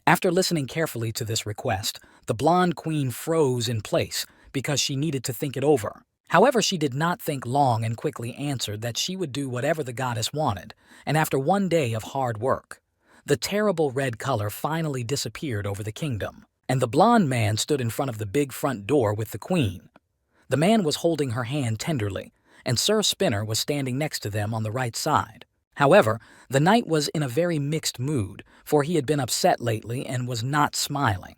After listening carefully to this request, the blonde queen froze in place because she needed to think it over. However, she did not think long and quickly answered that she would do whatever the goddess wanted, and after one day of hard work, the terrible red color finally disappeared over the kingdom, and the blonde man stood in front of the big front door with the queen. The man was holding her hand tenderly, and Sir Spinner was standing next to them on the right side. However, the knight was in a very mixed mood, for he had been upset lately and was not smiling.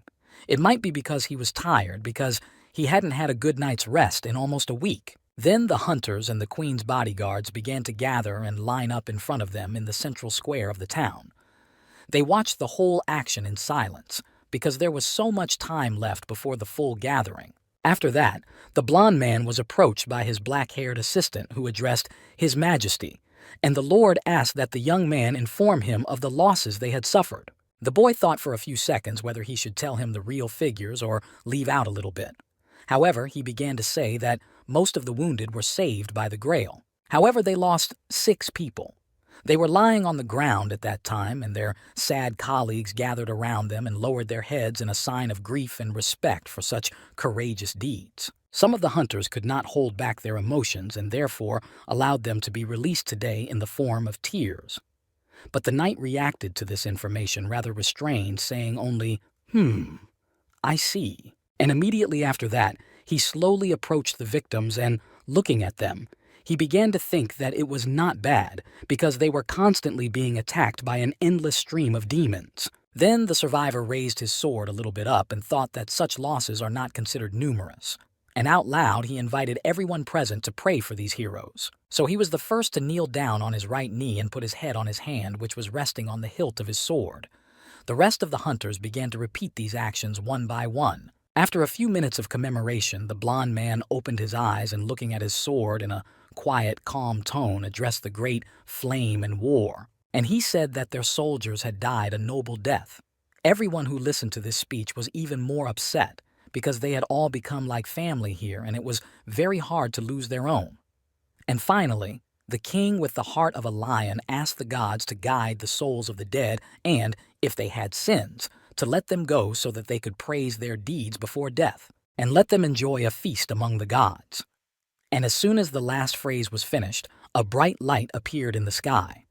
It might be because he was tired, because he hadn't had a good night's rest in almost a week. Then the hunters and the queen's bodyguards began to gather and line up in front of them in the central square of the town. They watched the whole action in silence, because there was so much time left before the full gathering. After that, the blond man was approached by his black-haired assistant, who addressed His Majesty, and the Lord asked that the young man inform him of the losses they had suffered. The boy thought for a few seconds whether he should tell him the real figures or leave out a little bit. However, he began to say that most of the wounded were saved by the Grail. However, they lost 6 people. They were lying on the ground at that time, and their sad colleagues gathered around them and lowered their heads in a sign of grief and respect for such courageous deeds. Some of the hunters could not hold back their emotions and therefore allowed them to be released today in the form of tears. But the knight reacted to this information rather restrained, saying only, I see. And immediately after that, he slowly approached the victims and, looking at them, he began to think that it was not bad because they were constantly being attacked by an endless stream of demons. Then the survivor raised his sword a little bit up and thought that such losses are not considered numerous. And out loud he invited everyone present to pray for these heroes. So he was the first to kneel down on his right knee and put his head on his hand, which was resting on the hilt of his sword. The rest of the hunters began to repeat these actions one by one. After a few minutes of commemoration, the blond man opened his eyes and, looking at his sword in a quiet, calm tone, addressed the great flame and war. And he said that their soldiers had died a noble death. Everyone who listened to this speech was even more upset because they had all become like family here, and it was very hard to lose their own. And finally, the king with the heart of a lion asked the gods to guide the souls of the dead and, if they had sins, to let them go so that they could praise their deeds before death, and let them enjoy a feast among the gods. And as soon as the last phrase was finished, a bright light appeared in the sky,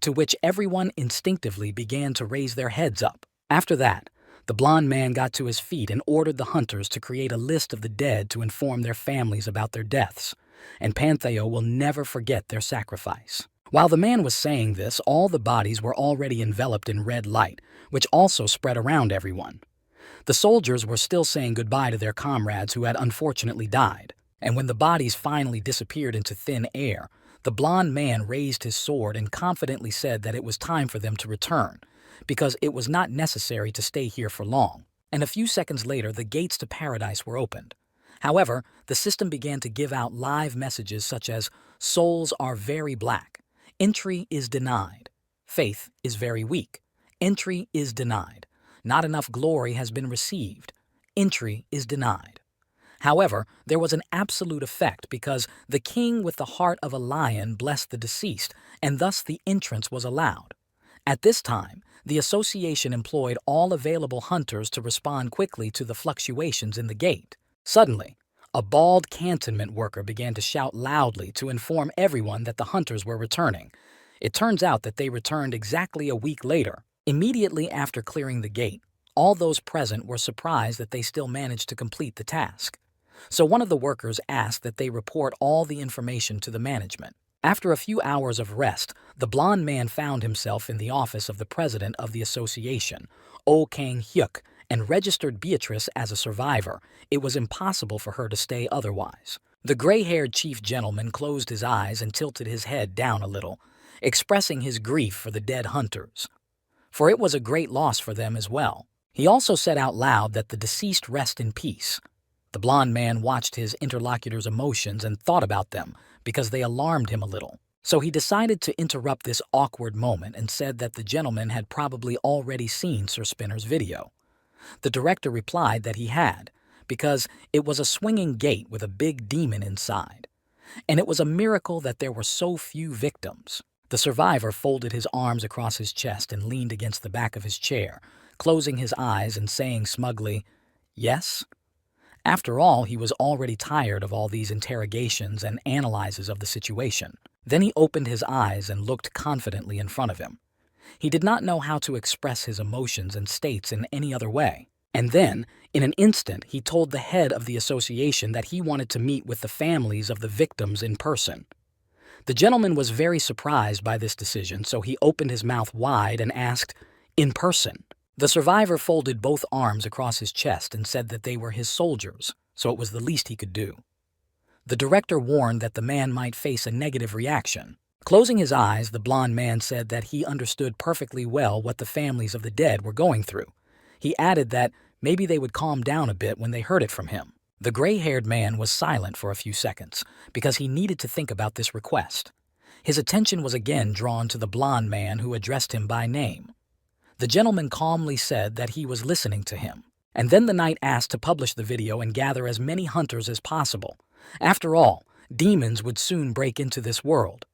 to which everyone instinctively began to raise their heads up. After that, the blond man got to his feet and ordered the hunters to create a list of the dead to inform their families about their deaths, and Pantheo will never forget their sacrifice. While the man was saying this, all the bodies were already enveloped in red light, which also spread around everyone. The soldiers were still saying goodbye to their comrades who had unfortunately died, and when the bodies finally disappeared into thin air, the blond man raised his sword and confidently said that it was time for them to return, because it was not necessary to stay here for long. And a few seconds later, the gates to paradise were opened. However, the system began to give out live messages such as, "Souls are very black. Entry is denied. Faith is very weak. Entry is denied. Not enough glory has been received. Entry is denied." However, there was an absolute effect because the king with the heart of a lion blessed the deceased, and thus the entrance was allowed. At this time, the association employed all available hunters to respond quickly to the fluctuations in the gate. Suddenly, a bald cantonment worker began to shout loudly to inform everyone that the hunters were returning. It turns out that they returned exactly a week later. Immediately after clearing the gate, all those present were surprised that they still managed to complete the task. So one of the workers asked that they report all the information to the management. After a few hours of rest, the blond man found himself in the office of the president of the association, Oh Kang-hyuk, and registered Beatrice as a survivor. It was impossible for her to stay otherwise. The gray-haired chief gentleman closed his eyes and tilted his head down a little, expressing his grief for the dead hunters. For it was a great loss for them as well. He also said out loud that the deceased rest in peace. The blond man watched his interlocutor's emotions and thought about them because they alarmed him a little. So he decided to interrupt this awkward moment and said that the gentleman had probably already seen Sir Spinner's video. The director replied that he had, because it was a swinging gate with a big demon inside. And it was a miracle that there were so few victims. The survivor folded his arms across his chest and leaned against the back of his chair, closing his eyes and saying smugly, "Yes?" After all, he was already tired of all these interrogations and analyses of the situation. Then he opened his eyes and looked confidently in front of him. He did not know how to express his emotions and states in any other way. And then, in an instant, he told the head of the association that he wanted to meet with the families of the victims in person. The gentleman was very surprised by this decision, so he opened his mouth wide and asked, "In person?" The survivor folded both arms across his chest and said that they were his soldiers, so it was the least he could do. The director warned that the man might face a negative reaction. Closing his eyes, the blond man said that he understood perfectly well what the families of the dead were going through. He added that maybe they would calm down a bit when they heard it from him. The gray-haired man was silent for a few seconds because he needed to think about this request. His attention was again drawn to the blond man who addressed him by name. The gentleman calmly said that he was listening to him, and then the knight asked to publish the video and gather as many hunters as possible. After all, demons would soon break into this world.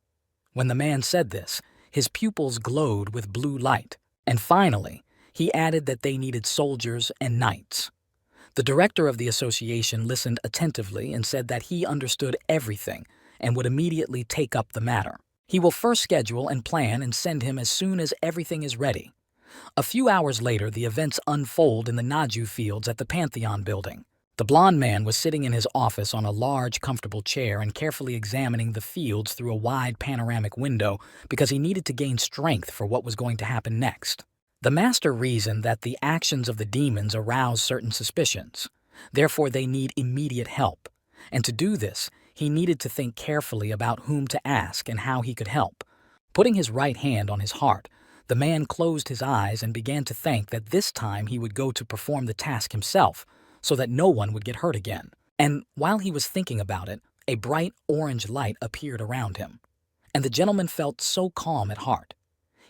When the man said this, his pupils glowed with blue light, and finally, he added that they needed soldiers and knights. The director of the association listened attentively and said that he understood everything and would immediately take up the matter. He will first schedule and plan and send him as soon as everything is ready. A few hours later, the events unfold in the Naju fields at the Pantheon building. The blond man was sitting in his office on a large, comfortable chair and carefully examining the fields through a wide panoramic window because he needed to gain strength for what was going to happen next. The master reasoned that the actions of the demons arouse certain suspicions. Therefore, they need immediate help. And to do this, he needed to think carefully about whom to ask and how he could help. Putting his right hand on his heart, the man closed his eyes and began to think that this time he would go to perform the task himself, so that no one would get hurt again. And while he was thinking about it, a bright orange light appeared around him. And the gentleman felt so calm at heart.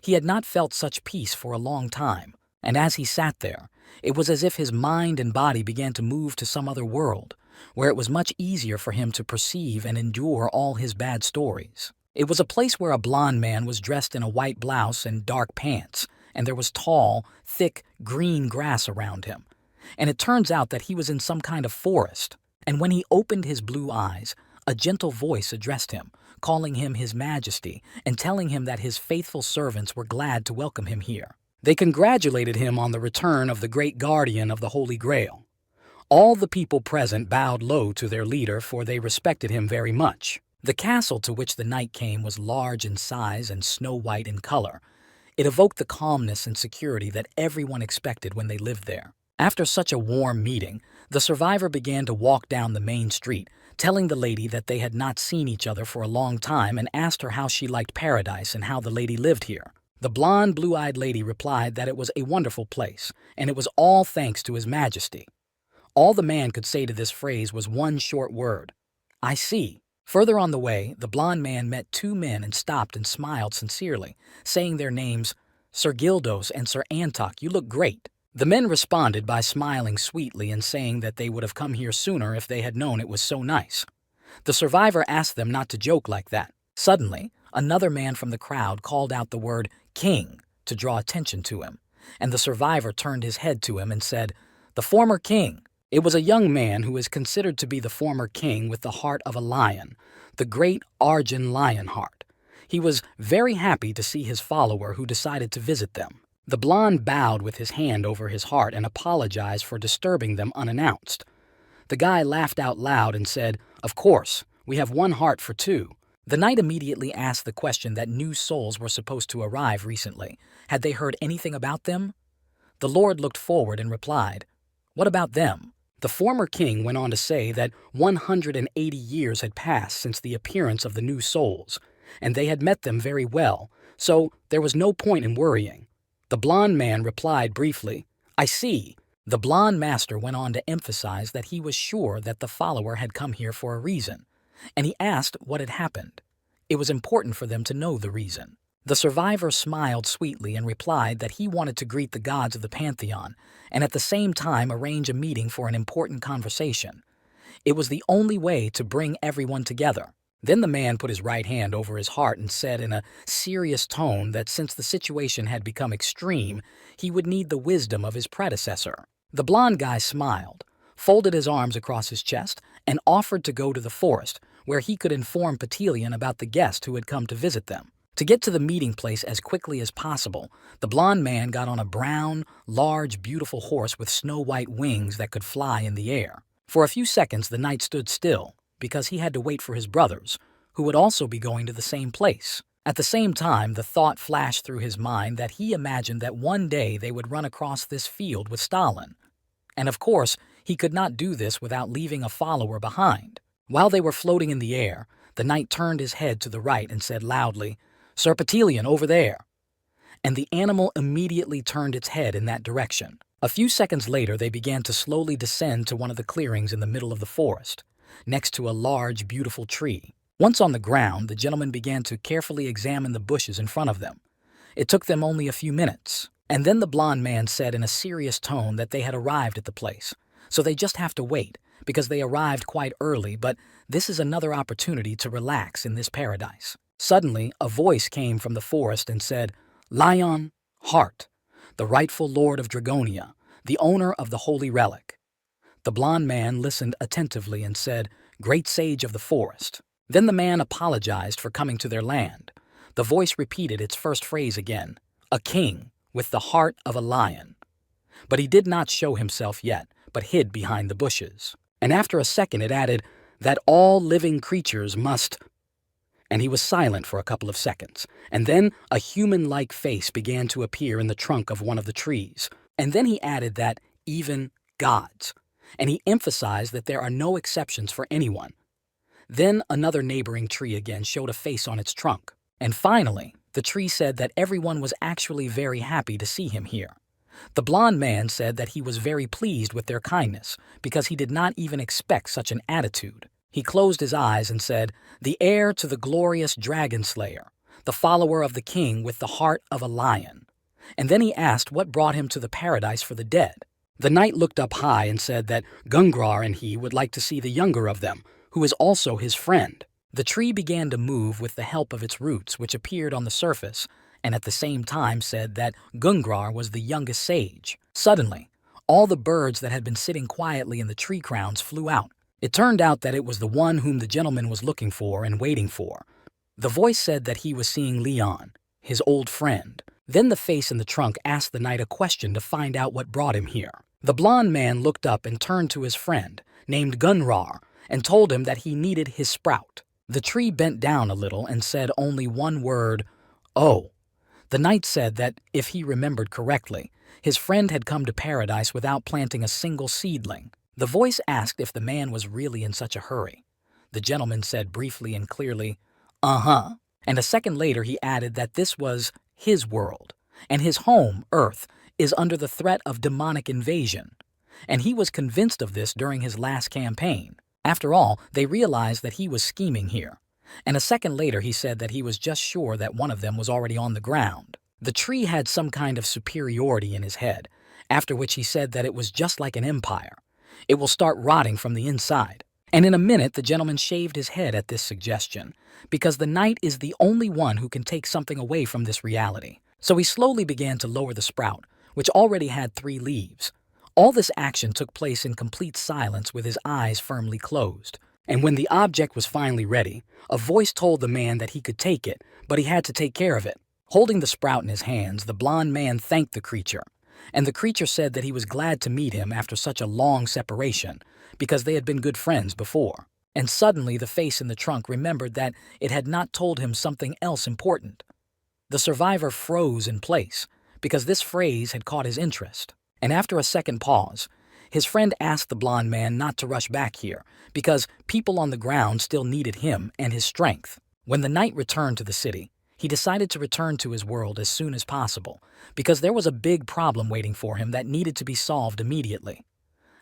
He had not felt such peace for a long time, and as he sat there, it was as if his mind and body began to move to some other world, where it was much easier for him to perceive and endure all his bad stories. It was a place where a blond man was dressed in a white blouse and dark pants, and there was tall, thick, green grass around him. And it turns out that he was in some kind of forest. And when he opened his blue eyes, a gentle voice addressed him, calling him His Majesty and telling him that his faithful servants were glad to welcome him here. They congratulated him on the return of the great guardian of the Holy Grail. All the people present bowed low to their leader, for they respected him very much. The castle to which the knight came was large in size and snow-white in color. It evoked the calmness and security that everyone expected when they lived there. After such a warm meeting, the survivor began to walk down the main street, telling the lady that they had not seen each other for a long time and asked her how she liked paradise and how the lady lived here. The blonde, blue-eyed lady replied that it was a wonderful place, and it was all thanks to His Majesty. All the man could say to this phrase was one short word: "I see." Further on the way, the blond man met two men and stopped and smiled sincerely, saying their names, "Sir Gildos and Sir Antok, you look great." The men responded by smiling sweetly and saying that they would have come here sooner if they had known it was so nice. The survivor asked them not to joke like that. Suddenly, another man from the crowd called out the word "king" to draw attention to him, and the survivor turned his head to him and said, "The former king." It was a young man who is considered to be the former king with the heart of a lion, the great Arjun Lionheart. He was very happy to see his follower who decided to visit them. The blonde bowed with his hand over his heart and apologized for disturbing them unannounced. The guy laughed out loud and said, "Of course, we have one heart for two." The knight immediately asked the question that new souls were supposed to arrive recently. Had they heard anything about them? The lord looked forward and replied, "What about them?" The former king went on to say that 180 years had passed since the appearance of the new souls, and they had met them very well, so there was no point in worrying. The blond man replied briefly, "I see." The blond master went on to emphasize that he was sure that the follower had come here for a reason, and he asked what had happened. It was important for them to know the reason. The survivor smiled sweetly and replied that he wanted to greet the gods of the pantheon and at the same time arrange a meeting for an important conversation. It was the only way to bring everyone together. Then the man put his right hand over his heart and said in a serious tone that since the situation had become extreme, he would need the wisdom of his predecessor. The blond guy smiled, folded his arms across his chest, and offered to go to the forest, where he could inform Petilian about the guest who had come to visit them. To get to the meeting place as quickly as possible, the blond man got on a brown, large, beautiful horse with snow-white wings that could fly in the air. For a few seconds the knight stood still, because he had to wait for his brothers, who would also be going to the same place. At the same time, the thought flashed through his mind that he imagined that one day they would run across this field with Stalin. And of course, he could not do this without leaving a follower behind. While they were floating in the air, the knight turned his head to the right and said loudly, "Sir Petilian, over there." And the animal immediately turned its head in that direction. A few seconds later, they began to slowly descend to one of the clearings in the middle of the forest, next to a large, beautiful tree. Once on the ground, the gentleman began to carefully examine the bushes in front of them. It took them only a few minutes. And then the blond man said in a serious tone that they had arrived at the place, so they just have to wait, because they arrived quite early, but this is another opportunity to relax in this paradise. Suddenly, a voice came from the forest and said, "Lion, Heart, the rightful lord of Dragonia, the owner of the holy relic." The blond man listened attentively and said, "Great sage of the forest." Then the man apologized for coming to their land. The voice repeated its first phrase again, "A king with the heart of a lion." But he did not show himself yet, but hid behind the bushes. And after a second it added, "that all living creatures must—" And he was silent for a couple of seconds, and then a human-like face began to appear in the trunk of one of the trees. And then he added that even gods, and he emphasized that there are no exceptions for anyone. Then another neighboring tree again showed a face on its trunk. And finally, the tree said that everyone was actually very happy to see him here. The blond man said that he was very pleased with their kindness because he did not even expect such an attitude. He closed his eyes and said, "The heir to the glorious dragon slayer, the follower of the king with the heart of a lion." And then he asked what brought him to the paradise for the dead. The knight looked up high and said that Gungrar and he would like to see the younger of them, who is also his friend. The tree began to move with the help of its roots, which appeared on the surface, and at the same time said that Gungrar was the youngest sage. Suddenly, all the birds that had been sitting quietly in the tree crowns flew out. It turned out that it was the one whom the gentleman was looking for and waiting for. The voice said that he was seeing Leon, his old friend. Then the face in the trunk asked the knight a question to find out what brought him here. The blond man looked up and turned to his friend, named Gunrar, and told him that he needed his sprout. The tree bent down a little and said only one word, "Oh." The knight said that, if he remembered correctly, his friend had come to paradise without planting a single seedling. The voice asked if the man was really in such a hurry. The gentleman said briefly and clearly, "Uh-huh." And a second later he added that this was his world, and his home, Earth, is under the threat of demonic invasion. And he was convinced of this during his last campaign. After all, they realized that he was scheming here. And a second later he said that he was just sure that one of them was already on the ground. The tree had some kind of superiority in his head, after which he said that it was just like an empire. It will start rotting from the inside. And in a minute the gentleman shaved his head at this suggestion, because the knight is the only one who can take something away from this reality. So he slowly began to lower the sprout, which already had 3 leaves. All this action took place in complete silence with his eyes firmly closed. And when the object was finally ready, a voice told the man that he could take it, but he had to take care of it. Holding the sprout in his hands, the blond man thanked the creature, and the creature said that he was glad to meet him after such a long separation, because they had been good friends before. And suddenly the face in the trunk remembered that it had not told him something else important. The survivor froze in place, because this phrase had caught his interest. And after a second pause, his friend asked the blond man not to rush back here, because people on the ground still needed him and his strength. When the knight returned to the city, he decided to return to his world as soon as possible, because there was a big problem waiting for him that needed to be solved immediately.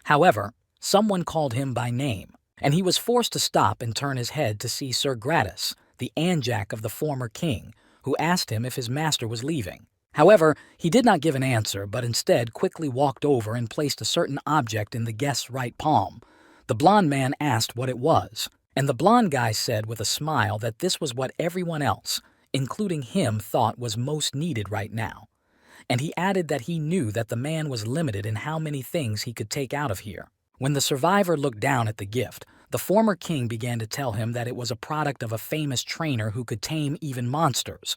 However, someone called him by name, and he was forced to stop and turn his head to see Sir Gratis, the anjack of the former king, who asked him if his master was leaving. However, he did not give an answer, but instead quickly walked over and placed a certain object in the guest's right palm. The blond man asked what it was, and the blond guy said with a smile that this was what everyone else, including him, thought was most needed right now. And he added that he knew that the man was limited in how many things he could take out of here. When the survivor looked down at the gift, the former king began to tell him that it was a product of a famous trainer who could tame even monsters.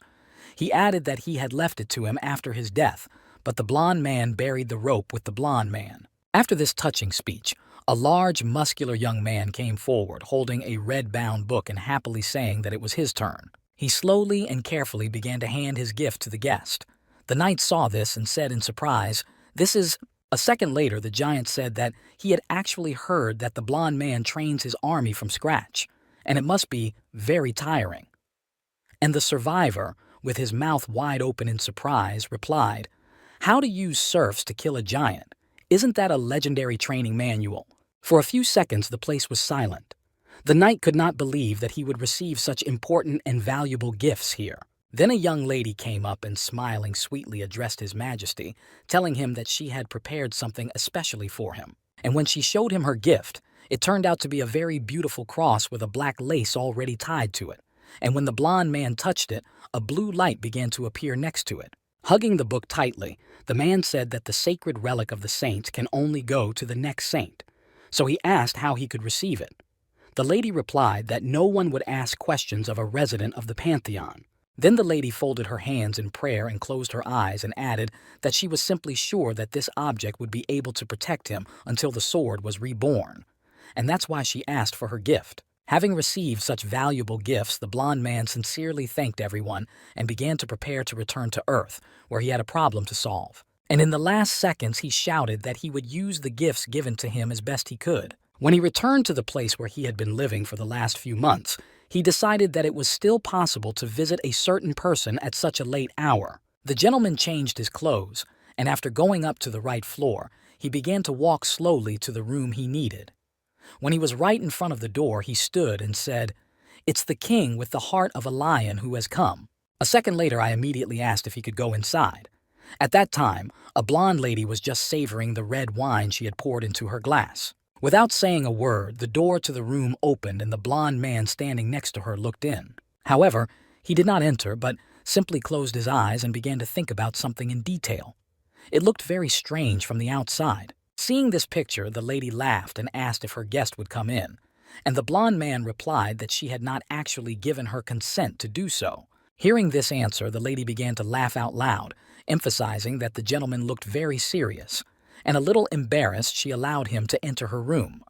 He added that he had left it to him after his death, but the blond man buried the rope with the blond man. After this touching speech, a large, muscular young man came forward, holding a red-bound book and happily saying that it was his turn. He slowly and carefully began to hand his gift to the guest. The knight saw this and said in surprise, "This is—" A second later, the giant said that he had actually heard that the blond man trains his army from scratch, and it must be very tiring. And the survivor, with his mouth wide open in surprise, replied, "How to use serfs to kill a giant. Isn't that a legendary training manual?" For a few seconds, the place was silent. The knight could not believe that he would receive such important and valuable gifts here. Then a young lady came up and smiling sweetly addressed His Majesty, telling him that she had prepared something especially for him. And when she showed him her gift, it turned out to be a very beautiful cross with a black lace already tied to it. And when the blond man touched it, a blue light began to appear next to it. Hugging the book tightly, the man said that the sacred relic of the saints can only go to the next saint. So he asked how he could receive it. The lady replied that no one would ask questions of a resident of the Pantheon. Then the lady folded her hands in prayer and closed her eyes and added that she was simply sure that this object would be able to protect him until the sword was reborn. And that's why she asked for her gift. Having received such valuable gifts, the blond man sincerely thanked everyone and began to prepare to return to Earth, where he had a problem to solve. And in the last seconds, he shouted that he would use the gifts given to him as best he could. When he returned to the place where he had been living for the last few months, he decided that it was still possible to visit a certain person at such a late hour. The gentleman changed his clothes, and after going up to the right floor, he began to walk slowly to the room he needed. When he was right in front of the door, he stood and said, "It's the king with the heart of a lion who has come." A second later, I immediately asked if he could go inside. At that time, a blonde lady was just savoring the red wine she had poured into her glass. Without saying a word, the door to the room opened and the blonde man standing next to her looked in. However, he did not enter, but simply closed his eyes and began to think about something in detail. It looked very strange from the outside. Seeing this picture, the lady laughed and asked if her guest would come in, and the blond man replied that she had not actually given her consent to do so. Hearing this answer, the lady began to laugh out loud, emphasizing that the gentleman looked very serious, and a little embarrassed, she allowed him to enter her room.